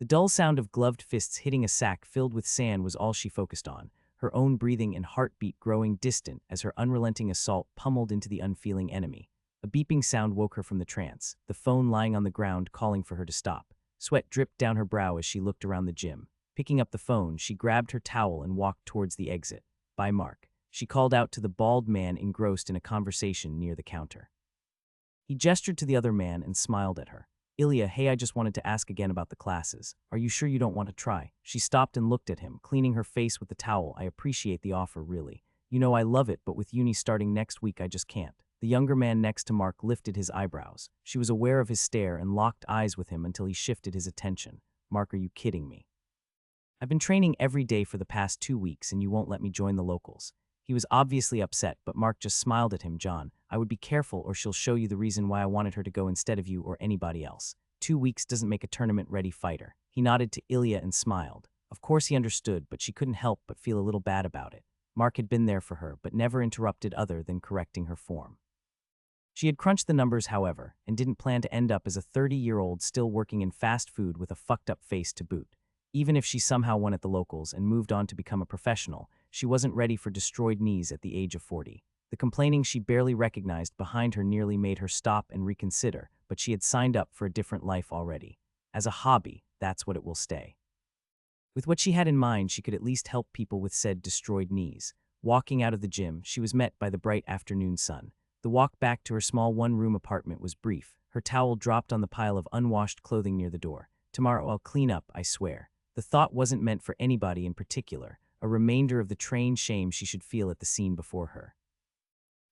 The dull sound of gloved fists hitting a sack filled with sand was all she focused on, her own breathing and heartbeat growing distant as her unrelenting assault pummeled into the unfeeling enemy. A beeping sound woke her from the trance, the phone lying on the ground calling for her to stop. Sweat dripped down her brow as she looked around the gym. Picking up the phone, she grabbed her towel and walked towards the exit. By Mark. She called out to the bald man engrossed in a conversation near the counter. He gestured to the other man and smiled at her. Ilya, hey, I just wanted to ask again about the classes. Are you sure you don't want to try? She stopped and looked at him, cleaning her face with the towel. I appreciate the offer, really. You know, I love it, but with uni starting next week, I just can't. The younger man next to Mark lifted his eyebrows. She was aware of his stare and locked eyes with him until he shifted his attention. Mark, are you kidding me? I've been training every day for the past 2 weeks and you won't let me join the locals. He was obviously upset, but Mark just smiled at him. John, I would be careful or she'll show you the reason why I wanted her to go instead of you or anybody else. 2 weeks doesn't make a tournament-ready fighter. He nodded to Ilya and smiled. Of course he understood, but she couldn't help but feel a little bad about it. Mark had been there for her, but never interrupted other than correcting her form. She had crunched the numbers, however, and didn't plan to end up as a 30-year-old still working in fast food with a fucked-up face to boot. Even if she somehow won at the locals and moved on to become a professional, she wasn't ready for destroyed knees at the age of 40. The complaining she barely recognized behind her nearly made her stop and reconsider, but she had signed up for a different life already. As a hobby, that's what it will stay. With what she had in mind, she could at least help people with said destroyed knees. Walking out of the gym, she was met by the bright afternoon sun. The walk back to her small one-room apartment was brief. Her towel dropped on the pile of unwashed clothing near the door. Tomorrow I'll clean up, I swear. The thought wasn't meant for anybody in particular, a remainder of the trained shame she should feel at the scene before her.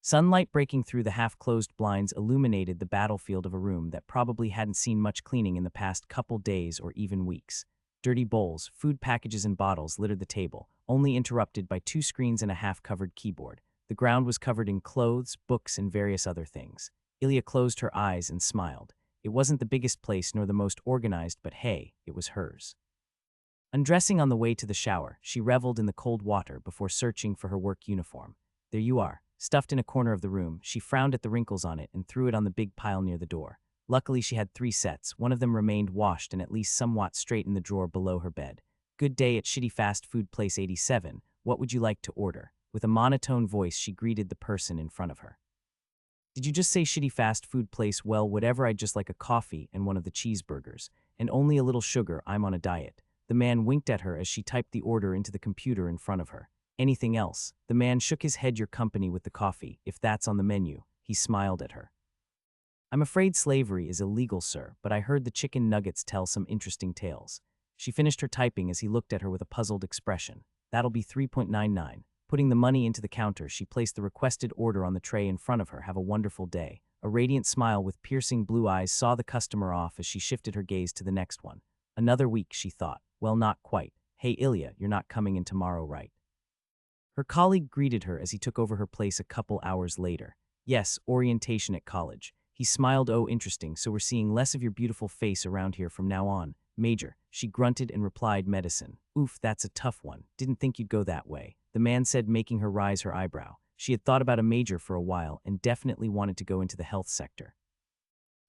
Sunlight breaking through the half-closed blinds illuminated the battlefield of a room that probably hadn't seen much cleaning in the past couple days or even weeks. Dirty bowls, food packages and bottles littered the table, only interrupted by 2 screens and a half-covered keyboard. The ground was covered in clothes, books, and various other things. Ilya closed her eyes and smiled. It wasn't the biggest place nor the most organized, but hey, it was hers. Undressing on the way to the shower, she reveled in the cold water before searching for her work uniform. There you are. Stuffed in a corner of the room, she frowned at the wrinkles on it and threw it on the big pile near the door. Luckily, she had 3 sets. One of them remained washed and at least somewhat straight in the drawer below her bed. Good day at Shitty Fast Food Place 87. What would you like to order? With a monotone voice, she greeted the person in front of her. Did you just say Shitty Fast Food Place? Well, whatever, I'd just like a coffee and one of the cheeseburgers. And only a little sugar, I'm on a diet. The man winked at her as she typed the order into the computer in front of her. Anything else? The man shook his head. Your company with the coffee, if that's on the menu. He smiled at her. I'm afraid slavery is illegal, sir, but I heard the chicken nuggets tell some interesting tales. She finished her typing as he looked at her with a puzzled expression. That'll be $3.99. Putting the money into the counter, she placed the requested order on the tray in front of her. Have a wonderful day. A radiant smile with piercing blue eyes saw the customer off as she shifted her gaze to the next one. Another week, she thought. Well, not quite. Hey, Ilya, you're not coming in tomorrow, right? Her colleague greeted her as he took over her place a couple hours later. Yes, orientation at college. He smiled. Oh, interesting, so we're seeing less of your beautiful face around here from now on. Major, she grunted and replied, medicine. Oof, that's a tough one. Didn't think you'd go that way. The man said, making her raise her eyebrow. She had thought about a major for a while and definitely wanted to go into the health sector.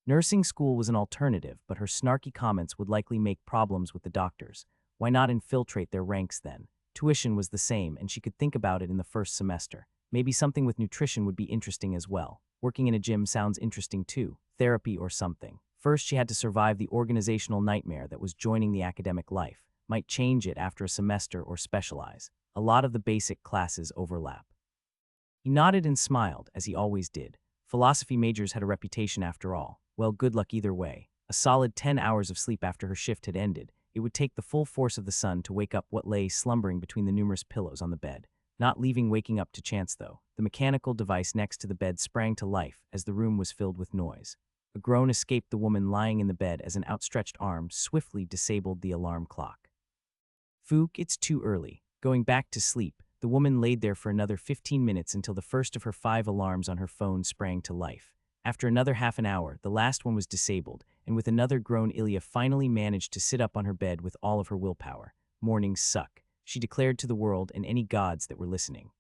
Nursing school was an alternative, but her snarky comments would likely make problems with the doctors. Why not infiltrate their ranks then? Tuition was the same, and she could think about it in the first semester. Maybe something with nutrition would be interesting as well. Working in a gym sounds interesting too. Therapy or something. First, she had to survive the organizational nightmare that was joining the academic life. Might change it after a semester or specialize. A lot of the basic classes overlap. He nodded and smiled, as he always did. Philosophy majors had a reputation after all. Well, good luck either way. A solid 10 hours of sleep after her shift had ended. It would take the full force of the sun to wake up what lay slumbering between the numerous pillows on the bed. Not leaving waking up to chance, though. The mechanical device next to the bed sprang to life as the room was filled with noise. A groan escaped the woman lying in the bed as an outstretched arm swiftly disabled the alarm clock. Fook, it's too early. Going back to sleep, the woman laid there for another 15 minutes until the first of her 5 alarms on her phone sprang to life. After another half an hour, the last one was disabled, and with another groan, Ilya finally managed to sit up on her bed with all of her willpower. Mornings suck, she declared to the world and any gods that were listening.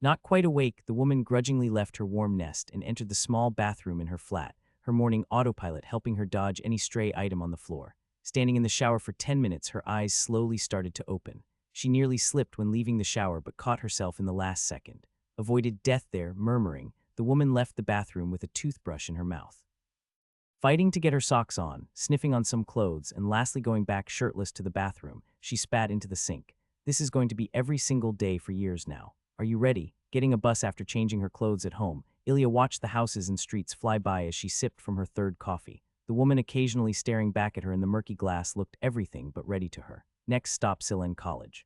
Not quite awake, the woman grudgingly left her warm nest and entered the small bathroom in her flat, her morning autopilot helping her dodge any stray item on the floor. Standing in the shower for 10 minutes, her eyes slowly started to open. She nearly slipped when leaving the shower but caught herself in the last second. Avoided death there, murmuring, the woman left the bathroom with a toothbrush in her mouth. Fighting to get her socks on, sniffing on some clothes, and lastly going back shirtless to the bathroom, she spat into the sink. This is going to be every single day for years now. Are you ready? Getting a bus after changing her clothes at home, Ilya watched the houses and streets fly by as she sipped from her third coffee. The woman occasionally staring back at her in the murky glass looked everything but ready to her. Next stop, Silen College.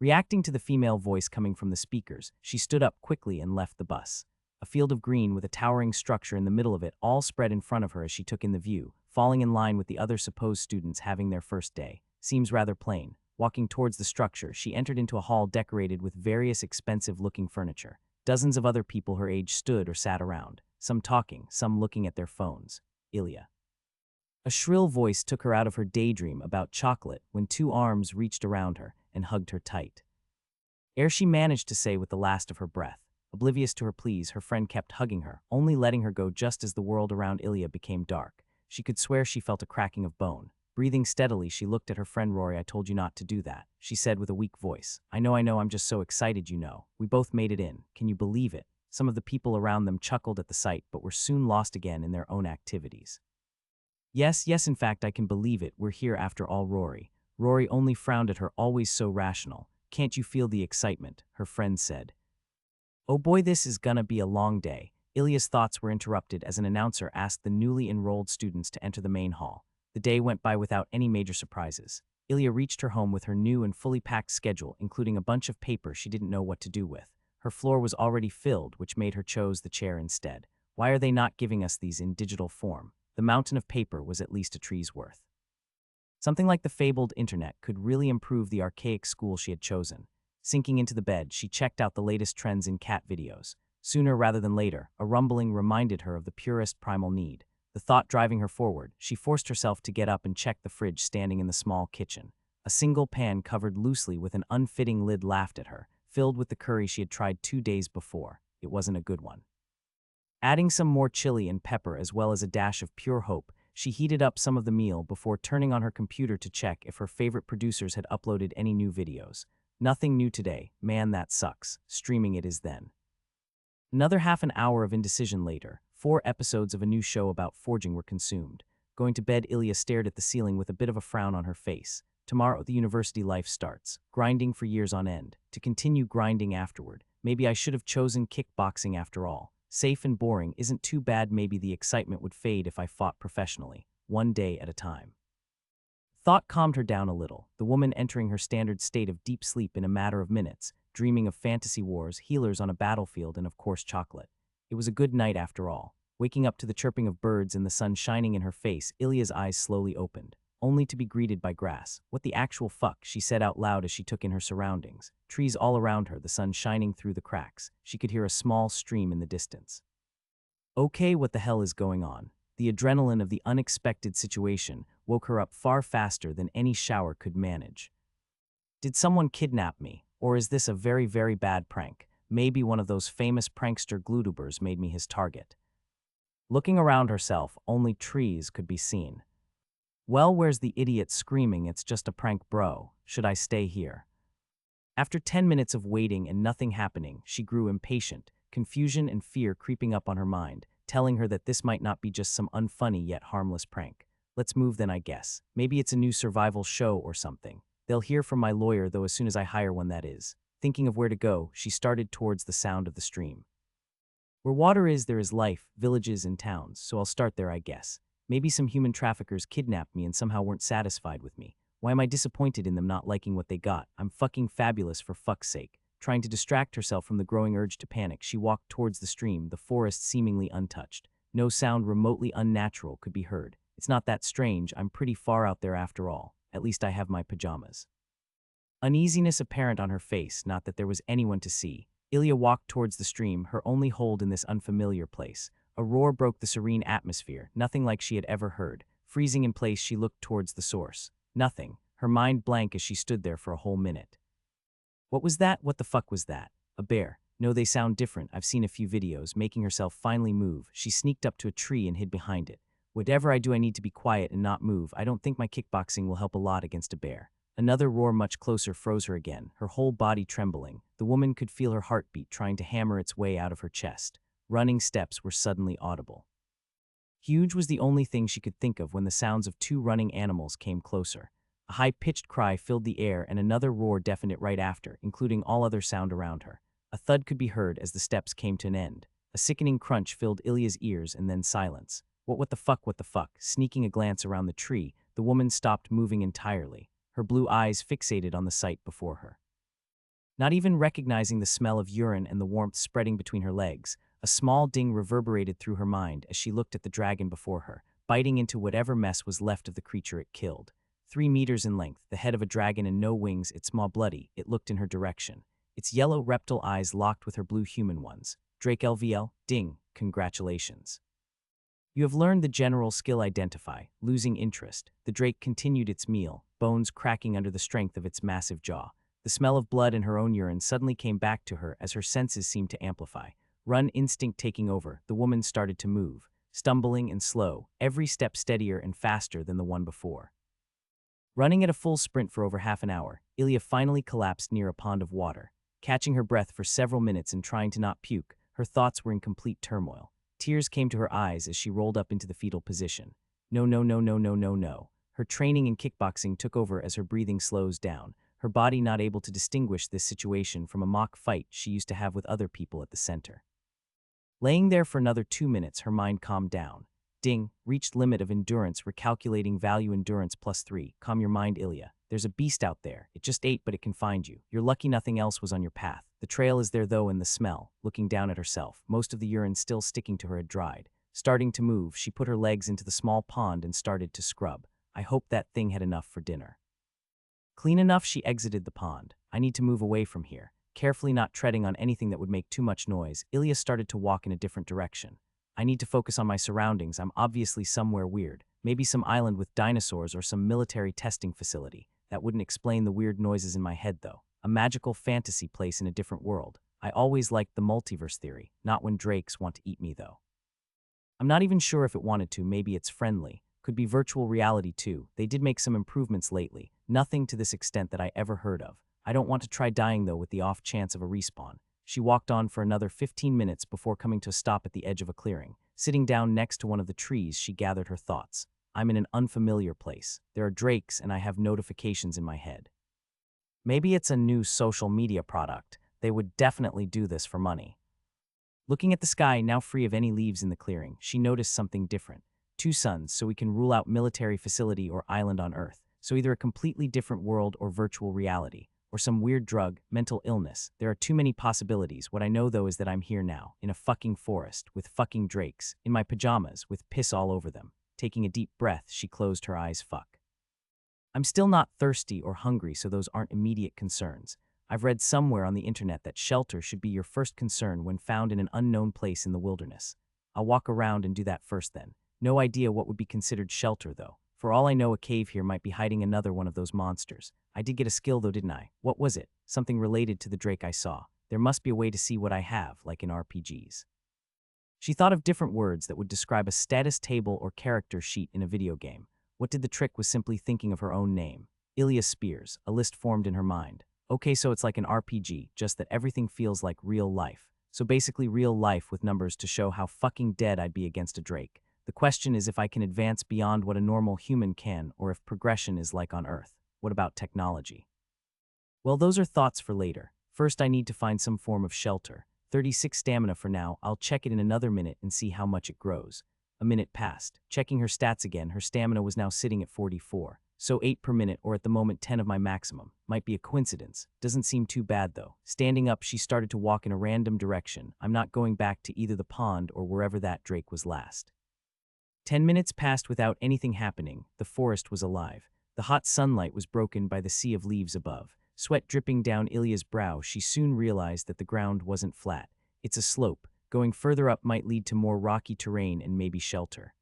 Reacting to the female voice coming from the speakers, she stood up quickly and left the bus. A field of green with a towering structure in the middle of it all spread in front of her as she took in the view, falling in line with the other supposed students having their first day. Seems rather plain. Walking towards the structure, she entered into a hall decorated with various expensive-looking furniture. Dozens of other people her age stood or sat around, some talking, some looking at their phones. Ilya. A shrill voice took her out of her daydream about chocolate when two arms reached around her and hugged her tight. Ere she managed to say with the last of her breath. Oblivious to her pleas, her friend kept hugging her, only letting her go just as the world around Ilya became dark. She could swear she felt a cracking of bone. Breathing steadily, she looked at her friend Rory. I told you not to do that, she said with a weak voice. I know, I'm just so excited, you know. We both made it in. Can you believe it? Some of the people around them chuckled at the sight, but were soon lost again in their own activities. Yes, in fact, I can believe it. We're here after all, Rory. Rory only frowned at her, always so rational. Can't you feel the excitement? Her friend said. Oh boy, this is gonna be a long day. Ilya's thoughts were interrupted as an announcer asked the newly enrolled students to enter the main hall. The day went by without any major surprises. Ilya reached her home with her new and fully packed schedule, including a bunch of paper she didn't know what to do with. Her floor was already filled, which made her choose the chair instead. Why are they not giving us these in digital form? The mountain of paper was at least a tree's worth. Something like the fabled internet could really improve the archaic school she had chosen. Sinking into the bed, she checked out the latest trends in cat videos. Sooner rather than later, a rumbling reminded her of the purest primal need. The thought driving her forward, she forced herself to get up and check the fridge standing in the small kitchen. A single pan covered loosely with an unfitting lid laughed at her, filled with the curry she had tried 2 days before. It wasn't a good one. Adding some more chili and pepper as well as a dash of pure hope, she heated up some of the meal before turning on her computer to check if her favorite producers had uploaded any new videos. Nothing new today. Man, that sucks. Streaming it is then. Another half an hour of indecision later, 4 episodes of a new show about forging were consumed. Going to bed, Ilya stared at the ceiling with a bit of a frown on her face. Tomorrow, the university life starts. Grinding for years on end. To continue grinding afterward. Maybe I should have chosen kickboxing after all. Safe and boring isn't too bad. Maybe the excitement would fade if I fought professionally. One day at a time. Thought calmed her down a little, the woman entering her standard state of deep sleep in a matter of minutes, dreaming of fantasy wars, healers on a battlefield, and of course chocolate. It was a good night after all. Waking up to the chirping of birds and the sun shining in her face, Ilya's eyes slowly opened, only to be greeted by grass. What the actual fuck, she said out loud as she took in her surroundings. Trees all around her, the sun shining through the cracks. She could hear a small stream in the distance. Okay, what the hell is going on? The adrenaline of the unexpected situation woke her up far faster than any shower could manage. Did someone kidnap me? Or is this a very, very bad prank? Maybe one of those famous prankster glootubers made me his target. Looking around herself, only trees could be seen. Well, where's the idiot screaming, "It's just a prank, bro. Should I stay here?" After 10 minutes of waiting and nothing happening, she grew impatient, confusion and fear creeping up on her mind, telling her that this might not be just some unfunny yet harmless prank. Let's move then, I guess. Maybe it's a new survival show or something. They'll hear from my lawyer, though, as soon as I hire one, that is. Thinking of where to go, she started towards the sound of the stream. Where water is, there is life, villages and towns, so I'll start there, I guess. Maybe some human traffickers kidnapped me and somehow weren't satisfied with me. Why am I disappointed in them not liking what they got? I'm fucking fabulous, for fuck's sake. Trying to distract herself from the growing urge to panic, she walked towards the stream, the forest seemingly untouched. No sound remotely unnatural could be heard. It's not that strange, I'm pretty far out there after all. At least I have my pajamas. Uneasiness apparent on her face, not that there was anyone to see. Ilya walked towards the stream, her only hold in this unfamiliar place. A roar broke the serene atmosphere, nothing like she had ever heard. Freezing in place, she looked towards the source. Nothing, her mind blank as she stood there for a whole minute. What was that? What the fuck was that? A bear. No, they sound different. I've seen a few videos. Making herself finally move, she sneaked up to a tree and hid behind it. Whatever I do, I need to be quiet and not move. I don't think my kickboxing will help a lot against a bear. Another roar much closer froze her again, her whole body trembling. The woman could feel her heartbeat trying to hammer its way out of her chest. Running steps were suddenly audible. Huge was the only thing she could think of when the sounds of two running animals came closer. A high-pitched cry filled the air and another roar deafened it right after, including all other sound around her. A thud could be heard as the steps came to an end. A sickening crunch filled Ilya's ears and then silence. What the fuck, what the fuck? Sneaking a glance around the tree, the woman stopped moving entirely, her blue eyes fixated on the sight before her. Not even recognizing the smell of urine and the warmth spreading between her legs, a small ding reverberated through her mind as she looked at the dragon before her, biting into whatever mess was left of the creature it killed. 3 meters in length, the head of a dragon and no wings, its maw bloody, it looked in her direction. Its yellow reptile eyes locked with her blue human ones. Drake LVL, ding, congratulations. You have learned the general skill identify, losing interest. The drake continued its meal, bones cracking under the strength of its massive jaw. The smell of blood and her own urine suddenly came back to her as her senses seemed to amplify. Run instinct taking over, the woman started to move, stumbling and slow, every step steadier and faster than the one before. Running at a full sprint for over half an hour, Ilya finally collapsed near a pond of water. Catching her breath for several minutes and trying to not puke, her thoughts were in complete turmoil. Tears came to her eyes as she rolled up into the fetal position. No. Her training in kickboxing took over as her breathing slows down, her body not able to distinguish this situation from a mock fight she used to have with other people at the center. Laying there for another 2 minutes, her mind calmed down. Ding, reached limit of endurance, recalculating value endurance +3. Calm your mind, Ilya. There's a beast out there. It just ate, but it can find you. You're lucky nothing else was on your path. The trail is there though, and the smell. Looking down at herself, most of the urine still sticking to her had dried. Starting to move, she put her legs into the small pond and started to scrub. I hope that thing had enough for dinner. Clean enough, she exited the pond. I need to move away from here. Carefully not treading on anything that would make too much noise, Ilya started to walk in a different direction. I need to focus on my surroundings. I'm obviously somewhere weird. Maybe some island with dinosaurs or some military testing facility. That wouldn't explain the weird noises in my head though. A magical fantasy place in a different world. I always liked the multiverse theory, not when drakes want to eat me though. I'm not even sure if it wanted to, maybe it's friendly. Could be virtual reality too. They did make some improvements lately. Nothing to this extent that I ever heard of. I don't want to try dying though with the off chance of a respawn. She walked on for another 15 minutes before coming to a stop at the edge of a clearing. Sitting down next to one of the trees, she gathered her thoughts. I'm in an unfamiliar place. There are drakes and I have notifications in my head. Maybe it's a new social media product. They would definitely do this for money. Looking at the sky, now free of any leaves in the clearing, she noticed something different. 2 suns, so we can rule out military facility or island on Earth. So either a completely different world or virtual reality. Or some weird drug, mental illness. There are too many possibilities. What I know though is that I'm here now, in a fucking forest, with fucking drakes, in my pajamas, with piss all over them. Taking a deep breath, she closed her eyes. Fuck. I'm still not thirsty or hungry, so those aren't immediate concerns. I've read somewhere on the internet that shelter should be your first concern when found in an unknown place in the wilderness. I'll walk around and do that first then. No idea what would be considered shelter though. For all I know, a cave here might be hiding another one of those monsters. I did get a skill though, didn't I? What was it? Something related to the drake I saw. There must be a way to see what I have, like in RPGs. She thought of different words that would describe a status table or character sheet in a video game. What did the trick was simply thinking of her own name. Ilya Spears, a list formed in her mind. Okay, so it's like an RPG, just that everything feels like real life. So basically real life with numbers to show how fucking dead I'd be against a drake. The question is if I can advance beyond what a normal human can, or if progression is like on Earth. What about technology? Well, those are thoughts for later. First, I need to find some form of shelter. 36 stamina for now. I'll check it in another minute and see how much it grows. A minute passed. Checking her stats again, her stamina was now sitting at 44. So 8 per minute, or at the moment 10 of my maximum. Might be a coincidence. Doesn't seem too bad though. Standing up, she started to walk in a random direction. I'm not going back to either the pond or wherever that drake was last. 10 minutes passed without anything happening. The forest was alive. The hot sunlight was broken by the sea of leaves above. Sweat dripping down Ilya's brow, she soon realized that the ground wasn't flat. It's a slope. Going further up might lead to more rocky terrain and maybe shelter.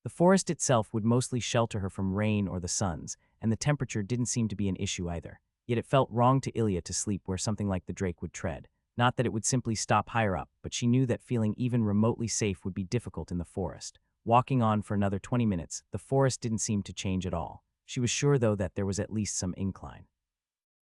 The forest itself would mostly shelter her from rain or the suns, and the temperature didn't seem to be an issue either. Yet it felt wrong to Ilya to sleep where something like the drake would tread. Not that it would simply stop higher up, but she knew that feeling even remotely safe would be difficult in the forest. Walking on for another 20 minutes, the forest didn't seem to change at all. She was sure, though, that there was at least some incline.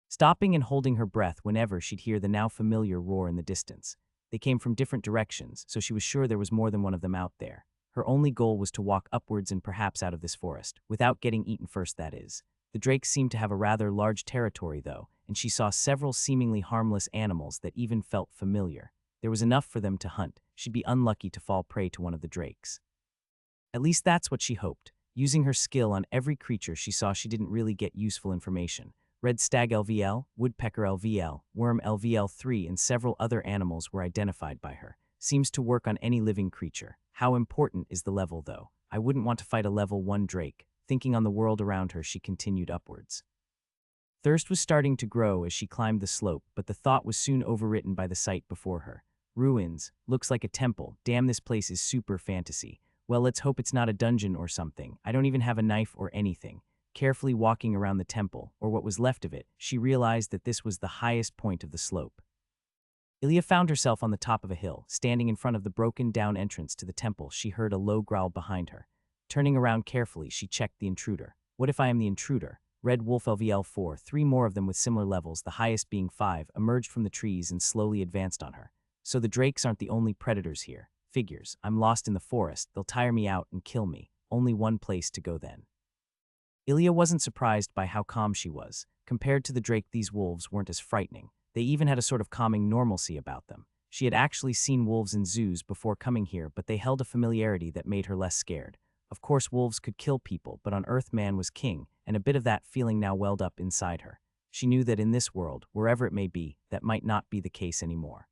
Stopping and holding her breath whenever she'd hear the now familiar roar in the distance. They came from different directions, so she was sure there was more than one of them out there. Her only goal was to walk upwards and perhaps out of this forest, without getting eaten first, that is. The drakes seemed to have a rather large territory, though, and she saw several seemingly harmless animals that even felt familiar. There was enough for them to hunt. She'd be unlucky to fall prey to one of the drakes. At least that's what she hoped. Using her skill on every creature she saw, she didn't really get useful information. Red stag LVL, woodpecker LVL, worm LVL3, and several other animals were identified by her. Seems to work on any living creature. How important is the level, though? I wouldn't want to fight a level 1 drake. Thinking on the world around her, she continued upwards. Thirst was starting to grow as she climbed the slope, but the thought was soon overwritten by the sight before her. Ruins. Looks like a temple. Damn, this place is super fantasy. Well, let's hope it's not a dungeon or something. I don't even have a knife or anything. Carefully walking around the temple, or what was left of it, she realized that this was the highest point of the slope. Ilya found herself on the top of a hill, standing in front of the broken-down entrance to the temple. She heard a low growl behind her. Turning around carefully, she checked the intruder. What if I am the intruder? Red wolf LVL4, 3 more of them with similar levels, the highest being 5, emerged from the trees and slowly advanced on her. So the drakes aren't the only predators here. Figures. I'm lost in the forest. They'll tire me out and kill me. Only one place to go then. Ilya wasn't surprised by how calm she was. Compared to the drake, these wolves weren't as frightening. They even had a sort of calming normalcy about them. She had actually seen wolves in zoos before coming here, but they held a familiarity that made her less scared. Of course, wolves could kill people, but on Earth man was king, and a bit of that feeling now welled up inside her. She knew that in this world, wherever it may be, that might not be the case anymore.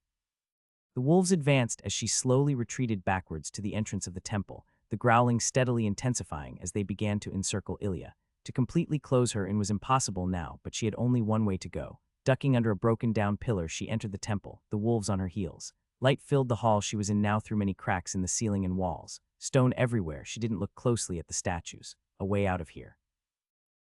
The wolves advanced as she slowly retreated backwards to the entrance of the temple, the growling steadily intensifying as they began to encircle Ilya. To completely close her in was impossible now, but she had only one way to go. Ducking under a broken-down pillar, she entered the temple, the wolves on her heels. Light filled the hall she was in now through many cracks in the ceiling and walls. Stone everywhere. She didn't look closely at the statues. A way out of here.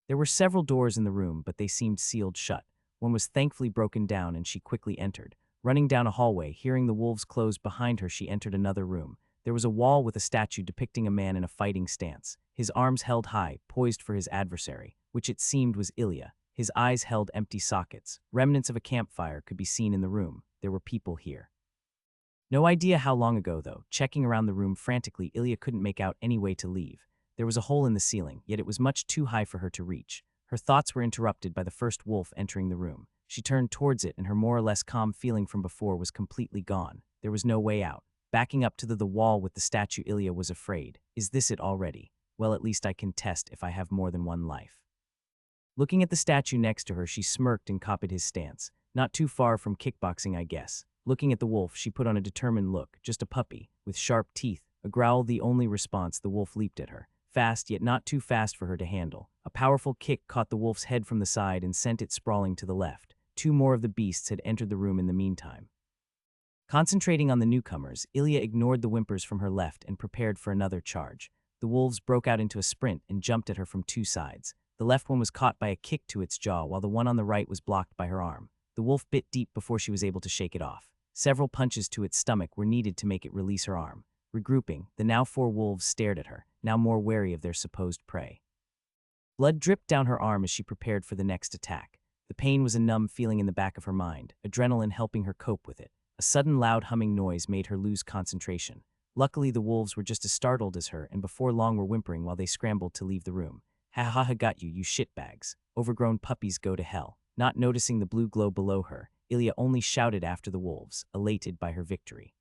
There were several doors in the room, but they seemed sealed shut. One was thankfully broken down, and she quickly entered. Running down a hallway, hearing the wolves close behind her, she entered another room. There was a wall with a statue depicting a man in a fighting stance, his arms held high, poised for his adversary, which it seemed was Ilya. His eyes held empty sockets. Remnants of a campfire could be seen in the room. There were people here. No idea how long ago, though. Checking around the room frantically, Ilya couldn't make out any way to leave. There was a hole in the ceiling, yet it was much too high for her to reach. Her thoughts were interrupted by the first wolf entering the room. She turned towards it, and her more or less calm feeling from before was completely gone. There was no way out. Backing up to the wall with the statue, Ilya was afraid. Is this it already? Well, at least I can test if I have more than one life. Looking at the statue next to her, she smirked and copied his stance. Not too far from kickboxing, I guess. Looking at the wolf, she put on a determined look, just a puppy, with sharp teeth. A growl the only response. The wolf leaped at her. Fast, yet not too fast for her to handle. A powerful kick caught the wolf's head from the side and sent it sprawling to the left. 2 more of the beasts had entered the room in the meantime. Concentrating on the newcomers, Ilya ignored the whimpers from her left and prepared for another charge. The wolves broke out into a sprint and jumped at her from 2 sides. The left one was caught by a kick to its jaw, while the one on the right was blocked by her arm. The wolf bit deep before she was able to shake it off. Several punches to its stomach were needed to make it release her arm. Regrouping, the now 4 wolves stared at her, now more wary of their supposed prey. Blood dripped down her arm as she prepared for the next attack. The pain was a numb feeling in the back of her mind, adrenaline helping her cope with it. A sudden loud humming noise made her lose concentration. Luckily, the wolves were just as startled as her, and before long were whimpering while they scrambled to leave the room. Ha ha ha, got you, you shitbags. Overgrown puppies go to hell. Not noticing the blue glow below her, Ilya only shouted after the wolves, elated by her victory.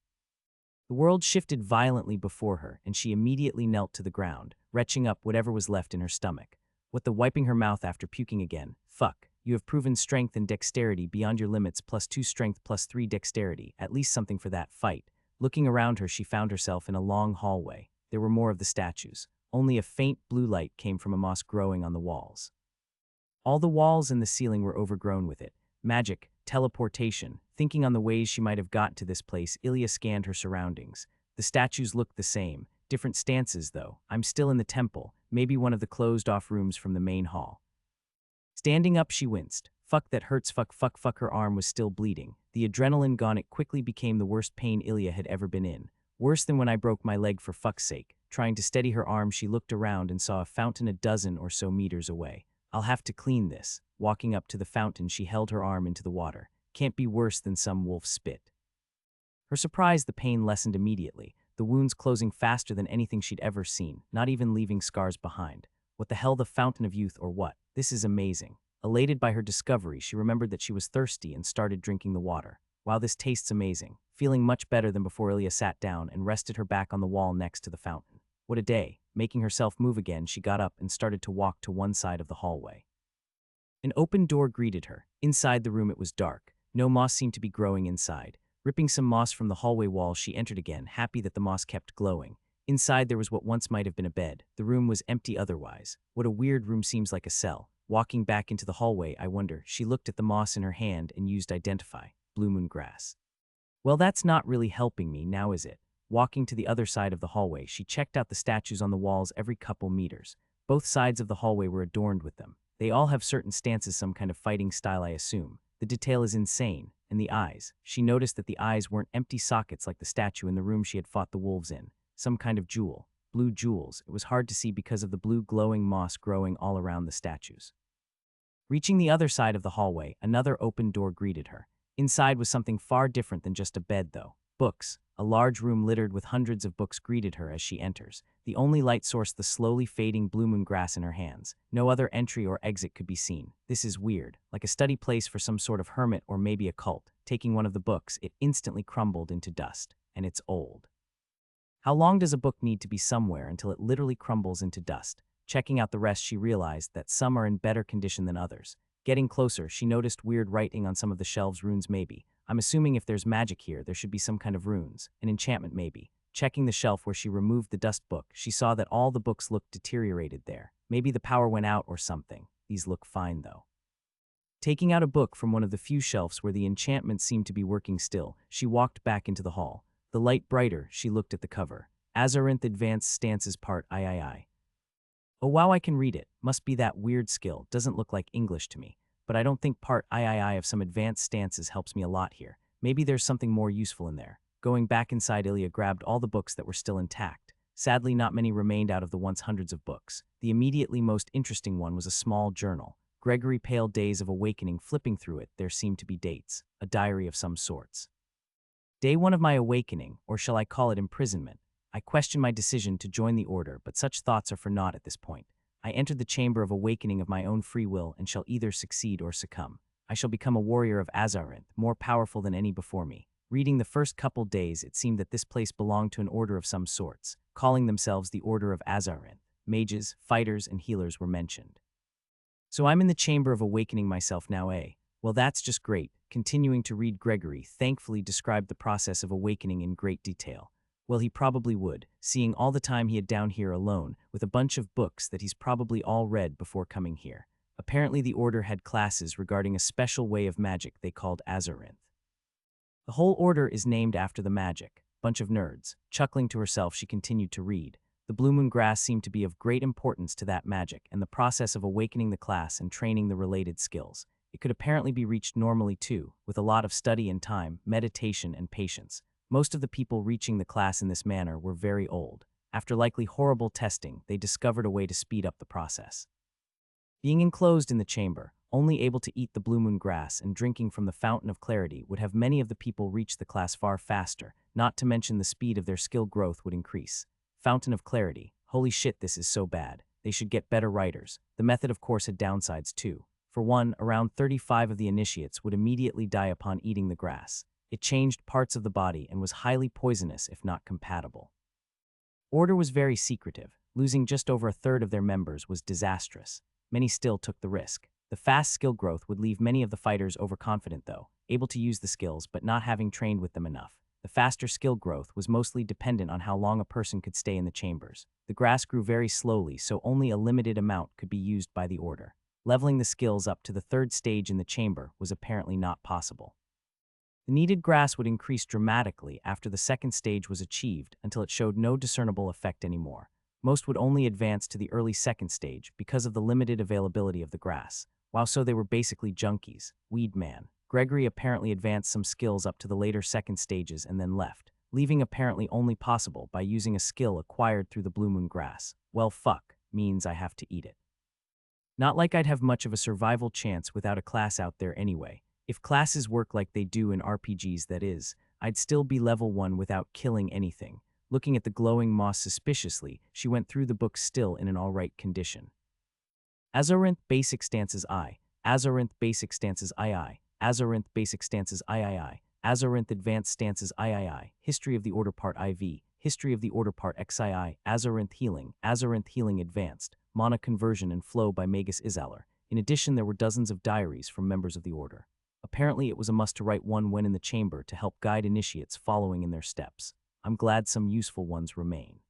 The world shifted violently before her, and she immediately knelt to the ground, retching up whatever was left in her stomach. What the wiping her mouth after puking again. Fuck. You have proven strength and dexterity beyond your limits, +2 strength, +3 dexterity, at least something for that fight. Looking around her, she found herself in a long hallway. There were more of the statues. Only a faint blue light came from a moss growing on the walls. All the walls and the ceiling were overgrown with it. Magic, teleportation. Thinking on the ways she might have gotten to this place, Ilya scanned her surroundings. The statues looked the same. Different stances, though. I'm still in the temple, maybe one of the closed-off rooms from the main hall. Standing up, she winced. Fuck, that hurts. Fuck. Her arm was still bleeding. The adrenaline gone, it quickly became the worst pain Ilya had ever been in. Worse than when I broke my leg, for fuck's sake. Trying to steady her arm, she looked around and saw a fountain a dozen or so meters away. I'll have to clean this. Walking up to the fountain, she held her arm into the water. Can't be worse than some wolf spit. Her surprise, the pain lessened immediately, the wounds closing faster than anything she'd ever seen, not even leaving scars behind. What the hell, the fountain of youth or what? This is amazing. Elated by her discovery, she remembered that she was thirsty and started drinking the water. Wow, this tastes amazing. Feeling much better than before, Ilya sat down and rested her back on the wall next to the fountain. What a day. Making herself move again, she got up and started to walk to one side of the hallway. An open door greeted her. Inside the room it was dark. No moss seemed to be growing inside. Ripping some moss from the hallway wall, she entered again, happy that the moss kept glowing. Inside there was what once might have been a bed. The room was empty otherwise. What a weird room, seems like a cell. Walking back into the hallway, I wonder. She looked at the moss in her hand and used identify. Blue moon grass. Well, that's not really helping me, now is it? Walking to the other side of the hallway, she checked out the statues on the walls every couple meters. Both sides of the hallway were adorned with them. They all have certain stances, some kind of fighting style, I assume. The detail is insane. And the eyes. She noticed that the eyes weren't empty sockets like the statue in the room she had fought the wolves in. Some kind of jewel. Blue jewels. It was hard to see because of the blue glowing moss growing all around the statues. Reaching the other side of the hallway, another open door greeted her. Inside was something far different than just a bed, though. Books. A large room littered with hundreds of books greeted her as she enters. The only light source, the slowly fading blue moon grass in her hands. No other entry or exit could be seen. This is weird, like a study place for some sort of hermit or maybe a cult. Taking one of the books, it instantly crumbled into dust. And it's old. How long does a book need to be somewhere until it literally crumbles into dust? Checking out the rest, she realized that some are in better condition than others. Getting closer, she noticed weird writing on some of the shelves. Runes, maybe. I'm assuming if there's magic here, there should be some kind of runes. An enchantment, maybe. Checking the shelf where she removed the dust book, she saw that all the books looked deteriorated there. Maybe the power went out or something. These look fine, though. Taking out a book from one of the few shelves where the enchantment seemed to be working still, she walked back into the hall. The light brighter, she looked at the cover. Azarinth Advanced Stances Part III. Oh wow, I can read it. Must be that weird skill. Doesn't look like English to me. But I don't think Part III of some advanced stances helps me a lot here. Maybe there's something more useful in there. Going back inside, Ilya grabbed all the books that were still intact. Sadly, not many remained out of the once hundreds of books. The immediately most interesting one was a small journal. Gregory Pale Days of Awakening. Flipping through it, there seemed to be dates. A diary of some sorts. Day 1 of my awakening, or shall I call it imprisonment. I question my decision to join the order, but such thoughts are for naught at this point. I entered the chamber of awakening of my own free will and shall either succeed or succumb. I shall become a warrior of Azarinth, more powerful than any before me. Reading the first couple days, it seemed that this place belonged to an order of some sorts, calling themselves the Order of Azarinth. Mages, fighters, and healers were mentioned. So I'm in the chamber of awakening myself now, eh? Well, that's just great. Continuing to read, Gregory thankfully described the process of awakening in great detail. Well, he probably would, seeing all the time he had down here alone, with a bunch of books that he's probably all read before coming here. Apparently the order had classes regarding a special way of magic they called Azarinth. The whole order is named after the magic. Bunch of nerds. Chuckling to herself, she continued to read. The blue moon grass seemed to be of great importance to that magic and the process of awakening the class and training the related skills. It could apparently be reached normally too, with a lot of study and time, meditation and patience. Most of the people reaching the class in this manner were very old. After likely horrible testing, they discovered a way to speed up the process. Being enclosed in the chamber, only able to eat the blue moon grass and drinking from the fountain of clarity would have many of the people reach the class far faster, not to mention the speed of their skill growth would increase. Fountain of clarity. Holy shit, this is so bad. They should get better writers. The method of course had downsides too. For one, around 35 of the initiates would immediately die upon eating the grass. It changed parts of the body and was highly poisonous if not compatible. Order was very secretive. Losing just over a third of their members was disastrous. Many still took the risk. The fast skill growth would leave many of the fighters overconfident though, able to use the skills but not having trained with them enough. The faster skill growth was mostly dependent on how long a person could stay in the chambers. The grass grew very slowly, so only a limited amount could be used by the order. Leveling the skills up to the third stage in the chamber was apparently not possible. The needed grass would increase dramatically after the second stage was achieved until it showed no discernible effect anymore. Most would only advance to the early second stage because of the limited availability of the grass. While so they were basically junkies. Weed man. Gregory apparently advanced some skills up to the later second stages and then left. leaving apparently only possible by using a skill acquired through the blue moon grass. Well, fuck means I have to eat it. Not like I'd have much of a survival chance without a class out there anyway. If classes work like they do in RPGs, that is, I'd still be level 1 without killing anything. Looking at the glowing moss suspiciously, she went through the book still in an alright condition. Azorinth Basic Stances I. Azorinth Basic Stances II. Azorinth Basic Stances III. Azorinth Advanced Stances III. History of the Order Part IV. History of the Order Part XII. Azorinth Healing. Azorinth Healing Advanced. Mana Conversion and Flow by Magus Izalar. In addition, there were dozens of diaries from members of the Order. Apparently, it was a must to write one when in the chamber to help guide initiates following in their steps. I'm glad some useful ones remain.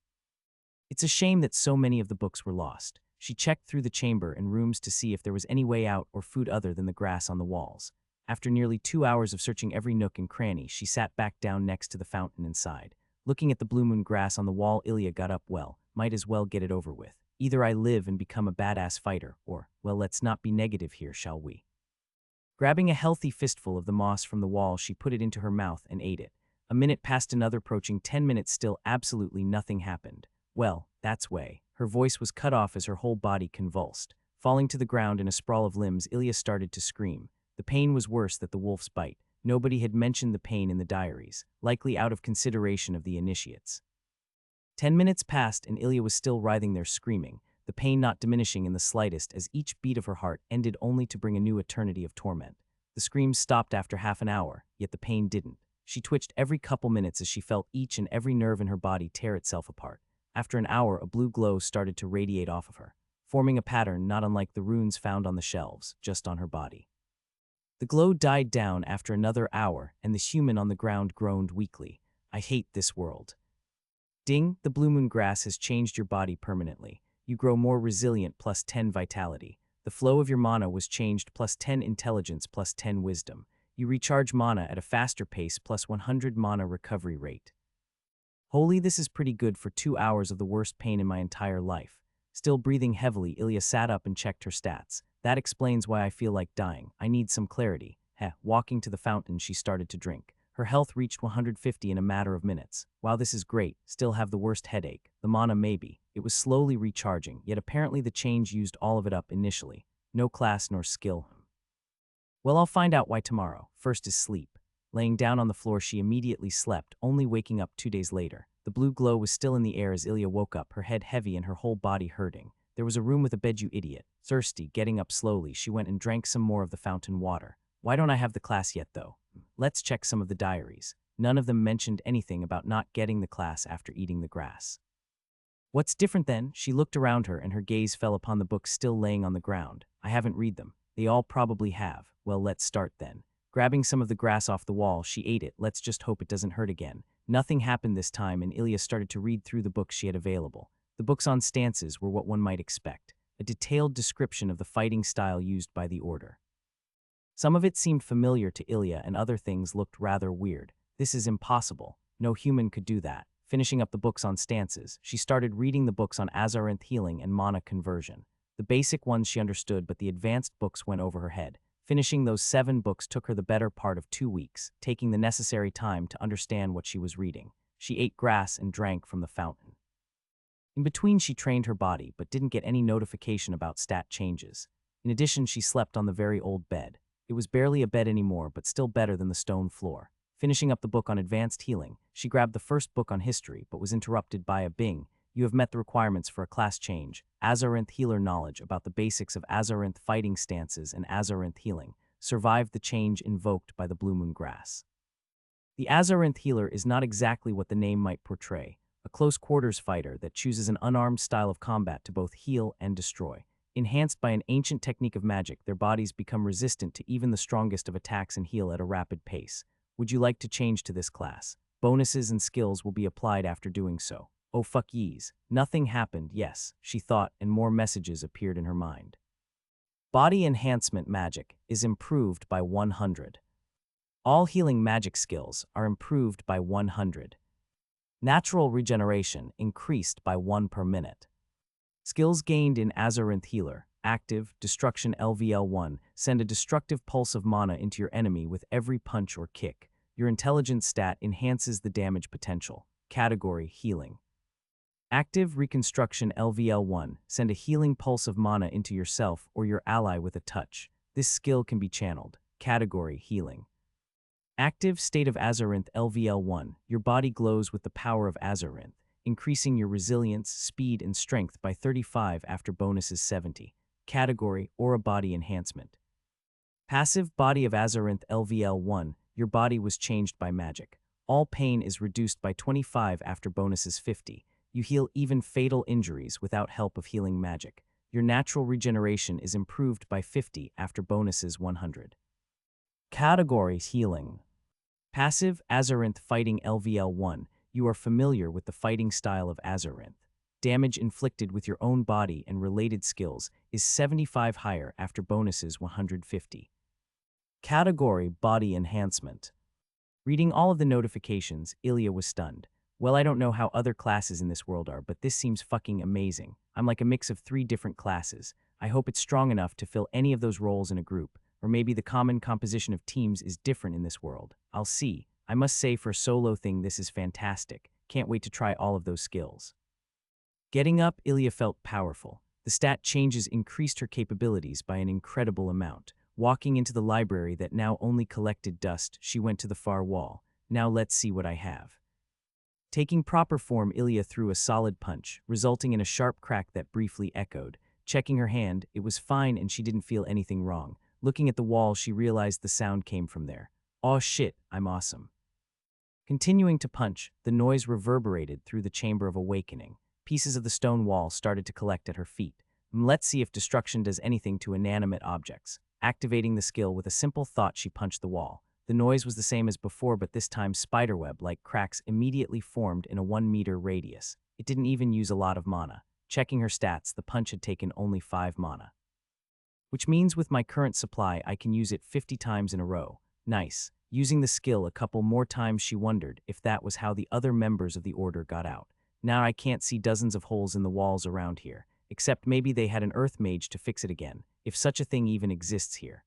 It's a shame that so many of the books were lost. She checked through the chamber and rooms to see if there was any way out or food other than the grass on the walls. After nearly 2 hours of searching every nook and cranny, she sat back down next to the fountain and sighed. Looking at the blue moon grass on the wall, Ilya got up. Well, might as well get it over with. Either I live and become a badass fighter, or, well, let's not be negative here, shall we? Grabbing a healthy fistful of the moss from the wall, she put it into her mouth and ate it. A minute passed, another, approaching 10 minutes, still absolutely nothing happened. Well, that's way. Her voice was cut off as her whole body convulsed. Falling to the ground in a sprawl of limbs, Ilya started to scream. The pain was worse than the wolf's bite. Nobody had mentioned the pain in the diaries, likely out of consideration of the initiates. 10 minutes passed and Ilya was still writhing there screaming, the pain not diminishing in the slightest as each beat of her heart ended only to bring a new eternity of torment. The screams stopped after half an hour, yet the pain didn't. She twitched every couple minutes as she felt each and every nerve in her body tear itself apart. After an hour, a blue glow started to radiate off of her, forming a pattern not unlike the runes found on the shelves, just on her body. The glow died down after another hour, and the human on the ground groaned weakly. I hate this world. Ding, the blue moon grass has changed your body permanently. You grow more resilient, plus 10 vitality. The flow of your mana was changed, plus 10 intelligence, plus 10 wisdom. You recharge mana at a faster pace, plus 100 mana recovery rate. Holy, this is pretty good for 2 hours of the worst pain in my entire life. Still breathing heavily, Ilya sat up and checked her stats. That explains why I feel like dying. I need some clarity. Walking to the fountain, she started to drink. Her health reached 150 in a matter of minutes. While this is great, still have the worst headache. The mana maybe. It was slowly recharging, yet apparently the change used all of it up initially. No class nor skill. Well, I'll find out why tomorrow. First is sleep. Laying down on the floor, she immediately slept, only waking up 2 days later. The blue glow was still in the air as Ilya woke up, her head heavy and her whole body hurting. There was a room with a bed, you idiot. Thirsty, getting up slowly, she went and drank some more of the fountain water. Why don't I have the class yet, though? Let's check some of the diaries. None of them mentioned anything about not getting the class after eating the grass. What's different then? She looked around her and her gaze fell upon the books still laying on the ground. I haven't read them. They all probably have. Well, let's start then. Grabbing some of the grass off the wall, she ate it. Let's just hope it doesn't hurt again. Nothing happened this time, and Ilya started to read through the books she had available. The books on stances were what one might expect, a detailed description of the fighting style used by the Order. Some of it seemed familiar to Ilya, and other things looked rather weird. This is impossible. No human could do that. Finishing up the books on stances, she started reading the books on Azorinth healing and mana conversion. The basic ones she understood, but the advanced books went over her head. Finishing those 7 books took her the better part of 2 weeks, taking the necessary time to understand what she was reading. She ate grass and drank from the fountain. In between, she trained her body, but didn't get any notification about stat changes. In addition, she slept on the very old bed. It was barely a bed anymore, but still better than the stone floor. Finishing up the book on advanced healing, she grabbed the first book on history, but was interrupted by a bing. You have met the requirements for a class change. Azorinth healer knowledge about the basics of Azorinth fighting stances and Azorinth healing. Survived the change invoked by the blue moon grass. The Azorinth healer is not exactly what the name might portray. A close-quarters fighter that chooses an unarmed style of combat to both heal and destroy. Enhanced by an ancient technique of magic, their bodies become resistant to even the strongest of attacks and heal at a rapid pace. Would you like to change to this class? Bonuses and skills will be applied after doing so. Oh fuck yees. Nothing happened, yes, she thought, and more messages appeared in her mind. Body enhancement magic is improved by 100. All healing magic skills are improved by 100. Natural regeneration increased by 1 per minute. Skills gained in Azorinth Healer. Active, Destruction LVL1. Send a destructive pulse of mana into your enemy with every punch or kick. Your intelligence stat enhances the damage potential. Category: Healing. Active Reconstruction LVL1. Send a healing pulse of mana into yourself or your ally with a touch. This skill can be channeled. Category: Healing. Active State of Azarinth LVL1. Your body glows with the power of Azarinth, increasing your resilience, speed, and strength by 35 after bonuses 70. Category: Aura Body Enhancement. Passive Body of Azarinth LVL1. Your body was changed by magic. All pain is reduced by 25 after bonuses 50. You heal even fatal injuries without help of healing magic. Your natural regeneration is improved by 50 after bonuses 100. Categories: Healing. Passive Azarinth Fighting LVL1. You are familiar with the fighting style of Azarinth. Damage inflicted with your own body and related skills is 75 higher after bonuses 150. Category: Body Enhancement. Reading all of the notifications, Ilya was stunned. Well, I don't know how other classes in this world are, but this seems fucking amazing. I'm like a mix of 3 different classes. I hope it's strong enough to fill any of those roles in a group, or maybe the common composition of teams is different in this world. I'll see. I must say, for a solo thing, this is fantastic. Can't wait to try all of those skills. Getting up, Ilya felt powerful. The stat changes increased her capabilities by an incredible amount. Walking into the library that now only collected dust, she went to the far wall. Now let's see what I have. Taking proper form, Ilya threw a solid punch, resulting in a sharp crack that briefly echoed. Checking her hand, it was fine and she didn't feel anything wrong. Looking at the wall, she realized the sound came from there. "Aw shit, I'm awesome." Continuing to punch, the noise reverberated through the Chamber of Awakening. Pieces of the stone wall started to collect at her feet. Let's see if destruction does anything to inanimate objects. Activating the skill with a simple thought, she punched the wall. The noise was the same as before, but this time spiderweb-like cracks immediately formed in a 1-meter radius. It didn't even use a lot of mana. Checking her stats, the punch had taken only 5 mana. Which means with my current supply, I can use it 50 times in a row. Nice. Using the skill a couple more times, she wondered if that was how the other members of the order got out. Now I can't see dozens of holes in the walls around here, except maybe they had an earth mage to fix it again, if such a thing even exists here.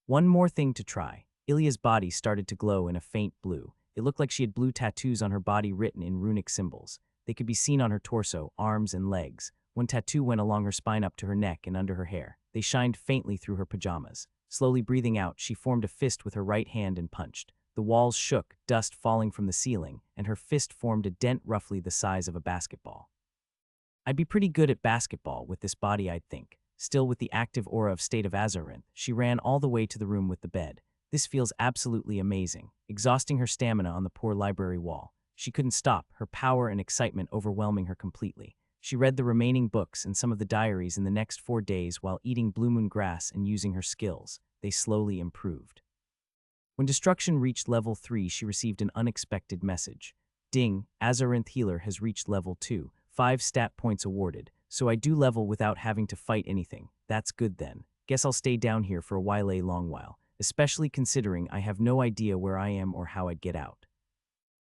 One more thing to try. Ilya's body started to glow in a faint blue. It looked like she had blue tattoos on her body written in runic symbols. They could be seen on her torso, arms, and legs. One tattoo went along her spine up to her neck and under her hair. They shined faintly through her pajamas. Slowly breathing out, she formed a fist with her right hand and punched. The walls shook, dust falling from the ceiling, and her fist formed a dent roughly the size of a basketball. I'd be pretty good at basketball with this body, I'd think. Still with the active aura of State of Azarinth, she ran all the way to the room with the bed. This feels absolutely amazing, exhausting her stamina on the poor library wall. She couldn't stop, her power and excitement overwhelming her completely. She read the remaining books and some of the diaries in the next 4 days while eating blue moon grass and using her skills. They slowly improved. When destruction reached level 3, she received an unexpected message. Ding, Azarinth Healer has reached level 2, 5 stat points awarded, so I do level without having to fight anything. That's good then. Guess I'll stay down here for a long while, especially considering I have no idea where I am or how I'd get out.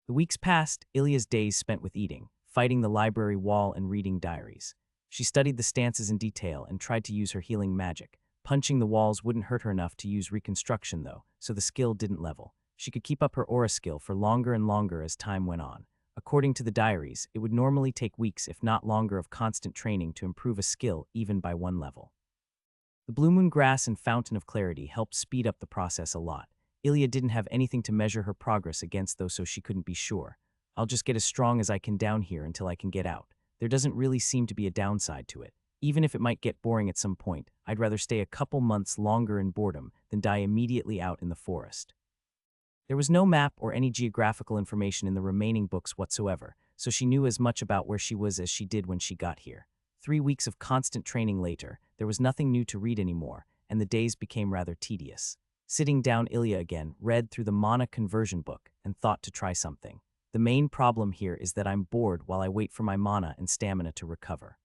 The weeks passed, Ilya's days spent with eating, fighting the library wall and reading diaries. She studied the stances in detail and tried to use her healing magic. Punching the walls wouldn't hurt her enough to use reconstruction though, so the skill didn't level. She could keep up her aura skill for longer and longer as time went on. According to the diaries, it would normally take weeks if not longer of constant training to improve a skill even by 1 level. The Blue Moon Grass and Fountain of Clarity helped speed up the process a lot. Ilya didn't have anything to measure her progress against though, so she couldn't be sure. I'll just get as strong as I can down here until I can get out. There doesn't really seem to be a downside to it. Even if it might get boring at some point, I'd rather stay a couple months longer in boredom than die immediately out in the forest. There was no map or any geographical information in the remaining books whatsoever, so she knew as much about where she was as she did when she got here. 3 weeks of constant training later, there was nothing new to read anymore, and the days became rather tedious. Sitting down, Ilya again read through the mana conversion book and thought to try something. The main problem here is that I'm bored while I wait for my mana and stamina to recover.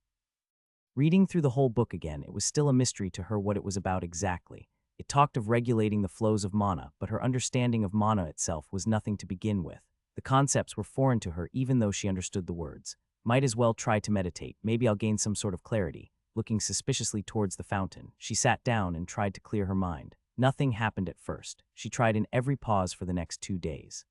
Reading through the whole book again, it was still a mystery to her what it was about exactly. It talked of regulating the flows of mana, but her understanding of mana itself was nothing to begin with. The concepts were foreign to her even though she understood the words. Might as well try to meditate, maybe I'll gain some sort of clarity. Looking suspiciously towards the fountain, she sat down and tried to clear her mind. Nothing happened at first. She tried in every pause for the next 2 days.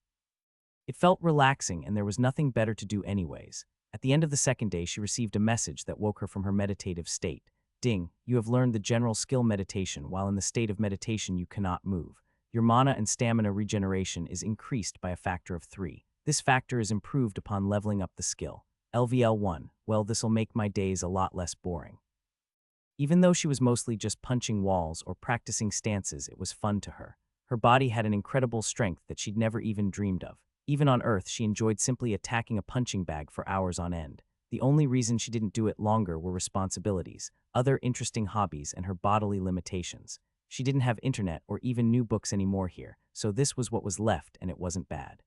It felt relaxing, and there was nothing better to do anyways. At the end of the second day, she received a message that woke her from her meditative state. Ding, you have learned the general skill meditation. While in the state of meditation, you cannot move. Your mana and stamina regeneration is increased by a factor of 3. This factor is improved upon leveling up the skill. LVL 1, well, this'll make my days a lot less boring. Even though she was mostly just punching walls or practicing stances, it was fun to her. Her body had an incredible strength that she'd never even dreamed of. Even on Earth, she enjoyed simply attacking a punching bag for hours on end. The only reason she didn't do it longer were responsibilities, other interesting hobbies, and her bodily limitations. She didn't have internet or even new books anymore here, so this was what was left, and it wasn't bad.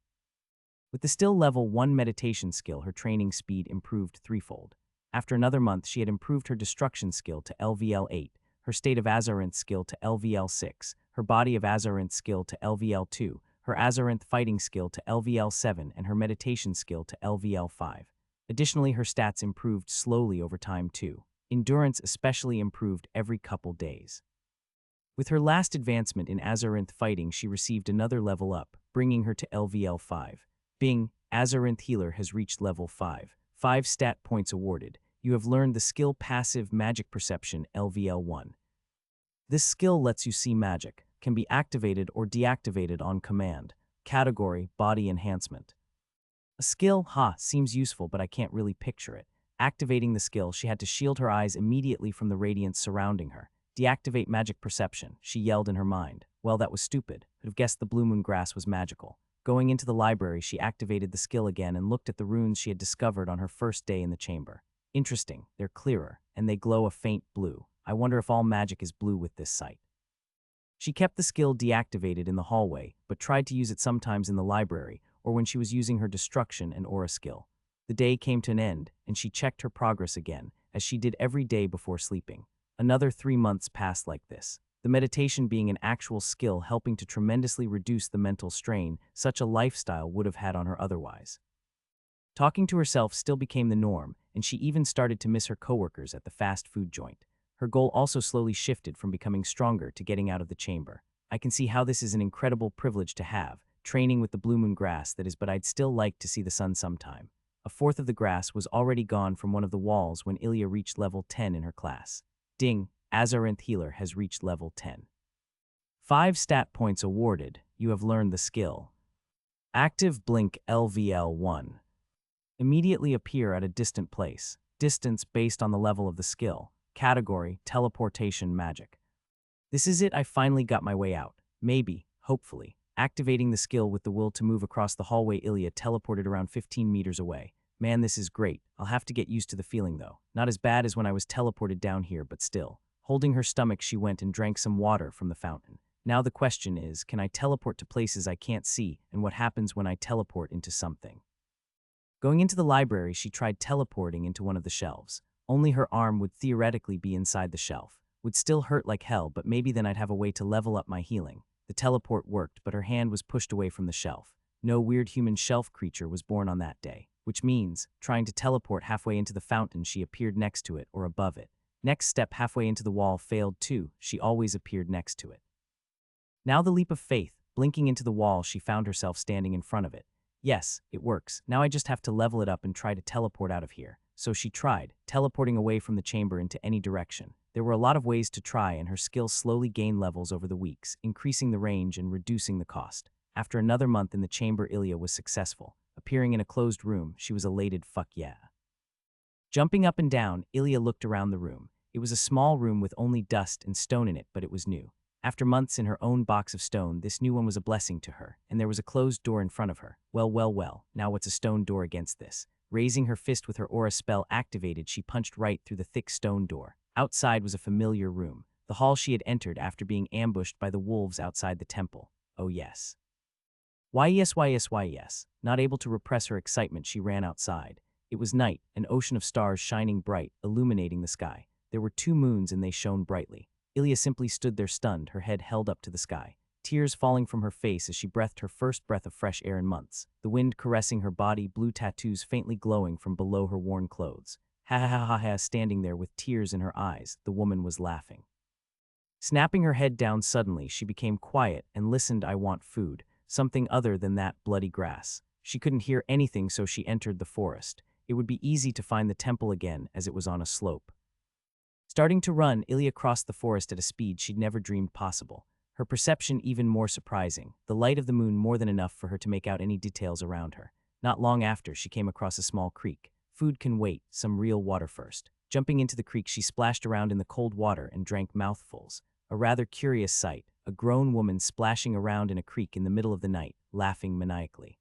With the still level 1 meditation skill, her training speed improved threefold. After another month, she had improved her destruction skill to LVL 8, her state of Azarinth skill to LVL 6, her body of Azarinth skill to LVL 2, her Azarinth fighting skill to LVL 7, and her meditation skill to LVL 5. Additionally, her stats improved slowly over time too. Endurance especially improved every couple days. With her last advancement in Azarinth fighting, she received another level up, bringing her to LVL 5. Bing, Azarinth Healer has reached level 5. 5 stat points awarded. You have learned the skill Passive Magic Perception LVL 1. This skill lets you see magic, can be activated or deactivated on command. Category, Body Enhancement. A skill, seems useful, but I can't really picture it. Activating the skill, she had to shield her eyes immediately from the radiance surrounding her. Deactivate magic perception, she yelled in her mind. Well, that was stupid. I'd have guessed the blue moon grass was magical. Going into the library, she activated the skill again and looked at the runes she had discovered on her first day in the chamber. Interesting, they're clearer, and they glow a faint blue. I wonder if all magic is blue with this sight. She kept the skill deactivated in the hallway, but tried to use it sometimes in the library, or when she was using her destruction and aura skill. The day came to an end, and she checked her progress again, as she did every day before sleeping. Another 3 months passed like this. The meditation being an actual skill helping to tremendously reduce the mental strain such a lifestyle would have had on her otherwise. Talking to herself still became the norm, and she even started to miss her coworkers at the fast food joint. Her goal also slowly shifted from becoming stronger to getting out of the chamber. I can see how this is an incredible privilege to have, training with the blue moon grass that is, but I'd still like to see the sun sometime. A fourth of the grass was already gone from one of the walls when Ilya reached level 10 in her class. Ding, Azarinth Healer has reached level 10. 5 stat points awarded. You have learned the skill. Active Blink LVL 1. Immediately appear at a distant place. Distance based on the level of the skill. Category, Teleportation Magic. This is it, I finally got my way out. Maybe, hopefully. Activating the skill with the will to move across the hallway, Ilya teleported around 15 meters away. Man, this is great. I'll have to get used to the feeling though. Not as bad as when I was teleported down here, but still. Holding her stomach, she went and drank some water from the fountain. Now the question is, can I teleport to places I can't see, and what happens when I teleport into something? Going into the library, she tried teleporting into one of the shelves. Only her arm would theoretically be inside the shelf. Would still hurt like hell, but maybe then I'd have a way to level up my healing. The teleport worked, but her hand was pushed away from the shelf. No weird human shelf creature was born on that day, which means, trying to teleport halfway into the fountain, she appeared next to it or above it. Next step halfway into the wall failed too, she always appeared next to it. Now the leap of faith, blinking into the wall, she found herself standing in front of it. Yes, it works. Now I just have to level it up and try to teleport out of here. So she tried, teleporting away from the chamber into any direction. There were a lot of ways to try, and her skills slowly gained levels over the weeks, increasing the range and reducing the cost. After another month in the chamber, Ilya was successful. Appearing in a closed room, she was elated, fuck yeah. Jumping up and down, Ilya looked around the room. It was a small room with only dust and stone in it, but it was new. After months in her own box of stone, this new one was a blessing to her, and there was a closed door in front of her. Well, now what's a stone door against this? Raising her fist with her aura spell activated, she punched right through the thick stone door. Outside was a familiar room, the hall she had entered after being ambushed by the wolves outside the temple. Oh yes. Why yes. Not able to repress her excitement, she ran outside. It was night, an ocean of stars shining bright, illuminating the sky. There were 2 moons and they shone brightly. Ilya simply stood there stunned, her head held up to the sky. Tears falling from her face as she breathed her first breath of fresh air in months. The wind caressing her body, blue tattoos faintly glowing from below her worn clothes. Ha, standing there with tears in her eyes, the woman was laughing. Snapping her head down suddenly, she became quiet and listened. I want food, something other than that bloody grass. She couldn't hear anything, so she entered the forest. It would be easy to find the temple again, as it was on a slope. Starting to run, Ilya crossed the forest at a speed she'd never dreamed possible. Her perception even more surprising, the light of the moon more than enough for her to make out any details around her. Not long after, she came across a small creek. Food can wait, some real water first. Jumping into the creek, she splashed around in the cold water and drank mouthfuls. A rather curious sight, a grown woman splashing around in a creek in the middle of the night, laughing maniacally.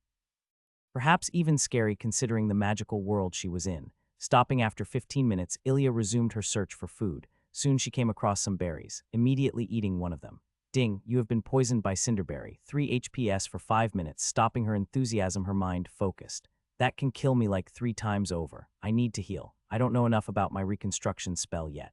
Perhaps even scary considering the magical world she was in. Stopping after 15 minutes, Ilya resumed her search for food. Soon she came across some berries, immediately eating one of them. Ding, you have been poisoned by Cinderberry. 3 HPS for 5 minutes, stopping her enthusiasm, her mind focused. That can kill me like 3 times over. I need to heal. I don't know enough about my reconstruction spell yet.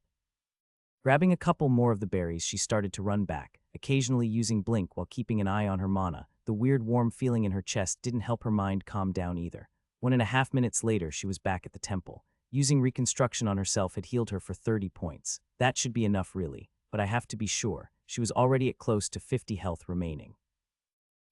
Grabbing a couple more of the berries, she started to run back, occasionally using blink while keeping an eye on her mana. The weird warm feeling in her chest didn't help her mind calm down either. 1.5 minutes later, she was back at the temple. Using reconstruction on herself had healed her for 30 points. That should be enough really, but I have to be sure. She was already at close to 50 health remaining.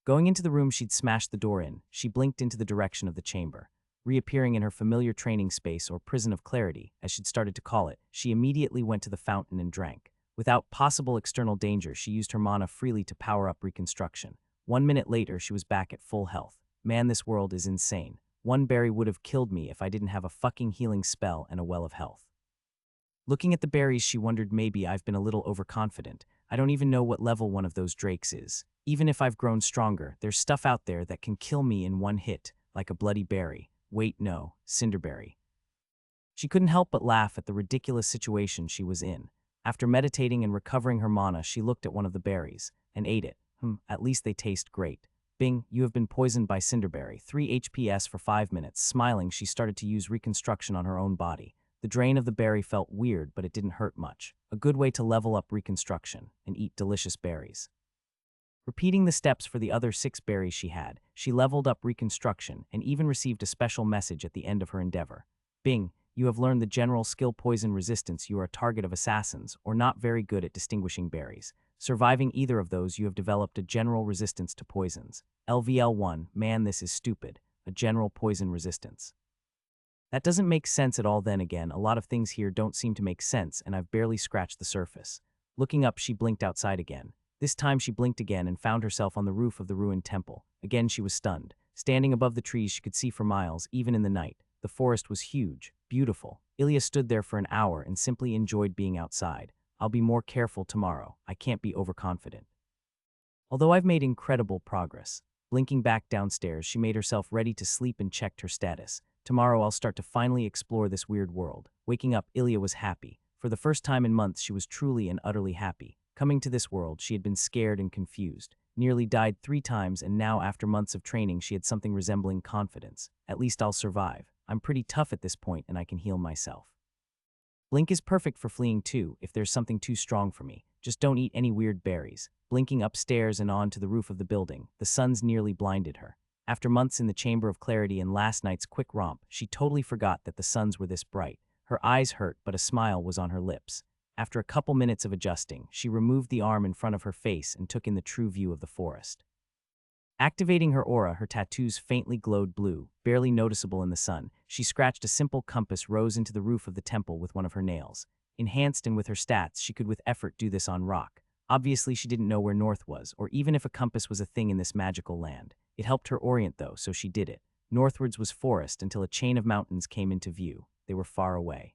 Going into the room she'd smashed the door in, she blinked into the direction of the chamber. Reappearing in her familiar training space, or prison of clarity, as she'd started to call it, she immediately went to the fountain and drank. Without possible external danger, she used her mana freely to power up reconstruction. 1 minute later, she was back at full health. Man, this world is insane. 1 berry would have killed me if I didn't have a fucking healing spell and a well of health. Looking at the berries, she wondered maybe I've been a little overconfident. I don't even know what level one of those drakes is. Even if I've grown stronger, there's stuff out there that can kill me in 1 hit, like a bloody berry. Wait, no, Cinderberry. She couldn't help but laugh at the ridiculous situation she was in. After meditating and recovering her mana, she looked at one of the berries and ate it. At least they taste great. Bing, you have been poisoned by Cinderberry. 3 HPS for 5 minutes. Smiling, she started to use reconstruction on her own body. The drain of the berry felt weird, but it didn't hurt much. A good way to level up reconstruction and eat delicious berries. Repeating the steps for the other 6 berries she leveled up reconstruction and even received a special message at the end of her endeavor. Bing, you have learned the general skill poison resistance. You are a target of assassins, or not very good at distinguishing berries. Surviving either of those, you have developed a general resistance to poisons. LVL1, man, this is stupid. A general poison resistance. That doesn't make sense at all. Then again, a lot of things here don't seem to make sense, and I've barely scratched the surface. Looking up, she blinked outside again. This time she blinked again and found herself on the roof of the ruined temple. Again she was stunned. Standing above the trees, she could see for miles, even in the night. The forest was huge, beautiful. Ilya stood there for an hour and simply enjoyed being outside. I'll be more careful tomorrow. I can't be overconfident. Although I've made incredible progress. Blinking back downstairs, she made herself ready to sleep and checked her status. Tomorrow I'll start to finally explore this weird world. Waking up, Ilya was happy. For the first time in months, she was truly and utterly happy. Coming to this world, she had been scared and confused. Nearly died 3 times, and now after months of training, she had something resembling confidence. At least I'll survive. I'm pretty tough at this point, and I can heal myself. Blink is perfect for fleeing too, if there's something too strong for me. Just don't eat any weird berries. Blinking upstairs and on to the roof of the building, the suns nearly blinded her. After months in the Chamber of Clarity and last night's quick romp, she totally forgot that the suns were this bright. Her eyes hurt, but a smile was on her lips. After a couple minutes of adjusting, she removed the arm in front of her face and took in the true view of the forest. Activating her aura, her tattoos faintly glowed blue, barely noticeable in the sun. She scratched a simple compass, rose into the roof of the temple with one of her nails. Enhanced and with her stats, she could with effort do this on rock. Obviously, she didn't know where north was, or even if a compass was a thing in this magical land. It helped her orient though, so she did it. Northwards was forest until a chain of mountains came into view. They were far away.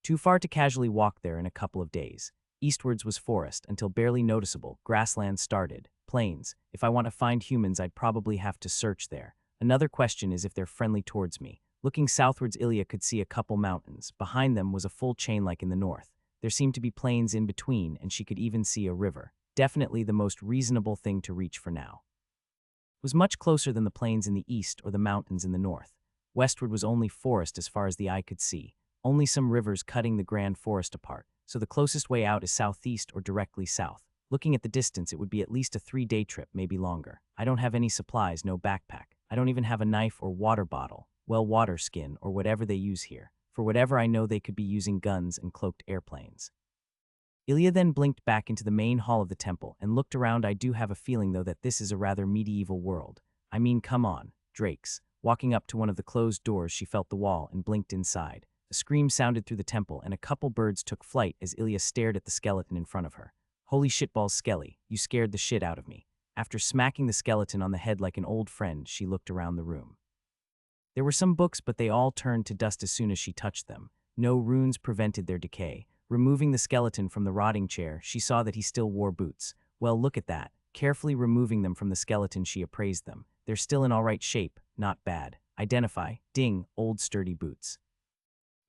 Too far to casually walk there in a couple of days. Eastwards was forest until barely noticeable. Grassland started. Plains. If I want to find humans, I'd probably have to search there. Another question is if they're friendly towards me. Looking southwards, Ilya could see a couple mountains. Behind them was a full chain like in the north. There seemed to be plains in between, and she could even see a river. Definitely the most reasonable thing to reach for now. It was much closer than the plains in the east or the mountains in the north. Westward was only forest as far as the eye could see. Only some rivers cutting the grand forest apart, so the closest way out is southeast or directly south. Looking at the distance, it would be at least a 3-day trip, maybe longer. I don't have any supplies, no backpack. I don't even have a knife or water bottle, well, water skin, or whatever they use here. For whatever I know, they could be using guns and cloaked airplanes. Ilya then blinked back into the main hall of the temple and looked around. I do have a feeling, though, that this is a rather medieval world. I mean, come on, Drakes. Walking up to one of the closed doors, she felt the wall and blinked inside. A scream sounded through the temple, and a couple birds took flight as Ilya stared at the skeleton in front of her. Holy shitballs, Skelly, you scared the shit out of me. After smacking the skeleton on the head like an old friend, she looked around the room. There were some books, but they all turned to dust as soon as she touched them. No runes prevented their decay. Removing the skeleton from the rotting chair, she saw that he still wore boots. Well, look at that. Carefully removing them from the skeleton, she appraised them. They're still in all right shape, not bad. Identify, ding, old sturdy boots.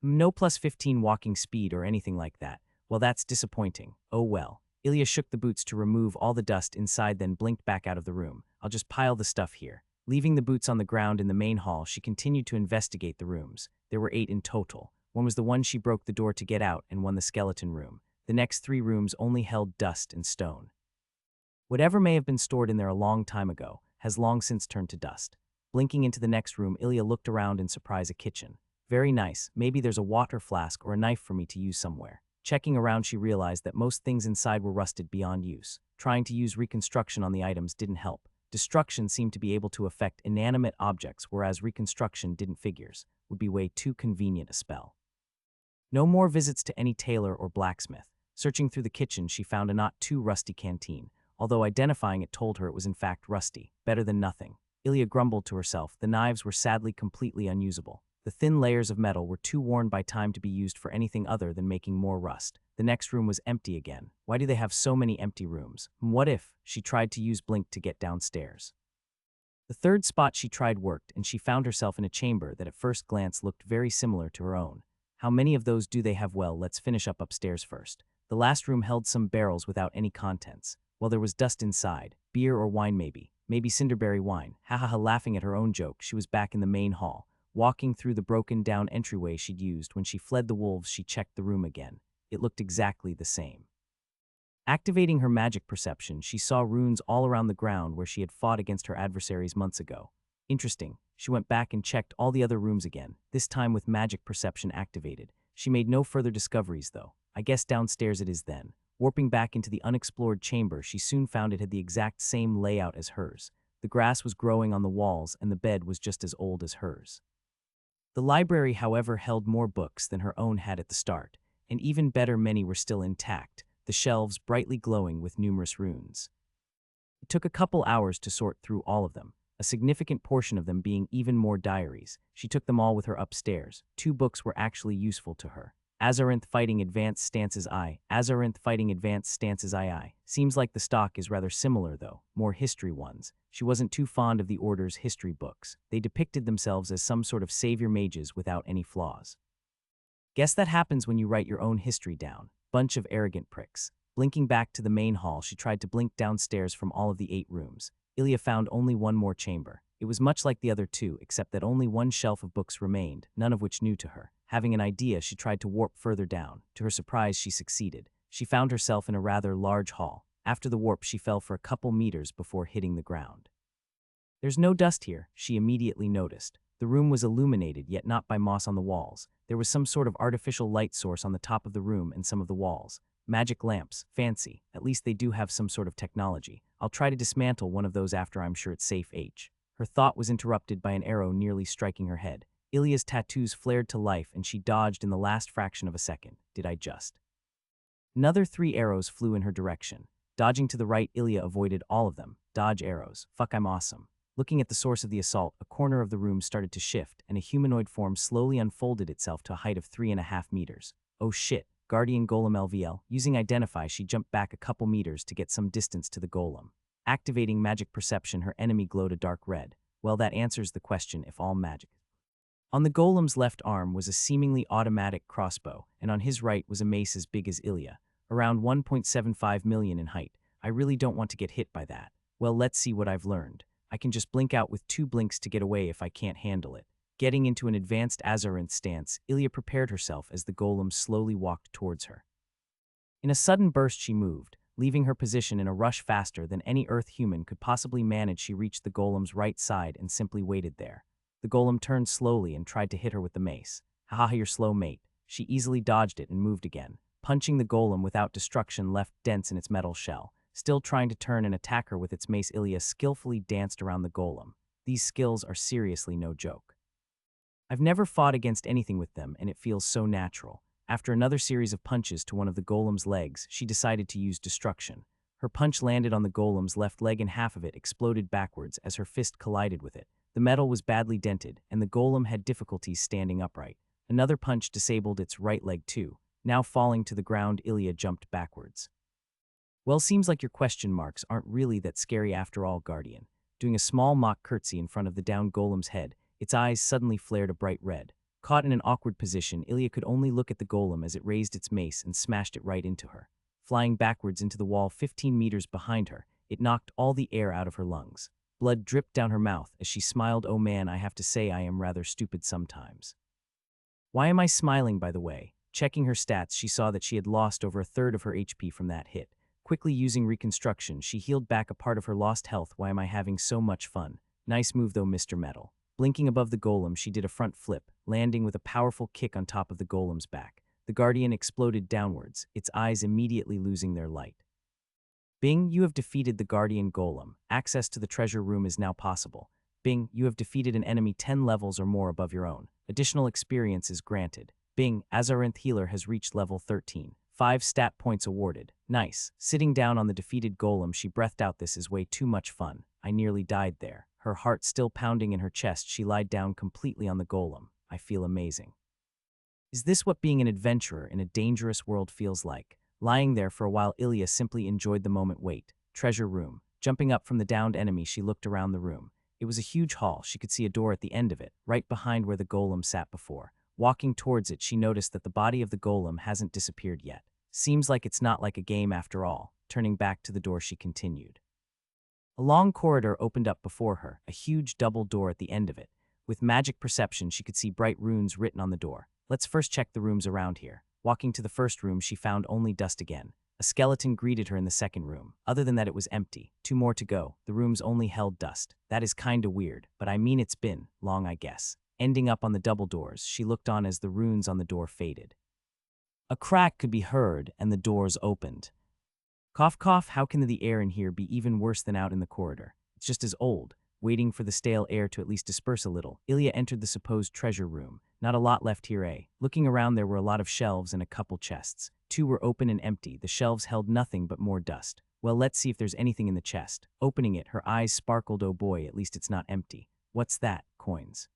No plus 15 walking speed or anything like that. Well, that's disappointing. Oh well. Ilya shook the boots to remove all the dust inside, then blinked back out of the room. I'll just pile the stuff here. Leaving the boots on the ground in the main hall, she continued to investigate the rooms. There were 8 in total. One was the one she broke the door to get out, and one the skeleton room. The next 3 rooms only held dust and stone. Whatever may have been stored in there a long time ago has long since turned to dust. Blinking into the next room, Ilya looked around in surprise. A kitchen. Very nice. Maybe there's a water flask or a knife for me to use somewhere. Checking around, she realized that most things inside were rusted beyond use. Trying to use reconstruction on the items didn't help. Destruction seemed to be able to affect inanimate objects, whereas reconstruction didn't. Figures would be way too convenient a spell. No more visits to any tailor or blacksmith. Searching through the kitchen, she found a not too rusty canteen. Although identifying it told her it was in fact rusty. Better than nothing. Ilya grumbled to herself. The knives were sadly completely unusable. The thin layers of metal were too worn by time to be used for anything other than making more rust. The next room was empty again. Why do they have so many empty rooms? What if she tried to use Blink to get downstairs? The third spot she tried worked, and she found herself in a chamber that at first glance looked very similar to her own. How many of those do they have? Well, let's finish up upstairs first. The last room held some barrels without any contents. Well, there was dust inside. Beer or wine maybe. Maybe cinderberry wine. Ha ha ha. Laughing at her own joke, she was back in the main hall. Walking through the broken-down entryway she'd used when she fled the wolves, she checked the room again. It looked exactly the same. Activating her magic perception, she saw runes all around the ground where she had fought against her adversaries months ago. Interesting. She went back and checked all the other rooms again, this time with magic perception activated. She made no further discoveries, though. I guess downstairs it is then. Warping back into the unexplored chamber, she soon found it had the exact same layout as hers. The grass was growing on the walls, and the bed was just as old as hers. The library, however, held more books than her own had at the start, and even better, many were still intact, the shelves brightly glowing with numerous runes. It took a couple hours to sort through all of them, a significant portion of them being even more diaries. She took them all with her upstairs. 2 books were actually useful to her. Azarinth Fighting Advanced Stances I. Azarinth Fighting Advanced Stances II. Seems like the stock is rather similar, though, more history ones. She wasn't too fond of the Order's history books. They depicted themselves as some sort of savior mages without any flaws. Guess that happens when you write your own history down. Bunch of arrogant pricks. Blinking back to the main hall, she tried to blink downstairs from all of the 8 rooms. Ilya found only one more chamber. It was much like the other 2, except that only one shelf of books remained, none of which new to her. Having an idea, she tried to warp further down. To her surprise, she succeeded. She found herself in a rather large hall. After the warp, she fell for a couple meters before hitting the ground. There's no dust here, she immediately noticed. The room was illuminated, yet not by moss on the walls. There was some sort of artificial light source on the top of the room and some of the walls. Magic lamps, fancy. At least they do have some sort of technology. I'll try to dismantle one of those after I'm sure it's safe. Her thought was interrupted by an arrow nearly striking her head. Ilya's tattoos flared to life and she dodged in the last fraction of a second. Did I just? Another 3 arrows flew in her direction. Dodging to the right, Ilya avoided all of them. Dodge arrows. Fuck, I'm awesome. Looking at the source of the assault, a corner of the room started to shift and a humanoid form slowly unfolded itself to a height of 3.5 meters. Oh shit. Guardian Golem LVL. Using Identify, she jumped back a couple meters to get some distance to the golem. Activating magic perception, her enemy glowed a dark red. Well, that answers the question if all magic. On the golem's left arm was a seemingly automatic crossbow, and on his right was a mace as big as Ilya, around 1.75 million in height. I really don't want to get hit by that. Well, let's see what I've learned. I can just blink out with 2 blinks to get away if I can't handle it. Getting into an advanced Azarinth stance, Ilya prepared herself as the golem slowly walked towards her. In a sudden burst, she moved. Leaving her position in a rush faster than any Earth human could possibly manage, she reached the golem's right side and simply waited there. The golem turned slowly and tried to hit her with the mace. Haha, you're slow, mate. She easily dodged it and moved again. Punching the golem without destruction left dents in its metal shell. Still trying to turn and attack her with its mace, Ilya skillfully danced around the golem. These skills are seriously no joke. I've never fought against anything with them, and it feels so natural. After another series of punches to one of the golem's legs, she decided to use destruction. Her punch landed on the golem's left leg and half of it exploded backwards as her fist collided with it. The metal was badly dented, and the golem had difficulties standing upright. Another punch disabled its right leg too. Now falling to the ground, Ilya jumped backwards. Well, seems like your question marks aren't really that scary after all, Guardian. Doing a small mock curtsy in front of the downed golem's head, its eyes suddenly flared a bright red. Caught in an awkward position, Ilya could only look at the golem as it raised its mace and smashed it right into her. Flying backwards into the wall 15 meters behind her, it knocked all the air out of her lungs. Blood dripped down her mouth as she smiled. Oh man, I have to say I am rather stupid sometimes. Why am I smiling, by the way? Checking her stats, she saw that she had lost over a third of her HP from that hit. Quickly using reconstruction, she healed back a part of her lost health. Why am I having so much fun? Nice move though, Mr. Metal. Blinking above the golem, she did a front flip, landing with a powerful kick on top of the golem's back. The Guardian exploded downwards, its eyes immediately losing their light. Bing, you have defeated the Guardian Golem. Access to the treasure room is now possible. Bing, you have defeated an enemy 10 levels or more above your own. Additional experience is granted. Bing, Azarinth Healer has reached level 13. 5 stat points awarded. Nice. Sitting down on the defeated golem, she breathed out, this is way too much fun. I nearly died there. Her heart still pounding in her chest, she lied down completely on the golem. I feel amazing. Is this what being an adventurer in a dangerous world feels like? Lying there for a while, Ilya simply enjoyed the moment. Wait. Treasure room. Jumping up from the downed enemy, she looked around the room. It was a huge hall. She could see a door at the end of it, right behind where the golem sat before. Walking towards it, she noticed that the body of the golem hasn't disappeared yet. Seems like it's not like a game after all. Turning back to the door, she continued. A long corridor opened up before her, a huge double door at the end of it. With magic perception, she could see bright runes written on the door. Let's first check the rooms around here. Walking to the first room, she found only dust again. A skeleton greeted her in the second room. Other than that, it was empty. 2 more to go. The rooms only held dust. That is kinda weird, but I mean it's been long, I guess. Ending up on the double doors, she looked on as the runes on the door faded. A crack could be heard, and the doors opened. Cough cough, how can the air in here be even worse than out in the corridor? It's just as old. Waiting for the stale air to at least disperse a little, Ilya entered the supposed treasure room. Not a lot left here, eh? Looking around, there were a lot of shelves and a couple chests. 2 were open and empty. The shelves held nothing but more dust. Well, let's see if there's anything in the chest. Opening it, her eyes sparkled. Oh boy, at least it's not empty. What's that? Coins.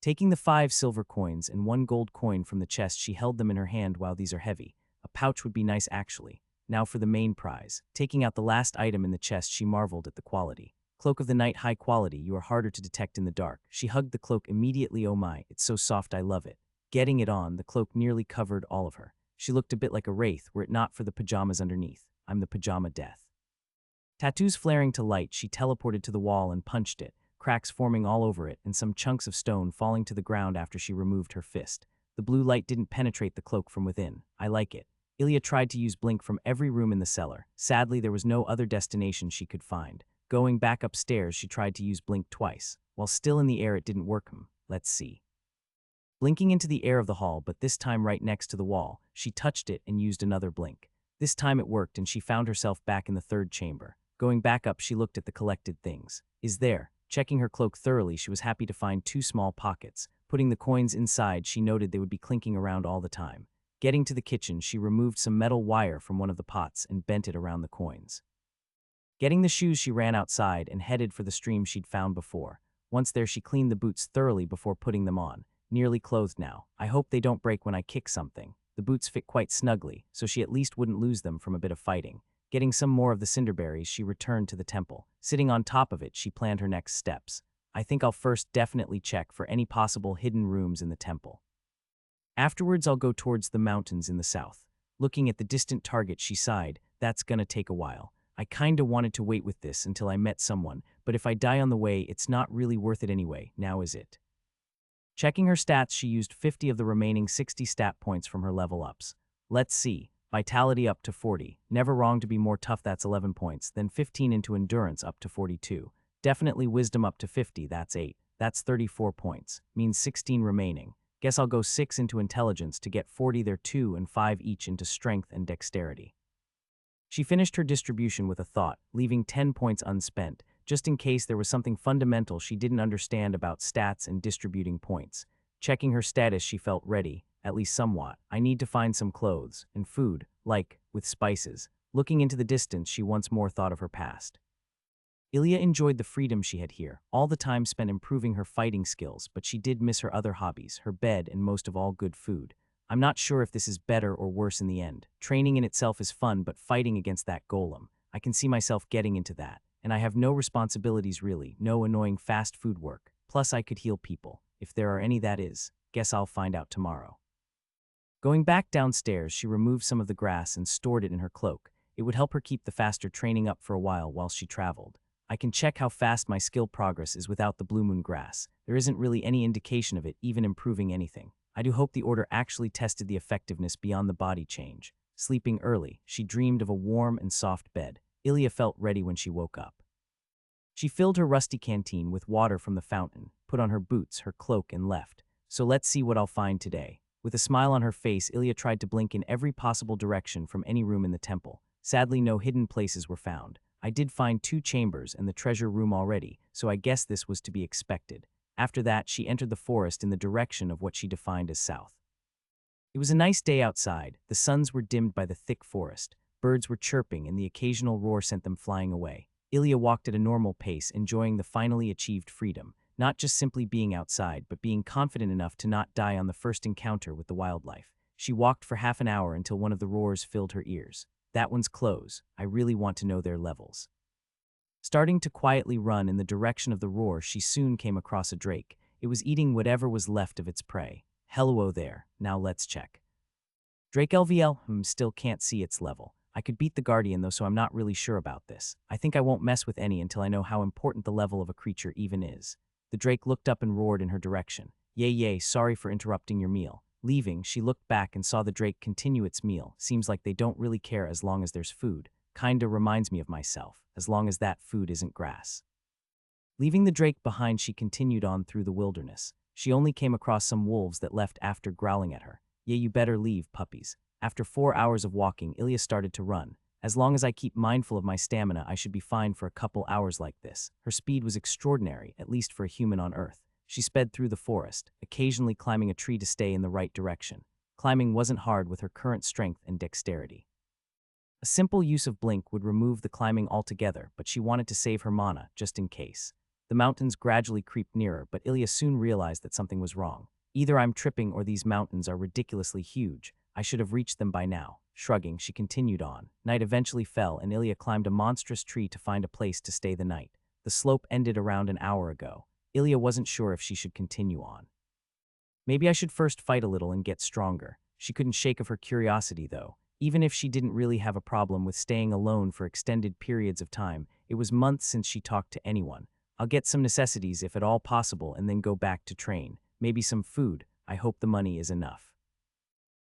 Taking the 5 silver coins and 1 gold coin from the chest, she held them in her hand. While these are heavy. A pouch would be nice actually. Now for the main prize. Taking out the last item in the chest, she marveled at the quality. Cloak of the Night, high quality, you are harder to detect in the dark. She hugged the cloak immediately. Oh my, it's so soft, I love it. Getting it on, the cloak nearly covered all of her. She looked a bit like a wraith were it not for the pajamas underneath. I'm the pajama death. Tattoos flaring to light, she teleported to the wall and punched it, cracks forming all over it and some chunks of stone falling to the ground after she removed her fist. The blue light didn't penetrate the cloak from within. I like it. Ilya tried to use blink from every room in the cellar. Sadly, there was no other destination she could find. Going back upstairs, she tried to use blink twice. While still in the air, it didn't work. Let's see. Blinking into the air of the hall, but this time right next to the wall, she touched it and used another blink. This time it worked and she found herself back in the 3rd chamber. Going back up, she looked at the collected things. Is there? Checking her cloak thoroughly, she was happy to find 2 small pockets. Putting the coins inside, she noted they would be clinking around all the time. Getting to the kitchen, she removed some metal wire from one of the pots and bent it around the coins. Getting the shoes, she ran outside and headed for the stream she'd found before. Once there, she cleaned the boots thoroughly before putting them on. Nearly clothed now. I hope they don't break when I kick something. The boots fit quite snugly, so she at least wouldn't lose them from a bit of fighting. Getting some more of the cinderberries, she returned to the temple. Sitting on top of it, she planned her next steps. I think I'll first definitely check for any possible hidden rooms in the temple. Afterwards, I'll go towards the mountains in the south. Looking at the distant target, she sighed. That's gonna take a while. I kinda wanted to wait with this until I met someone, but if I die on the way, it's not really worth it anyway, now is it? Checking her stats, she used 50 of the remaining 60 stat points from her level ups. Let's see. Vitality up to 40. Never wrong to be more tough, that's 11 points. Then 15 into endurance up to 42. Definitely wisdom up to 50, that's 8. That's 34 points. Means 16 remaining. Guess I'll go 6 into intelligence to get 40 there 2 and 5 each into strength and dexterity. She finished her distribution with a thought, leaving 10 points unspent, just in case there was something fundamental she didn't understand about stats and distributing points. Checking her status, she felt ready, at least somewhat. I need to find some clothes and food, like, with spices. Looking into the distance, she once more thought of her past. Ilya enjoyed the freedom she had here, all the time spent improving her fighting skills, but she did miss her other hobbies, her bed, and most of all, good food. I'm not sure if this is better or worse in the end. Training in itself is fun, but fighting against that golem, I can see myself getting into that. And I have no responsibilities really, no annoying fast food work. Plus I could heal people, if there are any that is. Guess I'll find out tomorrow. Going back downstairs, she removed some of the grass and stored it in her cloak. It would help her keep the faster training up for a while she traveled. I can check how fast my skill progress is without the blue moon grass. There isn't really any indication of it even improving anything. I do hope the order actually tested the effectiveness beyond the body change. Sleeping early, she dreamed of a warm and soft bed. Ilya felt ready when she woke up. She filled her rusty canteen with water from the fountain, put on her boots, her cloak, and left. So let's see what I'll find today. With a smile on her face, Ilya tried to blink in every possible direction from any room in the temple. Sadly, no hidden places were found. I did find 2 chambers and the treasure room already, so I guess this was to be expected. After that, she entered the forest in the direction of what she defined as south. It was a nice day outside. The suns were dimmed by the thick forest. Birds were chirping, and the occasional roar sent them flying away. Ilya walked at a normal pace, enjoying the finally achieved freedom, not just simply being outside, but being confident enough to not die on the first encounter with the wildlife. She walked for half an hour until one of the roars filled her ears. That one's close. I really want to know their levels. Starting to quietly run in the direction of the roar, she soon came across a drake. It was eating whatever was left of its prey. Hello there. Now let's check. Drake LVL, still can't see its level. I could beat the Guardian though, so I'm not really sure about this. I think I won't mess with any until I know how important the level of a creature even is. The drake looked up and roared in her direction. Yay, sorry for interrupting your meal. Leaving, she looked back and saw the drake continue its meal. Seems like they don't really care as long as there's food. Kinda reminds me of myself, as long as that food isn't grass. Leaving the drake behind, she continued on through the wilderness. She only came across some wolves that left after growling at her. Yeah, you better leave, puppies. After 4 hours of walking, Ilya started to run. As long as I keep mindful of my stamina, I should be fine for a couple hours like this. Her speed was extraordinary, at least for a human on Earth. She sped through the forest, occasionally climbing a tree to stay in the right direction. Climbing wasn't hard with her current strength and dexterity. A simple use of blink would remove the climbing altogether, but she wanted to save her mana, just in case. The mountains gradually creeped nearer, but Ilya soon realized that something was wrong. Either I'm tripping or these mountains are ridiculously huge. I should have reached them by now. Shrugging, she continued on. Night eventually fell, and Ilya climbed a monstrous tree to find a place to stay the night. The slope ended around an hour ago. Ilya wasn't sure if she should continue on. Maybe I should first fight a little and get stronger. She couldn't shake of her curiosity, though. Even if she didn't really have a problem with staying alone for extended periods of time, it was months since she talked to anyone. I'll get some necessities if at all possible and then go back to train. Maybe some food. I hope the money is enough.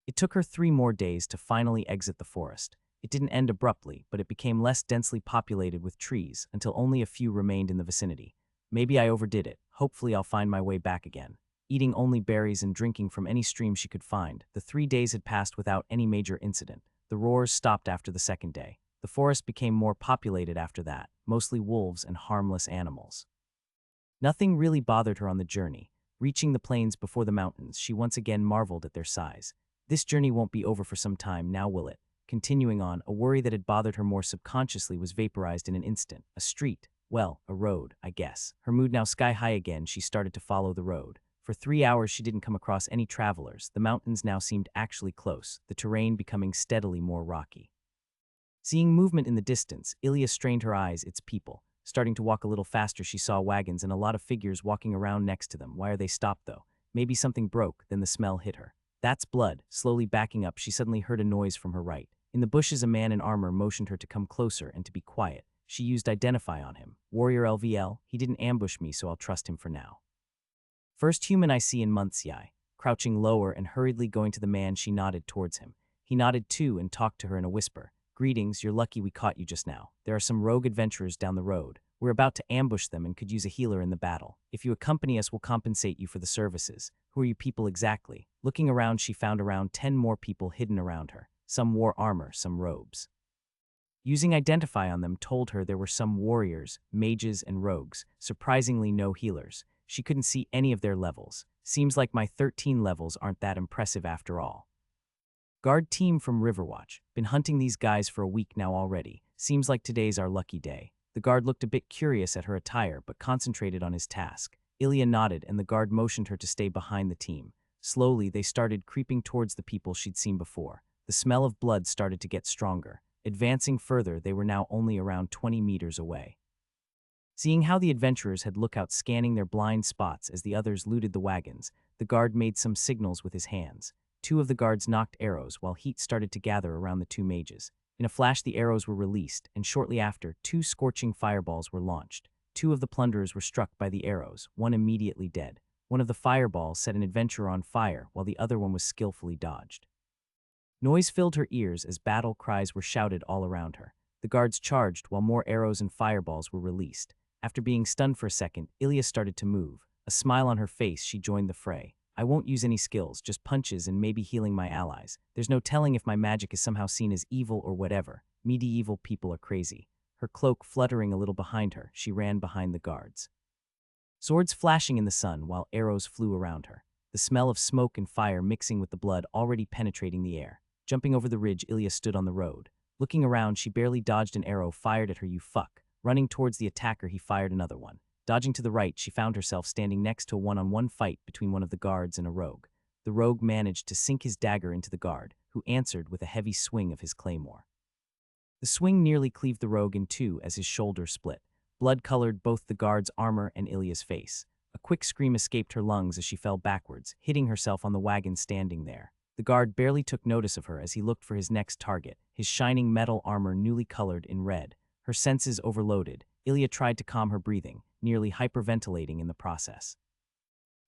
It took her 3 more days to finally exit the forest. It didn't end abruptly, but it became less densely populated with trees until only a few remained in the vicinity. Maybe I overdid it. Hopefully I'll find my way back again. Eating only berries and drinking from any stream she could find, the 3 days had passed without any major incident. The roars stopped after the second day. The forest became more populated after that, mostly wolves and harmless animals. Nothing really bothered her on the journey. Reaching the plains before the mountains, she once again marveled at their size. This journey won't be over for some time, now will it? Continuing on, a worry that had bothered her more subconsciously was vaporized in an instant. A street. Well, a road, I guess. Her mood now sky high again, she started to follow the road. For 3 hours she didn't come across any travelers. The mountains now seemed actually close, the terrain becoming steadily more rocky. Seeing movement in the distance, Ilya strained her eyes. It's people. Starting to walk a little faster, she saw wagons and a lot of figures walking around next to them. Why are they stopped though? Maybe something broke, then the smell hit her. That's blood. Slowly backing up, she suddenly heard a noise from her right. In the bushes, a man in armor motioned her to come closer and to be quiet. She used Identify on him. Warrior LVL, he didn't ambush me, so I'll trust him for now. First human I see in months, Yai. Crouching lower and hurriedly going to the man, she nodded towards him. He nodded too and talked to her in a whisper. Greetings, you're lucky we caught you just now. There are some rogue adventurers down the road. We're about to ambush them and could use a healer in the battle. If you accompany us, we'll compensate you for the services. Who are you people exactly? Looking around, she found around 10 more people hidden around her. Some wore armor, some robes. Using Identify on them told her there were some warriors, mages, and rogues. Surprisingly, no healers. She couldn't see any of their levels. Seems like my 13 levels aren't that impressive after all. Guard team from Riverwatch. Been hunting these guys for a week now already. Seems like today's our lucky day. The guard looked a bit curious at her attire, but concentrated on his task. Ilya nodded, and the guard motioned her to stay behind the team. Slowly, they started creeping towards the people she'd seen before. The smell of blood started to get stronger. Advancing further, they were now only around 20 meters away. Seeing how the adventurers had lookouts scanning their blind spots as the others looted the wagons, the guard made some signals with his hands. Two of the guards knocked arrows while heat started to gather around the two mages. In a flash, the arrows were released, and shortly after, two scorching fireballs were launched. Two of the plunderers were struck by the arrows, one immediately dead. One of the fireballs set an adventurer on fire, while the other one was skillfully dodged. Noise filled her ears as battle cries were shouted all around her. The guards charged while more arrows and fireballs were released. After being stunned for a second, Ilya started to move. A smile on her face, she joined the fray. I won't use any skills, just punches and maybe healing my allies. There's no telling if my magic is somehow seen as evil or whatever. Medieval people are crazy. Her cloak fluttering a little behind her, she ran behind the guards. Swords flashing in the sun while arrows flew around her. The smell of smoke and fire mixing with the blood already penetrating the air. Jumping over the ridge, Ilya stood on the road. Looking around, she barely dodged an arrow fired at her. You fuck. Running towards the attacker, he fired another one. Dodging to the right, she found herself standing next to a one-on-one fight between one of the guards and a rogue. The rogue managed to sink his dagger into the guard, who answered with a heavy swing of his claymore. The swing nearly cleaved the rogue in two as his shoulder split. Blood colored both the guard's armor and Ilya's face. A quick scream escaped her lungs as she fell backwards, hitting herself on the wagon standing there. The guard barely took notice of her as he looked for his next target, his shining metal armor newly colored in red. Her senses overloaded. Ilya tried to calm her breathing, nearly hyperventilating in the process.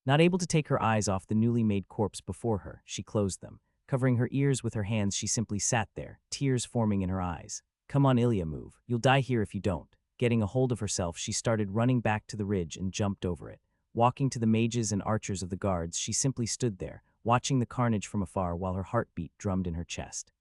Not able to take her eyes off the newly made corpse before her, she closed them. Covering her ears with her hands, she simply sat there, tears forming in her eyes. Come on, Ilya, move. You'll die here if you don't. Getting a hold of herself, she started running back to the ridge and jumped over it. Walking to the mages and archers of the guards, she simply stood there, watching the carnage from afar while her heartbeat drummed in her chest.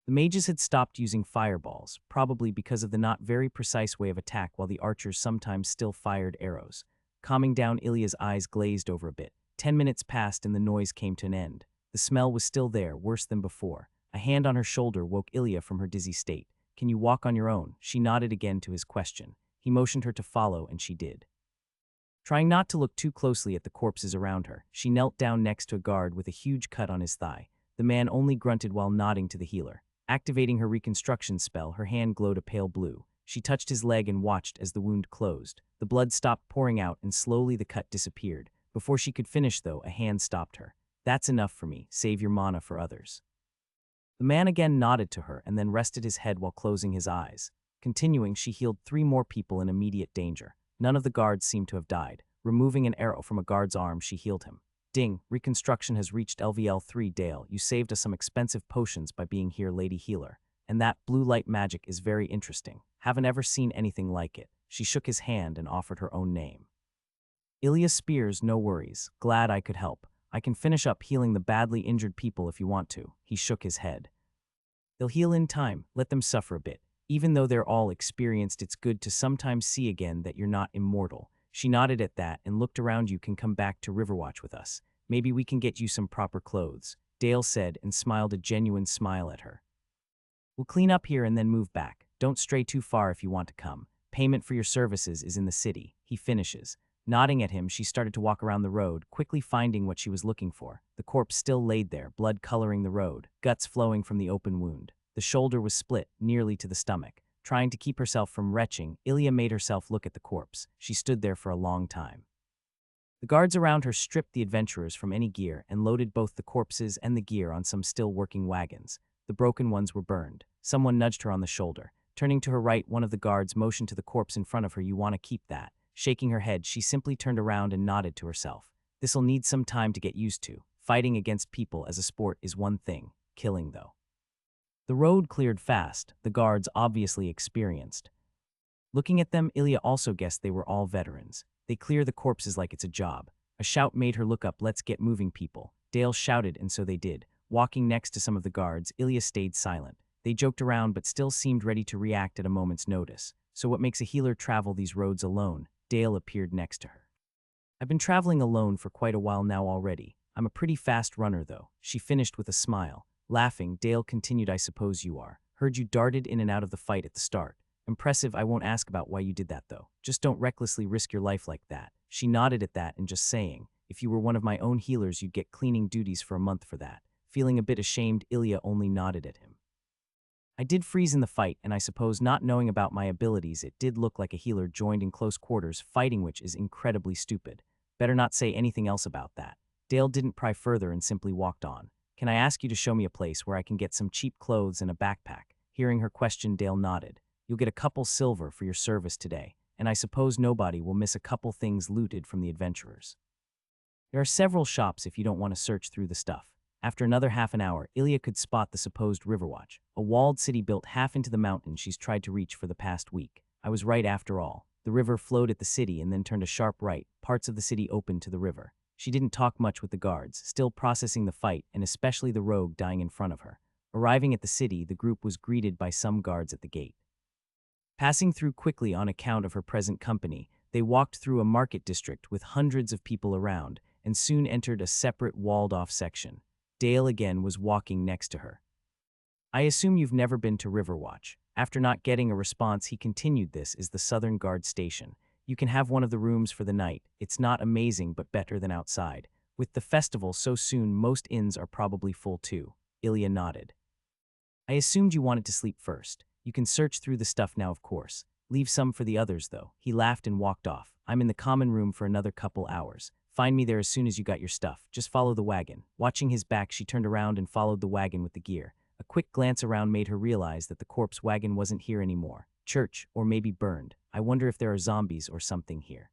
The mages had stopped using fireballs, probably because of the not very precise way of attack, while the archers sometimes still fired arrows. Calming down, Ilya's eyes glazed over a bit. 10 minutes passed and the noise came to an end. The smell was still there, worse than before. A hand on her shoulder woke Ilya from her dizzy state. Can you walk on your own? She nodded again to his question. He motioned her to follow, and she did. Trying not to look too closely at the corpses around her, she knelt down next to a guard with a huge cut on his thigh. The man only grunted while nodding to the healer. Activating her reconstruction spell, her hand glowed a pale blue. She touched his leg and watched as the wound closed. The blood stopped pouring out and slowly the cut disappeared. Before she could finish, though, a hand stopped her. That's enough for me. Save your mana for others. The man again nodded to her and then rested his head while closing his eyes. Continuing, she healed 3 more people in immediate danger. None of the guards seemed to have died. Removing an arrow from a guard's arm, she healed him. Ding, reconstruction has reached LVL3. Dale, you saved us some expensive potions by being here, Lady Healer. And that blue light magic is very interesting. Haven't ever seen anything like it. She shook his hand and offered her own name. Ilya Spears, no worries. Glad I could help. I can finish up healing the badly injured people if you want to. He shook his head. They'll heal in time. Let them suffer a bit. Even though they're all experienced, it's good to sometimes see again that you're not immortal. She nodded at that and looked around. You can come back to Riverwatch with us. Maybe we can get you some proper clothes, Dale said and smiled a genuine smile at her. We'll clean up here and then move back. Don't stray too far if you want to come. Payment for your services is in the city, he finishes. Nodding at him, she started to walk around the road, quickly finding what she was looking for. The corpse still laid there, blood coloring the road, guts flowing from the open wound. The shoulder was split, nearly to the stomach. Trying to keep herself from retching, Ilya made herself look at the corpse. She stood there for a long time. The guards around her stripped the adventurers from any gear and loaded both the corpses and the gear on some still working wagons. The broken ones were burned. Someone nudged her on the shoulder. Turning to her right, one of the guards motioned to the corpse in front of her. You want to keep that? Shaking her head, she simply turned around and nodded to herself. This'll need some time to get used to. Fighting against people as a sport is one thing, killing though. The road cleared fast, the guards obviously experienced. Looking at them, Ilya also guessed they were all veterans. They clear the corpses like it's a job. A shout made her look up. "Let's get moving, people." Dale shouted, and so they did. Walking next to some of the guards, Ilya stayed silent. They joked around but still seemed ready to react at a moment's notice. "So what makes a healer travel these roads alone?" Dale appeared next to her. "I've been traveling alone for quite a while now already. I'm a pretty fast runner, though," she finished with a smile. Laughing, Dale continued, "I suppose you are. Heard you darted in and out of the fight at the start. Impressive. I won't ask about why you did that, though. Just don't recklessly risk your life like that." She nodded at that and just saying, "If you were one of my own healers, you'd get cleaning duties for a month for that." Feeling a bit ashamed, Ilya only nodded at him. "I did freeze in the fight, and I suppose not knowing about my abilities, it did look like a healer joined in close quarters fighting, which is incredibly stupid. Better not say anything else about that." Dale didn't pry further and simply walked on. "Can I ask you to show me a place where I can get some cheap clothes and a backpack?" Hearing her question, Dale nodded. "You'll get a couple silver for your service today, and I suppose nobody will miss a couple things looted from the adventurers. There are several shops if you don't want to search through the stuff." After another half an hour, Ilya could spot the supposed Riverwatch, a walled city built half into the mountain she's tried to reach for the past week. I was right after all. The river flowed at the city and then turned a sharp right. Parts of the city opened to the river. She didn't talk much with the guards, still processing the fight and especially the rogue dying in front of her. Arriving at the city, the group was greeted by some guards at the gate. Passing through quickly on account of her present company, they walked through a market district with hundreds of people around and soon entered a separate walled-off section. Dale again was walking next to her. "I assume you've never been to Riverwatch." After not getting a response, he continued, "This is the Southern Guard Station. You can have one of the rooms for the night. It's not amazing, but better than outside. With the festival so soon, most inns are probably full too." Ilya nodded. "I assumed you wanted to sleep first. You can search through the stuff now, of course. Leave some for the others, though." He laughed and walked off. "I'm in the common room for another couple hours. Find me there as soon as you got your stuff. Just follow the wagon." Watching his back, she turned around and followed the wagon with the gear. A quick glance around made her realize that the corpse wagon wasn't here anymore. Church, or maybe burned. I wonder if there are zombies or something here.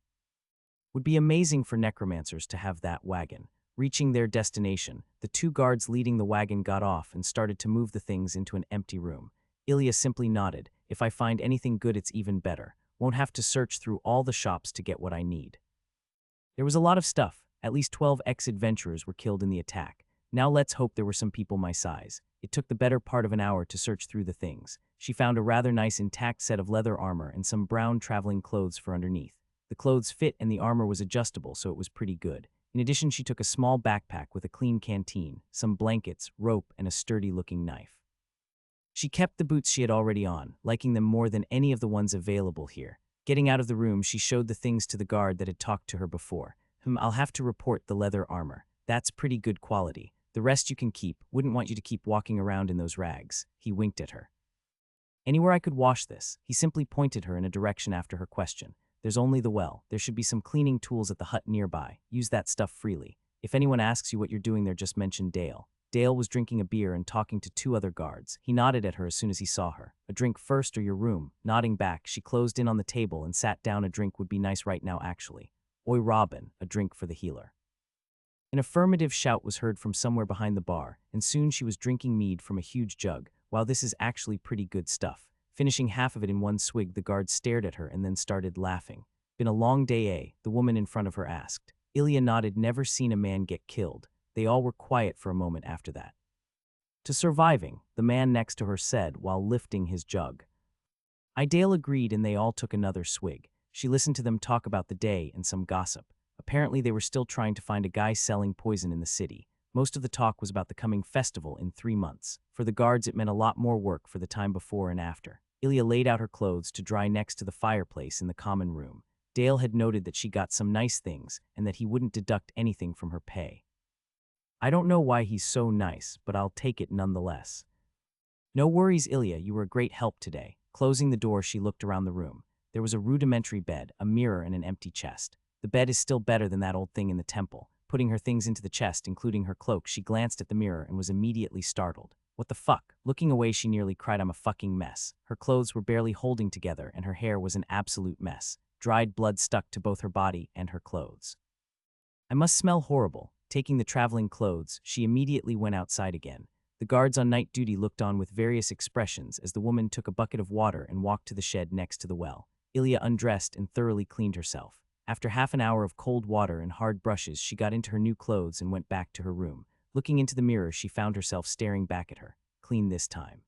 Would be amazing for necromancers to have that wagon. Reaching their destination, the two guards leading the wagon got off and started to move the things into an empty room. Ilya simply nodded. "If I find anything good, it's even better. Won't have to search through all the shops to get what I need." There was a lot of stuff. At least 12 ex-adventurers were killed in the attack. Now let's hope there were some people my size. It took the better part of an hour to search through the things. She found a rather nice intact set of leather armor and some brown traveling clothes for underneath. The clothes fit and the armor was adjustable, so it was pretty good. In addition, she took a small backpack with a clean canteen, some blankets, rope, and a sturdy-looking knife. She kept the boots she had already on, liking them more than any of the ones available here. Getting out of the room, she showed the things to the guard that had talked to her before. I'll have to report the leather armor. That's pretty good quality. The rest you can keep. Wouldn't want you to keep walking around in those rags." He winked at her. "Anywhere I could wash this." He simply pointed her in a direction after her question. "There's only the well. There should be some cleaning tools at the hut nearby. Use that stuff freely. If anyone asks you what you're doing there, just mention Dale." Dale was drinking a beer and talking to two other guards. He nodded at her as soon as he saw her. "A drink first or your room?" Nodding back, she closed in on the table and sat down. "A drink would be nice right now, actually." "Oi, Robin, a drink for the healer." An affirmative shout was heard from somewhere behind the bar, and soon she was drinking mead from a huge jug. "Wow, this is actually pretty good stuff." Finishing half of it in one swig, the guard stared at her and then started laughing. "Been a long day, eh?" the woman in front of her asked. Ilya nodded. Never seen a man get killed. They all were quiet for a moment after that. "To surviving," the man next to her said while lifting his jug. Dale agreed and they all took another swig. She listened to them talk about the day and some gossip. Apparently they were still trying to find a guy selling poison in the city. Most of the talk was about the coming festival in 3 months. For the guards, it meant a lot more work for the time before and after. Ilya laid out her clothes to dry next to the fireplace in the common room. Dale had noted that she got some nice things and that he wouldn't deduct anything from her pay. "I don't know why he's so nice, but I'll take it nonetheless." "No worries, Ilya, you were a great help today." Closing the door, she looked around the room. There was a rudimentary bed, a mirror, and an empty chest. The bed is still better than that old thing in the temple. Putting her things into the chest, including her cloak, she glanced at the mirror and was immediately startled. "What the fuck?" Looking away, she nearly cried. "I'm a fucking mess." Her clothes were barely holding together and her hair was an absolute mess. Dried blood stuck to both her body and her clothes. "I must smell horrible." Taking the traveling clothes, she immediately went outside again. The guards on night duty looked on with various expressions as the woman took a bucket of water and walked to the shed next to the well. Ilya undressed and thoroughly cleaned herself. After half an hour of cold water and hard brushes, she got into her new clothes and went back to her room. Looking into the mirror, she found herself staring back at her. Clean this time.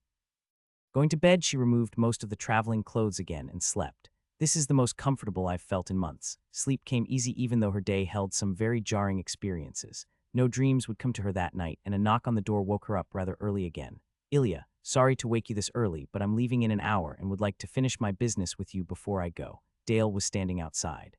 Going to bed, she removed most of the traveling clothes again and slept. This is the most comfortable I've felt in months. Sleep came easy even though her day held some very jarring experiences. No dreams would come to her that night, and a knock on the door woke her up rather early again. Ilya, sorry to wake you this early, but I'm leaving in an hour and would like to finish my business with you before I go. Dale was standing outside.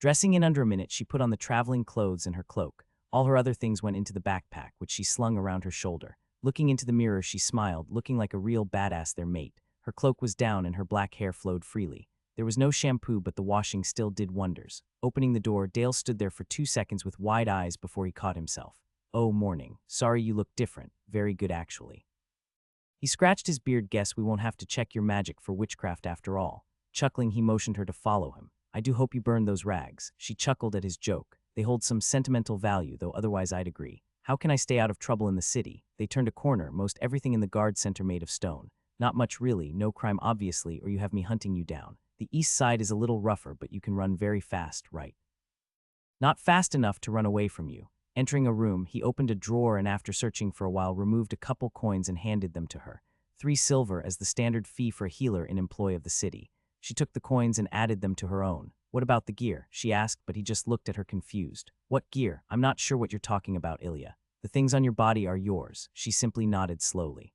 Dressing in under a minute, she put on the traveling clothes and her cloak. All her other things went into the backpack, which she slung around her shoulder. Looking into the mirror, she smiled, looking like a real badass their mate. Her cloak was down and her black hair flowed freely. There was no shampoo, but the washing still did wonders. Opening the door, Dale stood there for 2 seconds with wide eyes before he caught himself. Oh, morning. Sorry, you look different. Very good, actually. He scratched his beard. Guess we won't have to check your magic for witchcraft after all. Chuckling, he motioned her to follow him. I do hope you burn those rags. She chuckled at his joke. They hold some sentimental value, though otherwise I'd agree. How can I stay out of trouble in the city? They turned a corner, most everything in the guard center made of stone. Not much really, no crime obviously, or you have me hunting you down. The east side is a little rougher, but you can run very fast, right? Not fast enough to run away from you. Entering a room, he opened a drawer and after searching for a while removed a couple coins and handed them to her. 3 silver as the standard fee for a healer in employ of the city. She took the coins and added them to her own. What about the gear? She asked, but he just looked at her confused. What gear? I'm not sure what you're talking about, Ilya. The things on your body are yours. She simply nodded slowly.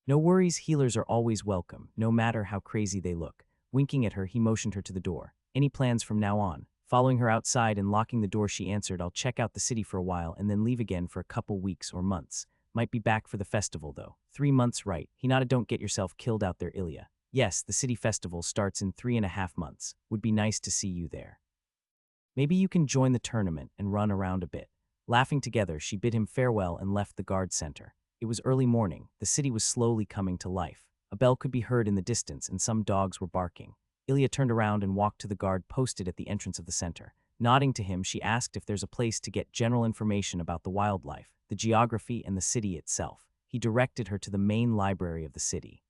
No worries, healers are always welcome, no matter how crazy they look. Winking at her, he motioned her to the door. Any plans from now on? Following her outside and locking the door, she answered, I'll check out the city for a while and then leave again for a couple weeks or months. Might be back for the festival, though. 3 months, right? He nodded. Don't get yourself killed out there, Ilya. Yes, the city festival starts in 3.5 months. Would be nice to see you there. Maybe you can join the tournament and run around a bit. Laughing together, she bid him farewell and left the guard center. It was early morning. The city was slowly coming to life. A bell could be heard in the distance and some dogs were barking. Ilya turned around and walked to the guard posted at the entrance of the center. Nodding to him, she asked if there's a place to get general information about the wildlife, the geography, and the city itself. He directed her to the main library of the city.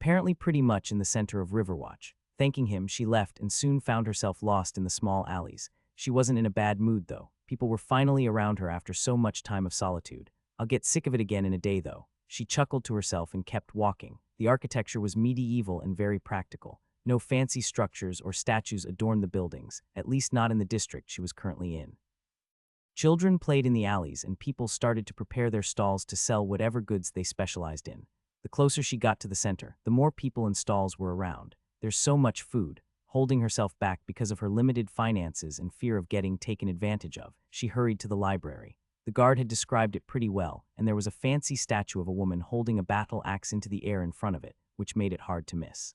Apparently pretty much in the center of Riverwatch. Thanking him, she left and soon found herself lost in the small alleys. She wasn't in a bad mood, though. People were finally around her after so much time of solitude. I'll get sick of it again in a day, though. She chuckled to herself and kept walking. The architecture was medieval and very practical. No fancy structures or statues adorned the buildings, at least not in the district she was currently in. Children played in the alleys and people started to prepare their stalls to sell whatever goods they specialized in. The closer she got to the center, the more people and stalls were around. There's so much food. Holding herself back because of her limited finances and fear of getting taken advantage of, she hurried to the library. The guard had described it pretty well, and there was a fancy statue of a woman holding a battle axe into the air in front of it, which made it hard to miss.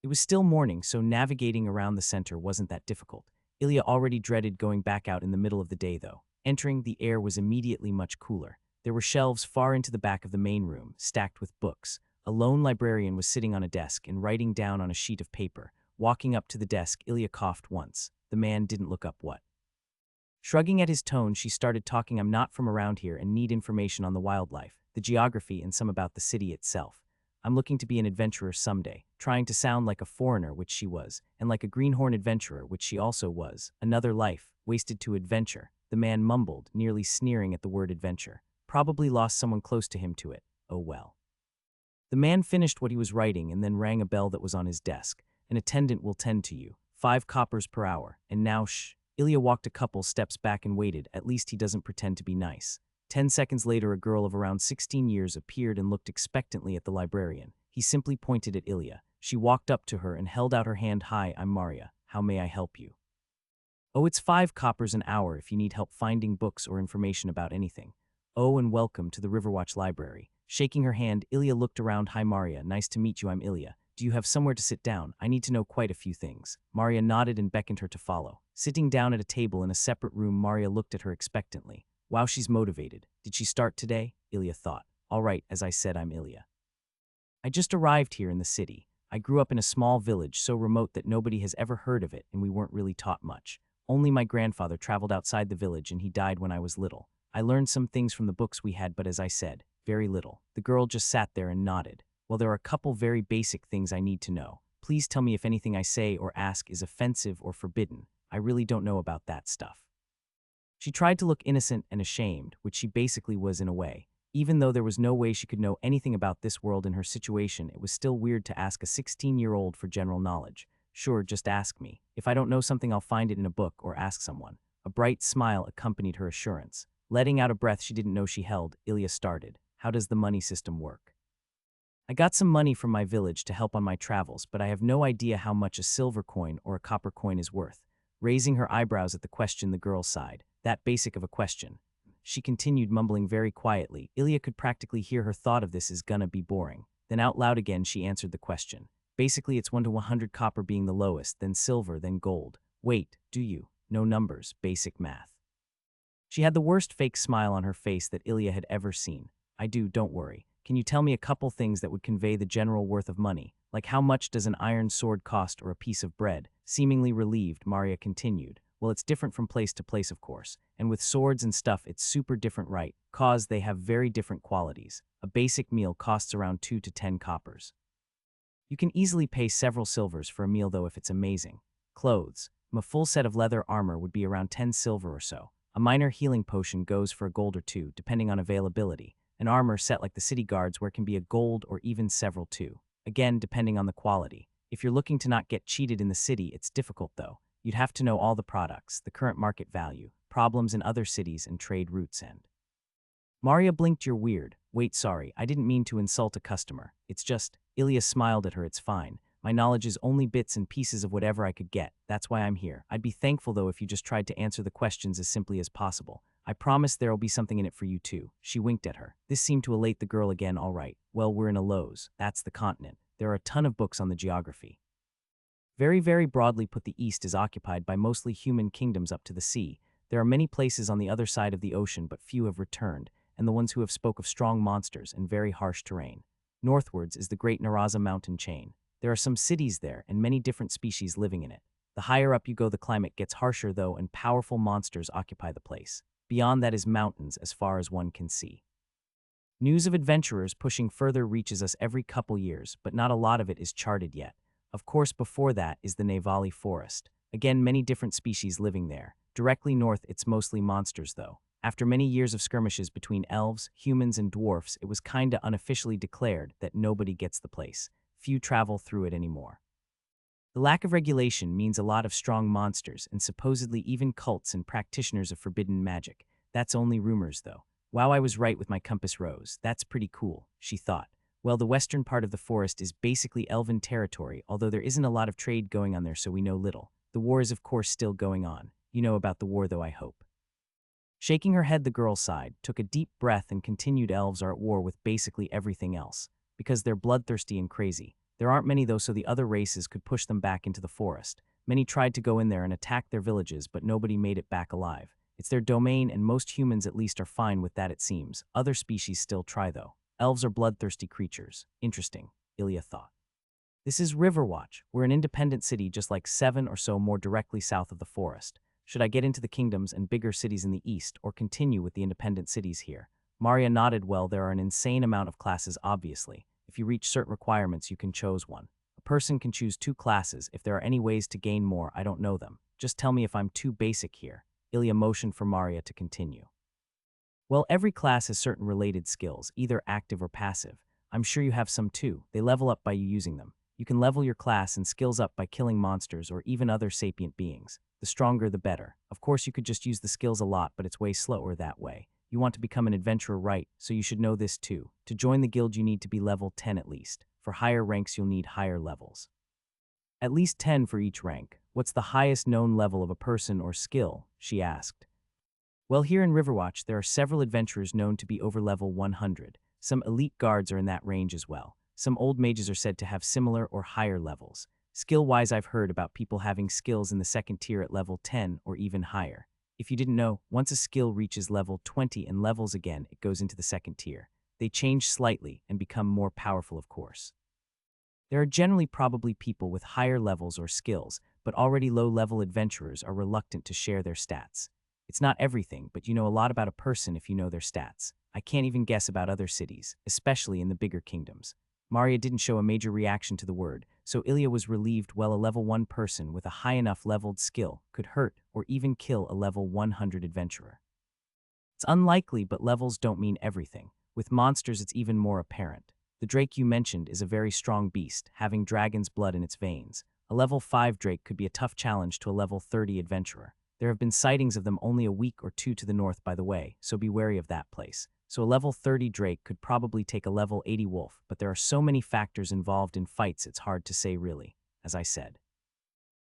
It was still morning, so navigating around the center wasn't that difficult. Ilya already dreaded going back out in the middle of the day, though. Entering, the air was immediately much cooler. There were shelves far into the back of the main room, stacked with books. A lone librarian was sitting on a desk and writing down on a sheet of paper. Walking up to the desk, Ilya coughed once. The man didn't look up. What? Shrugging at his tone, she started talking. I'm not from around here and need information on the wildlife, the geography, and some about the city itself. I'm looking to be an adventurer someday, trying to sound like a foreigner, which she was, and like a greenhorn adventurer, which she also was. Another life, wasted to adventure, the man mumbled, nearly sneering at the word adventure. Probably lost someone close to him to it. Oh well. The man finished what he was writing and then rang a bell that was on his desk. An attendant will tend to you. 5 coppers per hour. And now shh. Ilya walked a couple steps back and waited. At least he doesn't pretend to be nice. 10 seconds later, a girl of around 16 years appeared and looked expectantly at the librarian. He simply pointed at Ilya. She walked up to her and held out her hand. Hi, I'm Maria. How may I help you? Oh, it's 5 coppers an hour if you need help finding books or information about anything. Oh, and welcome to the Riverwatch Library. Shaking her hand, Ilya looked around. Hi, Maria. Nice to meet you. I'm Ilya. Do you have somewhere to sit down? I need to know quite a few things. Maria nodded and beckoned her to follow. Sitting down at a table in a separate room, Maria looked at her expectantly. Wow, she's motivated. Did she start today? Ilya thought. All right, as I said, I'm Ilya. I just arrived here in the city. I grew up in a small village so remote that nobody has ever heard of it and we weren't really taught much. Only my grandfather traveled outside the village and he died when I was little. I learned some things from the books we had, but as I said, very little. The girl just sat there and nodded. Well, there are a couple very basic things I need to know. Please tell me if anything I say or ask is offensive or forbidden. I really don't know about that stuff." She tried to look innocent and ashamed, which she basically was in a way. Even though there was no way she could know anything about this world in her situation, it was still weird to ask a 16-year-old for general knowledge. "Sure, just ask me. If I don't know something, I'll find it in a book or ask someone." A bright smile accompanied her assurance. Letting out a breath she didn't know she held, Ilya started. "How does the money system work?" "I got some money from my village to help on my travels, but I have no idea how much a silver coin or a copper coin is worth." Raising her eyebrows at the question, the girl sighed. "That basic of a question." She continued, mumbling very quietly. Ilya could practically hear her thought of this is gonna be boring. Then out loud again she answered the question. "Basically it's 1 to 100, copper being the lowest, then silver, then gold." "Wait, do you? No numbers, basic math." She had the worst fake smile on her face that Ilya had ever seen. "I do, don't worry. Can you tell me a couple things that would convey the general worth of money? Like how much does an iron sword cost or a piece of bread?" Seemingly relieved, Maria continued. "Well, it's different from place to place, of course. And with swords and stuff, it's super different, right? 'Cause they have very different qualities. A basic meal costs around 2 to 10 coppers. You can easily pay several silvers for a meal though if it's amazing. Clothes. A full set of leather armor would be around 10 silver or so. A minor healing potion goes for a gold or two, depending on availability. An armor set like the city guards where it can be a gold or even several too. Again, depending on the quality. If you're looking to not get cheated in the city, it's difficult though. You'd have to know all the products, the current market value, problems in other cities, and trade routes and." Maria blinked. "You're weird. Wait, sorry, I didn't mean to insult a customer. It's just," Ilya smiled at her, "it's fine. My knowledge is only bits and pieces of whatever I could get. That's why I'm here. I'd be thankful though if you just tried to answer the questions as simply as possible. I promise there'll be something in it for you too." She winked at her. This seemed to elate the girl again. "All right. Well, we're in a Lowe's. That's the continent. There are a ton of books on the geography. Very, very broadly put, the East is occupied by mostly human kingdoms up to the sea. There are many places on the other side of the ocean, but few have returned, and the ones who have spoke of strong monsters and very harsh terrain. Northwards is the great Naraza mountain chain. There are some cities there and many different species living in it. The higher up you go, the climate gets harsher though, and powerful monsters occupy the place. Beyond that is mountains as far as one can see. News of adventurers pushing further reaches us every couple years, but not a lot of it is charted yet. Of course, before that is the Navali forest. Again, many different species living there. Directly north, it's mostly monsters though. After many years of skirmishes between elves, humans, and dwarfs, it was kinda unofficially declared that nobody gets the place. Few travel through it anymore. The lack of regulation means a lot of strong monsters and supposedly even cults and practitioners of forbidden magic. That's only rumors though. Wow, I was right with my compass rose. That's pretty cool, she thought. Well, the western part of the forest is basically elven territory, although there isn't a lot of trade going on there, so we know little. The war is of course still going on. You know about the war though, I hope. Shaking her head, the girl sighed, took a deep breath, and continued. Elves are at war with basically everything else. Because they're bloodthirsty and crazy. There aren't many though, so the other races could push them back into the forest. Many tried to go in there and attack their villages, but nobody made it back alive. It's their domain, and most humans at least are fine with that, it seems. Other species still try though. Elves are bloodthirsty creatures. Interesting, Ilya thought. This is Riverwatch. We're an independent city just like 7 or so more directly south of the forest. Should I get into the kingdoms and bigger cities in the east, or continue with the independent cities here? Maria nodded. Well, there are an insane amount of classes, obviously. If you reach certain requirements, you can choose one. A person can choose 2 classes. If there are any ways to gain more, I don't know them. Just tell me if I'm too basic here. Ilya motioned for Maria to continue. Well, every class has certain related skills, either active or passive. I'm sure you have some too. They level up by you using them. You can level your class and skills up by killing monsters or even other sapient beings. The stronger, the better. Of course, you could just use the skills a lot, but it's way slower that way. You want to become an adventurer, right? So you should know this too. To join the guild, you need to be level 10 at least. For higher ranks, you'll need higher levels. At least 10 for each rank. What's the highest known level of a person or skill? She asked. Well, here in Riverwatch, there are several adventurers known to be over level 100. Some elite guards are in that range as well. Some old mages are said to have similar or higher levels. Skill-wise, I've heard about people having skills in the 2nd tier at level 10 or even higher. If you didn't know, once a skill reaches level 20 and levels again, it goes into the 2nd tier. They change slightly and become more powerful, of course. There are generally probably people with higher levels or skills, but already low-level adventurers are reluctant to share their stats. It's not everything, but you know a lot about a person if you know their stats. I can't even guess about other cities, especially in the bigger kingdoms. Maria didn't show a major reaction to the word, so Ilya was relieved while a level 1 person with a high enough leveled skill could hurt or even kill a level 100 adventurer. It's unlikely, but levels don't mean everything. With monsters, it's even more apparent. The drake you mentioned is a very strong beast, having dragon's blood in its veins. A level 5 drake could be a tough challenge to a level 30 adventurer. There have been sightings of them only a week or two to the north, by the way, so be wary of that place. So a level 30 drake could probably take a level 80 wolf, but there are so many factors involved in fights it's hard to say really, as I said.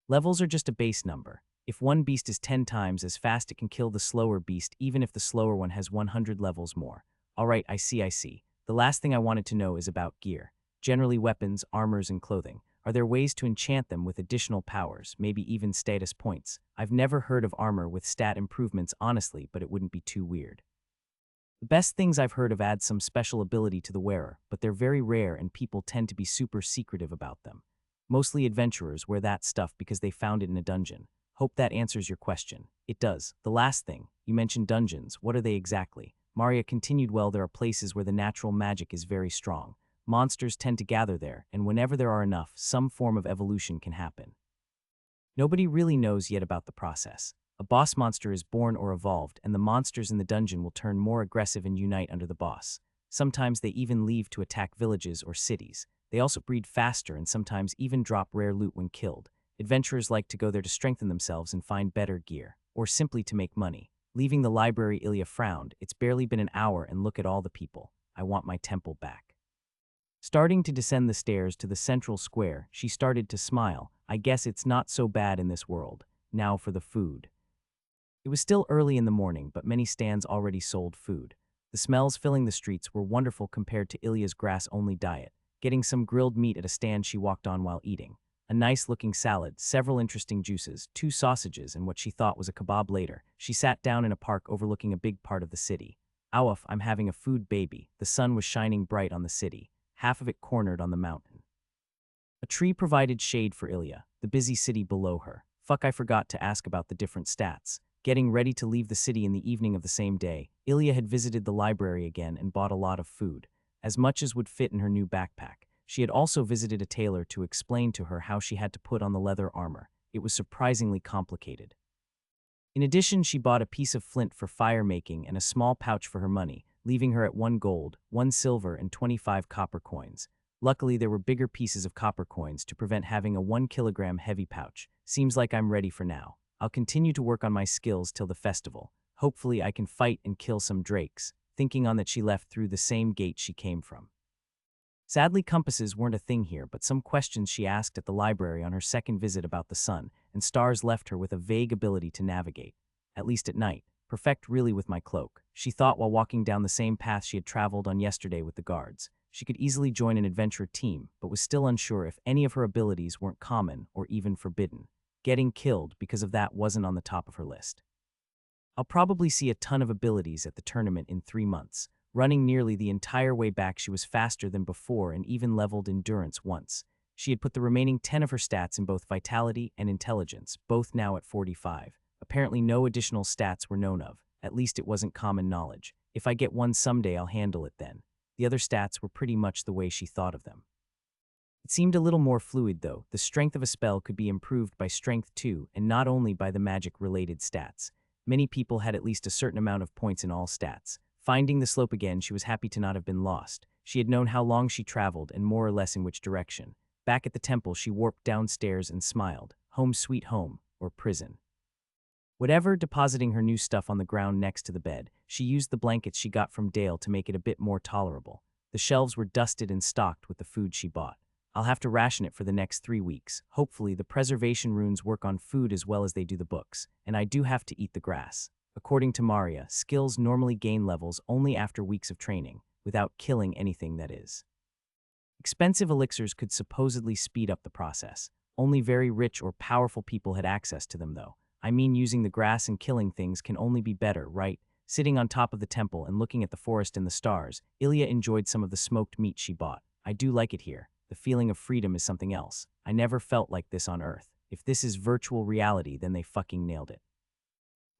Levels are just a base number. If one beast is 10 times as fast, it can kill the slower beast even if the slower one has 100 levels more. Alright, I see. The last thing I wanted to know is about gear. Generally weapons, armors, and clothing. Are there ways to enchant them with additional powers, maybe even status points? I've never heard of armor with stat improvements honestly, but it wouldn't be too weird. The best things I've heard of add some special ability to the wearer, but they're very rare and people tend to be super secretive about them. Mostly adventurers wear that stuff because they found it in a dungeon. Hope that answers your question. It does. The last thing, you mentioned dungeons. What are they exactly? Maria continued. Well, there are places where the natural magic is very strong. Monsters tend to gather there, and whenever there are enough, some form of evolution can happen. Nobody really knows yet about the process. A boss monster is born or evolved, and the monsters in the dungeon will turn more aggressive and unite under the boss. Sometimes they even leave to attack villages or cities. They also breed faster and sometimes even drop rare loot when killed. Adventurers like to go there to strengthen themselves and find better gear, or simply to make money. Leaving the library, Ilya frowned. It's barely been an hour and look at all the people. I want my temple back. Starting to descend the stairs to the central square, she started to smile. I guess it's not so bad in this world. Now for the food. It was still early in the morning, but many stands already sold food. The smells filling the streets were wonderful compared to Ilya's grass-only diet. Getting some grilled meat at a stand she walked on while eating. A nice-looking salad, several interesting juices, 2 sausages, and what she thought was a kebab later. She sat down in a park overlooking a big part of the city. Awuf, I'm having a food baby. The sun was shining bright on the city, half of it cornered on the mountain. A tree provided shade for Ilya, the busy city below her. Fuck, I forgot to ask about the different stats. Getting ready to leave the city in the evening of the same day, Ilya had visited the library again and bought a lot of food, as much as would fit in her new backpack. She had also visited a tailor to explain to her how she had to put on the leather armor. It was surprisingly complicated. In addition, she bought a piece of flint for fire making and a small pouch for her money, leaving her at 1 gold, 1 silver, and 25 copper coins. Luckily, there were bigger pieces of copper coins to prevent having a 1 kilogram heavy pouch. Seems like I'm ready for now. I'll continue to work on my skills till the festival. Hopefully I can fight and kill some drakes, thinking on that she left through the same gate she came from. Sadly, compasses weren't a thing here, but some questions she asked at the library on her second visit about the sun and stars left her with a vague ability to navigate, at least at night. Perfect really with my cloak, she thought while walking down the same path she had traveled on yesterday with the guards. She could easily join an adventure team, but was still unsure if any of her abilities weren't common or even forbidden. Getting killed because of that wasn't on the top of her list. I'll probably see a ton of abilities at the tournament in 3 months. Running nearly the entire way back, she was faster than before and even leveled endurance once. She had put the remaining 10 of her stats in both vitality and intelligence, both now at 45. Apparently no additional stats were known of. At least it wasn't common knowledge. If I get one someday, I'll handle it then. The other stats were pretty much the way she thought of them. It seemed a little more fluid though. The strength of a spell could be improved by strength 2 and not only by the magic-related stats. Many people had at least a certain amount of points in all stats. Finding the slope again, she was happy to not have been lost. She had known how long she traveled and more or less in which direction. Back at the temple, she warped downstairs and smiled. Home sweet home, or prison. Whatever, depositing her new stuff on the ground next to the bed, she used the blankets she got from Dale to make it a bit more tolerable. The shelves were dusted and stocked with the food she bought. I'll have to ration it for the next 3 weeks. Hopefully, the preservation runes work on food as well as they do the books, and I do have to eat the grass. According to Maria, skills normally gain levels only after weeks of training, without killing anything, that is. Expensive elixirs could supposedly speed up the process. Only very rich or powerful people had access to them though. I mean, using the grass and killing things can only be better, right? Sitting on top of the temple and looking at the forest and the stars, Ilya enjoyed some of the smoked meat she bought. I do like it here. The feeling of freedom is something else. I never felt like this on Earth. If this is virtual reality, then they fucking nailed it.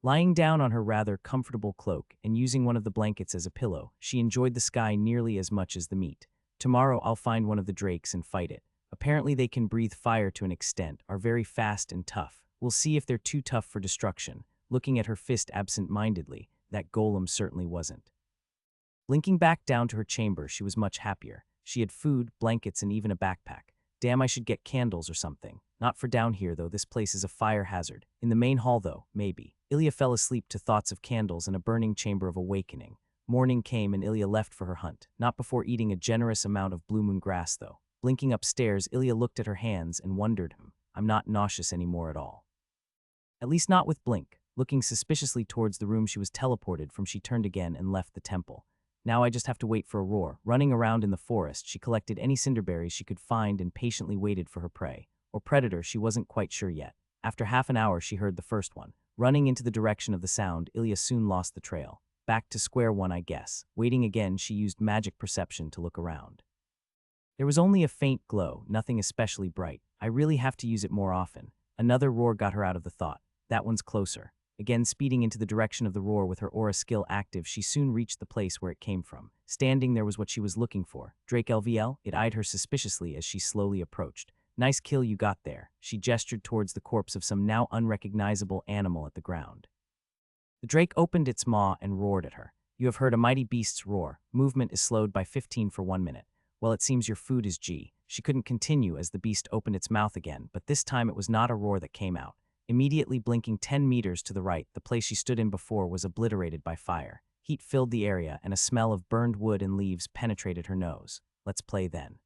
Lying down on her rather comfortable cloak and using one of the blankets as a pillow, she enjoyed the sky nearly as much as the meat. Tomorrow I'll find one of the drakes and fight it. Apparently they can breathe fire to an extent, are very fast and tough. We'll see if they're too tough for destruction. Looking at her fist absent-mindedly, that golem certainly wasn't. Blinking back down to her chamber, she was much happier. She had food, blankets, and even a backpack. Damn, I should get candles or something. Not for down here, though. This place is a fire hazard. In the main hall, though, maybe. Ilya fell asleep to thoughts of candles and a burning chamber of awakening. Morning came and Ilya left for her hunt. Not before eating a generous amount of blue moon grass, though. Blinking upstairs, Ilya looked at her hands and wondered, I'm not nauseous anymore at all. At least not with Blink. Looking suspiciously towards the room she was teleported from, she turned again and left the temple. Now I just have to wait for a roar. Running around in the forest, she collected any cinderberries she could find and patiently waited for her prey. Or predator, she wasn't quite sure yet. After half an hour, she heard the first one. Running into the direction of the sound, Ilya soon lost the trail. Back to square one, I guess. Waiting again, she used magic perception to look around. There was only a faint glow, nothing especially bright. I really have to use it more often. Another roar got her out of the thought. That one's closer. Again, speeding into the direction of the roar with her aura skill active, she soon reached the place where it came from. Standing there was what she was looking for. Drake LVL? It eyed her suspiciously as she slowly approached. Nice kill you got there. She gestured towards the corpse of some now unrecognizable animal at the ground. The drake opened its maw and roared at her. You have heard a mighty beast's roar. Movement is slowed by 15 for 1 minute. Well, it seems your food is G. She couldn't continue as the beast opened its mouth again, but this time it was not a roar that came out. Immediately blinking 10 meters to the right, the place she stood in before was obliterated by fire. Heat filled the area, and a smell of burned wood and leaves penetrated her nose. Let's play then.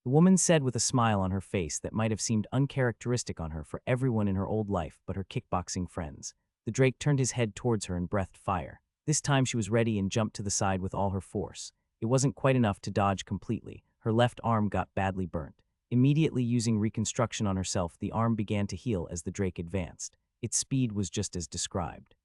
The woman said with a smile on her face that might have seemed uncharacteristic on her for everyone in her old life but her kickboxing friends. The drake turned his head towards her and breathed fire. This time she was ready and jumped to the side with all her force. It wasn't quite enough to dodge completely. Her left arm got badly burnt. Immediately using reconstruction on herself, the arm began to heal as the drake advanced. Its speed was just as described.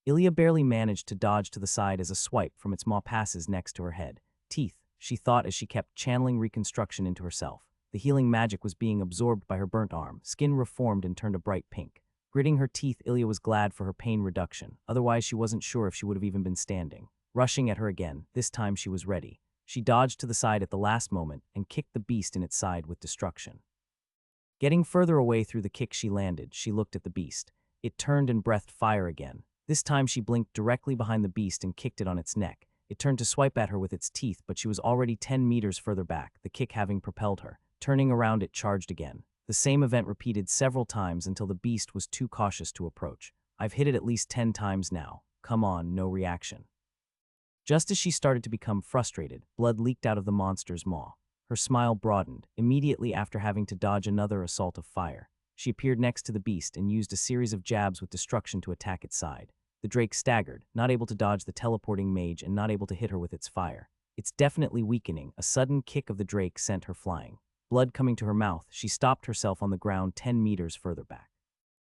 Ilya barely managed to dodge to the side as a swipe from its maw passes next to her head. Teeth, she thought as she kept channeling reconstruction into herself. The healing magic was being absorbed by her burnt arm. Skin reformed and turned a bright pink. Gritting her teeth, Ilya was glad for her pain reduction. Otherwise, she wasn't sure if she would have even been standing. Rushing at her again, this time she was ready. She dodged to the side at the last moment and kicked the beast in its side with destruction. Getting further away through the kick she landed, she looked at the beast. It turned and breathed fire again. This time she blinked directly behind the beast and kicked it on its neck. It turned to swipe at her with its teeth, but she was already 10 meters further back, the kick having propelled her. Turning around, it charged again. The same event repeated several times until the beast was too cautious to approach. I've hit it at least 10 times now. Come on, no reaction. Just as she started to become frustrated, blood leaked out of the monster's maw. Her smile broadened, immediately after having to dodge another assault of fire. She appeared next to the beast and used a series of jabs with destruction to attack its side. The drake staggered, not able to dodge the teleporting mage and not able to hit her with its fire. It's definitely weakening. A sudden kick of the drake sent her flying. Blood coming to her mouth, she stopped herself on the ground 10 meters further back.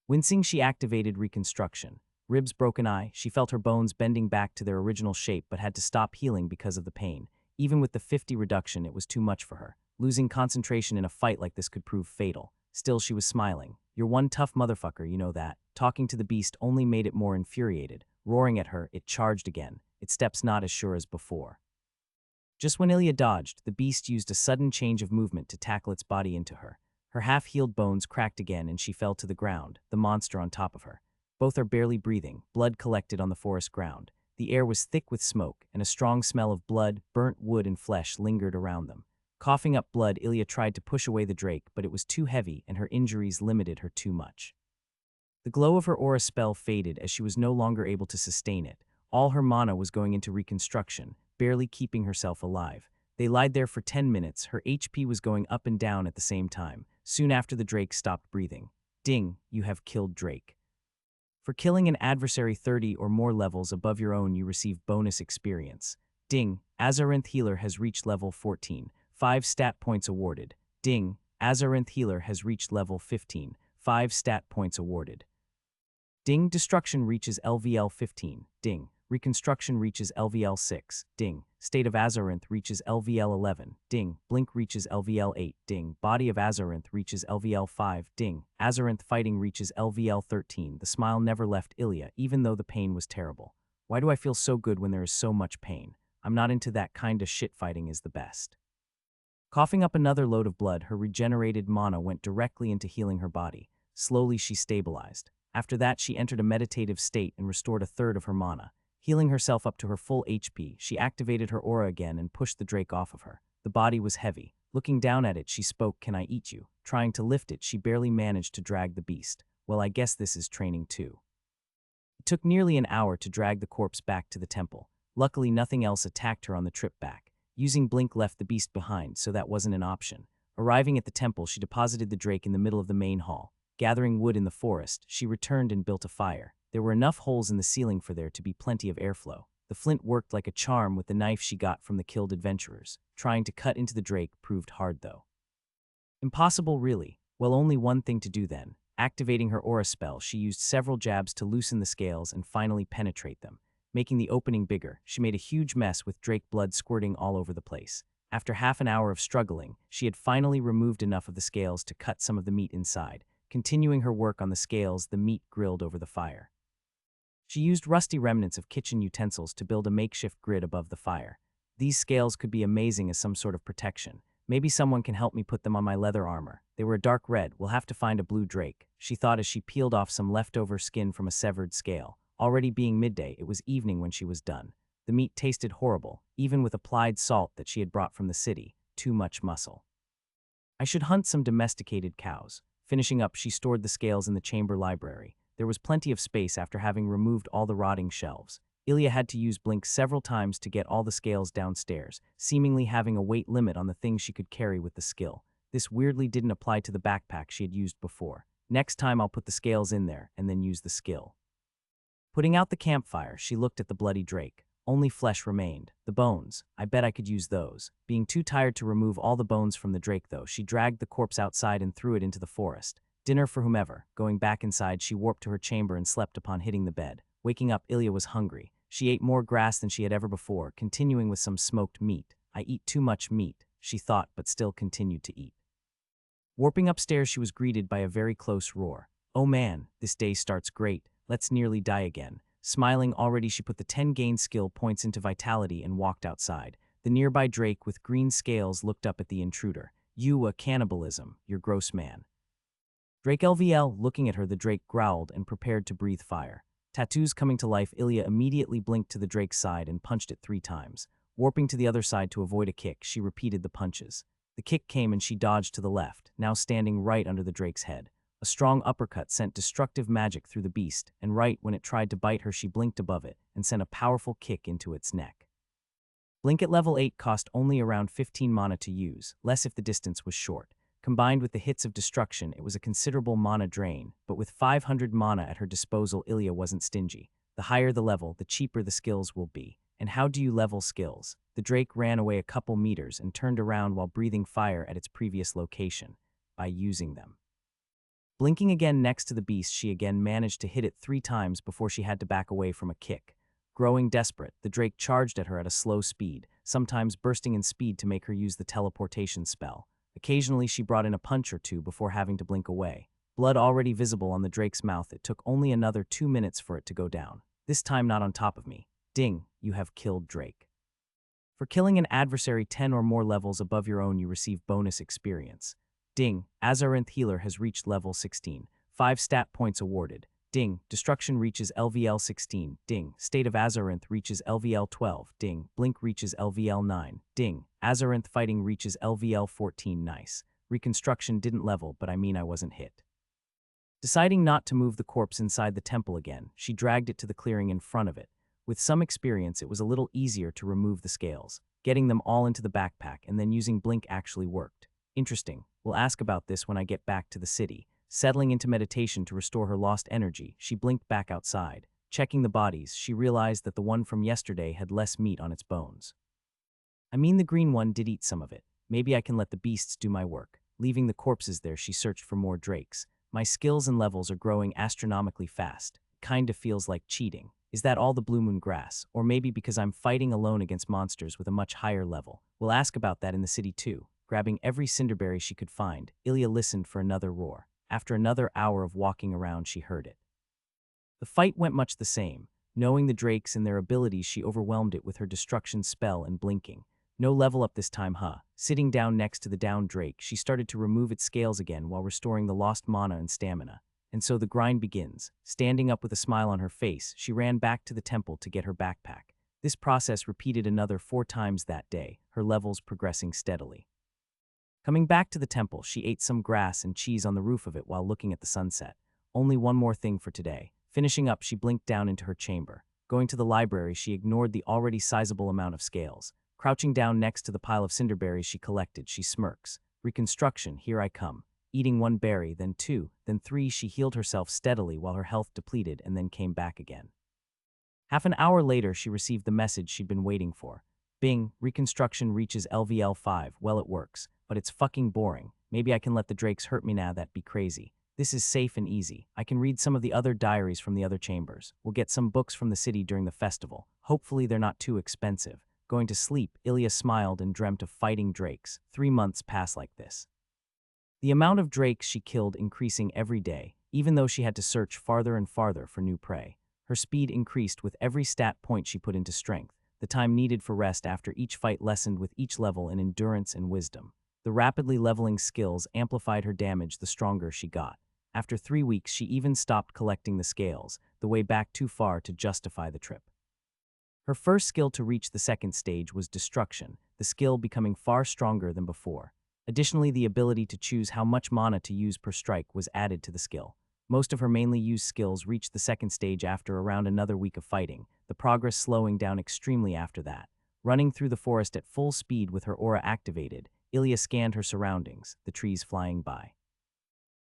Wincing, she activated reconstruction. Ribs broken eye, she felt her bones bending back to their original shape but had to stop healing because of the pain. Even with the 50 reduction, it was too much for her. Losing concentration in a fight like this could prove fatal. Still, she was smiling. You're one tough motherfucker, you know that. Talking to the beast only made it more infuriated. Roaring at her, it charged again, its steps not as sure as before. Just when Ilya dodged, the beast used a sudden change of movement to tackle its body into her. Her half-healed bones cracked again and she fell to the ground, the monster on top of her. Both are barely breathing, blood collected on the forest ground. The air was thick with smoke, and a strong smell of blood, burnt wood, and flesh lingered around them. Coughing up blood, Ilya tried to push away the drake, but it was too heavy and her injuries limited her too much. The glow of her aura spell faded as she was no longer able to sustain it. All her mana was going into reconstruction, barely keeping herself alive. They lied there for 10 minutes, her HP was going up and down at the same time. Soon after the drake stopped breathing. Ding, you have killed Drake. For killing an adversary 30 or more levels above your own, you receive bonus experience. Ding, Azarinth Healer has reached level 14. 5 stat points awarded. Ding, Azarinth Healer has reached level 15. 5 stat points awarded. Ding, Destruction reaches LVL 15. Ding, Reconstruction reaches LVL 6. Ding, State of Azarinth reaches LVL 11. Ding, Blink reaches LVL 8. Ding, Body of Azarinth reaches LVL 5. Ding, Azarinth Fighting reaches LVL 13. The smile never left Ilya, even though the pain was terrible. Why do I feel so good when there is so much pain? I'm not into that kind of shit. Fighting is the best. Coughing up another load of blood, her regenerated mana went directly into healing her body. Slowly, she stabilized. After that, she entered a meditative state and restored a third of her mana. Healing herself up to her full HP, she activated her aura again and pushed the drake off of her. The body was heavy. Looking down at it, she spoke, "Can I eat you?" Trying to lift it, she barely managed to drag the beast. Well, I guess this is training too. It took nearly an hour to drag the corpse back to the temple. Luckily, nothing else attacked her on the trip back. Using Blink left the beast behind, so that wasn't an option. Arriving at the temple, she deposited the drake in the middle of the main hall. Gathering wood in the forest, she returned and built a fire. There were enough holes in the ceiling for there to be plenty of airflow. The flint worked like a charm with the knife she got from the killed adventurers. Trying to cut into the drake proved hard, though. Impossible, really. Well, only one thing to do then. Activating her aura spell, she used several jabs to loosen the scales and finally penetrate them. Making the opening bigger, she made a huge mess with drake blood squirting all over the place. After half an hour of struggling, she had finally removed enough of the scales to cut some of the meat inside. Continuing her work on the scales, the meat grilled over the fire. She used rusty remnants of kitchen utensils to build a makeshift grid above the fire. These scales could be amazing as some sort of protection. Maybe someone can help me put them on my leather armor. They were a dark red. We'll have to find a blue drake, she thought as she peeled off some leftover skin from a severed scale. Already being midday, it was evening when she was done. The meat tasted horrible, even with applied salt that she had brought from the city. Too much muscle. I should hunt some domesticated cows. Finishing up, she stored the scales in the chamber library. There was plenty of space after having removed all the rotting shelves. Ilya had to use Blink several times to get all the scales downstairs, seemingly having a weight limit on the things she could carry with the skill. This weirdly didn't apply to the backpack she had used before. Next time I'll put the scales in there and then use the skill. Putting out the campfire, she looked at the bloody drake. Only flesh remained. The bones. I bet I could use those. Being too tired to remove all the bones from the drake, though, she dragged the corpse outside and threw it into the forest. Dinner for whomever. Going back inside, she warped to her chamber and slept upon hitting the bed. Waking up, Ilya was hungry. She ate more grass than she had ever before, continuing with some smoked meat. I eat too much meat, she thought, but still continued to eat. Warping upstairs, she was greeted by a very close roar. Oh man, this day starts great. Let's nearly die again. Smiling already, she put the 10 gain skill points into vitality and walked outside. The nearby drake with green scales looked up at the intruder. You a cannibalism, you're gross man. Drake LVL, looking at her, the drake growled and prepared to breathe fire. Tattoos coming to life, Ilya immediately blinked to the drake's side and punched it 3 times. Warping to the other side to avoid a kick, she repeated the punches. The kick came and she dodged to the left, now standing right under the drake's head. A strong uppercut sent destructive magic through the beast, and right when it tried to bite her, she blinked above it and sent a powerful kick into its neck. Blink at level 8 cost only around 15 mana to use, less if the distance was short. Combined with the hits of destruction, it was a considerable mana drain, but with 500 mana at her disposal, Ilya wasn't stingy. The higher the level, the cheaper the skills will be. And how do you level skills? The drake ran away a couple meters and turned around while breathing fire at its previous location. By using them. Blinking again next to the beast, she again managed to hit it 3 times before she had to back away from a kick. Growing desperate, the drake charged at her at a slow speed, sometimes bursting in speed to make her use the teleportation spell. Occasionally, she brought in a punch or two before having to blink away. Blood already visible on the drake's mouth, it took only another 2 minutes for it to go down. This time not on top of me. Ding, you have killed drake. For killing an adversary 10 or more levels above your own, you receive bonus experience. Ding, Azarinth Healer has reached level 16. 5 stat points awarded. Ding, Destruction reaches LVL 16. Ding, State of Azarinth reaches LVL 12. Ding, Blink reaches LVL 9. Ding, Azarinth Fighting reaches LVL 14. Nice. Reconstruction didn't level, but I mean I wasn't hit. Deciding not to move the corpse inside the temple again, she dragged it to the clearing in front of it. With some experience, it was a little easier to remove the scales. Getting them all into the backpack and then using Blink actually worked. Interesting. We'll ask about this when I get back to the city. Settling into meditation to restore her lost energy, she blinked back outside. Checking the bodies, she realized that the one from yesterday had less meat on its bones. I mean, the green one did eat some of it. Maybe I can let the beasts do my work. Leaving the corpses there, she searched for more drakes. My skills and levels are growing astronomically fast. Kinda feels like cheating. Is that all the blue moon grass? Or maybe because I'm fighting alone against monsters with a much higher level? We'll ask about that in the city too. Grabbing every cinderberry she could find, Ilya listened for another roar. After another hour of walking around, she heard it. The fight went much the same. Knowing the drakes and their abilities, she overwhelmed it with her destruction spell and blinking. No level up this time, huh? Sitting down next to the downed drake, she started to remove its scales again while restoring the lost mana and stamina. And so the grind begins. Standing up with a smile on her face, she ran back to the temple to get her backpack. This process repeated another 4 times that day, her levels progressing steadily. Coming back to the temple, she ate some grass and cheese on the roof of it while looking at the sunset. Only one more thing for today. Finishing up, she blinked down into her chamber. Going to the library, she ignored the already sizable amount of scales. Crouching down next to the pile of cinderberries she collected, she smirks. Reconstruction, here I come. Eating 1 berry, then 2, then 3, she healed herself steadily while her health depleted and then came back again. Half an hour later, she received the message she'd been waiting for. Bing, reconstruction reaches LVL 5. Well, it works, but it's fucking boring. Maybe I can let the drakes hurt me now, that'd be crazy. This is safe and easy. I can read some of the other diaries from the other chambers. We'll get some books from the city during the festival. Hopefully they're not too expensive. Going to sleep, Ilya smiled and dreamt of fighting drakes. 3 months passed like this. The amount of drakes she killed increasing every day, even though she had to search farther and farther for new prey. Her speed increased with every stat point she put into strength. The time needed for rest after each fight lessened with each level in endurance and wisdom. The rapidly leveling skills amplified her damage the stronger she got. After 3 weeks, she even stopped collecting the scales, the way back too far to justify the trip. Her first skill to reach the second stage was Destruction, the skill becoming far stronger than before. Additionally, the ability to choose how much mana to use per strike was added to the skill. Most of her mainly used skills reached the second stage after around another week of fighting, the progress slowing down extremely after that. Running through the forest at full speed with her aura activated, Ilya scanned her surroundings, the trees flying by.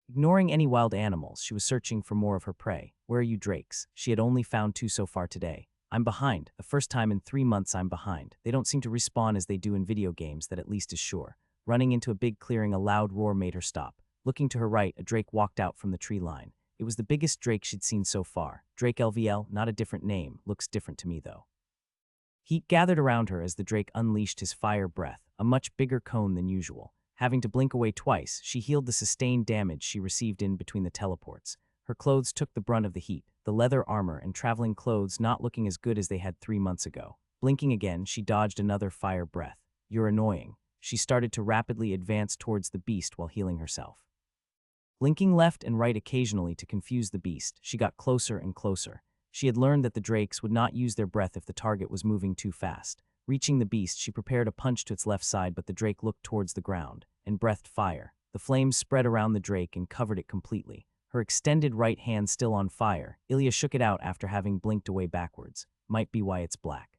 Ignoring any wild animals, she was searching for more of her prey. Where are you, drakes? She had only found 2 so far today. I'm behind. The first time in 3 months I'm behind. They don't seem to respawn as they do in video games, that at least is sure. Running into a big clearing, a loud roar made her stop. Looking to her right, a drake walked out from the tree line. It was the biggest drake she'd seen so far. Drake LVL, not a different name, looks different to me though. Heat gathered around her as the drake unleashed his fire breath, a much bigger cone than usual. Having to blink away twice, she healed the sustained damage she received in between the teleports. Her clothes took the brunt of the heat, the leather armor and traveling clothes not looking as good as they had 3 months ago. Blinking again, she dodged another fire breath. You're annoying. She started to rapidly advance towards the beast while healing herself. Blinking left and right occasionally to confuse the beast, she got closer and closer. She had learned that the drakes would not use their breath if the target was moving too fast. Reaching the beast, she prepared a punch to its left side, but the drake looked towards the ground and breathed fire. The flames spread around the drake and covered it completely. Her extended right hand still on fire, Ilya shook it out after having blinked away backwards. Might be why it's black.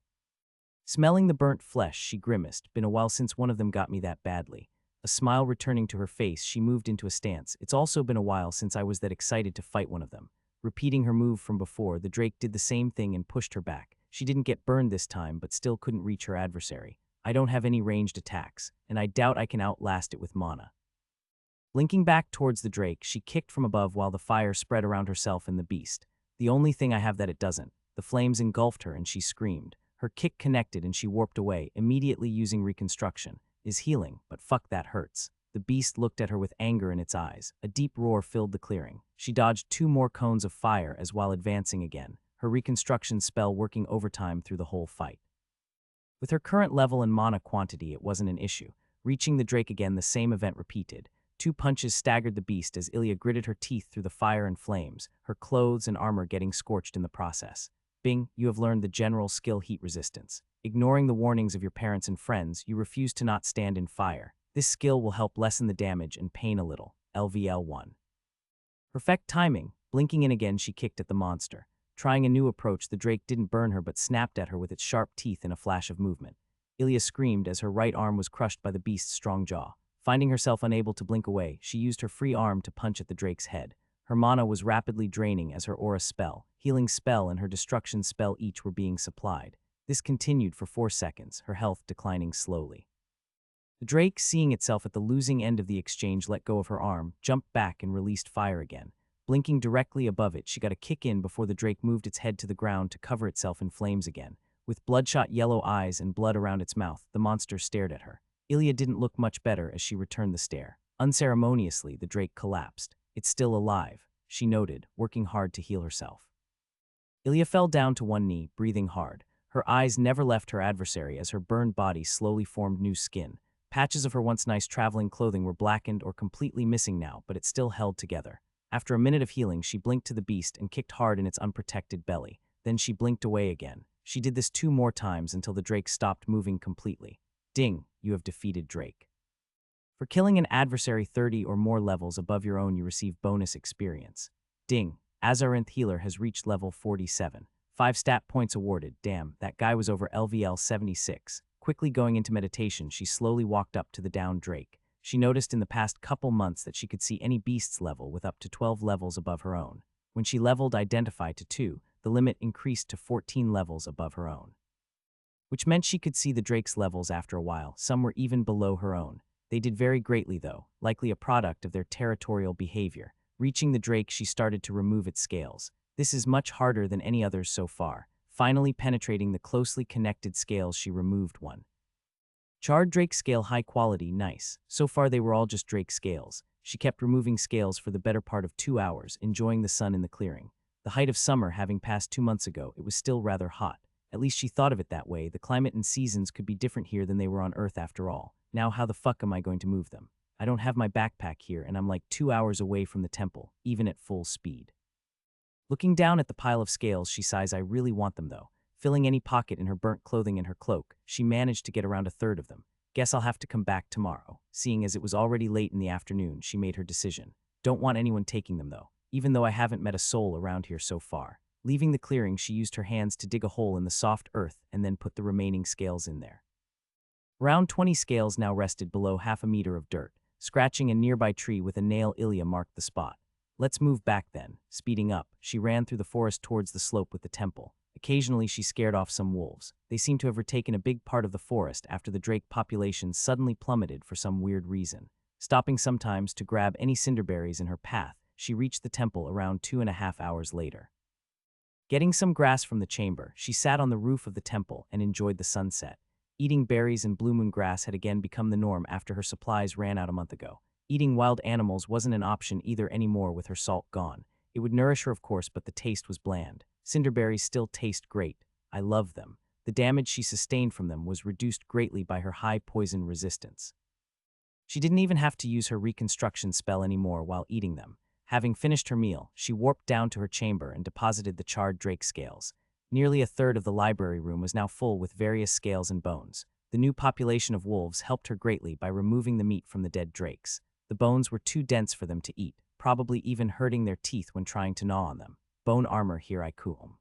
Smelling the burnt flesh, she grimaced. Been a while since one of them got me that badly. A smile returning to her face, she moved into a stance. It's also been a while since I was that excited to fight one of them. Repeating her move from before, the drake did the same thing and pushed her back. She didn't get burned this time, but still couldn't reach her adversary. I don't have any ranged attacks, and I doubt I can outlast it with mana. Blinking back towards the drake, she kicked from above while the fire spread around herself and the beast. The only thing I have that it doesn't. The flames engulfed her and she screamed. Her kick connected and she warped away, immediately using reconstruction. Is healing, but fuck, that hurts. The beast looked at her with anger in its eyes. A deep roar filled the clearing. She dodged 2 more cones of fire as while advancing again, her reconstruction spell working overtime through the whole fight. With her current level and mana quantity, it wasn't an issue. Reaching the drake again, the same event repeated. 2 punches staggered the beast as Ilya gritted her teeth through the fire and flames, her clothes and armor getting scorched in the process. Bing, you have learned the general skill heat resistance. Ignoring the warnings of your parents and friends, you refuse to not stand in fire. This skill will help lessen the damage and pain a little. LVL 1. Perfect timing. Blinking in again, she kicked at the monster. Trying a new approach, the drake didn't burn her but snapped at her with its sharp teeth in a flash of movement. Ilya screamed as her right arm was crushed by the beast's strong jaw. Finding herself unable to blink away, she used her free arm to punch at the drake's head. Her mana was rapidly draining as her aura spell, healing spell and her destruction spell each were being supplied. This continued for 4 seconds, her health declining slowly. The drake, seeing itself at the losing end of the exchange, let go of her arm, jumped back and released fire again. Blinking directly above it, she got a kick in before the drake moved its head to the ground to cover itself in flames again. With bloodshot yellow eyes and blood around its mouth, the monster stared at her. Ilya didn't look much better as she returned the stare. Unceremoniously, the drake collapsed. It's still alive, she noted, working hard to heal herself. Ilya fell down to one knee, breathing hard. Her eyes never left her adversary as her burned body slowly formed new skin. Patches of her once nice traveling clothing were blackened or completely missing now, but it still held together. After a minute of healing, she blinked to the beast and kicked hard in its unprotected belly. Then she blinked away again. She did this 2 more times until the Drake stopped moving completely. Ding, you have defeated Drake. For killing an adversary 30 or more levels above your own, you receive bonus experience. Ding, Azarinth Healer has reached level 47. 5 stat points awarded. Damn, that guy was over LVL 76. Quickly going into meditation, she slowly walked up to the downed Drake. She noticed in the past couple months that she could see any beast's level with up to 12 levels above her own. When she leveled Identify to 2, the limit increased to 14 levels above her own, which meant she could see the Drake's levels after a while. Some were even below her own. They did very greatly though, likely a product of their territorial behavior. Reaching the Drake, she started to remove its scales. This is much harder than any others so far. Finally penetrating the closely connected scales, she removed one. Charred Drake scale, high quality, nice. So far they were all just Drake scales. She kept removing scales for the better part of 2 hours, enjoying the sun in the clearing. The height of summer having passed 2 months ago, it was still rather hot. At least she thought of it that way. The climate and seasons could be different here than they were on Earth after all. Now how the fuck am I going to move them? I don't have my backpack here and I'm like 2 hours away from the temple, even at full speed. Looking down at the pile of scales, she sighs, I really want them though. Filling any pocket in her burnt clothing and her cloak, she managed to get around a third of them. Guess I'll have to come back tomorrow. Seeing as it was already late in the afternoon, she made her decision. Don't want anyone taking them though, even though I haven't met a soul around here so far. Leaving the clearing, she used her hands to dig a hole in the soft earth and then put the remaining scales in there. Around 20 scales now rested below half a meter of dirt. Scratching a nearby tree with a nail, Ilya marked the spot. Let's move back then. Speeding up, she ran through the forest towards the slope with the temple. Occasionally she scared off some wolves. They seemed to have retaken a big part of the forest after the Drake population suddenly plummeted for some weird reason. Stopping sometimes to grab any cinderberries in her path, she reached the temple around 2.5 hours later. Getting some grass from the chamber, she sat on the roof of the temple and enjoyed the sunset. Eating berries and blue moon grass had again become the norm after her supplies ran out a month ago. Eating wild animals wasn't an option either anymore with her salt gone. It would nourish her, of course, but the taste was bland. Cinderberries still taste great. I love them. The damage she sustained from them was reduced greatly by her high poison resistance. She didn't even have to use her reconstruction spell anymore while eating them. Having finished her meal, she warped down to her chamber and deposited the charred Drake scales. Nearly a third of the library room was now full with various scales and bones. The new population of wolves helped her greatly by removing the meat from the dead drakes. The bones were too dense for them to eat, probably even hurting their teeth when trying to gnaw on them. Bone armor, here I come.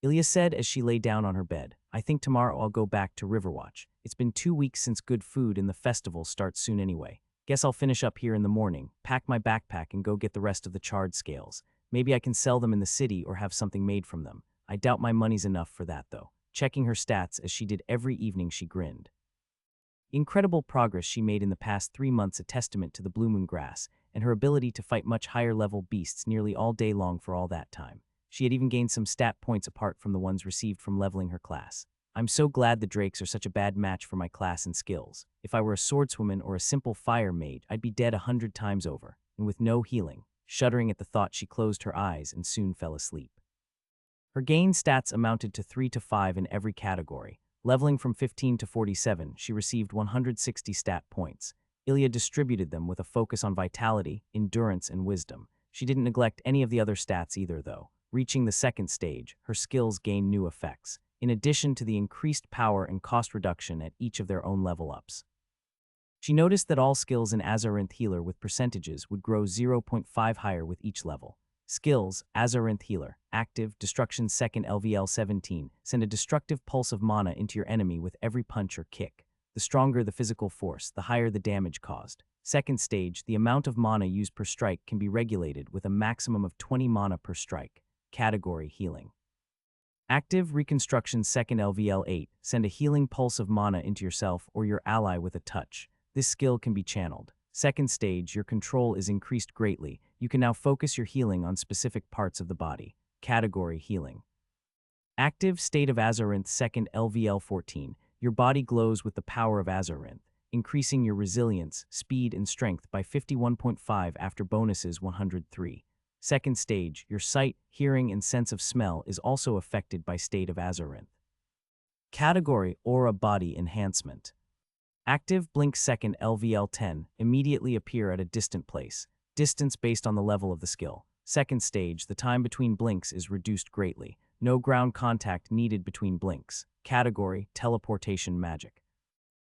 Ilya said as she lay down on her bed. I think tomorrow I'll go back to Riverwatch. It's been 2 weeks since good food and the festival starts soon anyway. Guess I'll finish up here in the morning, pack my backpack and go get the rest of the charred scales. Maybe I can sell them in the city or have something made from them. I doubt my money's enough for that though. Checking her stats as she did every evening, she grinned. Incredible progress she made in the past 3 months, a testament to the blue moon grass and her ability to fight much higher level beasts nearly all day long for all that time. She had even gained some stat points apart from the ones received from leveling her class. I'm so glad the Drakes are such a bad match for my class and skills. If I were a swordswoman or a simple fire maid, I'd be dead 100 times over, and with no healing. Shuddering at the thought, she closed her eyes and soon fell asleep. Her gain stats amounted to 3 to 5 in every category. Leveling from 15 to 47, she received 160 stat points. Ilya distributed them with a focus on vitality, endurance, and wisdom. She didn't neglect any of the other stats either, though. Reaching the second stage, her skills gained new effects, in addition to the increased power and cost reduction at each of their own level-ups. She noticed that all skills in Azarinth Healer with percentages would grow 0.5 higher with each level. Skills, Azarinth Healer, active, destruction second LVL 17, send a destructive pulse of mana into your enemy with every punch or kick. The stronger the physical force, the higher the damage caused. Second stage, the amount of mana used per strike can be regulated with a maximum of 20 mana per strike. Category, healing. Active, reconstruction second LVL 8, send a healing pulse of mana into yourself or your ally with a touch. This skill can be channeled. Second stage, your control is increased greatly. You can now focus your healing on specific parts of the body. Category, healing. Active, state of Azarinth second LVL 14. Your body glows with the power of Azarinth, increasing your resilience, speed, and strength by 51.5 after bonuses 103. Second stage, your sight, hearing, and sense of smell is also affected by state of Azarinth. Category: Aura Body Enhancement. Active blink second LVL10 immediately appear at a distant place. Distance based on the level of the skill. Second stage, the time between blinks is reduced greatly. No ground contact needed between blinks. Category: Teleportation Magic.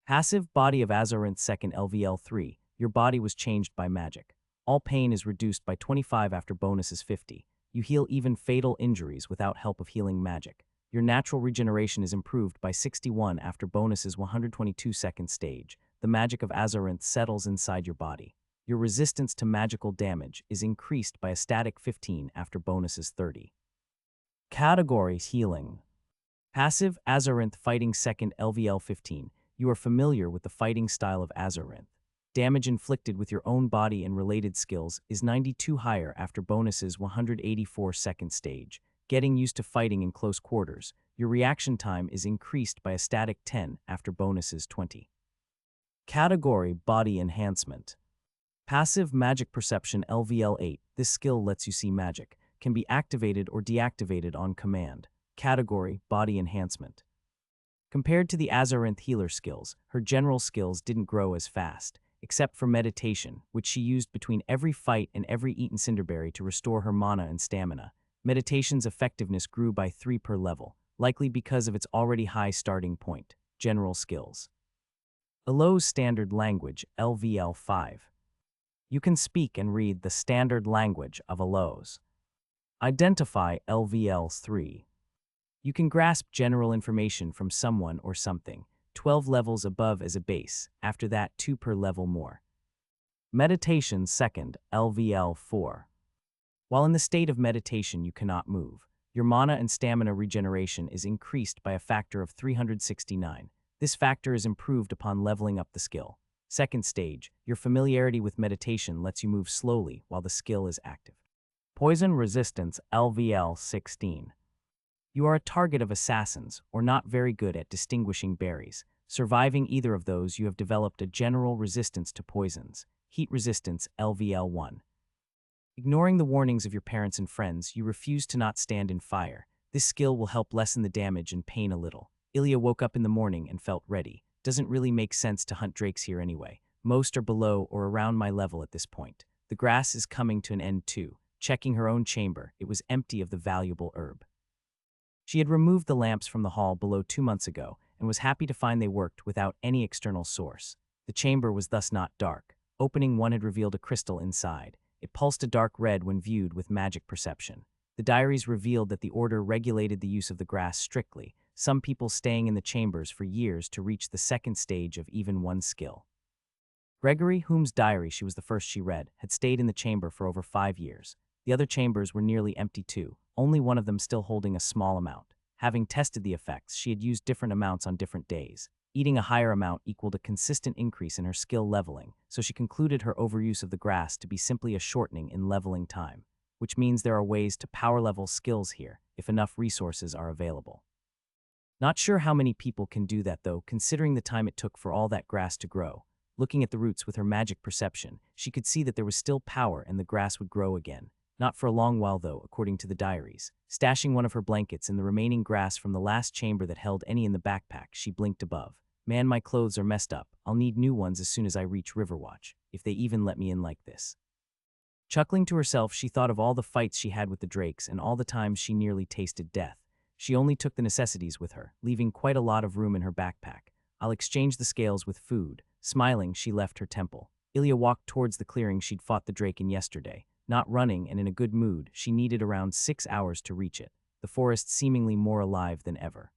Passive Body of Azarinth second LVL3. Your body was changed by magic. All pain is reduced by 25 after bonus is 50. You heal even fatal injuries without help of healing magic. Your natural regeneration is improved by 61 after bonus's 122 second stage. The magic of Azarinth settles inside your body. Your resistance to magical damage is increased by a static 15 after bonus's 30. Categories: Healing. Passive Azarinth Fighting second LVL 15. You are familiar with the fighting style of Azarinth. Damage inflicted with your own body and related skills is 92 higher after bonus's 184 second stage. Getting used to fighting in close quarters, your reaction time is increased by a static 10 after bonuses 20. Category: Body Enhancement. Passive Magic Perception LVL 8. This skill lets you see magic, can be activated or deactivated on command. Category: Body Enhancement. Compared to the Azarinth healer skills, her general skills didn't grow as fast, except for meditation, which she used between every fight and every eaten cinderberry to restore her mana and stamina. Meditation's effectiveness grew by 3 per level, likely because of its already high starting point. General skills. Elo's Standard Language LVL 5. You can speak and read the standard language of Elo's. Identify LVL 3. You can grasp general information from someone or something, 12 levels above as a base, after that 2 per level more. Meditation second LVL 4. While in the state of meditation you cannot move. Your mana and stamina regeneration is increased by a factor of 369. This factor is improved upon leveling up the skill. Second stage, your familiarity with meditation lets you move slowly while the skill is active. Poison Resistance LVL 16. You are a target of assassins, or not very good at distinguishing berries. Surviving either of those, you have developed a general resistance to poisons. Heat Resistance LVL 1. Ignoring the warnings of your parents and friends, you refuse to not stand in fire. This skill will help lessen the damage and pain a little. Ilya woke up in the morning and felt ready. Doesn't really make sense to hunt drakes here anyway. Most are below or around my level at this point. The grass is coming to an end too. Checking her own chamber, it was empty of the valuable herb. She had removed the lamps from the hall below 2 months ago and was happy to find they worked without any external source. The chamber was thus not dark. Opening one had revealed a crystal inside. It pulsed a dark red when viewed with magic perception. The diaries revealed that the order regulated the use of the grass strictly, some people staying in the chambers for years to reach the second stage of even one skill. Gregory, whose diary she was the first she read, had stayed in the chamber for over 5 years. The other chambers were nearly empty too, only one of them still holding a small amount. Having tested the effects, she had used different amounts on different days. Eating a higher amount equaled a consistent increase in her skill leveling, so she concluded her overuse of the grass to be simply a shortening in leveling time, which means there are ways to power level skills here, if enough resources are available. Not sure how many people can do that though, considering the time it took for all that grass to grow. Looking at the roots with her magic perception, she could see that there was still power and the grass would grow again. Not for a long while though, according to the diaries. Stashing one of her blankets in the remaining grass from the last chamber that held any in the backpack, she blinked above. Man, my clothes are messed up. I'll need new ones as soon as I reach Riverwatch, if they even let me in like this. Chuckling to herself, she thought of all the fights she had with the drakes and all the times she nearly tasted death. She only took the necessities with her, leaving quite a lot of room in her backpack. I'll exchange the scales with food. Smiling, she left her temple. Ilya walked towards the clearing she'd fought the drake in yesterday. Not running and in a good mood, she needed around 6 hours to reach it, the forest seemingly more alive than ever.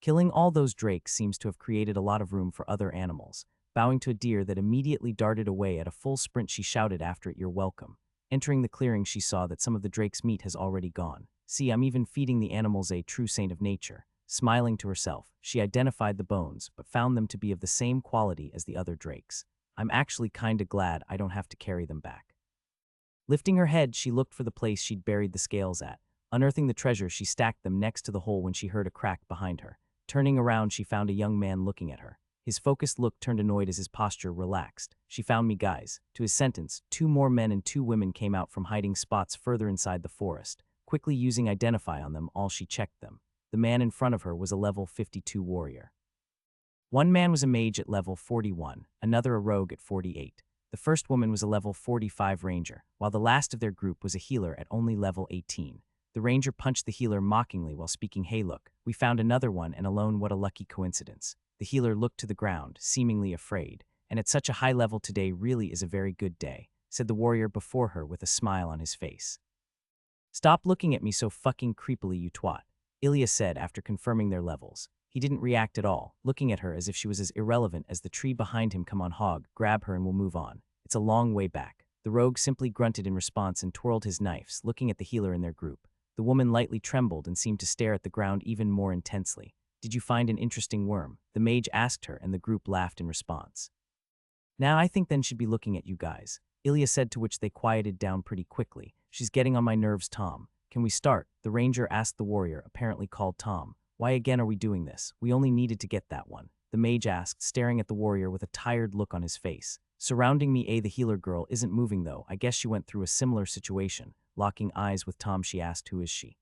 Killing all those drakes seems to have created a lot of room for other animals. Bowing to a deer that immediately darted away at a full sprint, she shouted after it, "You're welcome." Entering the clearing, she saw that some of the drake's meat has already gone. "See, I'm even feeding the animals, a true saint of nature." Smiling to herself, she identified the bones, but found them to be of the same quality as the other drakes. "I'm actually kinda glad I don't have to carry them back." Lifting her head, she looked for the place she'd buried the scales at. Unearthing the treasure, she stacked them next to the hole when she heard a crack behind her. Turning around, she found a young man looking at her. His focused look turned annoyed as his posture relaxed. "She found me, guys." To his sentence, 2 more men and 2 women came out from hiding spots further inside the forest. Quickly using Identify on them all, she checked them. The man in front of her was a level 52 warrior. One man was a mage at level 41, another a rogue at 48. The first woman was a level 45 ranger, while the last of their group was a healer at only level 18. The ranger punched the healer mockingly while speaking, "Hey look, we found another one, and alone, what a lucky coincidence." The healer looked to the ground, seemingly afraid. "And at such a high level today really is a very good day," said the warrior before her with a smile on his face. "Stop looking at me so fucking creepily, you twat," Ilya said after confirming their levels. He didn't react at all, looking at her as if she was as irrelevant as the tree behind him. "Come on, Hog, grab her and we'll move on. It's a long way back." The rogue simply grunted in response and twirled his knives, looking at the healer in their group. The woman lightly trembled and seemed to stare at the ground even more intensely. "Did you find an interesting worm?" the mage asked her, and the group laughed in response. "Now I think then should be looking at you guys," Ilya said, to which they quieted down pretty quickly. "She's getting on my nerves, Tom. Can we start?" the ranger asked the warrior, apparently called Tom. "Why again are we doing this? We only needed to get that one," the mage asked, staring at the warrior with a tired look on his face. "Surrounding me, the healer girl isn't moving though. I guess she went through a similar situation." Locking eyes with Tom, she asked, "Who is she?"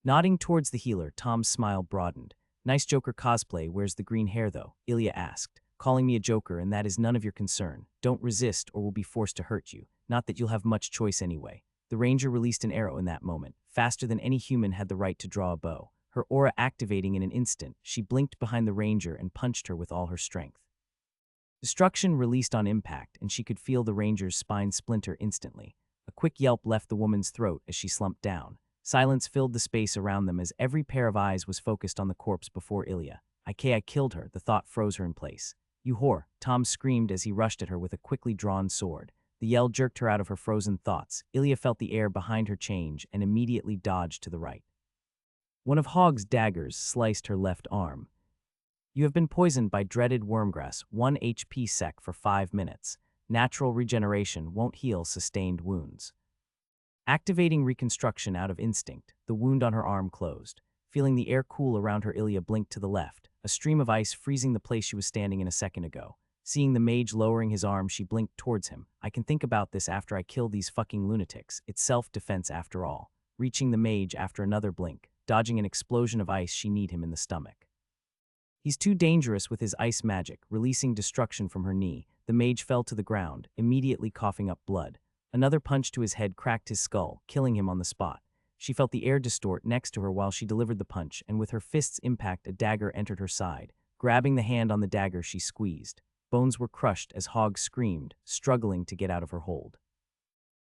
Nodding towards the healer, Tom's smile broadened. "Nice Joker cosplay. Where's the green hair though?" Ilya asked. "Calling me a Joker, and that is none of your concern. Don't resist or we'll be forced to hurt you. Not that you'll have much choice anyway." The ranger released an arrow in that moment, faster than any human had the right to draw a bow. Her aura activating in an instant, she blinked behind the ranger and punched her with all her strength. Destruction released on impact, and she could feel the ranger's spine splinter instantly. A quick yelp left the woman's throat as she slumped down. Silence filled the space around them as every pair of eyes was focused on the corpse before Ilya. I killed her," the thought froze her in place. "You whore," Tom screamed as he rushed at her with a quickly drawn sword. The yell jerked her out of her frozen thoughts. Ilya felt the air behind her change and immediately dodged to the right. One of Hog's daggers sliced her left arm. "You have been poisoned by dreaded wormgrass, 1 HP sec for 5 minutes. Natural regeneration won't heal sustained wounds." Activating reconstruction out of instinct, the wound on her arm closed. Feeling the air cool around her, Ilya blinked to the left, a stream of ice freezing the place she was standing in a second ago. Seeing the mage lowering his arm, she blinked towards him. "I can think about this after I kill these fucking lunatics. It's self-defense after all." Reaching the mage after another blink, dodging an explosion of ice, she kneed him in the stomach. "He's too dangerous with his ice magic," releasing destruction from her knee. The mage fell to the ground, immediately coughing up blood. Another punch to his head cracked his skull, killing him on the spot. She felt the air distort next to her while she delivered the punch, and with her fist's impact, a dagger entered her side. Grabbing the hand on the dagger, she squeezed. Bones were crushed as Hog screamed, struggling to get out of her hold.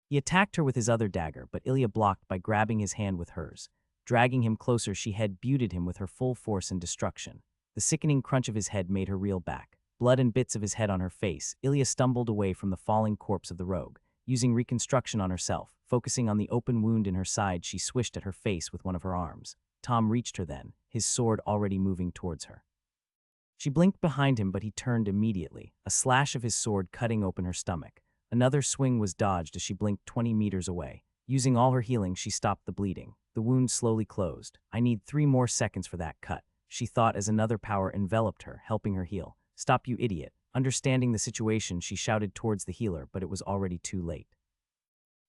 He attacked her with his other dagger, but Ilya blocked by grabbing his hand with hers. Dragging him closer, she head-butted him with her full force and destruction. The sickening crunch of his head made her reel back. Blood and bits of his head on her face, Ilya stumbled away from the falling corpse of the rogue. Using reconstruction on herself, focusing on the open wound in her side, she swished at her face with one of her arms. Tom reached her then, his sword already moving towards her. She blinked behind him, but he turned immediately, a slash of his sword cutting open her stomach. Another swing was dodged as she blinked 20 meters away. Using all her healing, she stopped the bleeding. The wound slowly closed. "I need 3 more seconds for that cut," she thought as another power enveloped her, helping her heal. "Stop, you idiot." Understanding the situation, she shouted towards the healer, but it was already too late.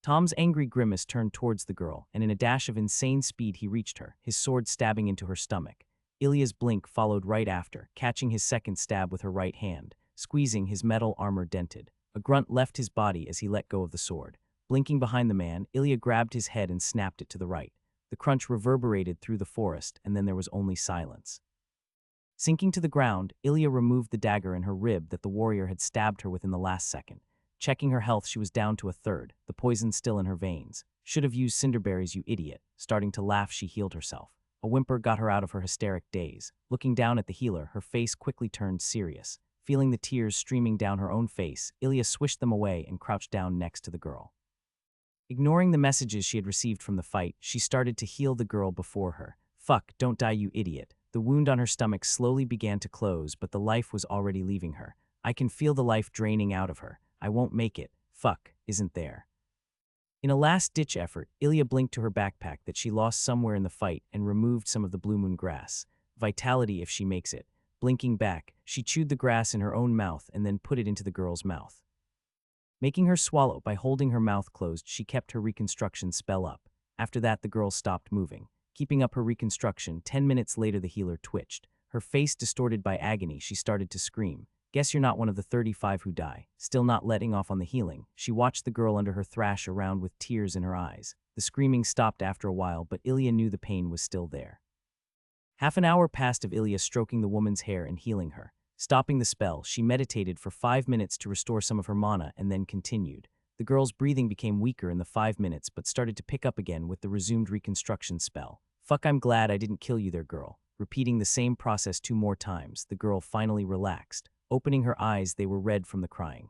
Tom's angry grimace turned towards the girl, and in a dash of insane speed he reached her, his sword stabbing into her stomach. Ilya's blink followed right after, catching his second stab with her right hand, squeezing his metal armor dented. A grunt left his body as he let go of the sword. Blinking behind the man, Ilya grabbed his head and snapped it to the right. The crunch reverberated through the forest, and then there was only silence. Sinking to the ground, Ilya removed the dagger in her rib that the warrior had stabbed her with in the last second. Checking her health, she was down to a third, the poison still in her veins. "Should have used cinderberries, you idiot." Starting to laugh, she healed herself. A whimper got her out of her hysteric daze. Looking down at the healer, her face quickly turned serious. Feeling the tears streaming down her own face, Ilya swished them away and crouched down next to the girl. Ignoring the messages she had received from the fight, she started to heal the girl before her. "Fuck, don't die, you idiot." The wound on her stomach slowly began to close, but the life was already leaving her. "I can feel the life draining out of her. I won't make it. Fuck, isn't there?" In a last-ditch effort, Ilya blinked to her backpack that she lost somewhere in the fight and removed some of the blue moon grass. Vitality if she makes it. Blinking back, she chewed the grass in her own mouth and then put it into the girl's mouth. Making her swallow by holding her mouth closed, she kept her reconstruction spell up. After that, the girl stopped moving. Keeping up her reconstruction, 10 minutes later the healer twitched. Her face distorted by agony, she started to scream. Guess you're not one of the 35 who die. Still not letting off on the healing, she watched the girl under her thrash around with tears in her eyes. The screaming stopped after a while, but Ilya knew the pain was still there. Half an hour passed of Ilya stroking the woman's hair and healing her. Stopping the spell, she meditated for 5 minutes to restore some of her mana and then continued. The girl's breathing became weaker in the 5 minutes but started to pick up again with the resumed reconstruction spell. Fuck, I'm glad I didn't kill you there, girl. Repeating the same process 2 more times, the girl finally relaxed. Opening her eyes, they were red from the crying.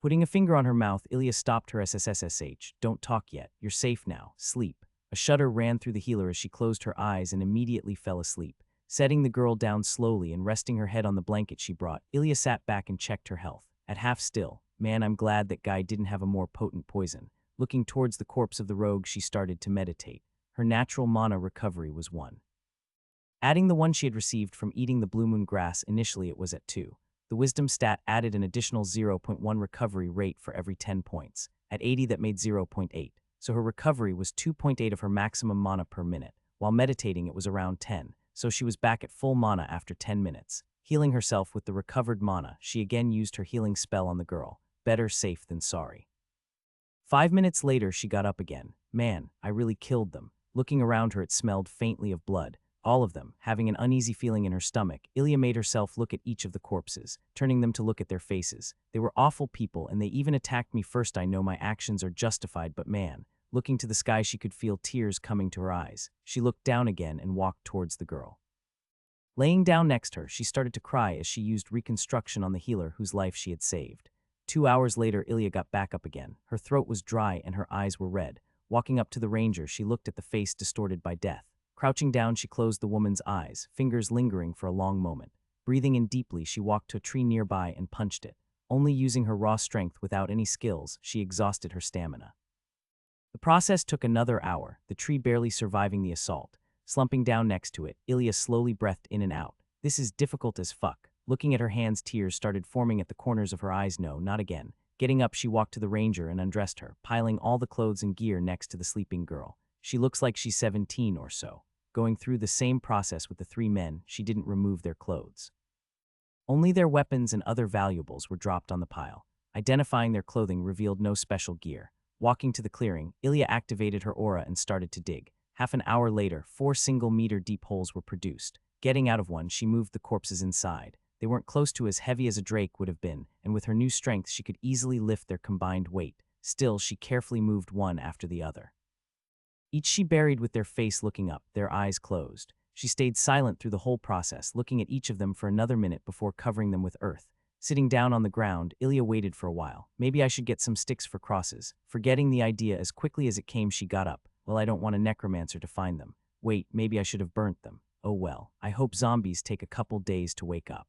Putting a finger on her mouth, Ilya stopped her SSSH. Don't talk yet. You're safe now. Sleep. A shudder ran through the healer as she closed her eyes and immediately fell asleep. Setting the girl down slowly and resting her head on the blanket she brought, Ilya sat back and checked her health. At half still, man, I'm glad that guy didn't have a more potent poison. Looking towards the corpse of the rogue, she started to meditate. Her natural mana recovery was 1. Adding the 1 she had received from eating the blue moon grass, initially it was at 2. The wisdom stat added an additional 0.1 recovery rate for every 10 points. At 80 that made 0.8, so her recovery was 2.8 of her maximum mana per minute. While meditating it was around 10, so she was back at full mana after 10 minutes. Healing herself with the recovered mana, she again used her healing spell on the girl. Better safe than sorry. 5 minutes later she got up again. Man, I really killed them. Looking around her it smelled faintly of blood. All of them, having an uneasy feeling in her stomach, Ilya made herself look at each of the corpses, turning them to look at their faces. They were awful people and they even attacked me first. I know my actions are justified, but man. Looking to the sky she could feel tears coming to her eyes. She looked down again and walked towards the girl. Laying down next to her, she started to cry as she used reconstruction on the healer whose life she had saved. 2 hours later, Ilya got back up again. Her throat was dry and her eyes were red. Walking up to the ranger, she looked at the face distorted by death. Crouching down, she closed the woman's eyes, fingers lingering for a long moment. Breathing in deeply, she walked to a tree nearby and punched it. Only using her raw strength without any skills, she exhausted her stamina. The process took another hour, the tree barely surviving the assault. Slumping down next to it, Ilya slowly breathed in and out. This is difficult as fuck. Looking at her hands, tears started forming at the corners of her eyes. No, not again. Getting up, she walked to the ranger and undressed her, piling all the clothes and gear next to the sleeping girl. She looks like she's 17 or so. Going through the same process with the 3 men, she didn't remove their clothes. Only their weapons and other valuables were dropped on the pile. Identifying their clothing revealed no special gear. Walking to the clearing, Ilya activated her aura and started to dig. Half an hour later, 4 single-meter deep holes were produced. Getting out of one, she moved the corpses inside. They weren't close to as heavy as a drake would have been, and with her new strength she could easily lift their combined weight. Still, she carefully moved one after the other. Each she buried with their face looking up, their eyes closed. She stayed silent through the whole process, looking at each of them for another minute before covering them with earth. Sitting down on the ground, Ilya waited for a while. Maybe I should get some sticks for crosses. Forgetting the idea as quickly as it came, she got up. Well, I don't want a necromancer to find them. Wait, maybe I should have burnt them. Oh well, I hope zombies take a couple days to wake up.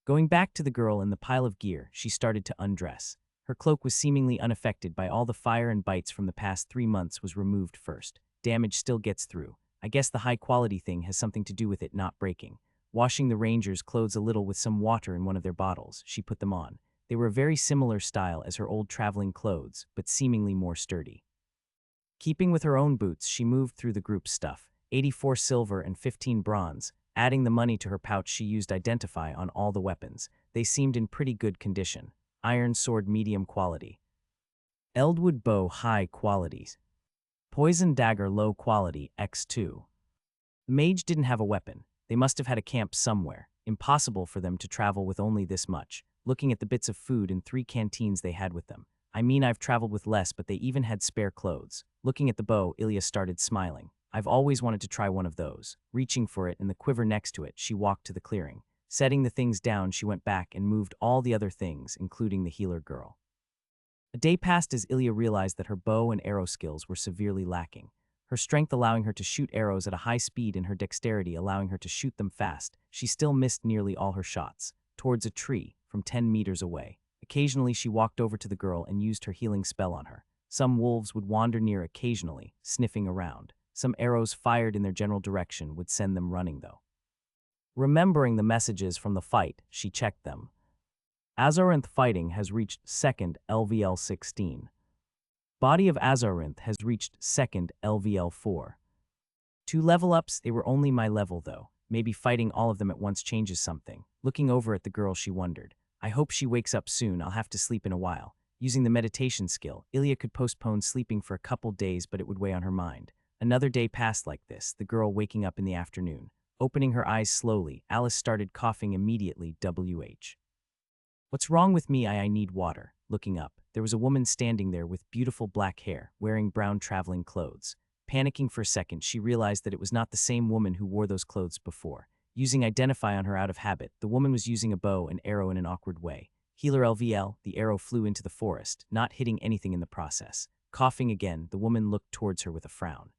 Going back to the girl and the pile of gear, she started to undress. Her cloak was seemingly unaffected by all the fire and bites from the past 3 months was removed first. Damage still gets through. I guess the high-quality thing has something to do with it not breaking. Washing the ranger's clothes a little with some water in one of their bottles, she put them on. They were a very similar style as her old traveling clothes, but seemingly more sturdy. Keeping with her own boots, she moved through the group's stuff, 84 silver and 15 bronze. Adding the money to her pouch, she used Identify on all the weapons. They seemed in pretty good condition. Iron sword medium quality. Eldwood bow high qualities. Poison dagger low quality X2. The mage didn't have a weapon. They must have had a camp somewhere. Impossible for them to travel with only this much. Looking at the bits of food and 3 canteens they had with them. I mean, I've traveled with less, but they even had spare clothes. Looking at the bow, Ilya started smiling. I've always wanted to try one of those. Reaching for it and the quiver next to it, she walked to the clearing. Setting the things down, she went back and moved all the other things, including the healer girl. A day passed as Ilya realized that her bow and arrow skills were severely lacking. Her strength allowing her to shoot arrows at a high speed and her dexterity allowing her to shoot them fast, she still missed nearly all her shots. Towards a tree, from 10 meters away. Occasionally she walked over to the girl and used her healing spell on her. Some wolves would wander near occasionally, sniffing around. Some arrows fired in their general direction would send them running though. Remembering the messages from the fight, she checked them. Azarinth fighting has reached 2nd LVL 16. Body of Azarinth has reached 2nd LVL4. 2 level ups, they were only my level though. Maybe fighting all of them at once changes something. Looking over at the girl, she wondered. I hope she wakes up soon, I'll have to sleep in a while. Using the meditation skill, Ilya could postpone sleeping for a couple days, but it would weigh on her mind. Another day passed like this, the girl waking up in the afternoon. Opening her eyes slowly, Alice started coughing immediately. What's wrong with me? I need water. Looking up, there was a woman standing there with beautiful black hair, wearing brown traveling clothes. Panicking for a second, she realized that it was not the same woman who wore those clothes before. Using Identify on her out of habit, the woman was using a bow and arrow in an awkward way. Healer LVL, the arrow flew into the forest, not hitting anything in the process. Coughing again, the woman looked towards her with a frown.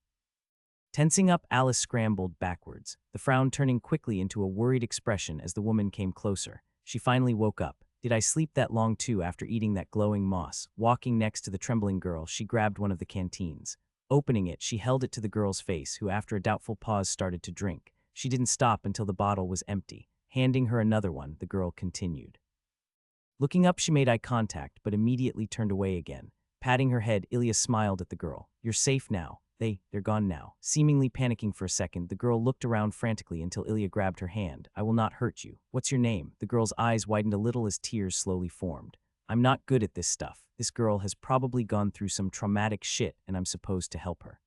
Tensing up, Alice scrambled backwards, the frown turning quickly into a worried expression as the woman came closer. She finally woke up. Did I sleep that long too after eating that glowing moss? Walking next to the trembling girl, she grabbed one of the canteens. Opening it, she held it to the girl's face, who after a doubtful pause started to drink. She didn't stop until the bottle was empty. Handing her another one, the girl continued. Looking up, she made eye contact, but immediately turned away again. Patting her head, Ilya smiled at the girl. You're safe now. They're gone now. Seemingly panicking for a second, the girl looked around frantically until Ilya grabbed her hand. I will not hurt you. What's your name? The girl's eyes widened a little as tears slowly formed. I'm not good at this stuff. This girl has probably gone through some traumatic shit and I'm supposed to help her.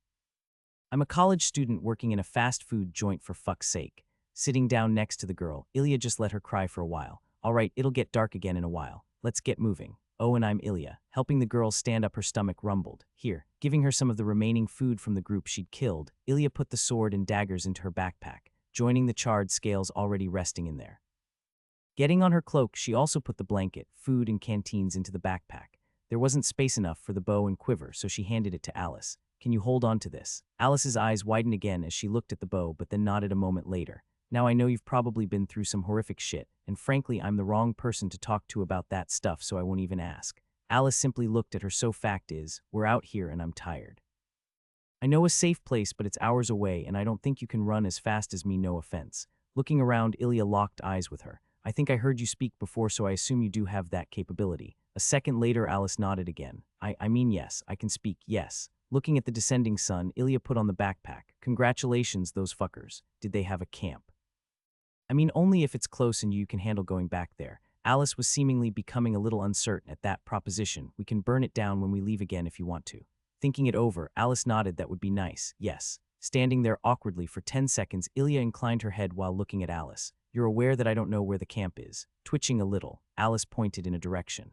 I'm a college student working in a fast food joint for fuck's sake. Sitting down next to the girl, Ilya just let her cry for a while. All right, it'll get dark again in a while. Let's get moving. Oh, and I'm Ilya. Helping the girl stand up, her stomach rumbled. Here, giving her some of the remaining food from the group she'd killed, Ilya put the sword and daggers into her backpack, joining the charred scales already resting in there. Getting on her cloak, she also put the blanket, food, and canteens into the backpack. There wasn't space enough for the bow and quiver, so she handed it to Alice. Can you hold on to this? Alice's eyes widened again as she looked at the bow, but then nodded a moment later. Now I know you've probably been through some horrific shit, and frankly, I'm the wrong person to talk to about that stuff, so I won't even ask. Alice simply looked at her. So fact is, we're out here and I'm tired. I know a safe place, but it's hours away, and I don't think you can run as fast as me, no offense. Looking around, Ilya locked eyes with her. I think I heard you speak before, so I assume you do have that capability. A second later, Alice nodded again. I mean, yes, I can speak, yes. Looking at the descending sun, Ilya put on the backpack. Congratulations, those fuckers. Did they have a camp? I mean, only if it's close and you can handle going back there. Alice was seemingly becoming a little uncertain at that proposition. We can burn it down when we leave again if you want to. Thinking it over, Alice nodded. That would be nice, yes. Standing there awkwardly for 10 seconds, Ilya inclined her head while looking at Alice. You're aware that I don't know where the camp is. Twitching a little, Alice pointed in a direction.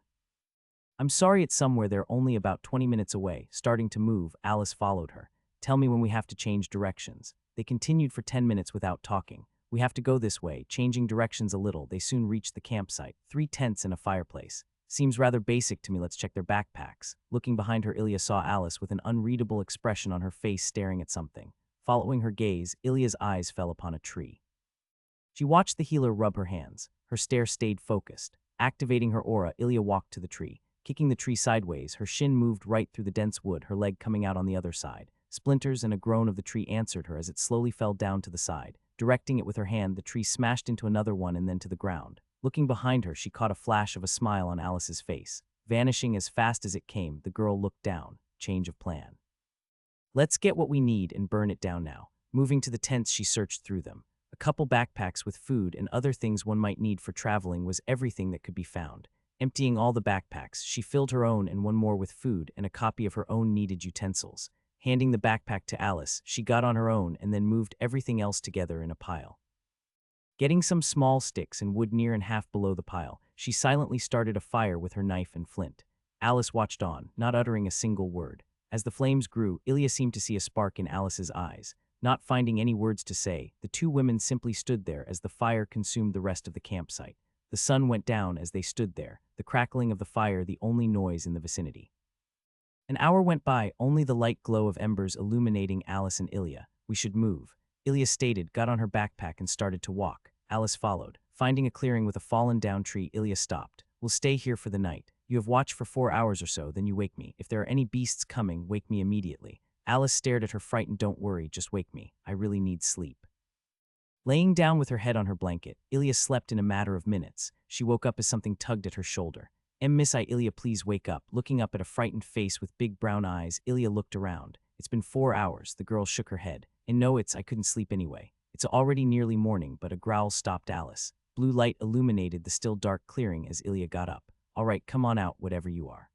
I'm sorry, it's somewhere there, only about 20 minutes away. Starting to move, Alice followed her. Tell me when we have to change directions. They continued for 10 minutes without talking. We have to go this way. Changing directions a little, they soon reached the campsite. 3 tents and a fireplace. Seems rather basic to me. Let's check their backpacks. Looking behind her, Ilya saw Alice with an unreadable expression on her face staring at something. Following her gaze, Ilya's eyes fell upon a tree. She watched the healer rub her hands. Her stare stayed focused. Activating her aura, Ilya walked to the tree. Kicking the tree sideways, her shin moved right through the dense wood, her leg coming out on the other side. Splinters and a groan of the tree answered her as it slowly fell down to the side. Directing it with her hand, the tree smashed into another one and then to the ground. Looking behind her, she caught a flash of a smile on Alice's face. Vanishing as fast as it came, the girl looked down. Change of plan. Let's get what we need and burn it down now. Moving to the tents, she searched through them. A couple backpacks with food and other things one might need for traveling was everything that could be found. Emptying all the backpacks, she filled her own and one more with food and a copy of her own needed utensils. Handing the backpack to Alice, she got on her own and then moved everything else together in a pile. Getting some small sticks and wood near and half below the pile, she silently started a fire with her knife and flint. Alice watched on, not uttering a single word. As the flames grew, Ilya seemed to see a spark in Alice's eyes. Not finding any words to say, the two women simply stood there as the fire consumed the rest of the campsite. The sun went down as they stood there, the crackling of the fire the only noise in the vicinity. An hour went by, only the light glow of embers illuminating Alice and Ilya. We should move, Ilya stated, got on her backpack and started to walk. Alice followed. Finding a clearing with a fallen down tree, Ilya stopped. We'll stay here for the night. You have watched for 4 hours or so, then you wake me. If there are any beasts coming, wake me immediately. Alice stared at her, frightened. Don't worry, just wake me. I really need sleep. Laying down with her head on her blanket, Ilya slept in a matter of minutes. She woke up as something tugged at her shoulder. Miss Ilya, please wake up." Looking up at a frightened face with big brown eyes, Ilya looked around. "It's been 4 hours." The girl shook her head. "And no, I couldn't sleep anyway. It's already nearly morning," but a growl stopped Alice. Blue light illuminated the still dark clearing as Ilya got up. "All right, come on out, whatever you are."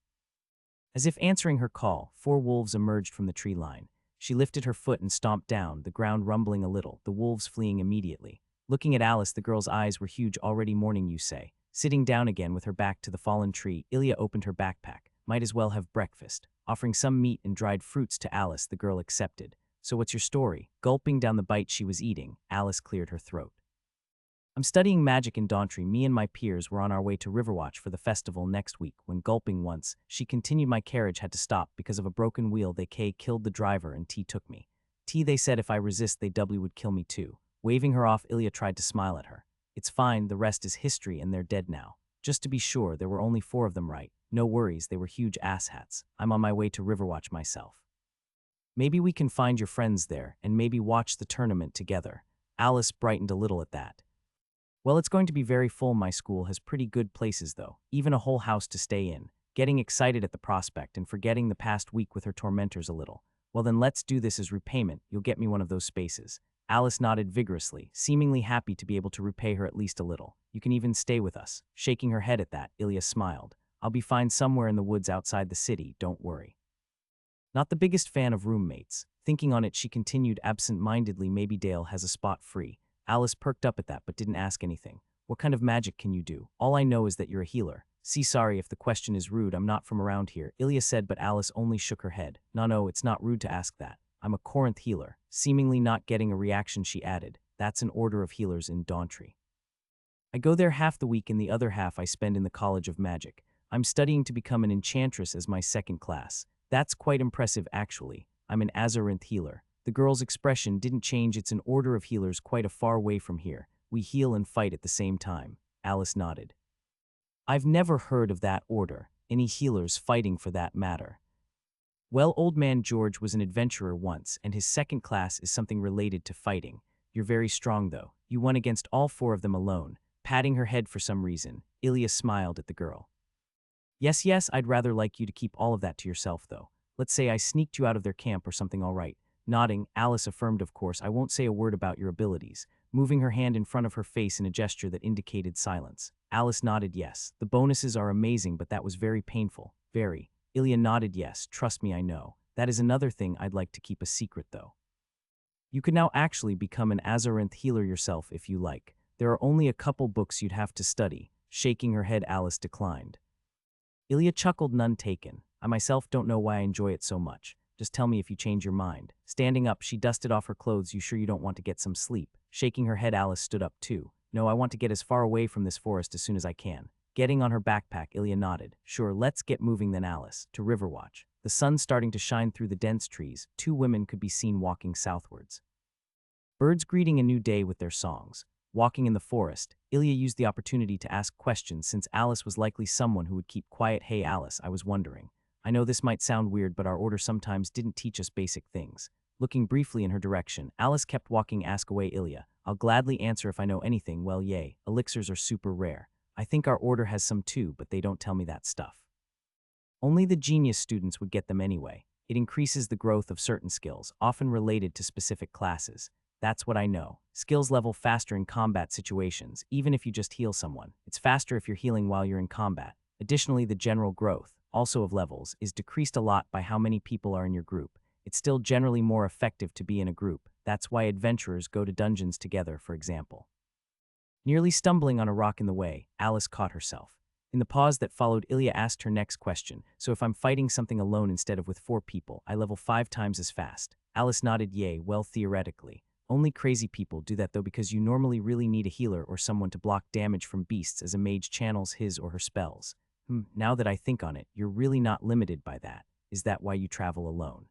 As if answering her call, 4 wolves emerged from the tree line. She lifted her foot and stomped down, the ground rumbling a little, the wolves fleeing immediately. Looking at Alice, the girl's eyes were huge. "Already morning, you say?" Sitting down again with her back to the fallen tree, Ilya opened her backpack. "Might as well have breakfast." Offering some meat and dried fruits to Alice, the girl accepted. "So what's your story?" Gulping down the bite she was eating, Alice cleared her throat. "I'm studying magic in Dauntry. Me and my peers were on our way to Riverwatch for the festival next week when, gulping once, she continued, my carriage had to stop because of a broken wheel. They killed the driver and T took me. They said if I resist they doubly would kill me too." Waving her off, Ilya tried to smile at her. "It's fine, the rest is history and they're dead now. Just to be sure, there were only 4 of them, right? No worries, they were huge asshats. I'm on my way to Riverwatch myself. Maybe we can find your friends there and maybe watch the tournament together." Alice brightened a little at that. "Well, it's going to be very full. My school has pretty good places though, even a whole house to stay in." Getting excited at the prospect and forgetting the past week with her tormentors a little. "Well then let's do this as repayment. You'll get me one of those spaces." Alice nodded vigorously, seemingly happy to be able to repay her at least a little. "You can even stay with us." Shaking her head at that, Ilya smiled. "I'll be fine somewhere in the woods outside the city, don't worry." Not the biggest fan of roommates. Thinking on it, she continued absent-mindedly, "Maybe Dale has a spot free." Alice perked up at that but didn't ask anything. "What kind of magic can you do?" "All I know is that you're a healer." Sorry if the question is rude, I'm not from around here," Ilya said, but Alice only shook her head. No, it's not rude to ask that. I'm a Corinth healer." Seemingly not getting a reaction, she added, "That's an order of healers in Dauntry. I go there half the week and the other half I spend in the College of Magic. I'm studying to become an enchantress as my second class." "That's quite impressive actually. I'm an Azarinth healer." The girl's expression didn't change. "It's an order of healers quite a far way from here. We heal and fight at the same time." Alice nodded. "I've never heard of that order. Any healers fighting for that matter?" "Well, old man George was an adventurer once, and his second class is something related to fighting. You're very strong though. You won against all 4 of them alone." Patting her head for some reason, Ilya smiled at the girl. Yes, I'd rather like you to keep all of that to yourself though. Let's say I sneaked you out of their camp or something." "All right." Nodding, Alice affirmed, "Of course, I won't say a word about your abilities." Moving her hand in front of her face in a gesture that indicated silence. Alice nodded yes. "The bonuses are amazing, but that was very painful." "Very." Ilya nodded yes. "Trust me, I know. That is another thing I'd like to keep a secret though. You could now actually become an Azarinth healer yourself if you like. There are only a couple books you'd have to study." Shaking her head, Alice declined. Ilya chuckled, "None taken. I myself don't know why I enjoy it so much. Just tell me if you change your mind." Standing up, she dusted off her clothes. "You sure you don't want to get some sleep?" Shaking her head, Alice stood up too. "No, I want to get as far away from this forest as soon as I can." Getting on her backpack, Ilya nodded. "Sure, let's get moving then, Alice." To Riverwatch. The sun starting to shine through the dense trees, 2 women could be seen walking southwards. Birds greeting a new day with their songs. Walking in the forest, Ilya used the opportunity to ask questions since Alice was likely someone who would keep quiet. "Hey Alice, I was wondering. I know this might sound weird, but our order sometimes didn't teach us basic things." Looking briefly in her direction, Alice kept walking. "Ask away, Ilya. I'll gladly answer if I know anything." "Well, yay, elixirs are super rare. I think our order has some too, but they don't tell me that stuff. Only the genius students would get them anyway. It increases the growth of certain skills, often related to specific classes. That's what I know. Skills level faster in combat situations, even if you just heal someone. It's faster if you're healing while you're in combat. Additionally, the general growth, also of levels, is decreased a lot by how many people are in your group. It's still generally more effective to be in a group. That's why adventurers go to dungeons together, for example." Nearly stumbling on a rock in the way, Alice caught herself. In the pause that followed, Ilya asked her next question. "So if I'm fighting something alone instead of with 4 people, I level 5 times as fast?" Alice nodded. "Yay, well, theoretically. Only crazy people do that though, because you normally really need a healer or someone to block damage from beasts as a mage channels his or her spells." Now that I think on it, you're really not limited by that. Is that why you travel alone?"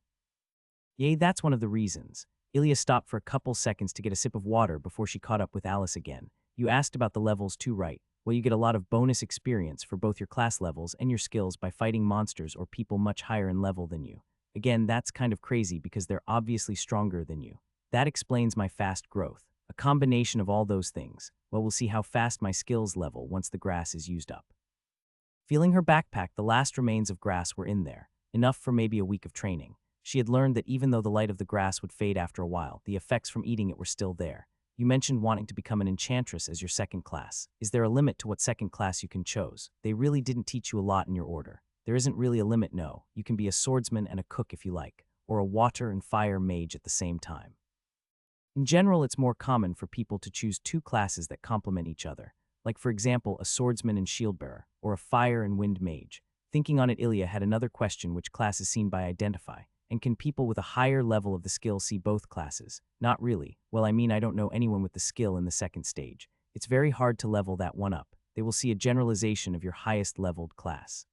"Yay, that's one of the reasons." Ilya stopped for a couple seconds to get a sip of water before she caught up with Alice again. "You asked about the levels too, right? Well, you get a lot of bonus experience for both your class levels and your skills by fighting monsters or people much higher in level than you. Again, that's kind of crazy because they're obviously stronger than you. That explains my fast growth. A combination of all those things. Well, we'll see how fast my skills level once the grass is used up." Feeling her backpack, the last remains of grass were in there, enough for maybe a week of training. She had learned that even though the light of the grass would fade after a while, the effects from eating it were still there. You mentioned wanting to become an enchantress as your second class. Is there a limit to what second class you can choose? They really didn't teach you a lot in your order. There isn't really a limit, no. You can be a swordsman and a cook if you like, or a water and fire mage at the same time. In general, it's more common for people to choose two classes that complement each other, like for example, a swordsman and shieldbearer, or a fire and wind mage. Thinking on it, Ilya had another question: which class is seen by identify? And can people with a higher level of the skill see both classes? Not really. Well, I mean, I don't know anyone with the skill in the second stage. It's very hard to level that one up. They will see a generalization of your highest leveled class.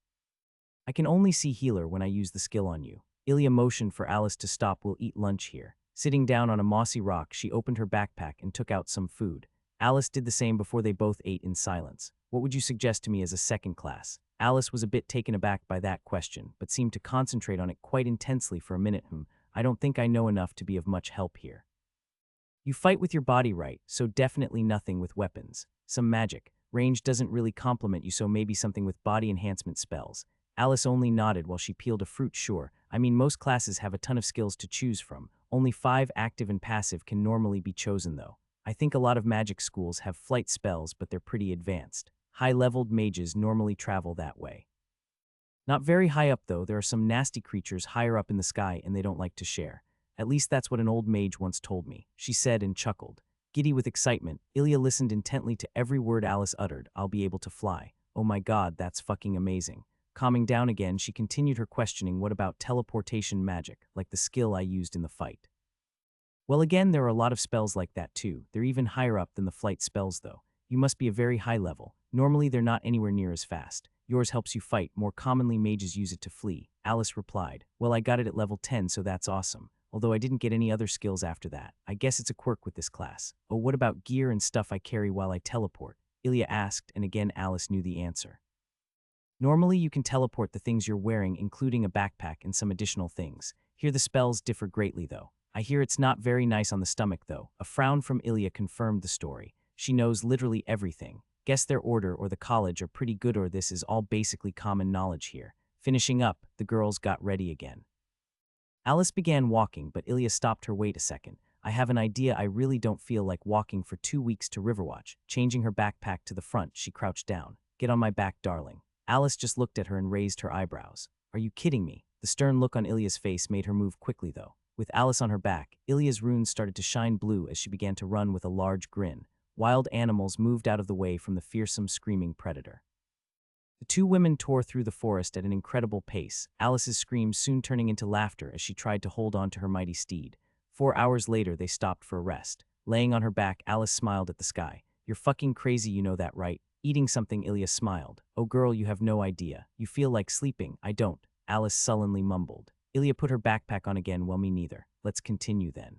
I can only see healer when I use the skill on you. Ilya motioned for Alice to stop. We'll eat lunch here. Sitting down on a mossy rock, she opened her backpack and took out some food. Alice did the same before they both ate in silence. What would you suggest to me as a second class? Alice was a bit taken aback by that question, but seemed to concentrate on it quite intensely for a minute. I don't think I know enough to be of much help here. You fight with your body, right? So definitely nothing with weapons. Some magic. Range doesn't really complement you, so maybe something with body enhancement spells. Alice only nodded while she peeled a fruit. Sure, I mean, most classes have a ton of skills to choose from. Only 5 active and passive can normally be chosen though. I think a lot of magic schools have flight spells, but they're pretty advanced. High-leveled mages normally travel that way. Not very high up though, there are some nasty creatures higher up in the sky and they don't like to share. At least that's what an old mage once told me, she said and chuckled. Giddy with excitement, Ilya listened intently to every word Alice uttered. I'll be able to fly. Oh my god, that's fucking amazing. Calming down again, she continued her questioning. What about teleportation magic, like the skill I used in the fight? Well, again, there are a lot of spells like that too. They're even higher up than the flight spells though. You must be a very high level. Normally they're not anywhere near as fast. Yours helps you fight. More commonly mages use it to flee. Alice replied. Well, I got it at level 10, so that's awesome. Although I didn't get any other skills after that. I guess it's a quirk with this class. Oh, what about gear and stuff I carry while I teleport? Ilya asked, and again Alice knew the answer. Normally you can teleport the things you're wearing, including a backpack and some additional things. Here the spells differ greatly though. I hear it's not very nice on the stomach though. A frown from Ilya confirmed the story. She knows literally everything. Guess their order or the college are pretty good, or this is all basically common knowledge here. Finishing up, the girls got ready again. Alice began walking, but Ilya stopped her. Wait a second. I have an idea. I really don't feel like walking for 2 weeks to Riverwatch. Changing her backpack to the front, she crouched down. Get on my back, darling. Alice just looked at her and raised her eyebrows. Are you kidding me? The stern look on Ilya's face made her move quickly though. With Alice on her back, Ilya's runes started to shine blue as she began to run with a large grin. Wild animals moved out of the way from the fearsome screaming predator. The two women tore through the forest at an incredible pace, Alice's screams soon turning into laughter as she tried to hold on to her mighty steed. 4 hours later, they stopped for a rest. Laying on her back, Alice smiled at the sky. You're fucking crazy, you know that, right? Eating something, Ilya smiled. Oh girl, you have no idea. You feel like sleeping. I don't, Alice sullenly mumbled. Ilya put her backpack on again. Well, me neither. Let's continue then.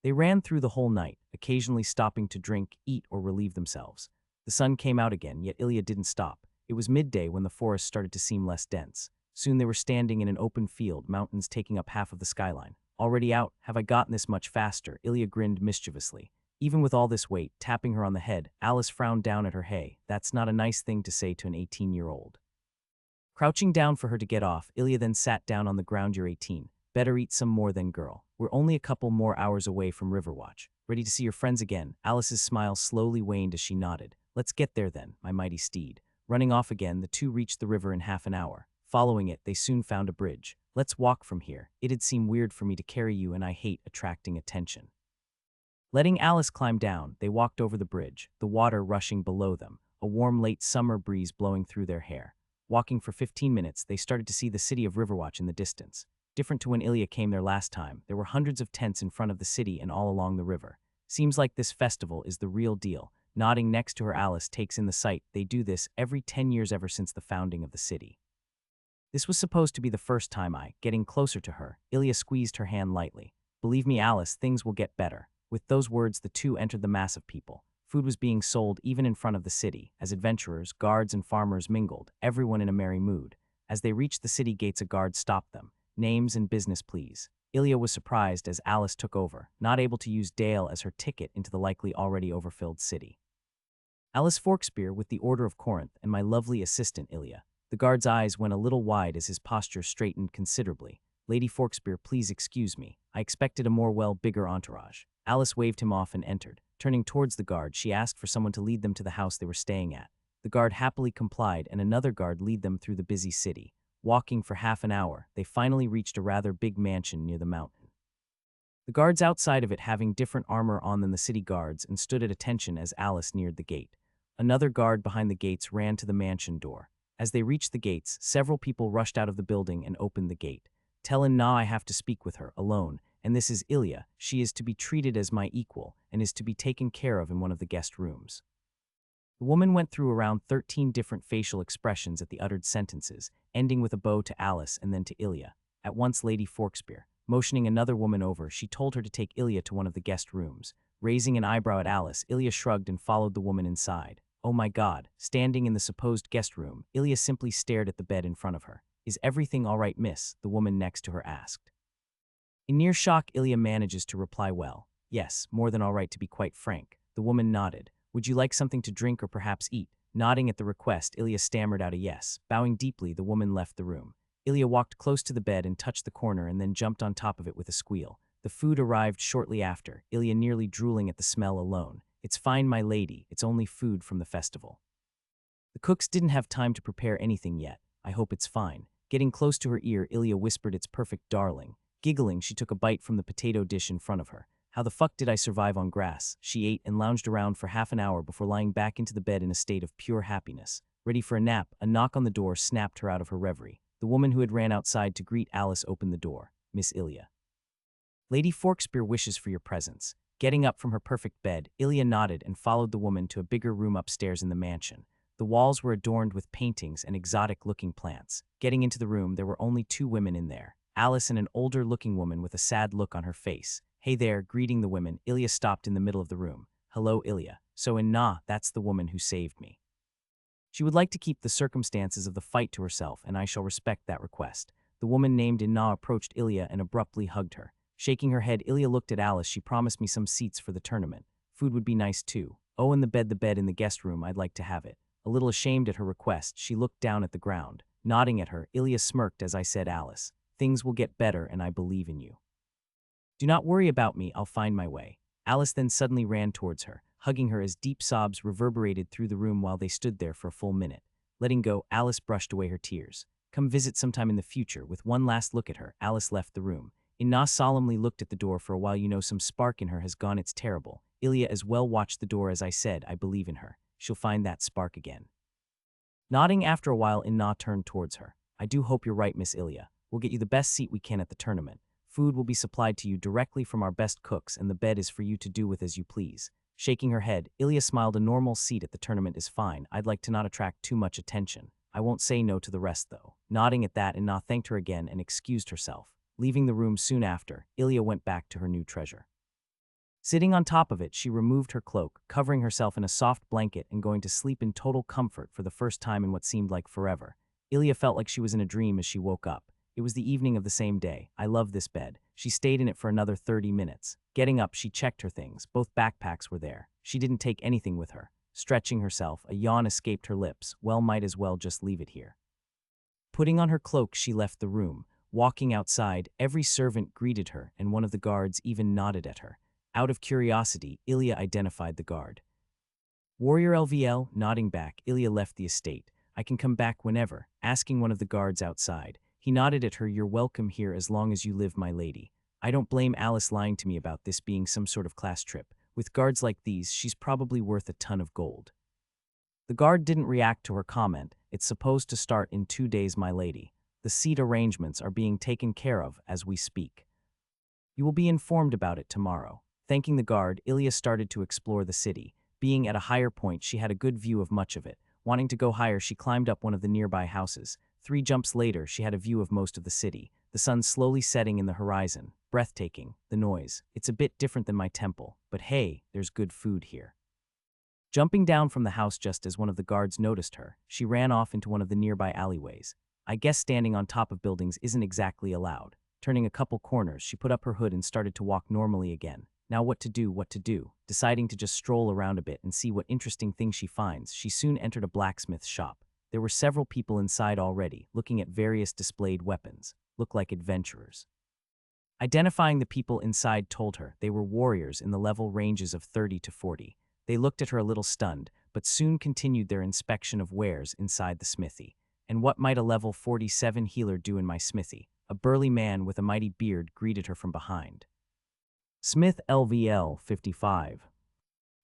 They ran through the whole night, occasionally stopping to drink, eat, or relieve themselves. The sun came out again, yet Ilya didn't stop. It was midday when the forest started to seem less dense. Soon they were standing in an open field, mountains taking up half of the skyline. Already out? Have I gotten this much faster? Ilya grinned mischievously. Even with all this weight, tapping her on the head, Alice frowned down at her. Hey, that's not a nice thing to say to an 18-year-old. Crouching down for her to get off, Ilya then sat down on the ground. You're 18. Better eat some more then, girl. We're only a couple more hours away from Riverwatch. Ready to see your friends again? Alice's smile slowly waned as she nodded. Let's get there then, my mighty steed. Running off again, the two reached the river in half an hour. Following it, they soon found a bridge. Let's walk from here. It'd seem weird for me to carry you, and I hate attracting attention. Letting Alice climb down, they walked over the bridge, the water rushing below them, a warm late summer breeze blowing through their hair. Walking for 15 minutes, they started to see the city of Riverwatch in the distance. Different to when Ilya came there last time, there were hundreds of tents in front of the city and all along the river. Seems like this festival is the real deal. Nodding next to her, Alice takes in the sight. They do this every 10 years ever since the founding of the city. This was supposed to be the first time. Getting closer to her, Ilya squeezed her hand lightly. Believe me, Alice, things will get better. With those words, the two entered the mass of people. Food was being sold even in front of the city. As adventurers, guards, and farmers mingled, everyone in a merry mood. As they reached the city gates, a guard stopped them. Names and business, please. Ilya was surprised as Alice took over, not able to use Dale as her ticket into the likely already overfilled city. Alice Forkspear with the Order of Corinth and my lovely assistant Ilya. The guard's eyes went a little wide as his posture straightened considerably. Lady Forkspear, please excuse me. I expected a bigger entourage. Alice waved him off and entered. Turning towards the guard, she asked for someone to lead them to the house they were staying at. The guard happily complied, and another guard led them through the busy city. Walking for half an hour, they finally reached a rather big mansion near the mountain. The guards outside of it having different armor on than the city guards and stood at attention as Alice neared the gate. Another guard behind the gates ran to the mansion door. As they reached the gates, several people rushed out of the building and opened the gate. Tell Na I have to speak with her, alone, and this is Ilya. She is to be treated as my equal and is to be taken care of in one of the guest rooms. The woman went through around 13 different facial expressions at the uttered sentences, ending with a bow to Alice and then to Ilya. At once Lady Forkspear, motioning another woman over, she told her to take Ilya to one of the guest rooms. Raising an eyebrow at Alice, Ilya shrugged and followed the woman inside. Oh my God, standing in the supposed guest room, Ilya simply stared at the bed in front of her. Is everything all right, miss? The woman next to her asked. In near shock, Ilya manages to reply, well, yes, more than all right to be quite frank. The woman nodded. Would you like something to drink or perhaps eat? Nodding at the request, Ilya stammered out a yes. Bowing deeply, the woman left the room. Ilya walked close to the bed and touched the corner and then jumped on top of it with a squeal. The food arrived shortly after, Ilya nearly drooling at the smell alone. It's fine, my lady, it's only food from the festival. The cooks didn't have time to prepare anything yet. I hope it's fine. Getting close to her ear, Ilya whispered, it's perfect, darling. Giggling, she took a bite from the potato dish in front of her. How the fuck did I survive on grass? She ate and lounged around for half an hour before lying back into the bed in a state of pure happiness. Ready for a nap, a knock on the door snapped her out of her reverie. The woman who had ran outside to greet Alice opened the door. Miss Ilya. Lady Forkspear wishes for your presence. Getting up from her perfect bed, Ilya nodded and followed the woman to a bigger room upstairs in the mansion. The walls were adorned with paintings and exotic-looking plants. Getting into the room, there were only two women in there. Alice and an older-looking woman with a sad look on her face. Hey there, greeting the women, Ilya stopped in the middle of the room. Hello, Ilya. So that's the woman who saved me. She would like to keep the circumstances of the fight to herself, and I shall respect that request. The woman named Inna approached Ilya and abruptly hugged her. Shaking her head, Ilya looked at Alice. She promised me some seats for the tournament. Food would be nice too. Oh, and the bed in the guest room, I'd like to have it. A little ashamed at her request, she looked down at the ground. Nodding at her, Ilya smirked as I said, Alice, things will get better and I believe in you. Do not worry about me, I'll find my way. Alice then suddenly ran towards her, hugging her as deep sobs reverberated through the room while they stood there for a full minute. Letting go, Alice brushed away her tears. Come visit sometime in the future. With one last look at her, Alice left the room. Inna solemnly looked at the door for a while. You know, some spark in her has gone, it's terrible. Ilya as well watched the door as I said, I believe in her. She'll find that spark again. Nodding after a while, Inna turned towards her. I do hope you're right, Miss Ilya. We'll get you the best seat we can at the tournament. Food will be supplied to you directly from our best cooks, and the bed is for you to do with as you please. Shaking her head, Ilya smiled. A normal seat at the tournament is fine. I'd like to not attract too much attention. I won't say no to the rest, though. Nodding at that, Inna thanked her again and excused herself. Leaving the room soon after, Ilya went back to her new treasure. Sitting on top of it, she removed her cloak, covering herself in a soft blanket and going to sleep in total comfort for the first time in what seemed like forever. Ilya felt like she was in a dream as she woke up. It was the evening of the same day. I love this bed. She stayed in it for another 30 minutes. Getting up, she checked her things. Both backpacks were there. She didn't take anything with her. Stretching herself, a yawn escaped her lips. Well, might as well just leave it here. Putting on her cloak, she left the room. Walking outside, every servant greeted her, and one of the guards even nodded at her. Out of curiosity, Ilya identified the guard. Warrior LVL, nodding back, Ilya left the estate. I can come back whenever, asking one of the guards outside. He nodded at her. You're welcome here as long as you live, my lady. I don't blame Alice lying to me about this being some sort of class trip. With guards like these, she's probably worth a ton of gold. The guard didn't react to her comment. It's supposed to start in 2 days, my lady. The seat arrangements are being taken care of as we speak. You will be informed about it tomorrow. Thanking the guard, Ilya started to explore the city. Being at a higher point, she had a good view of much of it. Wanting to go higher, she climbed up one of the nearby houses. 3 jumps later, she had a view of most of the city. The sun slowly setting in the horizon. Breathtaking. The noise. It's a bit different than my temple, but hey, there's good food here. Jumping down from the house just as one of the guards noticed her, she ran off into one of the nearby alleyways. I guess standing on top of buildings isn't exactly allowed. Turning a couple corners, she put up her hood and started to walk normally again. Now what to do, what to do? Deciding to just stroll around a bit and see what interesting things she finds, she soon entered a blacksmith's shop. There were several people inside already, looking at various displayed weapons. Looked like adventurers. Identifying the people inside told her they were warriors in the level ranges of 30 to 40. They looked at her a little stunned, but soon continued their inspection of wares inside the smithy. And what might a level 47 healer do in my smithy? A burly man with a mighty beard greeted her from behind. Smith LVL 55.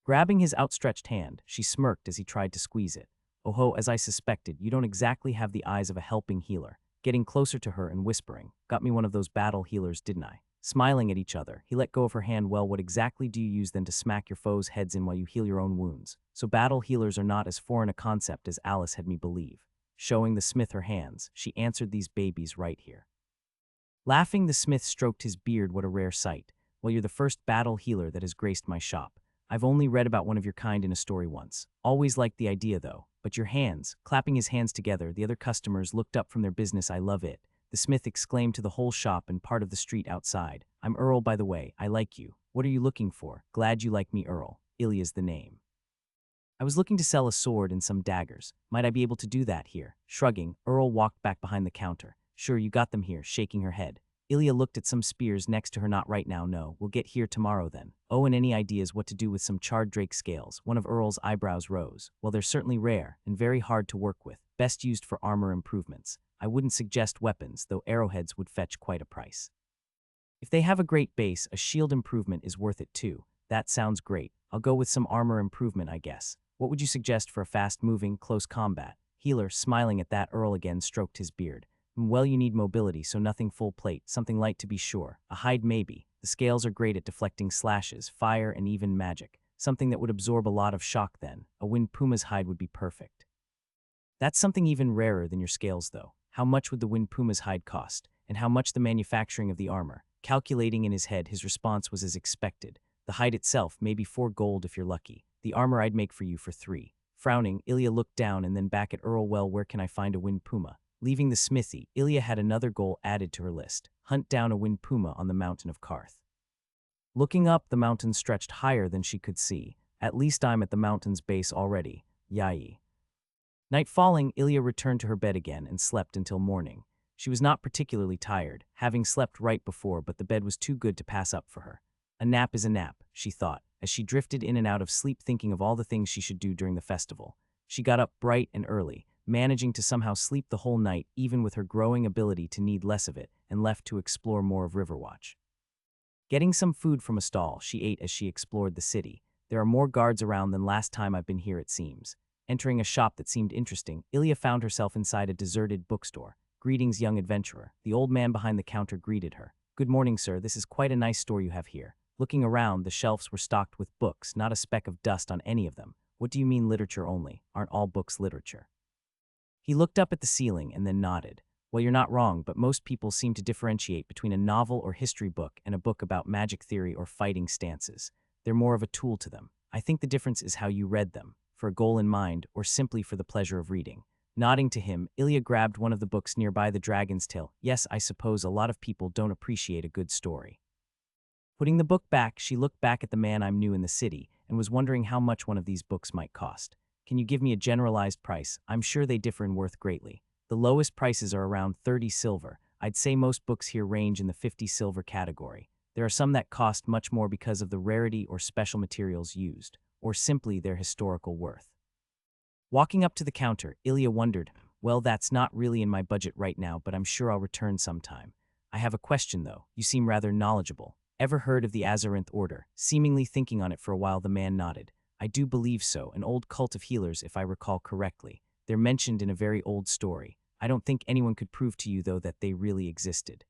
Grabbing his outstretched hand, she smirked as he tried to squeeze it. Oh ho, as I suspected, you don't exactly have the eyes of a helping healer. Getting closer to her and whispering, got me one of those battle healers, didn't I? Smiling at each other, he let go of her hand. Well, what exactly do you use then to smack your foes' heads in while you heal your own wounds? So battle healers are not as foreign a concept as Alice had me believe. Showing the smith her hands, she answered, these babies right here. Laughing, the smith stroked his beard. What a rare sight. Well, you're the first battle healer that has graced my shop. I've only read about one of your kind in a story once. Always liked the idea though. But your hands, clapping his hands together, the other customers looked up from their business. I love it. The smith exclaimed to the whole shop and part of the street outside. I'm Earl, by the way. I like you. What are you looking for? Glad you like me, Earl. Ilya's the name. I was looking to sell a sword and some daggers. Might I be able to do that here? Shrugging, Earl walked back behind the counter. Sure, you got them here, shaking her head. Ilya looked at some spears next to her. Not right now, no. We'll get here tomorrow then. Oh, and any ideas what to do with some charred drake scales? One of Earl's eyebrows rose. Well, they're certainly rare and very hard to work with. Best used for armor improvements. I wouldn't suggest weapons, though arrowheads would fetch quite a price. If they have a great base, a shield improvement is worth it too. That sounds great. I'll go with some armor improvement, I guess. What would you suggest for a fast-moving, close combat? Healer, smiling at that, Earl again stroked his beard. Well, you need mobility, so nothing full plate, something light to be sure. A hide maybe. The scales are great at deflecting slashes, fire, and even magic. Something that would absorb a lot of shock then. A wind puma's hide would be perfect. That's something even rarer than your scales though. How much would the wind puma's hide cost? And how much the manufacturing of the armor? Calculating in his head, his response was as expected. The hide itself, maybe 4 gold if you're lucky. The armor I'd make for you for 3. Frowning, Ilya looked down and then back at Earl. Well, where can I find a wind puma? Leaving the smithy, Ilya had another goal added to her list. Hunt down a wind puma on the mountain of Karth. Looking up, the mountain stretched higher than she could see. At least I'm at the mountain's base already. Yai. Night falling, Ilya returned to her bed again and slept until morning. She was not particularly tired, having slept right before, but the bed was too good to pass up for her. A nap is a nap, she thought, as she drifted in and out of sleep thinking of all the things she should do during the festival. She got up bright and early, managing to somehow sleep the whole night even with her growing ability to need less of it, and left to explore more of Riverwatch. Getting some food from a stall, she ate as she explored the city. There are more guards around than last time I've been here, it seems. Entering a shop that seemed interesting, Ilya found herself inside a deserted bookstore. Greetings, young adventurer. The old man behind the counter greeted her. Good morning, sir. This is quite a nice store you have here. Looking around, the shelves were stocked with books, not a speck of dust on any of them. What do you mean literature only? Aren't all books literature? He looked up at the ceiling and then nodded. Well, you're not wrong, but most people seem to differentiate between a novel or history book and a book about magic theory or fighting stances. They're more of a tool to them. I think the difference is how you read them, for a goal in mind or simply for the pleasure of reading. Nodding to him, Ilya grabbed one of the books nearby, The Dragon's Tale. Yes, I suppose a lot of people don't appreciate a good story. Putting the book back, she looked back at the man. I'm new in the city and was wondering how much one of these books might cost. Can you give me a generalized price? I'm sure they differ in worth greatly. The lowest prices are around 30 silver. I'd say most books here range in the 50 silver category. There are some that cost much more because of the rarity or special materials used, or simply their historical worth. Walking up to the counter, Ilya wondered, well, that's not really in my budget right now, but I'm sure I'll return sometime. I have a question though. You seem rather knowledgeable. Ever heard of the Azarinth Order? Seemingly thinking on it for a while, the man nodded. I do believe so, an old cult of healers if I recall correctly. They're mentioned in a very old story. I don't think anyone could prove to you though that they really existed.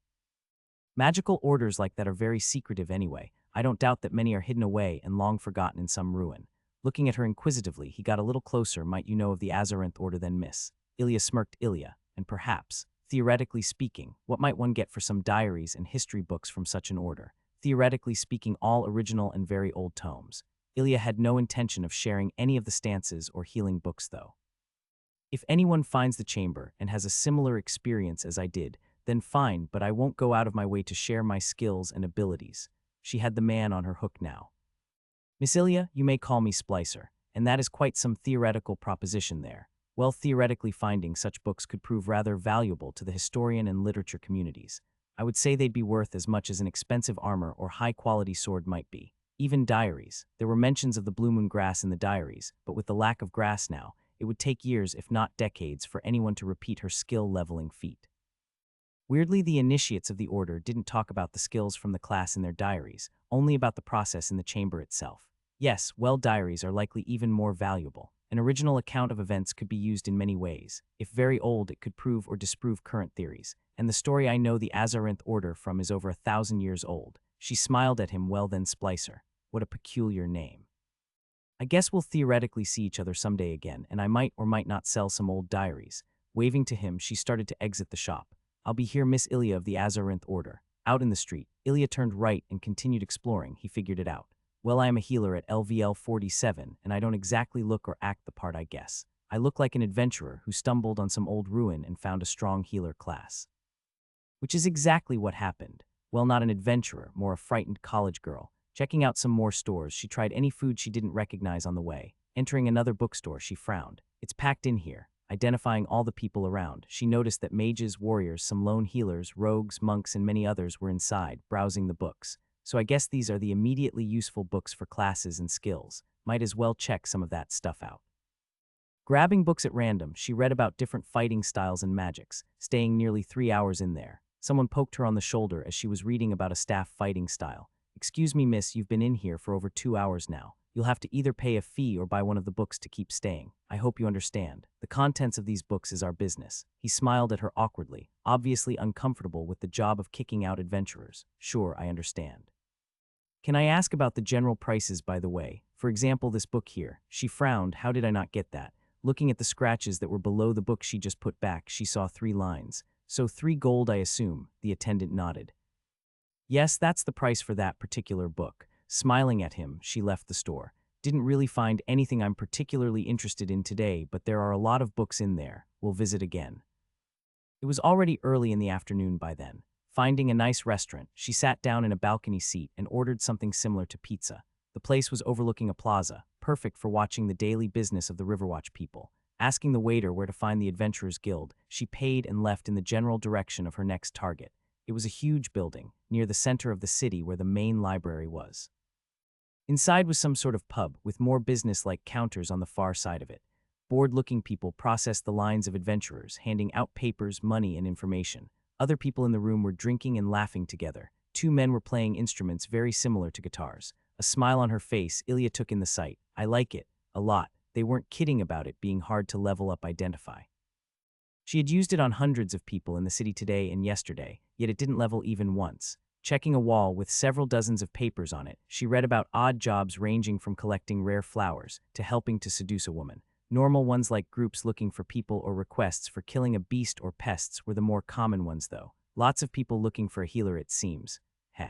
Magical orders like that are very secretive anyway. I don't doubt that many are hidden away and long forgotten in some ruin. Looking at her inquisitively, he got a little closer. Might you know of the Azarinth Order then, miss? Ilya smirked. Ilya, and perhaps, theoretically speaking, what might one get for some diaries and history books from such an order? Theoretically speaking, all original and very old tomes. Ilya had no intention of sharing any of the stances or healing books though. If anyone finds the chamber and has a similar experience as I did, then fine, but I won't go out of my way to share my skills and abilities. She had the man on her hook now. Miss Ilya, you may call me Splicer, and that is quite some theoretical proposition there. Well, theoretically finding such books could prove rather valuable to the historian and literature communities. I would say they'd be worth as much as an expensive armor or high-quality sword might be. Even diaries. There were mentions of the blue moon grass in the diaries, but with the lack of grass now, it would take years, if not decades, for anyone to repeat her skill-leveling feat. Weirdly, the initiates of the order didn't talk about the skills from the class in their diaries, only about the process in the chamber itself. Yes, well, diaries are likely even more valuable. An original account of events could be used in many ways. If very old, it could prove or disprove current theories. And the story I know the Azarinth order from is over 1,000 years old. She smiled at him. Well then, Splicer. What a peculiar name. I guess we'll theoretically see each other someday again, and I might or might not sell some old diaries. Waving to him, she started to exit the shop. I'll be here, Miss Ilya of the Azarinth order. Out in the street, Ilya turned right and continued exploring. He figured it out. Well, I am a healer at LVL 47, and I don't exactly look or act the part, I guess. I look like an adventurer who stumbled on some old ruin and found a strong healer class. Which is exactly what happened. Well, not an adventurer, more a frightened college girl. Checking out some more stores, she tried any food she didn't recognize on the way. Entering another bookstore, she frowned. It's packed in here. Identifying all the people around, she noticed that mages, warriors, some lone healers, rogues, monks, and many others were inside, browsing the books. So I guess these are the immediately useful books for classes and skills. Might as well check some of that stuff out. Grabbing books at random, she read about different fighting styles and magics, staying nearly 3 hours in there. Someone poked her on the shoulder as she was reading about a staff fighting style. Excuse me, miss, you've been in here for over 2 hours now. You'll have to either pay a fee or buy one of the books to keep staying. I hope you understand. The contents of these books is our business. He smiled at her awkwardly, obviously uncomfortable with the job of kicking out adventurers. Sure, I understand. Can I ask about the general prices, by the way? For example, this book here. She frowned. How did I not get that? Looking at the scratches that were below the book she just put back, she saw 3 lines. So 3 gold, I assume. The attendant nodded. Yes, that's the price for that particular book. Smiling at him, she left the store. Didn't really find anything I'm particularly interested in today, but there are a lot of books in there. We'll visit again. It was already early in the afternoon by then. Finding a nice restaurant, she sat down in a balcony seat and ordered something similar to pizza. The place was overlooking a plaza, perfect for watching the daily business of the Riverwatch people. Asking the waiter where to find the Adventurers Guild, she paid and left in the general direction of her next target. It was a huge building, near the center of the city where the main library was. Inside was some sort of pub, with more business-like counters on the far side of it. Bored-looking people processed the lines of adventurers, handing out papers, money, and information. Other people in the room were drinking and laughing together. 2 men were playing instruments very similar to guitars. A smile on her face, Ilya took in the sight. I like it. A lot. They weren't kidding about it being hard to level up identify. She had used it on hundreds of people in the city today and yesterday, yet it didn't level even once. Checking a wall with several dozens of papers on it, she read about odd jobs ranging from collecting rare flowers to helping to seduce a woman. Normal ones like groups looking for people or requests for killing a beast or pests were the more common ones though. Lots of people looking for a healer, it seems. Heh.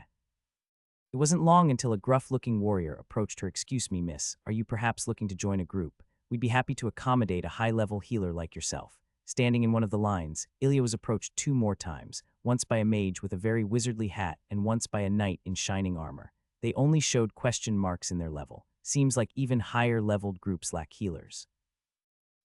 It wasn't long until a gruff-looking warrior approached her. Excuse me, miss, are you perhaps looking to join a group? We'd be happy to accommodate a high-level healer like yourself. Standing in one of the lines, Ilya was approached 2 more times, once by a mage with a very wizardly hat and once by a knight in shining armor. They only showed question marks in their level. Seems like even higher-leveled groups lack healers.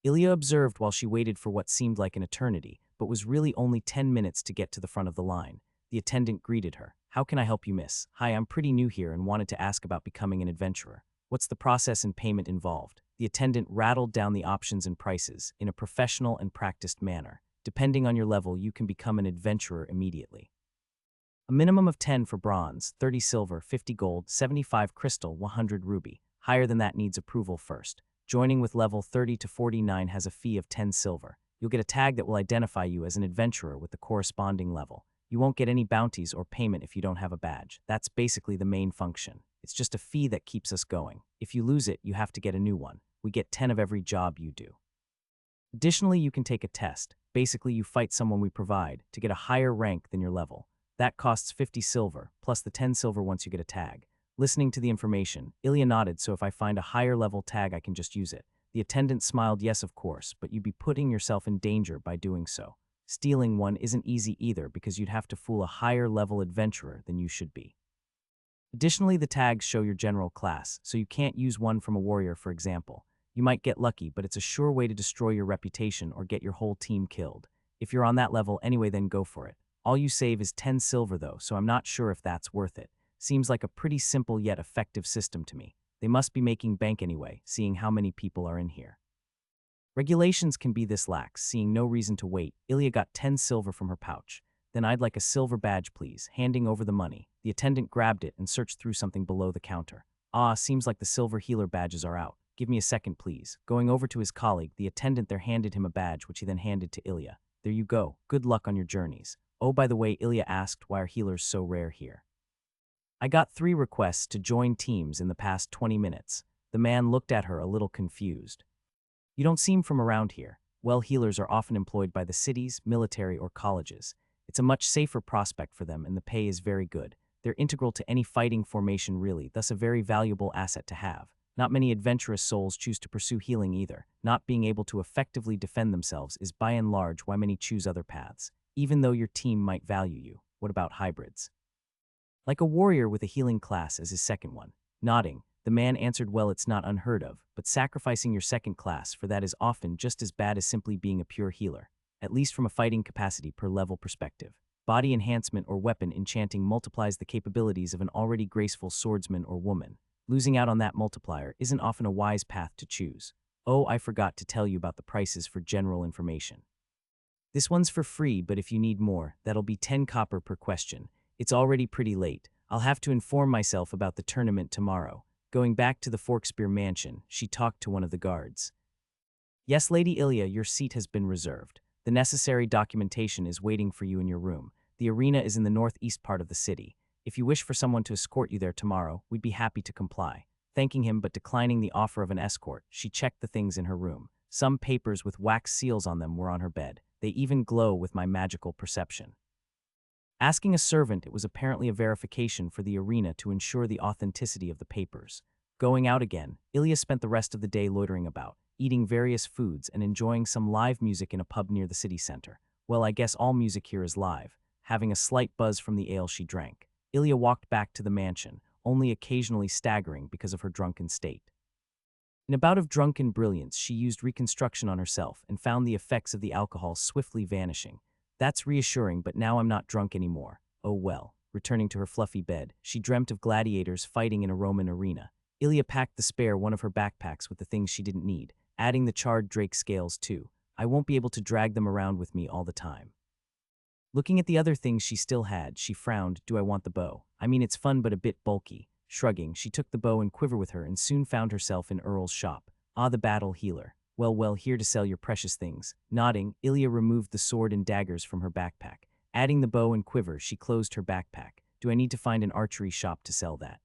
Ilya observed while she waited for what seemed like an eternity, but was really only 10 minutes to get to the front of the line. The attendant greeted her. How can I help you, miss? Hi, I'm pretty new here and wanted to ask about becoming an adventurer. What's the process and payment involved? The attendant rattled down the options and prices in a professional and practiced manner. Depending on your level, you can become an adventurer immediately. A minimum of 10 for bronze, 30 silver, 50 gold, 75 crystal, 100 ruby. Higher than that needs approval first. Joining with level 30 to 49 has a fee of 10 silver. You'll get a tag that will identify you as an adventurer with the corresponding level. You won't get any bounties or payment if you don't have a badge. That's basically the main function. It's just a fee that keeps us going. If you lose it, you have to get a new one. We get 10 of every job you do. Additionally, you can take a test. Basically, you fight someone we provide to get a higher rank than your level. That costs 50 silver, plus the 10 silver once you get a tag. Listening to the information, Ilya nodded, so if I find a higher level tag, I can just use it. The attendant smiled, yes, of course, but you'd be putting yourself in danger by doing so. Stealing one isn't easy either because you'd have to fool a higher level adventurer than you should be. Additionally, the tags show your general class, so you can't use one from a warrior, for example. You might get lucky, but it's a sure way to destroy your reputation or get your whole team killed. If you're on that level anyway, then go for it. All you save is 10 silver though, so I'm not sure if that's worth it. Seems like a pretty simple yet effective system to me. They must be making bank anyway, seeing how many people are in here. Regulations can be this lax, seeing no reason to wait. Ilya got 10 silver from her pouch. Then I'd like a silver badge, please, handing over the money. The attendant grabbed it and searched through something below the counter. Ah, seems like the silver healer badges are out. Give me a second, please. Going over to his colleague, the attendant there handed him a badge, which he then handed to Ilya. There you go. Good luck on your journeys. Oh, by the way, Ilya asked, why are healers so rare here? I got 3 requests to join teams in the past 20 minutes. The man looked at her a little confused. You don't seem from around here. Well, healers are often employed by the cities, military, or colleges. It's a much safer prospect for them, and the pay is very good. They're integral to any fighting formation really, thus a very valuable asset to have. Not many adventurous souls choose to pursue healing either. Not being able to effectively defend themselves is by and large why many choose other paths, even though your team might value you. What about hybrids? Like a warrior with a healing class as his second one. Nodding, the man answered, well, it's not unheard of, but sacrificing your second class for that is often just as bad as simply being a pure healer, at least from a fighting capacity per level perspective. Body enhancement or weapon enchanting multiplies the capabilities of an already graceful swordsman or woman. Losing out on that multiplier isn't often a wise path to choose. Oh, I forgot to tell you about the prices for general information. This one's for free, but if you need more, that'll be 10 copper per question. It's already pretty late. I'll have to inform myself about the tournament tomorrow. Going back to the Forkspear mansion, she talked to one of the guards. Yes, Lady Ilya, your seat has been reserved. The necessary documentation is waiting for you in your room. The arena is in the northeast part of the city. If you wish for someone to escort you there tomorrow, we'd be happy to comply. Thanking him but declining the offer of an escort, she checked the things in her room. Some papers with wax seals on them were on her bed. They even glow with my magical perception. Asking a servant, it was apparently a verification for the arena to ensure the authenticity of the papers. Going out again, Ilya spent the rest of the day loitering about, eating various foods and enjoying some live music in a pub near the city center. Well, I guess all music here is live. Having a slight buzz from the ale she drank, Ilya walked back to the mansion, only occasionally staggering because of her drunken state. In a bout of drunken brilliance, she used reconstruction on herself and found the effects of the alcohol swiftly vanishing. That's reassuring, but now I'm not drunk anymore. Oh well. Returning to her fluffy bed, she dreamt of gladiators fighting in a Roman arena. Ilya packed the spare one of her backpacks with the things she didn't need, adding the charred drake scales too. I won't be able to drag them around with me all the time. Looking at the other things she still had, she frowned. Do I want the bow? I mean, it's fun but a bit bulky. Shrugging, she took the bow and quiver with her and soon found herself in Earl's shop. Ah, the battle healer. Well, here to sell your precious things. Nodding, Ilya removed the sword and daggers from her backpack. Adding the bow and quiver, she closed her backpack. Do I need to find an archery shop to sell that?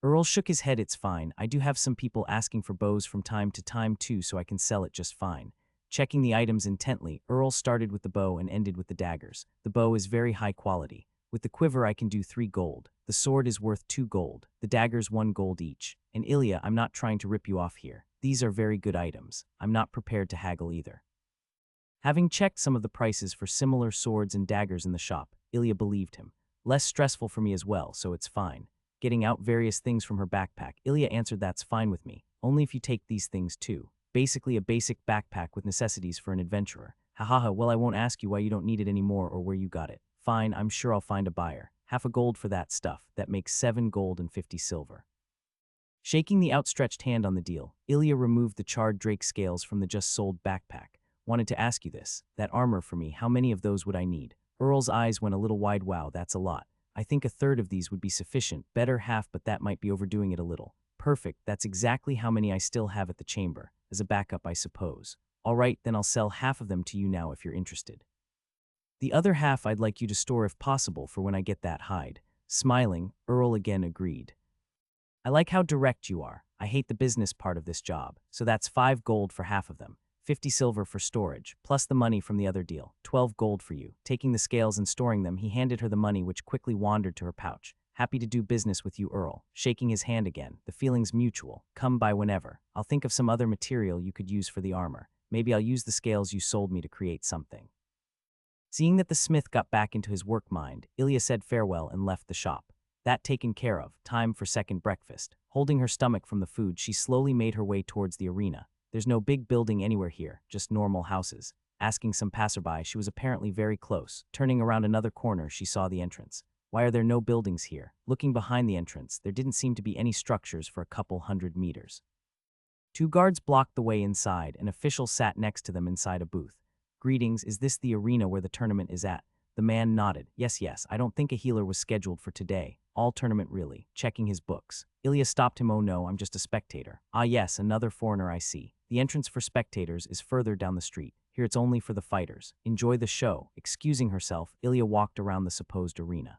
Earl shook his head. It's fine. I do have some people asking for bows from time to time too, so I can sell it just fine. Checking the items intently, Earl started with the bow and ended with the daggers. The bow is very high quality. With the quiver I can do 3 gold. The sword is worth 2 gold. The daggers 1 gold each. And Ilya, I'm not trying to rip you off here. These are very good items. I'm not prepared to haggle either. Having checked some of the prices for similar swords and daggers in the shop, Ilya believed him. Less stressful for me as well, so it's fine. Getting out various things from her backpack, Ilya answered, that's fine with me. Only if you take these things too. Basically a basic backpack with necessities for an adventurer. Hahaha, well, I won't ask you why you don't need it anymore or where you got it. Fine, I'm sure I'll find a buyer. Half a gold for that stuff. That makes 7 gold and 50 silver. Shaking the outstretched hand on the deal, Ilya removed the charred drake scales from the just sold backpack. Wanted to ask you this. That armor for me, how many of those would I need? Earl's eyes went a little wide. Wow, that's a lot. I think a third of these would be sufficient. Better half, but that might be overdoing it a little. Perfect, that's exactly how many I still have at the chamber. As a backup, I suppose. All right, then I'll sell half of them to you now if you're interested. The other half I'd like you to store if possible for when I get that hide. Smiling, Earl again agreed. I like how direct you are. I hate the business part of this job, so that's 5 gold for half of them. 50 silver for storage, plus the money from the other deal. 12 gold for you. Taking the scales and storing them, he handed her the money, which quickly wandered to her pouch. Happy to do business with you, Earl. Shaking his hand again. The feeling's mutual. Come by whenever. I'll think of some other material you could use for the armor. Maybe I'll use the scales you sold me to create something. Seeing that the smith got back into his work mind, Ilya said farewell and left the shop. That taken care of, time for second breakfast. Holding her stomach from the food, she slowly made her way towards the arena. There's no big building anywhere here, just normal houses. Asking some passerby, she was apparently very close. Turning around another corner, she saw the entrance. Why are there no buildings here? Looking behind the entrance, there didn't seem to be any structures for a couple 100 meters. Two guards blocked the way inside. An official sat next to them inside a booth. Greetings, is this the arena where the tournament is at? The man nodded. Yes, I don't think a healer was scheduled for today. All tournament really. Checking his books. Ilya stopped him. Oh no, I'm just a spectator. Ah yes, another foreigner I see. The entrance for spectators is further down the street. Here it's only for the fighters. Enjoy the show. Excusing herself, Ilya walked around the supposed arena.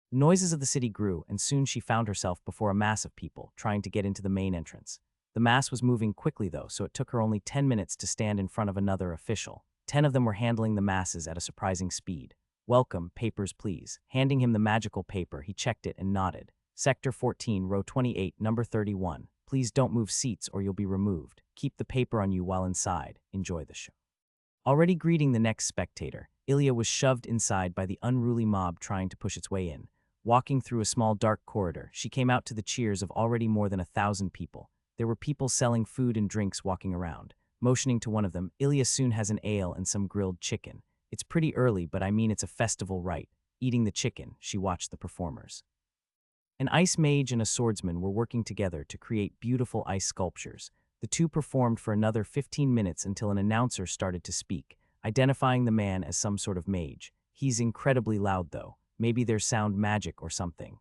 Noises of the city grew, and soon she found herself before a mass of people, trying to get into the main entrance. The mass was moving quickly though, so it took her only 10 minutes to stand in front of another official. 10 of them were handling the masses at a surprising speed. Welcome, papers please. Handing him the magical paper, he checked it and nodded. Sector 14, row 28, number 31. Please don't move seats or you'll be removed. Keep the paper on you while inside. Enjoy the show. Already greeting the next spectator, Ilya was shoved inside by the unruly mob trying to push its way in. Walking through a small dark corridor, she came out to the cheers of already more than 1,000 people. There were people selling food and drinks walking around. Motioning to one of them, Ilya soon has an ale and some grilled chicken. It's pretty early, but I mean it's a festival rite. Eating the chicken, she watched the performers. An ice mage and a swordsman were working together to create beautiful ice sculptures. The two performed for another 15 minutes until an announcer started to speak, identifying the man as some sort of mage. He's incredibly loud though. Maybe there's sound magic or something.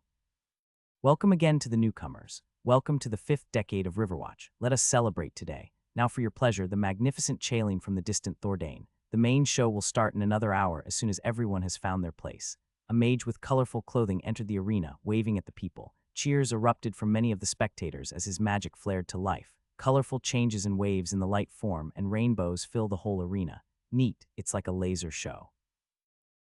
Welcome again to the newcomers. Welcome to the 5th decade of Riverwatch. Let us celebrate today. Now for your pleasure, the magnificent Chaline from the distant Thordane. The main show will start in another hour as soon as everyone has found their place. A mage with colorful clothing entered the arena, waving at the people. Cheers erupted from many of the spectators as his magic flared to life. Colorful changes and waves in the light form and rainbows fill the whole arena. Neat, it's like a laser show.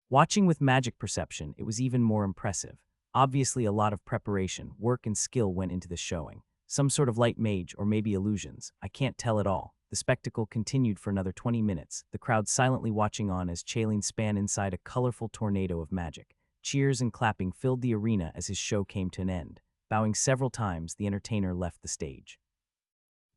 Watching with magic perception, it was even more impressive. Obviously a lot of preparation, work and skill went into the showing. Some sort of light mage or maybe illusions. I can't tell at all. The spectacle continued for another 20 minutes, the crowd silently watching on as Chaline span inside a colorful tornado of magic. Cheers and clapping filled the arena as his show came to an end. Bowing several times, the entertainer left the stage.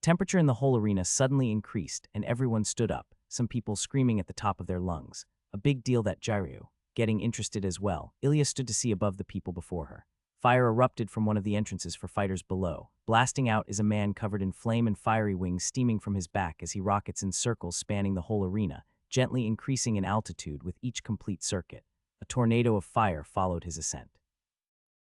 Temperature in the whole arena suddenly increased, and everyone stood up, some people screaming at the top of their lungs. A big deal that Jiryu, getting interested as well. Ilya stood to see above the people before her. Fire erupted from one of the entrances for fighters below. Blasting out is a man covered in flame and fiery wings steaming from his back as he rockets in circles spanning the whole arena, gently increasing in altitude with each complete circuit. A tornado of fire followed his ascent.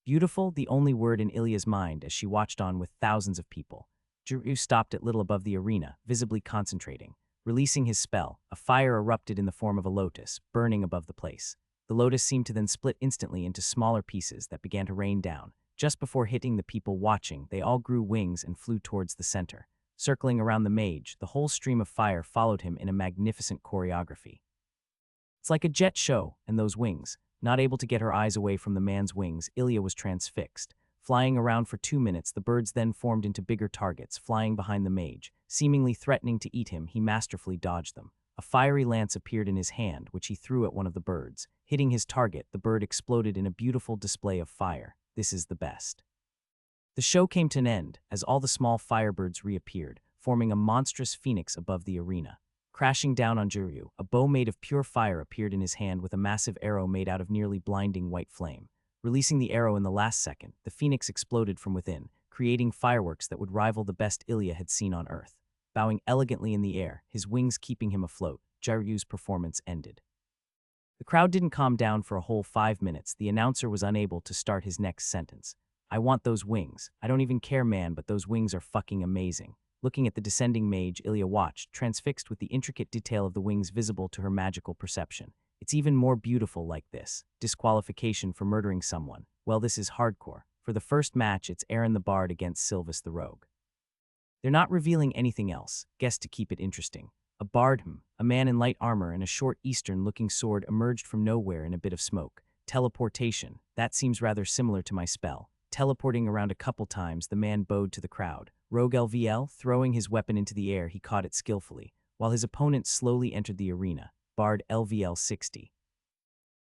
Beautiful, the only word in Ilya's mind as she watched on with thousands of people. Jiryu stopped at little above the arena, visibly concentrating. Releasing his spell, a fire erupted in the form of a lotus, burning above the place. The lotus seemed to then split instantly into smaller pieces that began to rain down. Just before hitting the people watching, they all grew wings and flew towards the center. Circling around the mage, the whole stream of fire followed him in a magnificent choreography. It's like a jet show, and those wings. Not able to get her eyes away from the man's wings, Ilya was transfixed. Flying around for 2 minutes, the birds then formed into bigger targets, flying behind the mage. Seemingly threatening to eat him, he masterfully dodged them. A fiery lance appeared in his hand, which he threw at one of the birds. Hitting his target, the bird exploded in a beautiful display of fire. This is the best. The show came to an end, as all the small firebirds reappeared, forming a monstrous phoenix above the arena. Crashing down on Jiryu, a bow made of pure fire appeared in his hand with a massive arrow made out of nearly blinding white flame. Releasing the arrow in the last second, the phoenix exploded from within, creating fireworks that would rival the best Ilya had seen on Earth. Bowing elegantly in the air, his wings keeping him afloat, Jiryu's performance ended. The crowd didn't calm down for a whole 5 minutes. The announcer was unable to start his next sentence. I want those wings. I don't even care, man, but those wings are fucking amazing. Looking at the descending mage, Ilya watched, transfixed with the intricate detail of the wings visible to her magical perception. It's even more beautiful like this. Disqualification for murdering someone. Well, this is hardcore. For the first match, it's Aaron the Bard against Sylvis the Rogue. They're not revealing anything else, guess to keep it interesting. A bard, a man in light armor and a short Eastern-looking sword emerged from nowhere in a bit of smoke. Teleportation, that seems rather similar to my spell. Teleporting around a couple times, the man bowed to the crowd. Rogue LVL, throwing his weapon into the air, he caught it skillfully, while his opponent slowly entered the arena. Bard LVL 60.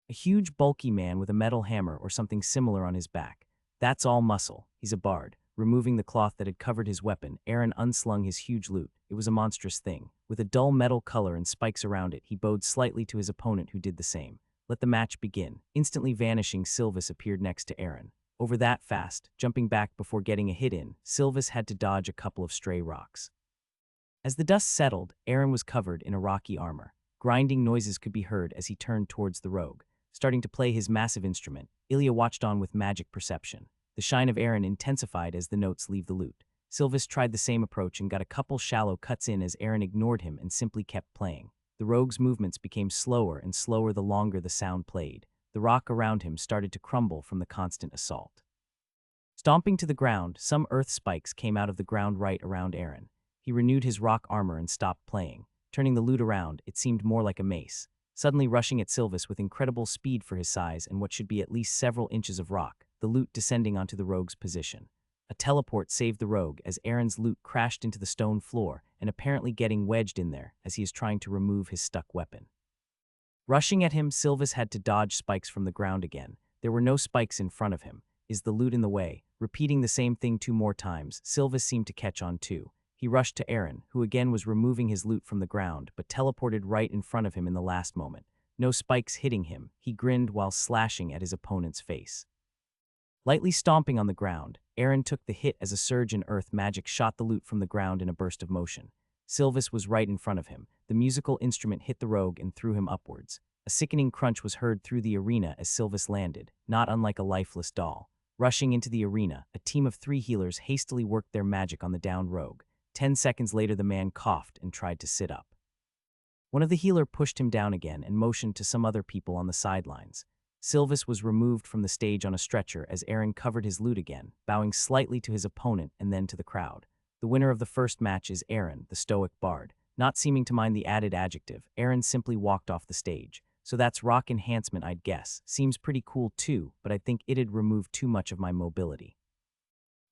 A huge, bulky man with a metal hammer or something similar on his back. That's all muscle. He's a bard. Removing the cloth that had covered his weapon, Aaron unslung his huge lute. It was a monstrous thing. With a dull metal color and spikes around it, he bowed slightly to his opponent who did the same. Let the match begin. Instantly vanishing, Sylvis appeared next to Aaron. Over that fast, jumping back before getting a hit in, Sylvis had to dodge a couple of stray rocks. As the dust settled, Aaron was covered in a rocky armor. Grinding noises could be heard as he turned towards the rogue. Starting to play his massive instrument, Ilya watched on with magic perception. The shine of Aaron intensified as the notes leave the lute. Sylvis tried the same approach and got a couple shallow cuts in as Aaron ignored him and simply kept playing. The rogue's movements became slower and slower the longer the sound played. The rock around him started to crumble from the constant assault. Stomping to the ground, some earth spikes came out of the ground right around Aaron. He renewed his rock armor and stopped playing. Turning the lute around, it seemed more like a mace. Suddenly rushing at Sylvis with incredible speed for his size and what should be at least several inches of rock, the lute descending onto the rogue's position. A teleport saved the rogue as Aaron's lute crashed into the stone floor and apparently getting wedged in there as he is trying to remove his stuck weapon. Rushing at him, Sylvis had to dodge spikes from the ground again. There were no spikes in front of him. Is the lute in the way? Repeating the same thing 2 more times, Sylvis seemed to catch on too. He rushed to Aaron, who again was removing his lute from the ground, but teleported right in front of him in the last moment. No spikes hitting him, he grinned while slashing at his opponent's face. Lightly stomping on the ground, Aaron took the hit as a surge in earth magic shot the lute from the ground in a burst of motion. Sylvis was right in front of him. The musical instrument hit the rogue and threw him upwards. A sickening crunch was heard through the arena as Sylvis landed, not unlike a lifeless doll. Rushing into the arena, a team of 3 healers hastily worked their magic on the downed rogue. 10 seconds later, the man coughed and tried to sit up. One of the healers pushed him down again and motioned to some other people on the sidelines. Sylvis was removed from the stage on a stretcher as Aaron covered his lute again, bowing slightly to his opponent and then to the crowd. The winner of the first match is Aaron, the stoic bard. Not seeming to mind the added adjective, Aaron simply walked off the stage. So that's rock enhancement, I'd guess. Seems pretty cool too, but I think it'd remove too much of my mobility.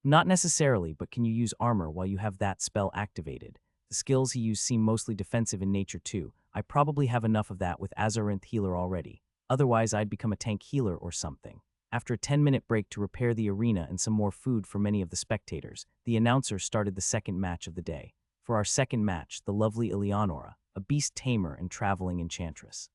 Not necessarily, but can you use armor while you have that spell activated? The skills he used seem mostly defensive in nature too. I probably have enough of that with Azarinth healer already. Otherwise, I'd become a tank healer or something. After a 10-minute break to repair the arena and some more food for many of the spectators, the announcer started the second match of the day. For our second match, the lovely Eleonora, a beast tamer and traveling enchantress.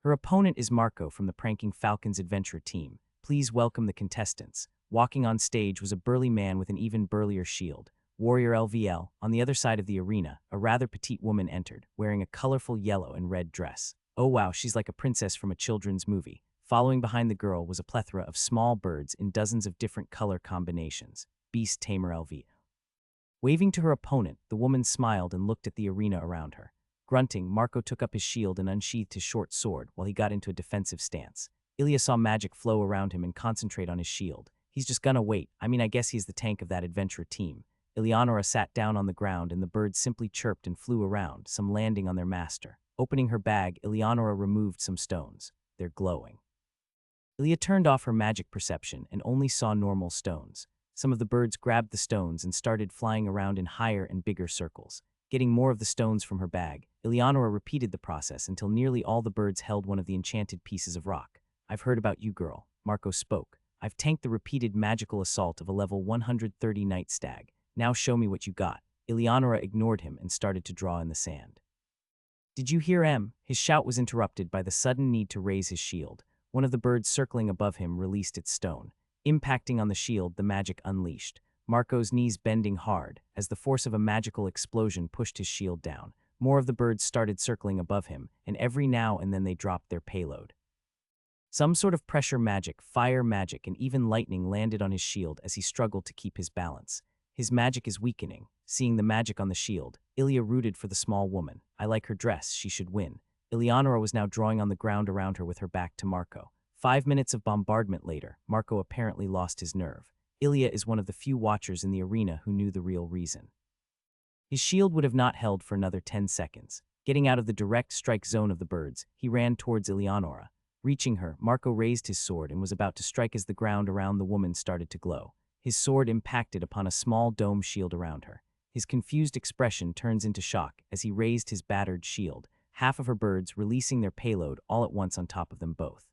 Her opponent is Marco from the Pranking Falcons Adventure team. Please welcome the contestants. Walking on stage was a burly man with an even burlier shield. Warrior LVL. On the other side of the arena, a rather petite woman entered, wearing a colorful yellow and red dress. Oh wow, she's like a princess from a children's movie. Following behind the girl was a plethora of small birds in dozens of different color combinations. Beast Tamer LV. Waving to her opponent, the woman smiled and looked at the arena around her. Grunting, Marco took up his shield and unsheathed his short sword while he got into a defensive stance. Ilya saw magic flow around him and concentrate on his shield. He's just gonna wait. I guess he's the tank of that adventure team. Eleonora sat down on the ground and the birds simply chirped and flew around, some landing on their master. Opening her bag, Eleonora removed some stones. They're glowing. Ilya turned off her magic perception and only saw normal stones. Some of the birds grabbed the stones and started flying around in higher and bigger circles. Getting more of the stones from her bag, Eleonora repeated the process until nearly all the birds held one of the enchanted pieces of rock. I've heard about you, girl, Marco spoke. I've tanked the repeated magical assault of a level 130 night stag. Now show me what you got. Eleonora ignored him and started to draw in the sand. Did you hear him? His shout was interrupted by the sudden need to raise his shield. One of the birds circling above him released its stone. Impacting on the shield, the magic unleashed. Marco's knees bending hard, as the force of a magical explosion pushed his shield down. More of the birds started circling above him, and every now and then they dropped their payload. Some sort of pressure magic, fire magic, and even lightning landed on his shield as he struggled to keep his balance. His magic is weakening. Seeing the magic on the shield, Ilya rooted for the small woman. I like her dress, she should win. Eleonora was now drawing on the ground around her with her back to Marco. 5 minutes of bombardment later, Marco apparently lost his nerve. Ilya is one of the few watchers in the arena who knew the real reason. His shield would have not held for another 10 seconds. Getting out of the direct strike zone of the birds, he ran towards Eleonora. Reaching her, Marco raised his sword and was about to strike as the ground around the woman started to glow. His sword impacted upon a small dome shield around her. His confused expression turns into shock as he raised his battered shield. half of her birds releasing their payload all at once on top of them both.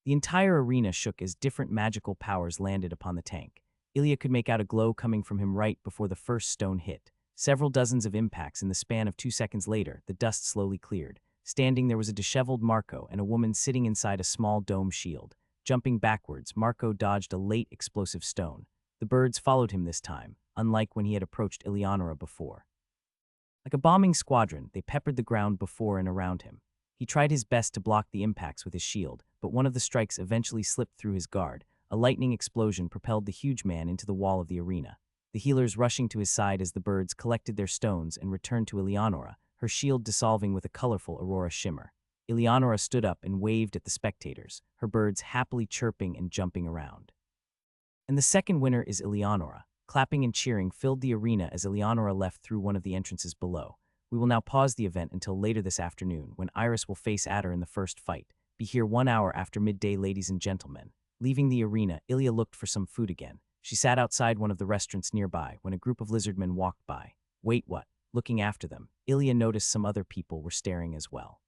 The entire arena shook as different magical powers landed upon the tank. Ilya could make out a glow coming from him right before the first stone hit. Several dozens of impacts in the span of 2 seconds later, the dust slowly cleared. Standing there was a disheveled Marco and a woman sitting inside a small dome shield. Jumping backwards, Marco dodged a late explosive stone. The birds followed him this time, unlike when he had approached Eleonora before. Like a bombing squadron, they peppered the ground before and around him. He tried his best to block the impacts with his shield, but one of the strikes eventually slipped through his guard. A lightning explosion propelled the huge man into the wall of the arena. The healers rushing to his side as the birds collected their stones and returned to Eleonora, her shield dissolving with a colorful aurora shimmer. Eleonora stood up and waved at the spectators, her birds happily chirping and jumping around. And the second winner is Eleonora. Clapping and cheering filled the arena as Eleonora left through one of the entrances below. We will now pause the event until later this afternoon, when Iris will face Adder in the first fight. Be here 1 hour after midday, ladies and gentlemen. Leaving the arena, Ilya looked for some food again. She sat outside one of the restaurants nearby when a group of lizardmen walked by. Wait, what? Looking after them, Ilya noticed some other people were staring as well.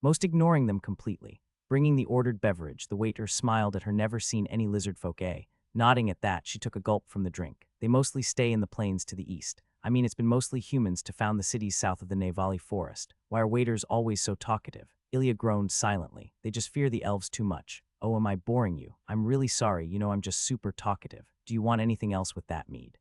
Most ignoring them completely. Bringing the ordered beverage, the waiter smiled at her never seen any lizard folk. Nodding at that, she took a gulp from the drink. They mostly stay in the plains to the east. I mean, it's been mostly humans to found the cities south of the Navali forest. Why are waiters always so talkative? Ilya groaned silently. They just fear the elves too much. Oh, am I boring you? I'm really sorry, I'm just super talkative. Do you want anything else with that mead?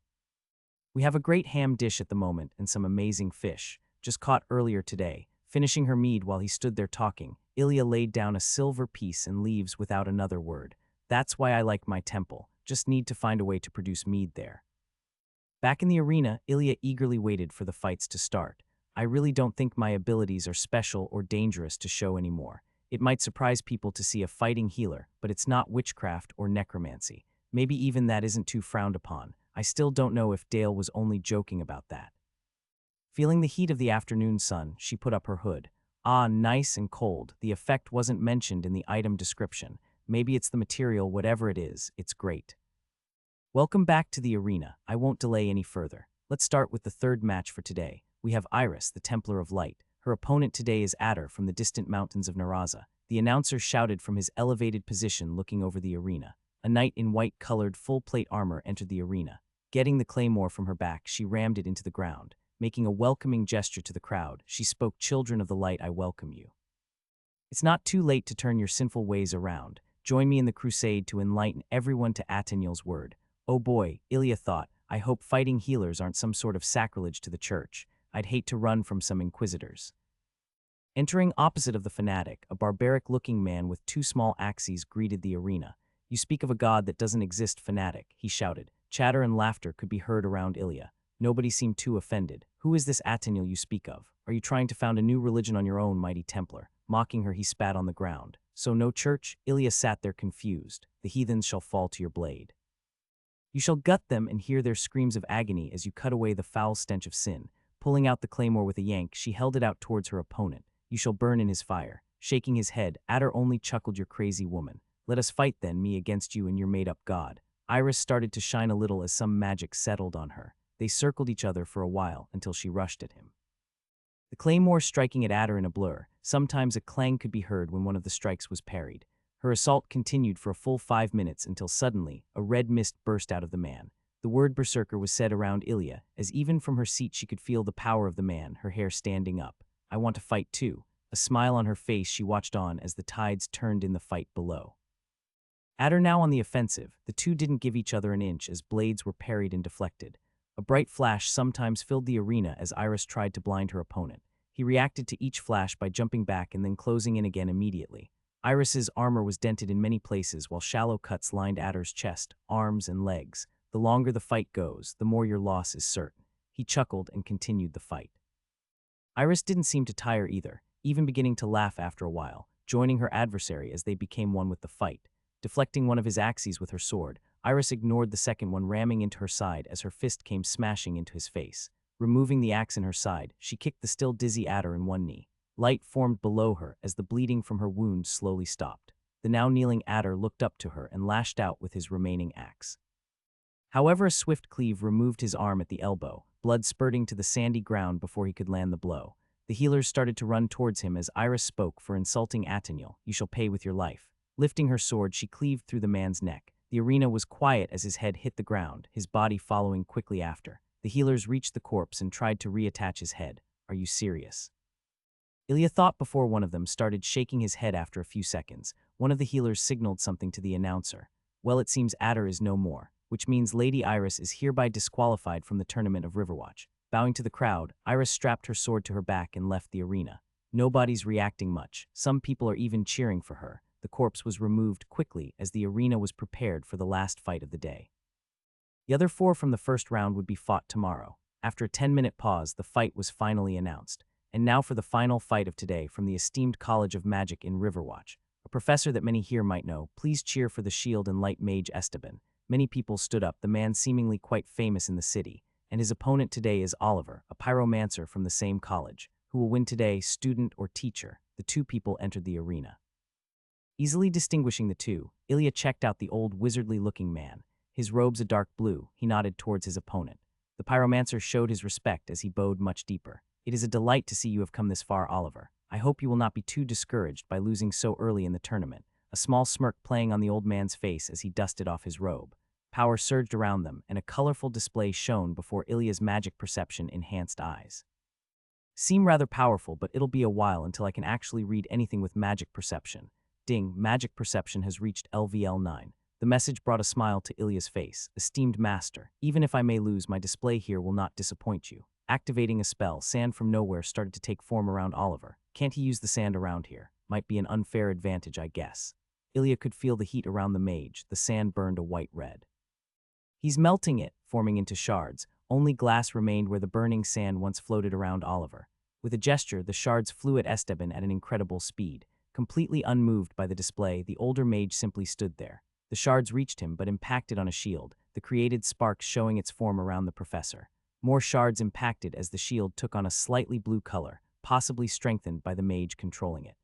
We have a great ham dish at the moment and some amazing fish, just caught earlier today. Finishing her mead while he stood there talking, Ilya laid down a silver piece and leaves without another word. That's why I like my temple. Just need to find a way to produce mead there. Back in the arena, Ilya eagerly waited for the fights to start. I really don't think my abilities are special or dangerous to show anymore. It might surprise people to see a fighting healer, but it's not witchcraft or necromancy. Maybe even that isn't too frowned upon. I still don't know if Dale was only joking about that. Feeling the heat of the afternoon sun, she put up her hood. Ah, nice and cold. The effect wasn't mentioned in the item description. Maybe it's the material, whatever it is, it's great. Welcome back to the arena. I won't delay any further. Let's start with the third match for today. We have Iris, the Templar of Light. Her opponent today is Adder from the distant mountains of Naraza. The announcer shouted from his elevated position looking over the arena. A knight in white-colored full-plate armor entered the arena. Getting the claymore from her back, she rammed it into the ground. Making a welcoming gesture to the crowd, she spoke, "Children of the light, I welcome you. It's not too late to turn your sinful ways around. Join me in the crusade to enlighten everyone to Ataniel's word." Oh boy, Ilya thought, I hope fighting healers aren't some sort of sacrilege to the church. I'd hate to run from some inquisitors. Entering opposite of the fanatic, a barbaric-looking man with 2 small axes greeted the arena. "You speak of a god that doesn't exist, fanatic," he shouted. Chatter and laughter could be heard around Ilya. Nobody seemed too offended. "Who is this Ataniel you speak of? Are you trying to found a new religion on your own, mighty Templar?" Mocking her, he spat on the ground. "So no church?" Ilya sat there confused. "The heathens shall fall to your blade. You shall gut them and hear their screams of agony as you cut away the foul stench of sin." Pulling out the claymore with a yank, she held it out towards her opponent. "You shall burn in his fire." Shaking his head, Adder only chuckled, "Your crazy woman. Let us fight then, me against you and your made-up god." Iris started to shine a little as some magic settled on her. They circled each other for a while until she rushed at him. The claymore striking at Adder in a blur. Sometimes a clang could be heard when one of the strikes was parried. Her assault continued for a full 5 minutes until suddenly, a red mist burst out of the man. The word berserker was said around Ilya, as even from her seat she could feel the power of the man, her hair standing up. "I want to fight too." A smile on her face, she watched on as the tides turned in the fight below. Adder now on the offensive, the two didn't give each other an inch as blades were parried and deflected. A bright flash sometimes filled the arena as Iris tried to blind her opponent. He reacted to each flash by jumping back and then closing in again immediately. Iris's armor was dented in many places while shallow cuts lined Adder's chest, arms, and legs. The longer the fight goes, the more your loss is certain. He chuckled and continued the fight. Iris didn't seem to tire either, even beginning to laugh after a while, joining her adversary as they became one with the fight. Deflecting one of his axes with her sword, Iris ignored the second one ramming into her side as her fist came smashing into his face. Removing the axe in her side, she kicked the still dizzy Adder in one knee. Light formed below her as the bleeding from her wound slowly stopped. The now kneeling Adder looked up to her and lashed out with his remaining axe. However, a swift cleave removed his arm at the elbow, blood spurting to the sandy ground before he could land the blow. The healers started to run towards him as Iris spoke, "For insulting Ataniel, you shall pay with your life." Lifting her sword, she cleaved through the man's neck. The arena was quiet as his head hit the ground, his body following quickly after. The healers reached the corpse and tried to reattach his head. "Are you serious?" Ilya thought before one of them started shaking his head after a few seconds. One of the healers signaled something to the announcer. "Well, it seems Adder is no more, which means Lady Iris is hereby disqualified from the tournament of Riverwatch." Bowing to the crowd, Iris strapped her sword to her back and left the arena. Nobody's reacting much. Some people are even cheering for her. The corpse was removed quickly as the arena was prepared for the last fight of the day. The other 4 from the first round would be fought tomorrow. After a 10-minute pause, the fight was finally announced. And now for the final fight of today from the esteemed College of Magic in Riverwatch. A professor that many here might know, please cheer for the shield and light mage Esteban. Many people stood up, the man seemingly quite famous in the city. And his opponent today is Oliver, a pyromancer from the same college. Who will win today, student or teacher? The 2 people entered the arena. Easily distinguishing the 2, Ilya checked out the old wizardly-looking man. His robes a dark blue, he nodded towards his opponent. The pyromancer showed his respect as he bowed much deeper. "It is a delight to see you have come this far, Oliver. I hope you will not be too discouraged by losing so early in the tournament." A small smirk playing on the old man's face as he dusted off his robe. Power surged around them, and a colorful display shone before Ilya's magic perception-enhanced eyes. "Seem rather powerful, but it'll be a while until I can actually read anything with magic perception." Ding, magic perception has reached LVL 9. The message brought a smile to Ilya's face. "Esteemed master, even if I may lose, my display here will not disappoint you." Activating a spell, sand from nowhere started to take form around Oliver. "Can't he use the sand around here? Might be an unfair advantage, I guess." Ilya could feel the heat around the mage. The sand burned a white red. "He's melting it," forming into shards. Only glass remained where the burning sand once floated around Oliver. With a gesture, the shards flew at Esteban at an incredible speed. Completely unmoved by the display, the older mage simply stood there. The shards reached him but impacted on a shield, the created spark showing its form around the professor. More shards impacted as the shield took on a slightly blue color, possibly strengthened by the mage controlling it.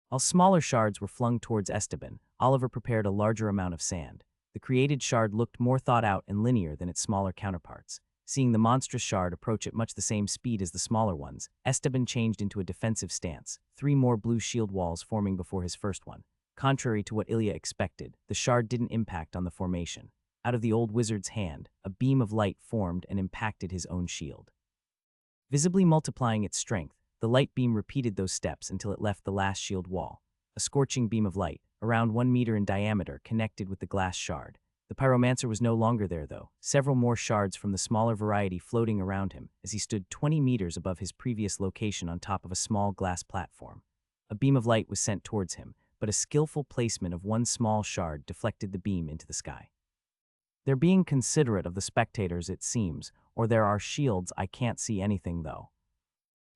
While smaller shards were flung towards Esteban, Oliver prepared a larger amount of sand. The created shard looked more thought out and linear than its smaller counterparts. Seeing the monstrous shard approach at much the same speed as the smaller ones, Esteban changed into a defensive stance, 3 more blue shield walls forming before his first one. Contrary to what Ilya expected, the shard didn't impact on the formation. Out of the old wizard's hand, a beam of light formed and impacted his own shield. Visibly multiplying its strength, the light beam repeated those steps until it left the last shield wall. A scorching beam of light, around 1 meter in diameter, connected with the glass shard. The pyromancer was no longer there, though, several more shards from the smaller variety floating around him as he stood 20 meters above his previous location on top of a small glass platform. A beam of light was sent towards him, but a skillful placement of 1 small shard deflected the beam into the sky. "They're being considerate of the spectators, it seems, or there are shields. I can't see anything, though."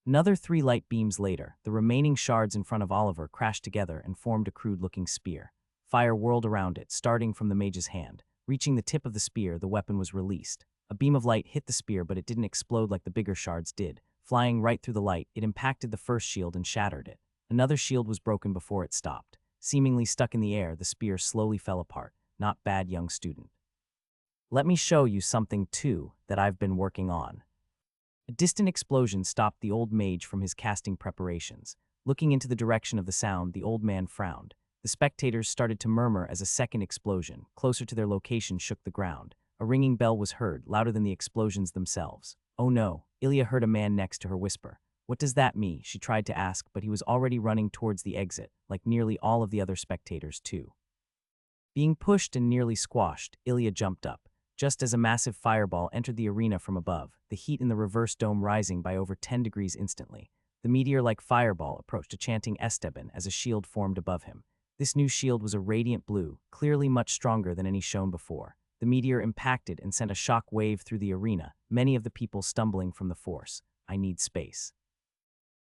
Another 3 light beams later, the remaining shards in front of Oliver crashed together and formed a crude-looking spear. Fire whirled around it, starting from the mage's hand. Reaching the tip of the spear, the weapon was released. A beam of light hit the spear, but it didn't explode like the bigger shards did. Flying right through the light, it impacted the first shield and shattered it. Another shield was broken before it stopped. Seemingly stuck in the air, the spear slowly fell apart. "Not bad, young student. Let me show you something, too, that I've been working on." A distant explosion stopped the old mage from his casting preparations. Looking into the direction of the sound, the old man frowned. The spectators started to murmur as a second explosion, closer to their location, shook the ground. A ringing bell was heard, louder than the explosions themselves. "Oh no," Ilya heard a man next to her whisper. "What does that mean?" She tried to ask, but he was already running towards the exit, like nearly all of the other spectators too. Being pushed and nearly squashed, Ilya jumped up. Just as a massive fireball entered the arena from above, the heat in the reverse dome rising by over 10 degrees instantly. The meteor-like fireball approached a chanting Esteban as a shield formed above him. This new shield was a radiant blue, clearly much stronger than any shown before. The meteor impacted and sent a shock wave through the arena, many of the people stumbling from the force. "I need space,"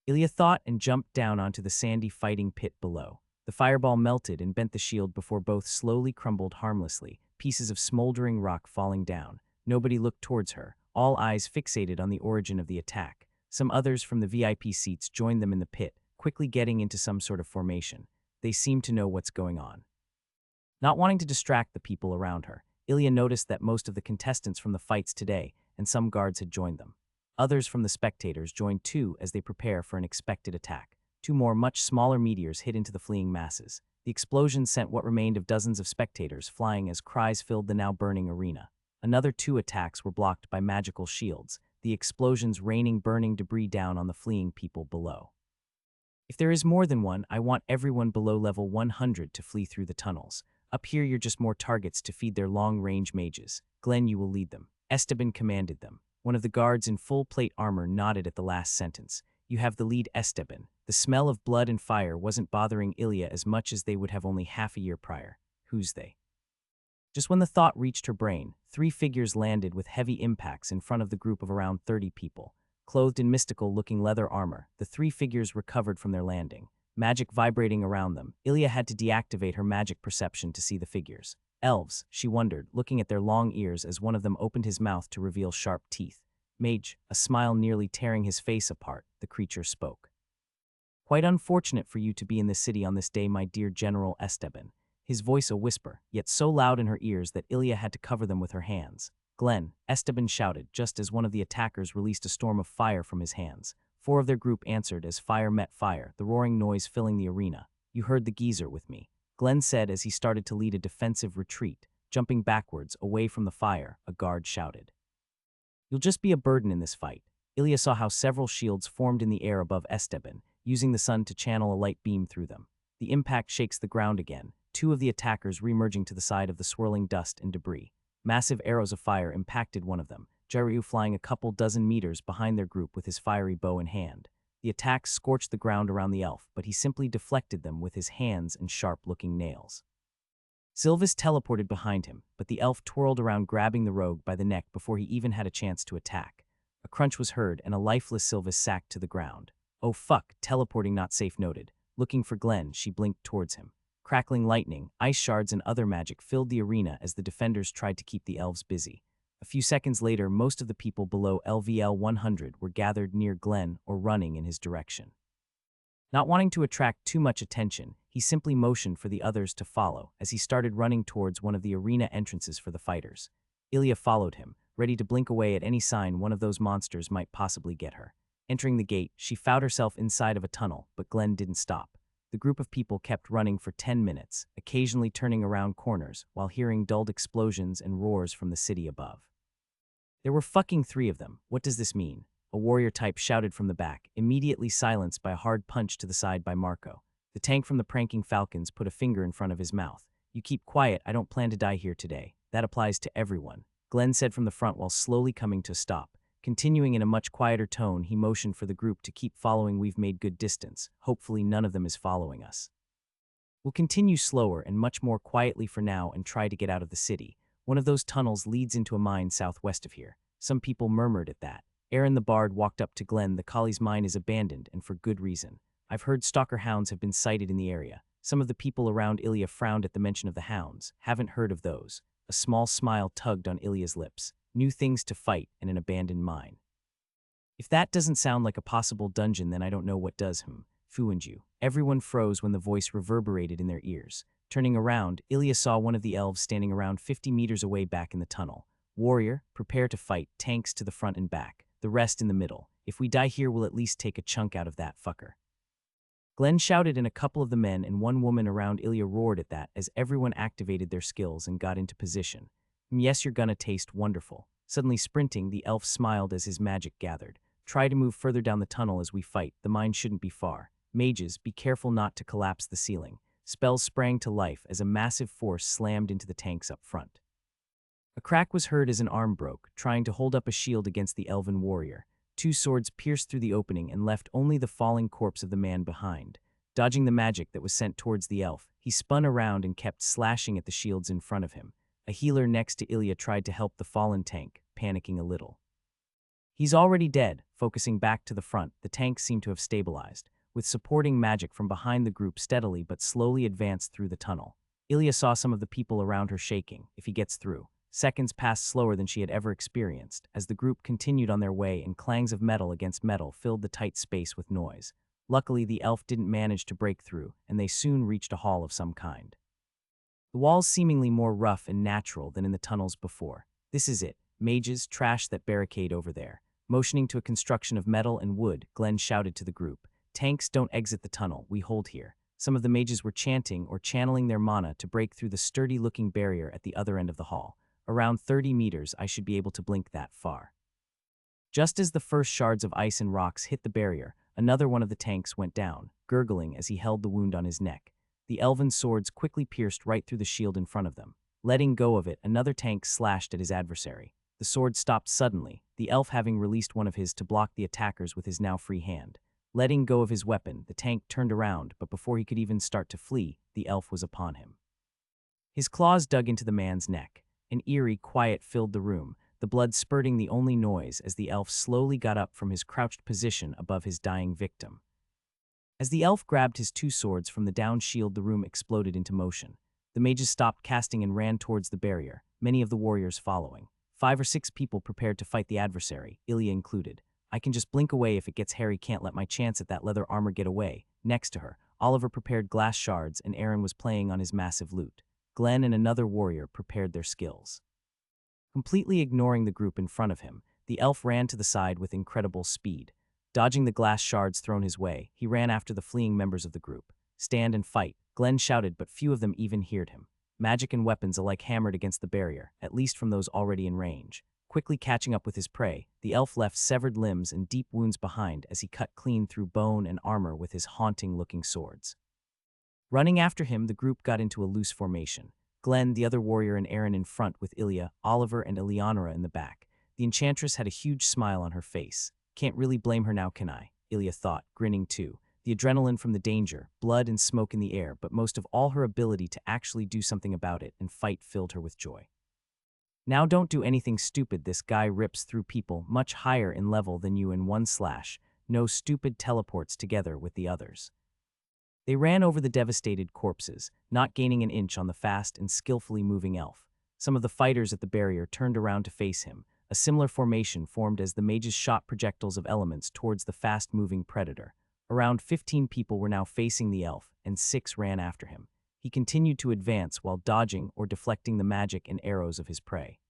Ilya thought, and jumped down onto the sandy fighting pit below. The fireball melted and bent the shield before both slowly crumbled harmlessly, pieces of smoldering rock falling down. Nobody looked towards her, all eyes fixated on the origin of the attack. Some others from the VIP seats joined them in the pit, quickly getting into some sort of formation. They seemed to know what's going on. Not wanting to distract the people around her, Ilya noticed that most of the contestants from the fights today and some guards had joined them. Others from the spectators joined too as they prepare for an expected attack. Two more much smaller meteors hit into the fleeing masses. The explosion sent what remained of dozens of spectators flying as cries filled the now burning arena. Another two attacks were blocked by magical shields, the explosions raining burning debris down on the fleeing people below. If there is more than one, I want everyone below level 100 to flee through the tunnels. Up here you're just more targets to feed their long-range mages. Glenn, you will lead them. Esteban commanded them. One of the guards in full plate armor nodded at the last sentence. You have the lead, Esteban. The smell of blood and fire wasn't bothering Ilya as much as they would have only half a year prior. Who's they? Just when the thought reached her brain, three figures landed with heavy impacts in front of the group of around 30 people. Clothed in mystical-looking leather armor, the three figures recovered from their landing. Magic vibrating around them, Ilya had to deactivate her magic perception to see the figures. Elves, she wondered, looking at their long ears as one of them opened his mouth to reveal sharp teeth. Mage, a smile nearly tearing his face apart, the creature spoke. Quite unfortunate for you to be in this city on this day, my dear General Esteban. His voice a whisper, yet so loud in her ears that Ilya had to cover them with her hands. Glenn, Esteban shouted, just as one of the attackers released a storm of fire from his hands. Four of their group answered as fire met fire, the roaring noise filling the arena. You heard the geezer with me, Glenn said as he started to lead a defensive retreat. Jumping backwards, away from the fire, a guard shouted. You'll just be a burden in this fight. Ilya saw how several shields formed in the air above Esteban, using the sun to channel a light beam through them. The impact shakes the ground again, two of the attackers remerging to the side of the swirling dust and debris. Massive arrows of fire impacted one of them, Jeryu flying a couple dozen meters behind their group with his fiery bow in hand. The attacks scorched the ground around the elf, but he simply deflected them with his hands and sharp-looking nails. Sylvis teleported behind him, but the elf twirled around grabbing the rogue by the neck before he even had a chance to attack. A crunch was heard and a lifeless Sylvis sacked to the ground. Oh fuck, teleporting not safe noted. Looking for Glenn, she blinked towards him. Crackling lightning, ice shards and other magic filled the arena as the defenders tried to keep the elves busy. A few seconds later, most of the people below LVL 100 were gathered near Glenn or running in his direction. Not wanting to attract too much attention, he simply motioned for the others to follow as he started running towards one of the arena entrances for the fighters. Ilya followed him, ready to blink away at any sign one of those monsters might possibly get her. Entering the gate, she found herself inside of a tunnel, but Glenn didn't stop. The group of people kept running for 10 minutes, occasionally turning around corners while hearing dulled explosions and roars from the city above. There were fucking three of them. What does this mean? A warrior type shouted from the back, immediately silenced by a hard punch to the side by Marco. The tank from the pranking falcons put a finger in front of his mouth. You keep quiet, I don't plan to die here today. That applies to everyone, Glenn said from the front while slowly coming to a stop. Continuing in a much quieter tone, he motioned for the group to keep following. We've made good distance. Hopefully none of them is following us. We'll continue slower and much more quietly for now and try to get out of the city. One of those tunnels leads into a mine southwest of here. Some people murmured at that. Aaron the Bard walked up to Glenn. The collie's mine is abandoned, and for good reason. I've heard stalker hounds have been sighted in the area. Some of the people around Ilya frowned at the mention of the hounds. Haven't heard of those. A small smile tugged on Ilya's lips. New things to fight and an abandoned mine. If that doesn't sound like a possible dungeon, then I don't know what does. Fuinju. Everyone froze when the voice reverberated in their ears. Turning around, Ilya saw one of the elves standing around 50 meters away back in the tunnel. Warrior, prepare to fight, tanks to the front and back, the rest in the middle. If we die here, we'll at least take a chunk out of that fucker. Glenn shouted, and a couple of the men and one woman around Ilya roared at that as everyone activated their skills and got into position. Yes, you're gonna taste wonderful. Suddenly sprinting, the elf smiled as his magic gathered. Try to move further down the tunnel as we fight. The mine shouldn't be far. Mages, be careful not to collapse the ceiling. Spells sprang to life as a massive force slammed into the tanks up front. A crack was heard as an arm broke, trying to hold up a shield against the elven warrior. Two swords pierced through the opening and left only the falling corpse of the man behind. Dodging the magic that was sent towards the elf, he spun around and kept slashing at the shields in front of him. A healer next to Ilya tried to help the fallen tank, panicking a little. He's already dead. Focusing back to the front, the tank seemed to have stabilized, with supporting magic from behind the group steadily but slowly advanced through the tunnel. Ilya saw some of the people around her shaking. If he gets through. Seconds passed slower than she had ever experienced, as the group continued on their way and clangs of metal against metal filled the tight space with noise. Luckily, the elf didn't manage to break through, and they soon reached a hall of some kind. The walls seemingly more rough and natural than in the tunnels before. This is it. Mages, trash that barricade over there. Motioning to a construction of metal and wood, Glenn shouted to the group, "Tanks, don't exit the tunnel, we hold here." Some of the mages were chanting or channeling their mana to break through the sturdy-looking barrier at the other end of the hall. Around 30 meters, I should be able to blink that far. Just as the first shards of ice and rocks hit the barrier, another one of the tanks went down, gurgling as he held the wound on his neck. The elven swords quickly pierced right through the shield in front of them. Letting go of it, another tank slashed at his adversary. The sword stopped suddenly, the elf having released one of his to block the attackers with his now free hand. Letting go of his weapon, the tank turned around, but before he could even start to flee, the elf was upon him. His claws dug into the man's neck. An eerie quiet filled the room, the blood spurting the only noise as the elf slowly got up from his crouched position above his dying victim. As the elf grabbed his two swords from the down shield, the room exploded into motion. The mages stopped casting and ran towards the barrier, many of the warriors following. 5 or 6 people prepared to fight the adversary, Ilya included. "I can just blink away if it gets Harry, can't let my chance at that leather armor get away." Next to her, Oliver prepared glass shards and Aaron was playing on his massive lute. Glenn and another warrior prepared their skills. Completely ignoring the group in front of him, the elf ran to the side with incredible speed. Dodging the glass shards thrown his way, he ran after the fleeing members of the group. "Stand and fight," Glenn shouted, but few of them even heard him. Magic and weapons alike hammered against the barrier, at least from those already in range. Quickly catching up with his prey, the elf left severed limbs and deep wounds behind as he cut clean through bone and armor with his haunting-looking swords. Running after him, the group got into a loose formation. Glenn, the other warrior, and Aaron in front with Ilya, Oliver, and Eleonora in the back. The enchantress had a huge smile on her face. "Can't really blame her now, can I?" Ilya thought, grinning too. The adrenaline from the danger, blood and smoke in the air, but most of all her ability to actually do something about it and fight filled her with joy. "Now don't do anything stupid. This guy rips through people much higher in level than you in one slash. No stupid teleports together with the others." They ran over the devastated corpses, not gaining an inch on the fast and skillfully moving elf. Some of the fighters at the barrier turned around to face him. A similar formation formed as the mages shot projectiles of elements towards the fast-moving predator. Around 15 people were now facing the elf, and 6 ran after him. He continued to advance while dodging or deflecting the magic and arrows of his prey.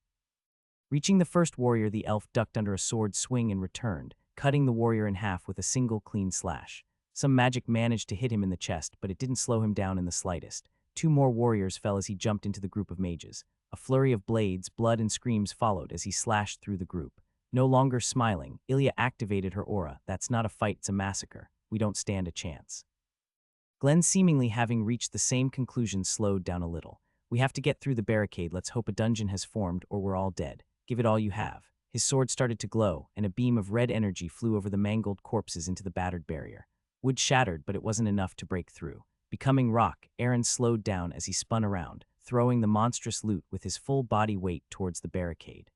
Reaching the first warrior, the elf ducked under a sword swing and returned, cutting the warrior in half with a single clean slash. Some magic managed to hit him in the chest, but it didn't slow him down in the slightest. 2 more warriors fell as he jumped into the group of mages. A flurry of blades, blood, and screams followed as he slashed through the group. No longer smiling, Ilya activated her aura. "That's not a fight, it's a massacre. We don't stand a chance." Glenn, seemingly having reached the same conclusion, slowed down a little. "We have to get through the barricade. Let's hope a dungeon has formed, or we're all dead. Give it all you have." His sword started to glow, and a beam of red energy flew over the mangled corpses into the battered barrier. Wood shattered, but it wasn't enough to break through. Becoming rock, Aaron slowed down as he spun around, throwing the monstrous loot with his full body weight towards the barricade.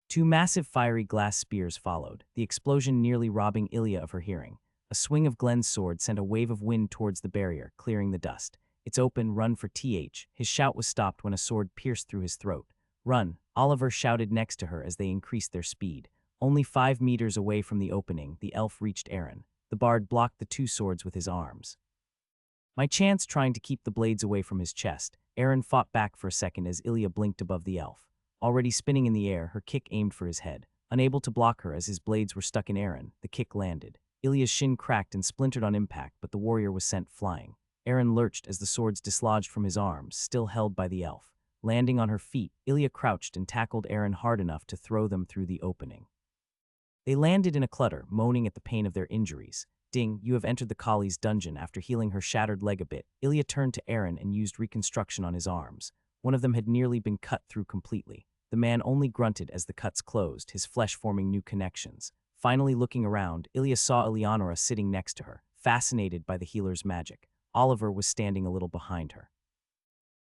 2 massive fiery glass spears followed, the explosion nearly robbing Ilya of her hearing. A swing of Glenn's sword sent a wave of wind towards the barrier, clearing the dust. "It's open, run for TH." His shout was stopped when a sword pierced through his throat. "Run," Oliver shouted next to her as they increased their speed. Only 5 meters away from the opening, the elf reached Aaron. The bard blocked the 2 swords with his arms. "My chance," trying to keep the blades away from his chest. Aaron fought back for a second as Ilya blinked above the elf. Already spinning in the air, her kick aimed for his head. Unable to block her as his blades were stuck in Aaron, the kick landed. Ilya's shin cracked and splintered on impact, but the warrior was sent flying. Aaron lurched as the swords dislodged from his arms, still held by the elf. Landing on her feet, Ilya crouched and tackled Aaron hard enough to throw them through the opening. They landed in a clutter, moaning at the pain of their injuries. "Ding, you have entered the collie's dungeon." After healing her shattered leg a bit, Ilya turned to Aaron and used reconstruction on his arms. One of them had nearly been cut through completely. The man only grunted as the cuts closed, his flesh forming new connections. Finally looking around, Ilya saw Eleonora sitting next to her, fascinated by the healer's magic. Oliver was standing a little behind her.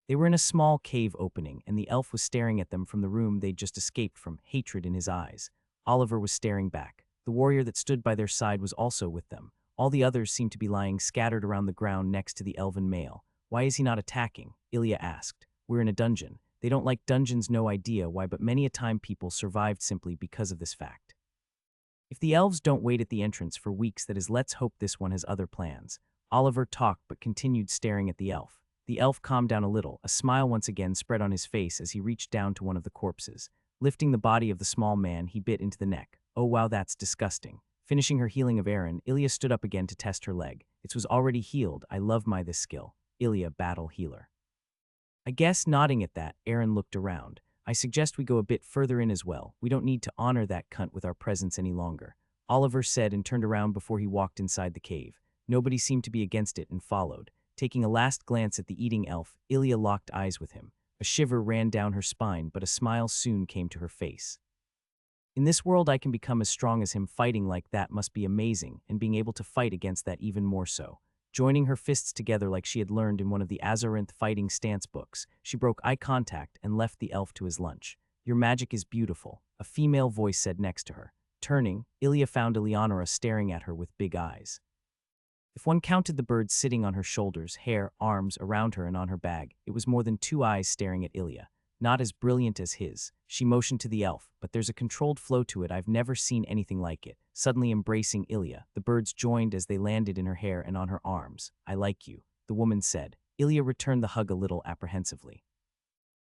They were in a small cave opening, and the elf was staring at them from the room they'd just escaped from, hatred in his eyes. Oliver was staring back. The warrior that stood by their side was also with them. All the others seemed to be lying scattered around the ground next to the elven male. "Why is he not attacking?" Ilya asked. "We're in a dungeon. They don't like dungeons, no idea why, but many a time people survived simply because of this fact. If the elves don't wait at the entrance for weeks, that is, let's hope this one has other plans." Oliver talked but continued staring at the elf. The elf calmed down a little, a smile once again spread on his face as he reached down to one of the corpses. Lifting the body of the small man, he bit into the neck. Oh wow, that's disgusting. Finishing her healing of Aaron, Ilya stood up again to test her leg. It was already healed. I love this skill. Ilya, battle healer. I guess, nodding at that, Aaron looked around. I suggest we go a bit further in as well. We don't need to honor that cunt with our presence any longer. Oliver said and turned around before he walked inside the cave. Nobody seemed to be against it and followed. Taking a last glance at the eating elf, Ilya locked eyes with him. A shiver ran down her spine, but a smile soon came to her face. In this world I can become as strong as him. Fighting like that must be amazing, and being able to fight against that even more so. Joining her fists together like she had learned in one of the Azarinth fighting stance books, she broke eye contact and left the elf to his lunch. Your magic is beautiful, a female voice said next to her. Turning, Ilya found Eleonora staring at her with big eyes. If one counted the birds sitting on her shoulders, hair, arms, around her and on her bag, it was more than 2 eyes staring at Ilya. Not as brilliant as his. She motioned to the elf, but there's a controlled flow to it. I've never seen anything like it. Suddenly embracing Ilya, the birds joined as they landed in her hair and on her arms. I like you, the woman said. Ilya returned the hug a little apprehensively.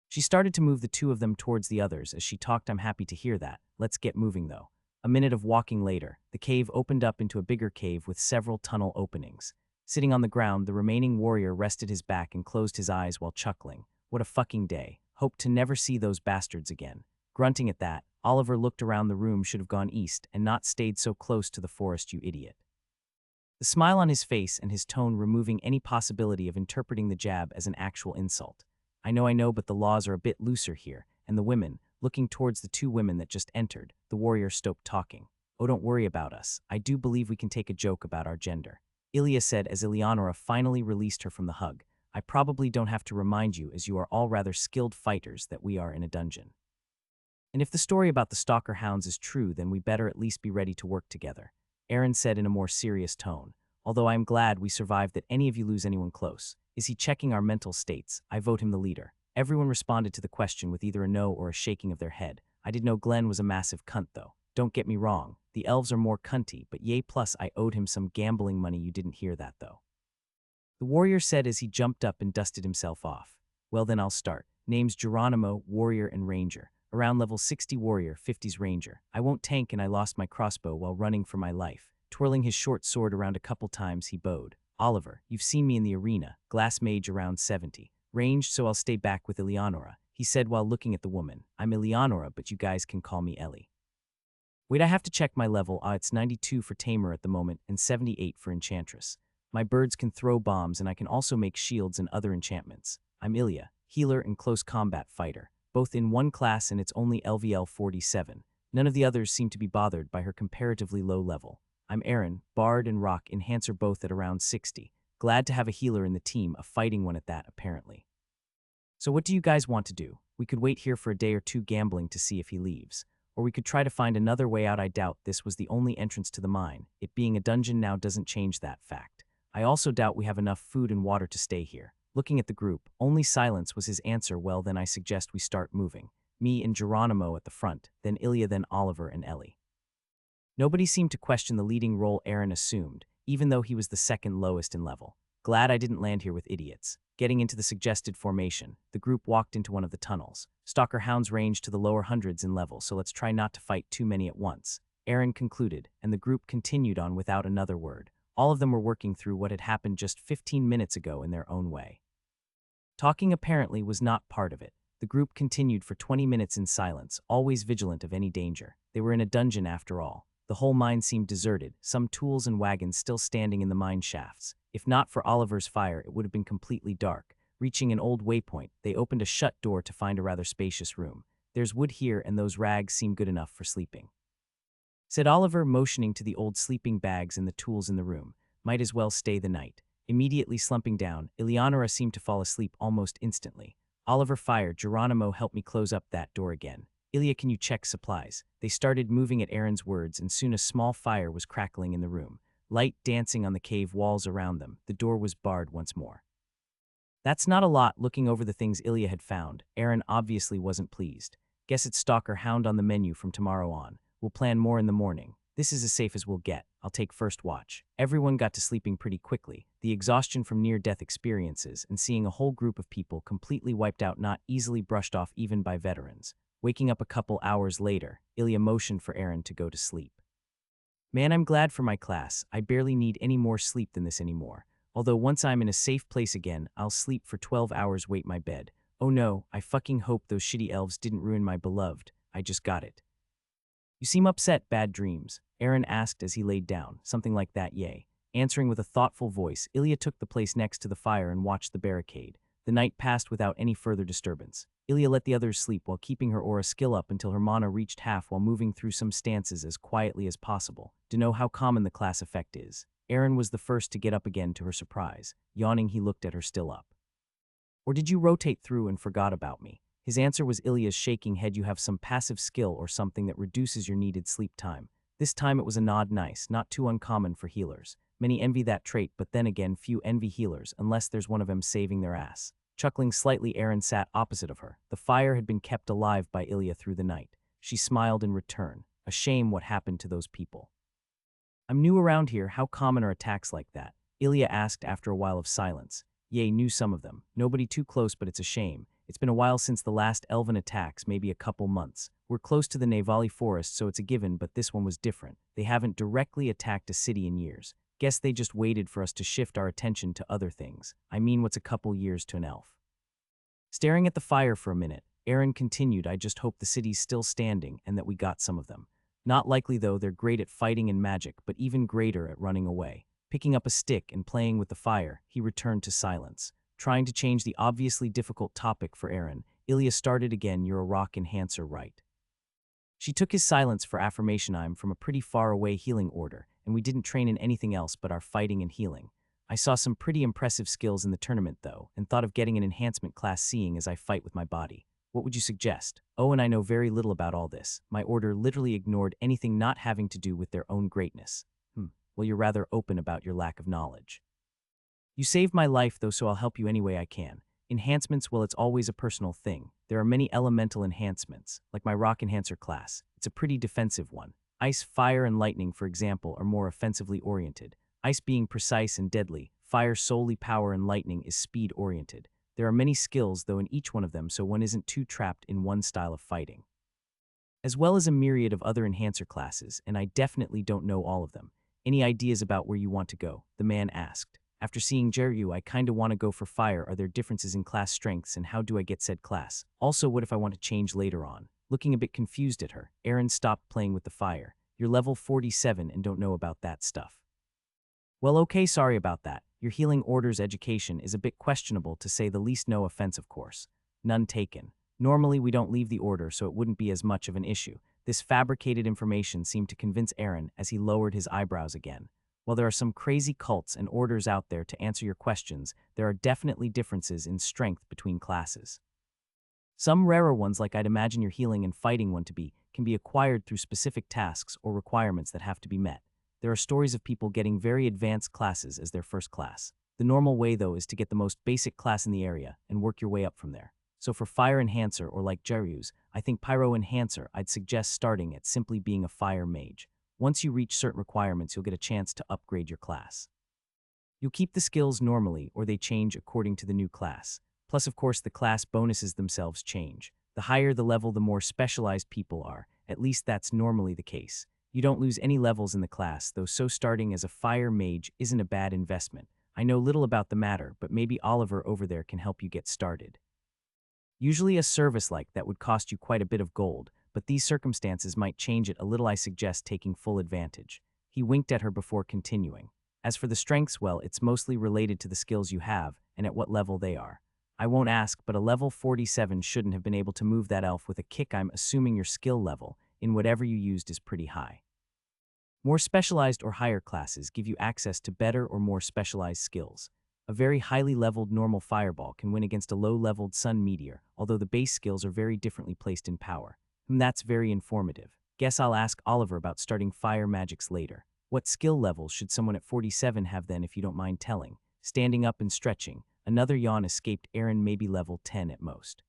She started to move the two of them towards the others as she talked. I'm happy to hear that. Let's get moving though. A minute of walking later, the cave opened up into a bigger cave with several tunnel openings. Sitting on the ground, the remaining warrior rested his back and closed his eyes while chuckling. What a fucking day. Hope to never see those bastards again. Grunting at that, Oliver looked around the room. Should have gone east and not stayed so close to the forest, you idiot. The smile on his face and his tone removing any possibility of interpreting the jab as an actual insult. I know, but the laws are a bit looser here, and the women, looking towards the two women that just entered, the warrior stopped talking. Oh, don't worry about us. I do believe we can take a joke about our gender, Ilya said as Eleonora finally released her from the hug. I probably don't have to remind you, as you are all rather skilled fighters, that we are in a dungeon. And if the story about the stalker hounds is true, then we better at least be ready to work together, Aaron said in a more serious tone. Although I am glad we survived, that any of you lose anyone close. Is he checking our mental states? I vote him the leader. Everyone responded to the question with either a no or a shaking of their head. I did know Glenn was a massive cunt though. Don't get me wrong, the elves are more cunty, but yay, plus I owed him some gambling money. You didn't hear that though, the warrior said as he jumped up and dusted himself off. Well then I'll start. Names Geronimo, warrior and ranger. Around level 60 warrior, 50s ranger. I won't tank and I lost my crossbow while running for my life. Twirling his short sword around a couple times he bowed. Oliver, you've seen me in the arena. Glass mage around 70. Ranged, so I'll stay back with Eleonora, he said while looking at the woman. I'm Eleonora, but you guys can call me Ellie. Wait, I have to check my level. It's 92 for tamer at the moment and 78 for enchantress. My birds can throw bombs and I can also make shields and other enchantments. I'm Ilya, healer and close combat fighter, both in one class and it's only LVL 47. None of the others seem to be bothered by her comparatively low level. I'm Aaron, bard and rock enhancer, both at around 60. Glad to have a healer in the team, a fighting one at that apparently. So what do you guys want to do? We could wait here for a day or two gambling to see if he leaves. Or we could try to find another way out. I doubt this was the only entrance to the mine. It being a dungeon now doesn't change that fact. I also doubt we have enough food and water to stay here. Looking at the group, only silence was his answer. Well then I suggest we start moving. Me and Geronimo at the front, then Ilya, then Oliver and Ellie. Nobody seemed to question the leading role Aaron assumed, even though he was the second lowest in level. Glad I didn't land here with idiots. Getting into the suggested formation, the group walked into one of the tunnels. Stalker hounds range to the lower hundreds in level, so let's try not to fight too many at once, Aaron concluded, and the group continued on without another word. All of them were working through what had happened just 15 minutes ago in their own way. Talking apparently was not part of it. The group continued for 20 minutes in silence, always vigilant of any danger. They were in a dungeon after all. The whole mine seemed deserted, some tools and wagons still standing in the mine shafts. If not for Oliver's fire, it would have been completely dark. Reaching an old waypoint, they opened a shut door to find a rather spacious room. There's wood here and those rags seem good enough for sleeping, said Oliver, motioning to the old sleeping bags and the tools in the room. Might as well stay the night. Immediately slumping down, Eleonora seemed to fall asleep almost instantly. Oliver fired. Geronimo, help me close up that door again. Ilya, can you check supplies? They started moving at Aaron's words and soon a small fire was crackling in the room. Light dancing on the cave walls around them. The door was barred once more. That's not a lot. Looking over the things Ilya had found, Aaron obviously wasn't pleased. Guess it's stalker hound on the menu from tomorrow on. We'll plan more in the morning. This is as safe as we'll get. I'll take first watch. Everyone got to sleeping pretty quickly. The exhaustion from near-death experiences and seeing a whole group of people completely wiped out not easily brushed off even by veterans. Waking up a couple hours later, Ilya motioned for Aaron to go to sleep. Man, I'm glad for my class. I barely need any more sleep than this anymore. Although once I'm in a safe place again, I'll sleep for 12 hours, wait my bed. Oh no, I fucking hope those shitty elves didn't ruin my beloved. I just got it. You seem upset, bad dreams, Aaron asked as he laid down, something like that, yay. Answering with a thoughtful voice, Ilya took the place next to the fire and watched the barricade. The night passed without any further disturbance. Ilya let the others sleep while keeping her aura skill up until her mana reached half while moving through some stances as quietly as possible. To know how common the class effect is, Aaron was the first to get up again to her surprise. Yawning, he looked at her still up. Or did you rotate through and forgot about me? His answer was Ilya's shaking head. You have some passive skill or something that reduces your needed sleep time. This time it was a nod, nice, not too uncommon for healers. Many envy that trait, but then again few envy healers unless there's one of them saving their ass. Chuckling slightly, Aaron sat opposite of her. The fire had been kept alive by Ilya through the night. She smiled in return. A shame what happened to those people. I'm new around here. How common are attacks like that? Ilya asked after a while of silence. Ye knew some of them. Nobody too close, but it's a shame. It's been a while since the last elven attacks, maybe a couple months. We're close to the Navali forest, so it's a given, but this one was different. They haven't directly attacked a city in years. Guess they just waited for us to shift our attention to other things. I mean, what's a couple years to an elf? Staring at the fire for a minute, Aaron continued, I just hope the city's still standing and that we got some of them. Not likely though, they're great at fighting and magic, but even greater at running away. Picking up a stick and playing with the fire, he returned to silence. Trying to change the obviously difficult topic for Aaron, Ilya started again, you're a rock enhancer, right? She took his silence for affirmation. I'm from a pretty far away healing order, and we didn't train in anything else but our fighting and healing. I saw some pretty impressive skills in the tournament though, and thought of getting an enhancement class seeing as I fight with my body. What would you suggest? Oh, and I know very little about all this. My order literally ignored anything not having to do with their own greatness. Well, you're rather open about your lack of knowledge. You saved my life though, so I'll help you any way I can. Enhancements, well, it's always a personal thing. There are many elemental enhancements, like my rock enhancer class. It's a pretty defensive one. Ice, fire, and lightning, for example, are more offensively oriented. Ice being precise and deadly, fire solely power, and lightning is speed-oriented. There are many skills, though, in each one of them, so one isn't too trapped in one style of fighting. As well as a myriad of other enhancer classes, and I definitely don't know all of them. Any ideas about where you want to go? The man asked. After seeing Jeryu, I kinda want to go for fire. Are there differences in class strengths, and how do I get said class? Also, what if I want to change later on? Looking a bit confused at her, Aaron stopped playing with the fire. You're level 47 and don't know about that stuff. Well, okay, sorry about that. Your healing order's education is a bit questionable, to say the least. No offense, of course. None taken. Normally, we don't leave the order, so it wouldn't be as much of an issue. This fabricated information seemed to convince Aaron as he lowered his eyebrows again. While there are some crazy cults and orders out there to answer your questions, there are definitely differences in strength between classes. Some rarer ones, like I'd imagine your healing and fighting one to be, can be acquired through specific tasks or requirements that have to be met. There are stories of people getting very advanced classes as their first class. The normal way, though, is to get the most basic class in the area and work your way up from there. So for Fire Enhancer, or like Jeryu's, I think Pyro Enhancer, I'd suggest starting at simply being a Fire Mage. Once you reach certain requirements, you'll get a chance to upgrade your class. You'll keep the skills normally, or they change according to the new class. Plus, of course, the class bonuses themselves change. The higher the level, the more specialized people are. At least that's normally the case. You don't lose any levels in the class, though, so starting as a Fire Mage isn't a bad investment. I know little about the matter, but maybe Oliver over there can help you get started. Usually a service like that would cost you quite a bit of gold, but these circumstances might change it a little. I suggest taking full advantage. He winked at her before continuing. As for the strengths, well, it's mostly related to the skills you have and at what level they are. I won't ask, but a level 47 shouldn't have been able to move that elf with a kick. I'm assuming your skill level in whatever you used is pretty high. More specialized or higher classes give you access to better or more specialized skills. A very highly leveled normal fireball can win against a low-leveled sun meteor, although the base skills are very differently placed in power. That's very informative. Guess I'll ask Oliver about starting fire magics later. What skill levels should someone at 47 have then, if you don't mind telling? Standing up and stretching. Another yawn escaped Aaron. Maybe level 10 at most.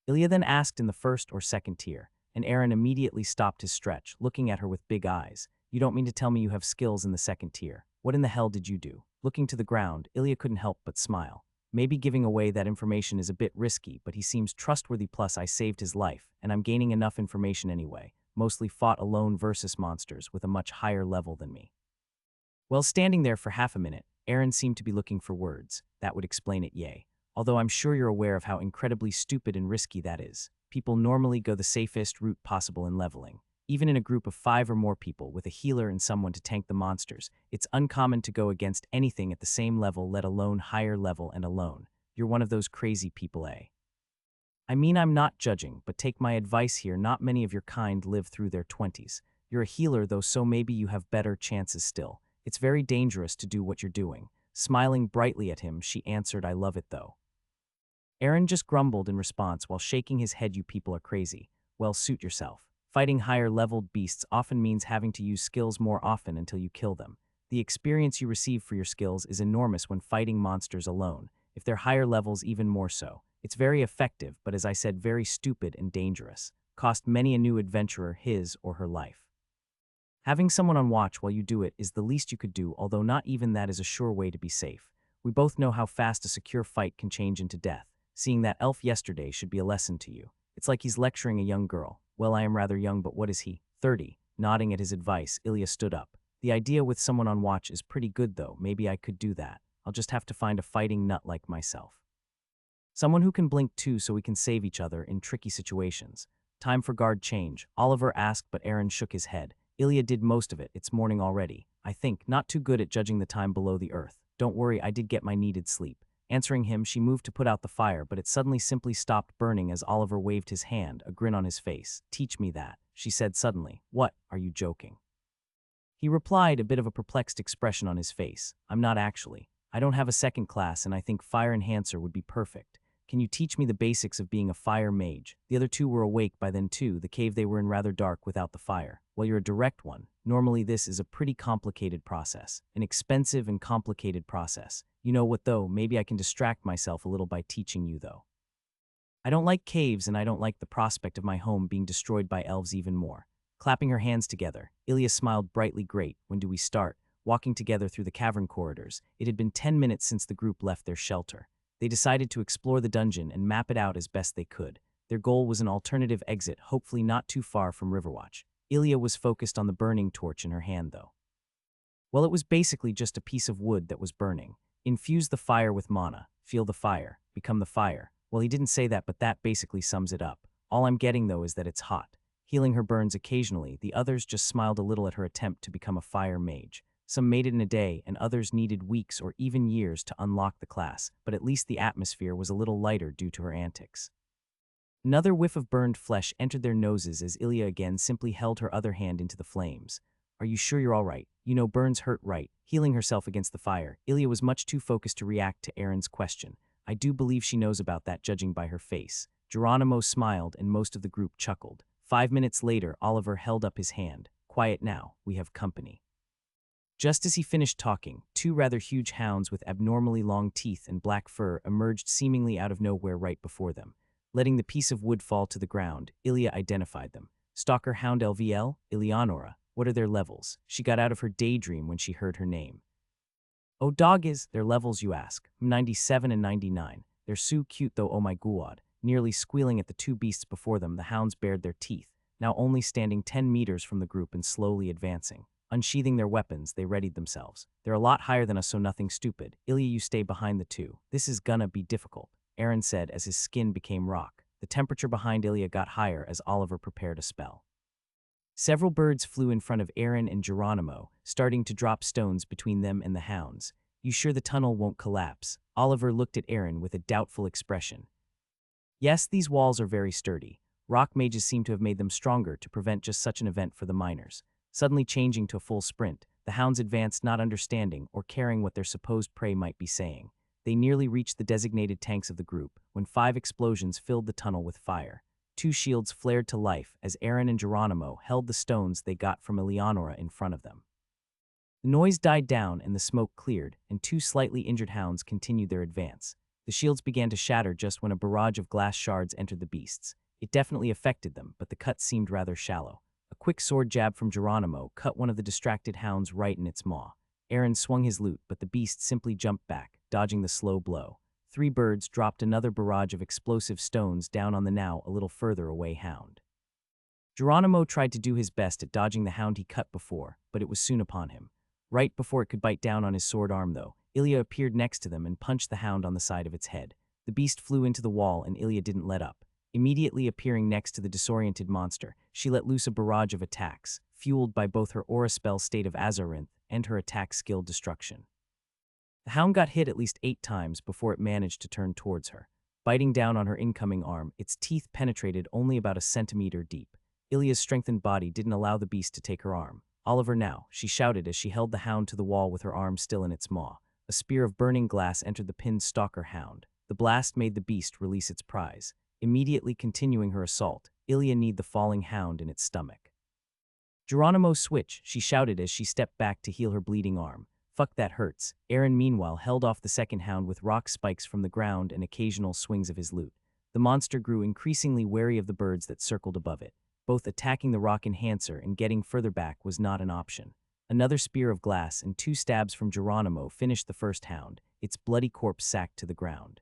Ilya then asked in the first or second tier, and Aaron immediately stopped his stretch, looking at her with big eyes. You don't mean to tell me you have skills in the second tier? What in the hell did you do? Looking to the ground, Ilya couldn't help but smile. Maybe giving away that information is a bit risky, but he seems trustworthy, plus I saved his life, and I'm gaining enough information anyway. Mostly fought alone versus monsters with a much higher level than me. Well, standing there for half a minute, Aaron seemed to be looking for words. That would explain it, yay. Although I'm sure you're aware of how incredibly stupid and risky that is. People normally go the safest route possible in leveling. Even in a group of 5 or more people with a healer and someone to tank the monsters, it's uncommon to go against anything at the same level, let alone higher level and alone. You're one of those crazy people, eh? I mean, I'm not judging, but take my advice here, not many of your kind live through their 20s. You're a healer though, so maybe you have better chances still. It's very dangerous to do what you're doing. Smiling brightly at him, she answered, I love it though. Aaron just grumbled in response while shaking his head, you people are crazy. Well, suit yourself. Fighting higher-leveled beasts often means having to use skills more often until you kill them. The experience you receive for your skills is enormous when fighting monsters alone. If they're higher levels, even more so. It's very effective, but as I said, very stupid and dangerous. Cost many a new adventurer his or her life. Having someone on watch while you do it is the least you could do, although not even that is a sure way to be safe. We both know how fast a secure fight can change into death. Seeing that elf yesterday should be a lesson to you. It's like he's lecturing a young girl. Well, I am rather young, but what is he? 30. Nodding at his advice, Ilya stood up. The idea with someone on watch is pretty good though. Maybe I could do that. I'll just have to find a fighting nut like myself. Someone who can blink too, so we can save each other in tricky situations. Time for guard change, Oliver asked, but Aaron shook his head. Ilya did most of it. It's morning already. I think, not too good at judging the time below the earth. Don't worry, I did get my needed sleep. Answering him, she moved to put out the fire, but it suddenly simply stopped burning as Oliver waved his hand, a grin on his face. Teach me that, she said suddenly. What, are you joking? He replied, a bit of a perplexed expression on his face. I'm not actually. I don't have a second class, and I think fire enhancer would be perfect. Can you teach me the basics of being a fire mage? The other two were awake by then too. The cave they were in rather dark without the fire. Well, you're a direct one. Normally this is a pretty complicated process. An expensive and complicated process. You know what though, maybe I can distract myself a little by teaching you though. I don't like caves, and I don't like the prospect of my home being destroyed by elves even more. Clapping her hands together, Ilya smiled brightly. Great, when do we start? Walking together through the cavern corridors, it had been 10 minutes since the group left their shelter. They decided to explore the dungeon and map it out as best they could. Their goal was an alternative exit, hopefully not too far from Riverwatch. Ilya was focused on the burning torch in her hand though. Well, it was basically just a piece of wood that was burning. Infuse the fire with mana, feel the fire, become the fire. Well, he didn't say that, but that basically sums it up. All I'm getting though is that it's hot. Healing her burns occasionally, the others just smiled a little at her attempt to become a fire mage. Some made it in a day, and others needed weeks or even years to unlock the class, but at least the atmosphere was a little lighter due to her antics. Another whiff of burned flesh entered their noses as Ilya again simply held her other hand into the flames. Are you sure you're all right? You know burns hurt, right? Healing herself against the fire, Ilya was much too focused to react to Aaron's question. I do believe she knows about that, judging by her face. Geronimo smiled and most of the group chuckled. 5 minutes later, Oliver held up his hand. Quiet now, we have company. Just as he finished talking, 2 rather huge hounds with abnormally long teeth and black fur emerged seemingly out of nowhere right before them. Letting the piece of wood fall to the ground, Ilya identified them. Stalker Hound LVL, Eleonora. What are their levels? She got out of her daydream when she heard her name. Oh, dog is, their levels you ask? 97 and 99. They're so cute though, oh my god. Nearly squealing at the 2 beasts before them, the hounds bared their teeth, now only standing 10 meters from the group and slowly advancing. Unsheathing their weapons, they readied themselves. They're a lot higher than us, so nothing stupid. Ilya, you stay behind the 2. This is gonna be difficult, Aaron said as his skin became rock. The temperature behind Ilya got higher as Oliver prepared a spell. Several birds flew in front of Aaron and Geronimo, starting to drop stones between them and the hounds. You sure the tunnel won't collapse? Oliver looked at Aaron with a doubtful expression. Yes, these walls are very sturdy. Rock mages seem to have made them stronger to prevent just such an event for the miners. Suddenly changing to a full sprint, the hounds advanced, not understanding or caring what their supposed prey might be saying. They nearly reached the designated tanks of the group when 5 explosions filled the tunnel with fire. 2 shields flared to life as Aaron and Geronimo held the stones they got from Eleonora in front of them. The noise died down and the smoke cleared, and 2 slightly injured hounds continued their advance. The shields began to shatter just when a barrage of glass shards entered the beasts. It definitely affected them, but the cut seemed rather shallow. A quick sword jab from Geronimo cut one of the distracted hounds right in its maw. Aaron swung his lute, but the beast simply jumped back, dodging the slow blow. three birds dropped another barrage of explosive stones down on the now a little further away hound. Geronimo tried to do his best at dodging the hound he cut before, but it was soon upon him. Right before it could bite down on his sword arm, though, Ilya appeared next to them and punched the hound on the side of its head. The beast flew into the wall and Ilya didn't let up. Immediately appearing next to the disoriented monster, she let loose a barrage of attacks, fueled by both her aura spell State of Azarinth and her attack skill Destruction. The hound got hit at least 8 times before it managed to turn towards her. Biting down on her incoming arm, its teeth penetrated only about a centimeter deep. Ilya's strengthened body didn't allow the beast to take her arm. "Oliver now," she shouted as she held the hound to the wall with her arm still in its maw. A spear of burning glass entered the pinned stalker hound. The blast made the beast release its prize. Immediately continuing her assault, Ilya kneed the falling hound in its stomach. "Geronimo, switch," she shouted as she stepped back to heal her bleeding arm. "Fuck, that hurts." Aaron meanwhile held off the second hound with rock spikes from the ground and occasional swings of his lute. The monster grew increasingly wary of the birds that circled above it. Both attacking the rock enhancer and getting further back was not an option. Another spear of glass and 2 stabs from Geronimo finished the first hound, its bloody corpse sacked to the ground.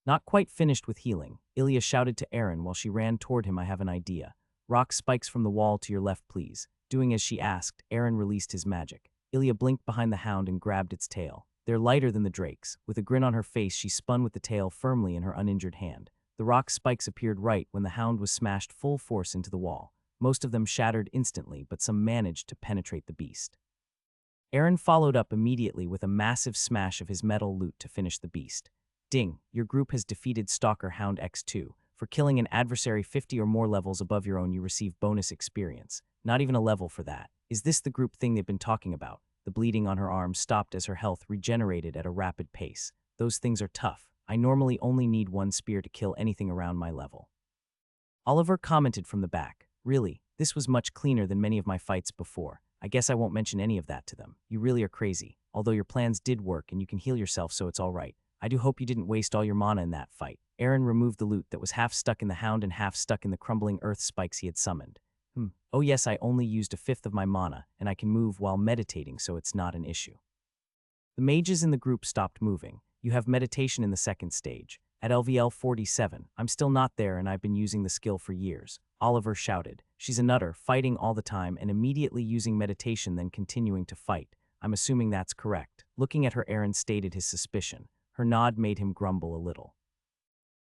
Not quite finished with healing, Ilya shouted to Aaron while she ran toward him. "I have an idea. Rock spikes from the wall to your left, please." Doing as she asked, Aaron released his magic. Ilya blinked behind the hound and grabbed its tail. "They're lighter than the drake's." With a grin on her face, she spun with the tail firmly in her uninjured hand. The rock spikes appeared right when the hound was smashed full force into the wall. Most of them shattered instantly, but some managed to penetrate the beast. Aaron followed up immediately with a massive smash of his metal lute to finish the beast. "Ding, your group has defeated Stalker Hound X2. For killing an adversary 50 or more levels above your own, you receive bonus experience. Not even a level for that. Is this the group thing they've been talking about?" The bleeding on her arm stopped as her health regenerated at a rapid pace. "Those things are tough. I normally only need 1 spear to kill anything around my level." Oliver commented from the back. "Really, this was much cleaner than many of my fights before. I guess I won't mention any of that to them. You really are crazy. Although your plans did work and you can heal yourself, so it's all right. I do hope you didn't waste all your mana in that fight." Aaron removed the lute that was half stuck in the hound and half stuck in the crumbling earth spikes he had summoned. "Oh yes, I only used 1/5 of my mana, and I can move while meditating, so it's not an issue." The mages in the group stopped moving. "You have meditation in the second stage. At LVL 47, I'm still not there and I've been using the skill for years." Oliver shouted. "She's a nutter, fighting all the time and immediately using meditation then continuing to fight. I'm assuming that's correct." Looking at her, Aaron stated his suspicion. Her nod made him grumble a little.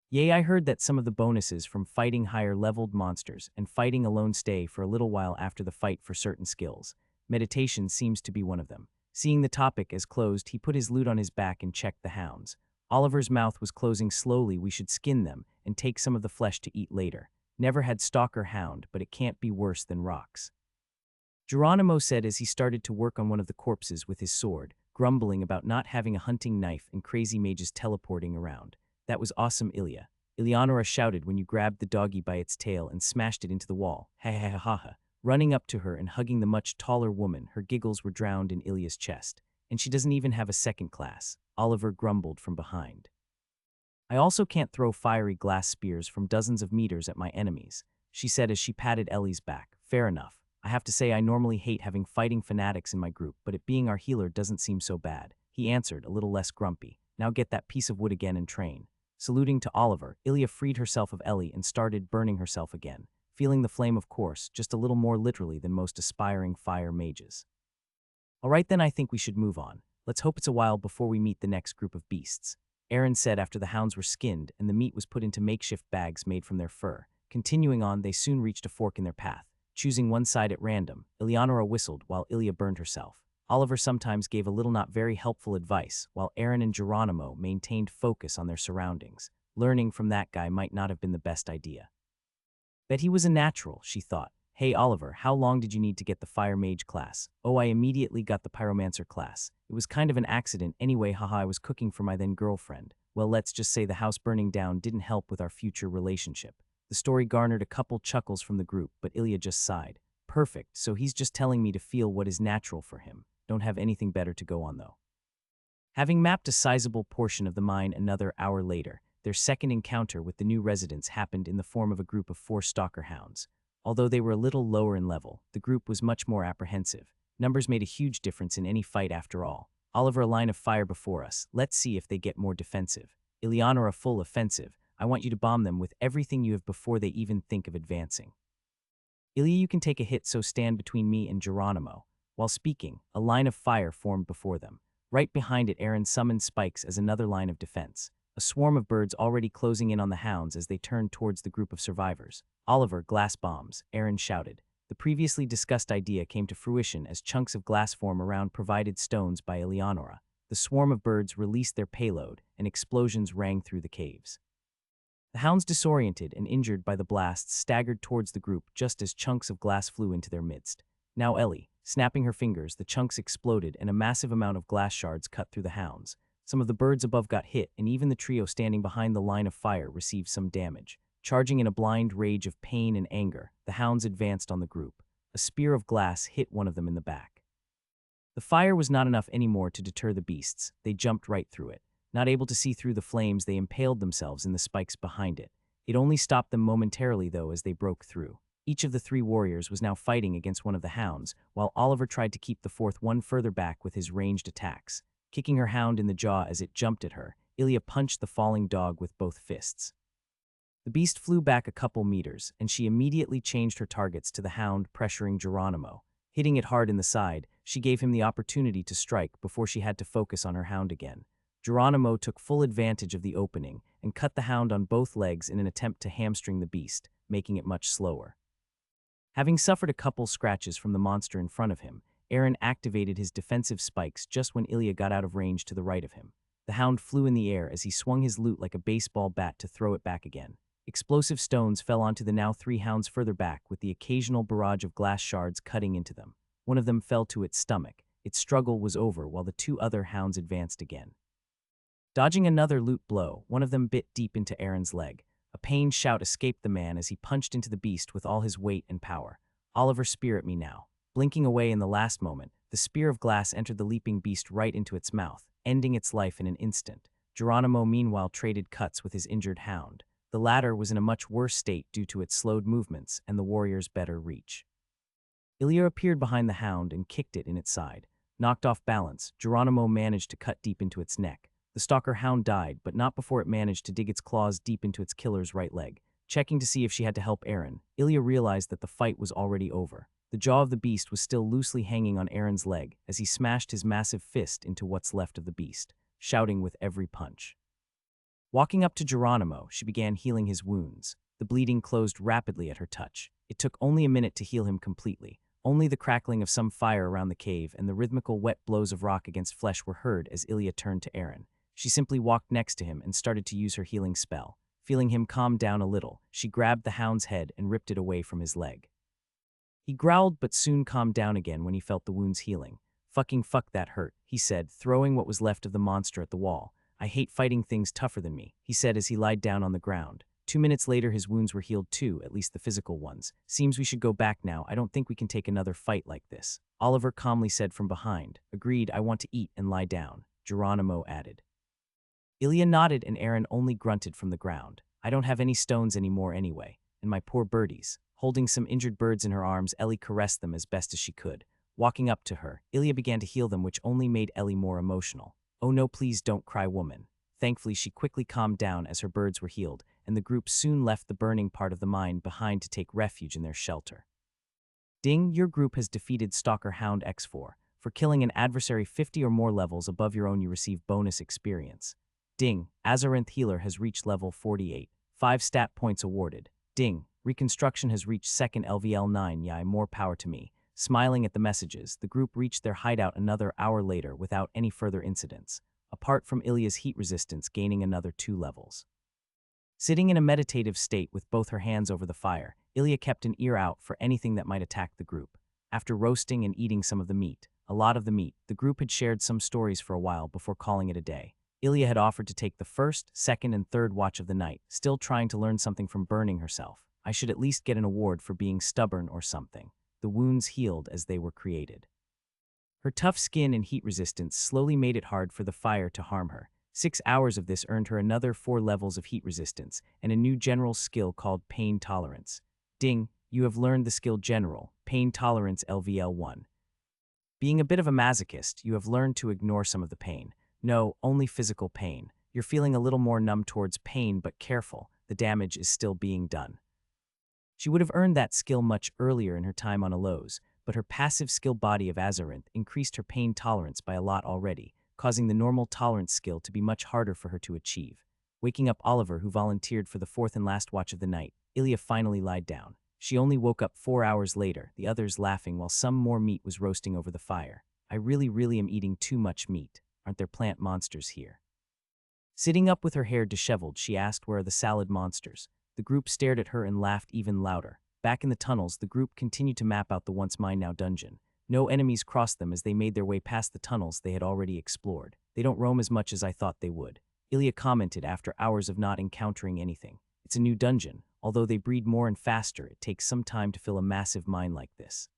"Yay, I heard that some of the bonuses from fighting higher-leveled monsters and fighting alone stay for a little while after the fight for certain skills. Meditation seems to be one of them." Seeing the topic as closed, he put his lute on his back and checked the hounds. Oliver's mouth was closing slowly. "We should skin them and take some of the flesh to eat later. Never had stalker hound, but it can't be worse than rocks," Geronimo said as he started to work on one of the corpses with his sword, grumbling about not having a hunting knife and crazy mages teleporting around. "That was awesome, Ilya." Eleonora shouted when you grabbed the doggy by its tail and smashed it into the wall. "Ha ha ha ha ha." Running up to her and hugging the much taller woman, her giggles were drowned in Ilya's chest. "And she doesn't even have a second class," Oliver grumbled from behind. "I also can't throw fiery glass spears from dozens of meters at my enemies," she said as she patted Ellie's back. "Fair enough. I have to say I normally hate having fighting fanatics in my group, but it being our healer doesn't seem so bad," he answered, a little less grumpy. "Now get that piece of wood again and train." Saluting to Oliver, Ilya freed herself of Ellie and started burning herself again, feeling the flame, of course, just a little more literally than most aspiring fire mages. "All right then, I think we should move on. Let's hope it's a while before we meet the next group of beasts," Aaron said after the hounds were skinned and the meat was put into makeshift bags made from their fur. Continuing on, they soon reached a fork in their path. Choosing one side at random, Eleonora whistled while Ilya burned herself. Oliver sometimes gave a little not very helpful advice, while Aaron and Geronimo maintained focus on their surroundings. Learning from that guy might not have been the best idea. Bet he was a natural, she thought. "Hey Oliver, how long did you need to get the Fire Mage class?" "Oh, I immediately got the Pyromancer class. It was kind of an accident anyway, haha, I was cooking for my then girlfriend. Well, let's just say the house burning down didn't help with our future relationship." The story garnered a couple chuckles from the group, but Ilya just sighed. "Perfect, so he's just telling me to feel what is natural for him. Don't have anything better to go on though." Having mapped a sizable portion of the mine another hour later, their second encounter with the new residents happened in the form of a group of 4 stalker hounds. Although they were a little lower in level, the group was much more apprehensive. Numbers made a huge difference in any fight after all. "Oliver, a line of fire before us. Let's see if they get more defensive." Eleonora full offensive. I want you to bomb them with everything you have before they even think of advancing. Ilya, you can take a hit, so stand between me and Geronimo. While speaking, a line of fire formed before them. Right behind it, Aaron summoned spikes as another line of defense. A swarm of birds already closing in on the hounds as they turned towards the group of survivors. Oliver, glass bombs, Aaron shouted. The previously discussed idea came to fruition as chunks of glass form around provided stones by Eleonora. The swarm of birds released their payload, and explosions rang through the caves. The hounds, disoriented and injured by the blasts, staggered towards the group just as chunks of glass flew into their midst. Now Ellie, snapping her fingers, the chunks exploded and a massive amount of glass shards cut through the hounds. Some of the birds above got hit, and even the trio standing behind the line of fire received some damage. Charging in a blind rage of pain and anger, the hounds advanced on the group. A spear of glass hit one of them in the back. The fire was not enough anymore to deter the beasts. They jumped right through it. Not able to see through the flames, they impaled themselves in the spikes behind it. It only stopped them momentarily, though, as they broke through. Each of the three warriors was now fighting against one of the hounds, while Oliver tried to keep the fourth one further back with his ranged attacks. Kicking her hound in the jaw as it jumped at her, Ilya punched the falling dog with both fists. The beast flew back a couple meters, and she immediately changed her targets to the hound, pressuring Geronimo. Hitting it hard in the side, she gave him the opportunity to strike before she had to focus on her hound again. Geronimo took full advantage of the opening and cut the hound on both legs in an attempt to hamstring the beast, making it much slower. Having suffered a couple scratches from the monster in front of him, Aaron activated his defensive spikes just when Ilya got out of range to the right of him. The hound flew in the air as he swung his loot like a baseball bat to throw it back again. Explosive stones fell onto the now three hounds further back, with the occasional barrage of glass shards cutting into them. One of them fell to its stomach. Its struggle was over while the two other hounds advanced again. Dodging another loot blow, one of them bit deep into Aaron's leg. A pained shout escaped the man as he punched into the beast with all his weight and power. Oliver, spear at me now. Blinking away in the last moment, the spear of glass entered the leaping beast right into its mouth, ending its life in an instant. Geronimo meanwhile traded cuts with his injured hound. The latter was in a much worse state due to its slowed movements and the warrior's better reach. Ilya appeared behind the hound and kicked it in its side. Knocked off balance, Geronimo managed to cut deep into its neck. The stalker hound died, but not before it managed to dig its claws deep into its killer's right leg. Checking to see if she had to help Aaron, Ilya realized that the fight was already over. The jaw of the beast was still loosely hanging on Aaron's leg as he smashed his massive fist into what's left of the beast, shouting with every punch. Walking up to Geronimo, she began healing his wounds. The bleeding closed rapidly at her touch. It took only a minute to heal him completely. Only the crackling of some fire around the cave and the rhythmical wet blows of rock against flesh were heard as Ilya turned to Aaron. She simply walked next to him and started to use her healing spell. Feeling him calm down a little, she grabbed the hound's head and ripped it away from his leg. He growled but soon calmed down again when he felt the wounds healing. Fuck, that hurt," he said, throwing what was left of the monster at the wall. "I hate fighting things tougher than me," he said as he lied down on the ground. 2 minutes later, his wounds were healed too, at least the physical ones. "Seems we should go back now. I don't think we can take another fight like this," Oliver calmly said from behind. "Agreed, I want to eat and lie down," Geronimo added. Ilya nodded and Aaron only grunted from the ground. "I don't have any stones anymore anyway, and my poor birdies." Holding some injured birds in her arms, Ellie caressed them as best as she could. Walking up to her, Ilya began to heal them, which only made Ellie more emotional. "Oh no, please don't cry, woman." Thankfully, she quickly calmed down as her birds were healed, and the group soon left the burning part of the mine behind to take refuge in their shelter. Ding, your group has defeated Stalker Hound X4. For killing an adversary 50 or more levels above your own, you receive bonus experience. Ding, Azarinth Healer has reached level 48. 5 stat points awarded. Ding, Reconstruction has reached 2nd LVL 9. Yay, more power to me. Smiling at the messages, the group reached their hideout another hour later without any further incidents, apart from Ilya's heat resistance gaining another 2 levels. Sitting in a meditative state with both her hands over the fire, Ilya kept an ear out for anything that might attack the group. After roasting and eating some of the meat, a lot of the meat, the group had shared some stories for a while before calling it a day. Ilya had offered to take the first, second, and third watch of the night, still trying to learn something from burning herself. "I should at least get an award for being stubborn or something." The wounds healed as they were created. Her tough skin and heat resistance slowly made it hard for the fire to harm her. 6 hours of this earned her another 4 levels of heat resistance and a new general skill called Pain Tolerance. Ding, you have learned the skill General, Pain Tolerance LVL 1. Being a bit of a masochist, you have learned to ignore some of the pain. No, only physical pain. You're feeling a little more numb towards pain, but careful, the damage is still being done. She would have earned that skill much earlier in her time on Aloes, but her passive skill body of Azarinth increased her pain tolerance by a lot already, causing the normal tolerance skill to be much harder for her to achieve. Waking up Oliver, who volunteered for the fourth and last watch of the night, Ilya finally lied down. She only woke up 4 hours later, the others laughing while some more meat was roasting over the fire. I really am eating too much meat. Aren't there plant monsters here? Sitting up with her hair disheveled, she asked, where are the salad monsters? The group stared at her and laughed even louder. Back in the tunnels, the group continued to map out the once mine now dungeon. No enemies crossed them as they made their way past the tunnels they had already explored. They don't roam as much as I thought they would. Ilya commented after hours of not encountering anything. It's a new dungeon. Although they breed more and faster, it takes some time to fill a massive mine like this.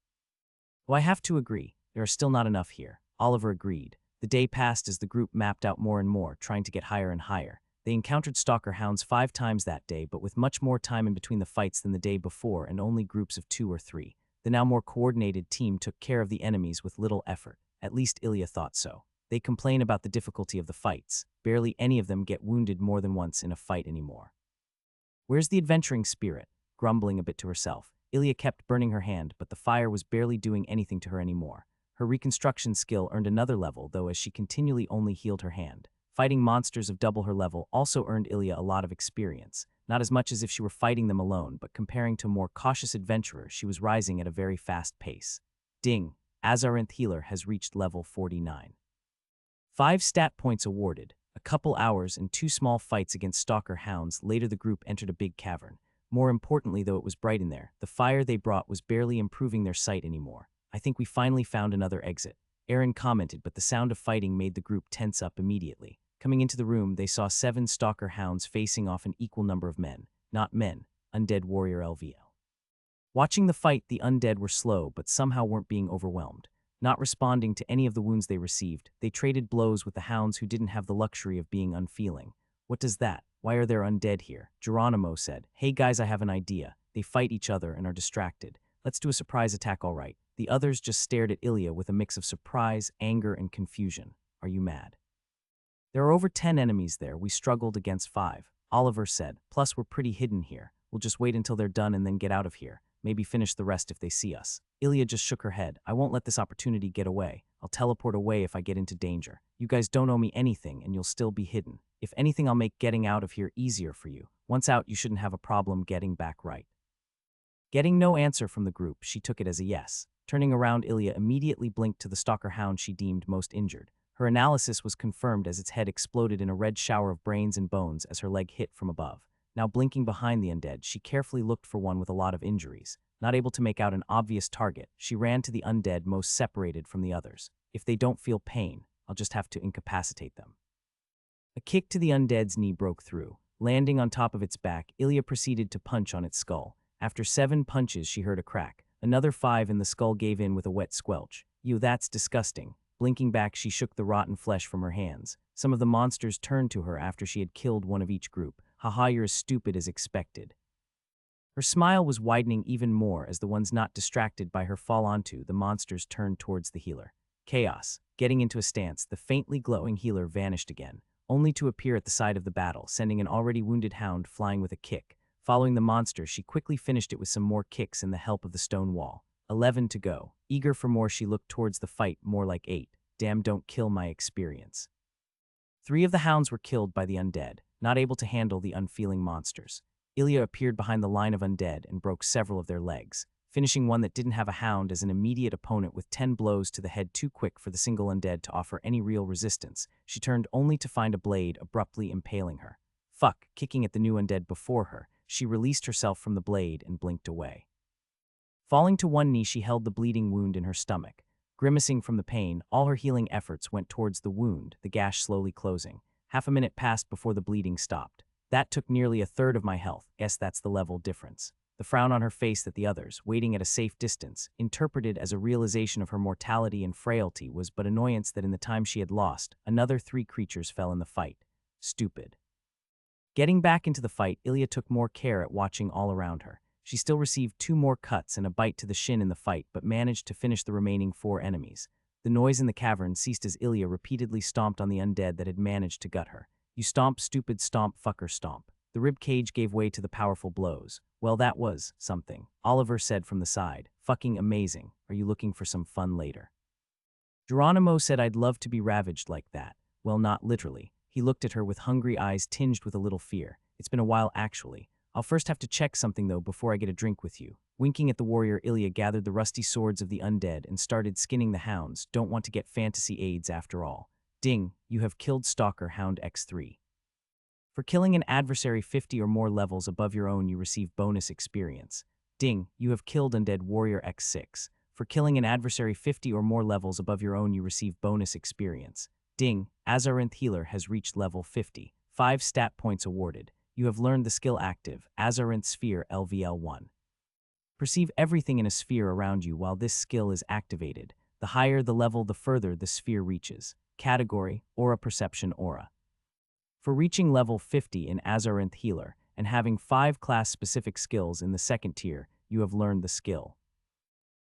Well, I have to agree. There are still not enough here. Oliver agreed. The day passed as the group mapped out more and more, trying to get higher and higher. They encountered stalker hounds 5 times that day, but with much more time in between the fights than the day before and only groups of 2 or 3. The now more coordinated team took care of the enemies with little effort. At least Ilya thought so. They complain about the difficulty of the fights. Barely any of them get wounded more than once in a fight anymore. Where's the adventuring spirit? Grumbling a bit to herself, Ilya kept burning her hand, but the fire was barely doing anything to her anymore. Her reconstruction skill earned another level, though, as she continually only healed her hand. Fighting monsters of double her level also earned Ilya a lot of experience. Not as much as if she were fighting them alone, but comparing to a more cautious adventurer, she was rising at a very fast pace. Ding! Azarinth Healer has reached level 49. 5 stat points awarded. A couple hours and 2 small fights against stalker hounds. Later the group entered a big cavern. More importantly, though it was bright in there, the fire they brought was barely improving their sight anymore. I think we finally found another exit, Aaron commented, but the sound of fighting made the group tense up immediately. Coming into the room, they saw 7 stalker hounds facing off an equal number of men. Not men, undead warrior LVL. Watching the fight, the undead were slow but somehow weren't being overwhelmed. Not responding to any of the wounds they received, they traded blows with the hounds who didn't have the luxury of being unfeeling. What does that? Why are there undead here? Geronimo said. Hey guys, I have an idea. They fight each other and are distracted. Let's do a surprise attack, all right. The others just stared at Ilya with a mix of surprise, anger, and confusion. Are you mad? There are over 10 enemies there. We struggled against 5, Oliver said. Plus, we're pretty hidden here. We'll just wait until they're done and then get out of here. Maybe finish the rest if they see us. Ilya just shook her head. I won't let this opportunity get away. I'll teleport away if I get into danger. You guys don't owe me anything and you'll still be hidden. If anything, I'll make getting out of here easier for you. Once out, you shouldn't have a problem getting back right. Getting no answer from the group, she took it as a yes. Turning around, Ilya immediately blinked to the stalker hound she deemed most injured. Her analysis was confirmed as its head exploded in a red shower of brains and bones as her leg hit from above. Now blinking behind the undead, she carefully looked for one with a lot of injuries. Not able to make out an obvious target, she ran to the undead most separated from the others. If they don't feel pain, I'll just have to incapacitate them. A kick to the undead's knee broke through. Landing on top of its back, Ilya proceeded to punch on its skull. After 7 punches, she heard a crack. Another 5 and the skull gave in with a wet squelch. Ew, that's disgusting. Blinking back, she shook the rotten flesh from her hands. Some of the monsters turned to her after she had killed one of each group. Haha, you're as stupid as expected. Her smile was widening even more as the ones not distracted by her fall onto the monsters turned towards the healer. Chaos. Getting into a stance, the faintly glowing healer vanished again, only to appear at the side of the battle, sending an already wounded hound flying with a kick. Following the monster, she quickly finished it with some more kicks and the help of the stone wall. 11 to go. Eager for more, she looked towards the fight, more like 8. Damn, don't kill my experience. 3 of the hounds were killed by the undead, not able to handle the unfeeling monsters. Ilya appeared behind the line of undead and broke several of their legs, finishing one that didn't have a hound as an immediate opponent with 10 blows to the head, too quick for the single undead to offer any real resistance. She turned only to find a blade abruptly impaling her. Fuck, kicking at the new undead before her, she released herself from the blade and blinked away. Falling to one knee, she held the bleeding wound in her stomach. Grimacing from the pain, all her healing efforts went towards the wound, the gash slowly closing. Half a minute passed before the bleeding stopped. That took nearly a third of my health. Guess that's the level difference. The frown on her face that the others, waiting at a safe distance, interpreted as a realization of her mortality and frailty, was but annoyance that in the time she had lost, another 3 creatures fell in the fight. Stupid. Getting back into the fight, Ilya took more care at watching all around her. She still received 2 more cuts and a bite to the shin in the fight, but managed to finish the remaining 4 enemies. The noise in the cavern ceased as Ilya repeatedly stomped on the undead that had managed to gut her. You stomp, stupid stomp, fucker stomp. The rib cage gave way to the powerful blows. Well, that was something, Oliver said from the side. Fucking amazing. Are you looking for some fun later? Geronimo said, I'd love to be ravaged like that. Well, not literally. He looked at her with hungry eyes tinged with a little fear. It's been a while, actually. I'll first have to check something, though, before I get a drink with you. Winking at the warrior, Ilya gathered the rusty swords of the undead and started skinning the hounds. Don't want to get fantasy aids after all. Ding, you have killed Stalker Hound X3. For killing an adversary 50 or more levels above your own, you receive bonus experience. Ding, you have killed Undead Warrior X6. For killing an adversary 50 or more levels above your own, you receive bonus experience. Ding, Azarinth Healer has reached level 50. 5 stat points awarded. You have learned the skill active, Azarinth Sphere LVL1. Perceive everything in a sphere around you while this skill is activated. The higher the level, the further the sphere reaches. Category, Aura Perception Aura. For reaching level 50 in Azarinth Healer and having 5 class-specific skills in the second tier, you have learned the skill.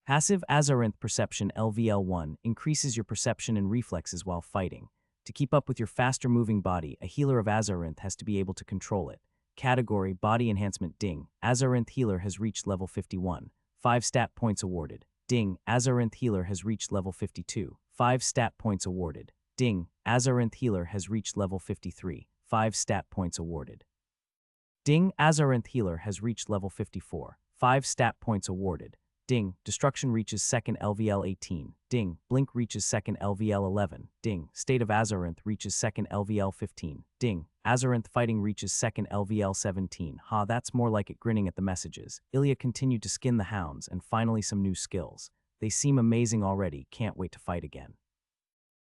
Passive Azarinth Perception LVL1 increases your perception and reflexes while fighting. To keep up with your faster-moving body, a healer of Azarinth has to be able to control it. Category, Body Enhancement. Ding, Azarinth Healer has reached level 51. 5 stat points awarded. Ding, Azarinth Healer has reached level 52. 5 stat points awarded. Ding, Azarinth Healer has reached level 53. 5 stat points awarded. Ding, Azarinth Healer has reached level 54. 5 stat points awarded. Ding, Destruction reaches second LVL 18. Ding, Blink reaches second LVL 11. Ding, State of Azarinth reaches second LVL 15. Ding, Azarinth Fighting reaches second LVL 17. Ha, that's more like it. Grinning at the messages, Ilya continued to skin the hounds and finally some new skills. They seem amazing already, can't wait to fight again.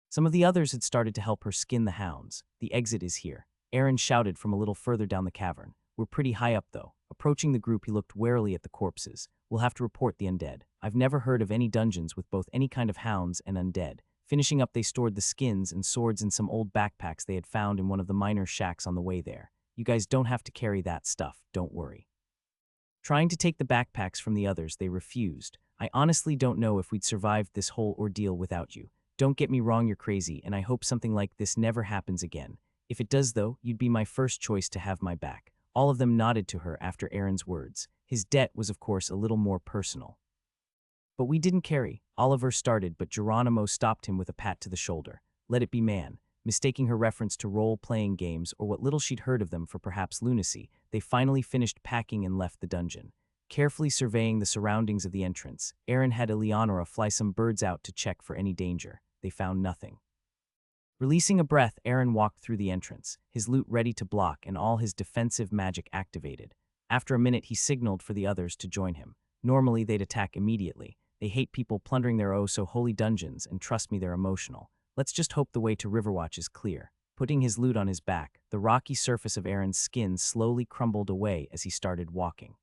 Some of the others had started to help her skin the hounds. The exit is here. Aaron shouted from a little further down the cavern. We're pretty high up, though. Approaching the group, he looked warily at the corpses. We'll have to report the undead. I've never heard of any dungeons with both any kind of hounds and undead. Finishing up, they stored the skins and swords in some old backpacks they had found in one of the miner shacks on the way there. You guys don't have to carry that stuff, don't worry. Trying to take the backpacks from the others, they refused. I honestly don't know if we'd survived this whole ordeal without you. Don't get me wrong, you're crazy, and I hope something like this never happens again. If it does, though, you'd be my first choice to have my back. All of them nodded to her after Aaron's words. His debt was, of course, a little more personal. But we didn't carry. Oliver started, but Geronimo stopped him with a pat to the shoulder. Let it be, man. Mistaking her reference to role-playing games or what little she'd heard of them for perhaps lunacy, they finally finished packing and left the dungeon. Carefully surveying the surroundings of the entrance, Aaron had Eleonora fly some birds out to check for any danger. They found nothing. Releasing a breath, Aaron walked through the entrance, his loot ready to block and all his defensive magic activated. After a minute, he signaled for the others to join him. Normally, they'd attack immediately. They hate people plundering their oh-so-holy dungeons, and trust me, they're emotional. Let's just hope the way to Riverwatch is clear. Putting his loot on his back, the rocky surface of Aaron's skin slowly crumbled away as he started walking.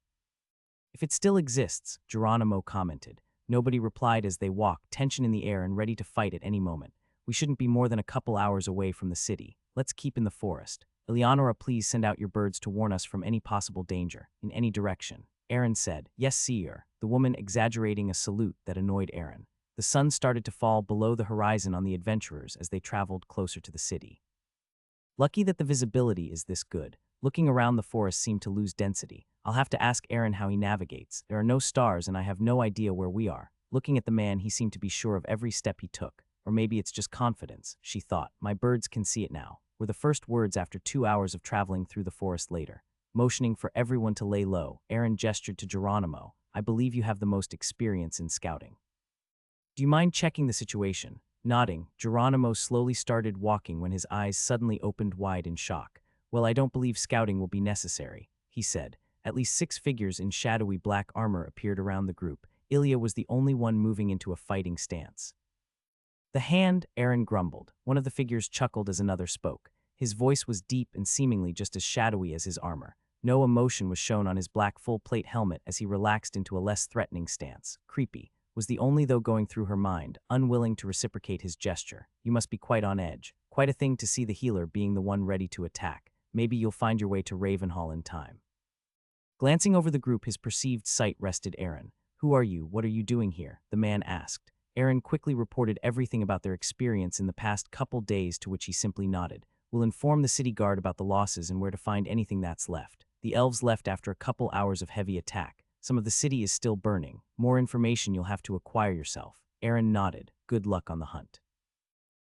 If it still exists, Geronimo commented. Nobody replied as they walked, tension in the air and ready to fight at any moment. We shouldn't be more than a couple hours away from the city. Let's keep in the forest. Eleonora, please send out your birds to warn us from any possible danger, in any direction. Aaron said, Yes, sire, the woman exaggerating a salute that annoyed Aaron. The sun started to fall below the horizon on the adventurers as they traveled closer to the city. Lucky that the visibility is this good. Looking around, the forest seemed to lose density. I'll have to ask Aaron how he navigates. There are no stars and I have no idea where we are. Looking at the man, he seemed to be sure of every step he took. Or maybe it's just confidence, she thought. My birds can see it now, were the first words after 2 hours of traveling through the forest later. Motioning for everyone to lay low, Aaron gestured to Geronimo. I believe you have the most experience in scouting. Do you mind checking the situation? Nodding, Geronimo slowly started walking when his eyes suddenly opened wide in shock. Well, I don't believe scouting will be necessary, he said. At least 6 figures in shadowy black armor appeared around the group. Ilya was the only one moving into a fighting stance. The hand, Aaron grumbled. One of the figures chuckled as another spoke. His voice was deep and seemingly just as shadowy as his armor. No emotion was shown on his black full-plate helmet as he relaxed into a less threatening stance. Creepy was the only though going through her mind, unwilling to reciprocate his gesture. You must be quite on edge. Quite a thing to see the healer being the one ready to attack. Maybe you'll find your way to Ravenhall in time. Glancing over the group, his perceived sight rested Aaron. Who are you? What are you doing here? The man asked. Aaron quickly reported everything about their experience in the past couple days, to which he simply nodded. We'll inform the city guard about the losses and where to find anything that's left. The elves left after a couple hours of heavy attack. Some of the city is still burning. More information you'll have to acquire yourself. Aaron nodded. Good luck on the hunt.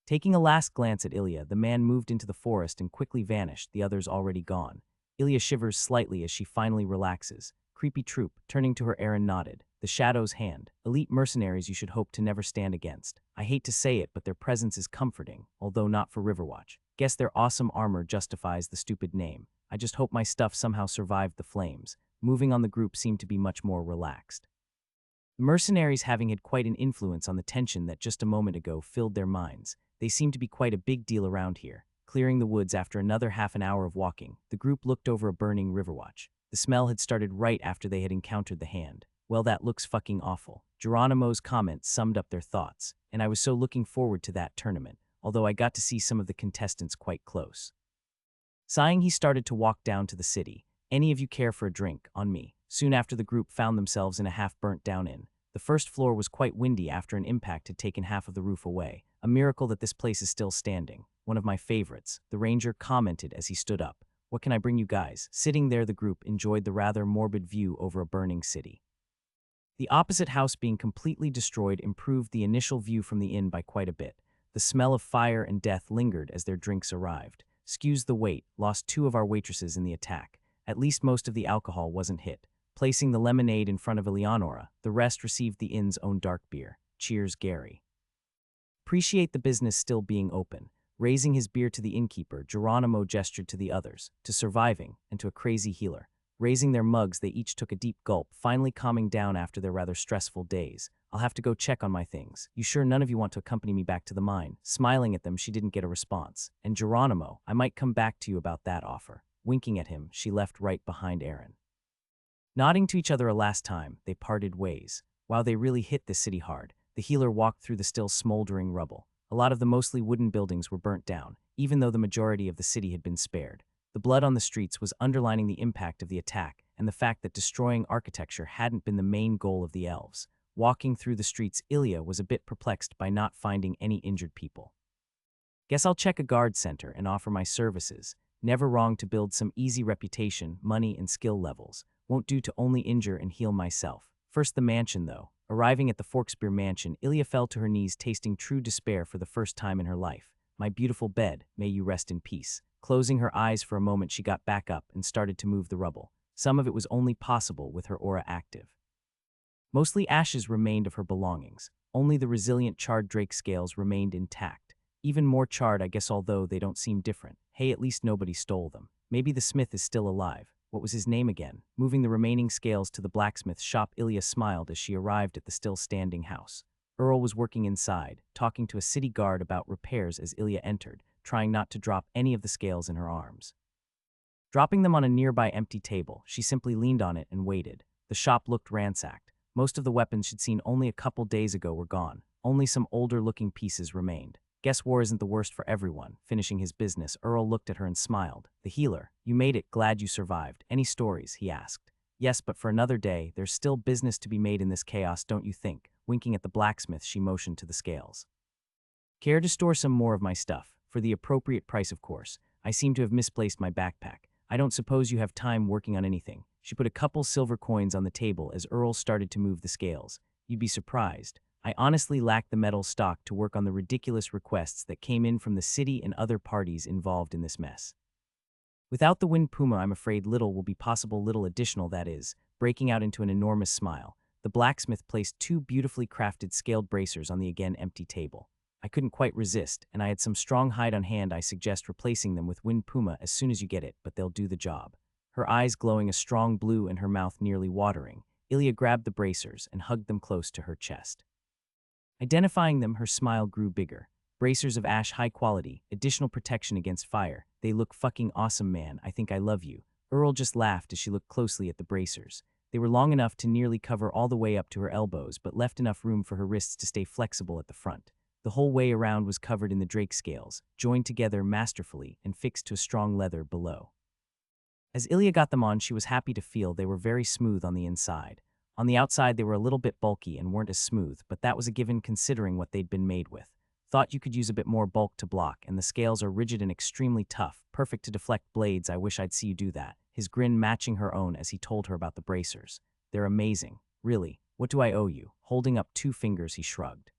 Taking a last glance at Ilya, the man moved into the forest and quickly vanished, the others already gone. Ilya shivers slightly as she finally relaxes. Creepy troop, turning to her, Aaron nodded. The Shadow's hand. Elite mercenaries you should hope to never stand against. I hate to say it, but their presence is comforting, although not for Riverwatch. Guess their awesome armor justifies the stupid name. I just hope my stuff somehow survived the flames. Moving on, the group seemed to be much more relaxed. The mercenaries having had quite an influence on the tension that just a moment ago filled their minds. They seemed to be quite a big deal around here. Clearing the woods after another half an hour of walking, the group looked over a burning Riverwatch. The smell had started right after they had encountered the hand. Well, that looks fucking awful. Geronimo's comment summed up their thoughts, and I was so looking forward to that tournament, although I got to see some of the contestants quite close. Sighing, he started to walk down to the city. Any of you care for a drink? On me. Soon after, the group found themselves in a half-burnt-down inn. The first floor was quite windy after an impact had taken half of the roof away. A miracle that this place is still standing. One of my favorites, the ranger commented as he stood up. What can I bring you guys? Sitting there, the group enjoyed the rather morbid view over a burning city. The opposite house being completely destroyed improved the initial view from the inn by quite a bit. The smell of fire and death lingered as their drinks arrived. Excuse the wait, lost 2 of our waitresses in the attack. At least most of the alcohol wasn't hit. Placing the lemonade in front of Eleonora, the rest received the inn's own dark beer. Cheers, Gary. Appreciate the business still being open. Raising his beer to the innkeeper, Geronimo gestured to the others, to Surviving, and to a crazy healer. Raising their mugs, they each took a deep gulp, finally calming down after their rather stressful days. I'll have to go check on my things. You sure none of you want to accompany me back to the mine? Smiling at them, she didn't get a response. And Geronimo, I might come back to you about that offer. Winking at him, she left right behind Aaron. Nodding to each other a last time, they parted ways. While they really hit the city hard, the healer walked through the still smoldering rubble. A lot of the mostly wooden buildings were burnt down, even though the majority of the city had been spared. The blood on the streets was underlining the impact of the attack and the fact that destroying architecture hadn't been the main goal of the elves. Walking through the streets, Ilya was a bit perplexed by not finding any injured people. Guess I'll check a guard center and offer my services. Never wrong to build some easy reputation, money, and skill levels. Won't do to only injure and heal myself. First the mansion, though. Arriving at the Forkspear mansion, Ilya fell to her knees, tasting true despair for the first time in her life. My beautiful bed, may you rest in peace. Closing her eyes for a moment, she got back up and started to move the rubble. Some of it was only possible with her aura active. Mostly ashes remained of her belongings. Only the resilient charred drake scales remained intact. Even more charred, I guess, although they don't seem different. Hey, at least nobody stole them. Maybe the smith is still alive. What was his name again? Moving the remaining scales to the blacksmith's shop, Ilya smiled as she arrived at the still-standing house. Earl was working inside, talking to a city guard about repairs as Ilya entered, trying not to drop any of the scales in her arms. Dropping them on a nearby empty table, she simply leaned on it and waited. The shop looked ransacked. Most of the weapons she'd seen only a couple days ago were gone. Only some older-looking pieces remained. Guess war isn't the worst for everyone. Finishing his business, Earl looked at her and smiled. The healer, you made it, glad you survived. Any stories? He asked. Yes, but for another day, there's still business to be made in this chaos, don't you think? Winking at the blacksmith, she motioned to the scales. Care to store some more of my stuff? For the appropriate price, of course. I seem to have misplaced my backpack. I don't suppose you have time working on anything. She put a couple silver coins on the table as Earl started to move the scales. You'd be surprised. I honestly lack the metal stock to work on the ridiculous requests that came in from the city and other parties involved in this mess. Without the Wind Puma, I'm afraid little will be possible, little additional, that is. Breaking out into an enormous smile, the blacksmith placed 2 beautifully crafted scaled bracers on the again empty table. I couldn't quite resist, and I had some strong hide on hand. I suggest replacing them with Wind Puma as soon as you get it, but they'll do the job. Her eyes glowing a strong blue and her mouth nearly watering, Ilya grabbed the bracers and hugged them close to her chest. Identifying them, her smile grew bigger. Bracers of ash, high quality, additional protection against fire. They look fucking awesome, man. I think I love you. Earl just laughed as she looked closely at the bracers. They were long enough to nearly cover all the way up to her elbows, but left enough room for her wrists to stay flexible at the front. The whole way around was covered in the drake scales, joined together masterfully and fixed to a strong leather below. As Ilya got them on, she was happy to feel they were very smooth on the inside. On the outside, they were a little bit bulky and weren't as smooth, but that was a given considering what they'd been made with. Thought you could use a bit more bulk to block, and the scales are rigid and extremely tough, perfect to deflect blades. I wish I'd see you do that. His grin matching her own as he told her about the bracers. They're amazing. Really, what do I owe you? Holding up 2 fingers, he shrugged.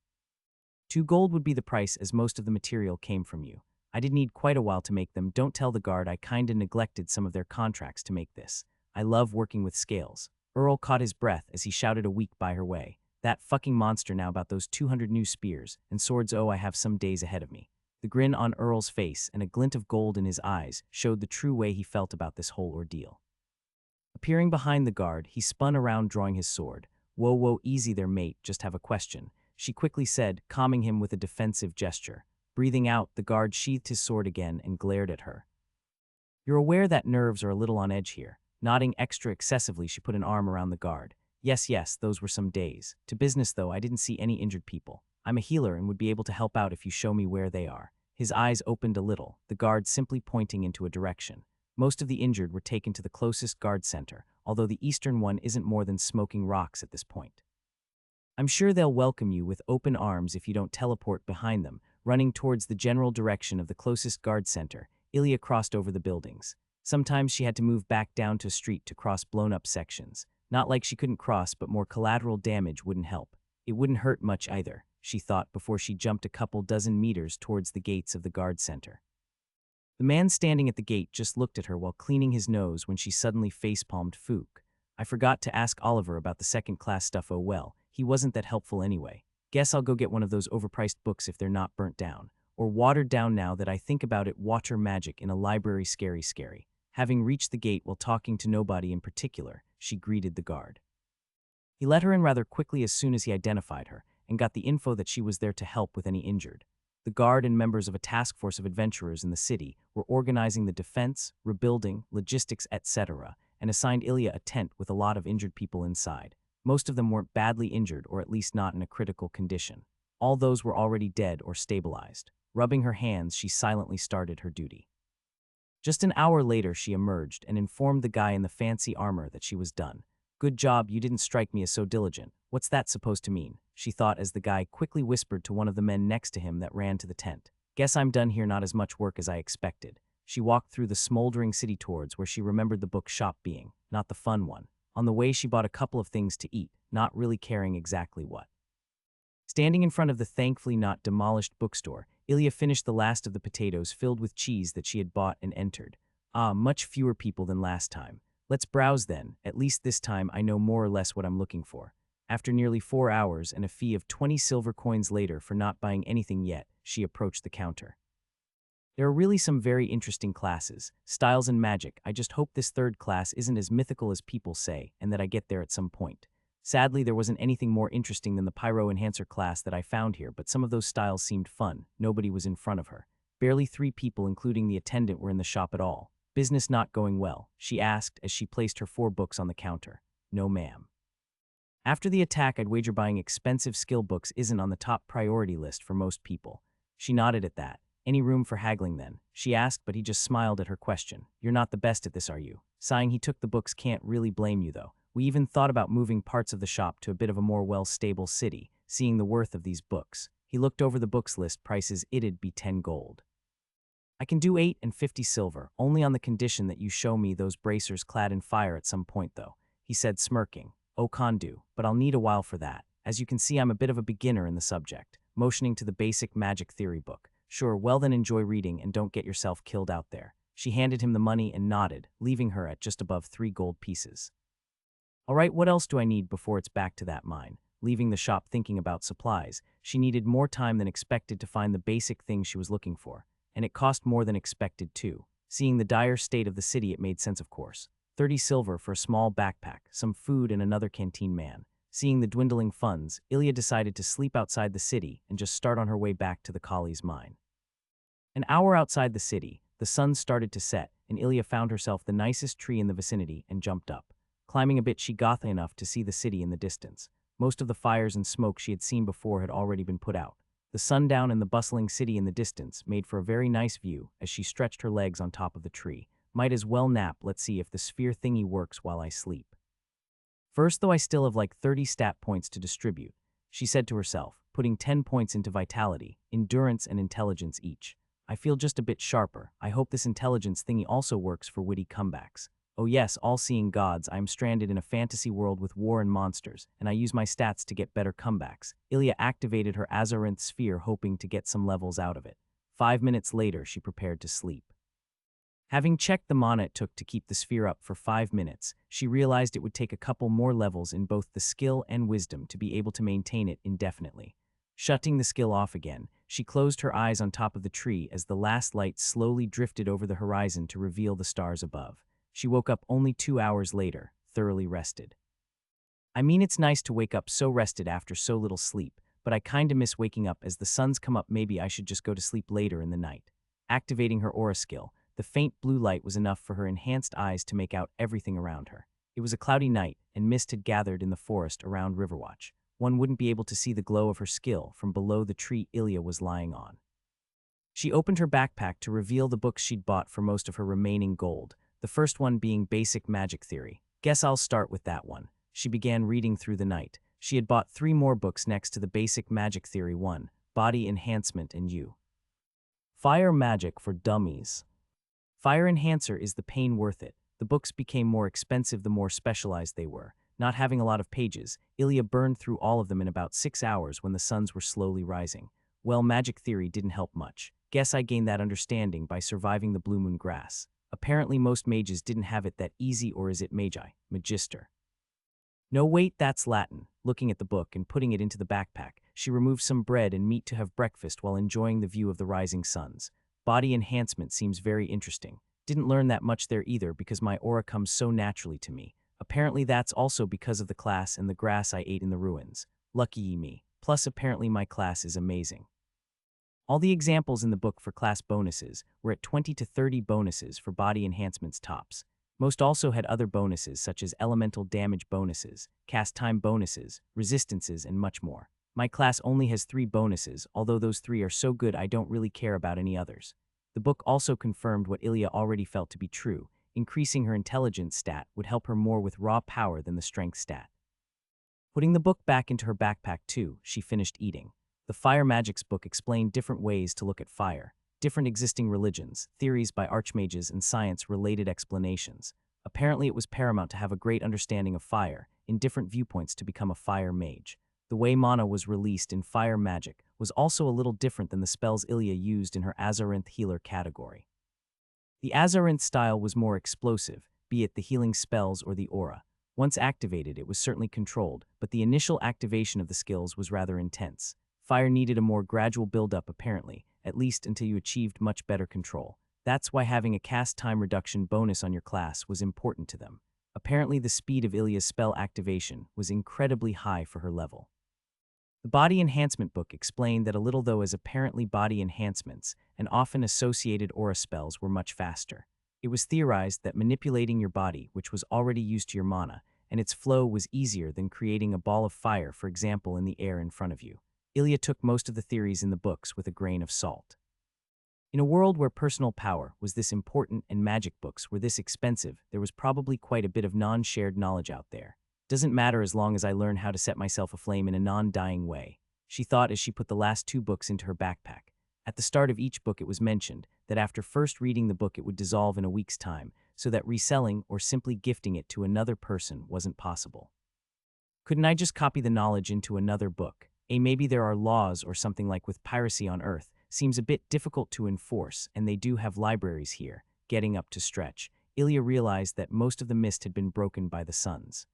2 gold would be the price, as most of the material came from you. I did need quite a while to make them. Don't tell the guard I kinda neglected some of their contracts to make this. I love working with scales. Earl caught his breath as he shouted a week by her way. That fucking monster now about those 200 new spears and swords. Oh, I have some days ahead of me. The grin on Earl's face and a glint of gold in his eyes showed the true way he felt about this whole ordeal. Appearing behind the guard, he spun around drawing his sword. Whoa, whoa, easy there, mate, just have a question, she quickly said, calming him with a defensive gesture. Breathing out, the guard sheathed his sword again and glared at her. You're aware that nerves are a little on edge here. Nodding extra excessively, she put an arm around the guard. Yes, those were some days. To business though, I didn't see any injured people. I'm a healer and would be able to help out if you show me where they are. His eyes opened a little, the guard simply pointing into a direction. Most of the injured were taken to the closest guard center, although the eastern one isn't more than smoking rocks at this point. I'm sure they'll welcome you with open arms if you don't teleport behind them. Running towards the general direction of the closest guard center, Ilya crossed over the buildings. Sometimes she had to move back down to a street to cross blown-up sections. Not like she couldn't cross, but more collateral damage wouldn't help. It wouldn't hurt much either, she thought before she jumped a couple dozen meters towards the gates of the guard center. The man standing at the gate just looked at her while cleaning his nose when she suddenly facepalmed. Fook. I forgot to ask Oliver about the second-class stuff. Oh well, he wasn't that helpful anyway. Guess I'll go get one of those overpriced books if they're not burnt down. Or watered down now that I think about it. Water magic in a library. Scary. Having reached the gate while talking to nobody in particular, she greeted the guard. He let her in rather quickly as soon as he identified her, and got the info that she was there to help with any injured. The guard and members of a task force of adventurers in the city were organizing the defense, rebuilding, logistics, etc., and assigned Ilya a tent with a lot of injured people inside. Most of them weren't badly injured, or at least not in a critical condition. All those were already dead or stabilized. Rubbing her hands, she silently started her duty. Just an hour later, she emerged and informed the guy in the fancy armor that she was done. Good job, you didn't strike me as so diligent. What's that supposed to mean? She thought as the guy quickly whispered to one of the men next to him that ran to the tent. Guess I'm done here, not as much work as I expected. She walked through the smoldering city towards where she remembered the book shop being, not the fun one. On the way, she bought a couple of things to eat, not really caring exactly what. Standing in front of the thankfully not demolished bookstore, Ilya finished the last of the potatoes filled with cheese that she had bought and entered. Ah, much fewer people than last time. Let's browse then. At least this time I know more or less what I'm looking for. After nearly 4 hours and a fee of 20 silver coins later for not buying anything yet, she approached the counter. There are really some very interesting classes, styles and magic. I just hope this third class isn't as mythical as people say, and that I get there at some point. Sadly, there wasn't anything more interesting than the Pyro Enhancer class that I found here, but some of those styles seemed fun. Nobody was in front of her. Barely 3 people, including the attendant, were in the shop at all. Business not going well, she asked as she placed her 4 books on the counter. No, ma'am. After the attack, I'd wager buying expensive skill books isn't on the top priority list for most people. She nodded at that. Any room for haggling then? She asked, but he just smiled at her question. You're not the best at this, are you? Sighing, he took the books. Can't really blame you though. We even thought about moving parts of the shop to a bit of a more well-stable city, seeing the worth of these books. He looked over the books list prices. It'd be 10 gold. I can do 8 and 50 silver, only on the condition that you show me those bracers clad in fire at some point though, he said, smirking. Oh, can do, but I'll need a while for that. As you can see, I'm a bit of a beginner in the subject, motioning to the basic magic theory book. Sure, well then enjoy reading and don't get yourself killed out there. She handed him the money and nodded, leaving her at just above 3 gold pieces. All right, what else do I need before it's back to that mine? Leaving the shop thinking about supplies, she needed more time than expected to find the basic things she was looking for. And it cost more than expected too. Seeing the dire state of the city, it made sense, of course. 30 silver for a small backpack, some food, and another canteen man. Seeing the dwindling funds, Ilya decided to sleep outside the city and just start on her way back to the Kali's mine. An hour outside the city, the sun started to set, and Ilya found herself the nicest tree in the vicinity and jumped up. Climbing a bit, she got enough to see the city in the distance. Most of the fires and smoke she had seen before had already been put out. The sundown and the bustling city in the distance made for a very nice view as she stretched her legs on top of the tree. Might as well nap. Let's see if the sphere thingy works while I sleep. First, though, I still have like 30 stat points to distribute, she said to herself. putting 10 points into vitality, endurance, and intelligence each. I feel just a bit sharper. I hope this intelligence thingy also works for witty comebacks. Oh yes, all-seeing gods, I am stranded in a fantasy world with war and monsters, and I use my stats to get better comebacks. Ilya activated her Azarinth sphere hoping to get some levels out of it. 5 minutes later, she prepared to sleep. Having checked the mana it took to keep the sphere up for 5 minutes, she realized it would take a couple more levels in both the skill and wisdom to be able to maintain it indefinitely. Shutting the skill off again, she closed her eyes on top of the tree as the last light slowly drifted over the horizon to reveal the stars above. She woke up only 2 hours later, thoroughly rested. I mean, it's nice to wake up so rested after so little sleep, but I kinda miss waking up as the sun's come up. Maybe I should just go to sleep later in the night. Activating her aura skill, the faint blue light was enough for her enhanced eyes to make out everything around her. It was a cloudy night, and mist had gathered in the forest around Riverwatch. One wouldn't be able to see the glow of her skill from below the tree Ilya was lying on. She opened her backpack to reveal the books she'd bought for most of her remaining gold, the first one being Basic Magic Theory. Guess I'll start with that one. She began reading through the night. She had bought 3 more books next to the Basic Magic Theory 1, Body Enhancement and Fire Magic for Dummies. Fire Enhancer is the pain worth it. The books became more expensive the more specialized they were. Not having a lot of pages, Ilya burned through all of them in about 6 hours when the suns were slowly rising. Well, magic theory didn't help much. Guess I gained that understanding by surviving the Blue Moon Grass. Apparently most mages didn't have it that easy, or is it magi? Magister. No, wait, that's Latin. Looking at the book and putting it into the backpack, she removed some bread and meat to have breakfast while enjoying the view of the rising suns. Body enhancement seems very interesting. Didn't learn that much there either because my aura comes so naturally to me. Apparently that's also because of the class and the grass I ate in the ruins. Lucky me. Plus apparently my class is amazing. All the examples in the book for class bonuses were at 20 to 30 bonuses for body enhancements tops. Most also had other bonuses such as elemental damage bonuses, cast time bonuses, resistances, and much more. My class only has 3 bonuses, although those 3 are so good I don't really care about any others. The book also confirmed what Ilya already felt to be true. Increasing her intelligence stat would help her more with raw power than the strength stat. Putting the book back into her backpack too, she finished eating. The Fire Magics book explained different ways to look at fire, different existing religions, theories by archmages, and science-related explanations. Apparently it was paramount to have a great understanding of fire, in different viewpoints to become a fire mage. The way mana was released in Fire Magic was also a little different than the spells Ilya used in her Azarinth healer category. The Azarinth style was more explosive, be it the healing spells or the aura. Once activated, it was certainly controlled, but the initial activation of the skills was rather intense. Fire needed a more gradual build-up apparently, at least until you achieved much better control. That's why having a cast time reduction bonus on your class was important to them. Apparently the speed of Ilya's spell activation was incredibly high for her level. The Body Enhancement book explained that a little though as apparently body enhancements and often associated aura spells were much faster. It was theorized that manipulating your body, which was already used to your mana, and its flow was easier than creating a ball of fire, for example, in the air in front of you. Ilya took most of the theories in the books with a grain of salt. In a world where personal power was this important and magic books were this expensive, there was probably quite a bit of non-shared knowledge out there. Doesn't matter as long as I learn how to set myself aflame in a non-dying way, she thought as she put the last 2 books into her backpack. At the start of each book it was mentioned that after first reading the book it would dissolve in a week's time, so that reselling or simply gifting it to another person wasn't possible. Couldn't I just copy the knowledge into another book? Maybe there are laws or something like with piracy on Earth. Seems a bit difficult to enforce, and they do have libraries here. Getting up to stretch, Ilya realized that most of the mist had been broken by the suns.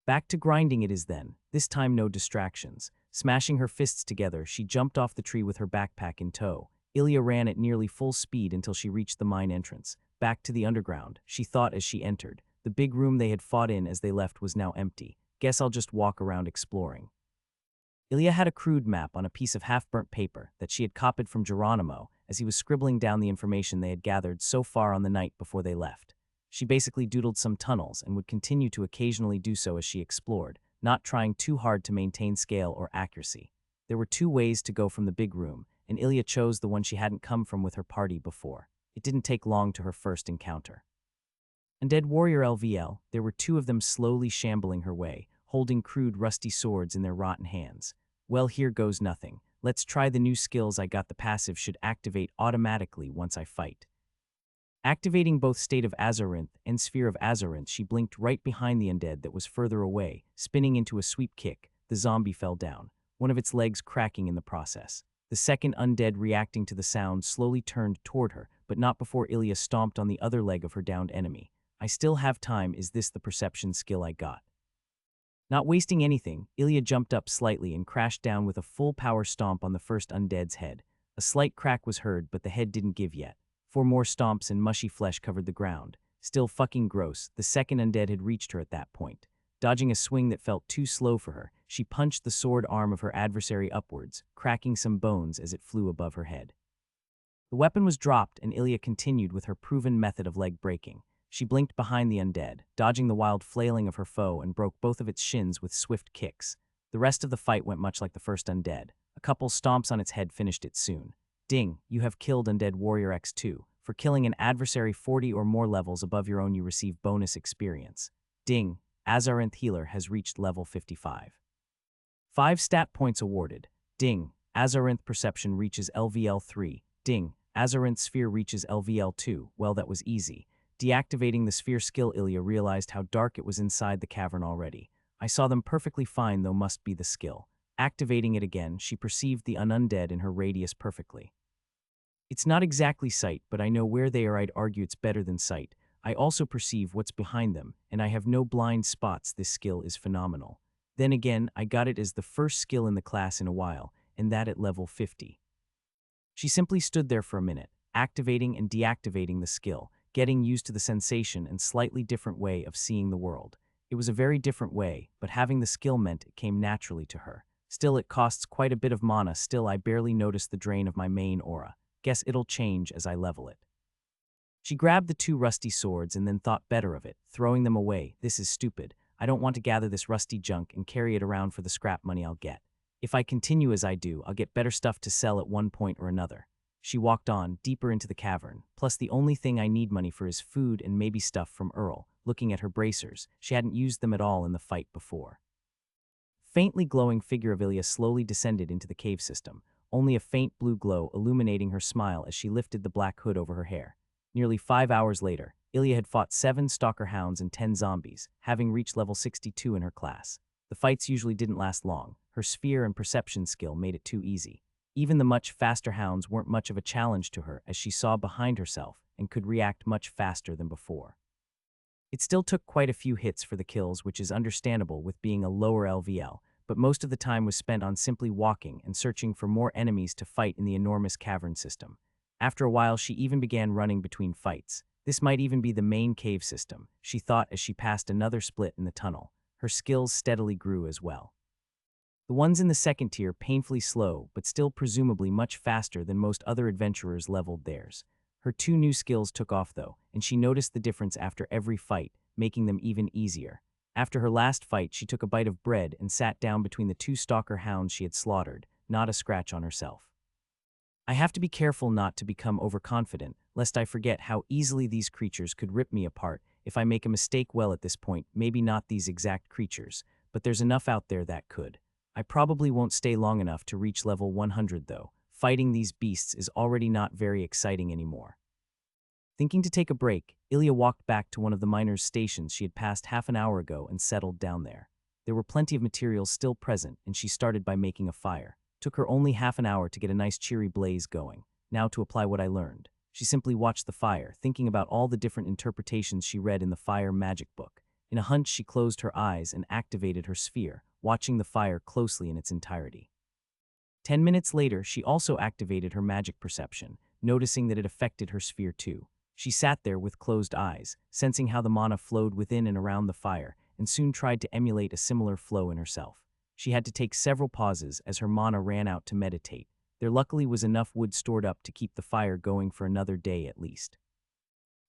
Back to grinding it is then, this time no distractions. Smashing her fists together, she jumped off the tree with her backpack in tow. Ilya ran at nearly full speed until she reached the mine entrance. Back to the underground, she thought as she entered. The big room they had fought in as they left was now empty. Guess I'll just walk around exploring. Ilya had a crude map on a piece of half-burnt paper that she had copied from Geronimo as he was scribbling down the information they had gathered so far on the night before they left. She basically doodled some tunnels and would continue to occasionally do so as she explored, not trying too hard to maintain scale or accuracy. There were 2 ways to go from the big room, and Ilya chose the one she hadn't come from with her party before. It didn't take long to her first encounter. Undead Warrior LVL, there were 2 of them slowly shambling her way, holding crude rusty swords in their rotten hands. Well, here goes nothing. Let's try the new skills I got. The passive should activate automatically once I fight. Activating both State of Azarinth and Sphere of Azarinth, she blinked right behind the undead that was further away, spinning into a sweep kick. The zombie fell down, one of its legs cracking in the process. The second undead, reacting to the sound, slowly turned toward her, but not before Ilya stomped on the other leg of her downed enemy. I still have time. Is this the perception skill I got? Not wasting anything, Ilya jumped up slightly and crashed down with a full power stomp on the first undead's head. A slight crack was heard, but the head didn't give yet. 4 more stomps and mushy flesh covered the ground. Still fucking gross, the second undead had reached her at that point. Dodging a swing that felt too slow for her, she punched the sword arm of her adversary upwards, cracking some bones as it flew above her head. The weapon was dropped, and Ilya continued with her proven method of leg breaking. She blinked behind the undead, dodging the wild flailing of her foe, and broke both of its shins with swift kicks. The rest of the fight went much like the first undead. A couple stomps on its head finished it soon. Ding, you have killed Undead Warrior X2. For killing an adversary 40 or more levels above your own, you receive bonus experience. Ding, Azarinth Healer has reached level 55. 5 stat points awarded. Ding, Azarinth Perception reaches LVL 3. Ding, Azarinth Sphere reaches LVL 2. Well, that was easy. Deactivating the sphere skill, Ilya realized how dark it was inside the cavern already. I saw them perfectly fine, though must be the skill. Activating it again, she perceived the undead in her radius perfectly. It's not exactly sight, but I know where they are. I'd argue it's better than sight. I also perceive what's behind them, and I have no blind spots. This skill is phenomenal. Then again, I got it as the first skill in the class in a while, and that at level 50. She simply stood there for a minute, activating and deactivating the skill, getting used to the sensation and slightly different way of seeing the world. It was a very different way, but having the skill meant it came naturally to her. Still, it costs quite a bit of mana. Still, I barely noticed the drain of my main aura. Guess it'll change as I level it. She grabbed the 2 rusty swords and then thought better of it, throwing them away. This is stupid. I don't want to gather this rusty junk and carry it around for the scrap money I'll get. If I continue as I do, I'll get better stuff to sell at one point or another. She walked on, deeper into the cavern. Plus, the only thing I need money for is food and maybe stuff from Earl. Looking at her bracers, she hadn't used them at all in the fight before. Faintly glowing figure of Ilya slowly descended into the cave system, only a faint blue glow illuminating her smile as she lifted the black hood over her hair. Nearly 5 hours later, Ilya had fought 7 stalker hounds and 10 zombies, having reached level 62 in her class. The fights usually didn't last long. Her sphere and perception skill made it too easy. Even the much faster hounds weren't much of a challenge to her, as she saw behind herself and could react much faster than before. It still took quite a few hits for the kills, which is understandable with being a lower LVL, but most of the time was spent on simply walking and searching for more enemies to fight in the enormous cavern system. After a while, she even began running between fights. This might even be the main cave system, she thought as she passed another split in the tunnel. Her skills steadily grew as well. The ones in the second tier painfully slow, but still presumably much faster than most other adventurers leveled theirs. Her 2 new skills took off though, and she noticed the difference after every fight, making them even easier. After her last fight, she took a bite of bread and sat down between the 2 stalker hounds she had slaughtered, not a scratch on herself. I have to be careful not to become overconfident, lest I forget how easily these creatures could rip me apart if I make a mistake. Well, at this point, maybe not these exact creatures, but there's enough out there that could. I probably won't stay long enough to reach level 100 though. Fighting these beasts is already not very exciting anymore. Thinking to take a break, Ilya walked back to one of the miners' stations she had passed half an hour ago and settled down there. There were plenty of materials still present, and she started by making a fire. Took her only half an hour to get a nice cheery blaze going. Now to apply what I learned. She simply watched the fire, thinking about all the different interpretations she read in the fire magic book. In a hunch, she closed her eyes and activated her sphere, watching the fire closely in its entirety. 10 minutes later, she also activated her magic perception, noticing that it affected her sphere too. She sat there with closed eyes, sensing how the mana flowed within and around the fire, and soon tried to emulate a similar flow in herself. She had to take several pauses as her mana ran out to meditate. There luckily was enough wood stored up to keep the fire going for another day at least.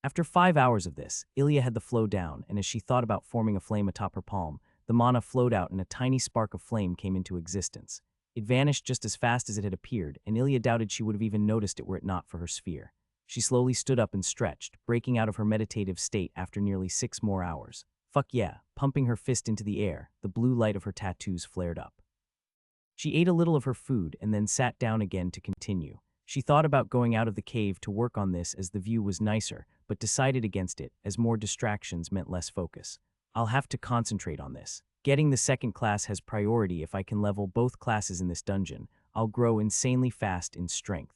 After 5 hours of this, Ilya had the flow down, and as she thought about forming a flame atop her palm, the mana flowed out and a tiny spark of flame came into existence. It vanished just as fast as it had appeared, and Ilya doubted she would have even noticed it were it not for her sphere. She slowly stood up and stretched, breaking out of her meditative state after nearly 6 more hours. Fuck yeah, pumping her fist into the air, the blue light of her tattoos flared up. She ate a little of her food and then sat down again to continue. She thought about going out of the cave to work on this as the view was nicer, but decided against it as more distractions meant less focus. I'll have to concentrate on this. Getting the second class has priority. If I can level both classes in this dungeon, I'll grow insanely fast in strength.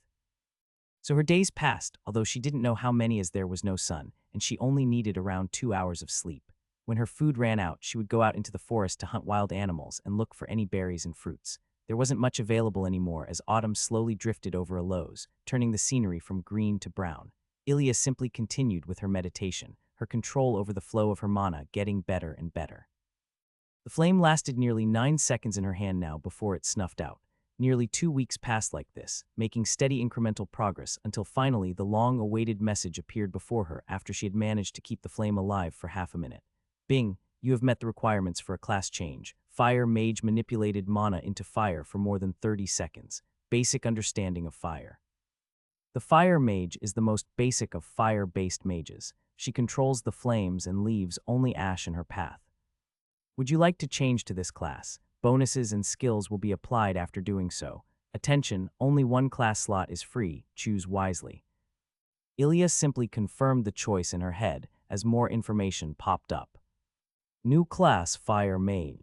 So her days passed, although she didn't know how many as there was no sun, and she only needed around 2 hours of sleep. When her food ran out, she would go out into the forest to hunt wild animals and look for any berries and fruits. There wasn't much available anymore as autumn slowly drifted over Aloes, turning the scenery from green to brown. Ilya simply continued with her meditation, her control over the flow of her mana getting better and better. The flame lasted nearly 9 seconds in her hand now before it snuffed out. Nearly 2 weeks passed like this, making steady incremental progress until finally the long-awaited message appeared before her after she had managed to keep the flame alive for half a minute. Bing, you have met the requirements for a class change. Fire Mage manipulated mana into fire for more than 30 seconds. Basic understanding of fire. The Fire Mage is the most basic of fire-based mages. She controls the flames and leaves only ash in her path. Would you like to change to this class? Bonuses and skills will be applied after doing so. Attention, only one class slot is free. Choose wisely. Ilya simply confirmed the choice in her head as more information popped up. New class Fire Mage.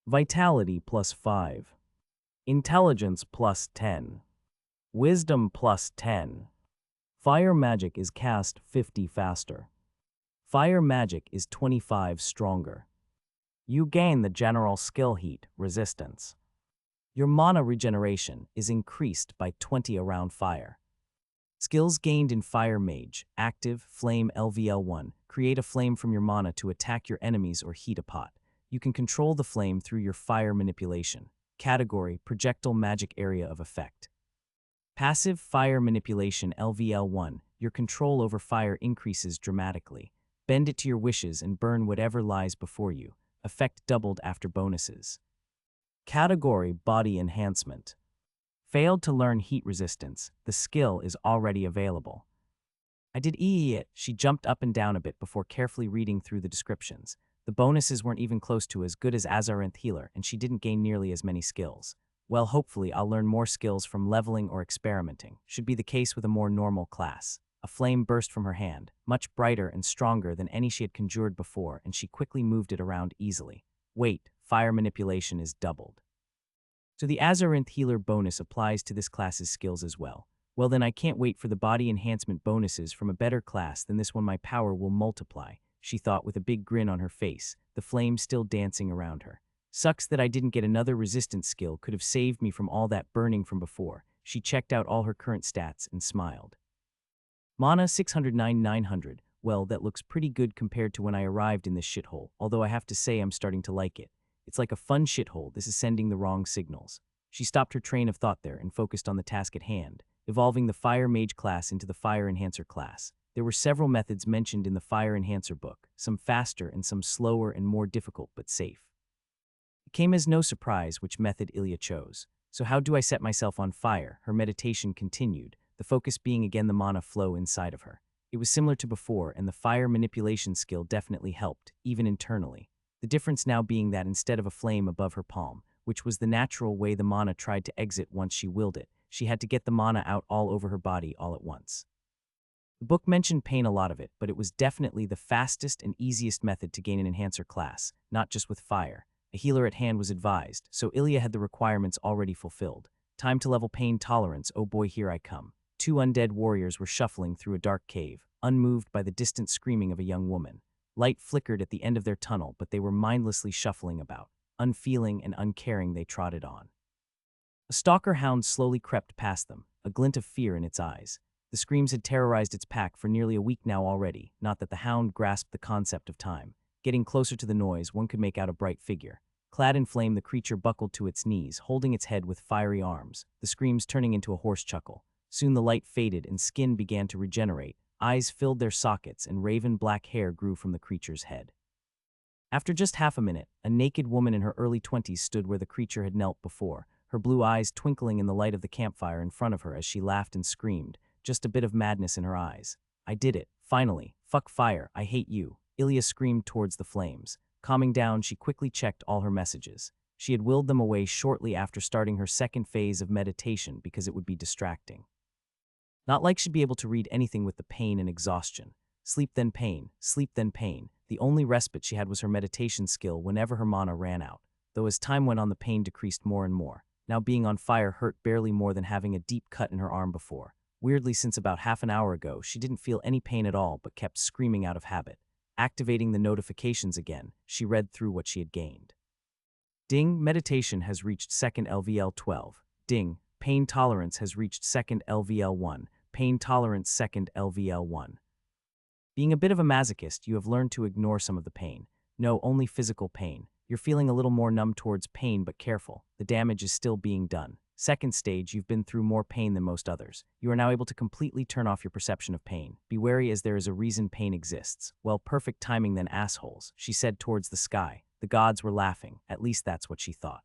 Vitality +5. Intelligence +10. Wisdom +10. Fire magic is cast 50 faster. Fire magic is 25 stronger. You gain the general skill heat resistance. Your mana regeneration is increased by 20 around fire. Skills gained in Fire Mage, Active, Flame LVL1, create a flame from your mana to attack your enemies or heat a pot. You can control the flame through your fire manipulation. Category, Projectile Magic Area of Effect. Passive Fire Manipulation LVL1, your control over fire increases dramatically. Bend it to your wishes and burn whatever lies before you. Effect doubled after bonuses. Category, Body Enhancement. Failed to learn heat resistance. The skill is already available. I did it. She jumped up and down a bit before carefully reading through the descriptions. The bonuses weren't even close to as good as Azarinth Healer, and she didn't gain nearly as many skills. Well, hopefully I'll learn more skills from leveling or experimenting. Should be the case with a more normal class. A flame burst from her hand, much brighter and stronger than any she had conjured before, and she quickly moved it around easily. Wait, fire manipulation is doubled. So the Azarinth Healer bonus applies to this class's skills as well. Well then I can't wait for the body enhancement bonuses from a better class than this one. My power will multiply, she thought with a big grin on her face, the flame still dancing around her. Sucks that I didn't get another resistance skill, could have saved me from all that burning from before. She checked out all her current stats and smiled. Mana 609,900, well that looks pretty good compared to when I arrived in this shithole, although I have to say I'm starting to like it. It's like a fun shithole, this is sending the wrong signals. She stopped her train of thought there and focused on the task at hand, evolving the Fire Mage class into the Fire Enhancer class. There were several methods mentioned in the Fire Enhancer book, some faster and some slower and more difficult but safe. It came as no surprise which method Ilya chose. So how do I set myself on fire? Her meditation continued, the focus being again the mana flow inside of her. It was similar to before, and the fire manipulation skill definitely helped, even internally. The difference now being that instead of a flame above her palm, which was the natural way the mana tried to exit once she willed it, she had to get the mana out all over her body all at once. The book mentioned pain a lot of it, but it was definitely the fastest and easiest method to gain an enhancer class, not just with fire. A healer at hand was advised, so Ilya had the requirements already fulfilled. Time to level pain tolerance, oh boy here I come. 2 undead warriors were shuffling through a dark cave, unmoved by the distant screaming of a young woman. Light flickered at the end of their tunnel, but they were mindlessly shuffling about. Unfeeling and uncaring they trotted on. A stalker hound slowly crept past them, a glint of fear in its eyes. The screams had terrorized its pack for nearly a week now already, not that the hound grasped the concept of time. Getting closer to the noise, one could make out a bright figure. Clad in flame, the creature buckled to its knees, holding its head with fiery arms, the screams turning into a hoarse chuckle. Soon the light faded and skin began to regenerate. Eyes filled their sockets and raven black hair grew from the creature's head. After just half a minute, a naked woman in her early 20s stood where the creature had knelt before, her blue eyes twinkling in the light of the campfire in front of her as she laughed and screamed, just a bit of madness in her eyes. I did it, finally. Fuck fire, I hate you. Ilya screamed towards the flames. Calming down, she quickly checked all her messages. She had willed them away shortly after starting her second phase of meditation because it would be distracting. Not like she'd be able to read anything with the pain and exhaustion. Sleep then pain, sleep then pain. The only respite she had was her meditation skill whenever her mana ran out, though as time went on the pain decreased more and more. Now being on fire hurt barely more than having a deep cut in her arm before. Weirdly, since about half an hour ago, she didn't feel any pain at all but kept screaming out of habit. Activating the notifications again, she read through what she had gained. Ding, meditation has reached second LVL 12. Ding, pain tolerance has reached second LVL 1. Pain tolerance second LVL 1. Being a bit of a masochist, you have learned to ignore some of the pain. No, only physical pain. You're feeling a little more numb towards pain, but careful. The damage is still being done. Second stage, you've been through more pain than most others. You are now able to completely turn off your perception of pain. Be wary, as there is a reason pain exists. Well, perfect timing then, assholes, she said towards the sky. The gods were laughing. At least that's what she thought.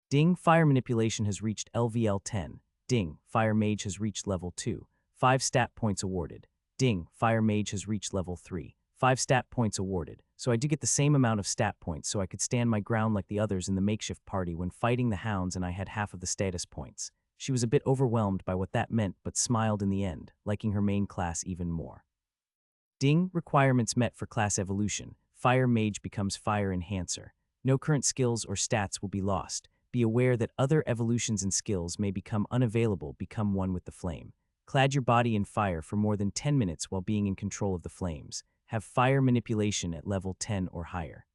Ding, fire manipulation has reached LVL 10. Ding, fire mage has reached level 2. 5 stat points awarded. Ding, fire mage has reached level 3. 5 stat points awarded. So I do get the same amount of stat points so I could stand my ground like the others in the makeshift party when fighting the hounds, and I had half of the status points. She was a bit overwhelmed by what that meant but smiled in the end, liking her main class even more. Ding, requirements met for class evolution. Fire mage becomes fire enhancer. No current skills or stats will be lost. Be aware that other evolutions and skills may become unavailable. Become one with the flame. Clad your body in fire for more than 10 minutes while being in control of the flames. Have fire manipulation at level 10 or higher.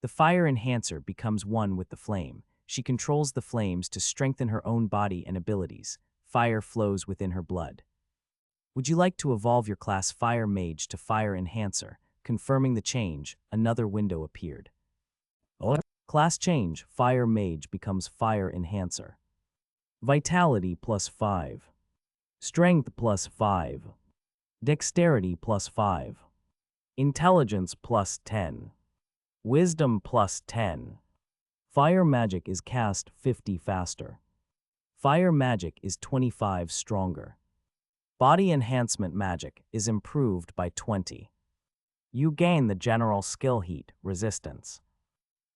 The fire enhancer becomes one with the flame. She controls the flames to strengthen her own body and abilities. Fire flows within her blood. Would you like to evolve your class Fire Mage to Fire Enhancer? Confirming the change, another window appeared. Class change, Fire Mage becomes Fire Enhancer. Vitality plus 5. Strength plus 5. Dexterity plus 5. Intelligence plus 10. Wisdom plus 10. Fire magic is cast 50 faster. Fire magic is 25 stronger. Body enhancement magic is improved by 20. You gain the general skill heat resistance.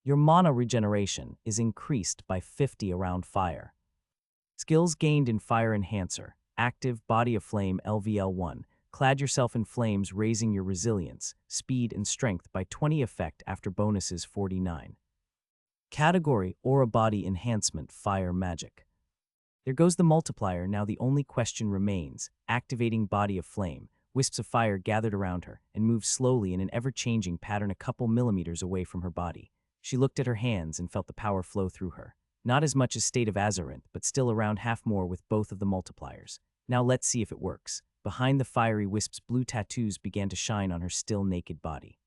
Your mana regeneration is increased by 50 around fire. Skills gained in Fire Enhancer. Active Body of Flame LVL 1. Clad yourself in flames, raising your resilience, speed, and strength by 20 effect after bonuses 49. Category Aura Body Enhancement Fire Magic. There goes the multiplier. Now the only question remains. Activating Body of Flame. Wisps of fire gathered around her and moved slowly in an ever-changing pattern a couple millimeters away from her body. She looked at her hands and felt the power flow through her. Not as much as State of Azarinth, but still around half more with both of the multipliers. Now let's see if it works. Behind the fiery wisps, blue tattoos began to shine on her still naked body.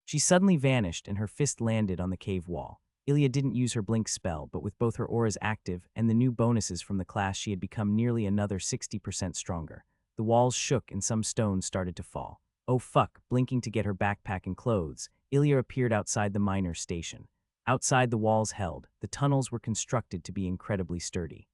She suddenly vanished and her fist landed on the cave wall. Ilya didn't use her blink spell, but with both her auras active and the new bonuses from the class, she had become nearly another 60% stronger. The walls shook and some stones started to fall. Oh fuck, blinking to get her backpack and clothes, Ilya appeared outside the miner station. Outside, the walls held. The tunnels were constructed to be incredibly sturdy.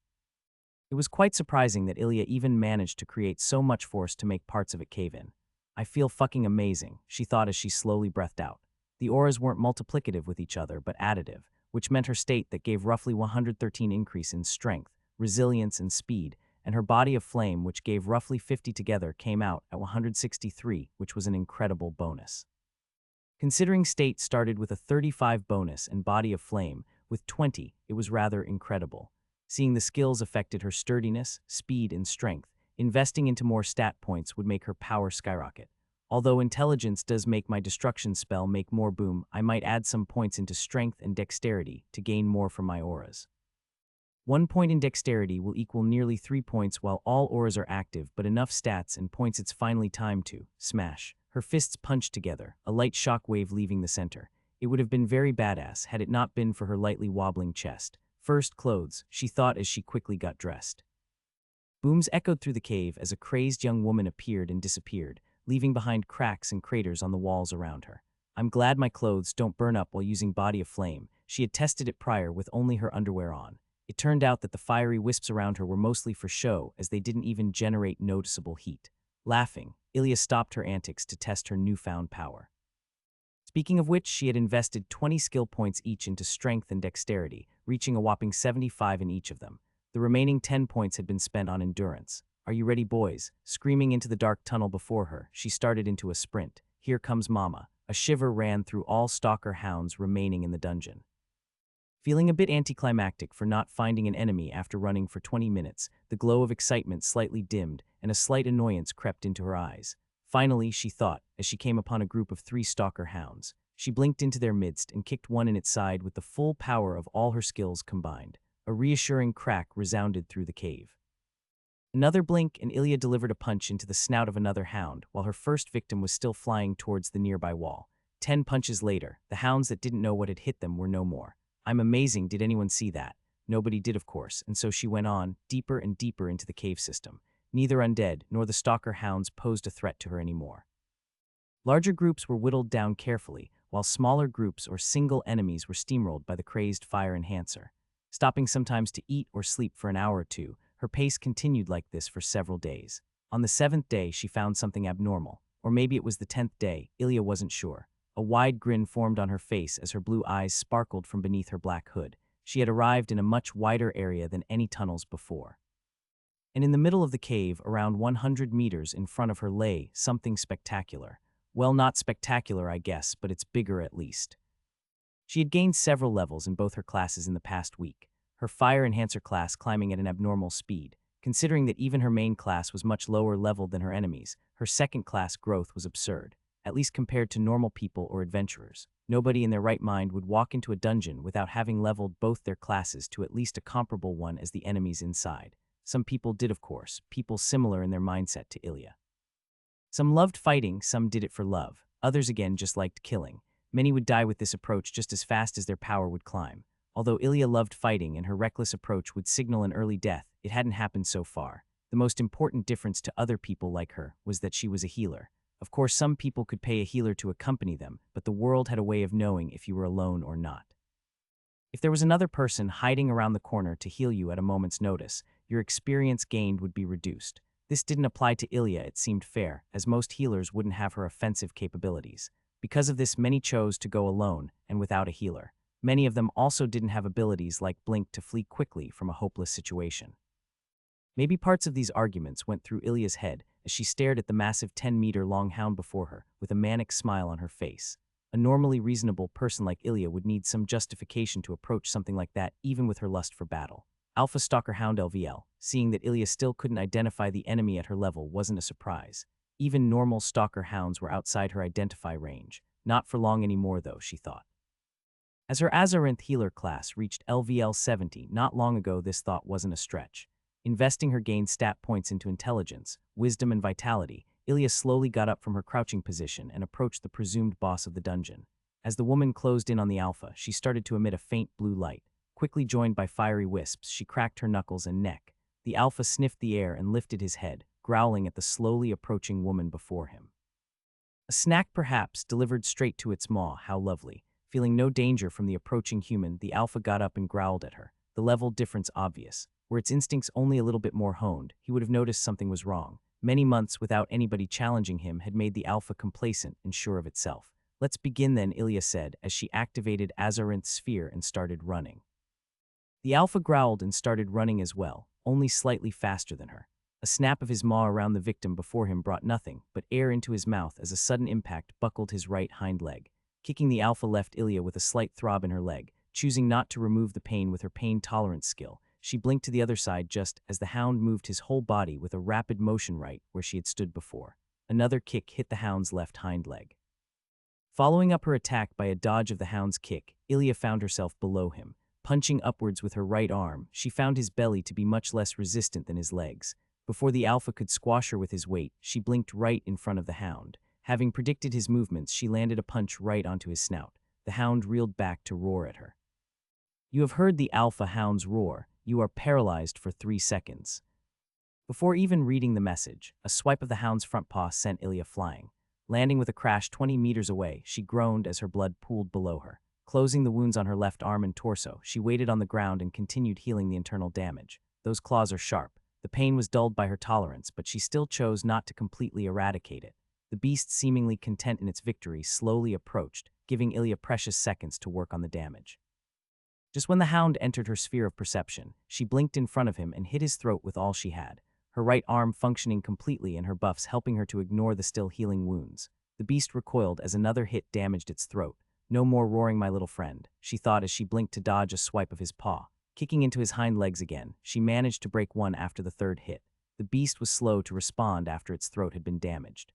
It was quite surprising that Ilya even managed to create so much force to make parts of it cave in. I feel fucking amazing, she thought as she slowly breathed out. The auras weren't multiplicative with each other, but additive, which meant her state that gave roughly 113 increase in strength, resilience, and speed, and her body of flame, which gave roughly 50 together, came out at 163, which was an incredible bonus. Considering state started with a 35 bonus and body of flame with 20, it was rather incredible. Seeing the skills affected her sturdiness, speed, and strength, investing into more stat points would make her power skyrocket. Although intelligence does make my destruction spell make more boom, I might add some points into strength and dexterity to gain more from my auras. 1 point in dexterity will equal nearly 3 points while all auras are active, but enough stats and points it's finally time to smash. Her fists punched together, a light shockwave leaving the center. It would have been very badass had it not been for her lightly wobbling chest. First, clothes, she thought as she quickly got dressed. Booms echoed through the cave as a crazed young woman appeared and disappeared, leaving behind cracks and craters on the walls around her. I'm glad my clothes don't burn up while using Body of Flame. She had tested it prior with only her underwear on. It turned out that the fiery wisps around her were mostly for show, as they didn't even generate noticeable heat. Laughing, Ilya stopped her antics to test her newfound power. Speaking of which, she had invested 20 skill points each into strength and dexterity, reaching a whopping 75 in each of them. The remaining 10 points had been spent on endurance. "Are you ready, boys?" Screaming into the dark tunnel before her, she started into a sprint. "Here comes Mama." A shiver ran through all stalker hounds remaining in the dungeon. Feeling a bit anticlimactic for not finding an enemy after running for 20 minutes, the glow of excitement slightly dimmed and a slight annoyance crept into her eyes. Finally, she thought, as she came upon a group of 3 stalker hounds. She blinked into their midst and kicked one in its side with the full power of all her skills combined. A reassuring crack resounded through the cave. Another blink and Ilya delivered a punch into the snout of another hound, while her first victim was still flying towards the nearby wall. 10 punches later, the hounds that didn't know what had hit them were no more. "I'm amazing, did anyone see that?" Nobody did, of course, and so she went on, deeper and deeper into the cave system. Neither undead nor the stalker hounds posed a threat to her anymore. Larger groups were whittled down carefully, while smaller groups or single enemies were steamrolled by the crazed fire enhancer. Stopping sometimes to eat or sleep for an hour or two, her pace continued like this for several days. On the 7th day, she found something abnormal. Or maybe it was the 10th day, Ilya wasn't sure. A wide grin formed on her face as her blue eyes sparkled from beneath her black hood. She had arrived in a much wider area than any tunnels before. And in the middle of the cave, around 100 meters in front of her, lay something spectacular. Well, not spectacular, I guess, but it's bigger at least. She had gained several levels in both her classes in the past week, her Fire Enhancer class climbing at an abnormal speed. Considering that even her main class was much lower leveled than her enemies, her second class growth was absurd, at least compared to normal people or adventurers. Nobody in their right mind would walk into a dungeon without having leveled both their classes to at least a comparable one as the enemies inside. Some people did, of course, people similar in their mindset to Ilya. Some loved fighting, some did it for love. Others again just liked killing. Many would die with this approach just as fast as their power would climb. Although Ilya loved fighting and her reckless approach would signal an early death, it hadn't happened so far. The most important difference to other people like her was that she was a healer. Of course, some people could pay a healer to accompany them, but the world had a way of knowing if you were alone or not. If there was another person hiding around the corner to heal you at a moment's notice, your experience gained would be reduced. This didn't apply to Ilya, it seemed fair, as most healers wouldn't have her offensive capabilities. Because of this, many chose to go alone and without a healer. Many of them also didn't have abilities like Blink to flee quickly from a hopeless situation. Maybe parts of these arguments went through Ilya's head as she stared at the massive 10-meter-long hound before her with a manic smile on her face. A normally reasonable person like Ilya would need some justification to approach something like that, even with her lust for battle. Alpha Stalker Hound LVL, seeing that Ilya still couldn't identify the enemy at her level, wasn't a surprise. Even normal stalker hounds were outside her identify range. Not for long anymore, though, she thought. As her Azarinth healer class reached LVL 70 not long ago, this thought wasn't a stretch. Investing her gained stat points into intelligence, wisdom, and vitality, Ilya slowly got up from her crouching position and approached the presumed boss of the dungeon. As the woman closed in on the alpha, she started to emit a faint blue light. Quickly joined by fiery wisps, she cracked her knuckles and neck. The alpha sniffed the air and lifted his head, growling at the slowly approaching woman before him. A snack, perhaps, delivered straight to its maw. How lovely. Feeling no danger from the approaching human, the alpha got up and growled at her. The level difference obvious. Were its instincts only a little bit more honed, he would have noticed something was wrong. Many months without anybody challenging him had made the alpha complacent and sure of itself. "Let's begin then," Ilya said as she activated Azarinth's sphere and started running. The alpha growled and started running as well, only slightly faster than her. A snap of his maw around the victim before him brought nothing but air into his mouth as a sudden impact buckled his right hind leg. Kicking the alpha left Ilya with a slight throb in her leg. Choosing not to remove the pain with her pain tolerance skill, she blinked to the other side just as the hound moved his whole body with a rapid motion right where she had stood before. Another kick hit the hound's left hind leg. Following up her attack by a dodge of the hound's kick, Ilya found herself below him. Punching upwards with her right arm, she found his belly to be much less resistant than his legs. Before the alpha could squash her with his weight, she blinked right in front of the hound. Having predicted his movements, she landed a punch right onto his snout. The hound reeled back to roar at her. "You have heard the alpha hound's roar. You are paralyzed for 3 seconds. Before even reading the message, a swipe of the hound's front paw sent Ilya flying. Landing with a crash 20 meters away, she groaned as her blood pooled below her. Closing the wounds on her left arm and torso, she waited on the ground and continued healing the internal damage. Those claws are sharp. The pain was dulled by her tolerance, but she still chose not to completely eradicate it. The beast, seemingly content in its victory, slowly approached, giving Ilya precious seconds to work on the damage. Just when the hound entered her sphere of perception, she blinked in front of him and hit his throat with all she had, her right arm functioning completely and her buffs helping her to ignore the still healing wounds. The beast recoiled as another hit damaged its throat. "No more roaring, my little friend," she thought as she blinked to dodge a swipe of his paw. Kicking into his hind legs again, she managed to break one after the third hit. The beast was slow to respond after its throat had been damaged.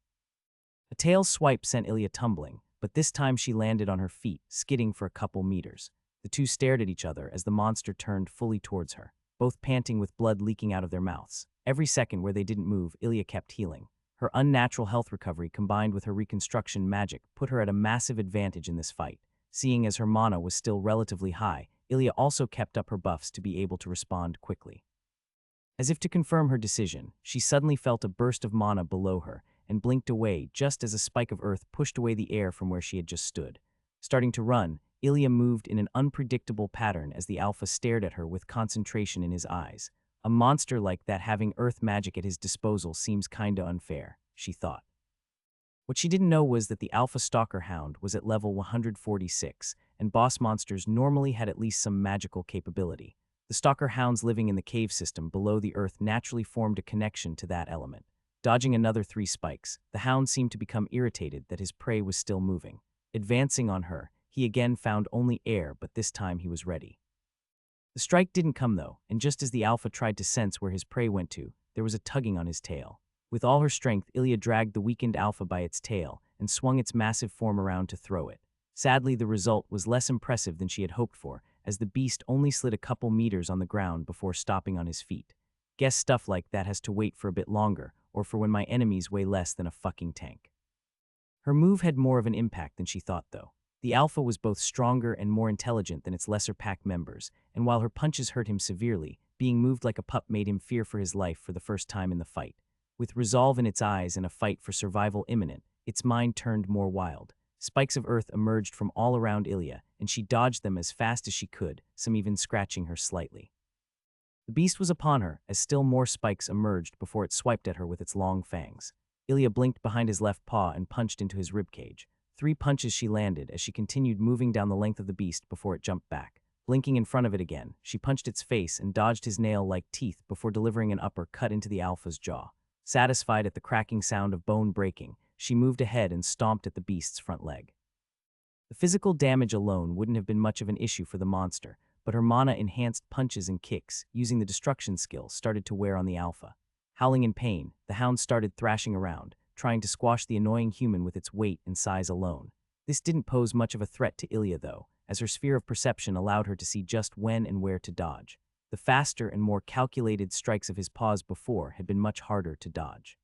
A tail swipe sent Ilya tumbling, but this time she landed on her feet, skidding for a couple meters. The two stared at each other as the monster turned fully towards her, both panting with blood leaking out of their mouths. Every second where they didn't move, Ilya kept healing. Her unnatural health recovery combined with her reconstruction magic put her at a massive advantage in this fight. Seeing as her mana was still relatively high, Ilya also kept up her buffs to be able to respond quickly. As if to confirm her decision, she suddenly felt a burst of mana below her and blinked away just as a spike of earth pushed away the air from where she had just stood. Starting to run, Ilya moved in an unpredictable pattern as the alpha stared at her with concentration in his eyes. A monster like that having earth magic at his disposal seems kinda unfair, she thought. What she didn't know was that the alpha stalker hound was at level 146, and boss monsters normally had at least some magical capability. The stalker hounds living in the cave system below the earth naturally formed a connection to that element. Dodging another 3 spikes, the hound seemed to become irritated that his prey was still moving. Advancing on her, he again found only air, but this time he was ready. The strike didn't come though, and just as the alpha tried to sense where his prey went to, there was a tugging on his tail. With all her strength, Ilya dragged the weakened alpha by its tail and swung its massive form around to throw it. Sadly, the result was less impressive than she had hoped for, as the beast only slid a couple meters on the ground before stopping on his feet. Guess stuff like that has to wait for a bit longer, or for when my enemies weigh less than a fucking tank. Her move had more of an impact than she thought though. The alpha was both stronger and more intelligent than its lesser pack members, and while her punches hurt him severely, being moved like a pup made him fear for his life for the first time in the fight. With resolve in its eyes and a fight for survival imminent, its mind turned more wild. Spikes of earth emerged from all around Ilya, and she dodged them as fast as she could, some even scratching her slightly. The beast was upon her as still more spikes emerged before it swiped at her with its long fangs. Ilya blinked behind his left paw and punched into his ribcage. 3 punches she landed as she continued moving down the length of the beast before it jumped back. Blinking in front of it again, she punched its face and dodged his nail-like teeth before delivering an uppercut into the alpha's jaw. Satisfied at the cracking sound of bone breaking, she moved ahead and stomped at the beast's front leg. The physical damage alone wouldn't have been much of an issue for the monster, but her mana-enhanced punches and kicks, using the destruction skill, started to wear on the alpha. Howling in pain, the hound started thrashing around, trying to squash the annoying human with its weight and size alone. This didn't pose much of a threat to Ilya though, as her sphere of perception allowed her to see just when and where to dodge. The faster and more calculated strikes of his paws before had been much harder to dodge.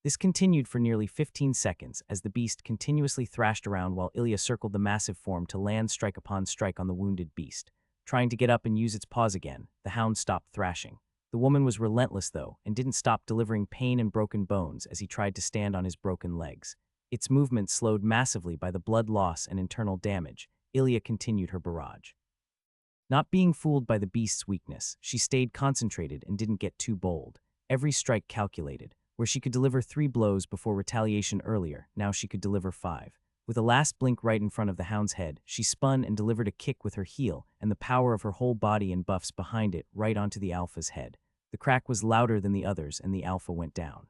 This continued for nearly 15 seconds as the beast continuously thrashed around while Ilya circled the massive form to land strike upon strike on the wounded beast. Trying to get up and use its paws again, the hound stopped thrashing. The woman was relentless though, and didn't stop delivering pain and broken bones as he tried to stand on his broken legs. Its movement slowed massively by the blood loss and internal damage. Ilya continued her barrage. Not being fooled by the beast's weakness, she stayed concentrated and didn't get too bold. Every strike calculated. Where she could deliver 3 blows before retaliation earlier, now she could deliver 5. With a last blink right in front of the hound's head, she spun and delivered a kick with her heel and the power of her whole body and buffs behind it right onto the alpha's head. The crack was louder than the others and the alpha went down.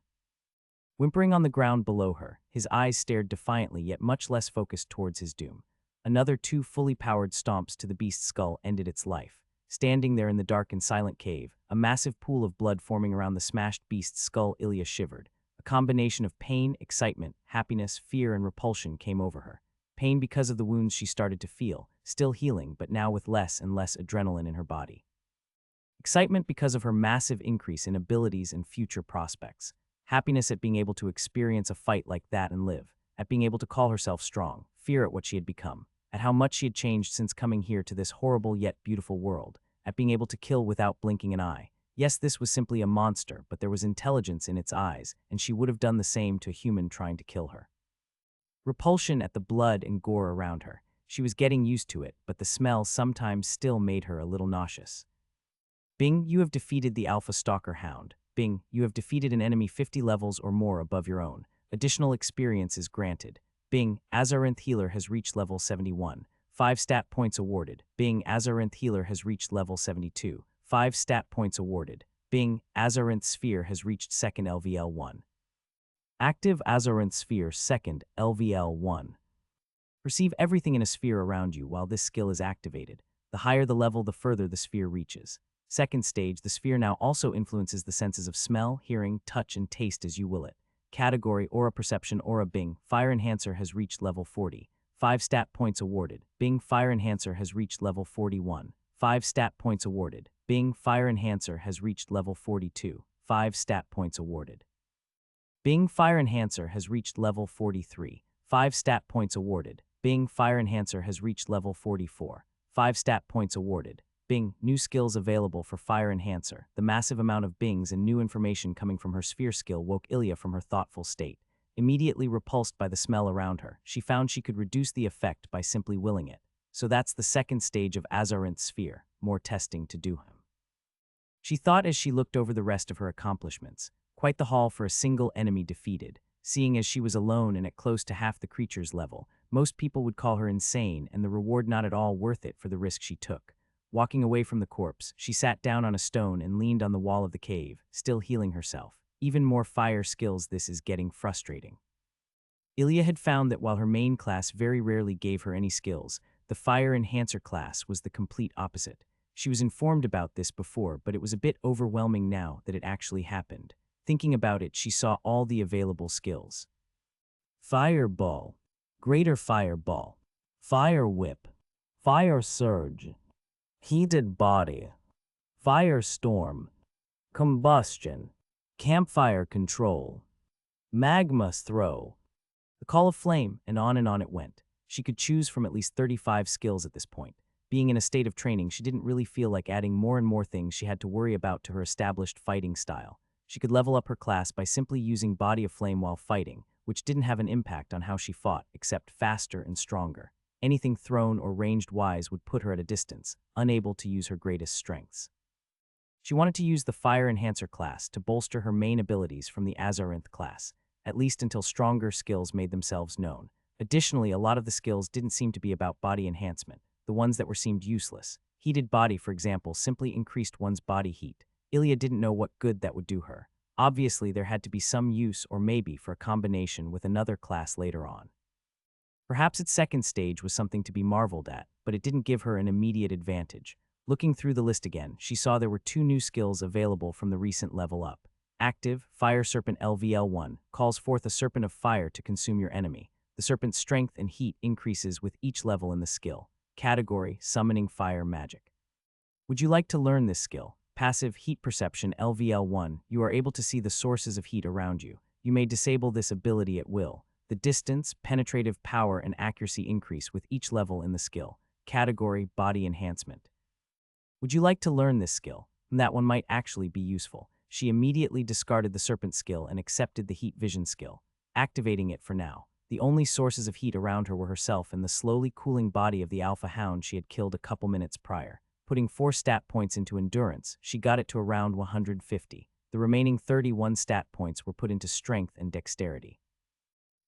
Whimpering on the ground below her, his eyes stared defiantly yet much less focused towards his doom. Another 2 fully powered stomps to the beast's skull ended its life. Standing there in the dark and silent cave, a massive pool of blood forming around the smashed beast's skull, Ilya shivered. A combination of pain, excitement, happiness, fear, and repulsion came over her. Pain because of the wounds she started to feel, still healing but now with less and less adrenaline in her body. Excitement because of her massive increase in abilities and future prospects. Happiness at being able to experience a fight like that and live, at being able to call herself strong, fear at what she had become, at how much she had changed since coming here to this horrible yet beautiful world, at being able to kill without blinking an eye. Yes, this was simply a monster, but there was intelligence in its eyes, and she would have done the same to a human trying to kill her. Repulsion at the blood and gore around her. She was getting used to it, but the smell sometimes still made her a little nauseous. Bing, you have defeated the Alpha Stalker Hound. Bing, you have defeated an enemy 50 levels or more above your own. Additional experience is granted. Bing, Azarinth Healer has reached level 71. 5 stat points awarded. Bing, Azarinth Healer has reached level 72. 5 stat points awarded. Bing, Azarinth Sphere has reached 2nd LVL 1. Active Azarinth Sphere 2nd LVL 1. Perceive everything in a sphere around you while this skill is activated. The higher the level, the further the sphere reaches. Second stage, the sphere now also influences the senses of smell, hearing, touch, and taste as you will it. Category, Aura Perception, Aura Bing, Fire Enhancer has reached level 40. 5 stat points awarded. Bing, Fire Enhancer has reached level 41. 5 stat points awarded. Bing, Fire Enhancer has reached level 42. 5 stat points awarded. Bing, Fire Enhancer has reached level 43. 5 stat points awarded. Bing, Fire Enhancer has reached level 44. 5 stat points awarded. Bing, new skills available for Fire Enhancer. The massive amount of bings and new information coming from her sphere skill woke Ilya from her thoughtful state. Immediately repulsed by the smell around her, she found she could reduce the effect by simply willing it. So that's the second stage of Azarinth's sphere, more testing to do him. She thought as she looked over the rest of her accomplishments. Quite the haul for a single enemy defeated. Seeing as she was alone and at close to half the creature's level, most people would call her insane and the reward not at all worth it for the risk she took. Walking away from the corpse, she sat down on a stone and leaned on the wall of the cave, still healing herself. Even more fire skills, this is getting frustrating. Ilya had found that while her main class very rarely gave her any skills, the Fire Enhancer class was the complete opposite. She was informed about this before, but it was a bit overwhelming now that it actually happened. Thinking about it, she saw all the available skills. Fireball, Greater Fireball, Fire Whip, Fire Surge, Heated Body, Firestorm, Combustion, Campfire Control, Magma Throw, the Call of Flame, and on it went. She could choose from at least 35 skills at this point. Being in a state of training, she didn't really feel like adding more and more things she had to worry about to her established fighting style. She could level up her class by simply using Body of Flame while fighting, which didn't have an impact on how she fought, except faster and stronger. Anything thrown or ranged-wise would put her at a distance, unable to use her greatest strengths. She wanted to use the Fire Enhancer class to bolster her main abilities from the Azarinth class, at least until stronger skills made themselves known. Additionally, a lot of the skills didn't seem to be about body enhancement, the ones that were seemed useless. Heated Body, for example, simply increased one's body heat. Ilya didn't know what good that would do her. Obviously, there had to be some use or maybe for a combination with another class later on. Perhaps its second stage was something to be marveled at, but it didn't give her an immediate advantage. Looking through the list again, she saw there were 2 new skills available from the recent level up. Active, Fire Serpent LVL1, calls forth a serpent of fire to consume your enemy. The serpent's strength and heat increases with each level in the skill. Category, Summoning Fire Magic. Would you like to learn this skill? Passive Heat Perception LVL1, you are able to see the sources of heat around you. You may disable this ability at will. The distance, penetrative power, and accuracy increase with each level in the skill. Category, Body Enhancement. Would you like to learn this skill? That one might actually be useful. She immediately discarded the Serpent skill and accepted the Heat Vision skill, activating it for now. The only sources of heat around her were herself and the slowly cooling body of the alpha hound she had killed a couple minutes prior. Putting 4 stat points into endurance, she got it to around 150. The remaining 31 stat points were put into strength and dexterity.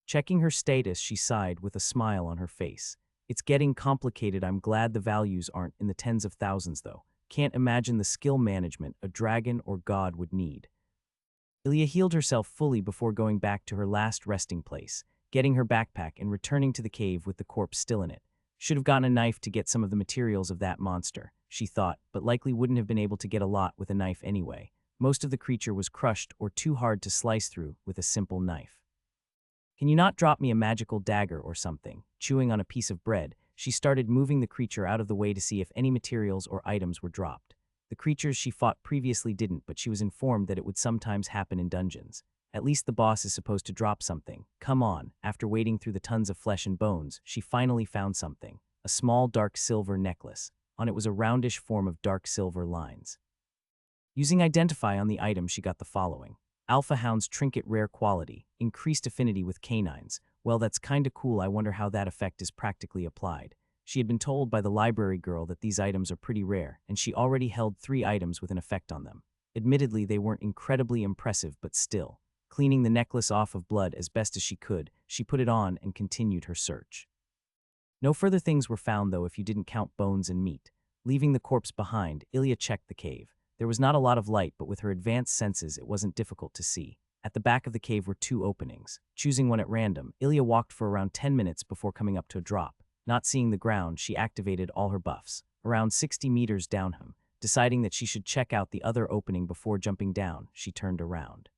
Checking her status, she sighed with a smile on her face. It's getting complicated. I'm glad the values aren't in the tens of thousands, though. Can't imagine the skill management a dragon or god would need. Ilya healed herself fully before going back to her last resting place, getting her backpack and returning to the cave with the corpse still in it. Should have gotten a knife to get some of the materials of that monster, she thought, but likely wouldn't have been able to get a lot with a knife anyway. Most of the creature was crushed or too hard to slice through with a simple knife. Can you not drop me a magical dagger or something? Chewing on a piece of bread, she started moving the creature out of the way to see if any materials or items were dropped. The creatures she fought previously didn't, but she was informed that it would sometimes happen in dungeons. At least the boss is supposed to drop something. Come on. After wading through the tons of flesh and bones, she finally found something. A small dark silver necklace. On it was a roundish form of dark silver lines. Using Identify on the item, she got the following. Alpha Hound's trinket rare quality, increased affinity with canines. Well, that's kinda cool. I wonder how that effect is practically applied. She had been told by the library girl that these items are pretty rare, and she already held 3 items with an effect on them. Admittedly, they weren't incredibly impressive, but still. Cleaning the necklace off of blood as best as she could, she put it on and continued her search. No further things were found, though, if you didn't count bones and meat. Leaving the corpse behind, Ilya checked the cave. There was not a lot of light, but with her advanced senses, it wasn't difficult to see. At the back of the cave were 2 openings. Choosing one at random, Ilya walked for around 10 minutes before coming up to a drop. Not seeing the ground, she activated all her buffs. Around 60 meters down him, deciding that she should check out the other opening before jumping down, she turned around.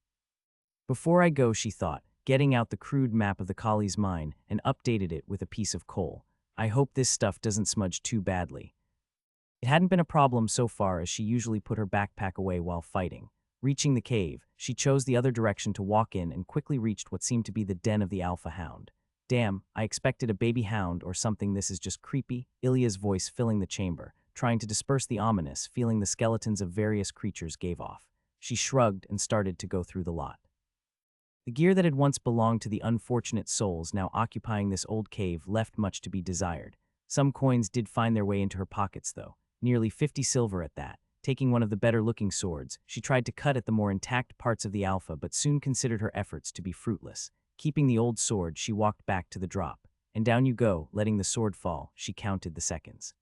Before I go, she thought, getting out the crude map of the collie's mine and updated it with a piece of coal. I hope this stuff doesn't smudge too badly. It hadn't been a problem so far, as she usually put her backpack away while fighting. Reaching the cave, she chose the other direction to walk in and quickly reached what seemed to be the den of the alpha hound. Damn, I expected a baby hound or something. This is just creepy, Ilya's voice filling the chamber, trying to disperse the ominous feeling the skeletons of various creatures gave off. She shrugged and started to go through the lot. The gear that had once belonged to the unfortunate souls now occupying this old cave left much to be desired. Some coins did find their way into her pockets, though, nearly 50 silver at that. Taking one of the better-looking swords, she tried to cut at the more intact parts of the alpha, but soon considered her efforts to be fruitless. Keeping the old sword, she walked back to the drop. And down you go, letting the sword fall, she counted the seconds.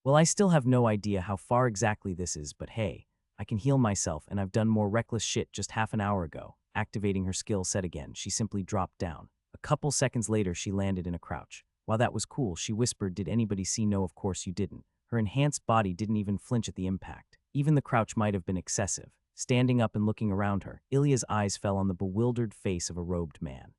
Well, I still have no idea how far exactly this is, but hey, I can heal myself, and I've done more reckless shit just half an hour ago. Activating her skill set again, she simply dropped down. A couple seconds later, she landed in a crouch. While that was cool, she whispered, "Did anybody see?" "No, of course you didn't." Her enhanced body didn't even flinch at the impact. Even the crouch might have been excessive. Standing up and looking around her, Ilya's eyes fell on the bewildered face of a robed man.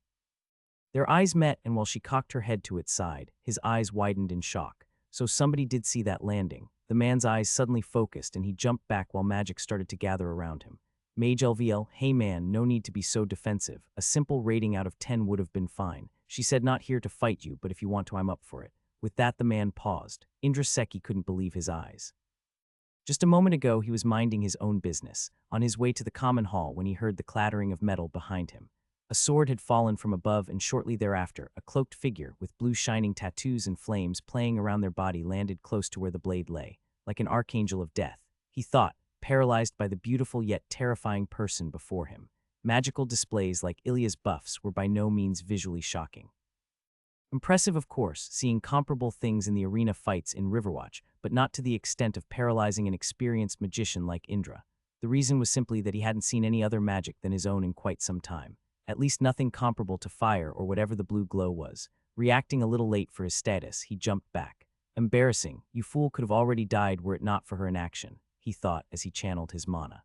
Their eyes met, and while she cocked her head to its side, his eyes widened in shock. So somebody did see that landing. The man's eyes suddenly focused, and he jumped back while magic started to gather around him. Mage LVL, "Hey man, no need to be so defensive. A simple rating out of 10 would have been fine." She said, "Not here to fight you, but if you want to, I'm up for it." With that, the man paused. Indraseki couldn't believe his eyes. Just a moment ago, he was minding his own business, on his way to the common hall, when he heard the clattering of metal behind him. A sword had fallen from above, and shortly thereafter, a cloaked figure with blue shining tattoos and flames playing around their body landed close to where the blade lay, like an archangel of death. He thought, paralyzed by the beautiful yet terrifying person before him. Magical displays like Ilya's buffs were by no means visually shocking. Impressive, of course, seeing comparable things in the arena fights in Riverwatch, but not to the extent of paralyzing an experienced magician like Indra. The reason was simply that he hadn't seen any other magic than his own in quite some time. At least nothing comparable to fire or whatever the blue glow was. Reacting a little late for his status, he jumped back. "Embarrassing, you fool could have already died were it not for her inaction," he thought as he channeled his mana.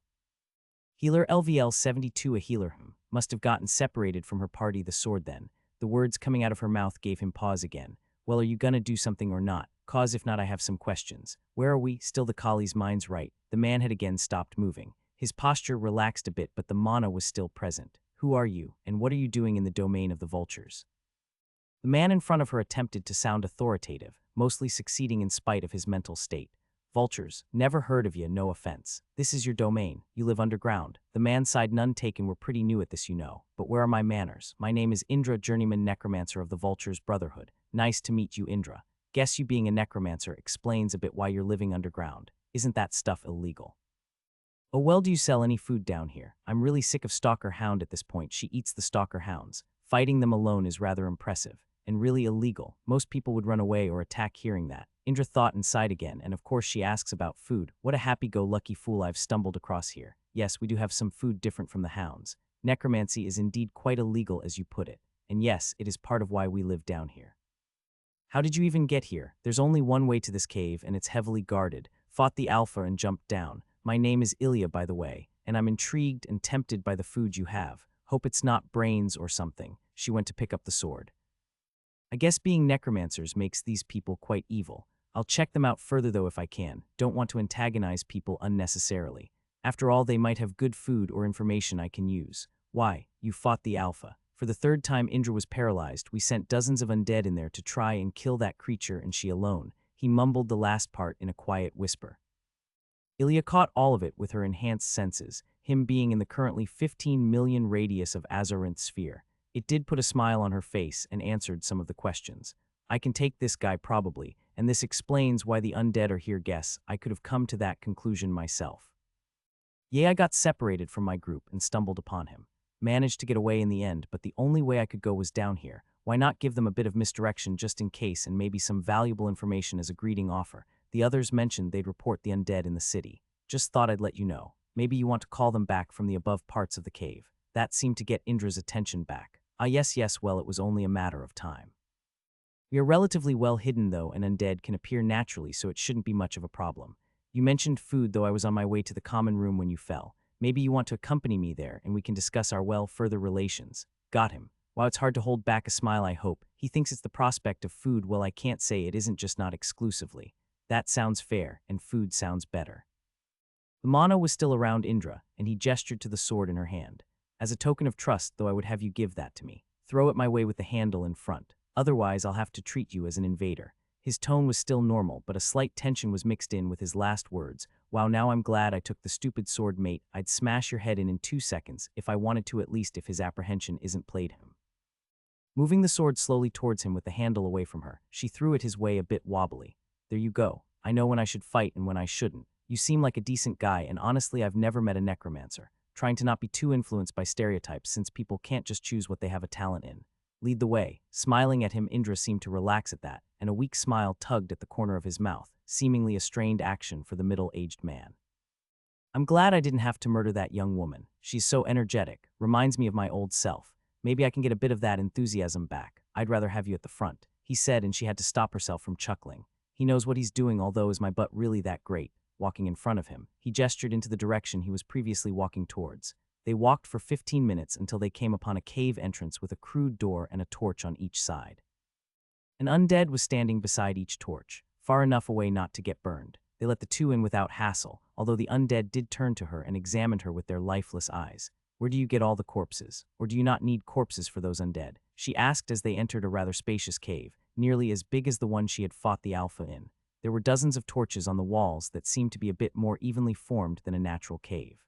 Healer LVL 72, a healer must have gotten separated from her party. The sword then. The words coming out of her mouth gave him pause again. "Well, are you gonna do something or not? Cause if not, I have some questions." "Where are we?" Still the collie's mind's right. The man had again stopped moving. His posture relaxed a bit, but the mana was still present. "Who are you, and what are you doing in the domain of the vultures?" The man in front of her attempted to sound authoritative, mostly succeeding in spite of his mental state. "Vultures, never heard of you, no offense. This is your domain. You live underground." The man sighed. "None taken. We're pretty new at this, you know. But where are my manners? My name is Indra, journeyman necromancer of the Vultures Brotherhood. Nice to meet you, Indra. Guess you being a necromancer explains a bit why you're living underground. Isn't that stuff illegal?" "Oh well, do you sell any food down here? I'm really sick of stalker hound at this point." She eats the stalker hounds. Fighting them alone is rather impressive. And really illegal. Most people would run away or attack hearing that. Indra thought and sighed again, and of course she asks about food. What a happy-go-lucky fool I've stumbled across here. Yes, we do have some food different from the hounds. Necromancy is indeed quite illegal, as you put it. And yes, it is part of why we live down here. How did you even get here? There's only one way to this cave, and it's heavily guarded. Fought the alpha and jumped down. My name is Ilya, by the way, and I'm intrigued and tempted by the food you have. Hope it's not brains or something. She went to pick up the sword. I guess being necromancers makes these people quite evil. I'll check them out further though if I can. Don't want to antagonize people unnecessarily. After all, they might have good food or information I can use. Why, you fought the alpha. For the third time Indra was paralyzed. We sent dozens of undead in there to try and kill that creature, and she alone. He mumbled the last part in a quiet whisper. Ilya caught all of it with her enhanced senses, him being in the currently 15 million radius of Azarinth's sphere. It did put a smile on her face and answered some of the questions. I can take this guy probably, and this explains why the undead are here. Guess I could have come to that conclusion myself. Yeah, I got separated from my group and stumbled upon him. Managed to get away in the end, but the only way I could go was down here. Why not give them a bit of misdirection just in case and maybe some valuable information as a greeting offer? The others mentioned they'd report the undead in the city. Just thought I'd let you know. Maybe you want to call them back from the above parts of the cave. That seemed to get Indra's attention back. Ah, yes, well, it was only a matter of time. We are relatively well hidden, though, and undead can appear naturally, so it shouldn't be much of a problem. You mentioned food, though I was on my way to the common room when you fell. Maybe you want to accompany me there, and we can discuss our, further relations. Got him. While it's hard to hold back a smile, I hope. He thinks it's the prospect of food. Well, I can't say it isn't, just not exclusively. That sounds fair, and food sounds better. The mana was still around Indra, and he gestured to the sword in her hand. As a token of trust, though, I would have you give that to me. Throw it my way with the handle in front. Otherwise, I'll have to treat you as an invader. His tone was still normal, but a slight tension was mixed in with his last words. Wow, now I'm glad I took the stupid sword, mate. I'd smash your head in 2 seconds, if I wanted to, at least if his apprehension isn't played him. Moving the sword slowly towards him with the handle away from her, she threw it his way a bit wobbly. There you go. I know when I should fight and when I shouldn't. You seem like a decent guy, and honestly, I've never met a necromancer. Trying to not be too influenced by stereotypes, since people can't just choose what they have a talent in. Lead the way. Smiling at him, Indra seemed to relax at that, and a weak smile tugged at the corner of his mouth, seemingly a strained action for the middle-aged man. I'm glad I didn't have to murder that young woman. She's so energetic, reminds me of my old self. Maybe I can get a bit of that enthusiasm back. I'd rather have you at the front, he said, and she had to stop herself from chuckling. He knows what he's doing, although is my butt really that great? Walking in front of him, he gestured into the direction he was previously walking towards. They walked for 15 minutes until they came upon a cave entrance with a crude door and a torch on each side. An undead was standing beside each torch, far enough away not to get burned. They let the two in without hassle, although the undead did turn to her and examined her with their lifeless eyes. Where do you get all the corpses? Or do you not need corpses for those undead? She asked as they entered a rather spacious cave, nearly as big as the one she had fought the alpha in. There were dozens of torches on the walls that seemed to be a bit more evenly formed than a natural cave.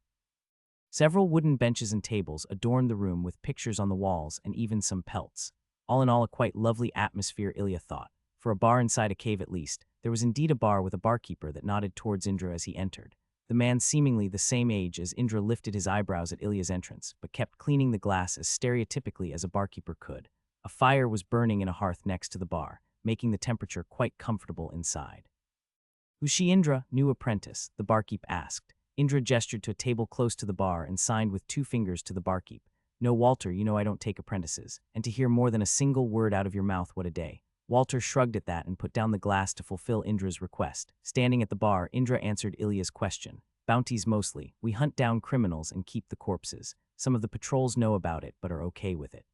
Several wooden benches and tables adorned the room with pictures on the walls and even some pelts. All in all, a quite lovely atmosphere, Ilya thought. For a bar inside a cave at least, there was indeed a bar with a barkeeper that nodded towards Indra as he entered. The man, seemingly the same age as Indra, lifted his eyebrows at Ilya's entrance, but kept cleaning the glass as stereotypically as a barkeeper could. A fire was burning in a hearth next to the bar, making the temperature quite comfortable inside. Who's she, Indra? New apprentice, the barkeep asked. Indra gestured to a table close to the bar and signed with 2 fingers to the barkeep. No, Walter, you know I don't take apprentices. And to hear more than a single word out of your mouth, what a day. Walter shrugged at that and put down the glass to fulfill Indra's request. Standing at the bar, Indra answered Ilya's question. Bounties mostly. We hunt down criminals and keep the corpses. Some of the patrols know about it, but are okay with it.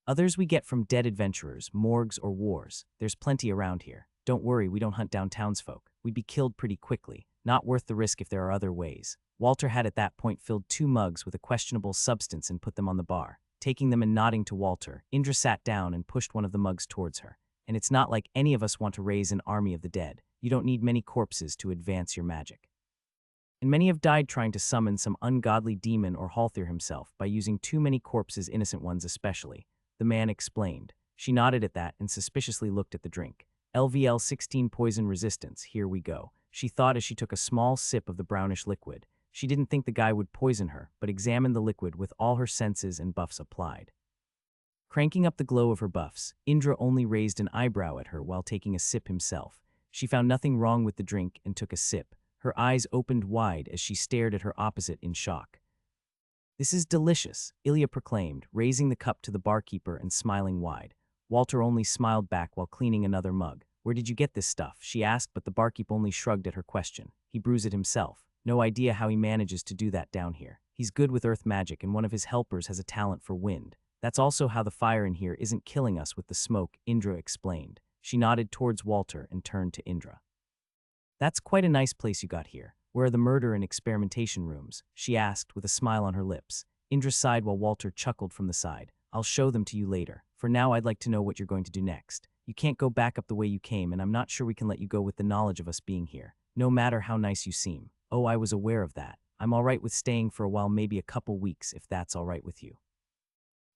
Others we get from dead adventurers, morgues, or wars. There's plenty around here. Don't worry, we don't hunt down townsfolk. We'd be killed pretty quickly. Not worth the risk if there are other ways. Walter had at that point filled 2 mugs with a questionable substance and put them on the bar. Taking them and nodding to Walter, Indra sat down and pushed one of the mugs towards her. And it's not like any of us want to raise an army of the dead. You don't need many corpses to advance your magic. And many have died trying to summon some ungodly demon or Halther himself by using too many corpses, innocent ones especially. The man explained. She nodded at that and suspiciously looked at the drink. LVL 16 poison resistance, here we go. She thought as she took a small sip of the brownish liquid. She didn't think the guy would poison her, but examined the liquid with all her senses and buffs applied. Cranking up the glow of her buffs, Indra only raised an eyebrow at her while taking a sip himself. She found nothing wrong with the drink and took a sip. Her eyes opened wide as she stared at her opposite in shock. This is delicious, Ilya proclaimed, raising the cup to the barkeeper and smiling wide. Walter only smiled back while cleaning another mug. Where did you get this stuff? She asked, but the barkeep only shrugged at her question. He brews it himself. No idea how he manages to do that down here. He's good with earth magic, and one of his helpers has a talent for wind. That's also how the fire in here isn't killing us with the smoke, Indra explained. She nodded towards Walter and turned to Indra. That's quite a nice place you got here. Where are the murder and experimentation rooms? She asked with a smile on her lips. Indra sighed while Walter chuckled from the side. I'll show them to you later. For now, I'd like to know what you're going to do next. You can't go back up the way you came, and I'm not sure we can let you go with the knowledge of us being here. No matter how nice you seem. Oh, I was aware of that. I'm all right with staying for a while, maybe a couple weeks, if that's all right with you.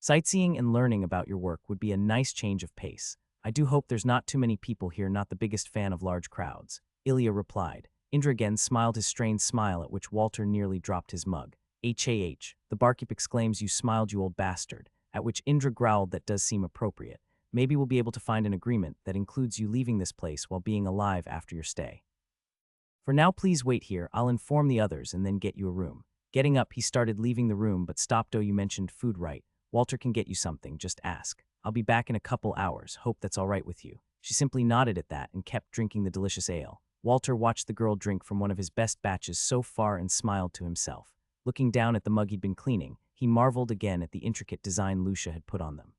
Sightseeing and learning about your work would be a nice change of pace. I do hope there's not too many people here, not the biggest fan of large crowds. Ilya replied. Indra again smiled his strained smile at which Walter nearly dropped his mug. H. The barkeep exclaims, "You smiled, you old bastard." At which Indra growled, "That does seem appropriate. Maybe we'll be able to find an agreement that includes you leaving this place while being alive after your stay. For now, please wait here. I'll inform the others and then get you a room." Getting up, he started leaving the room, but stopped. "Oh, you mentioned food, right? Walter can get you something, just ask. I'll be back in a couple hours. Hope that's all right with you." She simply nodded at that and kept drinking the delicious ale. Walter watched the girl drink from one of his best batches so far and smiled to himself. Looking down at the mug he'd been cleaning, he marveled again at the intricate design Lucia had put on them.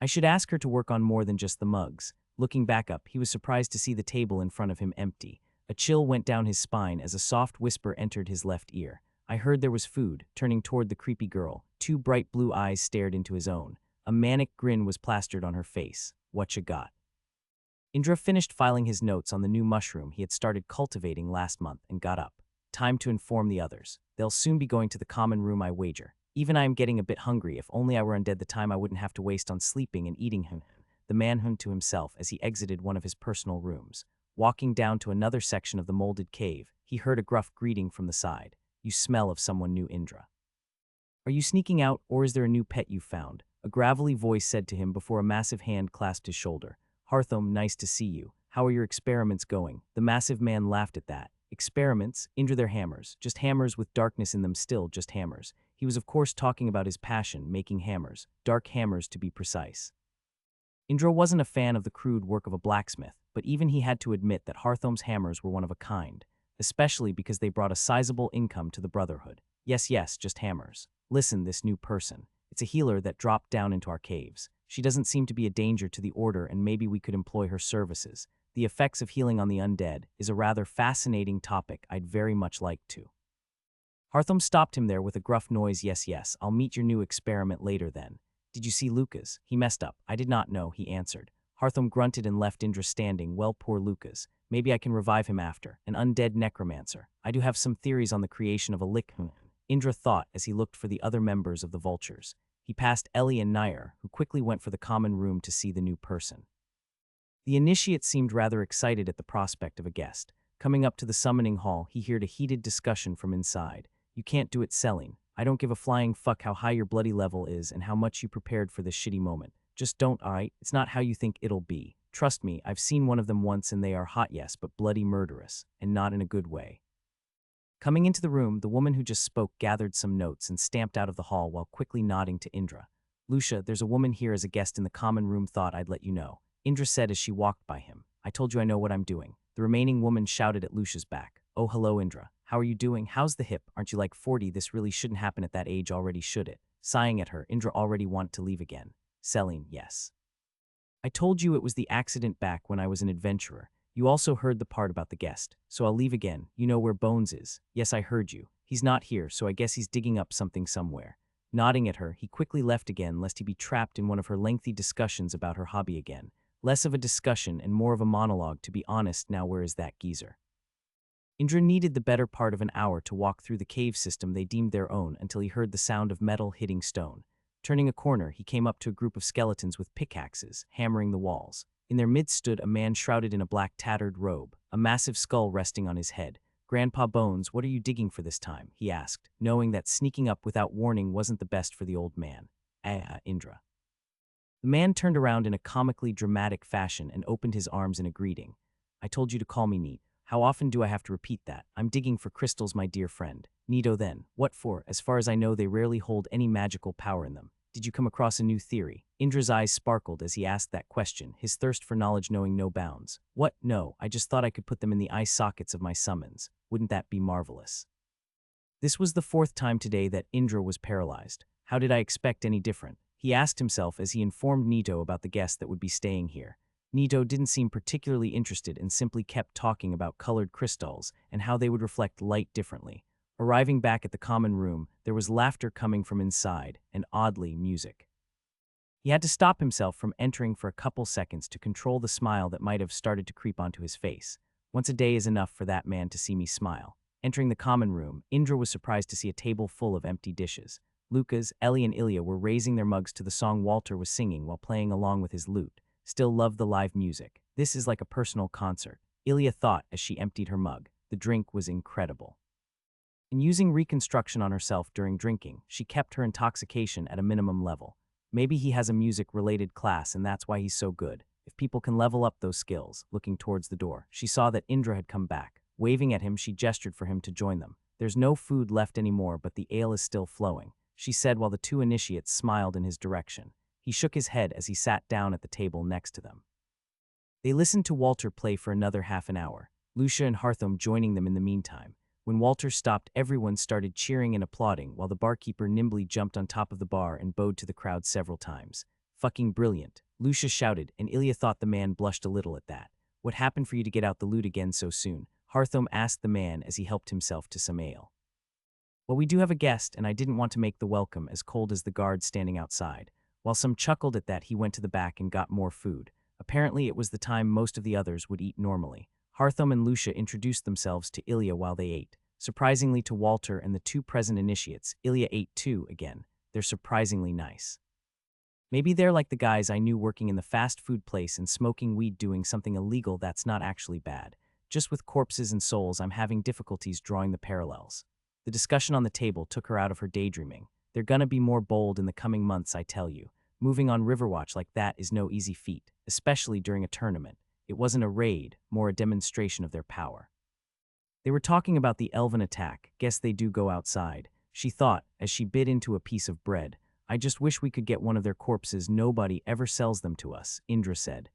I should ask her to work on more than just the mugs. Looking back up, he was surprised to see the table in front of him empty. A chill went down his spine as a soft whisper entered his left ear. I heard there was food. Turning toward the creepy girl, two bright blue eyes stared into his own. A manic grin was plastered on her face. "What you got?" Indra finished filing his notes on the new mushroom he had started cultivating last month and got up. "Time to inform the others. They'll soon be going to the common room, I wager. Even I am getting a bit hungry. If only I were undead, the time I wouldn't have to waste on sleeping and eating him." The man hummed to himself as he exited one of his personal rooms. Walking down to another section of the molded cave, he heard a gruff greeting from the side. "You smell of someone new, Indra. Are you sneaking out, or is there a new pet you found?" A gravelly voice said to him before a massive hand clasped his shoulder. "Harthom, nice to see you. How are your experiments going?" The massive man laughed at that. "Experiments? Indra, they're hammers. Just hammers with darkness in them, still just hammers." He was of course talking about his passion, making hammers. Dark hammers, to be precise. Indra wasn't a fan of the crude work of a blacksmith, but even he had to admit that Harthom's hammers were one of a kind, especially because they brought a sizable income to the Brotherhood. Yes, just hammers. "Listen, this new person. It's a healer that dropped down into our caves. She doesn't seem to be a danger to the Order, and maybe we could employ her services. The effects of healing on the undead is a rather fascinating topic I'd very much like to." Harthom stopped him there with a gruff noise. Yes, I'll meet your new experiment later then." "Did you see Lucas? He messed up." "I did not know," he answered. Harthom grunted and left Indra standing. "Well, poor Lucas. Maybe I can revive him after. An undead necromancer. I do have some theories on the creation of a lich." Indra thought as he looked for the other members of the Vultures. He passed Ellie and Nair, who quickly went for the common room to see the new person. The initiate seemed rather excited at the prospect of a guest. Coming up to the summoning hall, he heard a heated discussion from inside. "You can't do it, Selene. I don't give a flying fuck how high your bloody level is and how much you prepared for this shitty moment. Just don't, alright? It's not how you think it'll be. Trust me, I've seen one of them once and they are hot, yes, but bloody murderous, and not in a good way." Coming into the room, the woman who just spoke gathered some notes and stamped out of the hall while quickly nodding to Indra. "Lucia, there's a woman here as a guest in the common room. Thought I'd let you know," Indra said as she walked by him. "I told you I know what I'm doing." The remaining woman shouted at Lucia's back. "Oh, hello, Indra. How are you doing? How's the hip? Aren't you like 40? This really shouldn't happen at that age already, should it?" Sighing at her, Indra already wanted to leave again. Selene, yes. "I told you it was the accident back when I was an adventurer. You also heard the part about the guest, so I'll leave again. You know where Bones is." "Yes, I heard you. He's not here, so I guess he's digging up something somewhere." Nodding at her, he quickly left again lest he be trapped in one of her lengthy discussions about her hobby again. Less of a discussion and more of a monologue, to be honest. Now where is that geezer? Indra needed the better part of an hour to walk through the cave system they deemed their own until he heard the sound of metal hitting stone. Turning a corner, he came up to a group of skeletons with pickaxes, hammering the walls. In their midst stood a man shrouded in a black tattered robe, a massive skull resting on his head. "Grandpa Bones, what are you digging for this time?" he asked, knowing that sneaking up without warning wasn't the best for the old man. Indra." The man turned around in a comically dramatic fashion and opened his arms in a greeting. "I told you to call me Neat. How often do I have to repeat that? I'm digging for crystals, my dear friend." "Neato then. What for?" "As far as I know, they rarely hold any magical power in them." "Did you come across a new theory?" Indra's eyes sparkled as he asked that question, his thirst for knowledge knowing no bounds. "What? No, I just thought I could put them in the eye sockets of my summons. Wouldn't that be marvelous?" This was the fourth time today that Indra was paralyzed. How did I expect any different? He asked himself as he informed Nito about the guest that would be staying here. Nito didn't seem particularly interested and simply kept talking about colored crystals and how they would reflect light differently. Arriving back at the common room, there was laughter coming from inside, and oddly, music. He had to stop himself from entering for a couple seconds to control the smile that might have started to creep onto his face. Once a day is enough for that man to see me smile. Entering the common room, Indra was surprised to see a table full of empty dishes. Lucas, Ellie, and Ilya were raising their mugs to the song Walter was singing while playing along with his lute. Still loved the live music. This is like a personal concert, Ilya thought as she emptied her mug. The drink was incredible. In using reconstruction on herself during drinking, she kept her intoxication at a minimum level. Maybe he has a music-related class and that's why he's so good. If people can level up those skills, looking towards the door, she saw that Indra had come back. Waving at him, she gestured for him to join them. There's no food left anymore, but the ale is still flowing, she said while the two initiates smiled in his direction. He shook his head as he sat down at the table next to them. They listened to Walter play for another half an hour, Lucia and Hartham joining them in the meantime. When Walter stopped, everyone started cheering and applauding while the barkeeper nimbly jumped on top of the bar and bowed to the crowd several times. Fucking brilliant, Lucia shouted, and Ilya thought the man blushed a little at that. What happened for you to get out the loot again so soon? Hartham asked the man as he helped himself to some ale. Well, we do have a guest, and I didn't want to make the welcome as cold as the guards standing outside. While some chuckled at that, he went to the back and got more food. Apparently, it was the time most of the others would eat normally. Hartham and Lucia introduced themselves to Ilya while they ate. Surprisingly to Walter and the two present initiates, Ilya ate too again. They're surprisingly nice. Maybe they're like the guys I knew working in the fast food place and smoking weed doing something illegal that's not actually bad. Just with corpses and souls, I'm having difficulties drawing the parallels. The discussion on the table took her out of her daydreaming. They're gonna be more bold in the coming months, I tell you. Moving on Riverwatch like that is no easy feat, especially during a tournament. It wasn't a raid, more a demonstration of their power. They were talking about the elven attack. Guess they do go outside, she thought as she bit into a piece of bread. I just wish we could get one of their corpses. Nobody ever sells them to us, Indra said.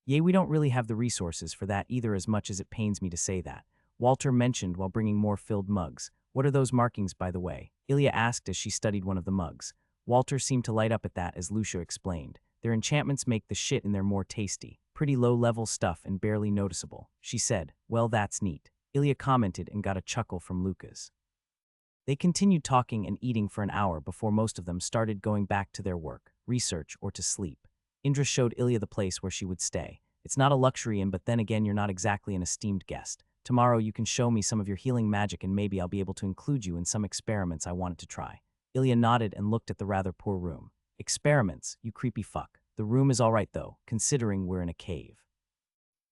Yeah, we don't really have the resources for that either, as much as it pains me to say that, Walter mentioned while bringing more filled mugs. What are those markings, by the way? Ilya asked as she studied one of the mugs. Walter seemed to light up at that as Lucia explained. Their enchantments make the shit in there more tasty. Pretty low-level stuff and barely noticeable, she said. Well, that's neat, Ilya commented and got a chuckle from Lucas. They continued talking and eating for an hour before most of them started going back to their work, research, or to sleep. Indra showed Ilya the place where she would stay. It's not a luxury inn, but then again, you're not exactly an esteemed guest. Tomorrow you can show me some of your healing magic and maybe I'll be able to include you in some experiments I wanted to try. Ilya nodded and looked at the rather poor room. Experiments, you creepy fuck. The room is alright though, considering we're in a cave.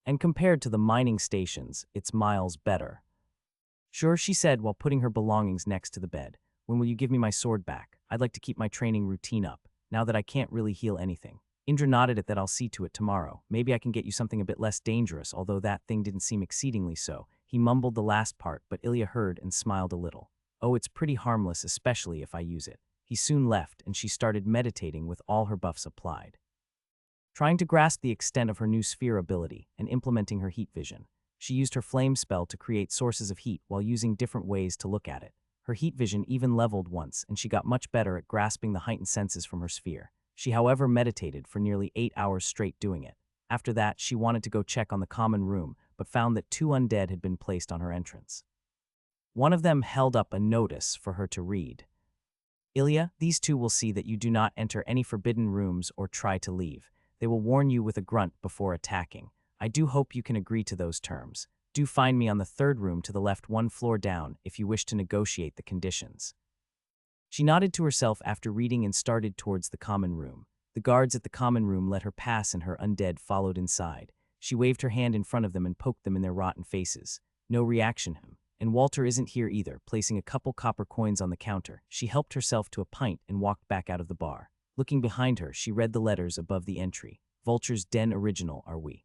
And compared to the mining stations, it's miles better. Sure, she said while putting her belongings next to the bed. When will you give me my sword back? I'd like to keep my training routine up, now that I can't really heal anything. Indra nodded at that. I'll see to it tomorrow. Maybe I can get you something a bit less dangerous, although that thing didn't seem exceedingly so. He mumbled the last part, but Ilya heard and smiled a little. Oh, it's pretty harmless, especially if I use it. He soon left, and she started meditating with all her buffs applied, trying to grasp the extent of her new sphere ability and implementing her heat vision. She used her flame spell to create sources of heat while using different ways to look at it. Her heat vision even leveled once, and she got much better at grasping the heightened senses from her sphere. She, however, meditated for nearly 8 hours straight doing it. After that, she wanted to go check on the common room, but found that 2 undead had been placed on her entrance. One of them held up a notice for her to read. Ilya, these 2 will see that you do not enter any forbidden rooms or try to leave. They will warn you with a grunt before attacking. I do hope you can agree to those terms. Do find me on the 3rd room to the left, 1 floor down, if you wish to negotiate the conditions. She nodded to herself after reading and started towards the common room. The guards at the common room let her pass and her undead followed inside. She waved her hand in front of them and poked them in their rotten faces. No reaction. And Walter isn't here either. Placing a couple copper coins on the counter, she helped herself to a pint and walked back out of the bar. Looking behind her, she read the letters above the entry. Vulture's Den Original, are we?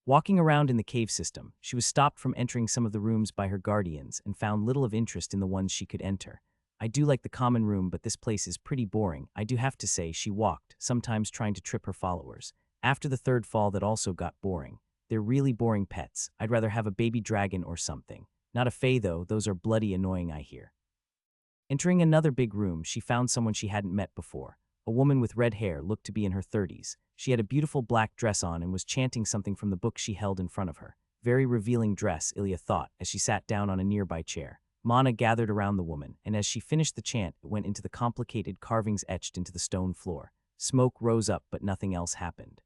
Walking around in the cave system, she was stopped from entering some of the rooms by her guardians and found little of interest in the ones she could enter. I do like the common room, but this place is pretty boring, I do have to say, she walked, sometimes trying to trip her followers. After the 3rd fall that also got boring. They're really boring pets. I'd rather have a baby dragon or something. Not a fae though, those are bloody annoying, I hear. Entering another big room, she found someone she hadn't met before. A woman with red hair, looked to be in her 30s. She had a beautiful black dress on and was chanting something from the book she held in front of her. Very revealing dress, Ilya thought, as she sat down on a nearby chair. Mana gathered around the woman, and as she finished the chant, it went into the complicated carvings etched into the stone floor. Smoke rose up, but nothing else happened.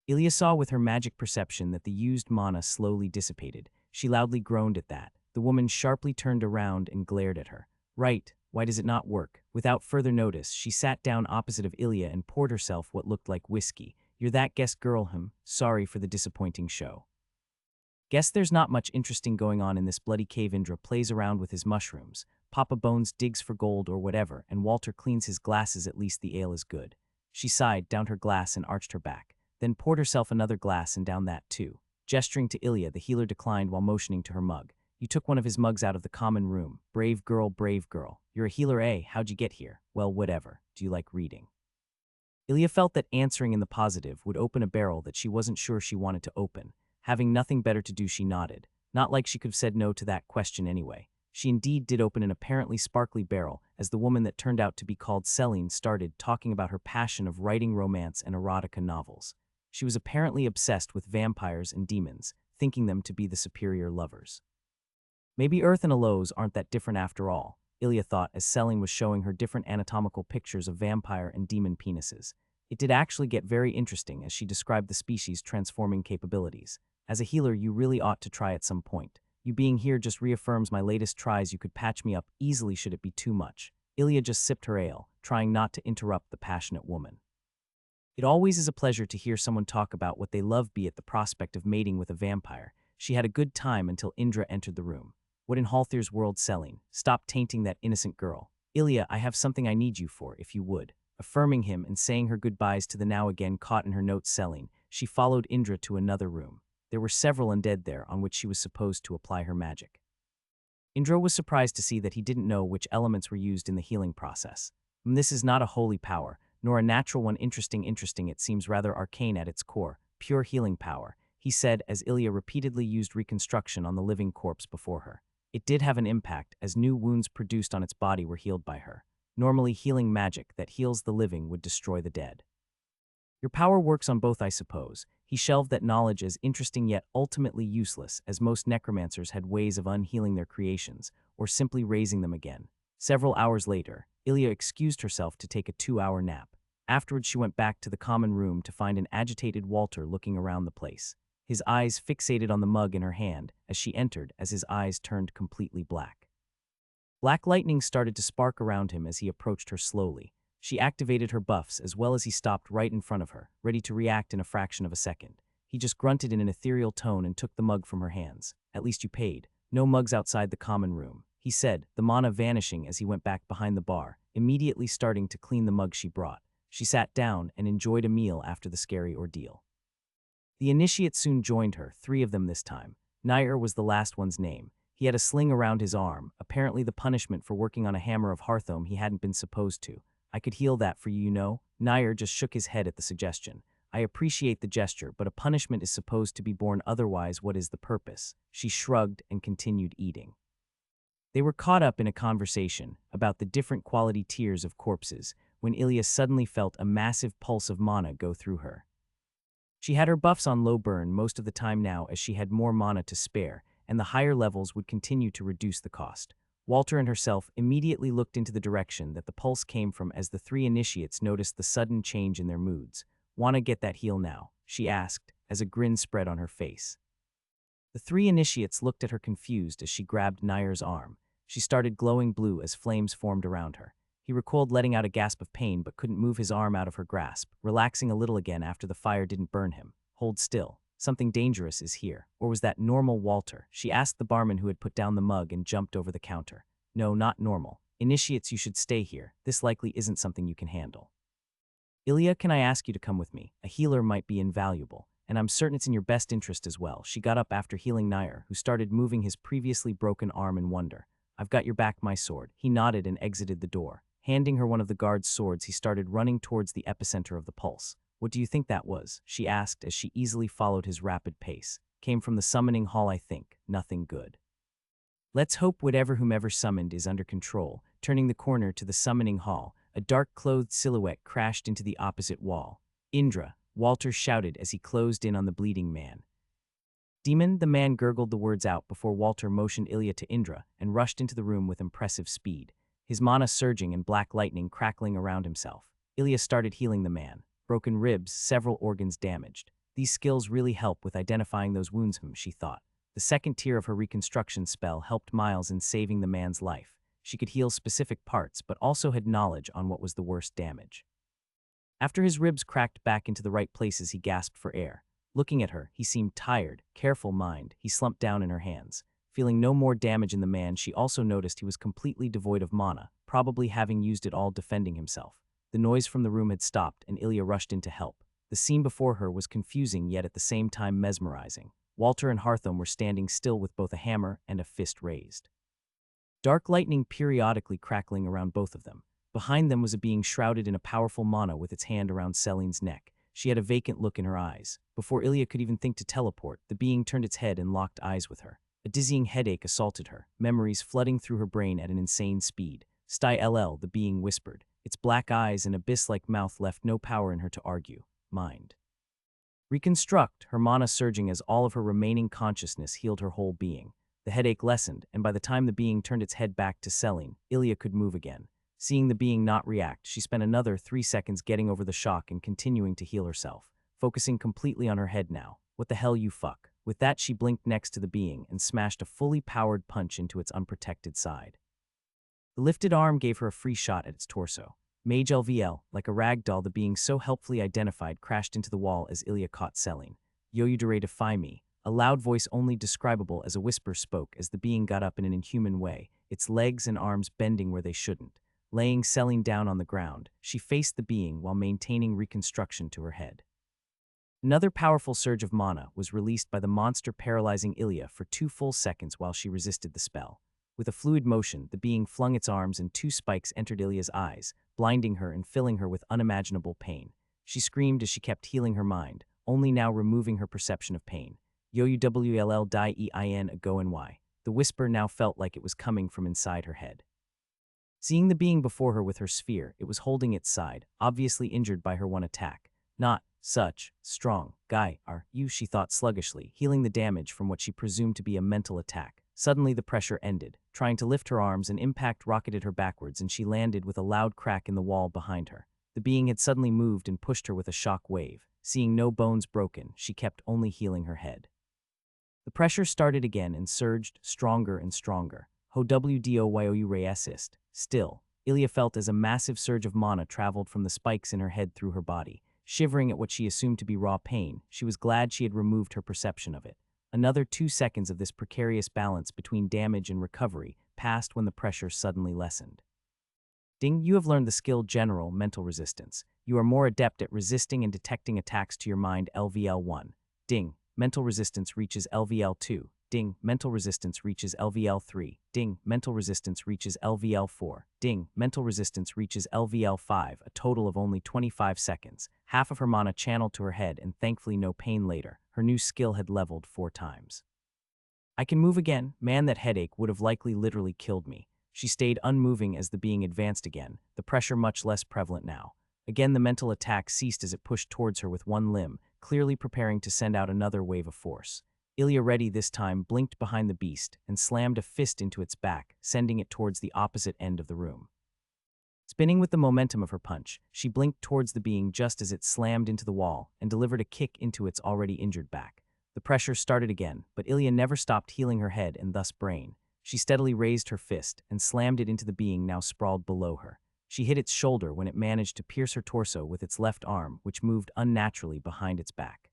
Ilya saw with her magic perception that the used mana slowly dissipated. She loudly groaned at that. The woman sharply turned around and glared at her. Right, why does it not work? Without further notice, she sat down opposite of Ilya and poured herself what looked like whiskey. You're that guest girl, Sorry for the disappointing show. Guess there's not much interesting going on in this bloody cave. Indra plays around with his mushrooms. Papa Bones digs for gold or whatever, and Walter cleans his glasses. At least the ale is good. She sighed, downed her glass and arched her back, then poured herself another glass and downed that too. Gesturing to Ilya, the healer declined while motioning to her mug. You took one of his mugs out of the common room. Brave girl, brave girl. You're a healer, eh? How'd you get here? Well, whatever. Do you like reading? Ilya felt that answering in the positive would open a barrel that she wasn't sure she wanted to open. Having nothing better to do, she nodded. Not like she could have said no to that question anyway. She indeed did open an apparently sparkly barrel as the woman that turned out to be called Celine started talking about her passion of writing romance and erotica novels. She was apparently obsessed with vampires and demons, thinking them to be the superior lovers. Maybe Earth and Eloise aren't that different after all, Ilya thought as Celine was showing her different anatomical pictures of vampire and demon penises. It did actually get very interesting as she described the species' transforming capabilities. As a healer, you really ought to try at some point. You being here just reaffirms my latest tries. You could patch me up easily should it be too much. Ilya just sipped her ale, trying not to interrupt the passionate woman. It always is a pleasure to hear someone talk about what they love, be it the prospect of mating with a vampire. She had a good time until Indra entered the room. What in Halthir's world, Celine? Stop tainting that innocent girl. Ilya, I have something I need you for, if you would. Affirming him and saying her goodbyes to the now again caught in her notes Celine, she followed Indra to another room. There were several undead there on which she was supposed to apply her magic. Indra was surprised to see that he didn't know which elements were used in the healing process. This is not a holy power, nor a natural one. Interesting, it seems rather arcane at its core, pure healing power, he said as Ilya repeatedly used reconstruction on the living corpse before her. It did have an impact, as new wounds produced on its body were healed by her. Normally, healing magic that heals the living would destroy the dead. Your power works on both, I suppose. He shelved that knowledge as interesting yet ultimately useless, as most necromancers had ways of unhealing their creations, or simply raising them again. Several hours later, Ilya excused herself to take a 2-hour nap. Afterwards, she went back to the common room to find an agitated Walter looking around the place. His eyes fixated on the mug in her hand as she entered, as his eyes turned completely black. Black lightning started to spark around him as he approached her slowly. She activated her buffs as well as he stopped right in front of her, ready to react in a fraction of a second. He just grunted in an ethereal tone and took the mug from her hands. At least you paid. No mugs outside the common room, he said, the mana vanishing as he went back behind the bar, immediately starting to clean the mug she brought. She sat down and enjoyed a meal after the scary ordeal. The initiates soon joined her, 3 of them this time. Nair was the last one's name. He had a sling around his arm, apparently the punishment for working on a hammer of Hearthome he hadn't been supposed to. I could heal that for you, you know? Nair just shook his head at the suggestion. I appreciate the gesture, but a punishment is supposed to be borne, otherwise what is the purpose? She shrugged and continued eating. They were caught up in a conversation about the different quality tiers of corpses when Ilya suddenly felt a massive pulse of mana go through her. She had her buffs on low burn most of the time now, as she had more mana to spare, and the higher levels would continue to reduce the cost. Walter and herself immediately looked into the direction that the pulse came from as the 3 initiates noticed the sudden change in their moods. "Wanna get that heal now?" she asked, as a grin spread on her face. The 3 initiates looked at her confused as she grabbed Nair's arm. She started glowing blue as flames formed around her. He recoiled, letting out a gasp of pain, but couldn't move his arm out of her grasp, relaxing a little again after the fire didn't burn him. "Hold still. Something dangerous is here." Or was that normal, Walter? She asked the barman who had put down the mug and jumped over the counter. "No, not normal. Initiates, you should stay here. This likely isn't something you can handle." "Ilya, can I ask you to come with me? A healer might be invaluable, and I'm certain it's in your best interest as well." She got up after healing Nair, who started moving his previously broken arm in wonder. "I've got your back, my sword." He nodded and exited the door. Handing her one of the guard's swords, he started running towards the epicenter of the pulse. "What do you think that was?" she asked as she easily followed his rapid pace. "Came from the summoning hall, I think. Nothing good." "Let's hope whomever summoned is under control." Turning the corner to the summoning hall, a dark-clothed silhouette crashed into the opposite wall. "Indra," Walter shouted as he closed in on the bleeding man. "Demon," the man gurgled the words out before Walter motioned Ilya to Indra and rushed into the room with impressive speed, his mana surging and black lightning crackling around himself. Ilya started healing the man. Broken ribs, several organs damaged. These skills really help with identifying those wounds, she thought. The second tier of her reconstruction spell helped Miles in saving the man's life. She could heal specific parts, but also had knowledge on what was the worst damage. After his ribs cracked back into the right places, he gasped for air. Looking at her, he seemed tired, careful mind. He slumped down in her hands. Feeling no more damage in the man, she also noticed he was completely devoid of mana, probably having used it all defending himself. The noise from the room had stopped, and Ilya rushed in to help. The scene before her was confusing yet at the same time mesmerizing. Walter and Hartham were standing still with both a hammer and a fist raised. Dark lightning periodically crackling around both of them. Behind them was a being shrouded in a powerful mana with its hand around Celine's neck. She had a vacant look in her eyes. Before Ilya could even think to teleport, the being turned its head and locked eyes with her. A dizzying headache assaulted her, memories flooding through her brain at an insane speed. "Sty LL," the being whispered. Its black eyes and abyss-like mouth left no power in her to argue. Mind. Reconstruct, her mana surging as all of her remaining consciousness healed her whole being. The headache lessened, and by the time the being turned its head back to Celine, Ilya could move again. Seeing the being not react, she spent another 3 seconds getting over the shock and continuing to heal herself, focusing completely on her head now. "What the hell, you fuck?" With that, she blinked next to the being and smashed a fully powered punch into its unprotected side. The lifted arm gave her a free shot at its torso. Mage LVL, like a rag doll the being so helpfully identified, crashed into the wall as Ilya caught Celine. "Yo, you dare defy me." A loud voice only describable as a whisper spoke as the being got up in an inhuman way, its legs and arms bending where they shouldn't. Laying Celine down on the ground, she faced the being while maintaining reconstruction to her head. Another powerful surge of mana was released by the monster, paralyzing Ilya for 2 full seconds while she resisted the spell. With a fluid motion, the being flung its arms and 2 spikes entered Ilya's eyes, blinding her and filling her with unimaginable pain. She screamed as she kept healing her mind, only now removing her perception of pain. "Youwll die ein a go and why." The whisper now felt like it was coming from inside her head. Seeing the being before her with her sphere, it was holding its side, obviously injured by her one attack. "Not such strong guy are you," she thought sluggishly, healing the damage from what she presumed to be a mental attack. Suddenly the pressure ended. Trying to lift her arms, an impact rocketed her backwards and she landed with a loud crack in the wall behind her. The being had suddenly moved and pushed her with a shock wave. Seeing no bones broken, she kept only healing her head. The pressure started again and surged, stronger and stronger. Ho wdoyu re assist. Still, Ilya felt as a massive surge of mana traveled from the spikes in her head through her body. Shivering at what she assumed to be raw pain, she was glad she had removed her perception of it. Another 2 seconds of this precarious balance between damage and recovery passed when the pressure suddenly lessened. "Ding, you have learned the skill General Mental Resistance. You are more adept at resisting and detecting attacks to your mind LVL1. Ding, Mental Resistance reaches LVL2. Ding, Mental Resistance reaches LVL3. Ding, Mental Resistance reaches LVL4. Ding, Mental Resistance reaches LVL5, a total of only 25 seconds. Half of her mana channeled to her head and thankfully no pain later. Her new skill had leveled 4 times. "I can move again." Man, that headache would have likely literally killed me. She stayed unmoving as the being advanced again, the pressure much less prevalent now. Again the mental attack ceased as it pushed towards her with one limb, clearly preparing to send out another wave of force. Ilya, ready this time, blinked behind the beast and slammed a fist into its back, sending it towards the opposite end of the room. Spinning with the momentum of her punch, she blinked towards the being just as it slammed into the wall and delivered a kick into its already injured back. The pressure started again, but Ilya never stopped healing her head and thus brain. She steadily raised her fist and slammed it into the being now sprawled below her. She hit its shoulder when it managed to pierce her torso with its left arm, which moved unnaturally behind its back.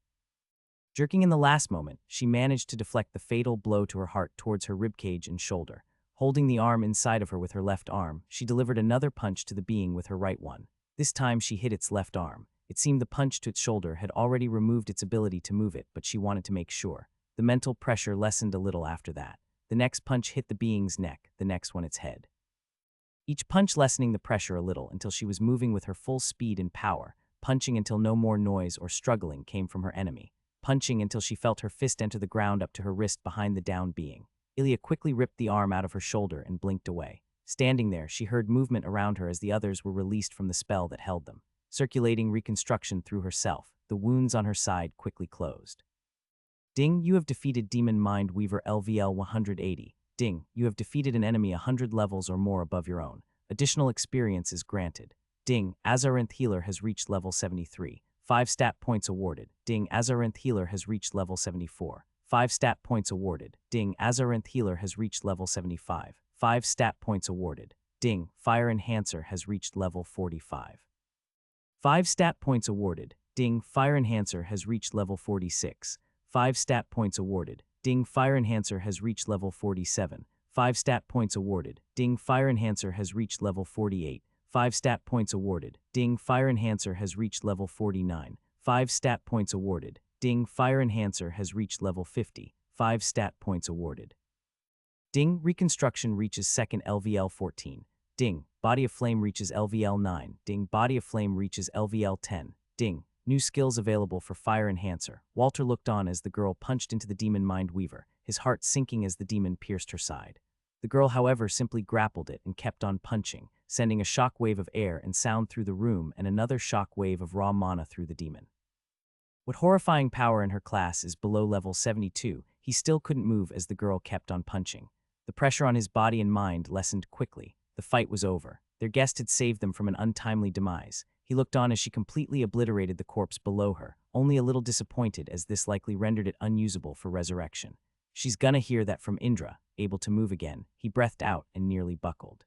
Jerking in the last moment, she managed to deflect the fatal blow to her heart towards her ribcage and shoulder. Holding the arm inside of her with her left arm, she delivered another punch to the being with her right one. This time she hit its left arm. It seemed the punch to its shoulder had already removed its ability to move it, but she wanted to make sure. The mental pressure lessened a little after that. The next punch hit the being's neck, the next one its head. Each punch lessening the pressure a little until she was moving with her full speed and power, punching until no more noise or struggling came from her enemy. Punching until she felt her fist enter the ground up to her wrist behind the downed being. Ilya quickly ripped the arm out of her shoulder and blinked away. Standing there, she heard movement around her as the others were released from the spell that held them. Circulating reconstruction through herself, the wounds on her side quickly closed. "Ding, you have defeated Demon Mind Weaver LVL 180. Ding, you have defeated an enemy 100 levels or more above your own. Additional experience is granted. Ding, Azarinth Healer has reached level 73. 5 stat points awarded. Ding, Azarinth Healer has reached level 74. 5 stat points awarded. Ding, Azarinth Healer has reached level 75. 5 stat points awarded. Ding, Fire Enhancer has reached level 45. 5 stat points awarded. Ding, Fire Enhancer has reached level 46. 5 stat points awarded. Ding, Fire Enhancer has reached level 47. 5 stat points awarded. Ding, Fire Enhancer has reached level 48. 5 stat points awarded. Ding, Fire Enhancer has reached level 49. 5 stat points awarded. Ding, Fire Enhancer has reached level 50. 5 stat points awarded. Ding, Reconstruction reaches second LVL 14. Ding, Body of Flame reaches LVL 9. Ding, Body of Flame reaches LVL 10. Ding, New skills available for Fire Enhancer. Walter looked on as the girl punched into the demon Mindweaver, his heart sinking as the demon pierced her side. The girl, however, simply grappled it and kept on punching, sending a shock wave of air and sound through the room and another shock wave of raw mana through the demon. What horrifying power in her class is below level 72, he still couldn't move as the girl kept on punching. The pressure on his body and mind lessened quickly. The fight was over. Their guest had saved them from an untimely demise. He looked on as she completely obliterated the corpse below her, only a little disappointed as this likely rendered it unusable for resurrection. She's gonna hear that from Indra, able to move again. He breathed out and nearly buckled.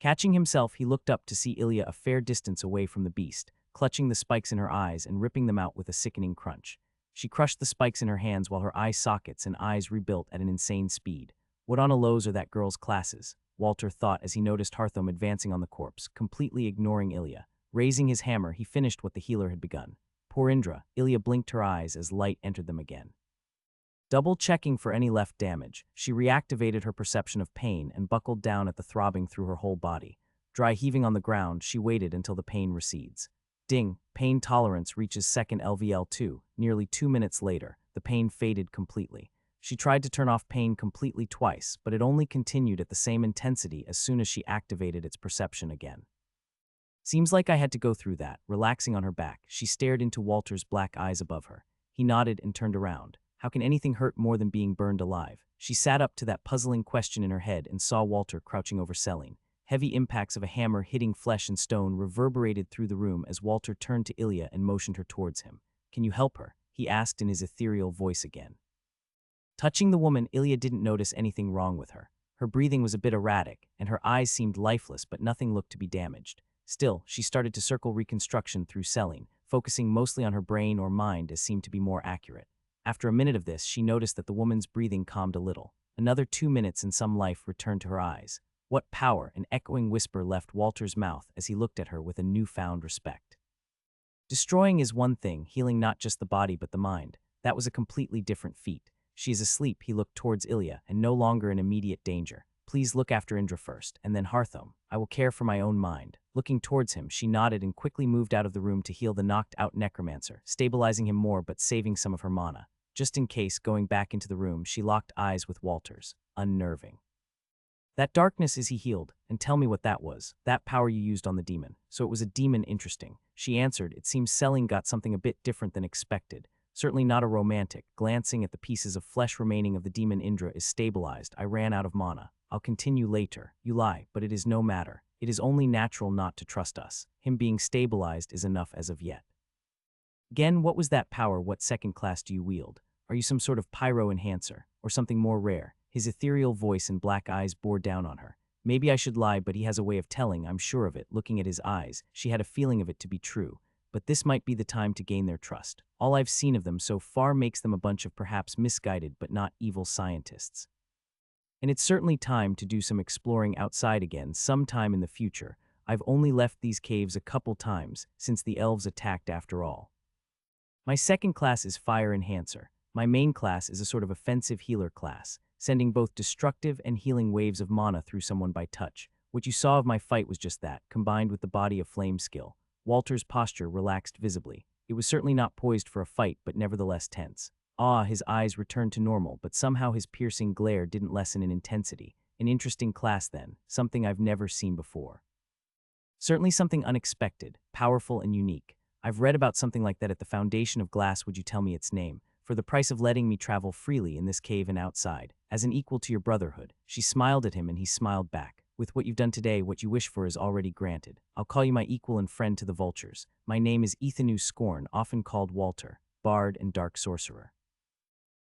Catching himself, he looked up to see Ilya a fair distance away from the beast, clutching the spikes in her eyes and ripping them out with a sickening crunch. She crushed the spikes in her hands while her eye sockets and eyes rebuilt at an insane speed. What on a lows are that girl's classes? Walter thought as he noticed Harthom advancing on the corpse, completely ignoring Ilya. Raising his hammer, he finished what the healer had begun. Poor Indra, Ilya blinked her eyes as light entered them again. Double-checking for any left damage, she reactivated her perception of pain and buckled down at the throbbing through her whole body. Dry heaving on the ground, she waited until the pain recedes. Ding, pain tolerance reaches second LVL2. Nearly 2 minutes later, the pain faded completely. She tried to turn off pain completely twice, but it only continued at the same intensity as soon as she activated its perception again. Seems like I had to go through that. Relaxing on her back, she stared into Walter's black eyes above her. He nodded and turned around. How can anything hurt more than being burned alive? She sat up to that puzzling question in her head and saw Walter crouching over Celine. Heavy impacts of a hammer hitting flesh and stone reverberated through the room as Walter turned to Ilya and motioned her towards him. Can you help her? He asked in his ethereal voice again. Touching the woman, Ilya didn't notice anything wrong with her. Her breathing was a bit erratic, and her eyes seemed lifeless, but nothing looked to be damaged. Still, she started to circle reconstruction through Celine, focusing mostly on her brain or mind as seemed to be more accurate. After a minute of this, she noticed that the woman's breathing calmed a little. Another 2 minutes and some life returned to her eyes. What power! An echoing whisper left Walter's mouth as he looked at her with a newfound respect. Destroying is one thing, healing not just the body but the mind. That was a completely different feat. She is asleep, he looked towards Ilya, and no longer in immediate danger. Please look after Indra first, and then Harthom. I will care for my own mind. Looking towards him, she nodded and quickly moved out of the room to heal the knocked-out necromancer, stabilizing him more but saving some of her mana. Just in case, going back into the room, she locked eyes with Walter's, unnerving. That darkness, is he healed? And tell me what that was. That power you used on the demon. So it was a demon, interesting. She answered, it seems Celine got something a bit different than expected. Certainly not a romantic. Glancing at the pieces of flesh remaining of the demon Indra is stabilized. I ran out of mana. I'll continue later. You lie, but it is no matter. It is only natural not to trust us. Him being stabilized is enough as of yet. Again, what was that power? What second class do you wield? Are you some sort of pyro enhancer? Or something more rare? His ethereal voice and black eyes bore down on her. Maybe I should lie, but he has a way of telling, I'm sure of it. Looking at his eyes, she had a feeling of it to be true. But this might be the time to gain their trust. All I've seen of them so far makes them a bunch of perhaps misguided but not evil scientists. And it's certainly time to do some exploring outside again sometime in the future. I've only left these caves a couple times since the elves attacked after all. My second class is Fire Enhancer. My main class is a sort of offensive healer class, sending both destructive and healing waves of mana through someone by touch. What you saw of my fight was just that, combined with the Body of Flame skill. Walter's posture relaxed visibly. It was certainly not poised for a fight, but nevertheless tense. His eyes returned to normal, but somehow his piercing glare didn't lessen in intensity. An interesting class then, something I've never seen before. Certainly something unexpected, powerful and unique. I've read about something like that at the Foundation of Glass. Would you tell me its name? For the price of letting me travel freely in this cave and outside, as an equal to your brotherhood. She smiled at him and he smiled back. With what you've done today, what you wish for is already granted. I'll call you my equal and friend to the vultures. My name is Ethanu Scorn, often called Walter, Bard and Dark Sorcerer.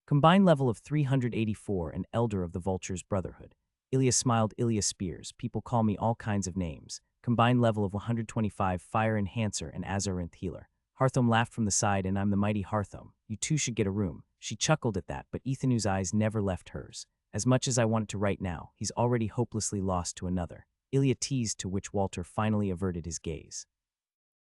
Combined level of 384 and Elder of the Vultures Brotherhood. Ilya smiled. Ilya Spears. People call me all kinds of names. Combined level of 125 Fire Enhancer and Azarinth Healer. Harthom laughed from the side, and I'm the mighty Harthom. You two should get a room. She chuckled at that, but Ethanu's eyes never left hers. As much as I wanted to right now, he's already hopelessly lost to another. Ilya teased, to which Walter finally averted his gaze.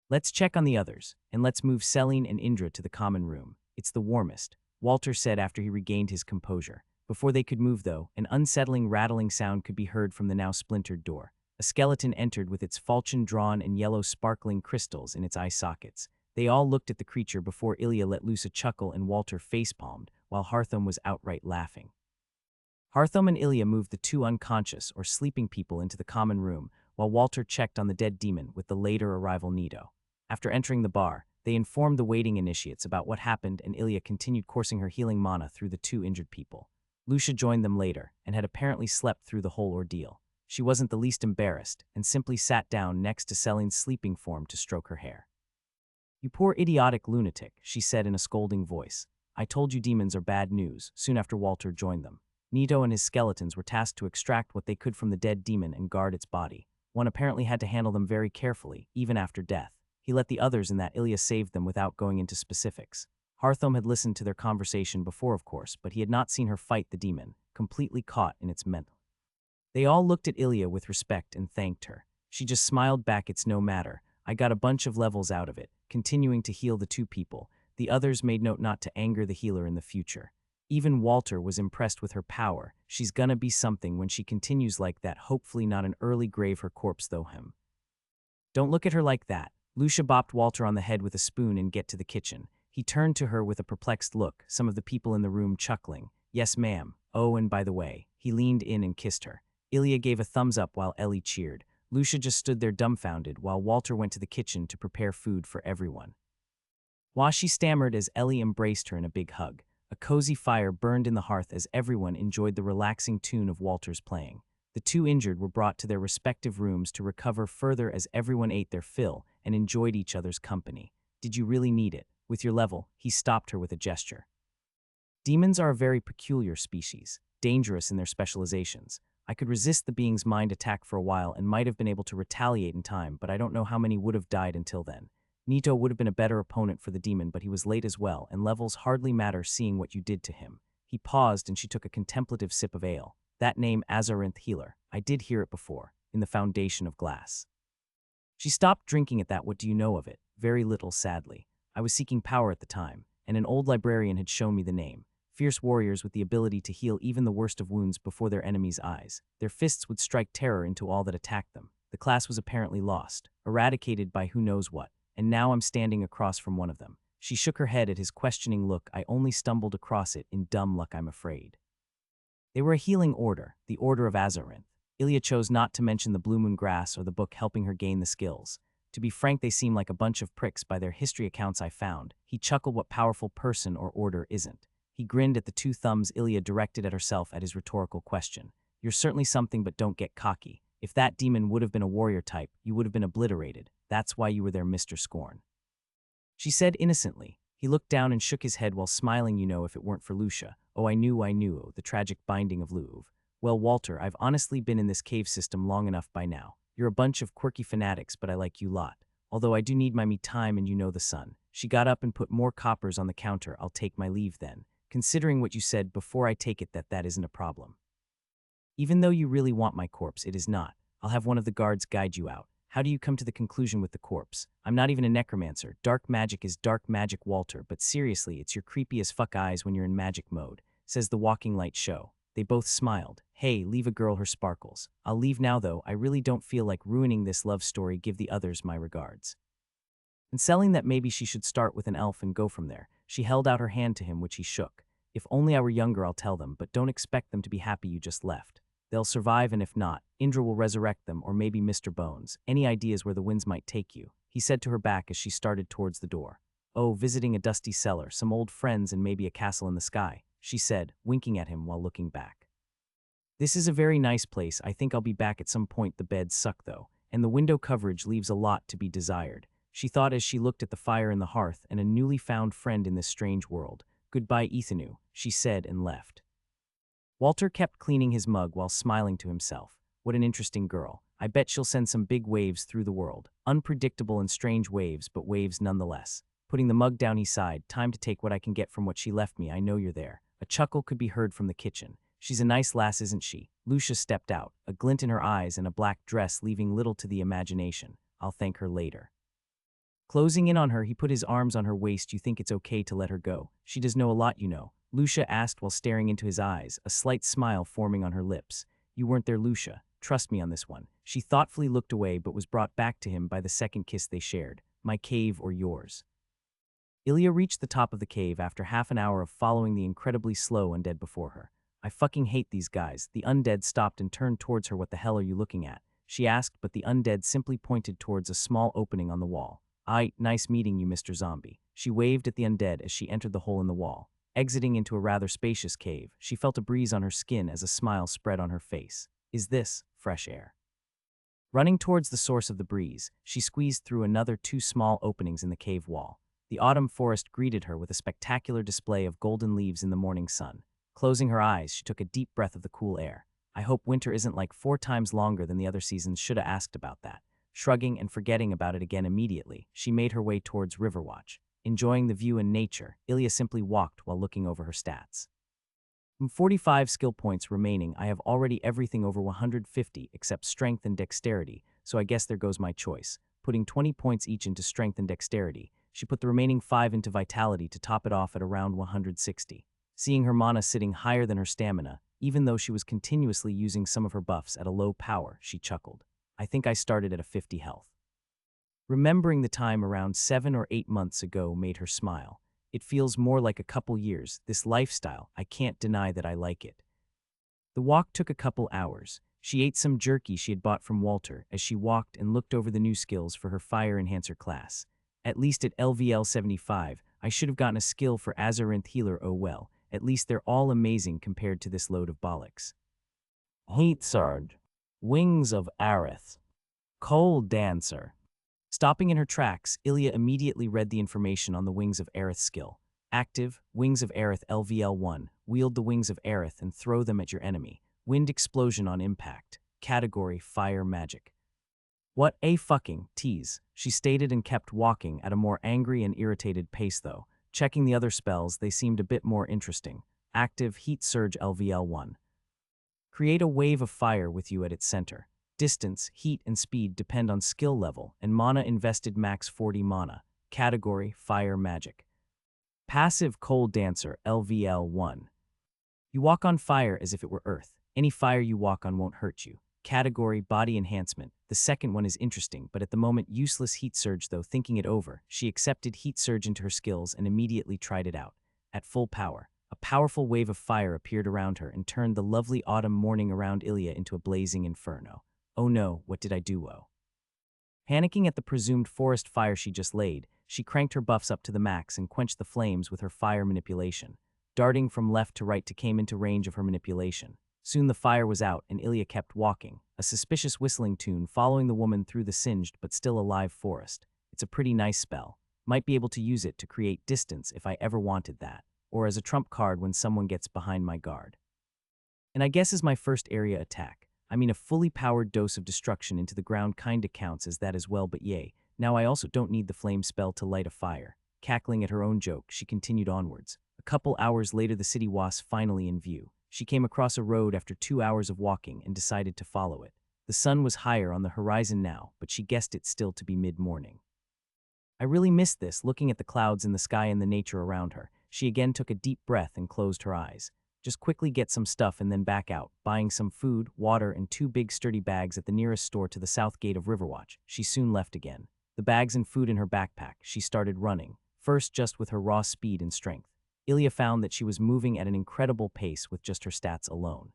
Let's check on the others, and let's move Celine and Indra to the common room. It's the warmest, Walter said after he regained his composure. Before they could move, though, an unsettling rattling sound could be heard from the now splintered door. A skeleton entered with its falchion drawn and yellow sparkling crystals in its eye sockets. They all looked at the creature before Ilya let loose a chuckle and Walter facepalmed, while Harthom was outright laughing. Harthom and Ilya moved the two unconscious or sleeping people into the common room, while Walter checked on the dead demon with the later arrival Nito. After entering the bar, they informed the waiting initiates about what happened, and Ilya continued coursing her healing mana through the two injured people. Lucia joined them later, and had apparently slept through the whole ordeal. She wasn't the least embarrassed, and simply sat down next to Celine's sleeping form to stroke her hair. You poor idiotic lunatic, she said in a scolding voice. I told you demons are bad news, soon after Walter joined them. Nito and his skeletons were tasked to extract what they could from the dead demon and guard its body. One apparently had to handle them very carefully, even after death. He let the others in that Ilya saved them without going into specifics. Harthom had listened to their conversation before, of course, but he had not seen her fight the demon, completely caught in its mental. They all looked at Ilya with respect and thanked her. She just smiled back. It's no matter. I got a bunch of levels out of it, continuing to heal the two people. The others made note not to anger the healer in the future. Even Walter was impressed with her power. She's gonna be something when she continues like that, hopefully not an early grave her corpse though him. Don't look at her like that. Lucia bopped Walter on the head with a spoon and get to the kitchen. He turned to her with a perplexed look, some of the people in the room chuckling. Yes, ma'am. Oh, and by the way, he leaned in and kissed her. Ilya gave a thumbs up while Ellie cheered. Lucia just stood there dumbfounded while Walter went to the kitchen to prepare food for everyone. While she stammered as Ellie embraced her in a big hug. A cozy fire burned in the hearth as everyone enjoyed the relaxing tune of Walter's playing. The two injured were brought to their respective rooms to recover further as everyone ate their fill and enjoyed each other's company. Did you really need it? With your level, he stopped her with a gesture. Demons are a very peculiar species, dangerous in their specializations. I could resist the being's mind attack for a while and might have been able to retaliate in time, but I don't know how many would have died until then. Nito would have been a better opponent for the demon, but he was late as well, and levels hardly matter seeing what you did to him. He paused and she took a contemplative sip of ale. That name, Azarinth Healer, I did hear it before, in the Foundation of Glass. She stopped drinking at that. What do you know of it? Very little, sadly. I was seeking power at the time, and an old librarian had shown me the name. Fierce warriors with the ability to heal even the worst of wounds before their enemies' eyes. Their fists would strike terror into all that attacked them. The class was apparently lost, eradicated by who knows what, and now I'm standing across from one of them. She shook her head at his questioning look. I only stumbled across it in dumb luck, I'm afraid. They were a healing order, the Order of Azarinth. Ilya chose not to mention the Blue Moon Grass or the book helping her gain the skills. To be frank, they seem like a bunch of pricks by their history accounts I found. He chuckled. What powerful person or order isn't? He grinned at the two thumbs Ilya directed at herself at his rhetorical question. You're certainly something, but don't get cocky. If that demon would have been a warrior type, you would have been obliterated. That's why you were there, Mr. Scorn. She said innocently. He looked down and shook his head while smiling. You know, if it weren't for Lucia. Oh, I knew, the tragic binding of Louvre. Well, Walter, I've honestly been in this cave system long enough by now. You're a bunch of quirky fanatics, but I like you lot. Although I do need my me time, and you know the sun. She got up and put more coppers on the counter. I'll take my leave then. Considering what you said before, I take it that isn't a problem. Even though you really want my corpse, it is not. I'll have one of the guards guide you out. How do you come to the conclusion with the corpse? I'm not even a necromancer. Dark magic is dark magic, Walter, but seriously, it's your creepy as fuck eyes when you're in magic mode, says the Walking Light Show. They both smiled. Hey, leave a girl her sparkles. I'll leave now though, I really don't feel like ruining this love story. Give the others my regards. And selling that maybe she should start with an elf and go from there. She held out her hand to him, which he shook. If only I were younger, I'll tell them, but don't expect them to be happy you just left. They'll survive, and if not, Indra will resurrect them, or maybe Mr. Bones. Any ideas where the winds might take you? He said to her back as she started towards the door. Oh, visiting a dusty cellar, some old friends, and maybe a castle in the sky, she said, winking at him while looking back. This is a very nice place. I think I'll be back at some point. The beds suck though, and the window coverage leaves a lot to be desired, she thought as she looked at the fire in the hearth and a newly found friend in this strange world. Goodbye, Ethanu, she said and left. Walter kept cleaning his mug while smiling to himself. What an interesting girl. I bet she'll send some big waves through the world. Unpredictable and strange waves, but waves nonetheless. Putting the mug down, he sighed. Time to take what I can get from what she left me. I know you're there. A chuckle could be heard from the kitchen. She's a nice lass, isn't she? Lucia stepped out, a glint in her eyes and a black dress leaving little to the imagination. I'll thank her later. Closing in on her, he put his arms on her waist. You think it's okay to let her go? She does know a lot, you know. Lucia asked while staring into his eyes, a slight smile forming on her lips. You weren't there, Lucia. Trust me on this one. She thoughtfully looked away but was brought back to him by the second kiss they shared. My cave or yours? Ilya reached the top of the cave after half an hour of following the incredibly slow undead before her. I fucking hate these guys. The undead stopped and turned towards her. What the hell are you looking at? She asked, but the undead simply pointed towards a small opening on the wall. Nice meeting you, Mr. Zombie. She waved at the undead as she entered the hole in the wall. Exiting into a rather spacious cave, she felt a breeze on her skin as a smile spread on her face. Is this fresh air? Running towards the source of the breeze, she squeezed through another 2 small openings in the cave wall. The autumn forest greeted her with a spectacular display of golden leaves in the morning sun. Closing her eyes, she took a deep breath of the cool air. I hope winter isn't like 4 times longer than the other seasons. Shoulda asked about that. Shrugging and forgetting about it again immediately, she made her way towards Riverwatch. Enjoying the view and nature, Ilya simply walked while looking over her stats. 45 skill points remaining. I have already everything over 150 except strength and dexterity, so I guess there goes my choice. Putting 20 points each into strength and dexterity, she put the remaining 5 into vitality to top it off at around 160. Seeing her mana sitting higher than her stamina, even though she was continuously using some of her buffs at a low power, she chuckled. I think I started at a 50 health. Remembering the time around 7 or 8 months ago made her smile. It feels more like a couple years, this lifestyle. I can't deny that I like it. The walk took a couple hours. She ate some jerky she had bought from Walter as she walked and looked over the new skills for her Fire Enhancer class. At least at LVL 75, I should have gotten a skill for Azarinth Healer. Oh well, at least they're all amazing compared to this load of bollocks. Heat Surge. Wings of Aerith. Cold Dancer. Stopping in her tracks, Ilya immediately read the information on the Wings of Aerith skill. Active, Wings of Aerith LVL1. Wield the Wings of Aerith and throw them at your enemy. Wind explosion on impact. Category Fire Magic. What a fucking tease, she stated and kept walking at a more angry and irritated pace though. Checking the other spells, they seemed a bit more interesting. Active Heat Surge LVL1. Create a wave of fire with you at its center. Distance, heat, and speed depend on skill level, and mana invested max 40 mana. Category Fire Magic. Passive Cold Dancer LVL1. You walk on fire as if it were earth. Any fire you walk on won't hurt you. Category Body Enhancement. The second one is interesting, but at the moment useless. Heat Surge though. Thinking it over, she accepted Heat Surge into her skills and immediately tried it out. At full power, a powerful wave of fire appeared around her and turned the lovely autumn morning around Ilya into a blazing inferno. Oh no, what did I do? Woe. Panicking at the presumed forest fire she just laid, she cranked her buffs up to the max and quenched the flames with her fire manipulation. Darting from left to right to came into range of her manipulation. Soon the fire was out and Ilya kept walking, a suspicious whistling tune following the woman through the singed but still alive forest. It's a pretty nice spell. Might be able to use it to create distance if I ever wanted that, or as a trump card when someone gets behind my guard. And I guess as my first area attack, I mean a fully powered dose of destruction into the ground kinda counts as that as well, but yay, now I also don't need the flame spell to light a fire. Cackling at her own joke, she continued onwards. A couple hours later the city was finally in view. She came across a road after 2 hours of walking and decided to follow it. The sun was higher on the horizon now, but she guessed it still to be mid-morning. I really missed this, looking at the clouds in the sky and the nature around her. She again took a deep breath and closed her eyes. Just quickly get some stuff and then back out, buying some food, water, and 2 big sturdy bags at the nearest store to the south gate of Riverwatch. She soon left again. The bags and food in her backpack, she started running, first just with her raw speed and strength. Ilya found that she was moving at an incredible pace with just her stats alone.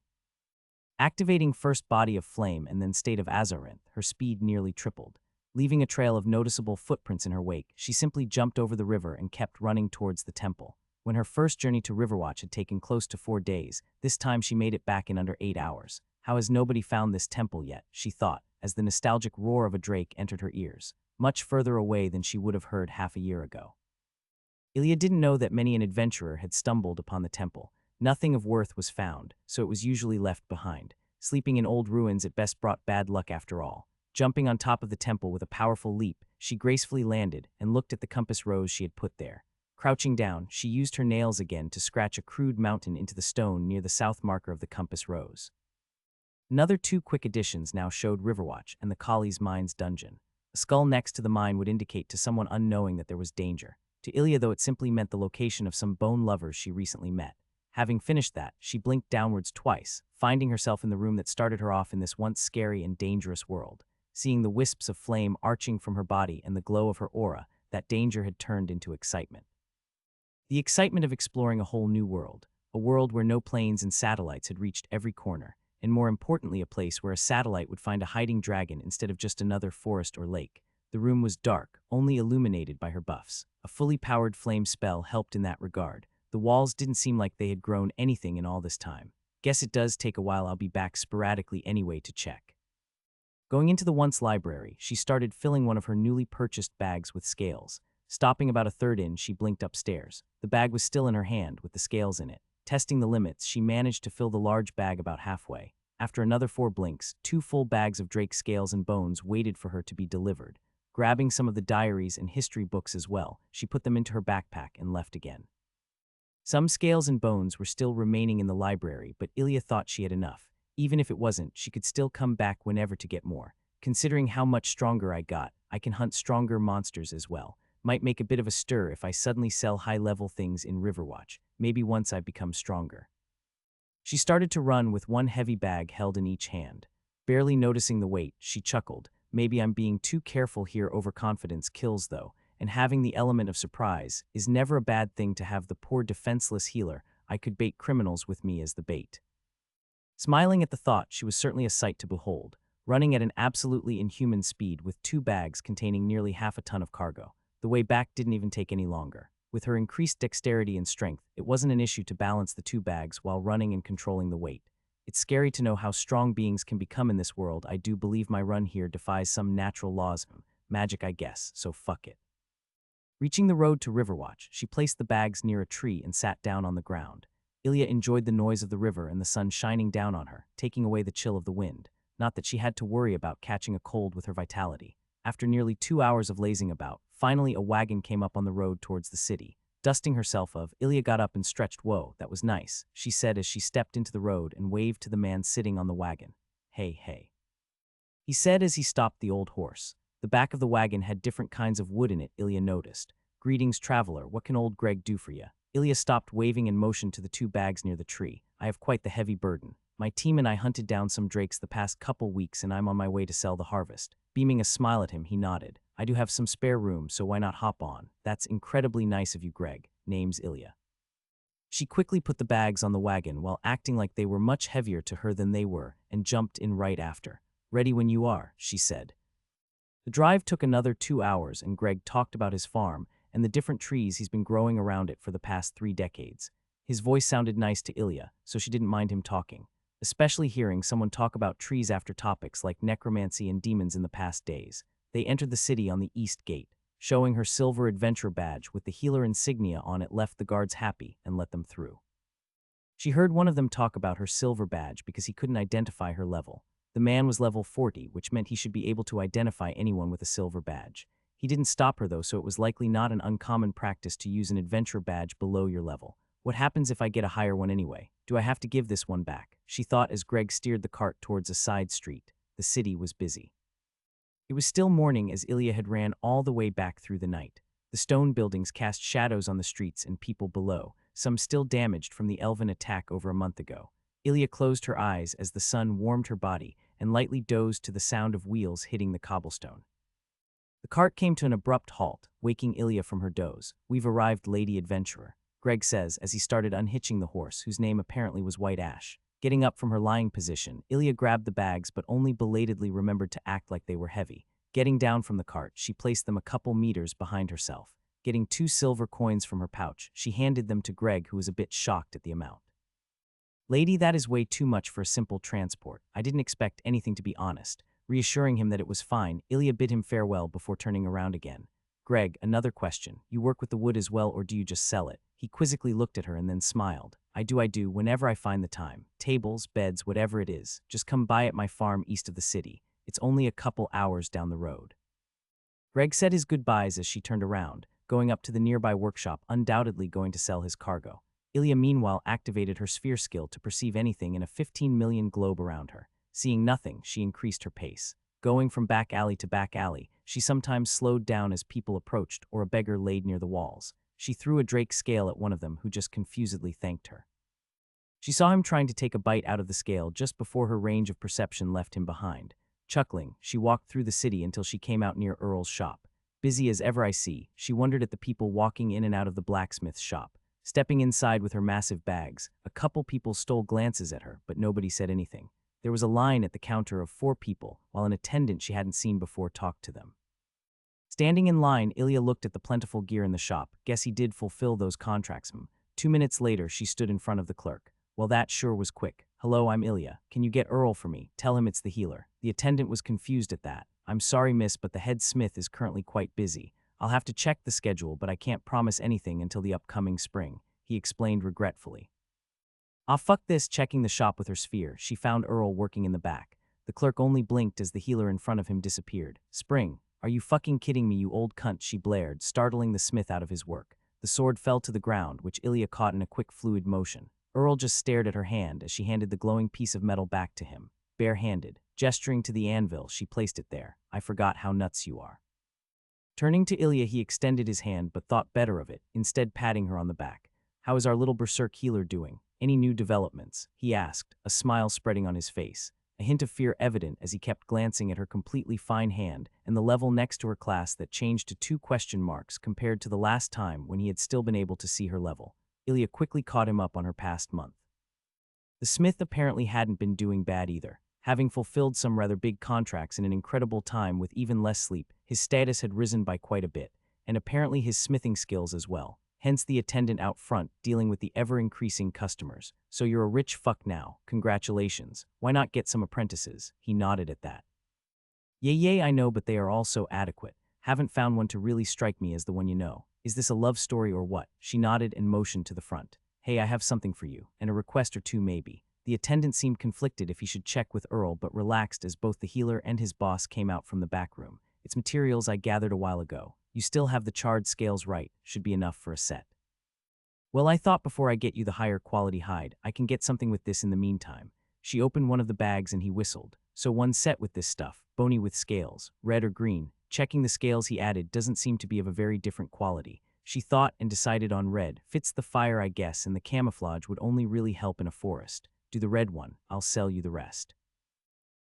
Activating first Body of Flame and then State of Azarinth, her speed nearly tripled. Leaving a trail of noticeable footprints in her wake, she simply jumped over the river and kept running towards the temple. When her first journey to Riverwatch had taken close to 4 days, this time she made it back in under 8 hours. How has nobody found this temple yet, she thought, as the nostalgic roar of a drake entered her ears, much further away than she would have heard half a year ago. Ilya didn't know that many an adventurer had stumbled upon the temple. Nothing of worth was found, so it was usually left behind. Sleeping in old ruins at best brought bad luck after all. Jumping on top of the temple with a powerful leap, she gracefully landed and looked at the compass rose she had put there. Crouching down, she used her nails again to scratch a crude mountain into the stone near the south marker of the compass rose. Another two quick additions now showed Riverwatch and the Collie's mine's dungeon. A skull next to the mine would indicate to someone unknowing that there was danger. To Ilya, though, it simply meant the location of some bone lovers she recently met. Having finished that, she blinked downwards twice, finding herself in the room that started her off in this once scary and dangerous world. Seeing the wisps of flame arching from her body and the glow of her aura, that danger had turned into excitement. The excitement of exploring a whole new world, a world where no planes and satellites had reached every corner, and more importantly a place where a satellite would find a hiding dragon instead of just another forest or lake. The room was dark, only illuminated by her buffs. A fully powered flame spell helped in that regard. The walls didn't seem like they had grown anything in all this time. Guess it does take a while. I'll be back sporadically anyway to check. Going into the once library, she started filling one of her newly purchased bags with scales. Stopping about a third in, she blinked upstairs. The bag was still in her hand with the scales in it. Testing the limits, she managed to fill the large bag about halfway. After another 4 blinks, 2 full bags of Drake's scales and bones waited for her to be delivered. Grabbing some of the diaries and history books as well, she put them into her backpack and left again. Some scales and bones were still remaining in the library, but Ilya thought she had enough. Even if it wasn't, she could still come back whenever to get more. Considering how much stronger I got, I can hunt stronger monsters as well. Might make a bit of a stir if I suddenly sell high-level things in Riverwatch, maybe once I become stronger. She started to run with one heavy bag held in each hand. Barely noticing the weight, she chuckled. Maybe I'm being too careful here. Overconfidence kills though, and having the element of surprise is never a bad thing to have. The poor defenseless healer, I could bait criminals with me as the bait. Smiling at the thought, she was certainly a sight to behold, running at an absolutely inhuman speed with 2 bags containing nearly half a ton of cargo. The way back didn't even take any longer. With her increased dexterity and strength, it wasn't an issue to balance the 2 bags while running and controlling the weight. It's scary to know how strong beings can become in this world. I do believe my run here defies some natural laws. Magic, I guess, so fuck it. Reaching the road to Riverwatch, she placed the bags near a tree and sat down on the ground. Ilya enjoyed the noise of the river and the sun shining down on her, taking away the chill of the wind. Not that she had to worry about catching a cold with her vitality. After nearly 2 hours of lazing about, finally a wagon came up on the road towards the city. Dusting herself of, Ilya got up and stretched. Whoa, that was nice, she said as she stepped into the road and waved to the man sitting on the wagon. Hey, hey, he said as he stopped the old horse. The back of the wagon had different kinds of wood in it, Ilya noticed. Greetings, traveler, what can old Greg do for you? Ilya stopped waving and motioned to the 2 bags near the tree. I have quite the heavy burden. My team and I hunted down some drakes the past couple weeks and I'm on my way to sell the harvest. Beaming a smile at him, he nodded. I do have some spare room, so why not hop on? That's incredibly nice of you, Greg. Name's Ilya. She quickly put the bags on the wagon while acting like they were much heavier to her than they were and jumped in right after. Ready when you are, she said. The drive took another 2 hours and Greg talked about his farm and the different trees he's been growing around it for the past 3 decades. His voice sounded nice to Ilya, so she didn't mind him talking, especially hearing someone talk about trees after topics like necromancy and demons in the past days. They entered the city on the east gate. Showing her silver adventure badge with the healer insignia on it left the guards happy and let them through. She heard one of them talk about her silver badge because he couldn't identify her level. The man was level 40, which meant he should be able to identify anyone with a silver badge. He didn't stop her though, so it was likely not an uncommon practice to use an adventure badge below your level. What happens if I get a higher one anyway? Do I have to give this one back? She thought as Greg steered the cart towards a side street. The city was busy. It was still morning as Ilya had ran all the way back through the night. The stone buildings cast shadows on the streets and people below, some still damaged from the elven attack over a month ago. Ilya closed her eyes as the sun warmed her body and lightly dozed to the sound of wheels hitting the cobblestone. The cart came to an abrupt halt, waking Ilya from her doze. We've arrived, Lady Adventurer, Greg says as he started unhitching the horse, whose name apparently was White Ash. Getting up from her lying position, Ilya grabbed the bags but only belatedly remembered to act like they were heavy. Getting down from the cart, she placed them a couple meters behind herself. Getting 2 silver coins from her pouch, she handed them to Greg, who was a bit shocked at the amount. Lady, that is way too much for a simple transport. I didn't expect anything, to be honest. Reassuring him that it was fine, Ilya bid him farewell before turning around again. Greg, another question. You work with the wood as well, or do you just sell it? He quizzically looked at her and then smiled. I do, whenever I find the time. Tables, beds, whatever it is. Just come by at my farm east of the city. It's only a couple hours down the road. Greg said his goodbyes as she turned around, going up to the nearby workshop, undoubtedly going to sell his cargo. Ilya meanwhile activated her sphere skill to perceive anything in a 15 million globe around her. Seeing nothing, she increased her pace. Going from back alley to back alley, she sometimes slowed down as people approached or a beggar laid near the walls. She threw a drake scale at one of them who just confusedly thanked her. She saw him trying to take a bite out of the scale just before her range of perception left him behind. Chuckling, she walked through the city until she came out near Earl's shop. Busy as ever I see, she wondered at the people walking in and out of the blacksmith's shop. Stepping inside with her massive bags, a couple people stole glances at her, but nobody said anything. There was a line at the counter of 4 people, while an attendant she hadn't seen before talked to them. Standing in line, Ilya looked at the plentiful gear in the shop. Guess he did fulfill those contracts. 2 minutes later, she stood in front of the clerk. Well, that sure was quick. Hello, I'm Ilya. Can you get Earl for me? Tell him it's the healer. The attendant was confused at that. I'm sorry, miss, but the head smith is currently quite busy. I'll have to check the schedule, but I can't promise anything until the upcoming spring, he explained regretfully. Ah, fuck this. Checking the shop with her sphere, she found Earl working in the back. The clerk only blinked as the healer in front of him disappeared. Spring, are you fucking kidding me, you old cunt, she blared, startling the smith out of his work. The sword fell to the ground, which Ilya caught in a quick fluid motion. Earl just stared at her hand as she handed the glowing piece of metal back to him. Barehanded, gesturing to the anvil, she placed it there. I forgot how nuts you are. Turning to Ilya, he extended his hand but thought better of it, instead patting her on the back. How is our little berserk healer doing? Any new developments? He asked, a smile spreading on his face. A hint of fear evident as he kept glancing at her completely fine hand and the level next to her class that changed to 2 question marks compared to the last time when he had still been able to see her level. Ilya quickly caught him up on her past month. The smith apparently hadn't been doing bad either. Having fulfilled some rather big contracts in an incredible time with even less sleep, his status had risen by quite a bit, and apparently his smithing skills as well. Hence the attendant out front dealing with the ever-increasing customers. So you're a rich fuck now. Congratulations. Why not get some apprentices? He nodded at that. Yay, I know, but they are all so adequate. Haven't found one to really strike me as the one you know. Is this a love story or what? She nodded and motioned to the front. Hey, I have something for you, and a request or two maybe. The attendant seemed conflicted if he should check with Earl, but relaxed as both the healer and his boss came out from the back room. It's materials I gathered a while ago. You still have the charred scales right, should be enough for a set. Well, I thought before I get you the higher quality hide, I can get something with this in the meantime. She opened one of the bags and he whistled. So one set with this stuff, bony with scales, red or green. Checking the scales he added doesn't seem to be of a very different quality. She thought and decided on red. Fits the fire, I guess, and the camouflage would only really help in a forest. Do the red one, I'll sell you the rest.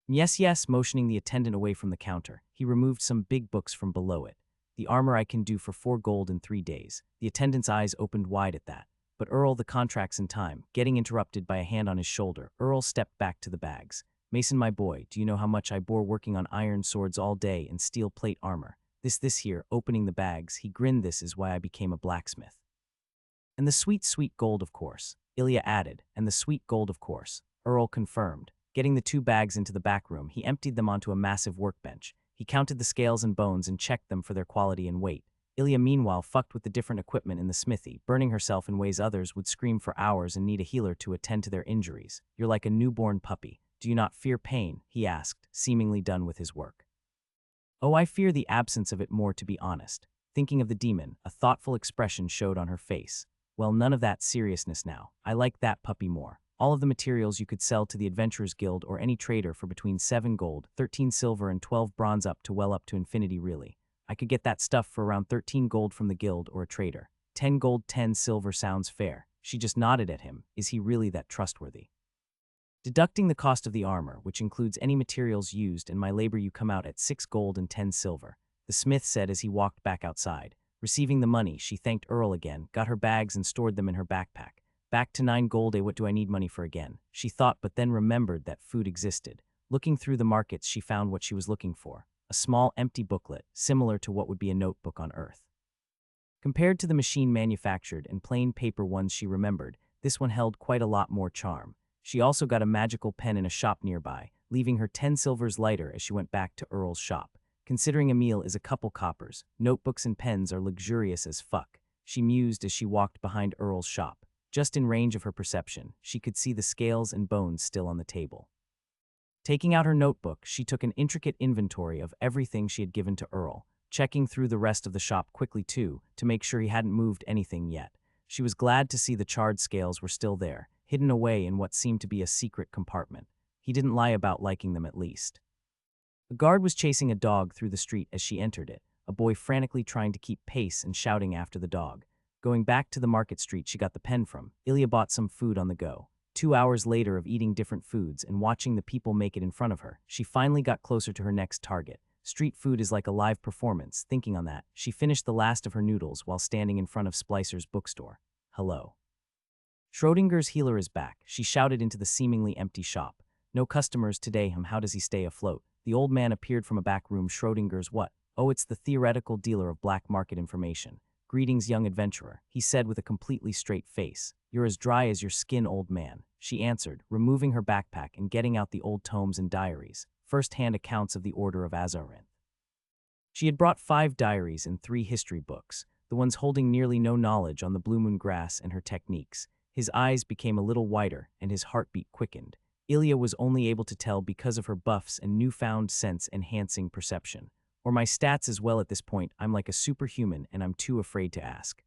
Yes, motioning the attendant away from the counter. He removed some big books from below it. The armor I can do for 4 gold in 3 days. The attendant's eyes opened wide at that. But Earl, the contract's in time. Getting interrupted by a hand on his shoulder, Earl stepped back to the bags. Mason, my boy, do you know how much I bore working on iron swords all day and steel plate armor? This here, opening the bags, he grinned. This is why I became a blacksmith. And the sweet gold, of course. Ilya added, and the sweet gold, of course. Earl confirmed. Getting the 2 bags into the back room, he emptied them onto a massive workbench. He counted the scales and bones and checked them for their quality and weight. Ilya meanwhile fucked with the different equipment in the smithy, burning herself in ways others would scream for hours and need a healer to attend to their injuries. You're like a newborn puppy. Do you not fear pain? He asked, seemingly done with his work. Oh, I fear the absence of it more, to be honest. Thinking of the demon, a thoughtful expression showed on her face. Well, none of that seriousness now. I like that puppy more. All of the materials you could sell to the Adventurers Guild or any trader for between 7 gold, 13 silver and 12 bronze up to infinity really. I could get that stuff for around 13 gold from the guild or a trader. 10 gold, 10 silver sounds fair. She just nodded at him. Is he really that trustworthy? Deducting the cost of the armor, which includes any materials used, and my labor, you come out at 6 gold and 10 silver, the smith said as he walked back outside. Receiving the money, she thanked Earl again, got her bags and stored them in her backpack. Back to 9 gold, what do I need money for again? She thought, but then remembered that food existed. Looking through the markets, she found what she was looking for. A small empty booklet, similar to what would be a notebook on Earth. Compared to the machine-manufactured and plain paper ones she remembered, this one held quite a lot more charm. She also got a magical pen in a shop nearby, leaving her 10 silvers lighter as she went back to Earl's shop. Considering a meal is a couple coppers, notebooks and pens are luxurious as fuck, she mused as she walked behind Earl's shop. Just in range of her perception, she could see the scales and bones still on the table. Taking out her notebook, she took an intricate inventory of everything she had given to Earl, checking through the rest of the shop quickly too, to make sure he hadn't moved anything yet. She was glad to see the charred scales were still there, hidden away in what seemed to be a secret compartment. He didn't lie about liking them at least. A guard was chasing a dog through the street as she entered it, a boy frantically trying to keep pace and shouting after the dog. Going back to the market street she got the pen from, Ilya bought some food on the go. 2 hours later of eating different foods and watching the people make it in front of her, she finally got closer to her next target. Street food is like a live performance. Thinking on that, she finished the last of her noodles while standing in front of Splicer's bookstore. Hello. Schrodinger's healer is back, she shouted into the seemingly empty shop. No customers today, how does he stay afloat? The old man appeared from a back room. Schrodinger's what? Oh, it's the theoretical dealer of black market information. Greetings, young adventurer, he said with a completely straight face. You're as dry as your skin, old man, she answered, removing her backpack and getting out the old tomes and diaries, first-hand accounts of the Order of Azarinth. She had brought 5 diaries and 3 history books, the ones holding nearly no knowledge on the blue moon grass and her techniques. His eyes became a little wider and his heartbeat quickened. Ilya was only able to tell because of her buffs and newfound sense-enhancing perception. Or my stats as well at this point, I'm like a superhuman and I'm too afraid to ask.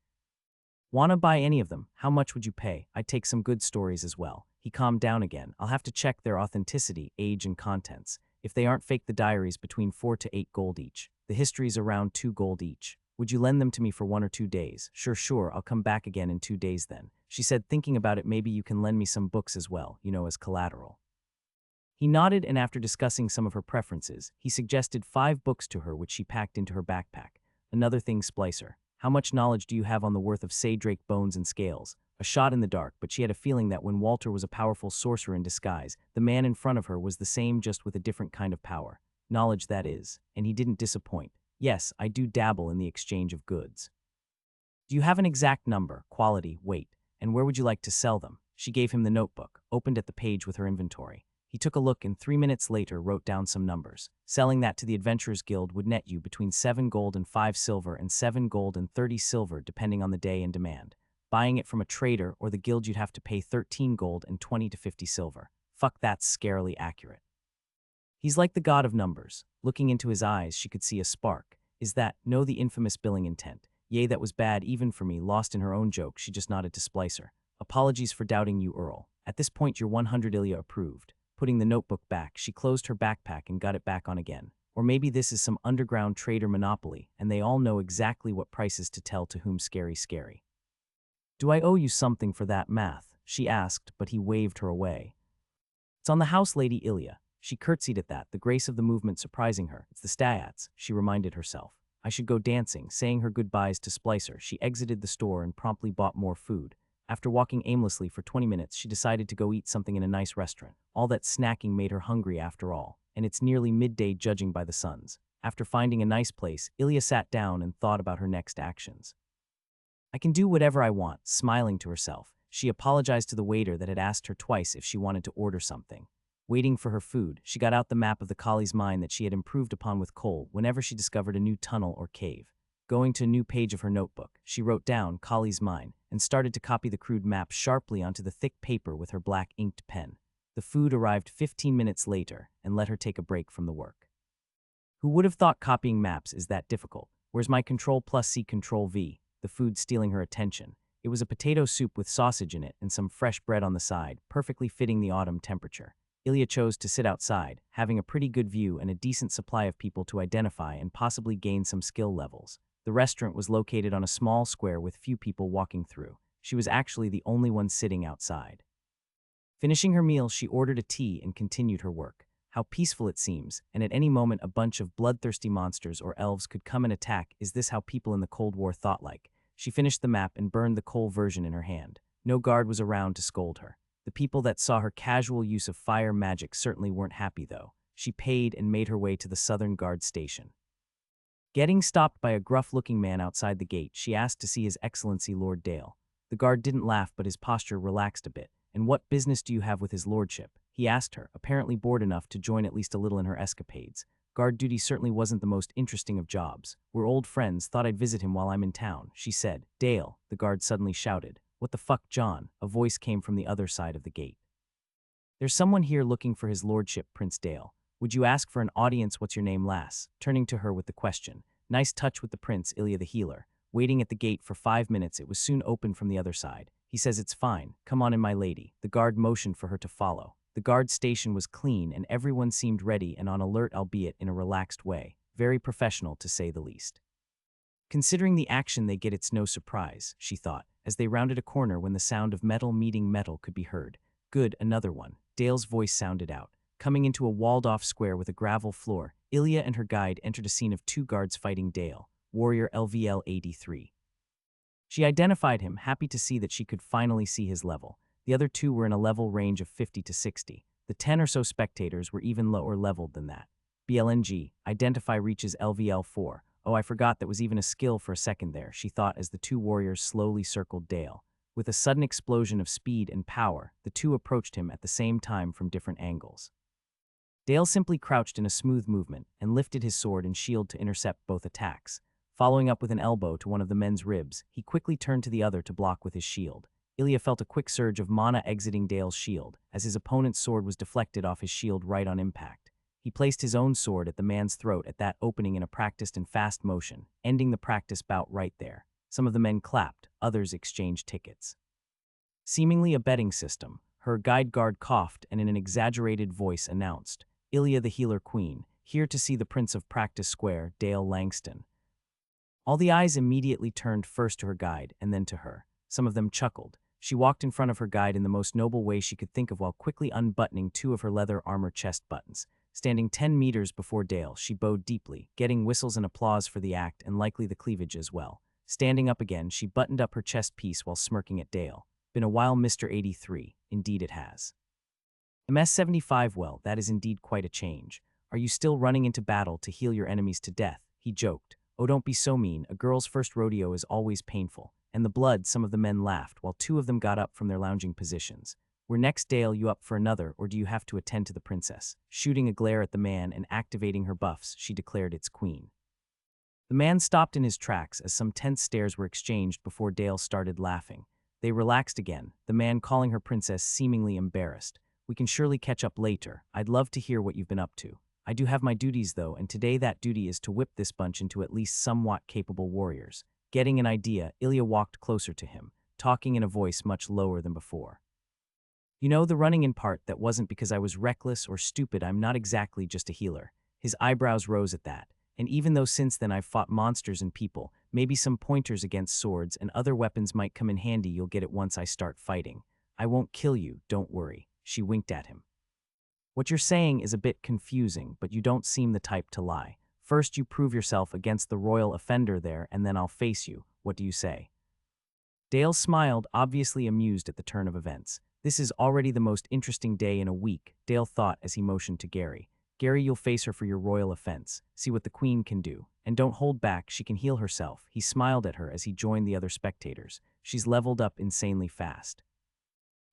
Wanna buy any of them? How much would you pay? I'd take some good stories as well. He calmed down again. I'll have to check their authenticity, age, and contents. If they aren't fake, the diaries between 4 to 8 gold each. The histories around 2 gold each. Would you lend them to me for 1 or 2 days? Sure, I'll come back again in 2 days then. She said, thinking about it, maybe you can lend me some books as well, as collateral. He nodded, and after discussing some of her preferences, he suggested 5 books to her which she packed into her backpack. Another thing, Splicer. How much knowledge do you have on the worth of Saydrake bones and scales? A shot in the dark, but she had a feeling that when Walter was a powerful sorcerer in disguise, the man in front of her was the same, just with a different kind of power. Knowledge, that is, and he didn't disappoint. Yes, I do dabble in the exchange of goods. Do you have an exact number, quality, weight, and where would you like to sell them? She gave him the notebook, opened at the page with her inventory. He took a look and 3 minutes later wrote down some numbers. Selling that to the Adventurers Guild would net you between 7 gold and 5 silver and 7 gold and 30 silver depending on the day and demand. Buying it from a trader or the guild you'd have to pay 13 gold and 20 to 50 silver. Fuck, that's scarily accurate. He's like the god of numbers. Looking into his eyes, she could see a spark. Is that, no, the infamous billing intent? Yea, that was bad even for me. Lost in her own joke, she just nodded to Splicer. Apologies for doubting you, Earl. At this point, your 100 Ilya approved. Putting the notebook back, she closed her backpack and got it back on again. Or maybe this is some underground trader monopoly, and they all know exactly what prices to tell to whom. Scary. Do I owe you something for that math? She asked, but he waved her away. It's on the house, Lady Ilya. She curtsied at that, the grace of the movement surprising her. It's the stats, she reminded herself. I should go dancing. Saying her goodbyes to Splicer, she exited the store and promptly bought more food. After walking aimlessly for 20 minutes, she decided to go eat something in a nice restaurant. All that snacking made her hungry after all, and it's nearly midday judging by the suns. After finding a nice place, Ilya sat down and thought about her next actions. I can do whatever I want, smiling to herself. She apologized to the waiter that had asked her twice if she wanted to order something. Waiting for her food, she got out the map of the Kali's mine that she had improved upon with coal whenever she discovered a new tunnel or cave. Going to a new page of her notebook, she wrote down Kali's mine and started to copy the crude map sharply onto the thick paper with her black inked pen. The food arrived 15 minutes later and let her take a break from the work. Who would have thought copying maps is that difficult? Where's my Control+C Control+V? The food stealing her attention. It was a potato soup with sausage in it and some fresh bread on the side, perfectly fitting the autumn temperature. Ilya chose to sit outside, having a pretty good view and a decent supply of people to identify and possibly gain some skill levels. The restaurant was located on a small square with few people walking through. She was actually the only one sitting outside. Finishing her meal, she ordered a tea and continued her work. How peaceful it seems, and at any moment a bunch of bloodthirsty monsters or elves could come and attack. Is this how people in the Cold War thought like? She finished the map and burned the coal version in her hand. No guard was around to scold her. The people that saw her casual use of fire magic certainly weren't happy though. She paid and made her way to the Southern Guard station. Getting stopped by a gruff-looking man outside the gate, she asked to see His Excellency Lord Dale. The guard didn't laugh, but his posture relaxed a bit. And what business do you have with his lordship? He asked her, apparently bored enough to join at least a little in her escapades. Guard duty certainly wasn't the most interesting of jobs. We're old friends, thought I'd visit him while I'm in town, she said. Dale, the guard suddenly shouted. What the fuck, John? A voice came from the other side of the gate. "There's someone here looking for his lordship, Prince Dale. Would you ask for an audience? What's your name, lass?" Turning to her with the question. Nice touch with the prince, Ilya the healer. Waiting at the gate for 5 minutes, it was soon opened from the other side. He says it's fine. Come on in, my lady. The guard motioned for her to follow. The guard station was clean and everyone seemed ready and on alert, albeit in a relaxed way. Very professional, to say the least. Considering the action they get, it's no surprise, she thought, as they rounded a corner when the sound of metal meeting metal could be heard. Good, another one. Dale's voice sounded out. Coming into a walled-off square with a gravel floor, Ilya and her guide entered a scene of two guards fighting Dale, warrior LVL 83. She identified him, happy to see that she could finally see his level. The other two were in a level range of 50 to 60. The 10 or so spectators were even lower leveled than that. BLNG, identify reaches LVL 4. Oh, I forgot that was even a skill for a second there, she thought as the two warriors slowly circled Dale. With a sudden explosion of speed and power, the two approached him at the same time from different angles. Dale simply crouched in a smooth movement and lifted his sword and shield to intercept both attacks. Following up with an elbow to one of the men's ribs, he quickly turned to the other to block with his shield. Ilya felt a quick surge of mana exiting Dale's shield, as his opponent's sword was deflected off his shield right on impact. He placed his own sword at the man's throat at that opening in a practiced and fast motion, ending the practice bout right there. Some of the men clapped, others exchanged tickets. Seemingly a betting system, her guide guard coughed and in an exaggerated voice announced, "Ilya the Healer Queen, here to see the Prince of Practice Square, Dale Langston." All the eyes immediately turned first to her guide and then to her. Some of them chuckled. She walked in front of her guide in the most noble way she could think of while quickly unbuttoning two of her leather armor chest buttons. Standing 10 meters before Dale, she bowed deeply, getting whistles and applause for the act and likely the cleavage as well. Standing up again, she buttoned up her chest piece while smirking at Dale. "Been a while, Mr. 83. Indeed it has." MS-75, well, that is indeed quite a change. Are you still running into battle to heal your enemies to death? He joked. Oh, don't be so mean. A girl's first rodeo is always painful. And the blood, some of the men laughed, while two of them got up from their lounging positions. We're next, Dale, you up for another, or do you have to attend to the princess? Shooting a glare at the man and activating her buffs, she declared its queen. The man stopped in his tracks as some tense stares were exchanged before Dale started laughing. They relaxed again, the man calling her princess seemingly embarrassed. We can surely catch up later. I'd love to hear what you've been up to. I do have my duties though, and today that duty is to whip this bunch into at least somewhat capable warriors. Getting an idea, Ilya walked closer to him, talking in a voice much lower than before. You know, the running in part, that wasn't because I was reckless or stupid. I'm not exactly just a healer. His eyebrows rose at that. And even though since then I've fought monsters and people, maybe some pointers against swords and other weapons might come in handy, you'll get it once I start fighting. I won't kill you, don't worry. She winked at him. What you're saying is a bit confusing, but you don't seem the type to lie. First you prove yourself against the royal offender there, and then I'll face you. What do you say? Dale smiled, obviously amused at the turn of events. This is already the most interesting day in a week, Dale thought as he motioned to Gary. Gary, you'll face her for your royal offense. See what the queen can do. And don't hold back, she can heal herself. He smiled at her as he joined the other spectators. She's leveled up insanely fast.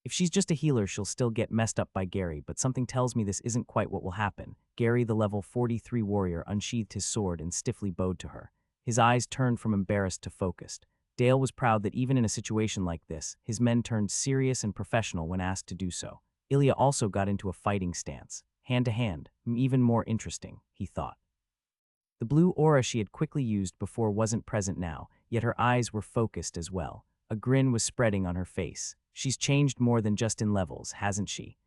If she's just a healer, she'll still get messed up by Gary, but something tells me this isn't quite what will happen. Gary, the level 43 warrior, unsheathed his sword and stiffly bowed to her. His eyes turned from embarrassed to focused. Dale was proud that even in a situation like this, his men turned serious and professional when asked to do so. Ilya also got into a fighting stance. Hand to hand, even more interesting, he thought. The blue aura she had quickly used before wasn't present now, yet her eyes were focused as well. A grin was spreading on her face. She's changed more than just in levels, hasn't she?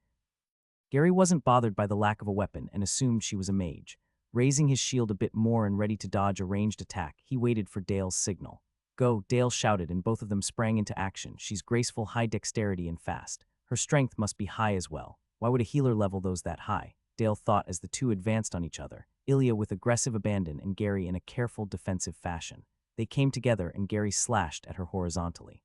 Gary wasn't bothered by the lack of a weapon and assumed she was a mage. Raising his shield a bit more and ready to dodge a ranged attack, he waited for Dale's signal. Go, Dale shouted, and both of them sprang into action. She's graceful, high dexterity, and fast. Her strength must be high as well. Why would a healer level those that high? Dale thought as the two advanced on each other, Ilya with aggressive abandon and Gary in a careful defensive fashion. They came together and Gary slashed at her horizontally.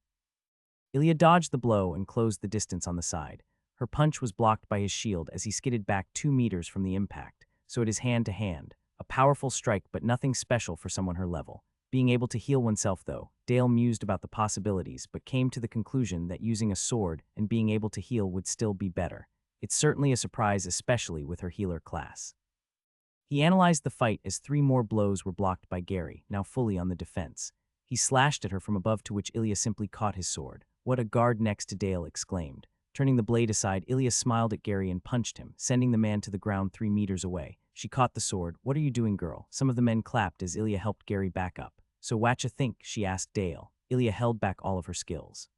Ilya dodged the blow and closed the distance on the side. Her punch was blocked by his shield as he skidded back 2 meters from the impact, so it is hand to hand. A powerful strike, but nothing special for someone her level. Being able to heal oneself though, Dale mused about the possibilities but came to the conclusion that using a sword and being able to heal would still be better. It's certainly a surprise, especially with her healer class. He analyzed the fight as 3 more blows were blocked by Gary, now fully on the defense. He slashed at her from above, to which Ilya simply caught his sword. What a guard! Next to Dale exclaimed. Turning the blade aside, Ilya smiled at Gary and punched him, sending the man to the ground 3 meters away. She caught the sword. "What are you doing, girl?" Some of the men clapped as Ilya helped Gary back up. "So whatcha think?" she asked Dale. Ilya held back all of her skills.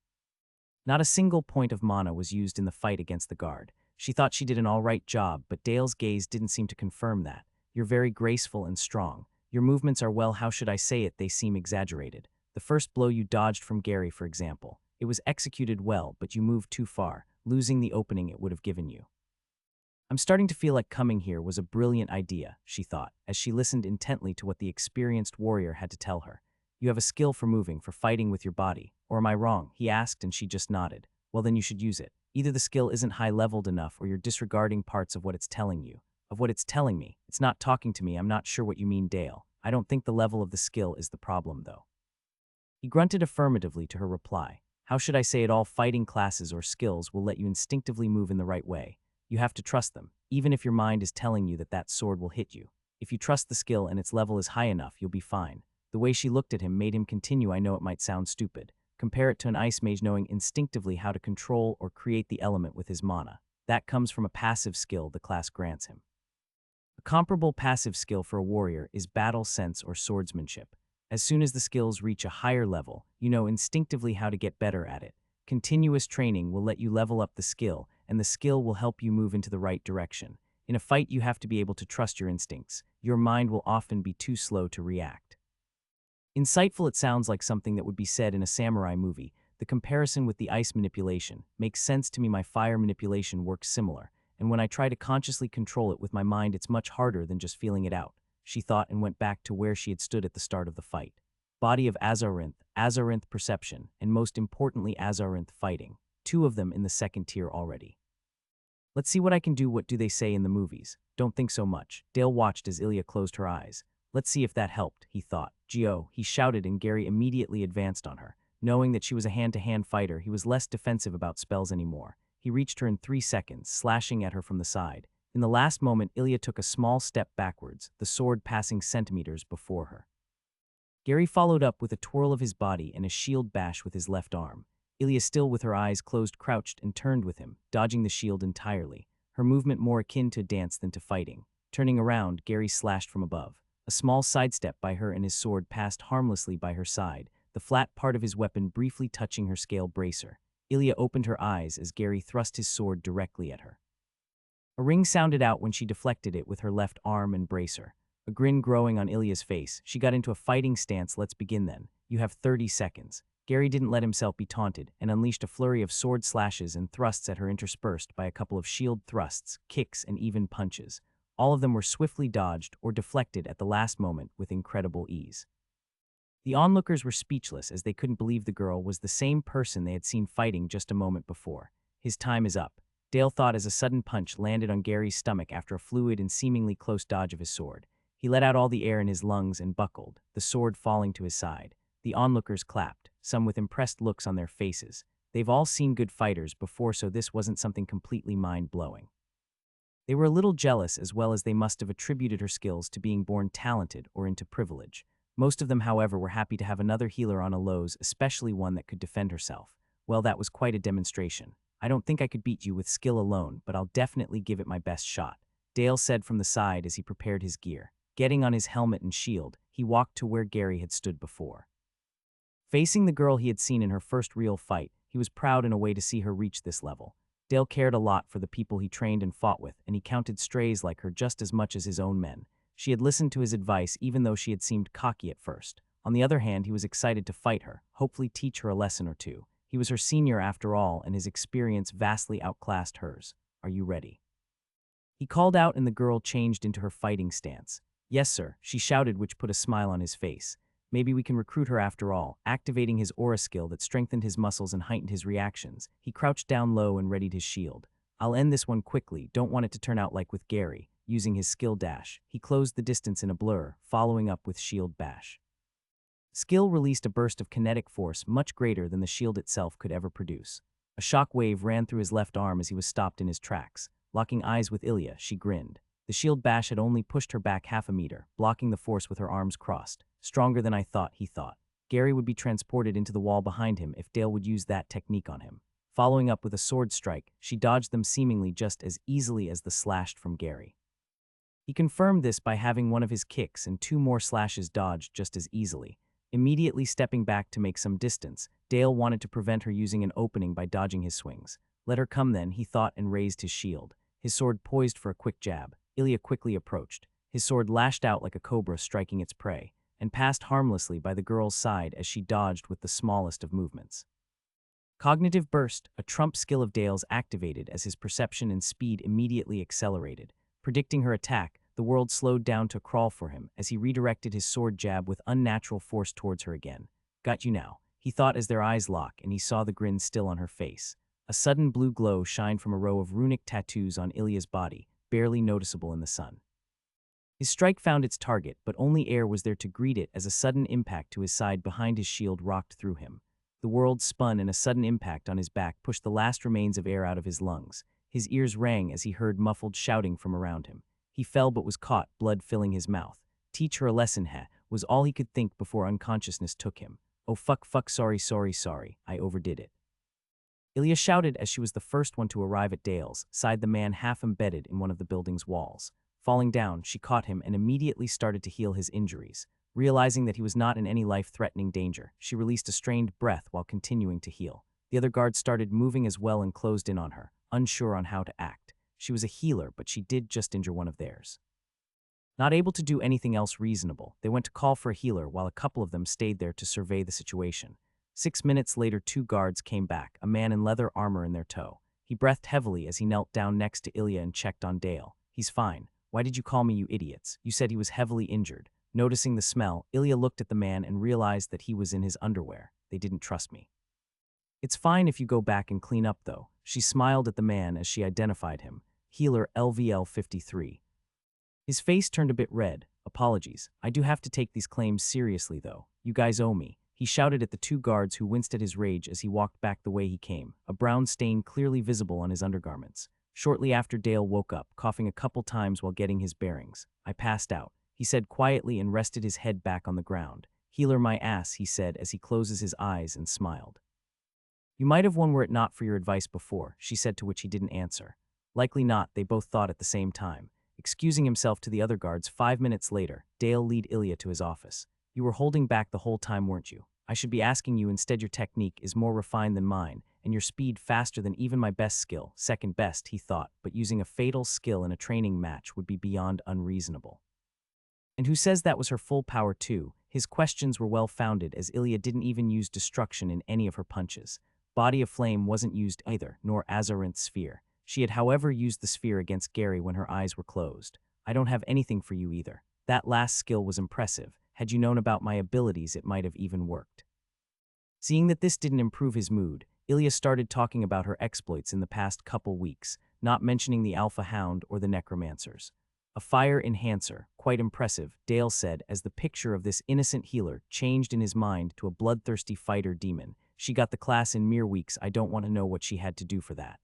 Not a single point of mana was used in the fight against the guard. She thought she did an all-right job, but Dale's gaze didn't seem to confirm that. "You're very graceful and strong. Your movements are, well, how should I say it, they seem exaggerated. The first blow you dodged from Gary, for example. It was executed well, but you moved too far, losing the opening it would have given you." "I'm starting to feel like coming here was a brilliant idea," she thought, as she listened intently to what the experienced warrior had to tell her. "You have a skill for moving, for fighting with your body. Or am I wrong?" he asked, and she just nodded. "Well, then you should use it. Either the skill isn't high-leveled enough or you're disregarding parts of what it's telling you." "Of what it's telling me? It's not talking to me. I'm not sure what you mean, Dale. I don't think the level of the skill is the problem, though." He grunted affirmatively to her reply. "How should I say it, all fighting classes or skills will let you instinctively move in the right way. You have to trust them, even if your mind is telling you that that sword will hit you. If you trust the skill and its level is high enough, you'll be fine." The way she looked at him made him continue. "I know it might sound stupid. Compare it to an ice mage knowing instinctively how to control or create the element with his mana. That comes from a passive skill the class grants him. A comparable passive skill for a warrior is battle sense or swordsmanship. As soon as the skills reach a higher level, you know instinctively how to get better at it. Continuous training will let you level up the skill, and the skill will help you move into the right direction. In a fight, you have to be able to trust your instincts. Your mind will often be too slow to react." Insightful. It sounds like something that would be said in a samurai movie. The comparison with the ice manipulation makes sense to me. My fire manipulation works similar, and when I try to consciously control it with my mind, it's much harder than just feeling it out, she thought, and went back to where she had stood at the start of the fight. Body of Azarinth perception, and most importantly Azarinth fighting. 2 of them in the second tier already. "Let's see what I can do." "What do they say in the movies?" "Don't think so much." Dale watched as Ilya closed her eyes. "Let's see if that helped," he thought. "Gio," he shouted, and Gary immediately advanced on her. Knowing that she was a hand-to-hand fighter, he was less defensive about spells anymore. He reached her in 3 seconds, slashing at her from the side. In the last moment, Ilya took a small step backwards, the sword passing centimeters before her. Gary followed up with a twirl of his body and a shield bash with his left arm. Ilya, still with her eyes closed, crouched and turned with him, dodging the shield entirely, her movement more akin to dance than to fighting. Turning around, Gary slashed from above. A small sidestep by her, and his sword passed harmlessly by her side, the flat part of his weapon briefly touching her scale bracer. Ilya opened her eyes as Gary thrust his sword directly at her. A ring sounded out when she deflected it with her left arm and bracer. A grin growing on Ilya's face, she got into a fighting stance. "Let's begin then. You have 30 seconds. Gary didn't let himself be taunted and unleashed a flurry of sword slashes and thrusts at her, interspersed by a couple of shield thrusts, kicks, and even punches. All of them were swiftly dodged or deflected at the last moment with incredible ease. The onlookers were speechless, as they couldn't believe the girl was the same person they had seen fighting just a moment before. "His time is up," Dale thought, as a sudden punch landed on Gary's stomach after a fluid and seemingly close dodge of his sword. He let out all the air in his lungs and buckled, the sword falling to his side. The onlookers clapped, some with impressed looks on their faces. They've all seen good fighters before, so this wasn't something completely mind-blowing. They were a little jealous, as well as they must have attributed her skills to being born talented or into privilege. Most of them, however, were happy to have another healer on a lows, especially one that could defend herself. "Well, that was quite a demonstration. I don't think I could beat you with skill alone, but I'll definitely give it my best shot," Dale said from the side as he prepared his gear. Getting on his helmet and shield, he walked to where Gary had stood before. Facing the girl he had seen in her first real fight, he was proud in a way to see her reach this level. Dale cared a lot for the people he trained and fought with, and he counted strays like her just as much as his own men. She had listened to his advice, even though she had seemed cocky at first. On the other hand, he was excited to fight her, hopefully teach her a lesson or two. He was her senior after all, and his experience vastly outclassed hers. "Are you ready?" he called out, and the girl changed into her fighting stance. "Yes, sir," she shouted, which put a smile on his face. Maybe we can recruit her after all. Activating his aura skill that strengthened his muscles and heightened his reactions, he crouched down low and readied his shield. "I'll end this one quickly, don't want it to turn out like with Gary." Using his skill dash, he closed the distance in a blur, following up with shield bash. Skill released a burst of kinetic force much greater than the shield itself could ever produce. A shock wave ran through his left arm as he was stopped in his tracks. Locking eyes with Ilya, she grinned. The shield bash had only pushed her back half a meter, blocking the force with her arms crossed. "Stronger than I thought," he thought. Gary would be transported into the wall behind him if Dale would use that technique on him. Following up with a sword strike, she dodged them seemingly just as easily as the slashed from Gary. He confirmed this by having one of his kicks and 2 more slashes dodged just as easily. Immediately stepping back to make some distance, Dale wanted to prevent her using an opening by dodging his swings. Let her come then, he thought, and raised his shield. His sword poised for a quick jab. Ilya quickly approached. His sword lashed out like a cobra striking its prey, and passed harmlessly by the girl's side as she dodged with the smallest of movements. Cognitive burst, a trump skill of Dale's, activated as his perception and speed immediately accelerated. Predicting her attack, the world slowed down to crawl for him as he redirected his sword jab with unnatural force towards her again. Got you now, he thought as their eyes locked and he saw the grin still on her face. A sudden blue glow shined from a row of runic tattoos on Ilya's body, barely noticeable in the sun. His strike found its target, but only air was there to greet it as a sudden impact to his side behind his shield rocked through him. The world spun and a sudden impact on his back pushed the last remains of air out of his lungs. His ears rang as he heard muffled shouting from around him. He fell but was caught, blood filling his mouth. Teach her a lesson, was all he could think before unconsciousness took him. Oh fuck, sorry, I overdid it. Ilya shouted as she was the first one to arrive at Dale's side, the man half embedded in one of the building's walls. Falling down, she caught him and immediately started to heal his injuries. Realizing that he was not in any life-threatening danger, she released a strained breath while continuing to heal. The other guards started moving as well and closed in on her, unsure on how to act. She was a healer, but she did just injure one of theirs. Not able to do anything else reasonable, they went to call for a healer while a couple of them stayed there to survey the situation. 6 minutes later, 2 guards came back, a man in leather armor in their tow. He breathed heavily as he knelt down next to Ilya and checked on Dale. He's fine. Why did you call me, you idiots? You said he was heavily injured. Noticing the smell, Ilya looked at the man and realized that he was in his underwear. They didn't trust me. It's fine if you go back and clean up though. She smiled at the man as she identified him. Healer LVL 53. His face turned a bit red. Apologies. I do have to take these claims seriously though. You guys owe me. He shouted at the 2 guards who winced at his rage as he walked back the way he came, a brown stain clearly visible on his undergarments. Shortly after, Dale woke up, coughing a couple times while getting his bearings. I passed out, he said quietly and rested his head back on the ground. Healer my ass, he said as he closes his eyes and smiled. You might have won were it not for your advice before, she said, to which he didn't answer. Likely not, they both thought at the same time. Excusing himself to the other guards, 5 minutes later, Dale led Ilya to his office. You were holding back the whole time, weren't you? I should be asking you instead. Your technique is more refined than mine, and your speed faster than even my best skill, second best, he thought, but using a fatal skill in a training match would be beyond unreasonable. And who says that was her full power too? His questions were well-founded as Ilya didn't even use destruction in any of her punches. Body of Flame wasn't used either, nor Azarinth's sphere. She had however used the sphere against Gary when her eyes were closed. I don't have anything for you either. That last skill was impressive. Had you known about my abilities, it might have even worked. Seeing that this didn't improve his mood, Ilya started talking about her exploits in the past couple weeks, not mentioning the Alpha Hound or the Necromancers. A fire enhancer, quite impressive, Dale said as the picture of this innocent healer changed in his mind to a bloodthirsty fighter demon. She got the class in mere weeks. I don't want to know what she had to do for that.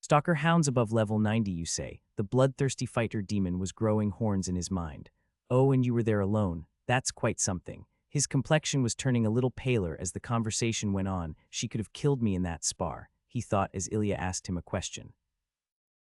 Stalker hounds above level 90, you say? The bloodthirsty fighter demon was growing horns in his mind. Oh, and you were there alone. That's quite something. His complexion was turning a little paler as the conversation went on. She could have killed me in that spar, he thought as Ilya asked him a question.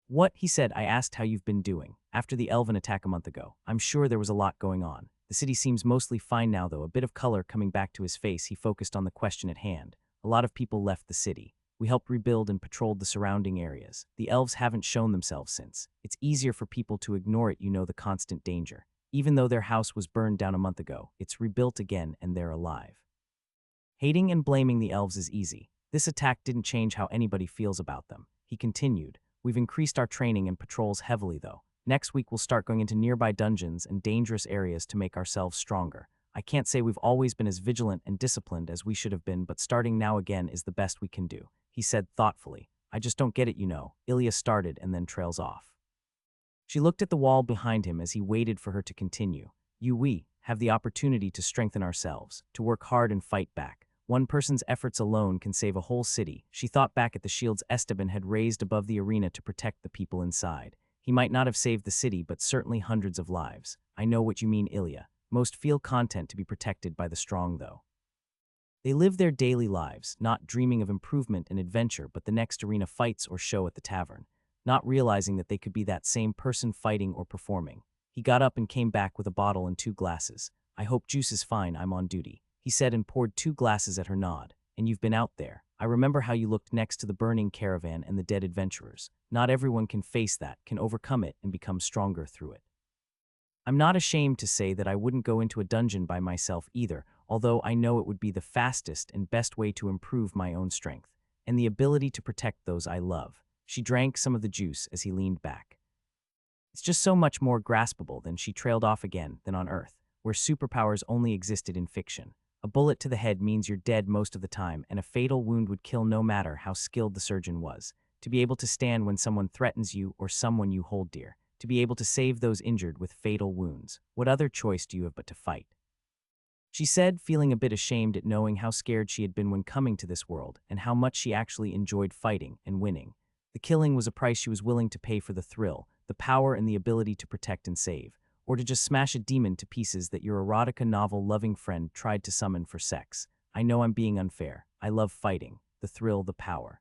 What? He said. I asked how you've been doing. After the Elven attack a month ago, I'm sure there was a lot going on. The city seems mostly fine now though, a bit of color coming back to his face. He focused on the question at hand. A lot of people left the city. We helped rebuild and patrolled the surrounding areas. The elves haven't shown themselves since. It's easier for people to ignore it, you know, the constant danger. Even though their house was burned down a month ago, it's rebuilt again and they're alive. Hating and blaming the elves is easy. This attack didn't change how anybody feels about them. He continued, we've increased our training and patrols heavily though. Next week we'll start going into nearby dungeons and dangerous areas to make ourselves stronger. I can't say we've always been as vigilant and disciplined as we should have been, but starting now again is the best we can do, he said thoughtfully. I just don't get it, you know. Ilya started and then trails off. She looked at the wall behind him as he waited for her to continue. We have the opportunity to strengthen ourselves, to work hard and fight back. One person's efforts alone can save a whole city. She thought back at the shields Esteban had raised above the arena to protect the people inside. He might not have saved the city, but certainly hundreds of lives. I know what you mean, Ilya. Most feel content to be protected by the strong, though. They live their daily lives, not dreaming of improvement and adventure but the next arena fights or show at the tavern, not realizing that they could be that same person fighting or performing. He got up and came back with a bottle and 2 glasses. "I hope juice is fine, I'm on duty," he said and poured 2 glasses at her nod. "And you've been out there. I remember how you looked next to the burning caravan and the dead adventurers. Not everyone can face that, can overcome it and become stronger through it. I'm not ashamed to say that I wouldn't go into a dungeon by myself either, although I know it would be the fastest and best way to improve my own strength and the ability to protect those I love." She drank some of the juice as he leaned back. It's just so much more graspable than she trailed off again than on Earth, where superpowers only existed in fiction. A bullet to the head means you're dead most of the time, and a fatal wound would kill no matter how skilled the surgeon was. To be able to stand when someone threatens you or someone you hold dear. To be able to save those injured with fatal wounds. What other choice do you have but to fight? She said, feeling a bit ashamed at knowing how scared she had been when coming to this world and how much she actually enjoyed fighting and winning. The killing was a price she was willing to pay for the thrill, the power and the ability to protect and save, or to just smash a demon to pieces that your erotica novel-loving friend tried to summon for sex. I know I'm being unfair. I love fighting, the thrill, the power.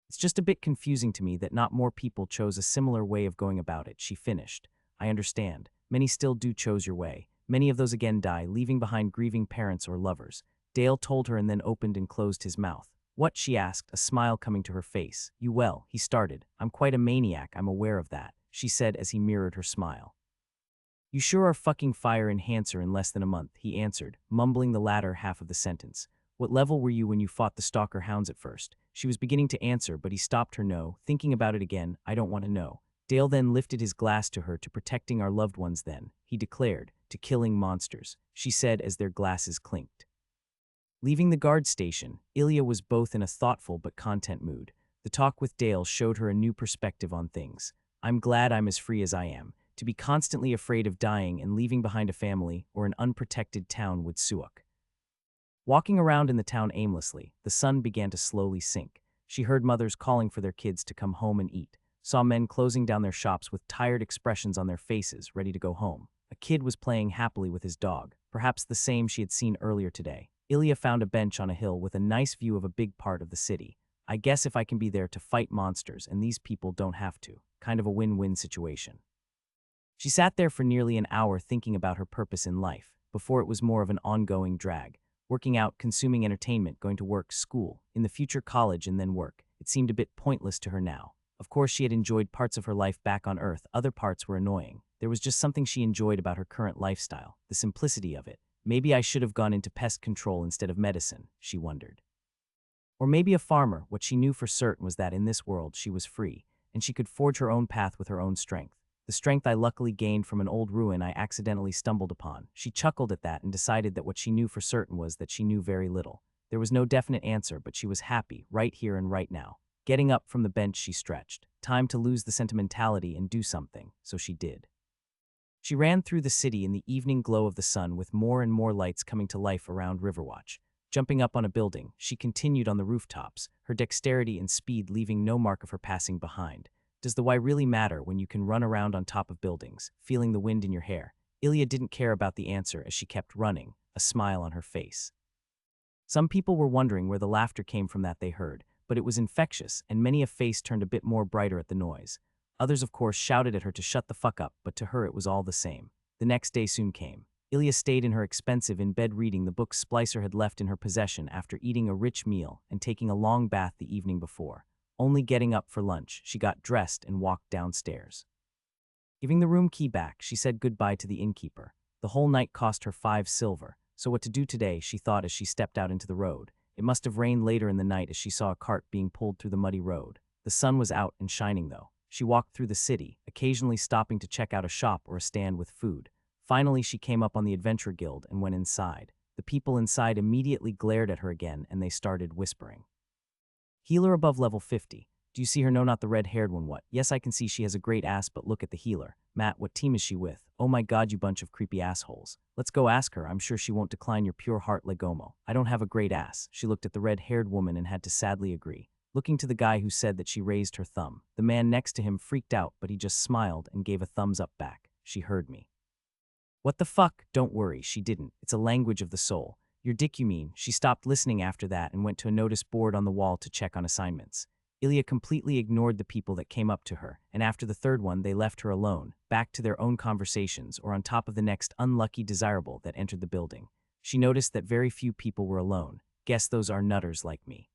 It's just a bit confusing to me that not more people chose a similar way of going about it, she finished. I understand. Many still do chose your way. Many of those again die, leaving behind grieving parents or lovers. Dale told her and then opened and closed his mouth. "What?" she asked, a smile coming to her face. "You well," he started. "I'm quite a maniac, I'm aware of that," she said as he mirrored her smile. "You sure are fucking fire enhancer in less than a month," he answered, mumbling the latter half of the sentence. "What level were you when you fought the stalker hounds at first?" She was beginning to answer, but he stopped her. "No, thinking about it again, I don't want to know." Dale then lifted his glass to her. "To protecting our loved ones then," he declared, "to killing monsters," she said as their glasses clinked. Leaving the guard station, Ilya was both in a thoughtful but content mood. The talk with Dale showed her a new perspective on things. "I'm glad I'm as free as I am. To be constantly afraid of dying and leaving behind a family or an unprotected town would suck." Walking around in the town aimlessly, the sun began to slowly sink. She heard mothers calling for their kids to come home and eat, saw men closing down their shops with tired expressions on their faces, ready to go home. A kid was playing happily with his dog, perhaps the same she had seen earlier today. Ilya found a bench on a hill with a nice view of a big part of the city. "I guess if I can be there to fight monsters and these people don't have to, kind of a win-win situation." She sat there for nearly an hour thinking about her purpose in life, before it was more of an ongoing drag. Working out, consuming entertainment, going to work, school, in the future college and then work. It seemed a bit pointless to her now. Of course she had enjoyed parts of her life back on Earth, other parts were annoying. There was just something she enjoyed about her current lifestyle, the simplicity of it. Maybe I should have gone into pest control instead of medicine, she wondered. Or maybe a farmer. What she knew for certain was that in this world she was free, and she could forge her own path with her own strength. The strength I luckily gained from an old ruin I accidentally stumbled upon. She chuckled at that and decided that what she knew for certain was that she knew very little. There was no definite answer, but she was happy, right here and right now. Getting up from the bench, she stretched. Time to lose the sentimentality and do something, so she did. She ran through the city in the evening glow of the sun with more and more lights coming to life around Riverwatch. Jumping up on a building, she continued on the rooftops, her dexterity and speed leaving no mark of her passing behind. Does the why really matter when you can run around on top of buildings, feeling the wind in your hair? Ilya didn't care about the answer as she kept running, a smile on her face. Some people were wondering where the laughter came from that they heard, but it was infectious, and many a face turned a bit more brighter at the noise. Others, of course, shouted at her to shut the fuck up, but to her it was all the same. The next day soon came. Ilya stayed in her expensive in-bed reading the book Splicer had left in her possession after eating a rich meal and taking a long bath the evening before. Only getting up for lunch, she got dressed and walked downstairs. Giving the room key back, she said goodbye to the innkeeper. The whole night cost her 5 silver, so what to do today, she thought as she stepped out into the road. It must have rained later in the night as she saw a cart being pulled through the muddy road. The sun was out and shining though. She walked through the city, occasionally stopping to check out a shop or a stand with food. Finally, she came up on the Adventure Guild and went inside. The people inside immediately glared at her again and they started whispering. "Healer above level 50. Do you see her? No, not the red-haired one. What? Yes, I can see she has a great ass, but look at the healer. Matt, what team is she with? Oh my god, you bunch of creepy assholes. Let's go ask her. I'm sure she won't decline your pure heart legomo. I don't have a great ass." She looked at the red-haired woman and had to sadly agree. Looking to the guy who said that she raised her thumb. The man next to him freaked out, but he just smiled and gave a thumbs up back. "She heard me." "What the fuck?" "Don't worry, she didn't. It's a language of the soul. Your dick, you mean. She stopped listening after that and went to a notice board on the wall to check on assignments. Ilya completely ignored the people that came up to her, and after the third one, they left her alone, back to their own conversations or on top of the next unlucky desirable that entered the building. She noticed that very few people were alone. Guess those are nutters like me.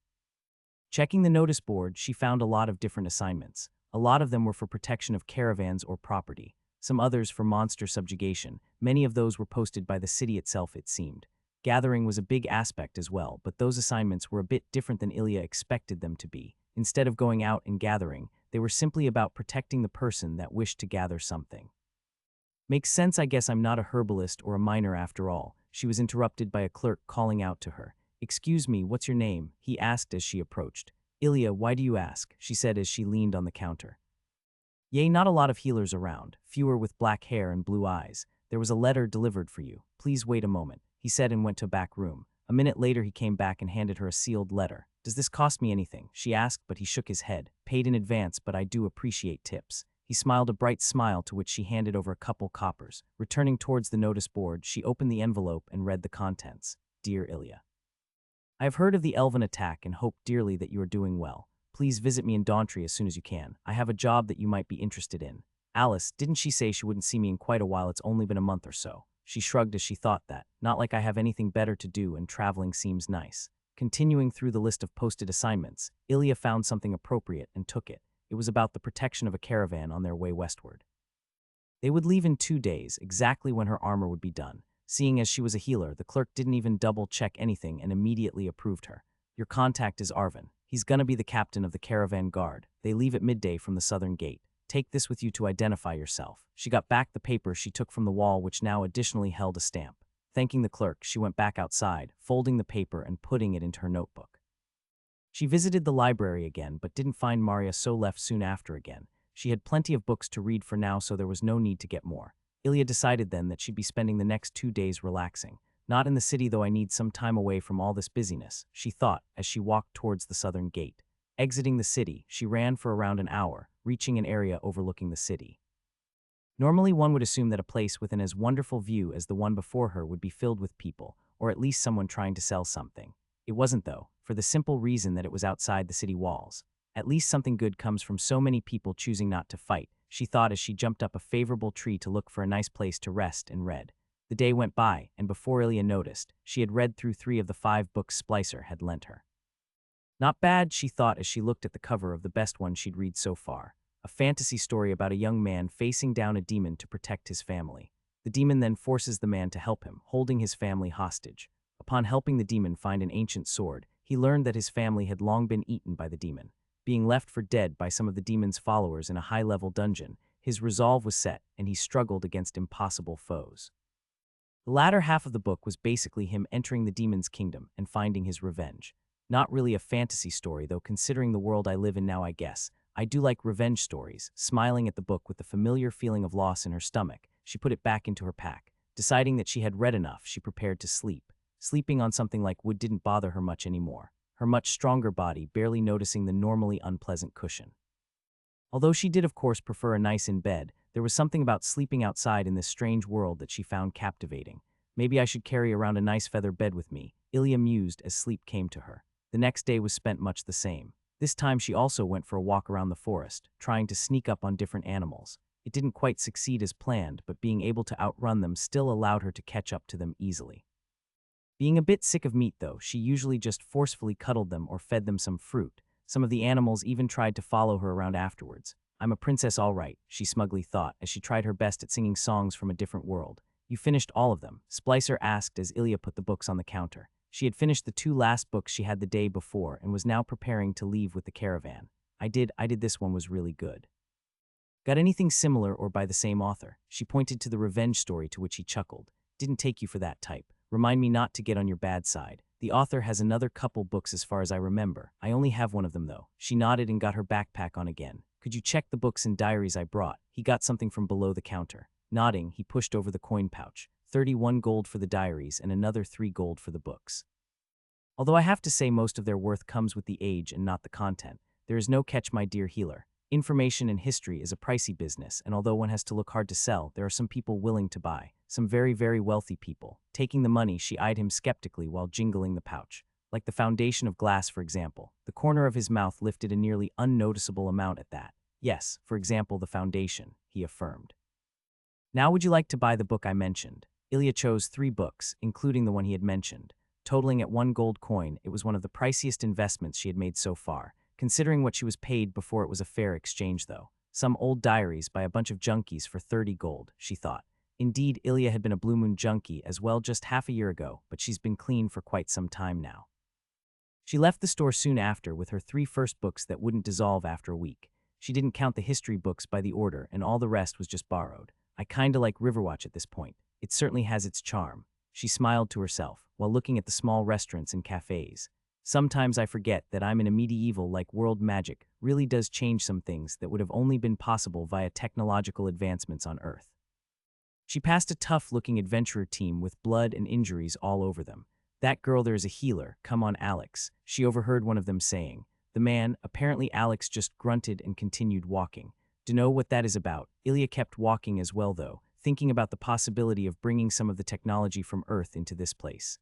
Checking the notice board, she found a lot of different assignments. A lot of them were for protection of caravans or property. Some others for monster subjugation. Many of those were posted by the city itself, it seemed. Gathering was a big aspect as well, but those assignments were a bit different than Ilya expected them to be. Instead of going out and gathering, they were simply about protecting the person that wished to gather something. Makes sense, I guess I'm not a herbalist or a miner after all. She was interrupted by a clerk calling out to her. Excuse me, what's your name? He asked as she approached. Ilya, why do you ask? She said as she leaned on the counter. Yea, not a lot of healers around, fewer with black hair and blue eyes. There was a letter delivered for you. Please wait a moment, he said and went to a back room. A minute later he came back and handed her a sealed letter. Does this cost me anything? She asked, but he shook his head. Paid in advance, but I do appreciate tips. He smiled a bright smile to which she handed over a couple coppers. Returning towards the notice board, she opened the envelope and read the contents. Dear Ilya, I have heard of the elven attack and hope dearly that you are doing well. Please visit me in Dauntry as soon as you can. I have a job that you might be interested in. Alice, didn't she say she wouldn't see me in quite a while? It's only been a month or so. She shrugged as she thought that. Not like I have anything better to do and traveling seems nice. Continuing through the list of posted assignments, Ilya found something appropriate and took it. It was about the protection of a caravan on their way westward. They would leave in 2 days, exactly when her armor would be done. Seeing as she was a healer, the clerk didn't even double-check anything and immediately approved her. Your contact is Arvin. He's gonna be the captain of the caravan guard. They leave at midday from the southern gate. Take this with you to identify yourself. She got back the paper she took from the wall, which now additionally held a stamp. Thanking the clerk, she went back outside, folding the paper and putting it into her notebook. She visited the library again, but didn't find Maria, so left soon after again. She had plenty of books to read for now, so there was no need to get more. Ilya decided then that she'd be spending the next 2 days relaxing. Not in the city, though. I need some time away from all this busyness, she thought as she walked towards the southern gate. Exiting the city, she ran for around an hour, reaching an area overlooking the city. Normally one would assume that a place with an as wonderful view as the one before her would be filled with people, or at least someone trying to sell something. It wasn't, though, for the simple reason that it was outside the city walls. At least something good comes from so many people choosing not to fight, she thought as she jumped up a favorable tree to look for a nice place to rest and read. The day went by, and before Ilya noticed, she had read through 3 of the 5 books Splicer had lent her. Not bad, she thought as she looked at the cover of the best one she'd read so far. A fantasy story about a young man facing down a demon to protect his family. The demon then forces the man to help him, holding his family hostage. Upon helping the demon find an ancient sword, he learned that his family had long been eaten by the demon. Being left for dead by some of the demon's followers in a high-level dungeon, his resolve was set, and he struggled against impossible foes. The latter half of the book was basically him entering the demon's kingdom and finding his revenge. Not really a fantasy story, though, considering the world I live in now, I guess. I do like revenge stories. Smiling at the book with the familiar feeling of loss in her stomach, she put it back into her pack. Deciding that she had read enough, she prepared to sleep. Sleeping on something like wood didn't bother her much anymore, her much stronger body barely noticing the normally unpleasant cushion. Although she did of course prefer a nice in bed, there was something about sleeping outside in this strange world that she found captivating. Maybe I should carry around a nice feather bed with me, Ilya mused as sleep came to her. The next day was spent much the same. This time she also went for a walk around the forest, trying to sneak up on different animals. It didn't quite succeed as planned, but being able to outrun them still allowed her to catch up to them easily. Being a bit sick of meat, though, she usually just forcefully cuddled them or fed them some fruit. Some of the animals even tried to follow her around afterwards. I'm a princess all right, she smugly thought as she tried her best at singing songs from a different world. You finished all of them? Splicer asked as Ilya put the books on the counter. She had finished the 2 last books she had the day before and was now preparing to leave with the caravan. I did. This one was really good. Got anything similar or by the same author? She pointed to the revenge story, to which he chuckled. Didn't take you for that type. Remind me not to get on your bad side. The author has another couple books as far as I remember. I only have one of them though. She nodded and got her backpack on again. Could you check the books and diaries I brought? He got something from below the counter. Nodding, he pushed over the coin pouch. 31 gold for the diaries and another 3 gold for the books. Although I have to say most of their worth comes with the age and not the content. There is no catch, my dear healer. Information and history is a pricey business, and although one has to look hard to sell, there are some people willing to buy. Some very, very wealthy people. Taking the money, she eyed him skeptically while jingling the pouch. Like the foundation of glass, for example. The corner of his mouth lifted a nearly unnoticeable amount at that. Yes, for example, the foundation, he affirmed. Now would you like to buy the book I mentioned? Ilya chose 3 books, including the one he had mentioned. Totaling at 1 gold coin, it was one of the priciest investments she had made so far. Considering what she was paid before it was a fair exchange, though. Some old diaries by a bunch of junkies for 30 gold, she thought. Indeed, Ilya had been a Blue Moon junkie as well just half a year ago, but she's been clean for quite some time now. She left the store soon after with her 3 first books that wouldn't dissolve after a week. She didn't count the history books by the order, and all the rest was just borrowed. I kinda like Riverwatch at this point. It certainly has its charm. She smiled to herself, while looking at the small restaurants and cafes. Sometimes I forget that I'm in a medieval-like world. Magic really does change some things that would have only been possible via technological advancements on Earth. She passed a tough-looking adventurer team with blood and injuries all over them. That girl there is a healer, come on Alex, she overheard one of them saying. The man, apparently Alex, just grunted and continued walking. Dunno what that is about. Ilya kept walking as well though, thinking about the possibility of bringing some of the technology from Earth into this place.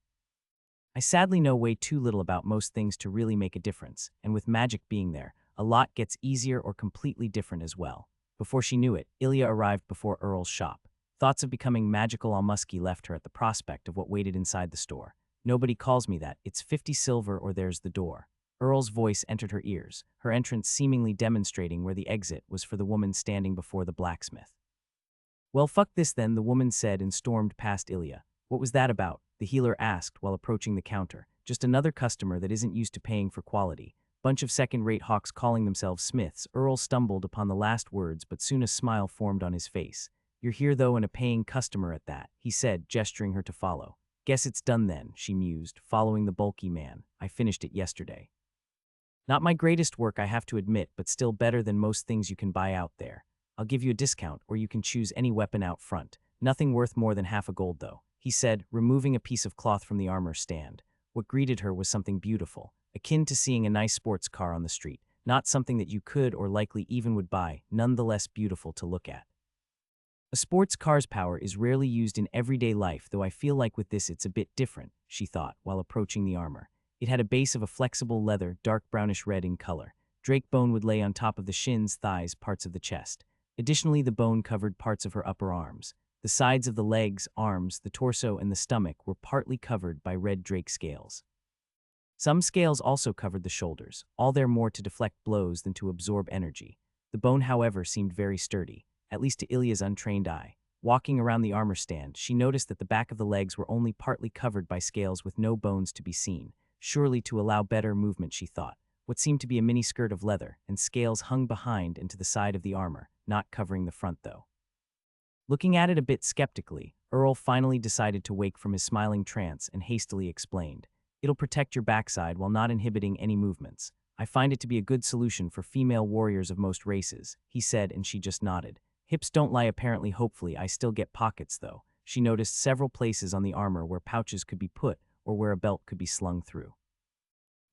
I sadly know way too little about most things to really make a difference, and with magic being there, a lot gets easier or completely different as well. Before she knew it, Ilya arrived before Earl's shop. Thoughts of becoming magical almusky left her at the prospect of what waited inside the store. Nobody calls me that, it's 50 silver or there's the door. Earl's voice entered her ears, her entrance seemingly demonstrating where the exit was for the woman standing before the blacksmith. Well, fuck this then, the woman said and stormed past Ilya. What was that about? The healer asked while approaching the counter. Just another customer that isn't used to paying for quality. Bunch of second-rate hawks calling themselves smiths. Earl stumbled upon the last words, but soon a smile formed on his face. You're here though and a paying customer at that, he said, gesturing her to follow. Guess it's done then, she mused, following the bulky man. I finished it yesterday. Not my greatest work, I have to admit, but still better than most things you can buy out there. I'll give you a discount, or you can choose any weapon out front. Nothing worth more than half a gold though, he said, removing a piece of cloth from the armor stand. What greeted her was something beautiful, akin to seeing a nice sports car on the street, not something that you could or likely even would buy, nonetheless beautiful to look at. A sports car's power is rarely used in everyday life, though I feel like with this it's a bit different, she thought, while approaching the armor. It had a base of a flexible leather, dark brownish red in color. Drake bone would lay on top of the shins, thighs, parts of the chest. Additionally, the bone covered parts of her upper arms. The sides of the legs, arms, the torso, and the stomach were partly covered by red drake scales. Some scales also covered the shoulders, all there more to deflect blows than to absorb energy. The bone, however, seemed very sturdy, at least to Ilya's untrained eye. Walking around the armor stand, she noticed that the back of the legs were only partly covered by scales with no bones to be seen. Surely to allow better movement, she thought. What seemed to be a mini skirt of leather, and scales hung behind and to the side of the armor, not covering the front though. Looking at it a bit skeptically, Earl finally decided to wake from his smiling trance and hastily explained. It'll protect your backside while not inhibiting any movements. I find it to be a good solution for female warriors of most races, he said, and she just nodded. Hips don't lie apparently. Hopefully I still get pockets though. She noticed several places on the armor where pouches could be put or where a belt could be slung through.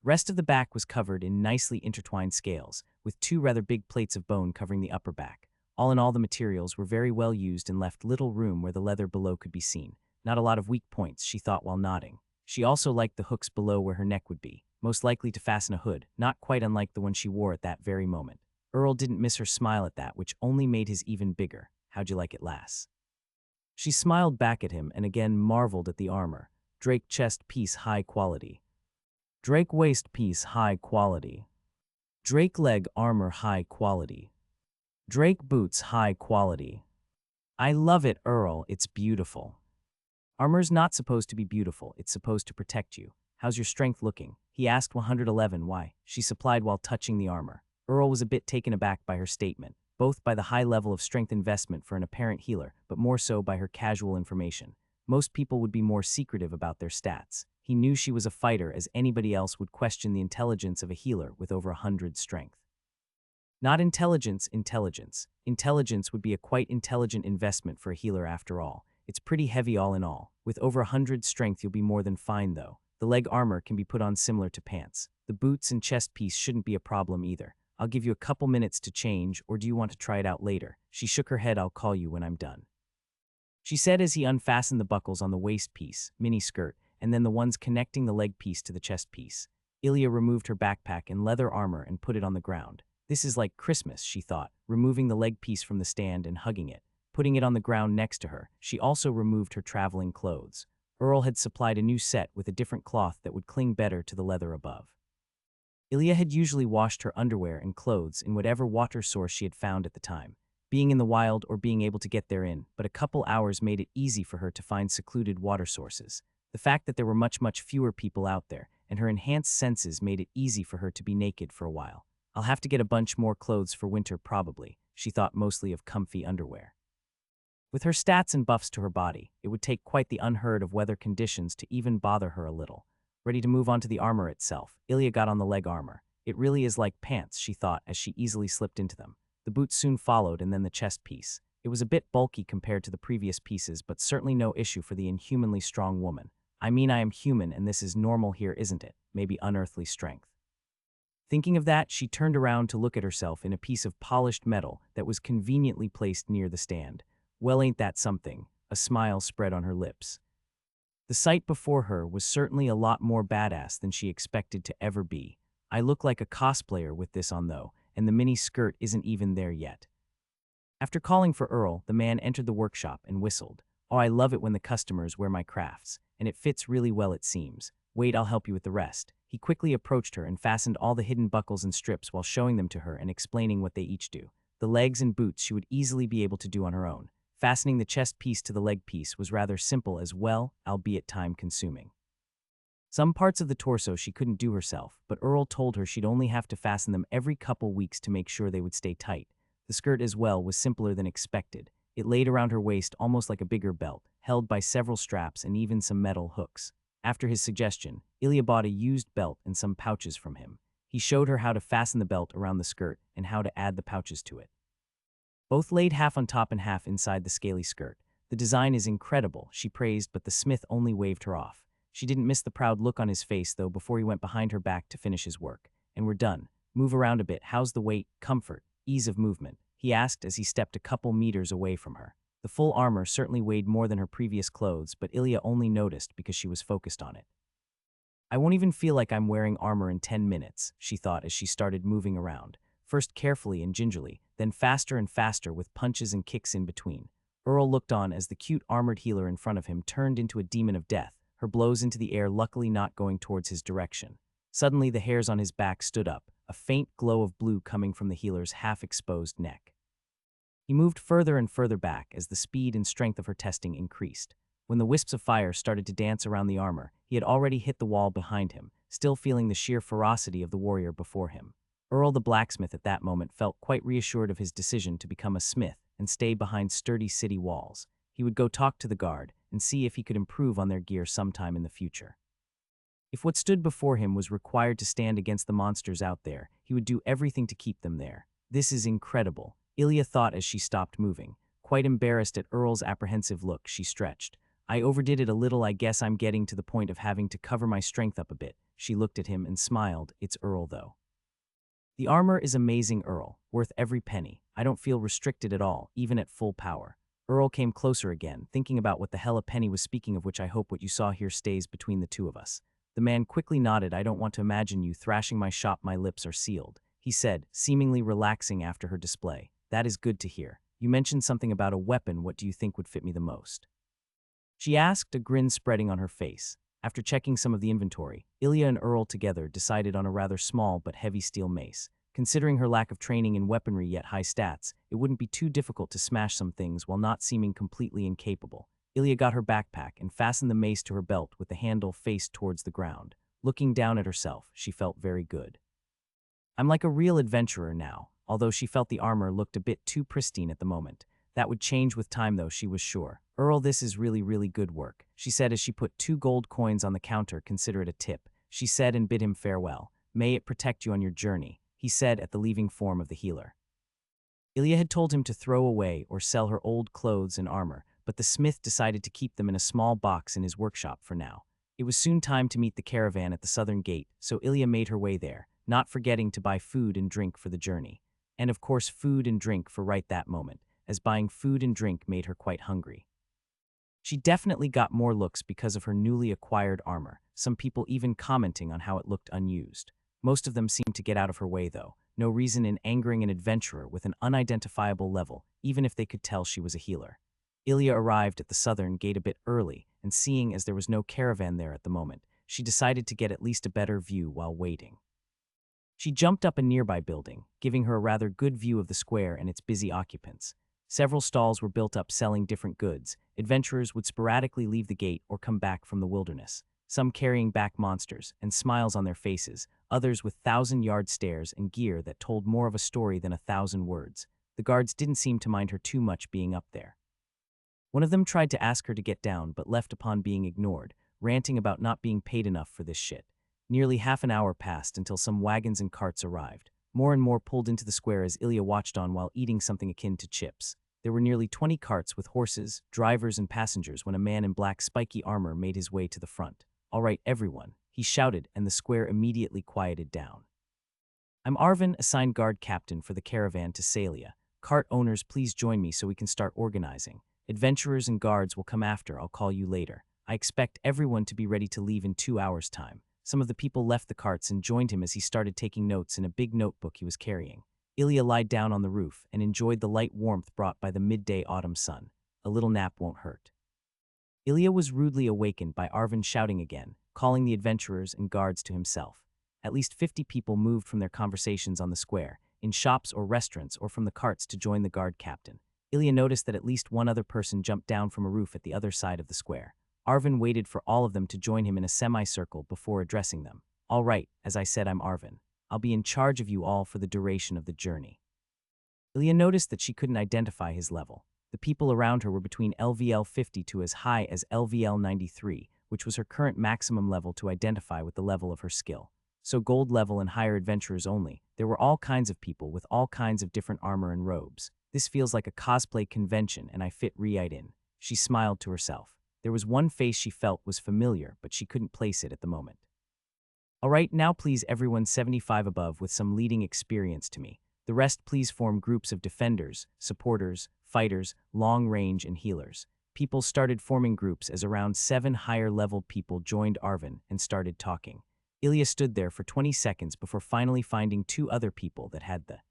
Rest of the back was covered in nicely intertwined scales, with 2 rather big plates of bone covering the upper back. All in all, the materials were very well used and left little room where the leather below could be seen. Not a lot of weak points, she thought while nodding. She also liked the hooks below where her neck would be, most likely to fasten a hood, not quite unlike the one she wore at that very moment. Earl didn't miss her smile at that, which only made his even bigger. How'd you like it, lass? She smiled back at him and again marveled at the armor. Drake chest piece high quality. Drake waist piece high quality. Drake leg armor high quality. Drake boots high quality. I love it, Earl, it's beautiful. Armor's not supposed to be beautiful, it's supposed to protect you. How's your strength looking? He asked. 111. Why? She supplied while touching the armor. Earl was a bit taken aback by her statement, both by the high level of strength investment for an apparent healer, but more so by her casual information. Most people would be more secretive about their stats. He knew she was a fighter, as anybody else would question the intelligence of a healer with over 100 strength. Not intelligence, intelligence. Intelligence would be a quite intelligent investment for a healer after all. It's pretty heavy all in all. With over 100 strength you'll be more than fine though. The leg armor can be put on similar to pants. The boots and chest piece shouldn't be a problem either. I'll give you a couple minutes to change, or do you want to try it out later? She shook her head. I'll call you when I'm done, she said as he unfastened the buckles on the waist piece, mini skirt, and then the ones connecting the leg piece to the chest piece. Ilya removed her backpack and leather armor and put it on the ground. This is like Christmas, she thought, removing the leg piece from the stand and hugging it. Putting it on the ground next to her, she also removed her traveling clothes. Earl had supplied a new set with a different cloth that would cling better to the leather above. Ilya had usually washed her underwear and clothes in whatever water source she had found at the time, being in the wild or being able to get therein, but a couple hours made it easy for her to find secluded water sources. The fact that there were much fewer people out there, and her enhanced senses made it easy for her to be naked for a while. I'll have to get a bunch more clothes for winter probably, she thought, mostly of comfy underwear. With her stats and buffs to her body, it would take quite the unheard of weather conditions to even bother her a little. Ready to move on to the armor itself, Ilya got on the leg armor. It really is like pants, she thought as she easily slipped into them. The boots soon followed, and then the chest piece. It was a bit bulky compared to the previous pieces, but certainly no issue for the inhumanly strong woman. I mean, I am human, and this is normal here, isn't it? Maybe unearthly strength. Thinking of that, she turned around to look at herself in a piece of polished metal that was conveniently placed near the stand. Well, ain't that something? A smile spread on her lips. The sight before her was certainly a lot more badass than she expected to ever be. I look like a cosplayer with this on though, and the mini skirt isn't even there yet. After calling for Earl, the man entered the workshop and whistled. Oh, I love it when the customers wear my crafts, and it fits really well, it seems. Wait, I'll help you with the rest. He quickly approached her and fastened all the hidden buckles and strips while showing them to her and explaining what they each do. The legs and boots she would easily be able to do on her own. Fastening the chest piece to the leg piece was rather simple as well, albeit time-consuming. Some parts of the torso she couldn't do herself, but Earl told her she'd only have to fasten them every couple weeks to make sure they would stay tight. The skirt as well was simpler than expected. It laid around her waist almost like a bigger belt, held by several straps and even some metal hooks. After his suggestion, Ilya bought a used belt and some pouches from him. He showed her how to fasten the belt around the skirt and how to add the pouches to it. Both laid half on top and half inside the scaly skirt. The design is incredible, she praised, but the smith only waved her off. She didn't miss the proud look on his face, though, before he went behind her back to finish his work. And we're done. Move around a bit. How's the weight, comfort, ease of movement? He asked as he stepped a couple meters away from her. The full armor certainly weighed more than her previous clothes, but Ilya only noticed because she was focused on it. I won't even feel like I'm wearing armor in 10 minutes, she thought as she started moving around. First carefully and gingerly, then faster and faster with punches and kicks in between. Earl looked on as the cute armored healer in front of him turned into a demon of death, her blows into the air luckily not going towards his direction. Suddenly the hairs on his back stood up, a faint glow of blue coming from the healer's half-exposed neck. He moved further and further back as the speed and strength of her testing increased. When the wisps of fire started to dance around the armor, he had already hit the wall behind him, still feeling the sheer ferocity of the warrior before him. Earl the blacksmith at that moment felt quite reassured of his decision to become a smith and stay behind sturdy city walls. He would go talk to the guard and see if he could improve on their gear sometime in the future. If what stood before him was required to stand against the monsters out there, he would do everything to keep them there. This is incredible, Ilya thought as she stopped moving. Quite embarrassed at Earl's apprehensive look, she stretched. I overdid it a little. I guess I'm getting to the point of having to cover my strength up a bit. She looked at him and smiled. It's Earl, though. The armor is amazing, Earl. Worth every penny. I don't feel restricted at all, even at full power. Earl came closer again, thinking about what the hell a penny was, speaking of which I hope what you saw here stays between the two of us. The man quickly nodded. I don't want to imagine you thrashing my shop. My lips are sealed, he said, seemingly relaxing after her display. That is good to hear. You mentioned something about a weapon. What do you think would fit me the most? She asked, a grin spreading on her face. After checking some of the inventory, Ilya and Earl together decided on a rather small but heavy steel mace. Considering her lack of training in weaponry yet high stats, it wouldn't be too difficult to smash some things while not seeming completely incapable. Ilya got her backpack and fastened the mace to her belt with the handle faced towards the ground. Looking down at herself, she felt very good. I'm like a real adventurer now, although she felt the armor looked a bit too pristine at the moment. That would change with time though, she was sure. Earl, this is really good work, she said as she put 2 gold coins on the counter. Consider it a tip, she said, and bid him farewell. May it protect you on your journey, he said at the leaving form of the healer. Ilya had told him to throw away or sell her old clothes and armor, but the smith decided to keep them in a small box in his workshop for now. It was soon time to meet the caravan at the southern gate, so Ilya made her way there, not forgetting to buy food and drink for the journey. And of course food and drink for right that moment, as buying food and drink made her quite hungry. She definitely got more looks because of her newly acquired armor, some people even commenting on how it looked unused. Most of them seemed to get out of her way though, no reason in angering an adventurer with an unidentifiable level, even if they could tell she was a healer. Ilya arrived at the southern gate a bit early, and seeing as there was no caravan there at the moment, she decided to get at least a better view while waiting. She jumped up a nearby building, giving her a rather good view of the square and its busy occupants. Several stalls were built up selling different goods. Adventurers would sporadically leave the gate or come back from the wilderness, some carrying back monsters and smiles on their faces, others with thousand-yard stares and gear that told more of a story than 1,000 words. The guards didn't seem to mind her too much being up there. One of them tried to ask her to get down but left upon being ignored, ranting about not being paid enough for this shit. Nearly half an hour passed until some wagons and carts arrived. More and more pulled into the square as Ilya watched on while eating something akin to chips. There were nearly 20 carts with horses, drivers, and passengers when a man in black spiky armor made his way to the front. "All right, everyone," he shouted, and the square immediately quieted down. "I'm Arvin, assigned guard captain for the caravan to Salia. Cart owners, please join me so we can start organizing. Adventurers and guards will come after, I'll call you later. I expect everyone to be ready to leave in 2 hours' time." Some of the people left the carts and joined him as he started taking notes in a big notebook he was carrying. Ilya lied down on the roof and enjoyed the light warmth brought by the midday autumn sun. A little nap won't hurt. Ilya was rudely awakened by Arvin shouting again, calling the adventurers and guards to himself. At least 50 people moved from their conversations on the square, in shops or restaurants or from the carts to join the guard captain. Ilya noticed that at least one other person jumped down from a roof at the other side of the square. Arvin waited for all of them to join him in a semicircle before addressing them. "All right, as I said, I'm Arvin. I'll be in charge of you all for the duration of the journey." Ilya noticed that she couldn't identify his level. The people around her were between LVL 50 to as high as LVL 93, which was her current maximum level to identify with the level of her skill. So gold level and higher adventurers only. There were all kinds of people with all kinds of different armor and robes. "This feels like a cosplay convention and I fit right in," she smiled to herself. There was one face she felt was familiar, but she couldn't place it at the moment. "All right, now please everyone 75 above with some leading experience to me. The rest please form groups of defenders, supporters, fighters, long range, and healers." People started forming groups as around 7 higher-level people joined Arvin and started talking. Ilya stood there for 20 seconds before finally finding 2 other people that had the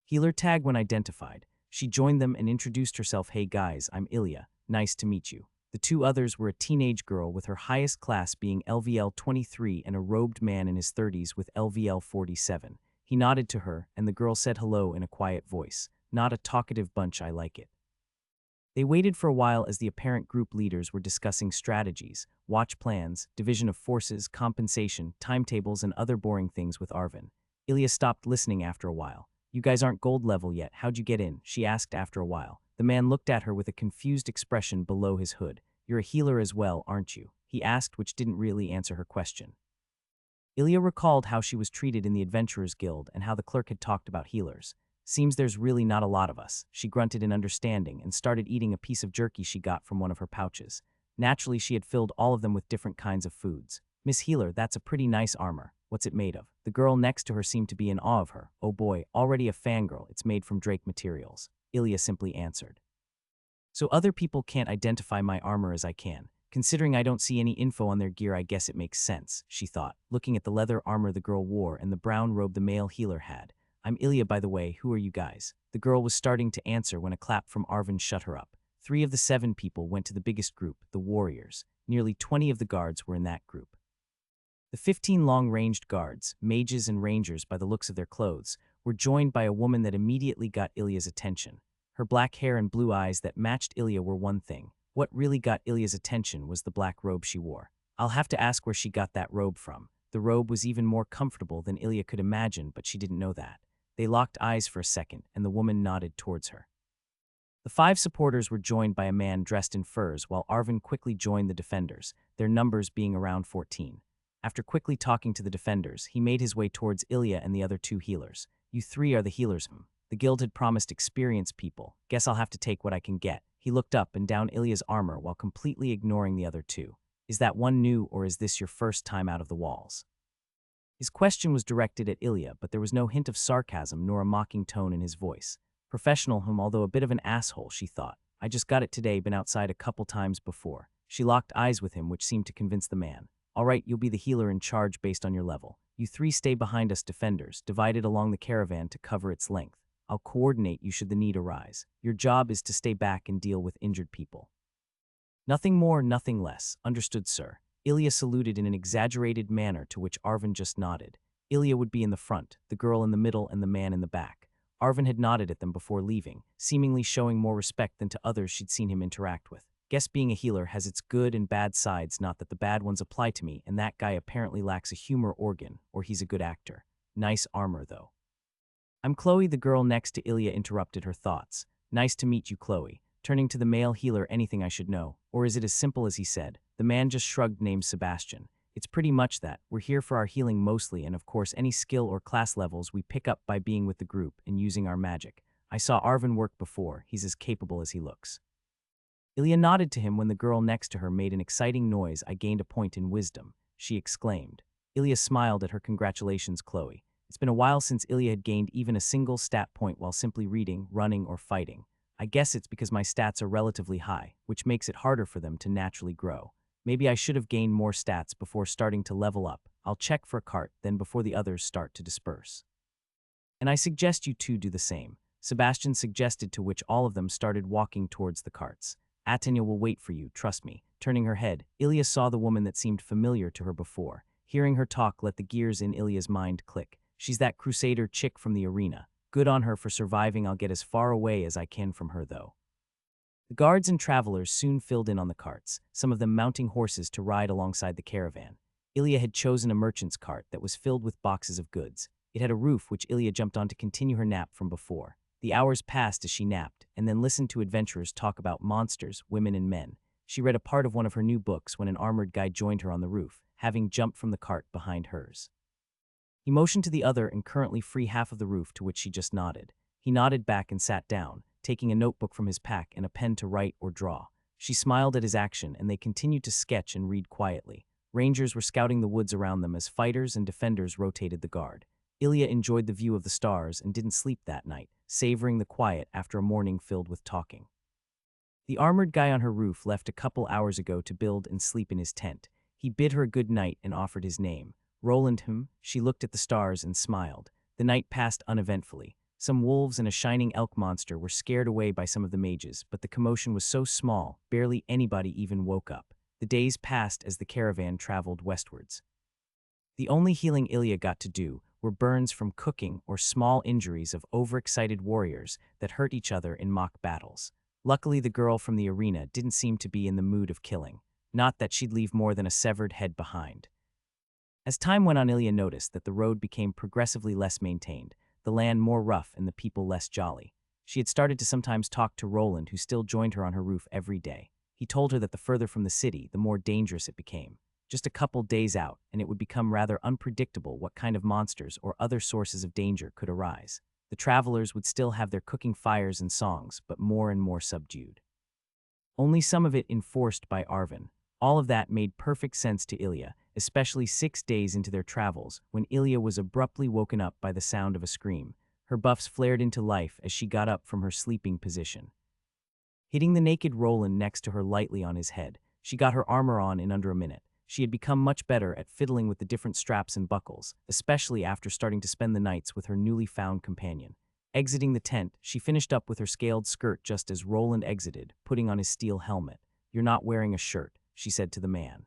healer tag when identified. She joined them and introduced herself. "Hey guys, I'm Ilya. Nice to meet you." The 2 others were a teenage girl with her highest class being LVL 23 and a robed man in his 30s with LVL 47. He nodded to her, and the girl said hello in a quiet voice. "Not a talkative bunch, I like it." They waited for a while as the apparent group leaders were discussing strategies, watch plans, division of forces, compensation, timetables, and other boring things with Arvin. Ilya stopped listening after a while. "You guys aren't gold level yet, how'd you get in?" she asked after a while. The man looked at her with a confused expression below his hood. "You're a healer as well, aren't you?" he asked, which didn't really answer her question. Ilya recalled how she was treated in the Adventurers Guild and how the clerk had talked about healers. "Seems there's really not a lot of us," she grunted in understanding and started eating a piece of jerky she got from one of her pouches. Naturally, she had filled all of them with different kinds of foods. "Miss Healer, that's a pretty nice armor. What's it made of?" The girl next to her seemed to be in awe of her. "Oh boy, already a fangirl, it's made from Drake materials," Ilya simply answered. "So other people can't identify my armor as I can. Considering I don't see any info on their gear, I guess it makes sense," she thought, looking at the leather armor the girl wore and the brown robe the male healer had. "I'm Ilya, by the way, who are you guys?" The girl was starting to answer when a clap from Arvin shut her up. 3 of the 7 people went to the biggest group, the warriors. Nearly 20 of the guards were in that group. The 15 long-ranged guards, mages and rangers by the looks of their clothes, were joined by a woman that immediately got Ilya's attention. Her black hair and blue eyes that matched Ilya were one thing. What really got Ilya's attention was the black robe she wore. I'll have to ask where she got that robe from. The robe was even more comfortable than Ilya could imagine, but she didn't know that. They locked eyes for a second, and the woman nodded towards her. The 5 supporters were joined by a man dressed in furs, while Arvin quickly joined the defenders, their numbers being around 14. After quickly talking to the defenders, he made his way towards Ilya and the other 2 healers. "You 3 are the healers, The guild had promised experienced people. Guess I'll have to take what I can get." He looked up and down Ilya's armor while completely ignoring the other 2. Is that one new, or is this your first time out of the walls? His question was directed at Ilya, but there was no hint of sarcasm nor a mocking tone in his voice. Professional him, although a bit of an asshole, she thought. I just got it today, been outside a couple times before. She locked eyes with him, which seemed to convince the man. All right, you'll be the healer in charge based on your level. You three stay behind us defenders, divided along the caravan to cover its length. I'll coordinate you should the need arise. Your job is to stay back and deal with injured people. Nothing more, nothing less. Understood, sir. Ilya saluted in an exaggerated manner, to which Arvin just nodded. Ilya would be in the front, the girl in the middle, and the man in the back. Arvin had nodded at them before leaving, seemingly showing more respect than to others she'd seen him interact with. Guess being a healer has its good and bad sides, not that the bad ones apply to me, and that guy apparently lacks a humor organ, or he's a good actor. Nice armor, though. I'm Chloe, the girl next to Ilya interrupted her thoughts. Nice to meet you, Chloe. Turning to the male healer, anything I should know? Or is it as simple as he said? The man just shrugged, named Sebastian. It's pretty much that. We're here for our healing mostly, and of course any skill or class levels we pick up by being with the group and using our magic. I saw Arvin work before. He's as capable as he looks. Ilya nodded to him when the girl next to her made an exciting noise. I gained a point in wisdom, she exclaimed. Ilya smiled at her. Congratulations, Chloe. It's been a while since Ilya had gained even a single stat point while simply reading, running, or fighting. I guess it's because my stats are relatively high, which makes it harder for them to naturally grow. Maybe I should have gained more stats before starting to level up. I'll check for a cart, then before the others start to disperse. And I suggest you two do the same, Sebastian suggested, to which all of them started walking towards the carts. Atenya will wait for you, trust me. Turning her head, Ilya saw the woman that seemed familiar to her before. Hearing her talk let the gears in Ilya's mind click. She's that crusader chick from the arena. Good on her for surviving. I'll get as far away as I can from her, though. The guards and travelers soon filled in on the carts, some of them mounting horses to ride alongside the caravan. Ilya had chosen a merchant's cart that was filled with boxes of goods. It had a roof which Ilya jumped on to continue her nap from before. The hours passed as she napped, and then listened to adventurers talk about monsters, women, and men. She read a part of one of her new books when an armored guy joined her on the roof, having jumped from the cart behind hers. He motioned to the other and currently free half of the roof, to which she just nodded. He nodded back and sat down, taking a notebook from his pack and a pen to write or draw. She smiled at his action, and they continued to sketch and read quietly. Rangers were scouting the woods around them as fighters and defenders rotated the guard. Ilya enjoyed the view of the stars and didn't sleep that night, savoring the quiet after a morning filled with talking. The armored guy on her roof left a couple hours ago to build and sleep in his tent. He bid her a good night and offered his name. Roland. She looked at the stars and smiled. The night passed uneventfully. Some wolves and a shining elk monster were scared away by some of the mages, but the commotion was so small, barely anybody even woke up. The days passed as the caravan traveled westwards. The only healing Ilya got to do were burns from cooking or small injuries of overexcited warriors that hurt each other in mock battles. Luckily, the girl from the arena didn't seem to be in the mood of killing. Not that she'd leave more than a severed head behind. As time went on, Ilya noticed that the road became progressively less maintained, the land more rough and the people less jolly. She had started to sometimes talk to Roland, who still joined her on her roof every day. He told her that the further from the city, the more dangerous it became. Just a couple days out, and it would become rather unpredictable what kind of monsters or other sources of danger could arise. The travelers would still have their cooking fires and songs, but more and more subdued. Only some of it enforced by Arvin. All of that made perfect sense to Ilya, especially 6 days into their travels, when Ilya was abruptly woken up by the sound of a scream. Her buffs flared into life as she got up from her sleeping position. Hitting the naked Roland next to her lightly on his head, she got her armor on in under a minute. She had become much better at fiddling with the different straps and buckles, especially after starting to spend the nights with her newly found companion. Exiting the tent, she finished up with her scaled skirt just as Roland exited, putting on his steel helmet. "You're not wearing a shirt," she said to the man.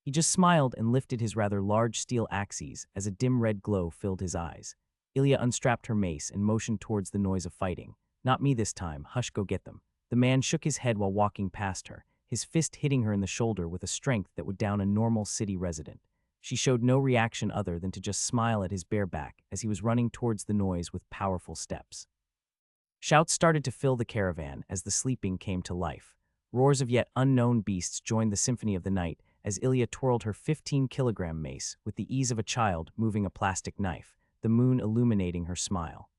He just smiled and lifted his rather large steel axes as a dim red glow filled his eyes. Ilya unstrapped her mace and motioned towards the noise of fighting. "Not me this time. Hush, go get them." The man shook his head while walking past her, his fist hitting her in the shoulder with a strength that would down a normal city resident. She showed no reaction other than to just smile at his bare back as he was running towards the noise with powerful steps. Shouts started to fill the caravan as the sleeping came to life. Roars of yet unknown beasts joined the symphony of the night as Ilya twirled her 15-kilogram mace with the ease of a child moving a plastic knife, the moon illuminating her smile.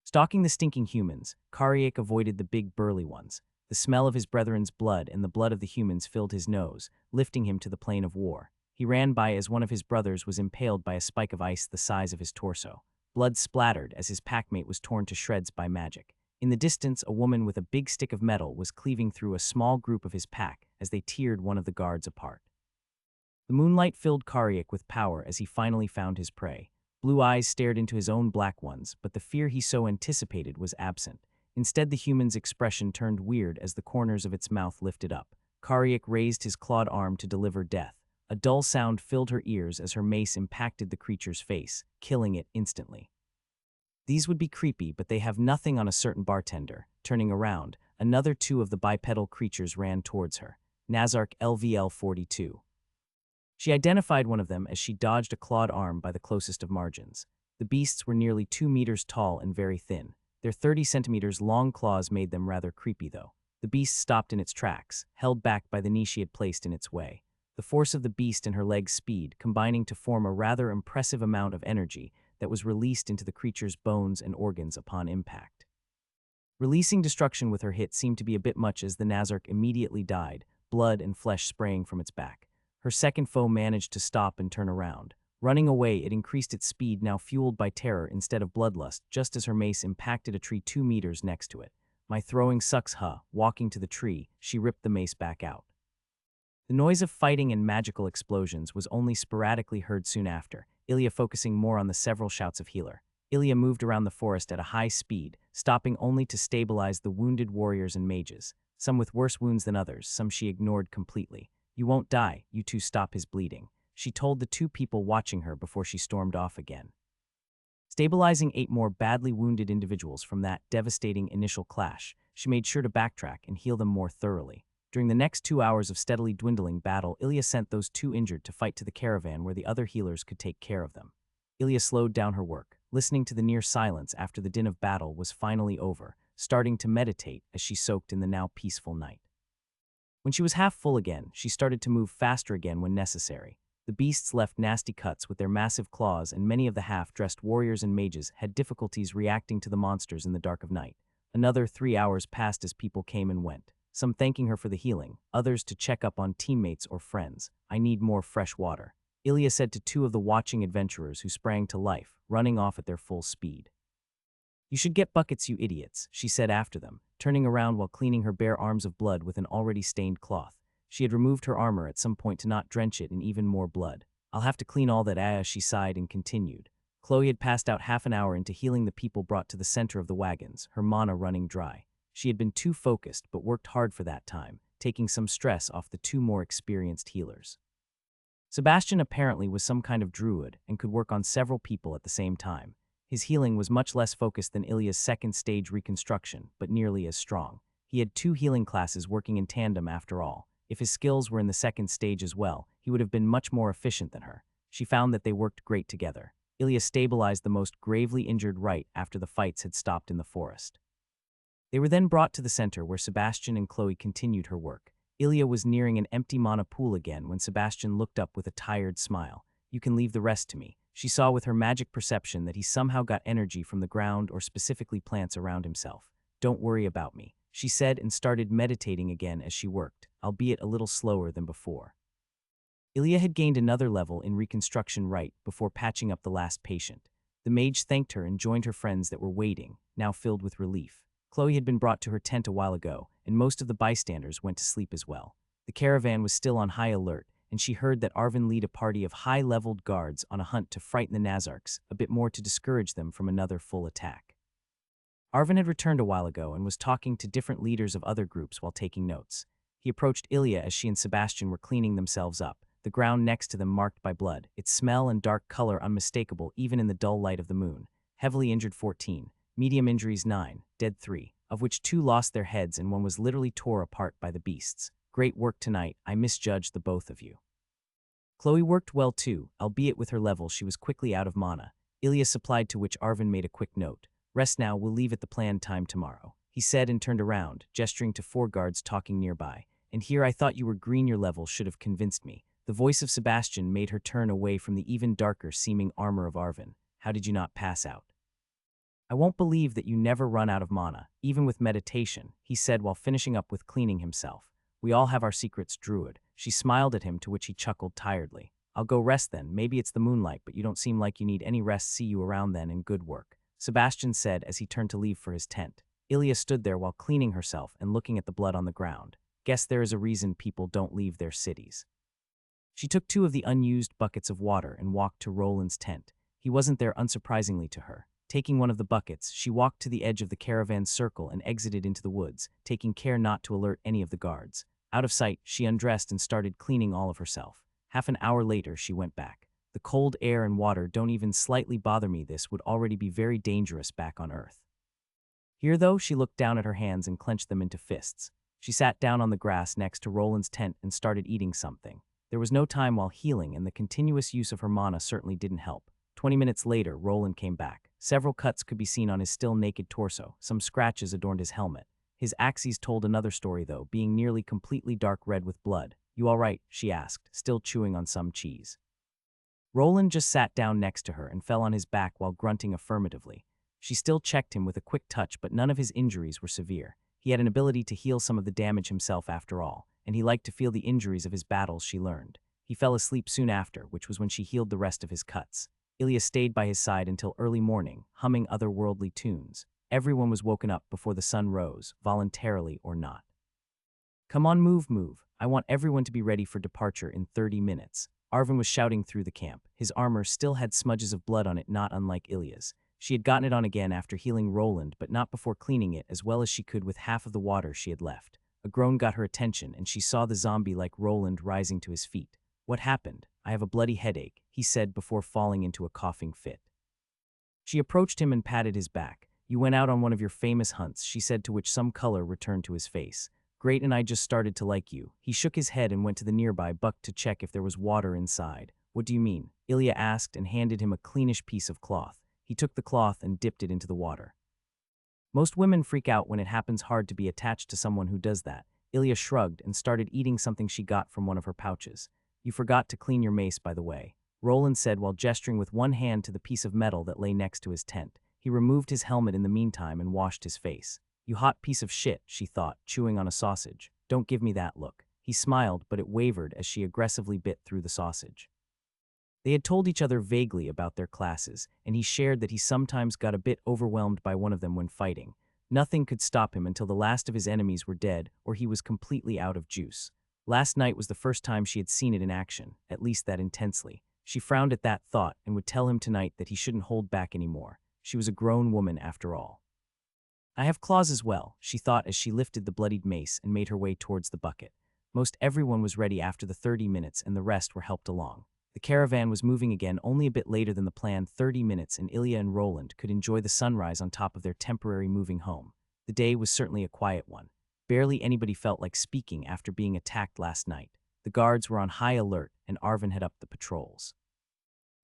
Stalking the stinking humans, Karyek avoided the big burly ones. The smell of his brethren's blood and the blood of the humans filled his nose, lifting him to the plane of war. He ran by as one of his brothers was impaled by a spike of ice the size of his torso. Blood splattered as his packmate was torn to shreds by magic. In the distance, a woman with a big stick of metal was cleaving through a small group of his pack as they teared one of the guards apart. The moonlight filled Karyak with power as he finally found his prey. Blue eyes stared into his own black ones, but the fear he so anticipated was absent. Instead, the human's expression turned weird as the corners of its mouth lifted up. Karyak raised his clawed arm to deliver death. A dull sound filled her ears as her mace impacted the creature's face, killing it instantly. These would be creepy, but they have nothing on a certain bartender. Turning around, another two of the bipedal creatures ran towards her. Nazark LVL-42. She identified one of them as she dodged a clawed arm by the closest of margins. The beasts were nearly 2 meters tall and very thin. Their 30 centimeters long claws made them rather creepy, though. The beast stopped in its tracks, held back by the knee she had placed in its way. The force of the beast and her leg's speed combining to form a rather impressive amount of energy that was released into the creature's bones and organs upon impact. Releasing destruction with her hit seemed to be a bit much as the Nazark immediately died, blood and flesh spraying from its back. Her second foe managed to stop and turn around. Running away, it increased its speed, now fueled by terror instead of bloodlust, just as her mace impacted a tree 2 meters next to it. "My throwing sucks, huh?" Walking to the tree, she ripped the mace back out. The noise of fighting and magical explosions was only sporadically heard soon after, Ilya focusing more on the several shouts of healer. Ilya moved around the forest at a high speed, stopping only to stabilize the wounded warriors and mages, some with worse wounds than others, some she ignored completely. "You won't die, you two stop his bleeding," she told the two people watching her before she stormed off again. Stabilizing 8 more badly wounded individuals from that devastating initial clash, she made sure to backtrack and heal them more thoroughly. During the next 2 hours of steadily dwindling battle, Ilya sent those 2 injured to fight to the caravan where the other healers could take care of them. Ilya slowed down her work, listening to the near silence after the din of battle was finally over, starting to meditate as she soaked in the now peaceful night. When she was half full again, she started to move faster again when necessary. The beasts left nasty cuts with their massive claws, and many of the half-dressed warriors and mages had difficulties reacting to the monsters in the dark of night. Another 3 hours passed as people came and went, some thanking her for the healing, others to check up on teammates or friends. "I need more fresh water," Ilya said to 2 of the watching adventurers who sprang to life, running off at their full speed. "You should get buckets, you idiots," she said after them, turning around while cleaning her bare arms of blood with an already stained cloth. She had removed her armor at some point to not drench it in even more blood. "I'll have to clean all that," she sighed and continued. Chloe had passed out half an hour into healing the people brought to the center of the wagons, her mana running dry. She had been too focused but worked hard for that time, taking some stress off the 2 more experienced healers. Sebastian apparently was some kind of druid and could work on several people at the same time. His healing was much less focused than Ilya's second stage reconstruction, but nearly as strong. He had 2 healing classes working in tandem after all. If his skills were in the second stage as well, he would have been much more efficient than her. She found that they worked great together. Ilya stabilized the most gravely injured right after the fights had stopped in the forest. They were then brought to the center where Sebastian and Chloe continued her work. Ilya was nearing an empty mana pool again when Sebastian looked up with a tired smile. "You can leave the rest to me." She saw with her magic perception that he somehow got energy from the ground or specifically plants around himself. "Don't worry about me," she said and started meditating again as she worked, albeit a little slower than before. Ilya had gained another level in reconstruction right before patching up the last patient. The mage thanked her and joined her friends that were waiting, now filled with relief. Chloe had been brought to her tent a while ago, and most of the bystanders went to sleep as well. The caravan was still on high alert, and she heard that Arvin lead a party of high-leveled guards on a hunt to frighten the Nazarks, a bit more to discourage them from another full attack. Arvin had returned a while ago and was talking to different leaders of other groups while taking notes. He approached Ilya as she and Sebastian were cleaning themselves up, the ground next to them marked by blood, its smell and dark color unmistakable even in the dull light of the moon. Heavily injured 14, medium injuries 9, dead 3, of which 2 lost their heads and 1 was literally tore apart by the beasts. "Great work tonight, I misjudged the both of you." Chloe worked well too, albeit with her level she was quickly out of mana. Ilya supplied, to which Arvin made a quick note. "Rest now, we'll leave at the planned time tomorrow," he said and turned around, gesturing to 4 guards talking nearby. "And here I thought you were green, your level should have convinced me." The voice of Sebastian made her turn away from the even darker seeming armor of Arvin. "How did you not pass out?" I won't believe that you never run out of mana, even with meditation, he said while finishing up with cleaning himself. We all have our secrets, druid. She smiled at him, to which he chuckled tiredly. I'll go rest then. Maybe it's the moonlight, but you don't seem like you need any rest. See you around then, and good work, Sebastian said as he turned to leave for his tent. Ilya stood there while cleaning herself and looking at the blood on the ground. Guess there is a reason people don't leave their cities. She took 2 of the unused buckets of water and walked to Roland's tent. He wasn't there, unsurprisingly to her. Taking one of the buckets, she walked to the edge of the caravan circle and exited into the woods, taking care not to alert any of the guards. Out of sight, she undressed and started cleaning all of herself. Half an hour later, she went back. The cold air and water don't even slightly bother me. This would already be very dangerous back on Earth. Here, though, she looked down at her hands and clenched them into fists. She sat down on the grass next to Roland's tent and started eating something. There was no time while healing, and the continuous use of her mana certainly didn't help. 20 minutes later, Roland came back. Several cuts could be seen on his still naked torso. Some scratches adorned his helmet. His axes told another story, though, being nearly completely dark red with blood. You all right? She asked, still chewing on some cheese. Roland just sat down next to her and fell on his back while grunting affirmatively. She still checked him with a quick touch, but none of his injuries were severe. He had an ability to heal some of the damage himself after all, and he liked to feel the injuries of his battles, she learned. He fell asleep soon after, which was when she healed the rest of his cuts. Ilya stayed by his side until early morning, humming otherworldly tunes. Everyone was woken up before the sun rose, voluntarily or not. Come on, move, move. I want everyone to be ready for departure in 30 minutes. Arvin was shouting through the camp. His armor still had smudges of blood on it, not unlike Ilya's. She had gotten it on again after healing Roland, but not before cleaning it as well as she could with half of the water she had left. A groan got her attention, and she saw the zombie-like Roland rising to his feet. What happened? I have a bloody headache, he said before falling into a coughing fit. She approached him and patted his back. You went out on one of your famous hunts, she said, to which some color returned to his face. Great, and I just started to like you. He shook his head and went to the nearby buck to check if there was water inside. What do you mean? Ilya asked and handed him a cleanish piece of cloth. He took the cloth and dipped it into the water. Most women freak out when it happens hard to be attached to someone who does that. Ilya shrugged and started eating something she got from one of her pouches. You forgot to clean your mace, by the way, Roland said while gesturing with one hand to the piece of metal that lay next to his tent. He removed his helmet in the meantime and washed his face. You hot piece of shit, she thought, chewing on a sausage. Don't give me that look. He smiled, but it wavered as she aggressively bit through the sausage. They had told each other vaguely about their classes, and he shared that he sometimes got a bit overwhelmed by one of them when fighting. Nothing could stop him until the last of his enemies were dead or he was completely out of juice. Last night was the first time she had seen it in action, at least that intensely. She frowned at that thought and would tell him tonight that he shouldn't hold back anymore. She was a grown woman after all. I have claws as well, she thought as she lifted the bloodied mace and made her way towards the bucket. Most everyone was ready after the 30 minutes and the rest were helped along. The caravan was moving again only a bit later than the planned 30 minutes, and Ilya and Roland could enjoy the sunrise on top of their temporary moving home. The day was certainly a quiet one. Barely anybody felt like speaking after being attacked last night. The guards were on high alert, and Arvin had upped the patrols.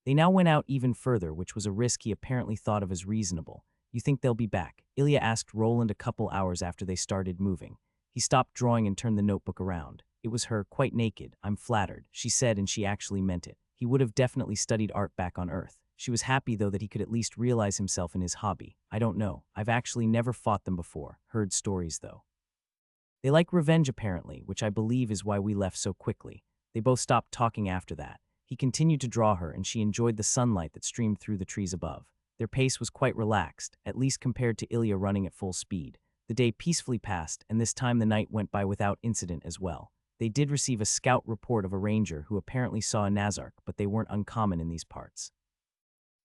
They now went out even further, which was a risk he apparently thought of as reasonable. You think they'll be back? Ilya asked Roland a couple hours after they started moving. He stopped drawing and turned the notebook around. It was her, quite naked. I'm flattered, she said, and she actually meant it. He would have definitely studied art back on Earth. She was happy, though, that he could at least realize himself in his hobby. I don't know. I've actually never fought them before. Heard stories, though. They like revenge, apparently, which I believe is why we left so quickly. They both stopped talking after that. He continued to draw her, and she enjoyed the sunlight that streamed through the trees above. Their pace was quite relaxed, at least compared to Ilya running at full speed. The day peacefully passed, and this time the night went by without incident as well. They did receive a scout report of a ranger who apparently saw a Nazark, but they weren't uncommon in these parts.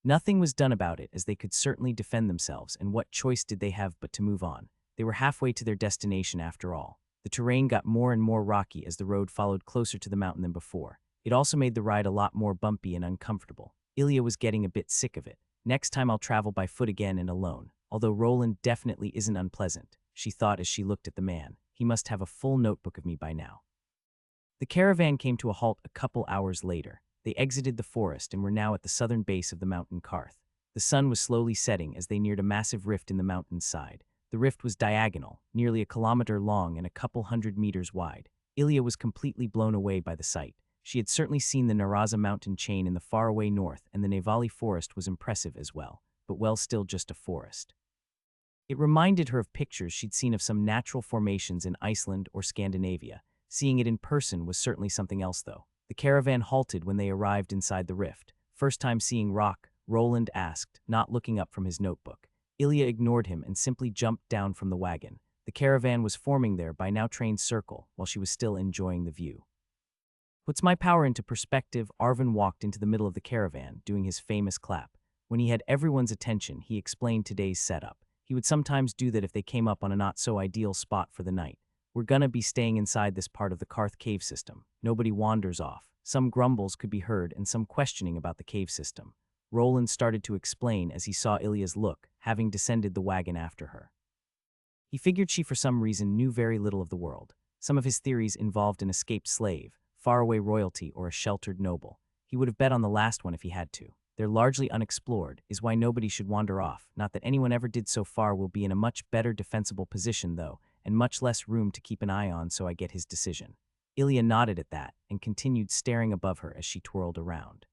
Nothing was done about it, as they could certainly defend themselves, and what choice did they have but to move on? They were halfway to their destination after all. The terrain got more and more rocky as the road followed closer to the mountain than before. It also made the ride a lot more bumpy and uncomfortable. Ilya was getting a bit sick of it. Next time I'll travel by foot again and alone, although Roland definitely isn't unpleasant, she thought as she looked at the man. He must have a full notebook of me by now. The caravan came to a halt a couple hours later. They exited the forest and were now at the southern base of the mountain Karth. The sun was slowly setting as they neared a massive rift in the mountain's side. The rift was diagonal, nearly a kilometer long and a couple 100 meters wide. Ilya was completely blown away by the sight. She had certainly seen the Naraza mountain chain in the faraway north, and the Nevali forest was impressive as well. but well, still just a forest. It reminded her of pictures she'd seen of some natural formations in Iceland or Scandinavia. Seeing it in person was certainly something else, though. The caravan halted when they arrived inside the rift. First time seeing rock, Roland asked, not looking up from his notebook. Ilya ignored him and simply jumped down from the wagon. The caravan was forming their by now trained circle while she was still enjoying the view. Puts my power into perspective, Arvin walked into the middle of the caravan, doing his famous clap. When he had everyone's attention, he explained today's setup. He would sometimes do that if they came up on a not-so-ideal spot for the night. We're gonna be staying inside this part of the Karth cave system. Nobody wanders off. Some grumbles could be heard and some questioning about the cave system. Roland started to explain as he saw Ilya's look, having descended the wagon after her. He figured she for some reason knew very little of the world. Some of his theories involved an escaped slave, faraway royalty, or a sheltered noble. He would have bet on the last one if he had to. They're largely unexplored, is why nobody should wander off. Not that anyone ever did so far. Will be in a much better defensible position, though, and much less room to keep an eye on, so I get his decision. Ilya nodded at that and continued staring above her as she twirled around.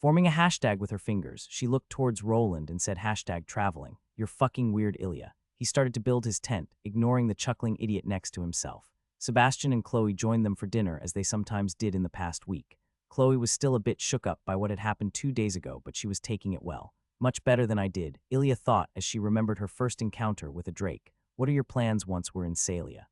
Forming a hashtag with her fingers, she looked towards Roland and said #traveling. You're fucking weird, Ilya. He started to build his tent, ignoring the chuckling idiot next to himself. Sebastian and Chloe joined them for dinner as they sometimes did in the past week. Chloe was still a bit shook up by what had happened 2 days ago, but she was taking it well. Much better than I did, Ilya thought as she remembered her first encounter with a drake. What are your plans once we're in Salia?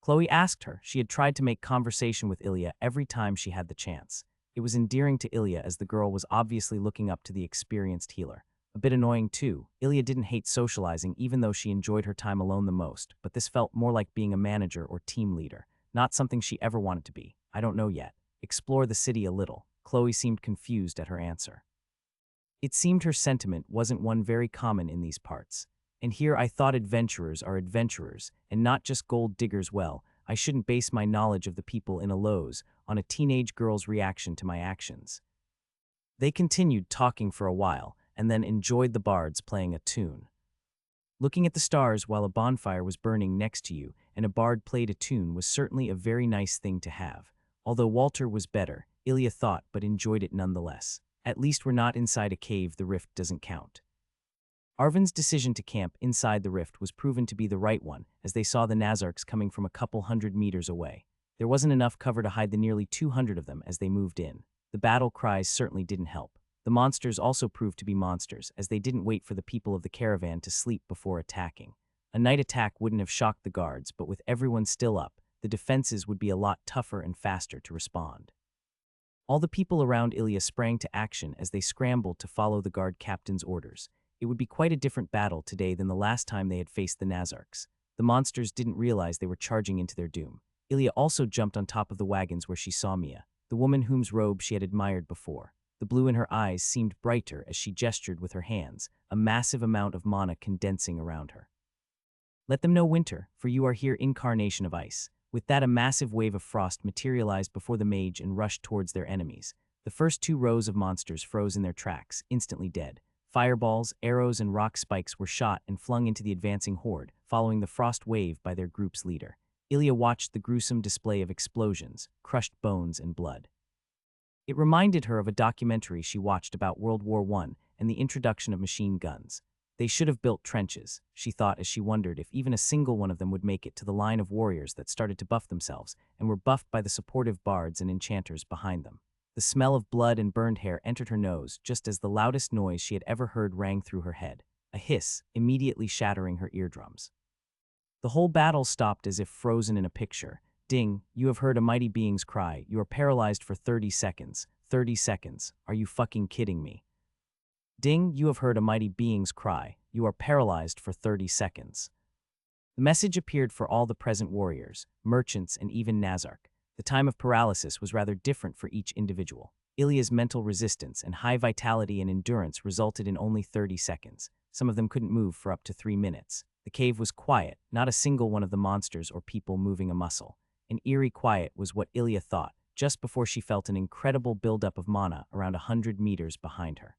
Chloe asked her. She had tried to make conversation with Ilya every time she had the chance. It was endearing to Ilya as the girl was obviously looking up to the experienced healer. A bit annoying too. Ilya didn't hate socializing even though she enjoyed her time alone the most, but this felt more like being a manager or team leader, not something she ever wanted to be. I don't know yet. Explore the city a little. Chloe seemed confused at her answer. It seemed her sentiment wasn't one very common in these parts. And here I thought adventurers are adventurers, and not just gold diggers. Well, I shouldn't base my knowledge of the people in Aloes on a teenage girl's reaction to my actions. They continued talking for a while, and then enjoyed the bards playing a tune. Looking at the stars while a bonfire was burning next to you and a bard played a tune was certainly a very nice thing to have. Although Walter was better, Ilya thought, but enjoyed it nonetheless. At least we're not inside a cave, the rift doesn't count. Arvin's decision to camp inside the rift was proven to be the right one, as they saw the Nazarks coming from a couple hundred meters away. There wasn't enough cover to hide the nearly 200 of them as they moved in. The battle cries certainly didn't help. The monsters also proved to be monsters, as they didn't wait for the people of the caravan to sleep before attacking. A night attack wouldn't have shocked the guards, but with everyone still up, the defenses would be a lot tougher and faster to respond. All the people around Ilya sprang to action as they scrambled to follow the guard captain's orders. It would be quite a different battle today than the last time they had faced the Nazarks. The monsters didn't realize they were charging into their doom. Ilya also jumped on top of the wagons where she saw Mia, the woman whose robe she had admired before. The blue in her eyes seemed brighter as she gestured with her hands, a massive amount of mana condensing around her. Let them know, winter, for you are here, incarnation of ice. With that, a massive wave of frost materialized before the mage and rushed towards their enemies. The first 2 rows of monsters froze in their tracks, instantly dead. Fireballs, arrows, and rock spikes were shot and flung into the advancing horde, following the frost wave by their group's leader. Ilya watched the gruesome display of explosions, crushed bones, and blood. It reminded her of a documentary she watched about World War I and the introduction of machine guns. They should have built trenches, she thought as she wondered if even a single one of them would make it to the line of warriors that started to buff themselves and were buffed by the supportive bards and enchanters behind them. The smell of blood and burned hair entered her nose just as the loudest noise she had ever heard rang through her head, a hiss, immediately shattering her eardrums. The whole battle stopped as if frozen in a picture. Ding, you have heard a mighty being's cry. You are paralyzed for 30 seconds. 30 seconds. Are you fucking kidding me? Ding, you have heard a mighty being's cry. You are paralyzed for 30 seconds. The message appeared for all the present warriors, merchants, and even Nazark. The time of paralysis was rather different for each individual. Ilya's mental resistance and high vitality and endurance resulted in only 30 seconds. Some of them couldn't move for up to 3 minutes. The cave was quiet, not a single one of the monsters or people moving a muscle. An eerie quiet was what Ilya thought, just before she felt an incredible buildup of mana around 100 meters behind her.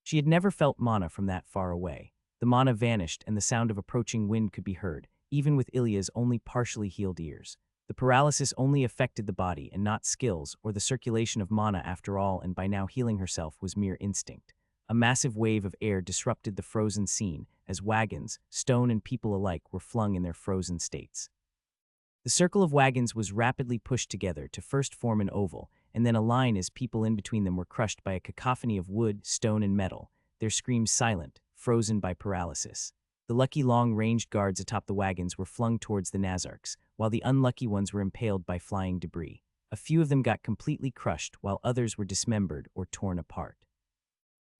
She had never felt mana from that far away. The mana vanished and the sound of approaching wind could be heard, even with Ilya's only partially healed ears. The paralysis only affected the body and not skills or the circulation of mana after all, and by now healing herself was mere instinct. A massive wave of air disrupted the frozen scene as wagons, stone and people alike were flung in their frozen states. The circle of wagons was rapidly pushed together to first form an oval, and then a line as people in between them were crushed by a cacophony of wood, stone, and metal, their screams silent, frozen by paralysis. The lucky long-ranged guards atop the wagons were flung towards the Nazarks, while the unlucky ones were impaled by flying debris. A few of them got completely crushed, while others were dismembered or torn apart.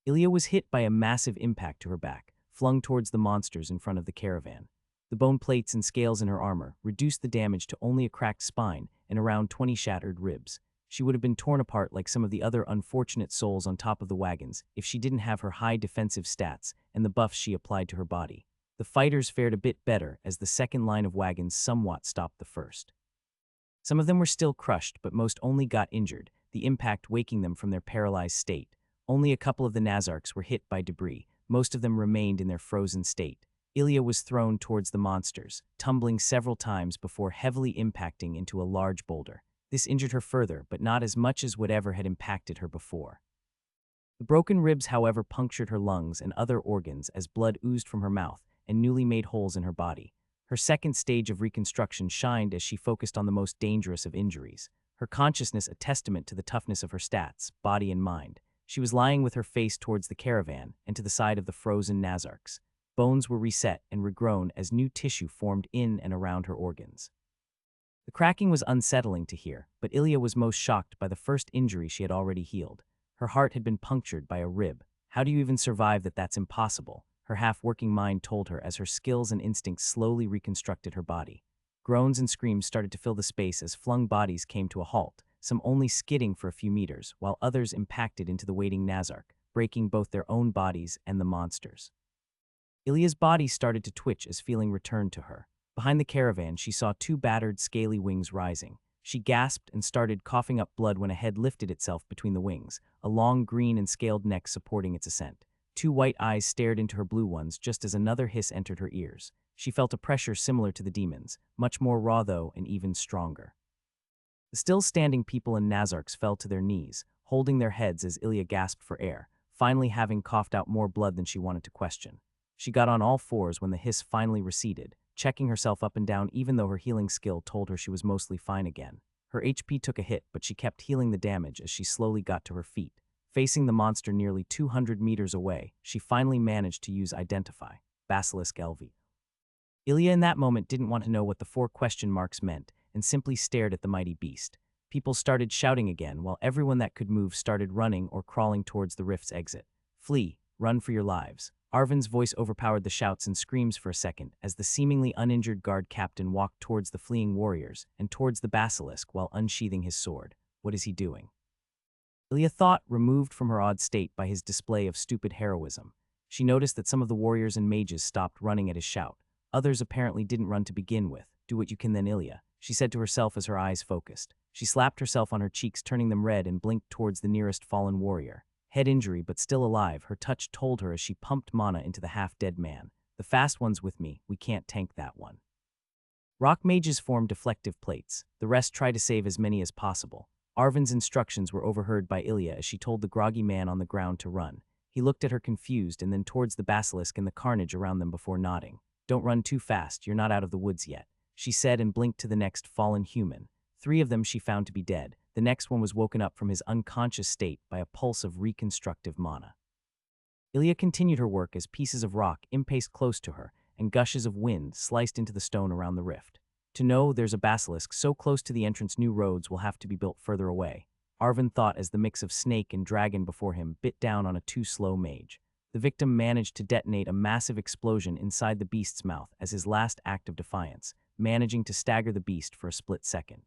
Ilya was hit by a massive impact to her back, flung towards the monsters in front of the caravan. The bone plates and scales in her armor reduced the damage to only a cracked spine and around 20 shattered ribs. She would have been torn apart like some of the other unfortunate souls on top of the wagons if she didn't have her high defensive stats and the buffs she applied to her body. The fighters fared a bit better as the second line of wagons somewhat stopped the first. Some of them were still crushed, but most only got injured, the impact waking them from their paralyzed state. Only a couple of the Nazarks were hit by debris. Most of them remained in their frozen state. Ilya was thrown towards the monsters, tumbling several times before heavily impacting into a large boulder. This injured her further, but not as much as whatever had impacted her before. The broken ribs, however, punctured her lungs and other organs as blood oozed from her mouth and newly made holes in her body. Her second stage of reconstruction shined as she focused on the most dangerous of injuries, her consciousness a testament to the toughness of her stats, body and mind. She was lying with her face towards the caravan and to the side of the frozen Nazarks. Bones were reset and regrown as new tissue formed in and around her organs. The cracking was unsettling to hear, but Ilya was most shocked by the first injury she had already healed. Her heart had been punctured by a rib. How do you even survive that? That's impossible, her half-working mind told her as her skills and instincts slowly reconstructed her body. Groans and screams started to fill the space as flung bodies came to a halt, some only skidding for a few meters, while others impacted into the waiting Nazark, breaking both their own bodies and the monsters. Ilya's body started to twitch as feeling returned to her. Behind the caravan, she saw two battered, scaly wings rising. She gasped and started coughing up blood when a head lifted itself between the wings, a long green and scaled neck supporting its ascent. Two white eyes stared into her blue ones just as another hiss entered her ears. She felt a pressure similar to the demons, much more raw though and even stronger. The still-standing people and Nazarks fell to their knees, holding their heads as Ilya gasped for air, finally having coughed out more blood than she wanted to question. She got on all fours when the hiss finally receded, checking herself up and down even though her healing skill told her she was mostly fine again. Her HP took a hit, but she kept healing the damage as she slowly got to her feet. Facing the monster nearly 200 meters away, she finally managed to use Identify, Basilisk LV. Ilya in that moment didn't want to know what the 4 question marks meant and simply stared at the mighty beast. People started shouting again while everyone that could move started running or crawling towards the rift's exit. Flee, run for your lives. Arvin's voice overpowered the shouts and screams for a second as the seemingly uninjured guard captain walked towards the fleeing warriors and towards the basilisk while unsheathing his sword. What is he doing? Ilya thought, removed from her odd state by his display of stupid heroism. She noticed that some of the warriors and mages stopped running at his shout. Others apparently didn't run to begin with. Do what you can then, Ilya, she said to herself as her eyes focused. She slapped herself on her cheeks, turning them red, and blinked towards the nearest fallen warrior. Head injury, but still alive, her touch told her as she pumped mana into the half-dead man. The fast one's with me, we can't tank that one. Rock mages formed deflective plates. The rest tried to save as many as possible. Arvin's instructions were overheard by Ilya as she told the groggy man on the ground to run. He looked at her confused and then towards the basilisk and the carnage around them before nodding. Don't run too fast, you're not out of the woods yet, she said and blinked to the next fallen human. 3 of them she found to be dead. The next one was woken up from his unconscious state by a pulse of reconstructive mana. Ilya continued her work as pieces of rock impaced close to her and gushes of wind sliced into the stone around the rift. To know there's a basilisk so close to the entrance, new roads will have to be built further away, Arvin thought as the mix of snake and dragon before him bit down on a too-slow mage. The victim managed to detonate a massive explosion inside the beast's mouth as his last act of defiance, managing to stagger the beast for a split second.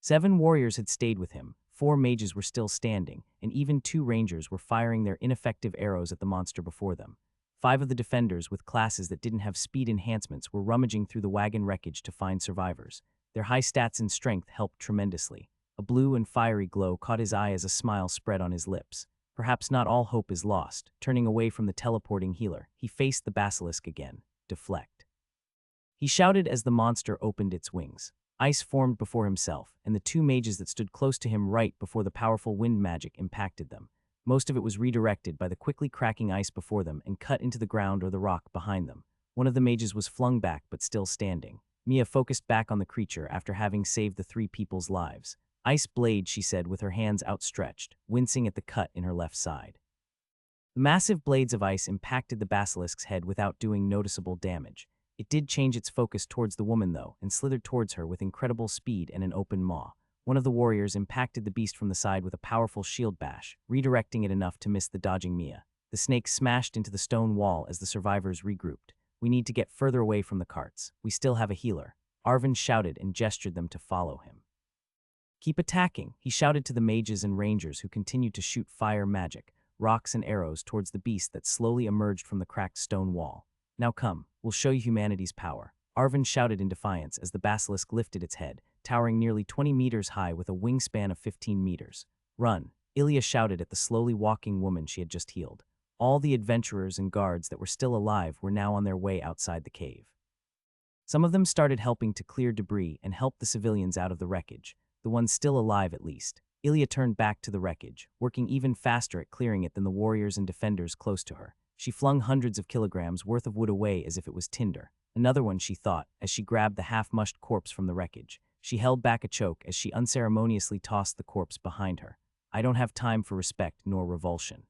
7 warriors had stayed with him, 4 mages were still standing, and even 2 rangers were firing their ineffective arrows at the monster before them. 5 of the defenders with classes that didn't have speed enhancements were rummaging through the wagon wreckage to find survivors. Their high stats and strength helped tremendously. A blue and fiery glow caught his eye as a smile spread on his lips. Perhaps not all hope is lost. Turning away from the teleporting healer, he faced the basilisk again. Deflect. He shouted as the monster opened its wings. Ice formed before himself, and the 2 mages that stood close to him right before the powerful wind magic impacted them. Most of it was redirected by the quickly cracking ice before them and cut into the ground or the rock behind them. One of the mages was flung back but still standing. Mia focused back on the creature after having saved the three people's lives. "Ice blade," she said with her hands outstretched, wincing at the cut in her left side. The massive blades of ice impacted the basilisk's head without doing noticeable damage. It did change its focus towards the woman, though, and slithered towards her with incredible speed and an open maw. One of the warriors impacted the beast from the side with a powerful shield bash, redirecting it enough to miss the dodging Mia. The snake smashed into the stone wall as the survivors regrouped. "We need to get further away from the carts. We still have a healer." Arvin shouted and gestured them to follow him. "Keep attacking," he shouted to the mages and rangers who continued to shoot fire magic, rocks and arrows towards the beast that slowly emerged from the cracked stone wall. "Now come, we'll show you humanity's power." Arvin shouted in defiance as the basilisk lifted its head, towering nearly 20 meters high with a wingspan of 15 meters. "Run," Ilya shouted at the slowly walking woman she had just healed. All the adventurers and guards that were still alive were now on their way outside the cave. Some of them started helping to clear debris and help the civilians out of the wreckage, the ones still alive at least. Ilya turned back to the wreckage, working even faster at clearing it than the warriors and defenders close to her. She flung hundreds of kilograms worth of wood away as if it was tinder. Another one, she thought, as she grabbed the half-mushed corpse from the wreckage. She held back a choke as she unceremoniously tossed the corpse behind her. "I don't have time for respect nor revulsion."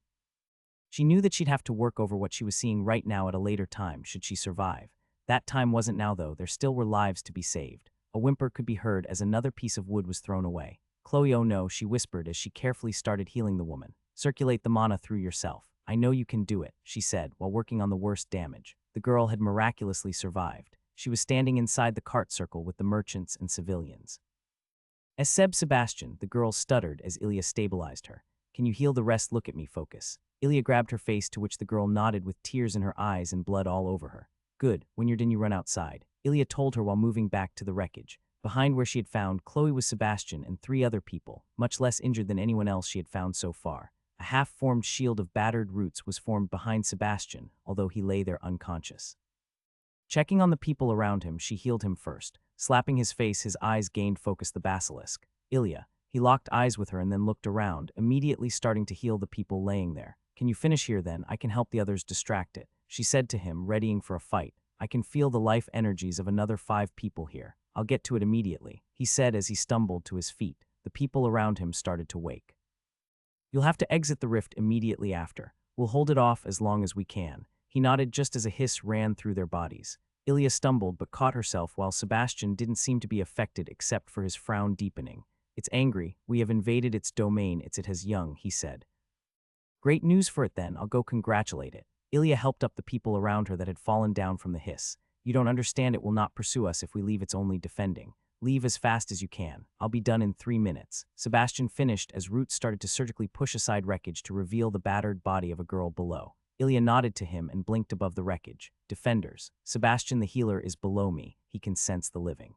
She knew that she'd have to work over what she was seeing right now at a later time, should she survive. That time wasn't now, though. There still were lives to be saved. A whimper could be heard as another piece of wood was thrown away. "Chloe, oh no," she whispered as she carefully started healing the woman. "Circulate the mana through yourself. I know you can do it," she said, while working on the worst damage. The girl had miraculously survived. She was standing inside the cart circle with the merchants and civilians. "As Sebastian," the girl stuttered as Ilya stabilized her. "Can you heal the rest? Look at me, focus." Ilya grabbed her face, to which the girl nodded with tears in her eyes and blood all over her. "Good, when you're done you run outside," Ilya told her while moving back to the wreckage. Behind where she had found Chloe was Sebastian and 3 other people, much less injured than anyone else she had found so far. A half-formed shield of battered roots was formed behind Sebastian, although he lay there unconscious. Checking on the people around him, she healed him first. Slapping his face, his eyes gained focus the basilisk. "Ilya." He locked eyes with her and then looked around, immediately starting to heal the people laying there. "Can you finish here then? I can help the others distract it," she said to him, readying for a fight. "I can feel the life energies of another 5 people here. I'll get to it immediately," he said as he stumbled to his feet. The people around him started to wake. "You'll have to exit the rift immediately after. We'll hold it off as long as we can." He nodded just as a hiss ran through their bodies. Ilya stumbled but caught herself while Sebastian didn't seem to be affected except for his frown deepening. "It's angry. We have invaded its domain. It has young," he said. "Great news for it then. I'll go congratulate it." Ilya helped up the people around her that had fallen down from the hiss. "You don't understand. It will not pursue us if we leave. It's only defending. Leave as fast as you can. I'll be done in 3 minutes." Sebastian finished as roots started to surgically push aside wreckage to reveal the battered body of a girl below. Ilya nodded to him and blinked above the wreckage. "Defenders. Sebastian the healer is below me. He can sense the living.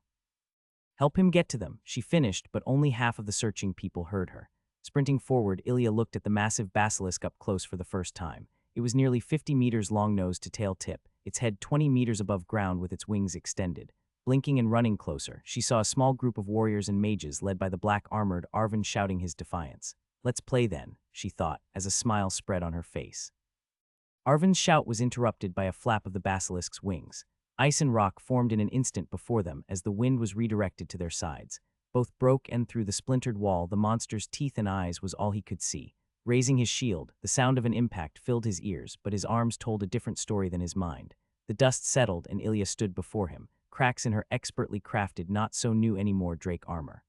Help him get to them." She finished, but only half of the searching people heard her. Sprinting forward, Ilya looked at the massive basilisk up close for the first time. It was nearly 50 meters long nose to tail tip, its head 20 meters above ground with its wings extended. Blinking and running closer, she saw a small group of warriors and mages led by the black-armored Arvin shouting his defiance. "Let's play then," she thought, as a smile spread on her face. Arvin's shout was interrupted by a flap of the basilisk's wings. Ice and rock formed in an instant before them as the wind was redirected to their sides. Both broke, and through the splintered wall, the monster's teeth and eyes was all he could see. Raising his shield, the sound of an impact filled his ears, but his arms told a different story than his mind. The dust settled, and Ilya stood before him, cracks in her expertly crafted, not-so-new-anymore Drake armor.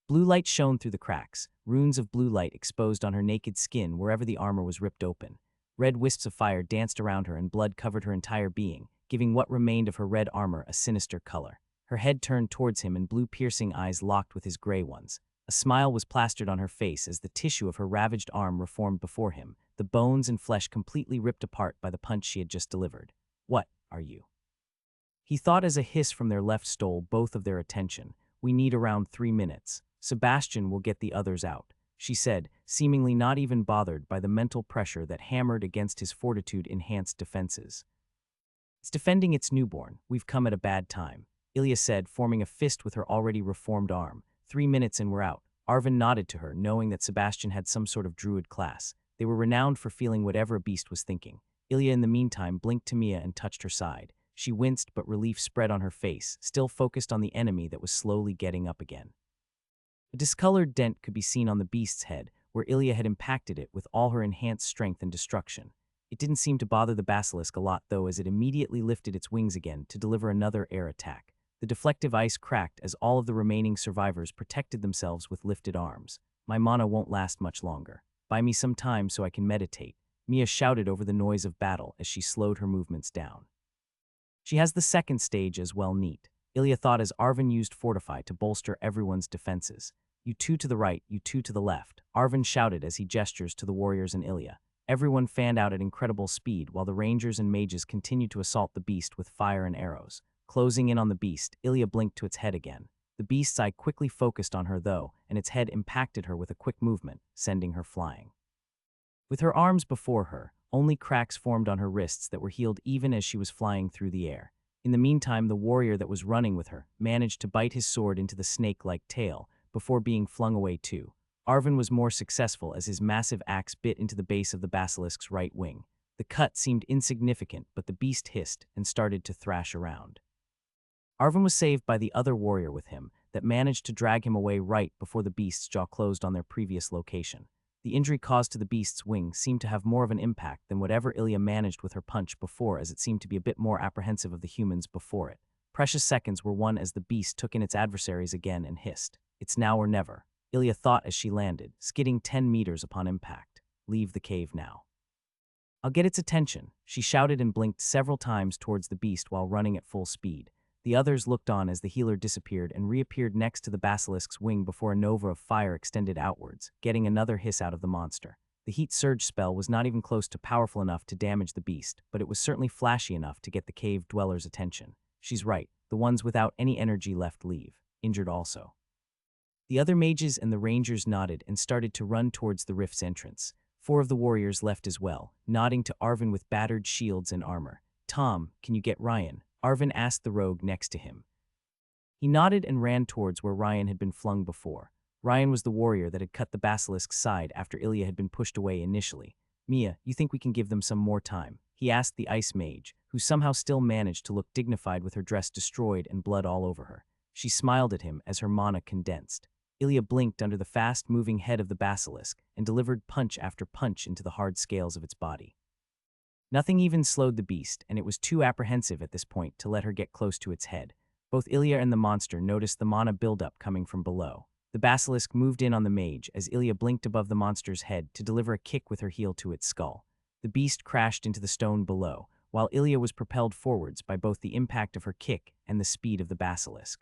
Blue light shone through the cracks, runes of blue light exposed on her naked skin wherever the armor was ripped open. Red wisps of fire danced around her and blood covered her entire being, giving what remained of her red armor a sinister color. Her head turned towards him and blue piercing eyes locked with his gray ones. A smile was plastered on her face as the tissue of her ravaged arm reformed before him, the bones and flesh completely ripped apart by the punch she had just delivered. "What are you?" he thought as a hiss from their left stole both of their attention. "We need around 3 minutes. Sebastian will get the others out," she said, seemingly not even bothered by the mental pressure that hammered against his fortitude-enhanced defenses. "It's defending its newborn. We've come at a bad time," Ilya said, forming a fist with her already reformed arm. 3 minutes and we're out. Arvin nodded to her, knowing that Sebastian had some sort of druid class. They were renowned for feeling whatever a beast was thinking. Ilya, in the meantime, blinked to Mia and touched her side. She winced, but relief spread on her face, still focused on the enemy that was slowly getting up again. A discolored dent could be seen on the beast's head, where Ilya had impacted it with all her enhanced strength and destruction. It didn't seem to bother the basilisk a lot, though, as it immediately lifted its wings again to deliver another air attack. The deflective ice cracked as all of the remaining survivors protected themselves with lifted arms. My mana won't last much longer. Buy me some time so I can meditate, Mia shouted over the noise of battle as she slowed her movements down. She has the second stage as well. Neat, Ilya thought as Arvin used Fortify to bolster everyone's defenses. You two to the right, you two to the left, Arvin shouted as he gestures to the warriors and Ilya. Everyone fanned out at incredible speed while the rangers and mages continued to assault the beast with fire and arrows. Closing in on the beast, Ilya blinked to its head again. The beast's eye quickly focused on her, though, and its head impacted her with a quick movement, sending her flying. With her arms before her, only cracks formed on her wrists that were healed even as she was flying through the air. In the meantime, the warrior that was running with her managed to bite his sword into the snake-like tail before being flung away too. Arvin was more successful as his massive axe bit into the base of the basilisk's right wing. The cut seemed insignificant, but the beast hissed and started to thrash around. Arvin was saved by the other warrior with him that managed to drag him away right before the beast's jaw closed on their previous location. The injury caused to the beast's wing seemed to have more of an impact than whatever Ilya managed with her punch before, as it seemed to be a bit more apprehensive of the humans before it. Precious seconds were won as the beast took in its adversaries again and hissed. It's now or never, Ilya thought as she landed, skidding 10 meters upon impact. Leave the cave now. I'll get its attention, she shouted and blinked several times towards the beast while running at full speed. The others looked on as the healer disappeared and reappeared next to the basilisk's wing before a nova of fire extended outwards, getting another hiss out of the monster. The heat surge spell was not even close to powerful enough to damage the beast, but it was certainly flashy enough to get the cave dwellers' attention. She's right, the ones without any energy left leave, injured also. The other mages and the rangers nodded and started to run towards the rift's entrance. 4 of the warriors left as well, nodding to Arvin with battered shields and armor. Tom, can you get Ryan? Arvin asked the rogue next to him. He nodded and ran towards where Ryan had been flung before. Ryan was the warrior that had cut the basilisk's side after Ilya had been pushed away initially. Mia, you think we can give them some more time? He asked the ice mage, who somehow still managed to look dignified with her dress destroyed and blood all over her. She smiled at him as her mana condensed. Ilya blinked under the fast-moving head of the basilisk and delivered punch after punch into the hard scales of its body. Nothing even slowed the beast, and it was too apprehensive at this point to let her get close to its head. Both Ilya and the monster noticed the mana buildup coming from below. The basilisk moved in on the mage as Ilya blinked above the monster's head to deliver a kick with her heel to its skull. The beast crashed into the stone below, while Ilya was propelled forwards by both the impact of her kick and the speed of the basilisk.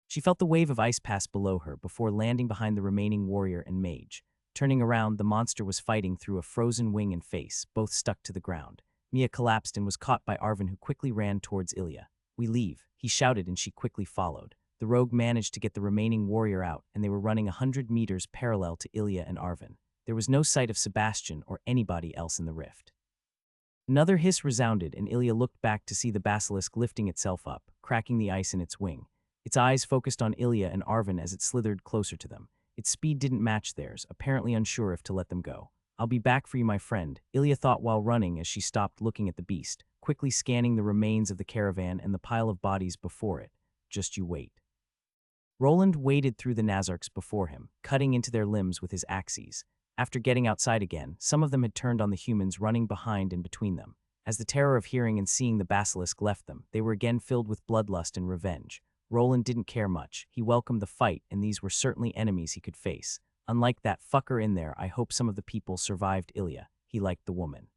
She felt the wave of ice pass below her before landing behind the remaining warrior and mage. Turning around, the monster was fighting through a frozen wing and face, both stuck to the ground. Mia collapsed and was caught by Arvin, who quickly ran towards Ilya. We leave, he shouted, and she quickly followed. The rogue managed to get the remaining warrior out, and they were running 100 meters parallel to Ilya and Arvin. There was no sight of Sebastian or anybody else in the rift. Another hiss resounded, and Ilya looked back to see the basilisk lifting itself up, cracking the ice in its wing. Its eyes focused on Ilya and Arvin as it slithered closer to them. Its speed didn't match theirs, apparently unsure if to let them go. I'll be back for you, my friend, Ilya thought while running as she stopped looking at the beast, quickly scanning the remains of the caravan and the pile of bodies before it. Just you wait. Roland waded through the Nazarks before him, cutting into their limbs with his axes. After getting outside again, some of them had turned on the humans running behind and between them. As the terror of hearing and seeing the basilisk left them, they were again filled with bloodlust and revenge. Roland didn't care much. He welcomed the fight, and these were certainly enemies he could face. Unlike that fucker in there, I hope some of the people survived Ilya. He liked the woman.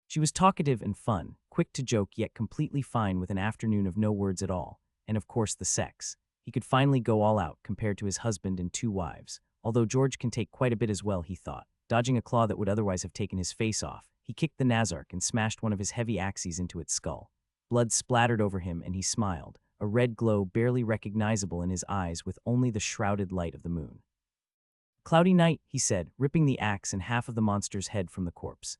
She was talkative and fun, quick to joke yet completely fine with an afternoon of no words at all. And of course the sex. He could finally go all out compared to his husband and 2 wives. Although George can take quite a bit as well, he thought. Dodging a claw that would otherwise have taken his face off, he kicked the Nazark and smashed one of his heavy axes into its skull. Blood splattered over him and he smiled, a red glow barely recognizable in his eyes with only the shrouded light of the moon. Cloudy night, he said, ripping the axe and half of the monster's head from the corpse.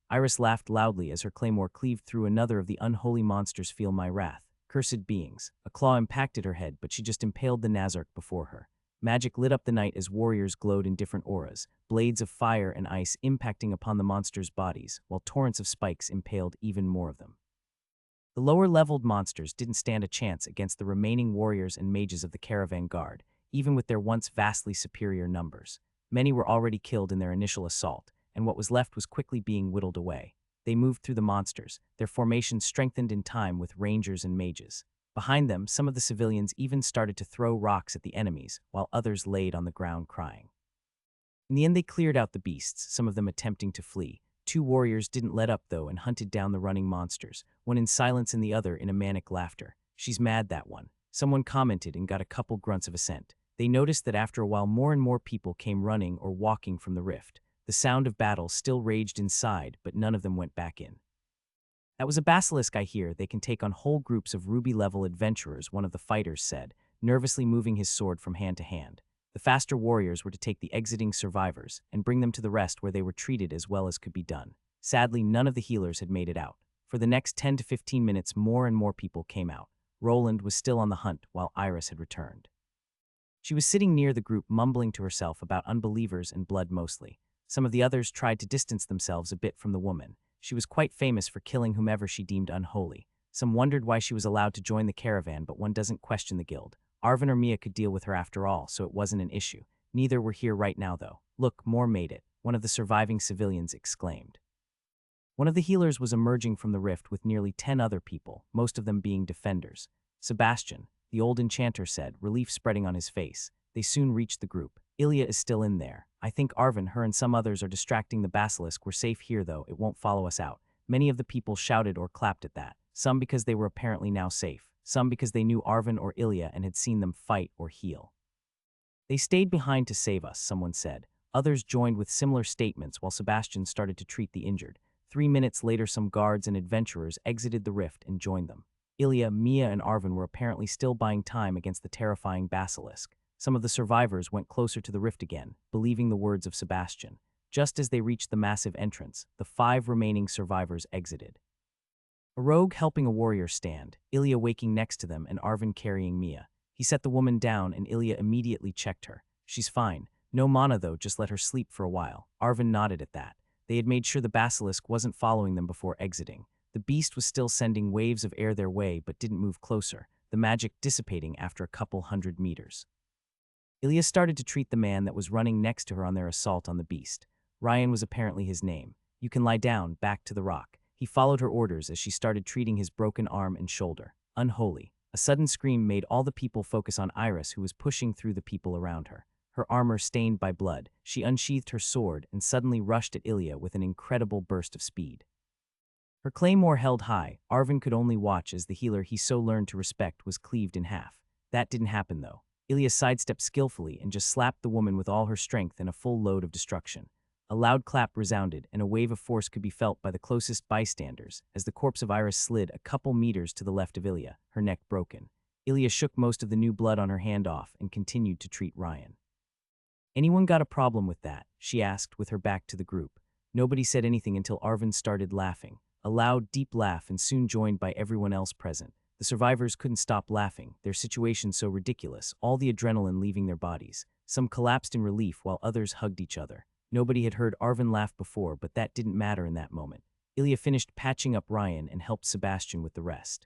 Iris laughed loudly as her claymore cleaved through another of the unholy monsters. Feel my wrath. Cursed beings. A claw impacted her head, but she just impaled the Nazark before her. Magic lit up the night as warriors glowed in different auras, blades of fire and ice impacting upon the monsters' bodies, while torrents of spikes impaled even more of them. The lower-leveled monsters didn't stand a chance against the remaining warriors and mages of the caravan guard, even with their once vastly superior numbers. Many were already killed in their initial assault, and what was left was quickly being whittled away. They moved through the monsters, their formation strengthened in time with rangers and mages. Behind them, some of the civilians even started to throw rocks at the enemies, while others laid on the ground crying. In the end, they cleared out the beasts, some of them attempting to flee. Two warriors didn't let up, though, and hunted down the running monsters, one in silence and the other in a manic laughter. "She's mad, that one," someone commented and got a couple grunts of assent. They noticed that after a while more and more people came running or walking from the rift. The sound of battle still raged inside, but none of them went back in. "That was a basilisk, I hear. They can take on whole groups of ruby-level adventurers," one of the fighters said, nervously moving his sword from hand to hand. The faster warriors were to take the exiting survivors and bring them to the rest where they were treated as well as could be done. Sadly, none of the healers had made it out. For the next 10 to 15 minutes, more and more people came out. Roland was still on the hunt while Iris had returned. She was sitting near the group, mumbling to herself about unbelievers and blood mostly. Some of the others tried to distance themselves a bit from the woman. She was quite famous for killing whomever she deemed unholy. Some wondered why she was allowed to join the caravan, but one doesn't question the guild. Arvin or Mia could deal with her after all, so it wasn't an issue. Neither were here right now, though. "Look, more made it," one of the surviving civilians exclaimed. One of the healers was emerging from the rift with nearly 10 other people, most of them being defenders. Sebastian, the old enchanter, said, relief spreading on his face. They soon reached the group. "Ilya is still in there. I think Arvin, her and some others are distracting the basilisk. We're safe here, though. It won't follow us out." Many of the people shouted or clapped at that, some because they were apparently now safe, some because they knew Arvin or Ilya and had seen them fight or heal. "They stayed behind to save us," someone said. Others joined with similar statements while Sebastian started to treat the injured. 3 minutes later, some guards and adventurers exited the rift and joined them. Ilya, Mia, and Arvin were apparently still buying time against the terrifying basilisk. Some of the survivors went closer to the rift again, believing the words of Sebastian. Just as they reached the massive entrance, the 5 remaining survivors exited. A rogue helping a warrior stand, Ilya waking next to them and Arvin carrying Mia. He set the woman down and Ilya immediately checked her. "She's fine. No mana though, just let her sleep for a while." Arvin nodded at that. They had made sure the basilisk wasn't following them before exiting. The beast was still sending waves of air their way but didn't move closer, the magic dissipating after a couple 100 meters. Ilya started to treat the man that was running next to her on their assault on the beast. Ryan was apparently his name. "You can lie down, back to the rock." He followed her orders as she started treating his broken arm and shoulder. Unholy. A sudden scream made all the people focus on Iris, who was pushing through the people around her. Her armor stained by blood, she unsheathed her sword and suddenly rushed at Ilya with an incredible burst of speed. Her claymore held high, Arvin could only watch as the healer he so learned to respect was cleaved in half. That didn't happen though. Ilya sidestepped skillfully and just slapped the woman with all her strength and a full load of destruction. A loud clap resounded, and a wave of force could be felt by the closest bystanders as the corpse of Iris slid a couple meters to the left of Ilya, her neck broken. Ilya shook most of the new blood on her hand off and continued to treat Ryan. "Anyone got a problem with that?" she asked with her back to the group. Nobody said anything until Arvin started laughing, a loud, deep laugh, and soon joined by everyone else present. The survivors couldn't stop laughing, their situation so ridiculous, all the adrenaline leaving their bodies. Some collapsed in relief while others hugged each other. Nobody had heard Arvin laugh before, but that didn't matter in that moment. Ilya finished patching up Ryan and helped Sebastian with the rest.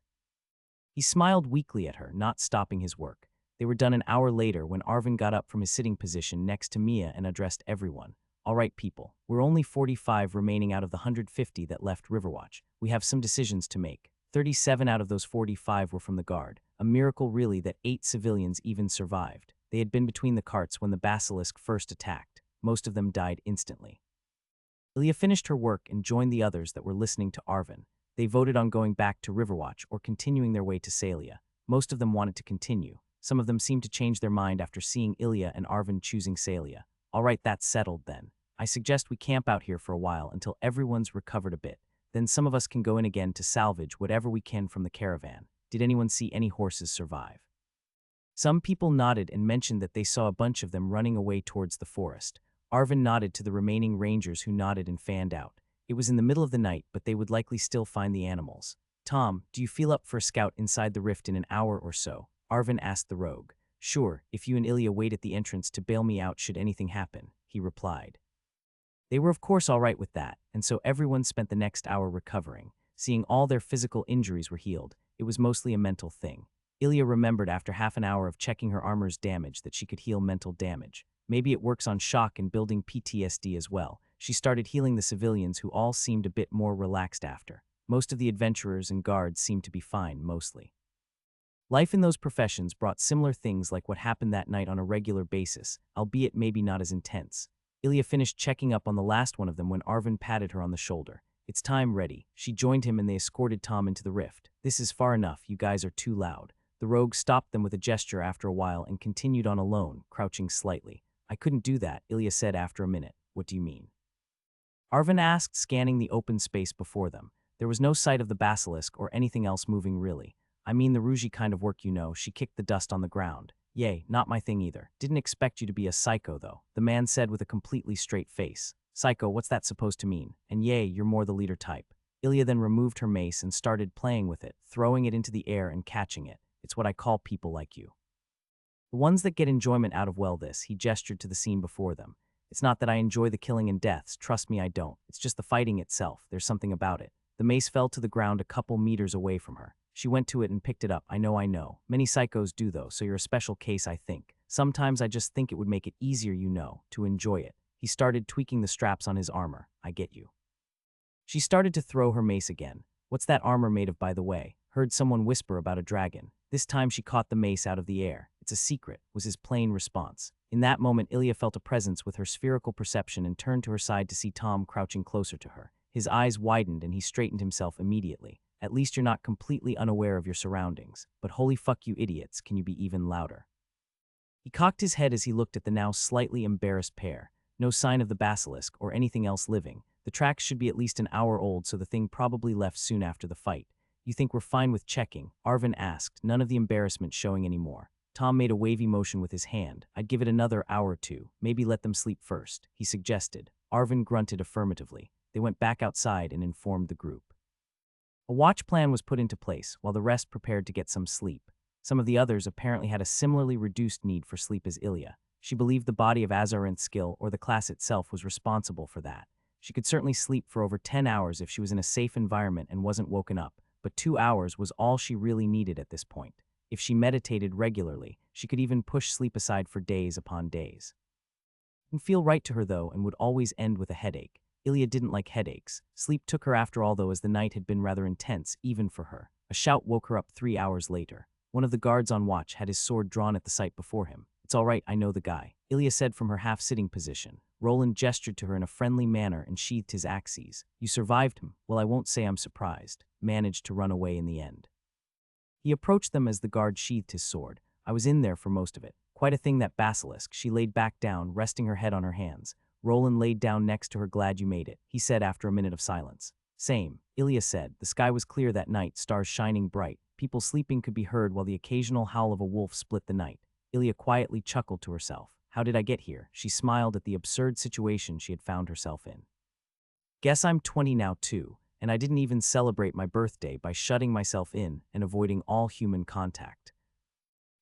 He smiled weakly at her, not stopping his work. They were done an hour later when Arvin got up from his sitting position next to Mia and addressed everyone. "All right, people, we're only 45 remaining out of the 150 that left Riverwatch. We have some decisions to make. 37 out of those 45 were from the guard. A miracle really that 8 civilians even survived. They had been between the carts when the basilisk first attacked. Most of them died instantly." Ilya finished her work and joined the others that were listening to Arvin. They voted on going back to Riverwatch or continuing their way to Salia. Most of them wanted to continue. Some of them seemed to change their mind after seeing Ilya and Arvin choosing Salia. "All right, that's settled then. I suggest we camp out here for a while until everyone's recovered a bit. Then some of us can go in again to salvage whatever we can from the caravan. Did anyone see any horses survive?" Some people nodded and mentioned that they saw a bunch of them running away towards the forest. Arvin nodded to the remaining rangers who nodded and fanned out. It was in the middle of the night, but they would likely still find the animals. Tom, do you feel up for a scout inside the rift in an hour or so? Arvin asked the rogue. Sure, if you and Ilya wait at the entrance to bail me out should anything happen, he replied. They were of course all right with that, and so everyone spent the next hour recovering. Seeing all their physical injuries were healed, it was mostly a mental thing. Ilya remembered after half an hour of checking her armor's damage that she could heal mental damage. Maybe it works on shock and building PTSD as well. She started healing the civilians who all seemed a bit more relaxed after. Most of the adventurers and guards seemed to be fine, mostly. Life in those professions brought similar things like what happened that night on a regular basis, albeit maybe not as intense. Ilya finished checking up on the last one of them when Arvin patted her on the shoulder. It's time, ready. She joined him and they escorted Tom into the rift. This is far enough, you guys are too loud. The rogue stopped them with a gesture after a while and continued on alone, crouching slightly. I couldn't do that, Ilya said after a minute. What do you mean? Arvin asked, scanning the open space before them. There was no sight of the basilisk or anything else moving really. I mean the rougey kind of work, you know. She kicked the dust on the ground. Yay, not my thing either. Didn't expect you to be a psycho, though, the man said with a completely straight face. Psycho, what's that supposed to mean? And yay, you're more the leader type. Ilya then removed her mace and started playing with it, throwing it into the air and catching it. It's what I call people like you. The ones that get enjoyment out of this, he gestured to the scene before them. It's not that I enjoy the killing and deaths, trust me I don't. It's just the fighting itself, there's something about it. The mace fell to the ground a couple meters away from her. She went to it and picked it up. I know. Many psychos do though, so you're a special case, I think. Sometimes I just think it would make it easier, you know, to enjoy it. He started tweaking the straps on his armor. I get you. She started to throw her mace again. What's that armor made of, by the way? Heard someone whisper about a dragon. This time she caught the mace out of the air. It's a secret, was his plain response. In that moment, Ilya felt a presence with her spherical perception and turned to her side to see Tom crouching closer to her. His eyes widened and he straightened himself immediately. At least you're not completely unaware of your surroundings. But holy fuck you idiots, can you be even louder? He cocked his head as he looked at the now slightly embarrassed pair. No sign of the basilisk or anything else living. The tracks should be at least an hour old, so the thing probably left soon after the fight. You think we're fine with checking? Arvin asked, none of the embarrassment showing anymore. Tom made a wavy motion with his hand. I'd give it another hour or two, maybe let them sleep first, he suggested. Arvin grunted affirmatively. They went back outside and informed the group. A watch plan was put into place, while the rest prepared to get some sleep. Some of the others apparently had a similarly reduced need for sleep as Ilya. She believed the body of Azarinth's skill or the class itself was responsible for that. She could certainly sleep for over 10 hours if she was in a safe environment and wasn't woken up, but 2 hours was all she really needed at this point. If she meditated regularly, she could even push sleep aside for days upon days. It didn't feel right to her though and would always end with a headache. Ilya didn't like headaches. Sleep took her after all though, as the night had been rather intense, even for her. A shout woke her up 3 hours later. One of the guards on watch had his sword drawn at the sight before him. It's all right, I know the guy, Ilya said from her half-sitting position. Roland gestured to her in a friendly manner and sheathed his axes. You survived him. Well, I won't say I'm surprised. Managed to run away in the end. He approached them as the guard sheathed his sword. I was in there for most of it. Quite a thing, that basilisk. She laid back down, resting her head on her hands. Roland laid down next to her. Glad you made it, he said after a minute of silence. Same, Ilya said. The sky was clear that night, stars shining bright. People sleeping could be heard while the occasional howl of a wolf split the night. Ilya quietly chuckled to herself. How did I get here? She smiled at the absurd situation she had found herself in. Guess I'm 20 now too, and I didn't even celebrate my birthday by shutting myself in and avoiding all human contact.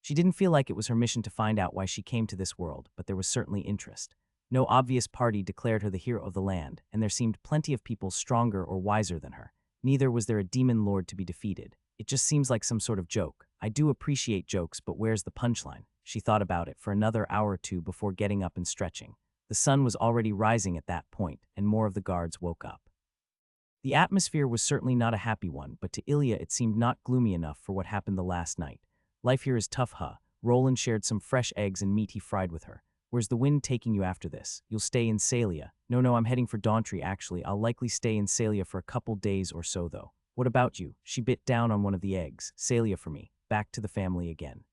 She didn't feel like it was her mission to find out why she came to this world, but there was certainly interest. No obvious party declared her the hero of the land, and there seemed plenty of people stronger or wiser than her. Neither was there a demon lord to be defeated. It just seems like some sort of joke. I do appreciate jokes, but where's the punchline? She thought about it for another hour or two before getting up and stretching. The sun was already rising at that point, and more of the guards woke up. The atmosphere was certainly not a happy one, but to Ilya it seemed not gloomy enough for what happened the last night. Life here is tough, huh? Roland shared some fresh eggs and meat he fried with her. Where's the wind taking you after this? You'll stay in Salia. No, I'm heading for Dauntry actually. I'll likely stay in Salia for a couple days or so though. What about you? She bit down on one of the eggs. Salia for me. Back to the family again.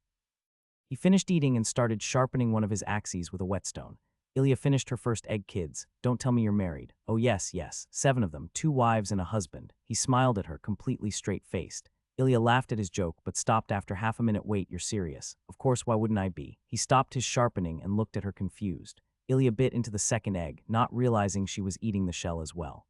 He finished eating and started sharpening one of his axes with a whetstone. Ilya finished her first egg. Kids, don't tell me you're married. Oh yes, 7 of them, 2 wives and a husband. He smiled at her, completely straight-faced. Ilya laughed at his joke, but stopped after half a minute. Wait, you're serious? Of course, why wouldn't I be? He stopped his sharpening and looked at her confused. Ilya bit into the second egg, not realizing she was eating the shell as well.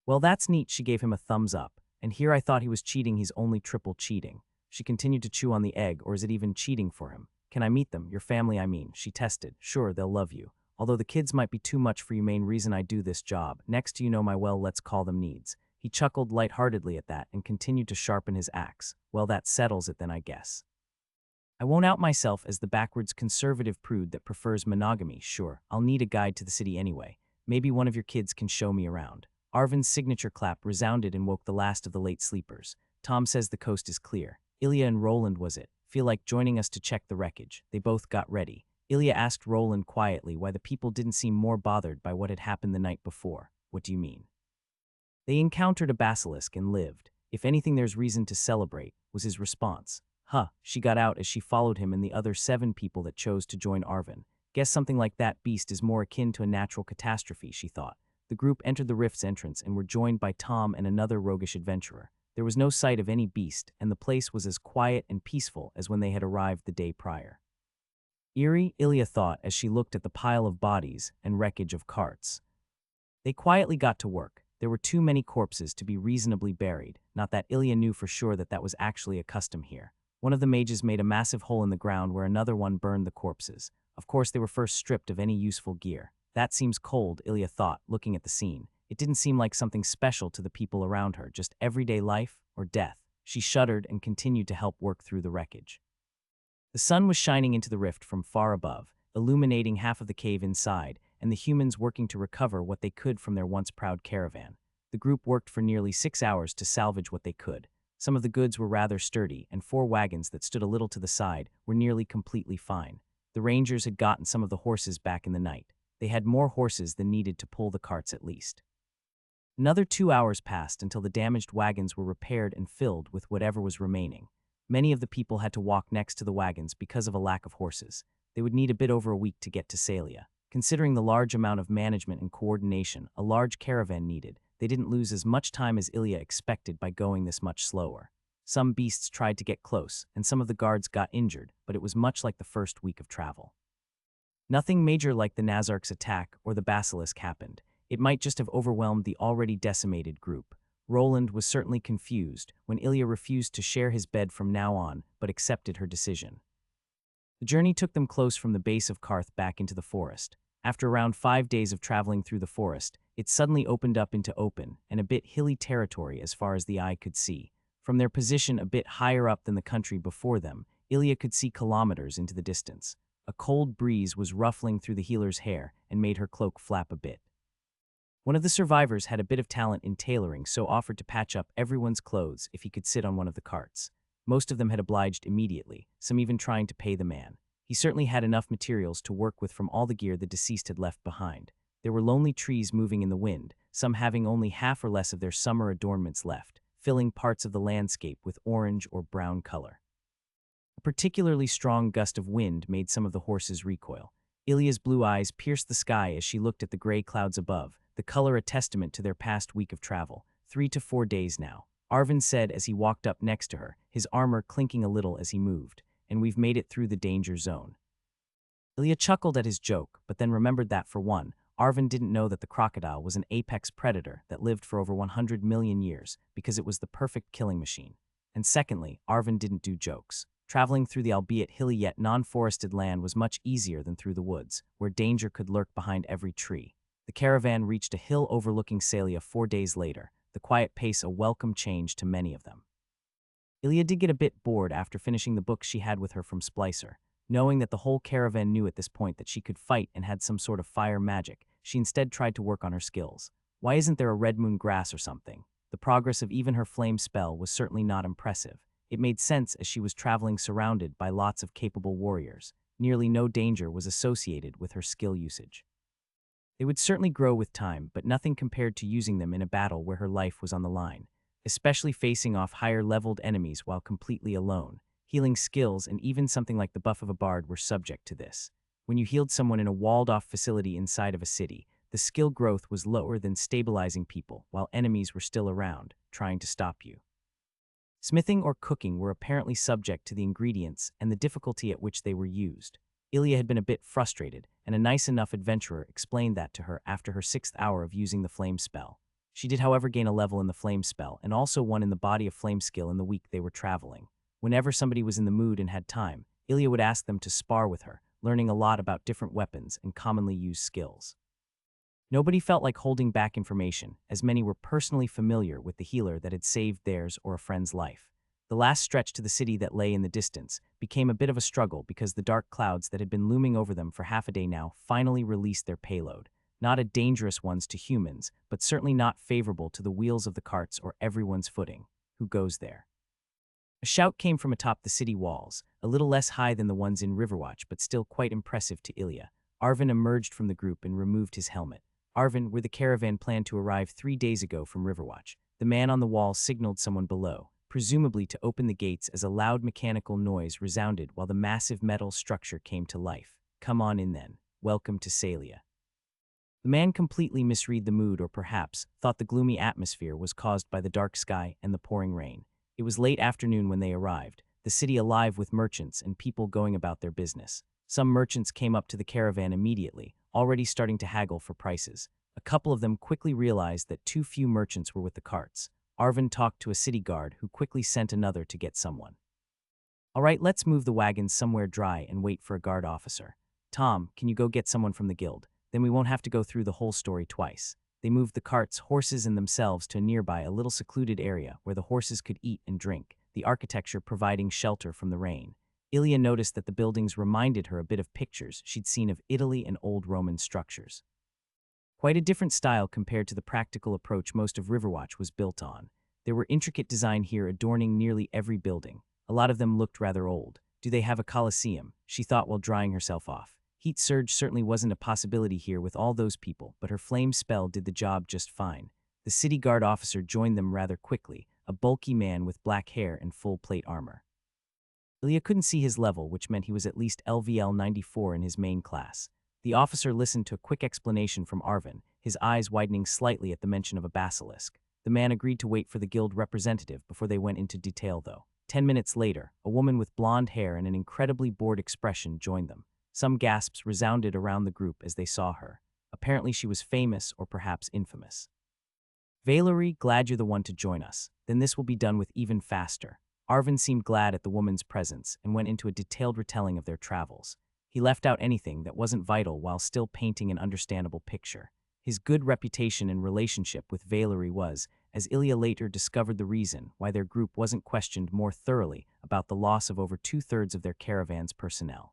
Well, that's neat, she gave him a thumbs up, And here I thought he was cheating, he's only triple cheating. She continued to chew on the egg, or is it even cheating for him? Can I meet them? Your family, I mean. She tested. Sure, they'll love you. Although the kids might be too much for you, main reason I do this job. Next, you know my well, let's call them needs. He chuckled lightheartedly at that and continued to sharpen his axe. Well, that settles it then, I guess. I won't out myself as the backwards conservative prude that prefers monogamy. Sure, I'll need a guide to the city anyway. Maybe one of your kids can show me around. Arvin's signature clap resounded and woke the last of the late sleepers. Tom says the coast is clear. Ilya and Roland, was it? Feel like joining us to check the wreckage. They both got ready. Ilya asked Roland quietly why the people didn't seem more bothered by what had happened the night before. What do you mean? They encountered a basilisk and lived. If anything, there's reason to celebrate, was his response. Huh, she got out as she followed him and the other 7 people that chose to join Arvin. Guess something like that beast is more akin to a natural catastrophe, she thought. The group entered the rift's entrance and were joined by Tom and another roguish adventurer. There was no sight of any beast, and the place was as quiet and peaceful as when they had arrived the day prior. Eerie, Ilya thought as she looked at the pile of bodies and wreckage of carts. They quietly got to work. There were too many corpses to be reasonably buried, not that Ilya knew for sure that was actually a custom here. One of the mages made a massive hole in the ground where another one burned the corpses. Of course, they were first stripped of any useful gear. That seems cold, Ilya thought, looking at the scene. It didn't seem like something special to the people around her, just everyday life or death. She shuddered and continued to help work through the wreckage. The sun was shining into the rift from far above, illuminating half of the cave inside, and the humans working to recover what they could from their once proud caravan. The group worked for nearly 6 hours to salvage what they could. Some of the goods were rather sturdy, and 4 wagons that stood a little to the side were nearly completely fine. The rangers had gotten some of the horses back in the night. They had more horses than needed to pull the carts at least. Another 2 hours passed until the damaged wagons were repaired and filled with whatever was remaining. Many of the people had to walk next to the wagons because of a lack of horses. They would need a bit over a week to get to Salia. Considering the large amount of management and coordination a large caravan needed, they didn't lose as much time as Ilya expected by going this much slower. Some beasts tried to get close, and some of the guards got injured, but it was much like the first week of travel. Nothing major like the Nazark's attack or the basilisk happened. It might just have overwhelmed the already decimated group. Roland was certainly confused when Ilya refused to share his bed from now on, but accepted her decision. The journey took them close from the base of Karth back into the forest. After around 5 days of traveling through the forest, it suddenly opened up into open and a bit hilly territory as far as the eye could see. From their position a bit higher up than the country before them, Ilya could see kilometers into the distance. A cold breeze was ruffling through the healer's hair and made her cloak flap a bit. One of the survivors had a bit of talent in tailoring, so offered to patch up everyone's clothes if he could sit on one of the carts. Most of them had obliged immediately, some even trying to pay the man. He certainly had enough materials to work with from all the gear the deceased had left behind. There were lonely trees moving in the wind, some having only half or less of their summer adornments left, filling parts of the landscape with orange or brown color. A particularly strong gust of wind made some of the horses recoil. Ilya's blue eyes pierced the sky as she looked at the gray clouds above, the color a testament to their past week of travel. 3 to 4 days now, Arvin said as he walked up next to her, his armor clinking a little as he moved. And we've made it through the danger zone. Ilya chuckled at his joke, but then remembered that for one, Arvin didn't know that the crocodile was an apex predator that lived for over 100 million years because it was the perfect killing machine. And secondly, Arvin didn't do jokes. Traveling through the albeit hilly yet non-forested land was much easier than through the woods, where danger could lurk behind every tree. The caravan reached a hill overlooking Salia 4 days later, the quiet pace a welcome change to many of them. Ilya did get a bit bored after finishing the book she had with her from Splicer. Knowing that the whole caravan knew at this point that she could fight and had some sort of fire magic, she instead tried to work on her skills. Why isn't there a red moon grass or something? The progress of even her flame spell was certainly not impressive. It made sense as she was traveling surrounded by lots of capable warriors. Nearly no danger was associated with her skill usage. They would certainly grow with time, but nothing compared to using them in a battle where her life was on the line, especially facing off higher-leveled enemies while completely alone. Healing skills and even something like the buff of a bard were subject to this. When you healed someone in a walled-off facility inside of a city, the skill growth was lower than stabilizing people while enemies were still around, trying to stop you. Smithing or cooking were apparently subject to the ingredients and the difficulty at which they were used. Ilya had been a bit frustrated, and a nice enough adventurer explained that to her after her 6th hour of using the flame spell. She did, however, gain a level in the flame spell, and also one in the body of flame skill in the week they were traveling. Whenever somebody was in the mood and had time, Ilya would ask them to spar with her, learning a lot about different weapons and commonly used skills. Nobody felt like holding back information, as many were personally familiar with the healer that had saved theirs or a friend's life. The last stretch to the city that lay in the distance became a bit of a struggle because the dark clouds that had been looming over them for half a day now finally released their payload. Not a dangerous ones to humans, but certainly not favorable to the wheels of the carts or everyone's footing. Who goes there? A shout came from atop the city walls, a little less high than the ones in Riverwatch, but still quite impressive to Ilya. Arvin emerged from the group and removed his helmet. Arvin, where the caravan planned to arrive 3 days ago from Riverwatch. The man on the wall signaled someone below, presumably to open the gates, as a loud mechanical noise resounded while the massive metal structure came to life. Come on in then. Welcome to Salia. The man completely misread the mood, or perhaps thought the gloomy atmosphere was caused by the dark sky and the pouring rain. It was late afternoon when they arrived, the city alive with merchants and people going about their business. Some merchants came up to the caravan immediately, already starting to haggle for prices. A couple of them quickly realized that too few merchants were with the carts. Arvin talked to a city guard who quickly sent another to get someone. All right, let's move the wagons somewhere dry and wait for a guard officer. Tom, can you go get someone from the guild? Then we won't have to go through the whole story twice. They moved the carts, horses, and themselves to nearby a little secluded area where the horses could eat and drink, the architecture providing shelter from the rain. Ilya noticed that the buildings reminded her a bit of pictures she'd seen of Italy and old Roman structures. Quite a different style compared to the practical approach most of Riverwatch was built on. There were intricate design here adorning nearly every building. A lot of them looked rather old. Do they have a coliseum? She thought while drying herself off. Heat surge certainly wasn't a possibility here with all those people, but her flame spell did the job just fine. The city guard officer joined them rather quickly, a bulky man with black hair and full plate armor. Ilya couldn't see his level, which meant he was at least LVL 94 in his main class. The officer listened to a quick explanation from Arvin, his eyes widening slightly at the mention of a basilisk. The man agreed to wait for the guild representative before they went into detail, though. 10 minutes later, a woman with blonde hair and an incredibly bored expression joined them. Some gasps resounded around the group as they saw her. Apparently she was famous, or perhaps infamous. Valerie, glad you're the one to join us. Then this will be done with even faster. Arvin seemed glad at the woman's presence and went into a detailed retelling of their travels. He left out anything that wasn't vital while still painting an understandable picture. His good reputation and relationship with Valerie was, as Ilya later discovered, the reason why their group wasn't questioned more thoroughly about the loss of over 2/3 of their caravan's personnel.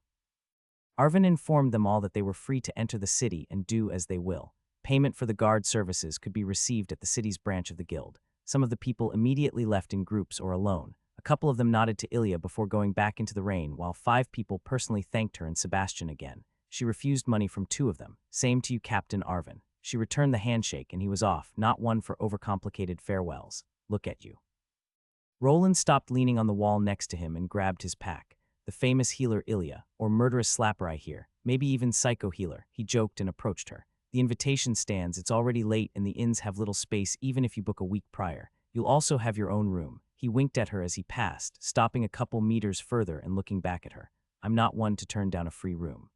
Arvin informed them all that they were free to enter the city and do as they will. Payment for the guard services could be received at the city's branch of the guild. Some of the people immediately left in groups or alone. A couple of them nodded to Ilya before going back into the rain, while 5 people personally thanked her and Sebastian again. She refused money from 2 of them. Same to you, Captain Arvin. She returned the handshake and he was off, not one for overcomplicated farewells. Look at you. Roland stopped, leaning on the wall next to him, and grabbed his pack. The famous healer Ilya, or murderous slapper I hear, maybe even psycho healer, he joked and approached her. The invitation stands, it's already late and the inns have little space even if you book a week prior. You'll also have your own room. He winked at her as he passed, stopping a couple meters further and looking back at her. I'm not one to turn down a free room,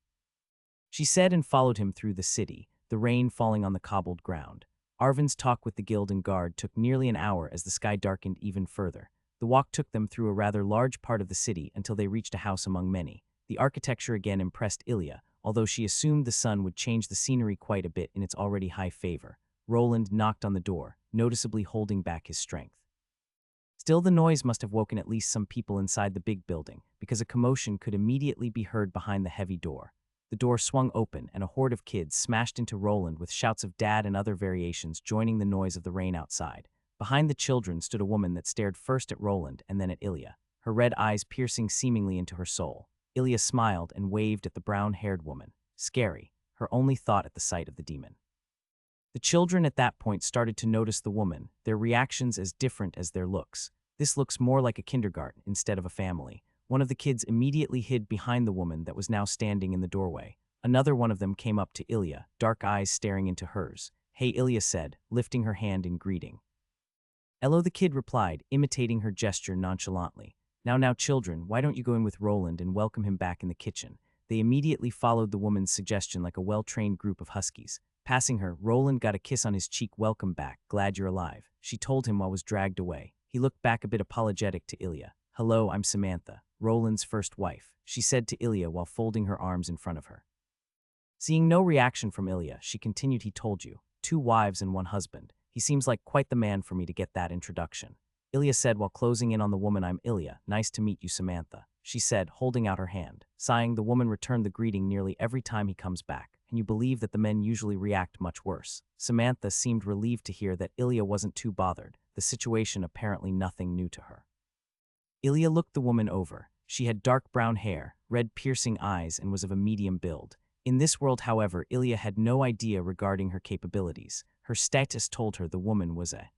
she said, and followed him through the city, the rain falling on the cobbled ground. Arvin's talk with the guild and guard took nearly an hour as the sky darkened even further. The walk took them through a rather large part of the city until they reached a house among many. The architecture again impressed Ilya, although she assumed the sun would change the scenery quite a bit in its already high favor. Roland knocked on the door, noticeably holding back his strength. Still, the noise must have woken at least some people inside the big building, because a commotion could immediately be heard behind the heavy door. The door swung open, and a horde of kids smashed into Roland with shouts of "Dad" and other variations, joining the noise of the rain outside. Behind the children stood a woman that stared first at Roland and then at Ilya, her red eyes piercing seemingly into her soul. Ilya smiled and waved at the brown-haired woman. Scary, her only thought at the sight of the demon. The children at that point started to notice the woman, their reactions as different as their looks. This looks more like a kindergarten instead of a family. One of the kids immediately hid behind the woman that was now standing in the doorway. Another one of them came up to Ilya, dark eyes staring into hers. Hey, Ilya said, lifting her hand in greeting. Hello, the kid replied, imitating her gesture nonchalantly. Now, children, why don't you go in with Roland and welcome him back in the kitchen? They immediately followed the woman's suggestion like a well-trained group of huskies. Passing her, Roland got a kiss on his cheek. Welcome back, glad you're alive, she told him while was dragged away. He looked back a bit apologetic to Ilya. Hello, I'm Samantha, Roland's first wife, she said to Ilya while folding her arms in front of her. Seeing no reaction from Ilya, she continued, he told you, 2 wives and 1 husband. He seems like quite the man for me to get that introduction. Ilya said while closing in on the woman. I'm Ilya, nice to meet you, Samantha, she said, holding out her hand. Sighing, the woman returned the greeting nearly every time he comes back, and you believe that the men usually react much worse. Samantha seemed relieved to hear that Ilya wasn't too bothered, the situation apparently nothing new to her. Ilya looked the woman over. She had dark brown hair, red piercing eyes, and was of a medium build. In this world, however, Ilya had no idea regarding her capabilities. Her status told her the woman was a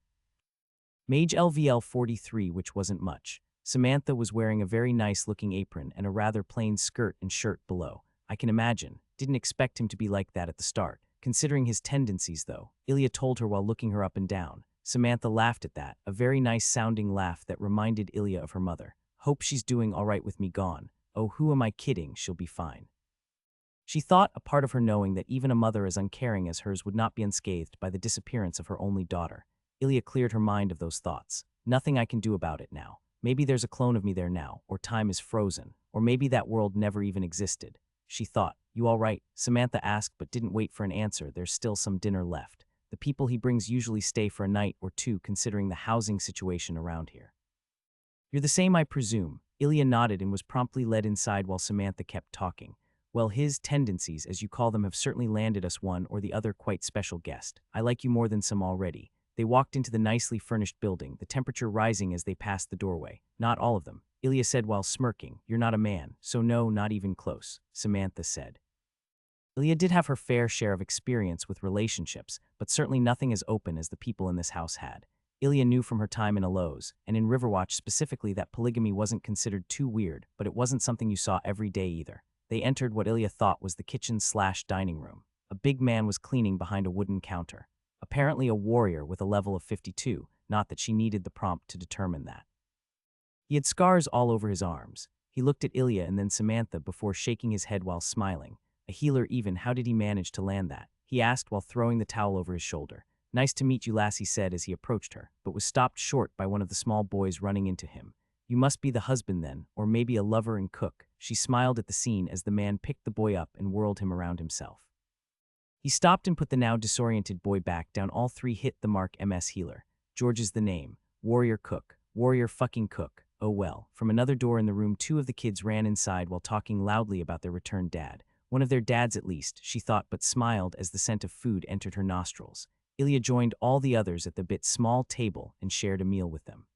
Mage LVL 43, which wasn't much. Samantha was wearing a very nice-looking apron and a rather plain skirt and shirt below. I can imagine. Didn't expect him to be like that at the start. Considering his tendencies, though, Ilya told her while looking her up and down. Samantha laughed at that, a very nice-sounding laugh that reminded Ilya of her mother. Hope she's doing all right with me gone. Oh, who am I kidding? She'll be fine. She thought, a part of her knowing that even a mother as uncaring as hers would not be unscathed by the disappearance of her only daughter. Ilya cleared her mind of those thoughts. Nothing I can do about it now. Maybe there's a clone of me there now, or time is frozen, or maybe that world never even existed. She thought. You all right? Samantha asked but didn't wait for an answer. There's still some dinner left. The people he brings usually stay for a night or 2 considering the housing situation around here. You're the same, I presume. Ilya nodded and was promptly led inside while Samantha kept talking. Well, his tendencies, as you call them, have certainly landed us one or the other quite special guest. I like you more than some already. They walked into the nicely furnished building, the temperature rising as they passed the doorway. Not all of them, Ilya said while smirking. You're not a man, so no, not even close, Samantha said. Ilya did have her fair share of experience with relationships, but certainly nothing as open as the people in this house had. Ilya knew from her time in Aloes, and in Riverwatch specifically, that polygamy wasn't considered too weird, but it wasn't something you saw every day either. They entered what Ilya thought was the kitchen/dining room. A big man was cleaning behind a wooden counter. Apparently a warrior with a level of 52, not that she needed the prompt to determine that. He had scars all over his arms. He looked at Ilya and then Samantha before shaking his head while smiling. A healer even, how did he manage to land that? He asked while throwing the towel over his shoulder. Nice to meet you, lass, he said as he approached her, but was stopped short by one of the small boys running into him. You must be the husband then, or maybe a lover and cook. She smiled at the scene as the man picked the boy up and whirled him around himself. He stopped and put the now disoriented boy back down. All 3 hit the mark. MS Healer. George is the name. Warrior Cook. Warrior fucking Cook. Oh well. From another door in the room, 2 of the kids ran inside while talking loudly about their returned dad. One of their dads at least, she thought, but smiled as the scent of food entered her nostrils. Ilya joined all the others at the small table and shared a meal with them.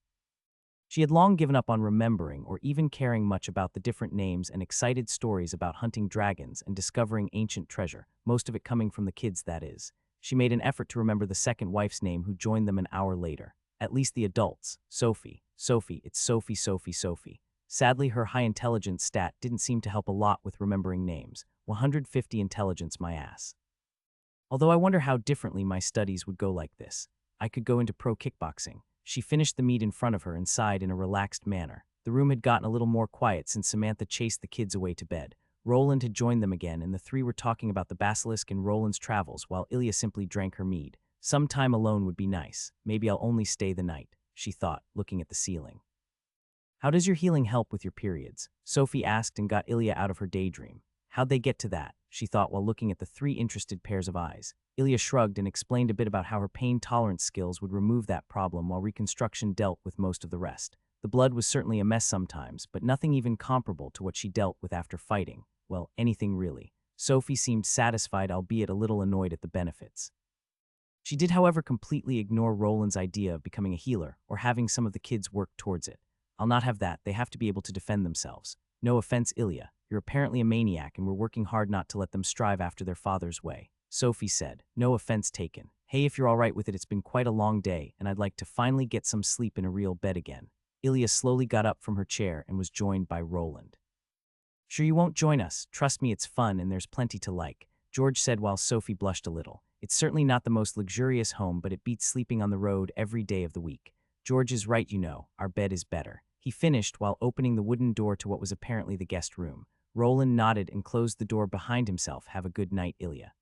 She had long given up on remembering or even caring much about the different names and excited stories about hunting dragons and discovering ancient treasure, most of it coming from the kids, that is. She made an effort to remember the second wife's name who joined them an hour later. At least the adults. Sophie. Sophie, it's Sophie, Sophie, Sophie. Sadly, her high intelligence stat didn't seem to help a lot with remembering names. 150 intelligence, my ass. Although I wonder how differently my studies would go like this. I could go into pro kickboxing. She finished the meat in front of her and sighed in a relaxed manner. The room had gotten a little more quiet since Samantha chased the kids away to bed. Roland had joined them again, and the 3 were talking about the basilisk and Roland's travels while Ilya simply drank her mead. Some time alone would be nice. Maybe I'll only stay the night, she thought, looking at the ceiling. How does your healing help with your periods? Sophie asked and got Ilya out of her daydream. How'd they get to that? She thought while looking at the 3 interested pairs of eyes. Ilya shrugged and explained a bit about how her pain tolerance skills would remove that problem while reconstruction dealt with most of the rest. The blood was certainly a mess sometimes, but nothing even comparable to what she dealt with after fighting. Well, anything really. Sophie seemed satisfied, albeit a little annoyed at the benefits. She did, however, completely ignore Roland's idea of becoming a healer or having some of the kids work towards it. I'll not have that. They have to be able to defend themselves. No offense, Ilya. You're apparently a maniac and we're working hard not to let them strive after their father's way. Sophie said. No offense taken. Hey, if you're all right with it, it's been quite a long day and I'd like to finally get some sleep in a real bed again. Ilya slowly got up from her chair and was joined by Roland. Sure you won't join us. Trust me, it's fun and there's plenty to like, George said while Sophie blushed a little. It's certainly not the most luxurious home, but it beats sleeping on the road every day of the week. George is right, you know, our bed is better. He finished while opening the wooden door to what was apparently the guest room. Roland nodded and closed the door behind himself. Have a good night, Ilya.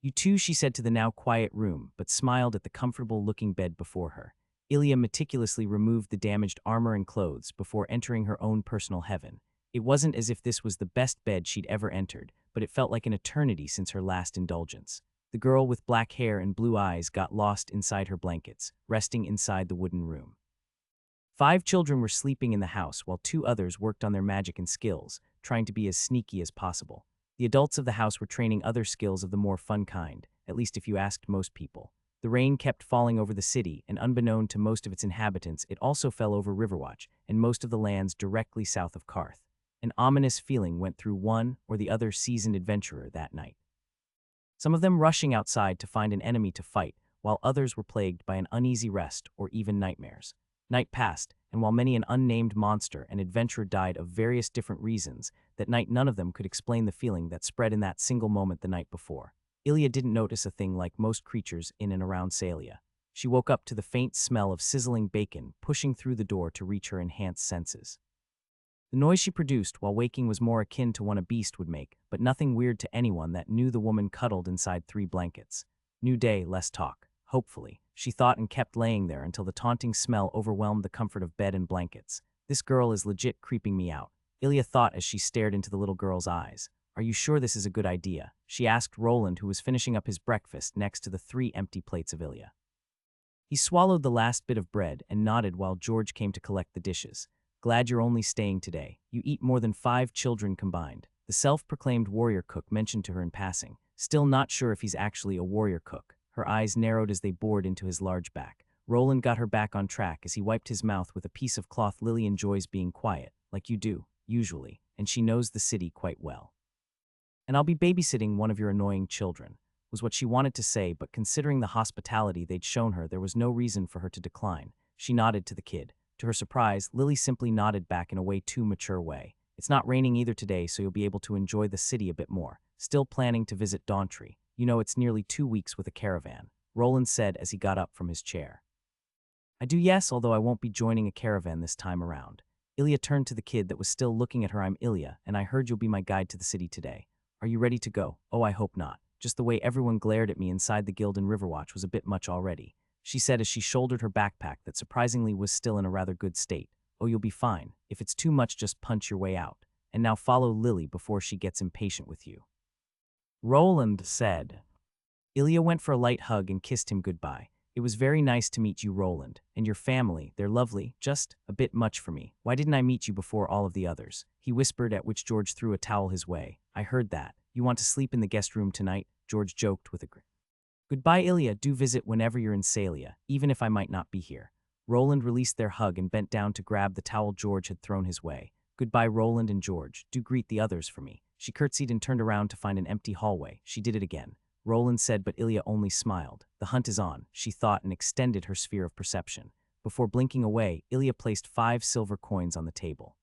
You too, she said to the now quiet room, but smiled at the comfortable-looking bed before her. Ilya meticulously removed the damaged armor and clothes before entering her own personal heaven. It wasn't as if this was the best bed she'd ever entered, but it felt like an eternity since her last indulgence. The girl with black hair and blue eyes got lost inside her blankets, resting inside the wooden room. 5 children were sleeping in the house while 2 others worked on their magic and skills, trying to be as sneaky as possible. The adults of the house were training other skills of the more fun kind, at least if you asked most people. The rain kept falling over the city, and unbeknown to most of its inhabitants, it also fell over Riverwatch and most of the lands directly south of Karth. An ominous feeling went through one or the other seasoned adventurer that night. Some of them rushing outside to find an enemy to fight, while others were plagued by an uneasy rest or even nightmares. Night passed, and while many an unnamed monster and adventurer died of various different reasons, that night none of them could explain the feeling that spread in that single moment the night before. Ilya didn't notice a thing like most creatures in and around Salia. She woke up to the faint smell of sizzling bacon pushing through the door to reach her enhanced senses. The noise she produced while waking was more akin to one a beast would make, but nothing weird to anyone that knew the woman cuddled inside 3 blankets. New day, less talk. Hopefully, she thought, and kept laying there until the taunting smell overwhelmed the comfort of bed and blankets. This girl is legit creeping me out, Ilya thought as she stared into the little girl's eyes. Are you sure this is a good idea? She asked Roland, who was finishing up his breakfast next to the 3 empty plates of Ilya. He swallowed the last bit of bread and nodded while George came to collect the dishes. Glad you're only staying today. You eat more than 5 children combined, the self-proclaimed warrior cook mentioned to her in passing, still not sure if he's actually a warrior cook. Her eyes narrowed as they bored into his large back. Roland got her back on track as he wiped his mouth with a piece of cloth. Lily enjoys being quiet, like you do, usually, and she knows the city quite well. And I'll be babysitting one of your annoying children, was what she wanted to say, but considering the hospitality they'd shown her, there was no reason for her to decline. She nodded to the kid. To her surprise, Lily simply nodded back in a way too mature way. It's not raining either today, so you'll be able to enjoy the city a bit more. Still planning to visit Dawntree. You know, it's nearly 2 weeks with a caravan, Roland said as he got up from his chair. I do, yes, although I won't be joining a caravan this time around. Ilya turned to the kid that was still looking at her. I'm Ilya, and I heard you'll be my guide to the city today. Are you ready to go? Oh, I hope not. Just the way everyone glared at me inside the guild in Riverwatch was a bit much already, she said as she shouldered her backpack that surprisingly was still in a rather good state. Oh, you'll be fine. If it's too much, just punch your way out. And now follow Lily before she gets impatient with you, Roland said. Ilya went for a light hug and kissed him goodbye. It was very nice to meet you, Roland, and your family. They're lovely, just a bit much for me. Why didn't I meet you before all of the others? He whispered, at which George threw a towel his way. I heard that. You want to sleep in the guest room tonight? George joked with a grin. Goodbye, Ilya. Do visit whenever you're in Salia, even if I might not be here. Roland released their hug and bent down to grab the towel George had thrown his way. Goodbye, Roland and George. Do greet the others for me. She curtsied and turned around to find an empty hallway. She did it again. Roland said, but Ilya only smiled. The hunt is on, she thought, and extended her sphere of perception. Before blinking away, Ilya placed 5 silver coins on the table.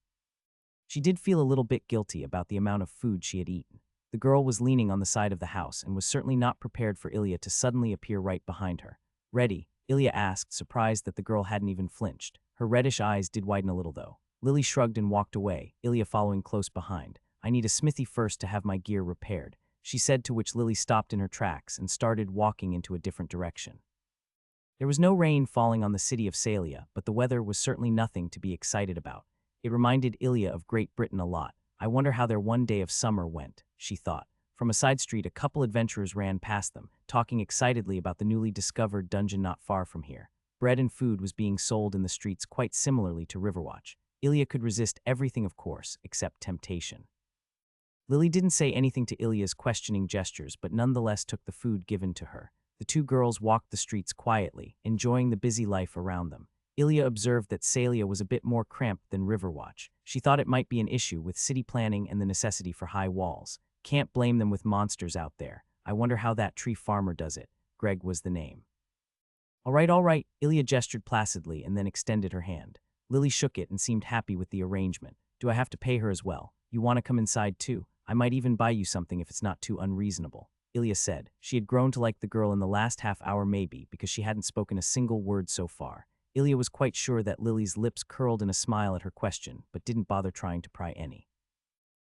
She did feel a little bit guilty about the amount of food she had eaten. The girl was leaning on the side of the house and was certainly not prepared for Ilya to suddenly appear right behind her. Ready? Ilya asked, surprised that the girl hadn't even flinched. Her reddish eyes did widen a little, though. Lily shrugged and walked away, Ilya following close behind. I need a smithy first to have my gear repaired, she said, to which Lily stopped in her tracks and started walking into a different direction. There was no rain falling on the city of Salia, but the weather was certainly nothing to be excited about. It reminded Ilya of Great Britain a lot. I wonder how their one day of summer went, she thought. From a side street, a couple adventurers ran past them, talking excitedly about the newly discovered dungeon not far from here. Bread and food was being sold in the streets quite similarly to Riverwatch. Ilya could resist everything, of course, except temptation. Lily didn't say anything to Ilya's questioning gestures, but nonetheless took the food given to her. The 2 girls walked the streets quietly, enjoying the busy life around them. Ilya observed that Salia was a bit more cramped than Riverwatch. She thought it might be an issue with city planning and the necessity for high walls. Can't blame them with monsters out there. I wonder how that tree farmer does it. Greg was the name. All right, Ilya gestured placidly and then extended her hand. Lily shook it and seemed happy with the arrangement. Do I have to pay her as well? You want to come inside too? I might even buy you something if it's not too unreasonable, Ilya said. She had grown to like the girl in the last half hour, maybe because she hadn't spoken a single word so far. Ilya was quite sure that Lily's lips curled in a smile at her question, but didn't bother trying to pry any.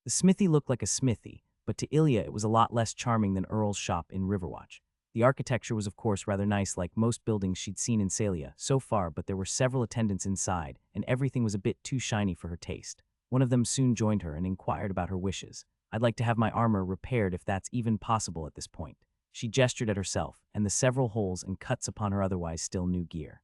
The smithy looked like a smithy, but to Ilya it was a lot less charming than Earl's shop in Riverwatch. The architecture was of course rather nice, like most buildings she'd seen in Salia so far, but there were several attendants inside, and everything was a bit too shiny for her taste. One of them soon joined her and inquired about her wishes. "I'd like to have my armor repaired if that's even possible at this point." She gestured at herself and the several holes and cuts upon her otherwise still new gear.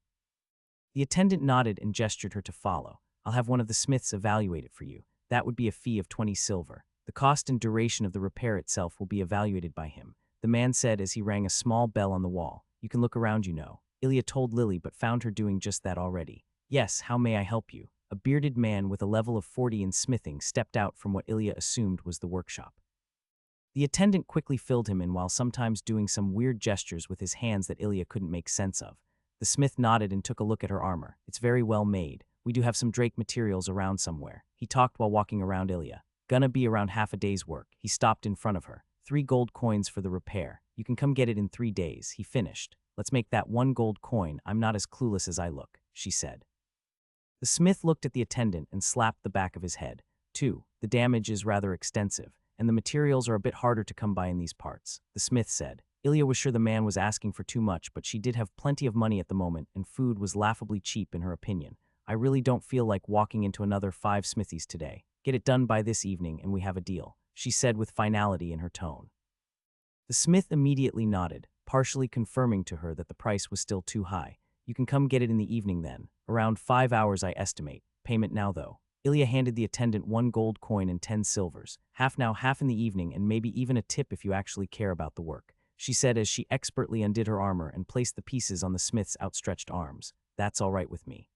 The attendant nodded and gestured her to follow. "I'll have one of the smiths evaluate it for you. That would be a fee of 20 silver. The cost and duration of the repair itself will be evaluated by him," the man said as he rang a small bell on the wall. "You can look around, you know." Ilya told Lily, but found her doing just that already. "Yes, how may I help you?" A bearded man with a level of 40 in smithing stepped out from what Ilya assumed was the workshop. The attendant quickly filled him in while sometimes doing some weird gestures with his hands that Ilya couldn't make sense of. The smith nodded and took a look at her armor. "It's very well made. We do have some drake materials around somewhere." He talked while walking around Ilya. "Gonna be around half a day's work." He stopped in front of her. 3 gold coins for the repair. You can come get it in 3 days." He finished. "Let's make that 1 gold coin. I'm not as clueless as I look," she said. The smith looked at the attendant and slapped the back of his head. "2. The damage is rather extensive, and the materials are a bit harder to come by in these parts," the smith said. Ilya was sure the man was asking for too much, but she did have plenty of money at the moment, and food was laughably cheap in her opinion. "I really don't feel like walking into another 5 smithies today. Get it done by this evening and we have a deal," she said with finality in her tone. The smith immediately nodded, partially confirming to her that the price was still too high. "You can come get it in the evening then. Around 5 hours I estimate. Payment now though." Ilya handed the attendant 1 gold coin and 10 silvers. "Half now, half in the evening, and maybe even a tip if you actually care about the work," she said as she expertly undid her armor and placed the pieces on the smith's outstretched arms. "That's all right with me.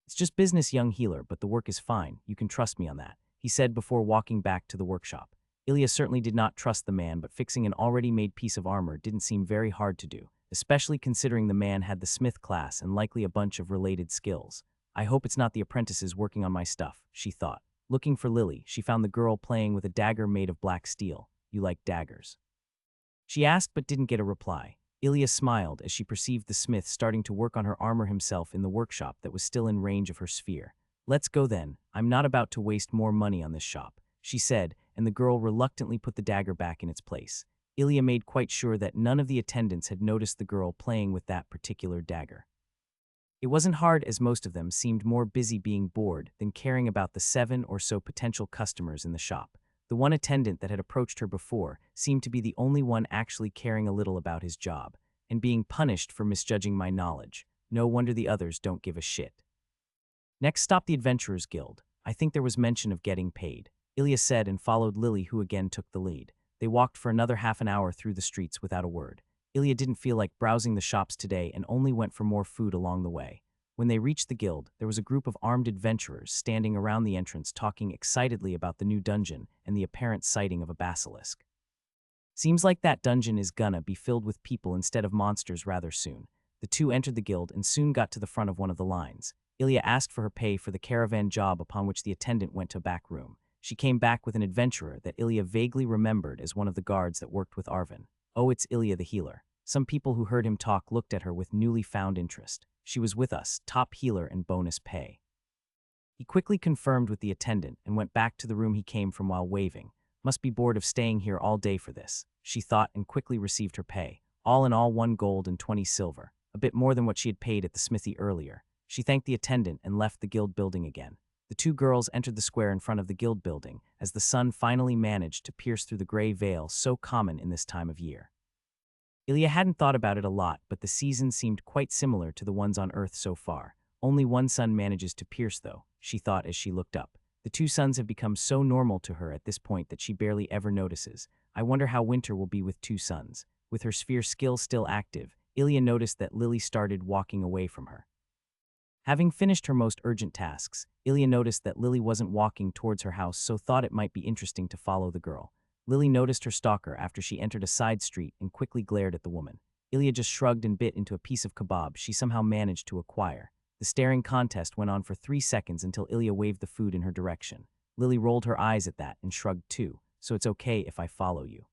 It's just business, young healer, but the work is fine. You can trust me on that," he said before walking back to the workshop. Ilya certainly did not trust the man, but fixing an already made piece of armor didn't seem very hard to do, especially considering the man had the smith class and likely a bunch of related skills. "I hope it's not the apprentices working on my stuff," she thought. Looking for Lily, she found the girl playing with a dagger made of black steel. "You like daggers?" she asked, but didn't get a reply. Ilya smiled as she perceived the smith starting to work on her armor himself in the workshop that was still in range of her sphere. "Let's go then. I'm not about to waste more money on this shop," she said, and the girl reluctantly put the dagger back in its place. Ilya made quite sure that none of the attendants had noticed the girl playing with that particular dagger. It wasn't hard, as most of them seemed more busy being bored than caring about the 7 or so potential customers in the shop. The one attendant that had approached her before seemed to be the only one actually caring a little about his job, and being punished for misjudging my knowledge. No wonder the others don't give a shit. Next stop, the Adventurers Guild. I think there was mention of getting paid, Ilya said, and followed Lily, who again took the lead. They walked for another half an hour through the streets without a word. Ilya didn't feel like browsing the shops today and only went for more food along the way. When they reached the guild, there was a group of armed adventurers standing around the entrance talking excitedly about the new dungeon and the apparent sighting of a basilisk. "Seems like that dungeon is gonna be filled with people instead of monsters rather soon." The two entered the guild and soon got to the front of one of the lines. Ilya asked for her pay for the caravan job, upon which the attendant went to a back room. She came back with an adventurer that Ilya vaguely remembered as one of the guards that worked with Arvin. "Oh, it's Ilya the healer." Some people who heard him talk looked at her with newly found interest. "She was with us, top healer and bonus pay." He quickly confirmed with the attendant and went back to the room he came from while waving. "Must be bored of staying here all day for this," she thought, and quickly received her pay. All in all, 1 gold and 20 silver, a bit more than what she had paid at the smithy earlier. She thanked the attendant and left the guild building again. The two girls entered the square in front of the guild building as the sun finally managed to pierce through the gray veil so common in this time of year. Ilya hadn't thought about it a lot, but the season seemed quite similar to the ones on Earth so far. Only one sun manages to pierce, though, she thought as she looked up. The 2 suns have become so normal to her at this point that she barely ever notices. I wonder how winter will be with 2 suns. With her sphere skill still active, Ilya noticed that Lily started walking away from her. Having finished her most urgent tasks, Ilya noticed that Lily wasn't walking towards her house, so thought it might be interesting to follow the girl. Lily noticed her stalker after she entered a side street and quickly glared at the woman. Ilya just shrugged and bit into a piece of kebab she somehow managed to acquire. The staring contest went on for 3 seconds until Ilya waved the food in her direction. Lily rolled her eyes at that and shrugged too. "So it's okay if I follow you.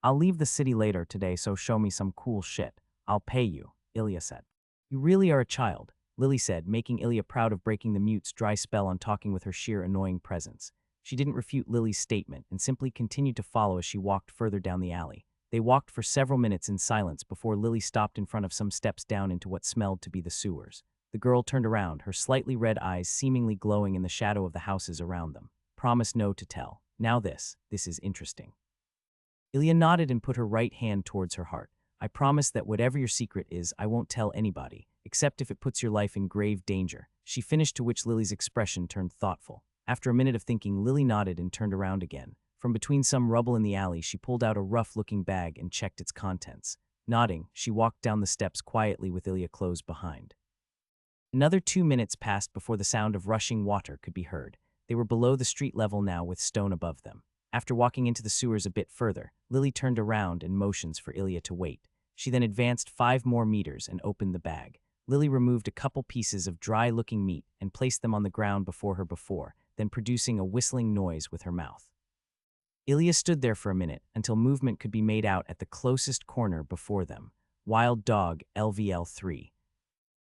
I'll leave the city later today, so show me some cool shit. I'll pay you," Ilya said. "You really are a child," Lily said, making Ilya proud of breaking the mute's dry spell on talking with her sheer annoying presence. She didn't refute Lily's statement and simply continued to follow as she walked further down the alley. They walked for several minutes in silence before Lily stopped in front of some steps down into what smelled to be the sewers. The girl turned around, her slightly red eyes seemingly glowing in the shadow of the houses around them. Promise no to tell. Now this is interesting. Ilya nodded and put her right hand towards her heart. I promise that whatever your secret is, I won't tell anybody, except if it puts your life in grave danger, she finished, to which Lily's expression turned thoughtful. After a minute of thinking, Lily nodded and turned around again. From between some rubble in the alley, she pulled out a rough-looking bag and checked its contents. Nodding, she walked down the steps quietly with Ilya close behind. Another 2 minutes passed before the sound of rushing water could be heard. They were below the street level now, with stone above them. After walking into the sewers a bit further, Lily turned around and motions for Ilya to wait. She then advanced 5 more meters and opened the bag. Lily removed a couple pieces of dry-looking meat and placed them on the ground before her, then producing a whistling noise with her mouth. Ilya stood there for a minute until movement could be made out at the closest corner before them. Wild dog, LVL3.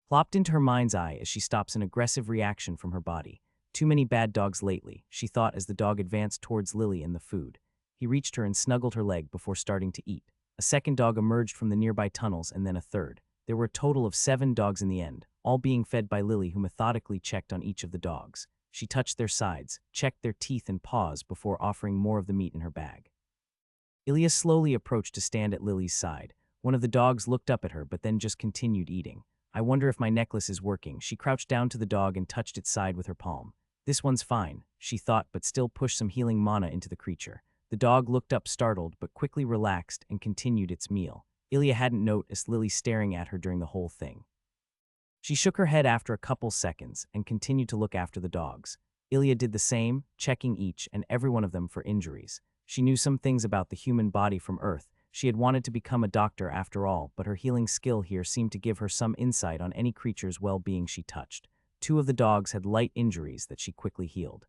Plopped into her mind's eye as she stops an aggressive reaction from her body. Too many bad dogs lately, she thought as the dog advanced towards Lily and the food. He reached her and snuggled her leg before starting to eat. A second dog emerged from the nearby tunnels, and then a third. There were a total of 7 dogs in the end, all being fed by Lily, who methodically checked on each of the dogs. She touched their sides, checked their teeth and paws before offering more of the meat in her bag. Ilya slowly approached to stand at Lily's side. One of the dogs looked up at her but then just continued eating. I wonder if my necklace is working. She crouched down to the dog and touched its side with her palm. This one's fine, she thought, but still pushed some healing mana into the creature. The dog looked up startled but quickly relaxed and continued its meal. Ilya hadn't noticed Lily staring at her during the whole thing. She shook her head after a couple seconds and continued to look after the dogs. Ilya did the same, checking each and every one of them for injuries. She knew some things about the human body from Earth. She had wanted to become a doctor after all, but her healing skill here seemed to give her some insight on any creature's well-being she touched. 2 of the dogs had light injuries that she quickly healed.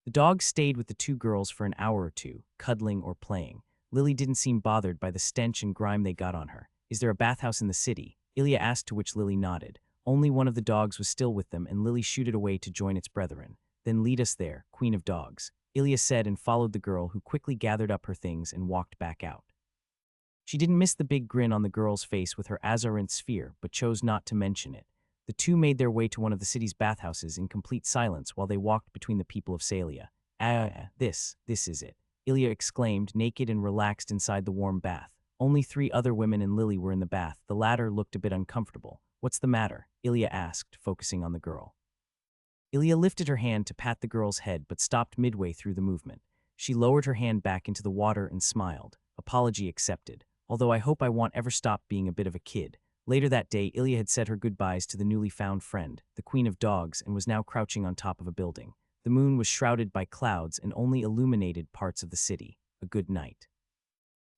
The dogs stayed with the 2 girls for an hour or two, cuddling or playing. Lily didn't seem bothered by the stench and grime they got on her. Is there a bathhouse in the city? Ilya asked, to which Lily nodded. Only one of the dogs was still with them, and Lily shooted away to join its brethren. Then lead us there, Queen of Dogs, Ilya said, and followed the girl, who quickly gathered up her things and walked back out. She didn't miss the big grin on the girl's face with her Azarinth sphere, but chose not to mention it. The 2 made their way to one of the city's bathhouses in complete silence while they walked between the people of Salia. This is it, Ilya exclaimed, naked and relaxed inside the warm bath. Only 3 other women and Lily were in the bath. The latter looked a bit uncomfortable. What's the matter? Ilya asked, focusing on the girl. Ilya lifted her hand to pat the girl's head but stopped midway through the movement. She lowered her hand back into the water and smiled. Apology accepted. Although I hope I won't ever stop being a bit of a kid. Later that day, Ilya had said her goodbyes to the newly found friend, the Queen of Dogs, and was now crouching on top of a building. The moon was shrouded by clouds and only illuminated parts of the city. A good night.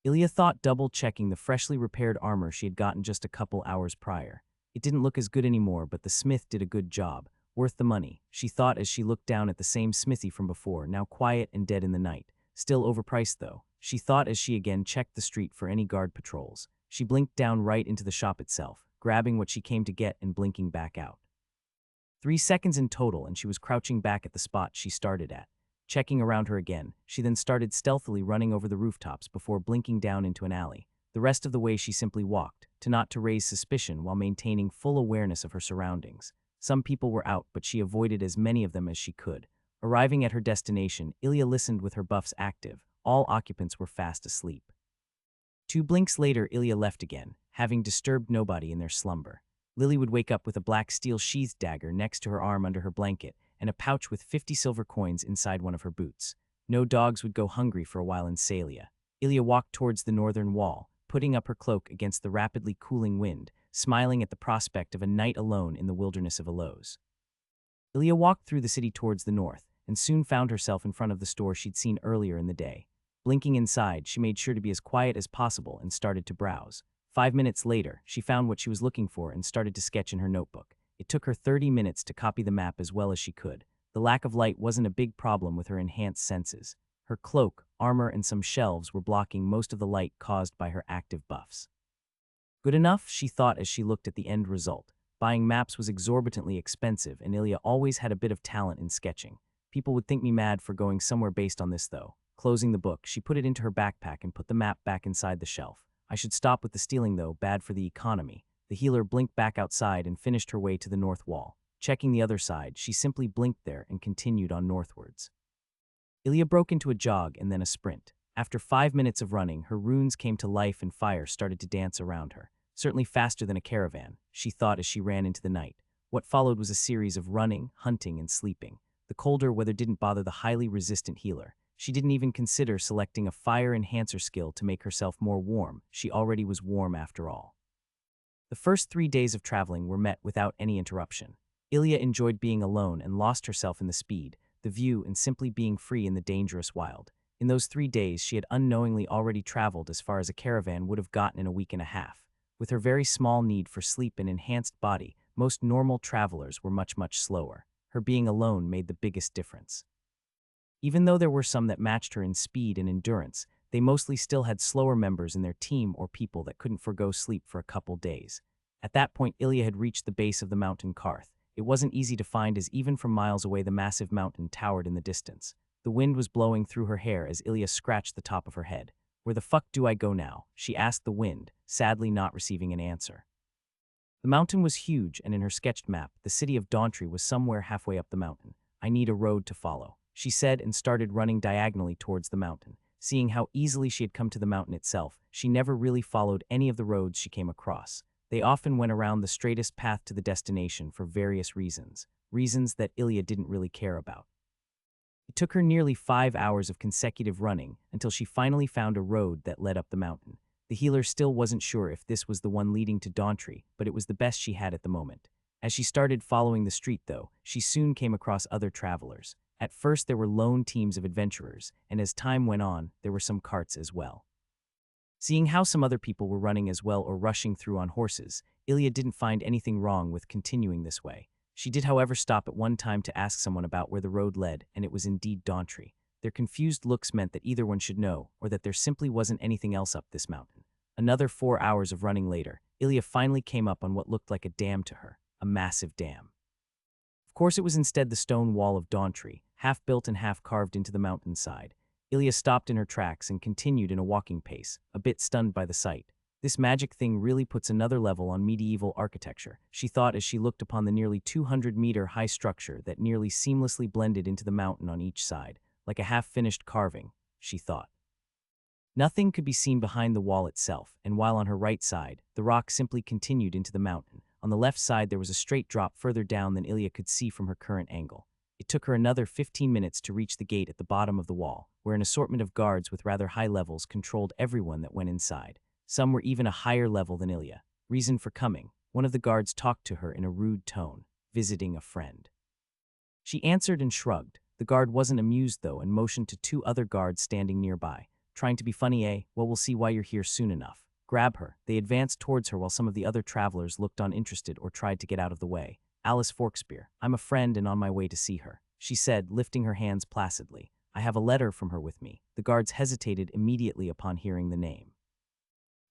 Ilya thought, double-checking the freshly repaired armor she had gotten just a couple hours prior. It didn't look as good anymore, but the smith did a good job. Worth the money, she thought as she looked down at the same smithy from before, now quiet and dead in the night. Still overpriced though, she thought as she again checked the street for any guard patrols. She blinked down right into the shop itself, grabbing what she came to get and blinking back out. 3 seconds in total, and she was crouching back at the spot she started at. Checking around her again, she then started stealthily running over the rooftops before blinking down into an alley. The rest of the way she simply walked, not to raise suspicion while maintaining full awareness of her surroundings. Some people were out, but she avoided as many of them as she could. Arriving at her destination, Ilya listened with her buffs active. All occupants were fast asleep. 2 blinks later, Ilya left again, having disturbed nobody in their slumber. Lily would wake up with a black steel-sheathed dagger next to her arm under her blanket and a pouch with 50 silver coins inside one of her boots. No dogs would go hungry for a while in Salia. Ilya walked towards the northern wall, putting up her cloak against the rapidly cooling wind, smiling at the prospect of a night alone in the wilderness of Elos. Ilya walked through the city towards the north, and soon found herself in front of the store she'd seen earlier in the day. Blinking inside, she made sure to be as quiet as possible and started to browse. 5 minutes later, she found what she was looking for and started to sketch in her notebook. It took her 30 minutes to copy the map as well as she could. The lack of light wasn't a big problem with her enhanced senses. Her cloak, armor, and some shelves were blocking most of the light caused by her active buffs. Good enough, she thought as she looked at the end result. Buying maps was exorbitantly expensive, and Ilya always had a bit of talent in sketching. People would think me mad for going somewhere based on this, though. Closing the book, she put it into her backpack and put the map back inside the shelf. I should stop with the stealing, though, bad for the economy. The healer blinked back outside and finished her way to the north wall. Checking the other side, she simply blinked there and continued on northwards. Ilya broke into a jog and then a sprint. After 5 minutes of running, her runes came to life and fire started to dance around her. Certainly faster than a caravan, she thought as she ran into the night. What followed was a series of running, hunting, and sleeping. The colder weather didn't bother the highly resistant healer. She didn't even consider selecting a fire enhancer skill to make herself more warm. She already was warm after all. The first 3 days of traveling were met without any interruption. Ilya enjoyed being alone and lost herself in the speed, the view, and simply being free in the dangerous wild. In those 3 days, she had unknowingly already traveled as far as a caravan would have gotten in a week and a half. With her very small need for sleep and enhanced body, most normal travelers were much slower. Her being alone made the biggest difference. Even though there were some that matched her in speed and endurance, they mostly still had slower members in their team or people that couldn't forgo sleep for a couple days. At that point, Ilya had reached the base of the mountain Karth. It wasn't easy to find as even from miles away the massive mountain towered in the distance. The wind was blowing through her hair as Ilya scratched the top of her head. "Where the fuck do I go now?" she asked the wind, sadly not receiving an answer. The mountain was huge, and in her sketched map, the city of Dauntry was somewhere halfway up the mountain. "I need a road to follow," she said, and started running diagonally towards the mountain. Seeing how easily she had come to the mountain itself, she never really followed any of the roads she came across. They often went around the straightest path to the destination for various reasons that Ilya didn't really care about. It took her nearly 5 hours of consecutive running until she finally found a road that led up the mountain. The healer still wasn't sure if this was the one leading to Dauntry, but it was the best she had at the moment. As she started following the street, though, she soon came across other travelers. At first there were lone teams of adventurers, and as time went on, there were some carts as well. Seeing how some other people were running as well or rushing through on horses, Ilya didn't find anything wrong with continuing this way. She did, however, stop at one time to ask someone about where the road led, and it was indeed Dauntry. Their confused looks meant that either one should know, or that there simply wasn't anything else up this mountain. Another 4 hours of running later, Ilya finally came up on what looked like a dam to her, a massive dam. Of course, it was instead the stone wall of Dauntry, half built and half carved into the mountainside. Ilya stopped in her tracks and continued in a walking pace, a bit stunned by the sight. "This magic thing really puts another level on medieval architecture," she thought as she looked upon the nearly 200-meter-high structure that nearly seamlessly blended into the mountain on each side, like a half-finished carving, she thought. Nothing could be seen behind the wall itself, and while on her right side, the rock simply continued into the mountain. On the left side, there was a straight drop further down than Ilya could see from her current angle. It took her another 15 minutes to reach the gate at the bottom of the wall, where an assortment of guards with rather high levels controlled everyone that went inside. Some were even a higher level than Ilya. Reason for coming. One of the guards talked to her in a rude tone, visiting a friend. She answered and shrugged. The guard wasn't amused, though, and motioned to 2 other guards standing nearby. "Trying to be funny, eh? Well, we'll see why you're here soon enough. Grab her." They advanced towards her while some of the other travelers looked uninterested or tried to get out of the way. "Alice Forkspear. I'm a friend and on my way to see her," she said, lifting her hands placidly. "I have a letter from her with me." The guards hesitated immediately upon hearing the name.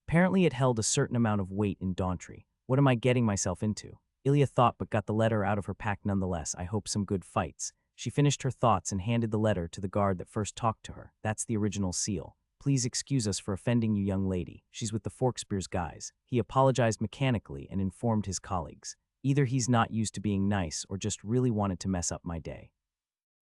Apparently it held a certain amount of weight in Dauntry. What am I getting myself into? Ilya thought, but got the letter out of her pack nonetheless. "I hope some good fights." She finished her thoughts and handed the letter to the guard that first talked to her. "That's the original seal. Please excuse us for offending you, young lady. She's with the Forkspears guys." He apologized mechanically and informed his colleagues. Either he's not used to being nice or just really wanted to mess up my day.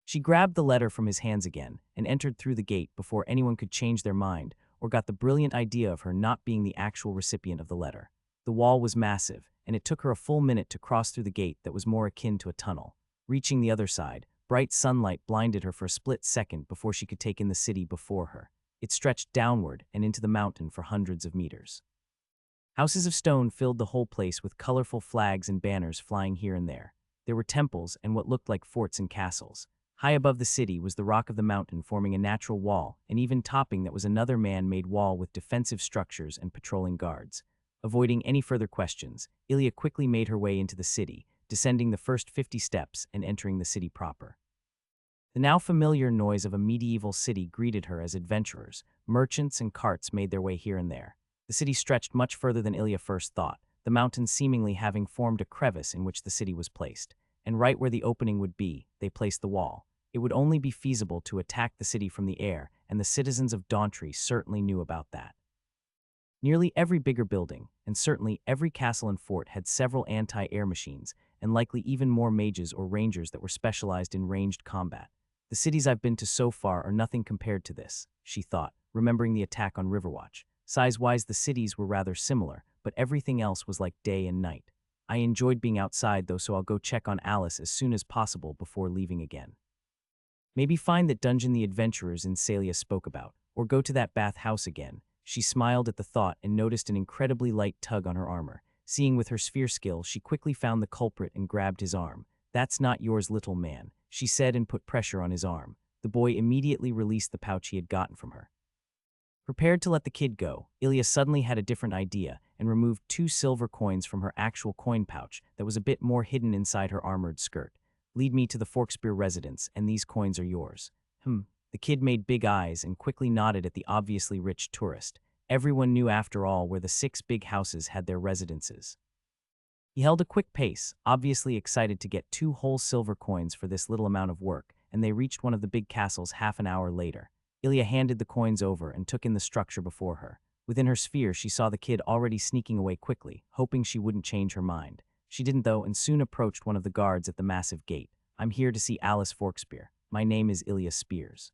She grabbed the letter from his hands again and entered through the gate before anyone could change their mind or got the brilliant idea of her not being the actual recipient of the letter. The wall was massive, and it took her a full minute to cross through the gate that was more akin to a tunnel. Reaching the other side, bright sunlight blinded her for a split second before she could take in the city before her. It stretched downward and into the mountain for hundreds of meters. Houses of stone filled the whole place with colorful flags and banners flying here and there. There were temples and what looked like forts and castles. High above the city was the rock of the mountain forming a natural wall, and even topping that was another man-made wall with defensive structures and patrolling guards. Avoiding any further questions, Ilya quickly made her way into the city, descending the first 50 steps and entering the city proper. The now familiar noise of a medieval city greeted her as adventurers. Merchants and carts made their way here and there. The city stretched much further than Ilya first thought, the mountains seemingly having formed a crevice in which the city was placed. And right where the opening would be, they placed the wall. It would only be feasible to attack the city from the air, and the citizens of Dauntry certainly knew about that. Nearly every bigger building, and certainly every castle and fort had several anti-air machines, and likely even more mages or rangers that were specialized in ranged combat. The cities I've been to so far are nothing compared to this, she thought, remembering the attack on Riverwatch. Size-wise, the cities were rather similar, but everything else was like day and night. I enjoyed being outside, though, so I'll go check on Alice as soon as possible before leaving again. Maybe find that dungeon the adventurers in Celia spoke about, or go to that bath house again. She smiled at the thought and noticed an incredibly light tug on her armor. Seeing with her sphere skill, she quickly found the culprit and grabbed his arm. "That's not yours, little man," she said, and put pressure on his arm. The boy immediately released the pouch he had gotten from her. Prepared to let the kid go, Ilya suddenly had a different idea and removed 2 silver coins from her actual coin pouch that was a bit more hidden inside her armored skirt. "Lead me to the Forkspear residence, and these coins are yours." The kid made big eyes and quickly nodded at the obviously rich tourist. Everyone knew, after all, where the 6 big houses had their residences. He held a quick pace, obviously excited to get 2 whole silver coins for this little amount of work, and they reached one of the big castles half an hour later. Ilya handed the coins over and took in the structure before her. Within her sphere, she saw the kid already sneaking away quickly, hoping she wouldn't change her mind. She didn't, though, and soon approached one of the guards at the massive gate. "I'm here to see Alice Forkspear. My name is Ilya Spears."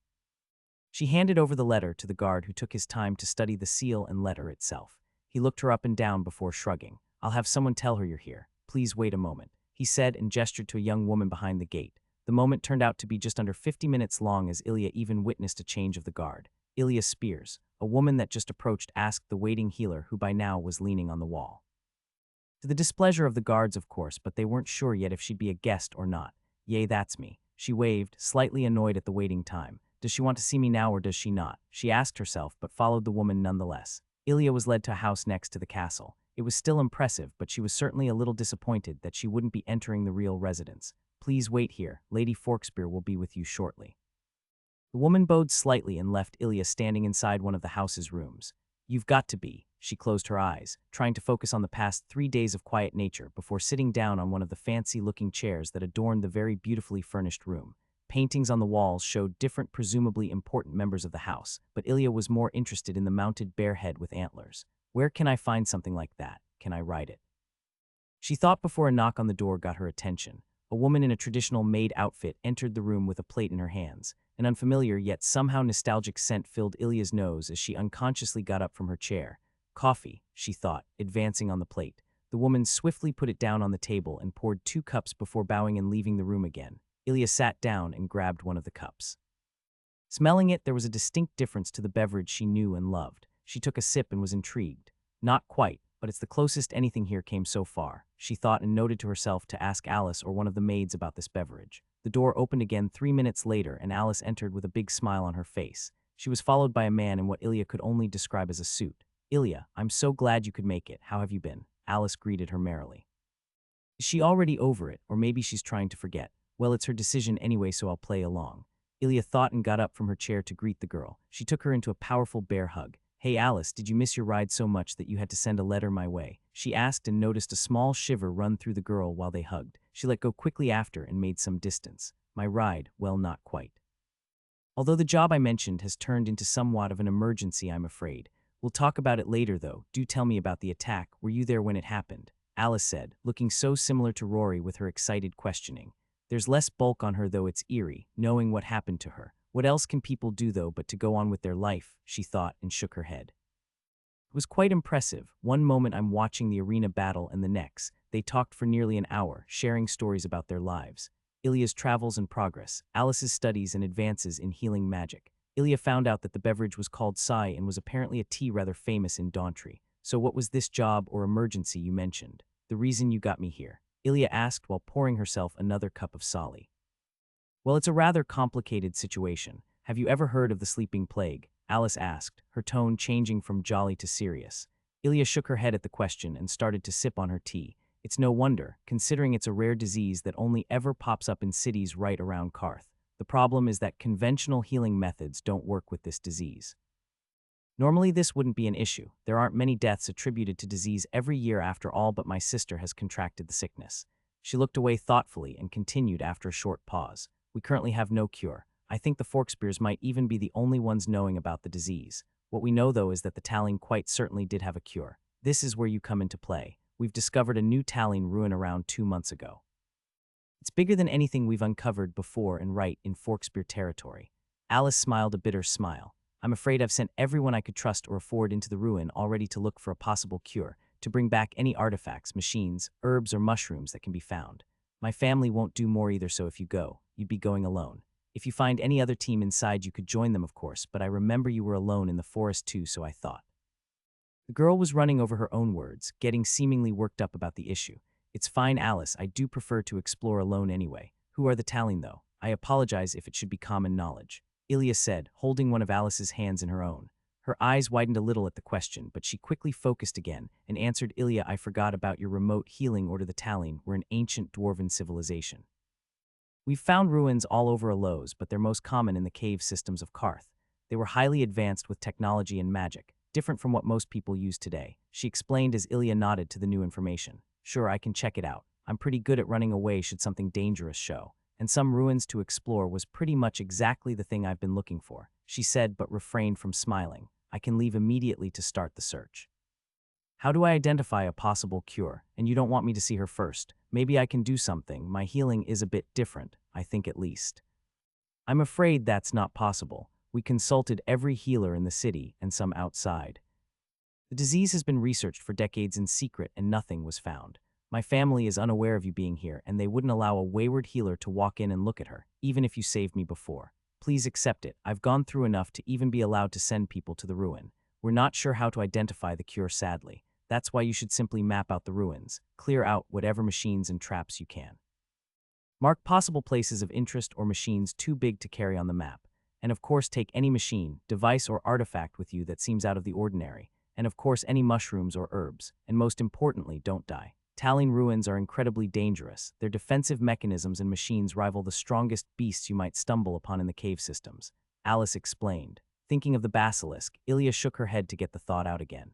She handed over the letter to the guard, who took his time to study the seal and letter itself. He looked her up and down before shrugging. "I'll have someone tell her you're here. Please wait a moment," he said, and gestured to a young woman behind the gate. The moment turned out to be just under 50 minutes long, as Ilya even witnessed a change of the guard. Ilya Spears, a woman that just approached, asked the waiting healer, who by now was leaning on the wall. To the displeasure of the guards, of course, but they weren't sure yet if she'd be a guest or not. "Yay, that's me." She waved, slightly annoyed at the waiting time. "Does she want to see me now, or does she not?" she asked herself, but followed the woman nonetheless. Ilya was led to a house next to the castle. It was still impressive, but she was certainly a little disappointed that she wouldn't be entering the real residence. "Please wait here. Lady Forkspear will be with you shortly." The woman bowed slightly and left Ilya standing inside one of the house's rooms. "You've got to be." She closed her eyes, trying to focus on the past 3 days of quiet nature before sitting down on one of the fancy-looking chairs that adorned the very beautifully furnished room. Paintings on the walls showed different, presumably important members of the house, but Ilya was more interested in the mounted bear head with antlers. "Where can I find something like that? Can I ride it?" She thought before a knock on the door got her attention. A woman in a traditional maid outfit entered the room with a plate in her hands. An unfamiliar yet somehow nostalgic scent filled Ilya's nose as she unconsciously got up from her chair. "Coffee," she thought, advancing on the plate. The woman swiftly put it down on the table and poured 2 cups before bowing and leaving the room again. Ilya sat down and grabbed one of the cups. Smelling it, there was a distinct difference to the beverage she knew and loved. She took a sip and was intrigued. "Not quite, but it's the closest anything here came so far," she thought, and noted to herself to ask Alice or one of the maids about this beverage. The door opened again 3 minutes later, and Alice entered with a big smile on her face. She was followed by a man in what Ilya could only describe as a suit. "Ilya, I'm so glad you could make it. How have you been?" Alice greeted her merrily. Is she already over it, or maybe she's trying to forget? Well, it's her decision anyway, so I'll play along. Ilya thought and got up from her chair to greet the girl. She took her into a powerful bear hug. "Hey Alice, did you miss your ride so much that you had to send a letter my way?" she asked, and noticed a small shiver run through the girl while they hugged. She let go quickly after and made some distance. "My ride, well, not quite. Although the job I mentioned has turned into somewhat of an emergency, I'm afraid. We'll talk about it later, though. Do tell me about the attack. Were you there when it happened?" Alice said, looking so similar to Rory with her excited questioning. There's less bulk on her, though. It's eerie, knowing what happened to her. What else can people do, though, but to go on with their life, she thought, and shook her head. It was quite impressive. One moment I'm watching the arena battle, and the next, they talked for nearly an hour, sharing stories about their lives. Ilya's travels and progress, Alice's studies and advances in healing magic. Ilya found out that the beverage was called Sai and was apparently a tea rather famous in Dauntry. "So what was this job or emergency you mentioned? The reason you got me here?" Ilya asked while pouring herself another cup of Sali. "Well, it's a rather complicated situation. Have you ever heard of the sleeping plague?" Alice asked, her tone changing from jolly to serious. Ilya shook her head at the question and started to sip on her tea. It's no wonder, considering it's a rare disease that only ever pops up in cities right around Karth. The problem is that conventional healing methods don't work with this disease. Normally, this wouldn't be an issue. There aren't many deaths attributed to disease every year after all, but my sister has contracted the sickness. She looked away thoughtfully and continued after a short pause. We currently have no cure. I think the Forkspears might even be the only ones knowing about the disease. What we know, though, is that the Tallying quite certainly did have a cure. This is where you come into play. We've discovered a new Tallying ruin around 2 months ago. It's bigger than anything we've uncovered before and right in Forkspear territory. Alice smiled a bitter smile. I'm afraid I've sent everyone I could trust or afford into the ruin already to look for a possible cure, to bring back any artifacts, machines, herbs, or mushrooms that can be found. My family won't do more either, so if you go, you'd be going alone. If you find any other team inside, you could join them, of course, but I remember you were alone in the forest too, so I thought. The girl was running over her own words, getting seemingly worked up about the issue. It's fine, Alice, I do prefer to explore alone anyway. Who are the Tallying, though? I apologize if it should be common knowledge, Ilya said, holding one of Alice's hands in her own. Her eyes widened a little at the question, but she quickly focused again and answered, Ilya, I forgot about your remote healing order. The Tallying were an ancient dwarven civilization. We've found ruins all over Alos, but they're most common in the cave systems of Karth. They were highly advanced with technology and magic, different from what most people use today, she explained as Ilya nodded to the new information. Sure, I can check it out. I'm pretty good at running away should something dangerous show. And some ruins to explore was pretty much exactly the thing I've been looking for, she said, but refrained from smiling. I can leave immediately to start the search. How do I identify a possible cure? And you don't want me to see her first. Maybe I can do something. My healing is a bit different, I think at least. I'm afraid that's not possible. We consulted every healer in the city and some outside. The disease has been researched for decades in secret and nothing was found. My family is unaware of you being here and they wouldn't allow a wayward healer to walk in and look at her, even if you saved me before. Please accept it. I've gone through enough to even be allowed to send people to the ruin. We're not sure how to identify the cure, sadly. That's why you should simply map out the ruins. Clear out whatever machines and traps you can. Mark possible places of interest or machines too big to carry on the map. And of course take any machine, device, or artifact with you that seems out of the ordinary. And of course any mushrooms or herbs. And most importantly, don't die. Tallying ruins are incredibly dangerous. Their defensive mechanisms and machines rival the strongest beasts you might stumble upon in the cave systems, Alice explained. Thinking of the basilisk, Ilya shook her head to get the thought out again.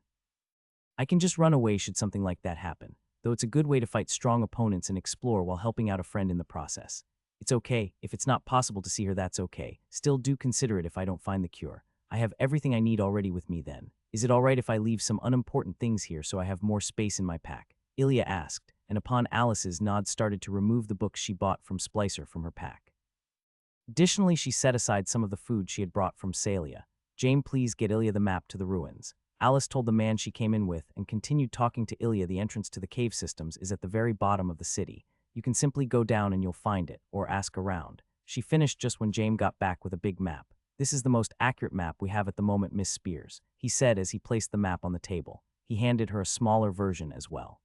I can just run away should something like that happen, though it's a good way to fight strong opponents and explore while helping out a friend in the process. It's okay, if it's not possible to see her, that's okay. Still do consider it if I don't find the cure. I have everything I need already with me then. Is it alright if I leave some unimportant things here so I have more space in my pack? Ilya asked, and upon Alice's nod started to remove the books she bought from Splicer from her pack. Additionally, she set aside some of the food she had brought from Salia. Jane, please get Ilya the map to the ruins. Alice told the man she came in with and continued talking to Ilya. The entrance to the cave systems is at the very bottom of the city. You can simply go down and you'll find it, or ask around. She finished just when James got back with a big map. This is the most accurate map we have at the moment, Miss Spears, he said as he placed the map on the table. He handed her a smaller version as well.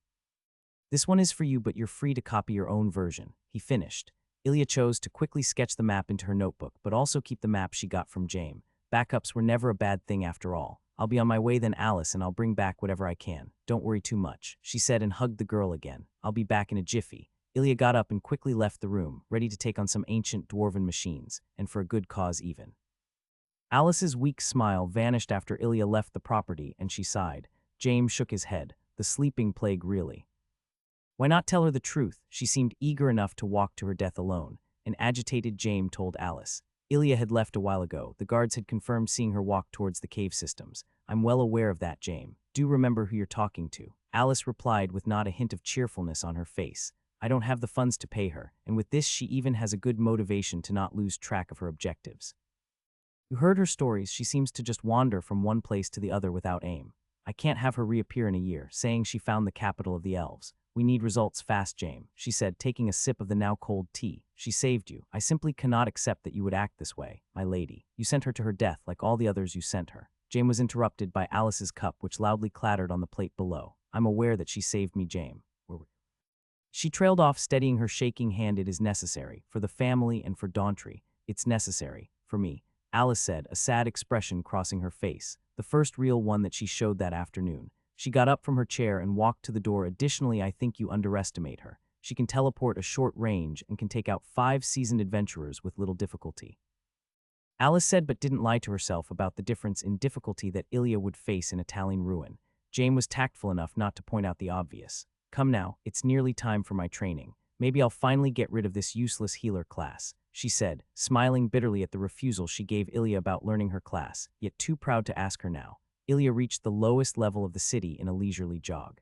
This one is for you, but you're free to copy your own version, he finished. Ilya chose to quickly sketch the map into her notebook, but also keep the map she got from James. Backups were never a bad thing after all. I'll be on my way then, Alice, and I'll bring back whatever I can. Don't worry too much, she said and hugged the girl again. I'll be back in a jiffy. Ilya got up and quickly left the room, ready to take on some ancient dwarven machines, and for a good cause even. Alice's weak smile vanished after Ilya left the property and she sighed. James shook his head. The sleeping plague, really. Why not tell her the truth? She seemed eager enough to walk to her death alone, an agitated James told Alice. Ilya had left a while ago. The guards had confirmed seeing her walk towards the cave systems. I'm well aware of that, James. Do remember who you're talking to, Alice replied with not a hint of cheerfulness on her face. I don't have the funds to pay her, and with this she even has a good motivation to not lose track of her objectives. You heard her stories. She seems to just wander from one place to the other without aim. I can't have her reappear in a year, saying she found the capital of the elves. We need results fast, James, she said, taking a sip of the now cold tea. She saved you. I simply cannot accept that you would act this way, my lady. You sent her to her death like all the others you sent her. James was interrupted by Alice's cup, which loudly clattered on the plate below. I'm aware that she saved me, James. She trailed off, steadying her shaking hand. It is necessary, for the family and for Dauntry. It's necessary, for me, Alice said, a sad expression crossing her face, the first real one that she showed that afternoon. She got up from her chair and walked to the door. Additionally, I think you underestimate her. She can teleport a short range and can take out 5 seasoned adventurers with little difficulty. Alice said, but didn't lie to herself about the difference in difficulty that Ilya would face in a Tallying ruin. James was tactful enough not to point out the obvious. Come now, it's nearly time for my training. Maybe I'll finally get rid of this useless healer class, she said, smiling bitterly at the refusal she gave Ilya about learning her class, yet too proud to ask her now. Ilya reached the lowest level of the city in a leisurely jog.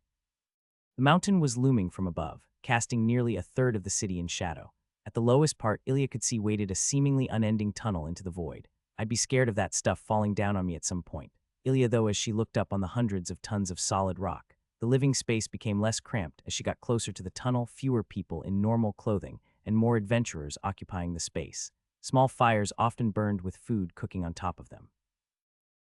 The mountain was looming from above, casting nearly a third of the city in shadow. At the lowest part, Ilya could see waded a seemingly unending tunnel into the void. I'd be scared of that stuff falling down on me at some point. Ilya, though, as she looked up on the hundreds of tons of solid rock. The living space became less cramped as she got closer to the tunnel, fewer people in normal clothing, and more adventurers occupying the space. Small fires often burned with food cooking on top of them.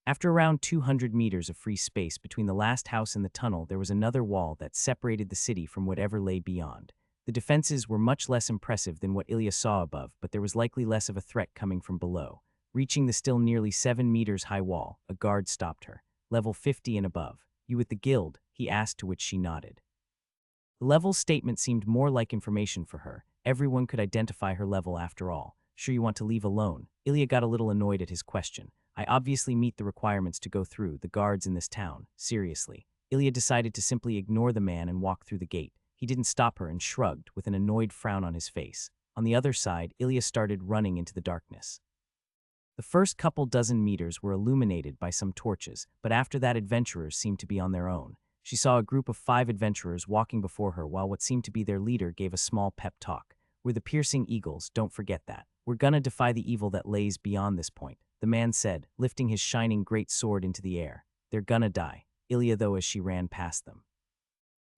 After around 200 meters of free space between the last house and the tunnel, there was another wall that separated the city from whatever lay beyond. The defenses were much less impressive than what Ilya saw above, but there was likely less of a threat coming from below. Reaching the still nearly 7 meters high wall, a guard stopped her. Level 50 and above. You with the guild? He asked, to which she nodded. The level statement seemed more like information for her. Everyone could identify her level after all. Sure you want to leave alone? Ilya got a little annoyed at his question. I obviously meet the requirements to go through the guards in this town. Seriously. Ilya decided to simply ignore the man and walk through the gate. He didn't stop her and shrugged, with an annoyed frown on his face. On the other side, Ilya started running into the darkness. The first couple dozen meters were illuminated by some torches, but after that adventurers seemed to be on their own. She saw a group of 5 adventurers walking before her while what seemed to be their leader gave a small pep talk. We're the piercing eagles, don't forget that. We're gonna defy the evil that lays beyond this point, the man said, lifting his shining great sword into the air. They're gonna die. Ilya, though, as she ran past them.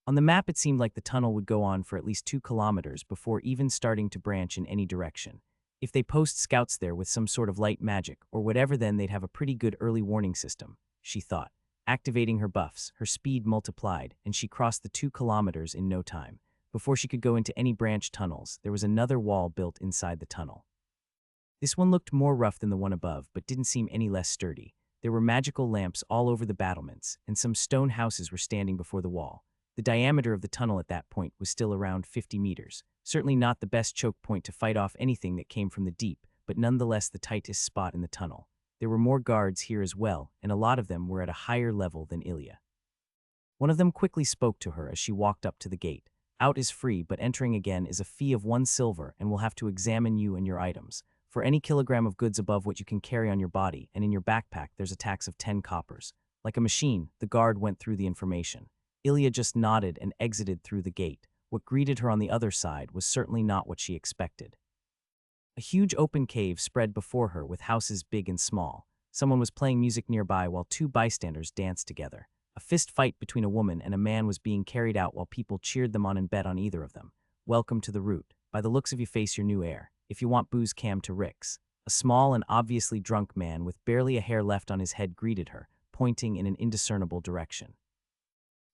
On the map, it seemed like the tunnel would go on for at least 2 kilometers before even starting to branch in any direction. If they post scouts there with some sort of light magic or whatever, then they'd have a pretty good early warning system, she thought. Activating her buffs, her speed multiplied, and she crossed the 2 kilometers in no time. Before she could go into any branch tunnels, there was another wall built inside the tunnel. This one looked more rough than the one above, but didn't seem any less sturdy. There were magical lamps all over the battlements, and some stone houses were standing before the wall. The diameter of the tunnel at that point was still around 50 meters. Certainly not the best choke point to fight off anything that came from the deep, but nonetheless the tightest spot in the tunnel. There were more guards here as well, and a lot of them were at a higher level than Ilya. One of them quickly spoke to her as she walked up to the gate. Out is free, but entering again is a fee of 1 silver, and we'll have to examine you and your items. For any kilogram of goods above what you can carry on your body and in your backpack, there's a tax of 10 coppers. Like a machine, the guard went through the information. Ilya just nodded and exited through the gate. What greeted her on the other side was certainly not what she expected. A huge open cave spread before her with houses big and small. Someone was playing music nearby while 2 bystanders danced together. A fist fight between a woman and a man was being carried out while people cheered them on and bet on either of them. Welcome to the route. By the looks of you, face your new heir. If you want booze, cam to Rick's. A small and obviously drunk man with barely a hair left on his head greeted her, pointing in an indiscernible direction.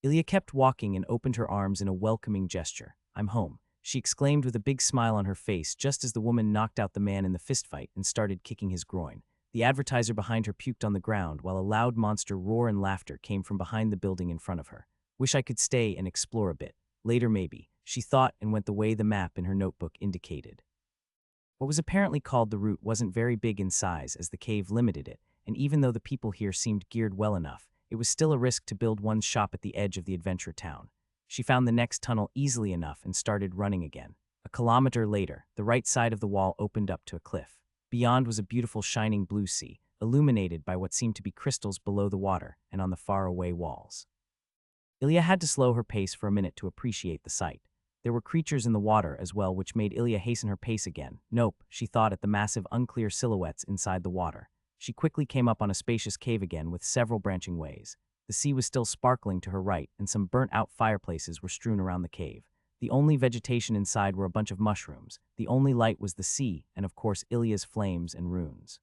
Ilya kept walking and opened her arms in a welcoming gesture. I'm home, she exclaimed with a big smile on her face just as the woman knocked out the man in the fistfight and started kicking his groin. The advertiser behind her puked on the ground while a loud monster roar and laughter came from behind the building in front of her. Wish I could stay and explore a bit. Later maybe, she thought, and went the way the map in her notebook indicated. What was apparently called the route wasn't very big in size as the cave limited it, and even though the people here seemed geared well enough, it was still a risk to build one's shop at the edge of the adventure town. She found the next tunnel easily enough and started running again. A kilometer later, the right side of the wall opened up to a cliff. Beyond was a beautiful shining blue sea, illuminated by what seemed to be crystals below the water and on the faraway walls. Ilya had to slow her pace for a minute to appreciate the sight. There were creatures in the water as well, which made Ilya hasten her pace again. Nope, she thought at the massive unclear silhouettes inside the water. She quickly came up on a spacious cave again with several branching ways. The sea was still sparkling to her right, and some burnt-out fireplaces were strewn around the cave. The only vegetation inside were a bunch of mushrooms. The only light was the sea, and of course Ilya's flames and runes.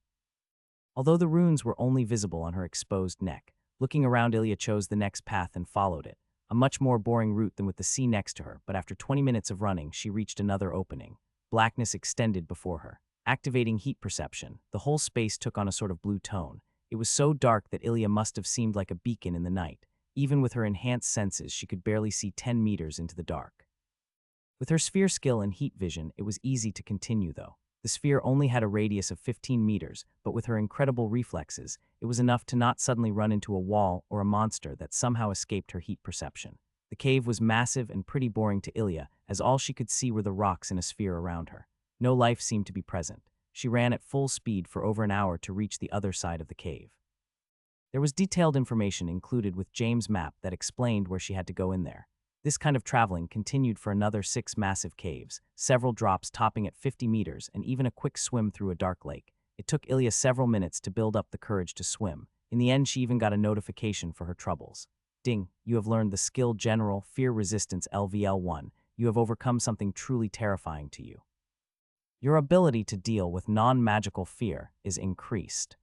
Although the runes were only visible on her exposed neck, looking around, Ilya chose the next path and followed it. A much more boring route than with the sea next to her, but after 20 minutes of running, she reached another opening. Blackness extended before her. Activating heat perception, the whole space took on a sort of blue tone. It was so dark that Ilya must have seemed like a beacon in the night. Even with her enhanced senses, she could barely see 10 meters into the dark. With her sphere skill and heat vision, it was easy to continue, though. The sphere only had a radius of 15 meters, but with her incredible reflexes, it was enough to not suddenly run into a wall or a monster that somehow escaped her heat perception. The The cave was massive and pretty boring to Ilya, as all she could see were the rocks in a sphere around her. No life seemed to be present. She ran at full speed for over an hour to reach the other side of the cave. There was detailed information included with James' map that explained where she had to go in there. This kind of traveling continued for another 6 massive caves, several drops topping at 50 meters, and even a quick swim through a dark lake. It took Ilya several minutes to build up the courage to swim. In the end, she even got a notification for her troubles. Ding, you have learned the skill General Fear Resistance LVL1. You have overcome something truly terrifying to you. Your ability to deal with non-magical fear is increased.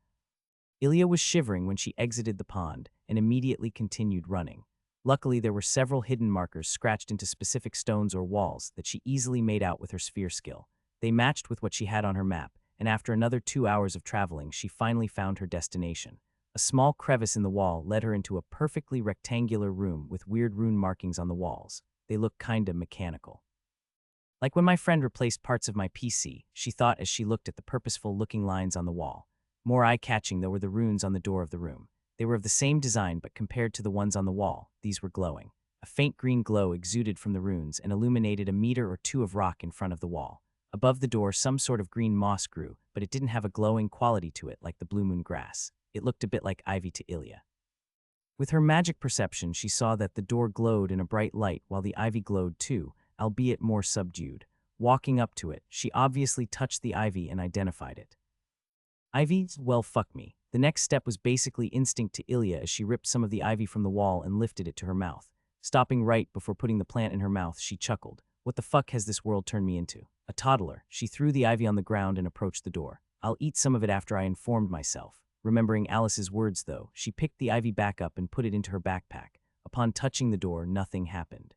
Ilya was shivering when she exited the pond and immediately continued running. Luckily, there were several hidden markers scratched into specific stones or walls that she easily made out with her sphere skill. They matched with what she had on her map, and after another 2 hours of traveling, she finally found her destination. A small crevice in the wall led her into a perfectly rectangular room with weird rune markings on the walls. They looked kinda mechanical. Like when my friend replaced parts of my PC, she thought as she looked at the purposeful-looking lines on the wall. More eye-catching, though, were the runes on the door of the room. They were of the same design, but compared to the ones on the wall, these were glowing. A faint green glow exuded from the runes and illuminated a meter or two of rock in front of the wall. Above the door, some sort of green moss grew, but it didn't have a glowing quality to it like the blue moon grass. It looked a bit like ivy to Ilya. With her magic perception, she saw that the door glowed in a bright light while the ivy glowed too, albeit more subdued. Walking up to it, she obviously touched the ivy and identified it. Ivy? Well, fuck me. The next step was basically instinct to Ilya as she ripped some of the ivy from the wall and lifted it to her mouth. Stopping right before putting the plant in her mouth, she chuckled. What the fuck has this world turned me into? A toddler. She threw the ivy on the ground and approached the door. I'll eat some of it after I informed myself. Remembering Alice's words, though, she picked the ivy back up and put it into her backpack. Upon touching the door, nothing happened.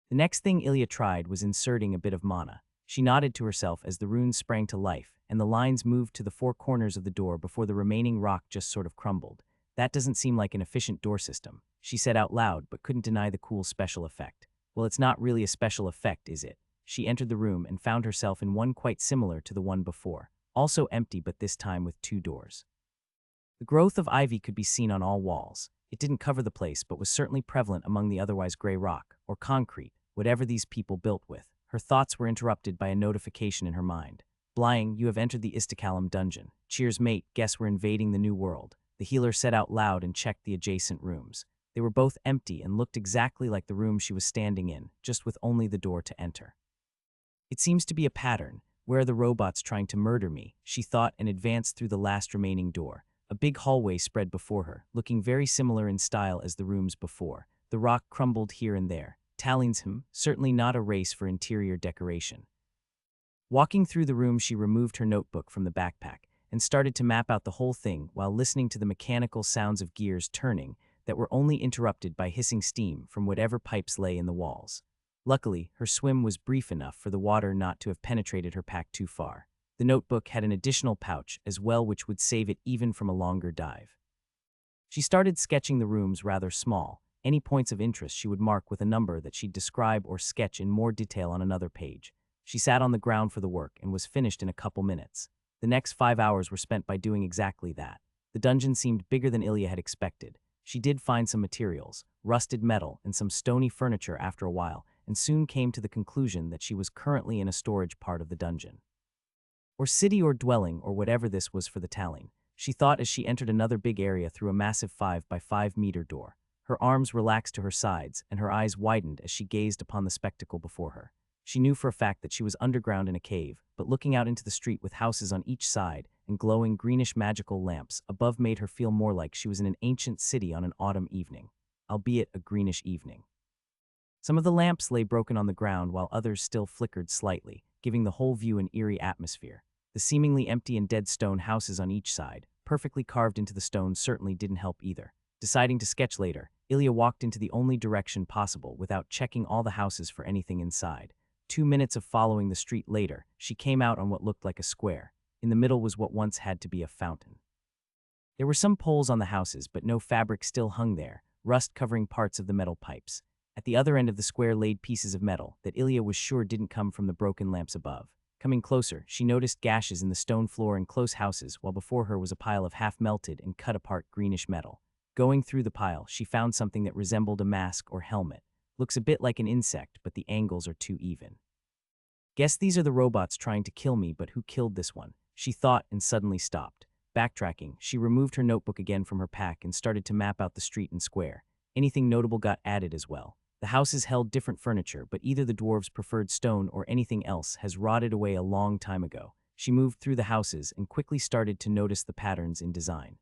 The next thing Ilya tried was inserting a bit of mana. She nodded to herself as the runes sprang to life, and the lines moved to the 4 corners of the door before the remaining rock just sort of crumbled. That doesn't seem like an efficient door system, she said out loud, but couldn't deny the cool special effect. Well, it's not really a special effect, is it? She entered the room and found herself in one quite similar to the one before, also empty but this time with 2 doors. The growth of ivy could be seen on all walls. It didn't cover the place, but was certainly prevalent among the otherwise gray rock, or concrete, whatever these people built with. Her thoughts were interrupted by a notification in her mind. Blying, you have entered the Istakalum dungeon. Cheers, mate, guess we're invading the new world. The healer said out loud and checked the adjacent rooms. They were both empty and looked exactly like the room she was standing in, just with only the door to enter. It seems to be a pattern. Where are the robots trying to murder me? She thought and advanced through the last remaining door. A big hallway spread before her, looking very similar in style as the rooms before. The rock crumbled here and there. Tallien's certainly not a race for interior decoration. Walking through the room, she removed her notebook from the backpack and started to map out the whole thing while listening to the mechanical sounds of gears turning that were only interrupted by hissing steam from whatever pipes lay in the walls. Luckily, her swim was brief enough for the water not to have penetrated her pack too far. The notebook had an additional pouch as well, which would save it even from a longer dive. She started sketching the rooms rather small. Any points of interest she would mark with a number that she'd describe or sketch in more detail on another page. She sat on the ground for the work and was finished in a couple minutes. The next 5 hours were spent by doing exactly that. The dungeon seemed bigger than Ilya had expected. She did find some materials, rusted metal, and some stony furniture after a while, and soon came to the conclusion that she was currently in a storage part of the dungeon. Or city or dwelling or whatever this was for the Tallien, she thought as she entered another big area through a massive 5 by 5 meter door. Her arms relaxed to her sides and her eyes widened as she gazed upon the spectacle before her. She knew for a fact that she was underground in a cave, but looking out into the street with houses on each side and glowing greenish magical lamps above made her feel more like she was in an ancient city on an autumn evening, albeit a greenish evening. Some of the lamps lay broken on the ground while others still flickered slightly, giving the whole view an eerie atmosphere. The seemingly empty and dead stone houses on each side, perfectly carved into the stone, certainly didn't help either. Deciding to sketch later, Ilya walked into the only direction possible without checking all the houses for anything inside. 2 minutes of following the street later, she came out on what looked like a square. In the middle was what once had to be a fountain. There were some poles on the houses, but no fabric still hung there, rust covering parts of the metal pipes. At the other end of the square laid pieces of metal that Ilya was sure didn't come from the broken lamps above. Coming closer, she noticed gashes in the stone floor in close houses, while before her was a pile of half-melted and cut-apart greenish metal. Going through the pile, she found something that resembled a mask or helmet. Looks a bit like an insect, but the angles are too even. Guess these are the robots trying to kill me, but who killed this one? She thought and suddenly stopped. Backtracking, she removed her notebook again from her pack and started to map out the street and square. Anything notable got added as well. The houses held different furniture, but either the dwarves preferred stone or anything else has rotted away a long time ago. She moved through the houses and quickly started to notice the patterns in design.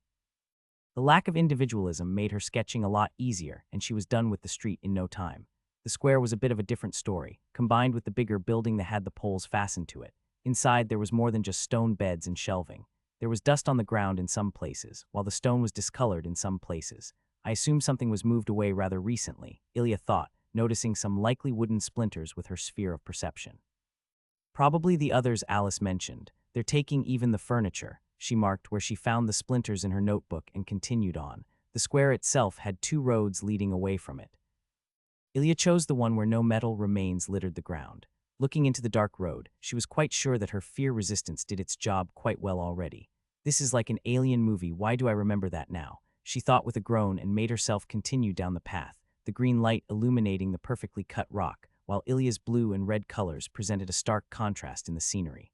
The lack of individualism made her sketching a lot easier, and she was done with the street in no time. The square was a bit of a different story, combined with the bigger building that had the poles fastened to it. Inside, there was more than just stone beds and shelving. There was dust on the ground in some places, while the stone was discolored in some places. I assume something was moved away rather recently, Ilya thought, noticing some likely wooden splinters with her sphere of perception. Probably the others Alice mentioned. They're taking even the furniture, she marked where she found the splinters in her notebook and continued on. The square itself had 2 roads leading away from it. Ilya chose the one where no metal remains littered the ground. Looking into the dark road, she was quite sure that her fear resistance did its job quite well already. This is like an alien movie, why do I remember that now? She thought with a groan and made herself continue down the path, the green light illuminating the perfectly cut rock, while Ilya's blue and red colors presented a stark contrast in the scenery.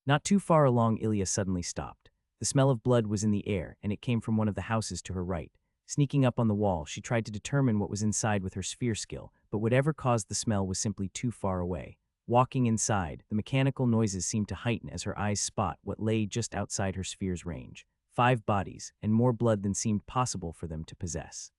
Not too far along, Ilya suddenly stopped. The smell of blood was in the air, and it came from one of the houses to her right. Sneaking up on the wall, she tried to determine what was inside with her sphere skill, but whatever caused the smell was simply too far away. Walking inside, the mechanical noises seemed to heighten as her eyes spot what lay just outside her sphere's range. 5 bodies, and more blood than seemed possible for them to possess.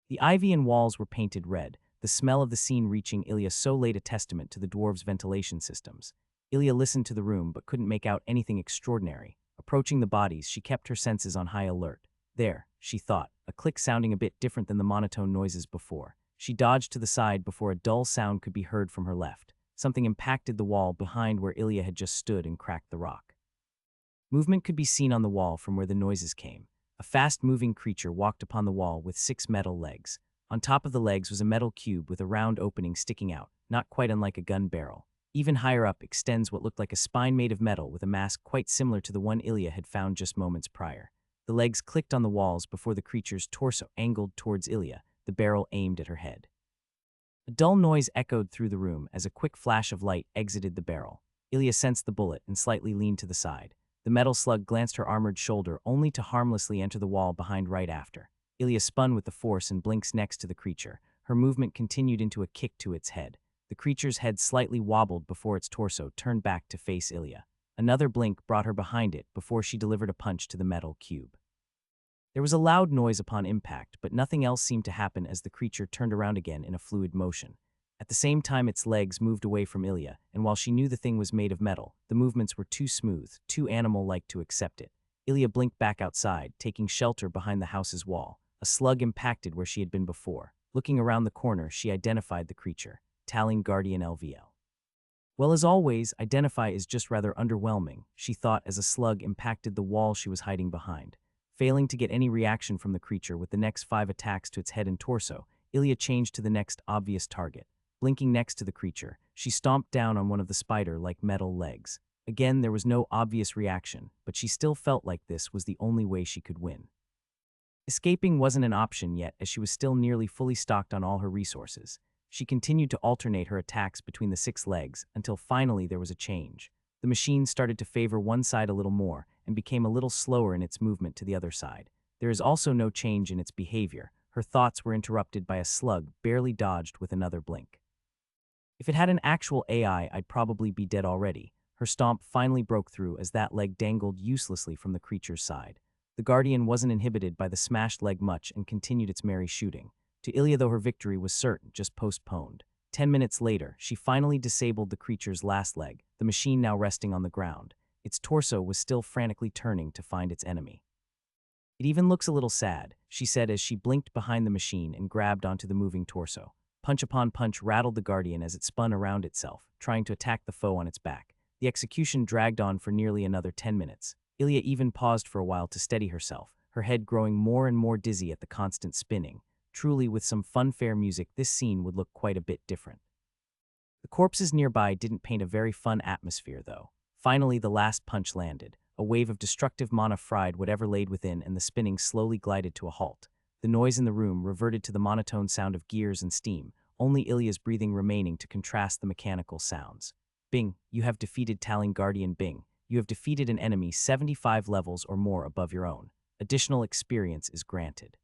The ivy and walls were painted red, the smell of the scene reaching Ilya so late a testament to the dwarves' ventilation systems. Ilya listened to the room but couldn't make out anything extraordinary. Approaching the bodies, she kept her senses on high alert. There, she thought, a click sounding a bit different than the monotone noises before. She dodged to the side before a dull sound could be heard from her left. Something impacted the wall behind where Ilya had just stood and cracked the rock. Movement could be seen on the wall from where the noises came. A fast-moving creature walked upon the wall with 6 metal legs. On top of the legs was a metal cube with a round opening sticking out, not quite unlike a gun barrel. Even higher up extends what looked like a spine made of metal with a mask quite similar to the one Ilya had found just moments prior. The legs clicked on the walls before the creature's torso angled towards Ilya, the barrel aimed at her head. A dull noise echoed through the room as a quick flash of light exited the barrel. Ilya sensed the bullet and slightly leaned to the side. The metal slug glanced her armored shoulder only to harmlessly enter the wall behind right after. Ilya spun with the force and blinked next to the creature. Her movement continued into a kick to its head. The creature's head slightly wobbled before its torso turned back to face Ilya. Another blink brought her behind it before she delivered a punch to the metal cube. There was a loud noise upon impact, but nothing else seemed to happen as the creature turned around again in a fluid motion. At the same time, its legs moved away from Ilya, and while she knew the thing was made of metal, the movements were too smooth, too animal-like to accept it. Ilya blinked back outside, taking shelter behind the house's wall. A slug impacted where she had been before. Looking around the corner, she identified the creature. Tallying Guardian LVL. Well, as always, identify is just rather underwhelming, she thought as a slug impacted the wall she was hiding behind. Failing to get any reaction from the creature with the next 5 attacks to its head and torso, Ilya changed to the next obvious target. Blinking next to the creature, she stomped down on one of the spider-like metal legs. Again, there was no obvious reaction, but she still felt like this was the only way she could win. Escaping wasn't an option yet, as she was still nearly fully stocked on all her resources. She continued to alternate her attacks between the 6 legs until finally there was a change. The machine started to favor one side a little more and became a little slower in its movement to the other side. There is also no change in its behavior. Her thoughts were interrupted by a slug barely dodged with another blink. If it had an actual AI, I'd probably be dead already. Her stomp finally broke through as that leg dangled uselessly from the creature's side. The Guardian wasn't inhibited by the smashed leg much and continued its merry shooting. To Ilya, though, her victory was certain, just postponed. 10 minutes later, she finally disabled the creature's last leg, the machine now resting on the ground. Its torso was still frantically turning to find its enemy. It even looks a little sad, she said as she blinked behind the machine and grabbed onto the moving torso. Punch upon punch rattled the Guardian as it spun around itself, trying to attack the foe on its back. The execution dragged on for nearly another 10 minutes. Ilya even paused for a while to steady herself, her head growing more and more dizzy at the constant spinning. Truly, with some funfair music, this scene would look quite a bit different. The corpses nearby didn't paint a very fun atmosphere, though. Finally, the last punch landed. A wave of destructive mana fried whatever laid within, and the spinning slowly glided to a halt. The noise in the room reverted to the monotone sound of gears and steam, only Ilya's breathing remaining to contrast the mechanical sounds. Bing, you have defeated Taling Guardian Bing. You have defeated an enemy 75 levels or more above your own. Additional experience is granted.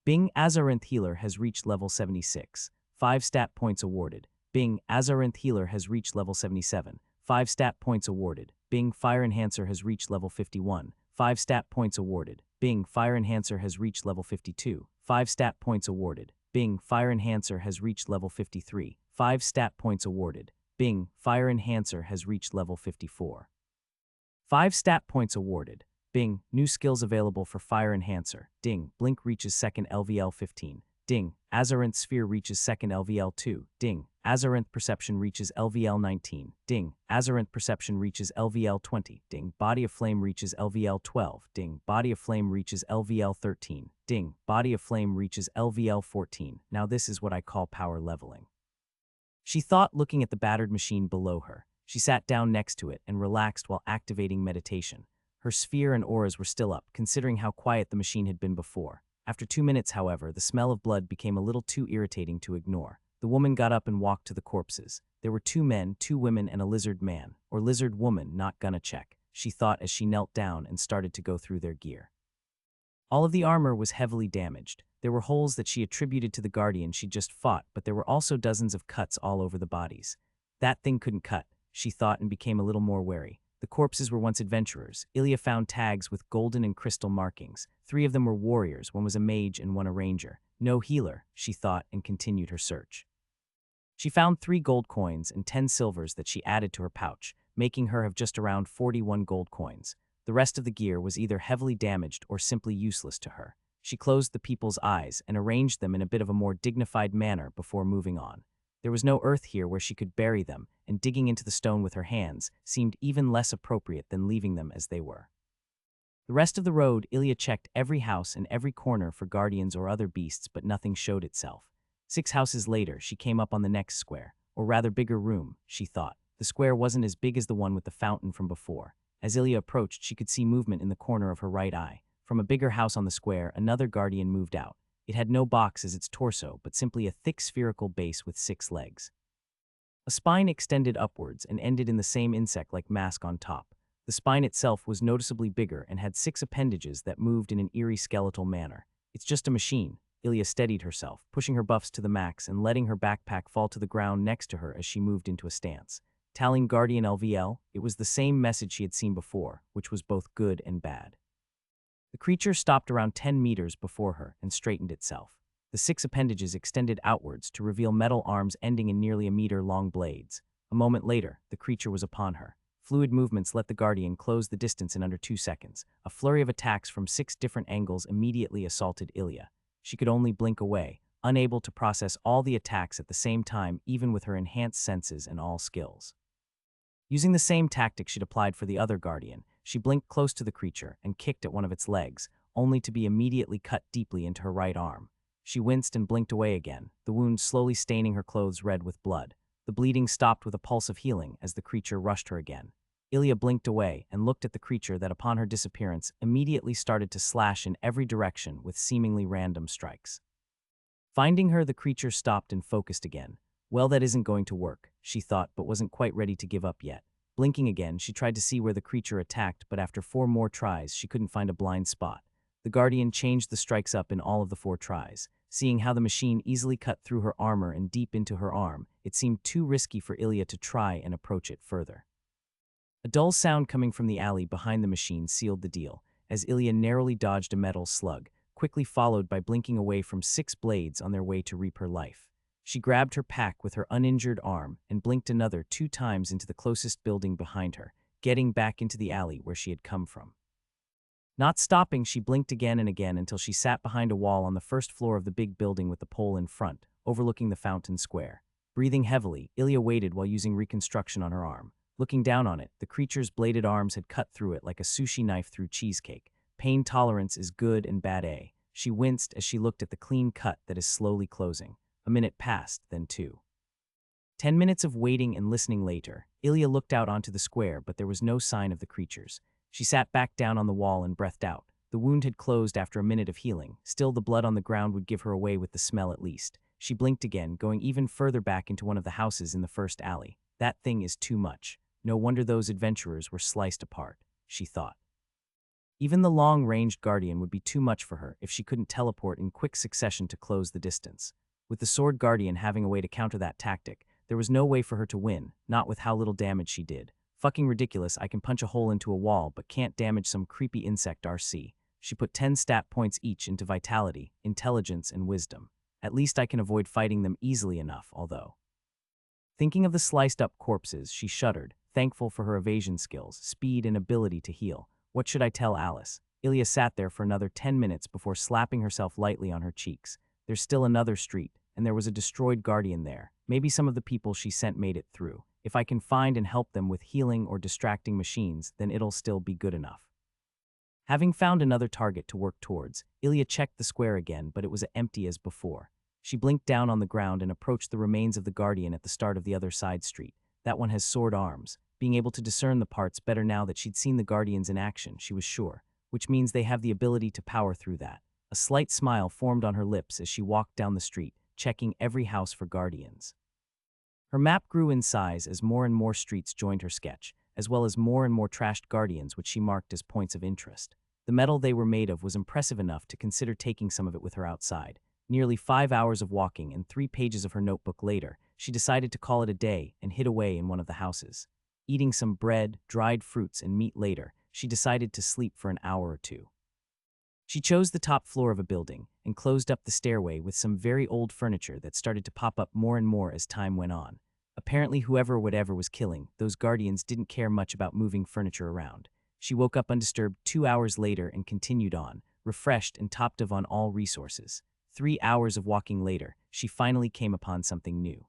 Bing Azarinth Healer has reached level 76. 5 stat points awarded. Bing Azarinth Healer has reached level 77. 5 stat points awarded. Bing Fire Enhancer has reached level 51. 5 stat points awarded. Bing Fire Enhancer has reached level 52. 5 stat points awarded. Bing Fire Enhancer has reached level 53. 5 stat points awarded. Bing Fire Enhancer has reached level 54. 5 stat points awarded. Bing, new skills available for Fire Enhancer. Ding, Blink reaches second LVL 15. Ding, Azarinth Sphere reaches second LVL 2. Ding, Azarinth Perception reaches LVL 19. Ding, Azarinth Perception reaches LVL 20. Ding, Body of Flame reaches LVL 12. Ding, Body of Flame reaches LVL 13. Ding, Body of Flame reaches LVL 14. Now this is what I call power leveling. She thought, looking at the battered machine below her. She sat down next to it and relaxed while activating meditation. Her sphere and auras were still up, considering how quiet the machine had been before. After 2 minutes, however, the smell of blood became a little too irritating to ignore. The woman got up and walked to the corpses. There were 2 men, 2 women, and a lizard man, or lizard woman, not gonna check, she thought as she knelt down and started to go through their gear. All of the armor was heavily damaged. There were holes that she attributed to the guardian she'd just fought, but there were also dozens of cuts all over the bodies. That thing couldn't cut, she thought, and became a little more wary. The corpses were once adventurers. Ilya found tags with golden and crystal markings. 3 of them were warriors, 1 was a mage and 1 a ranger. No healer, she thought, and continued her search. She found 3 gold coins and 10 silvers that she added to her pouch, making her have just around 41 gold coins. The rest of the gear was either heavily damaged or simply useless to her. She closed the people's eyes and arranged them in a bit of a more dignified manner before moving on. There was no earth here where she could bury them, and digging into the stone with her hands seemed even less appropriate than leaving them as they were. The rest of the road, Ilya checked every house and every corner for guardians or other beasts, but nothing showed itself. 6 houses later, she came up on the next square, or rather bigger room, she thought. The square wasn't as big as the one with the fountain from before. As Ilya approached, she could see movement in the corner of her right eye. From a bigger house on the square, another guardian moved out. It had no box as its torso, but simply a thick spherical base with 6 legs. A spine extended upwards and ended in the same insect-like mask on top. The spine itself was noticeably bigger and had 6 appendages that moved in an eerie skeletal manner. It's just a machine. Ilya steadied herself, pushing her buffs to the max and letting her backpack fall to the ground next to her as she moved into a stance. Taling Guardian LVL, it was the same message she had seen before, which was both good and bad. The creature stopped around 10 meters before her and straightened itself. The 6 appendages extended outwards to reveal metal arms ending in nearly a meter-long blades. A moment later, the creature was upon her. Fluid movements let the Guardian close the distance in under 2 seconds. A flurry of attacks from 6 different angles immediately assaulted Ilya. She could only blink away, unable to process all the attacks at the same time, even with her enhanced senses and all skills. Using the same tactic she'd applied for the other Guardian, she blinked close to the creature and kicked at one of its legs, only to be immediately cut deeply into her right arm. She winced and blinked away again, the wound slowly staining her clothes red with blood. The bleeding stopped with a pulse of healing as the creature rushed her again. Ilya blinked away and looked at the creature that, upon her disappearance, immediately started to slash in every direction with seemingly random strikes. Finding her, the creature stopped and focused again. Well, that isn't going to work, she thought, but wasn't quite ready to give up yet. Blinking again, she tried to see where the creature attacked, but after 4 more tries, she couldn't find a blind spot. The Guardian changed the strikes up in all of the 4 tries. Seeing how the machine easily cut through her armor and deep into her arm, it seemed too risky for Ilya to try and approach it further. A dull sound coming from the alley behind the machine sealed the deal, as Ilya narrowly dodged a metal slug, quickly followed by blinking away from 6 blades on their way to reap her life. She grabbed her pack with her uninjured arm and blinked another 2 times into the closest building behind her, getting back into the alley where she had come from. Not stopping, she blinked again and again until she sat behind a wall on the first floor of the big building with the pole in front, overlooking the fountain square. Breathing heavily, Ilya waited while using reconstruction on her arm. Looking down on it, the creature's bladed arms had cut through it like a sushi knife through cheesecake. Pain tolerance is good and bad A. She winced as she looked at the clean cut that is slowly closing. A minute passed, then 2. 10 minutes of waiting and listening later, Ilya looked out onto the square, but there was no sign of the creatures. She sat back down on the wall and breathed out. The wound had closed after a minute of healing. Still, the blood on the ground would give her away with the smell at least. She blinked again, going even further back into one of the houses in the first alley. That thing is too much. No wonder those adventurers were sliced apart, she thought. Even the long-ranged guardian would be too much for her if she couldn't teleport in quick succession to close the distance. With the sword guardian having a way to counter that tactic, there was no way for her to win, not with how little damage she did. Fucking ridiculous, I can punch a hole into a wall but can't damage some creepy insect RC. She put 10 stat points each into vitality, intelligence, and wisdom. At least I can avoid fighting them easily enough, although. Thinking of the sliced-up corpses, she shuddered, thankful for her evasion skills, speed, and ability to heal. What should I tell Alice? Ilya sat there for another 10 minutes before slapping herself lightly on her cheeks. There's still another street, and there was a destroyed guardian there. Maybe some of the people she sent made it through. If I can find and help them with healing or distracting machines, then it'll still be good enough. Having found another target to work towards, Ilya checked the square again, but it was empty as before. She blinked down on the ground and approached the remains of the guardian at the start of the other side street. That one has sword arms. Being able to discern the parts better now that she'd seen the guardians in action, she was sure, which means they have the ability to power through that. A slight smile formed on her lips as she walked down the street, checking every house for guardians. Her map grew in size as more and more streets joined her sketch, as well as more and more trashed guardians which she marked as points of interest. The metal they were made of was impressive enough to consider taking some of it with her outside. Nearly 5 hours of walking and 3 pages of her notebook later, she decided to call it a day and hid away in one of the houses. Eating some bread, dried fruits, and meat later, she decided to sleep for an hour or two. She chose the top floor of a building and closed up the stairway with some very old furniture that started to pop up more and more as time went on. Apparently, whatever was killing, those guardians didn't care much about moving furniture around. She woke up undisturbed 2 hours later and continued on, refreshed and topped of on all resources. 3 hours of walking later, she finally came upon something new.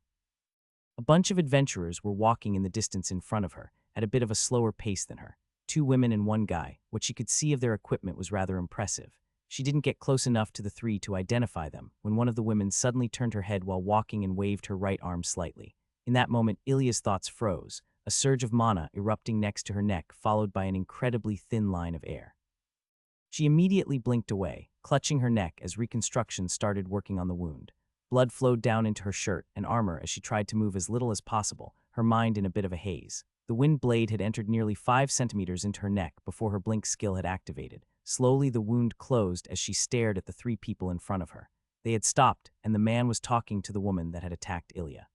A bunch of adventurers were walking in the distance in front of her, at a bit of a slower pace than her. 2 women and 1 guy. What she could see of their equipment was rather impressive. She didn't get close enough to the 3 to identify them when one of the women suddenly turned her head while walking and waved her right arm slightly. In that moment, Ilya's thoughts froze, a surge of mana erupting next to her neck followed by an incredibly thin line of air. She immediately blinked away, clutching her neck as reconstruction started working on the wound. Blood flowed down into her shirt and armor as she tried to move as little as possible, her mind in a bit of a haze. The wind blade had entered nearly 5 centimeters into her neck before her blink skill had activated. Slowly, the wound closed as she stared at the 3 people in front of her. They had stopped, and the man was talking to the woman that had attacked Ilya.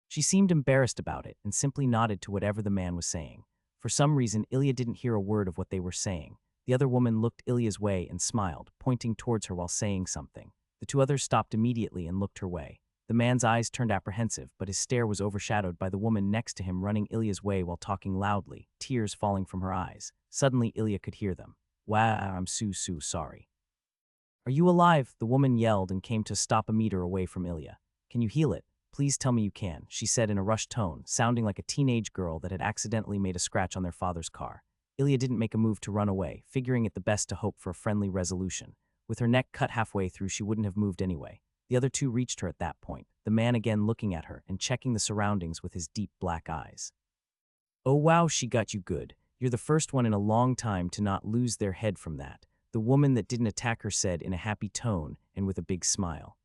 She seemed embarrassed about it and simply nodded to whatever the man was saying. For some reason, Ilya didn't hear a word of what they were saying. The other woman looked Ilya's way and smiled, pointing towards her while saying something. The 2 others stopped immediately and looked her way. The man's eyes turned apprehensive, but his stare was overshadowed by the woman next to him running Ilya's way while talking loudly, tears falling from her eyes. Suddenly, Ilya could hear them. "Wow, I'm so sorry." "Are you alive?" the woman yelled and came to stop a meter away from Ilya. "Can you heal it? Please tell me you can," she said in a rushed tone, sounding like a teenage girl that had accidentally made a scratch on their father's car. Ilya didn't make a move to run away, figuring it the best to hope for a friendly resolution. With her neck cut halfway through, she wouldn't have moved anyway. The other 2 reached her at that point, the man again looking at her and checking the surroundings with his deep black eyes. "Oh wow, she got you good. You're the first one in a long time to not lose their head from that," the woman that didn't attack her said in a happy tone and with a big smile.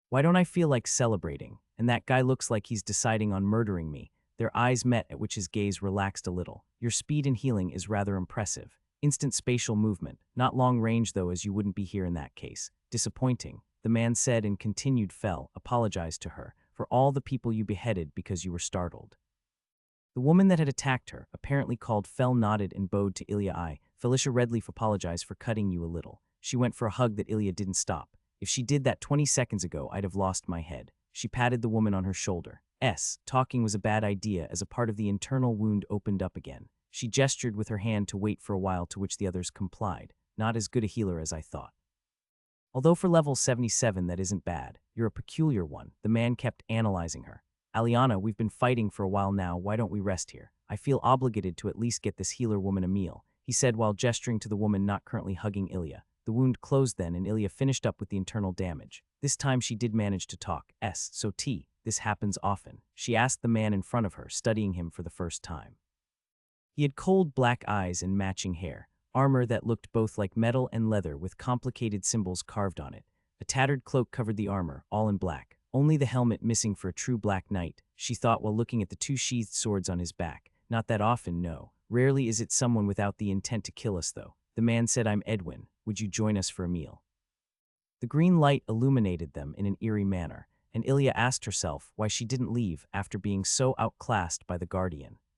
"Why don't I feel like celebrating? And that guy looks like he's deciding on murdering me." Their eyes met, at which his gaze relaxed a little. "Your speed and healing is rather impressive. Instant spatial movement, not long range though, as you wouldn't be here in that case. Disappointing," the man said and continued apologized to her for all the people you beheaded because you were startled. The woman that had attacked her, apparently called Fell, nodded and bowed to Ilya. "Felicia Redleaf apologized for cutting you a little." She went for a hug that Ilya didn't stop. "If she did that 20 seconds ago, I'd have lost my head." She patted the woman on her shoulder. Talking was a bad idea as a part of the internal wound opened up again. She gestured with her hand to wait for a while, to which the others complied. "Not as good a healer as I thought. Although for level 77 that isn't bad. You're a peculiar one." The man kept analyzing her. "Aliana, we've been fighting for a while now, why don't we rest here? I feel obligated to at least get this healer woman a meal," he said while gesturing to the woman not currently hugging Ilya. The wound closed then and Ilya finished up with the internal damage. This time she did manage to talk. "So this happens often?" she asked the man in front of her, studying him for the first time. He had cold black eyes and matching hair. armor that looked both like metal and leather with complicated symbols carved on it. A tattered cloak covered the armor, all in black. Only the helmet missing for a true black knight, she thought while looking at the two sheathed swords on his back. Not that often, no. Rarely is it someone without the intent to kill us, though. The man said, "I'm Edwin. Would you join us for a meal?" The green light illuminated them in an eerie manner, and Ilya asked herself why she didn't leave after being so outclassed by the Guardian.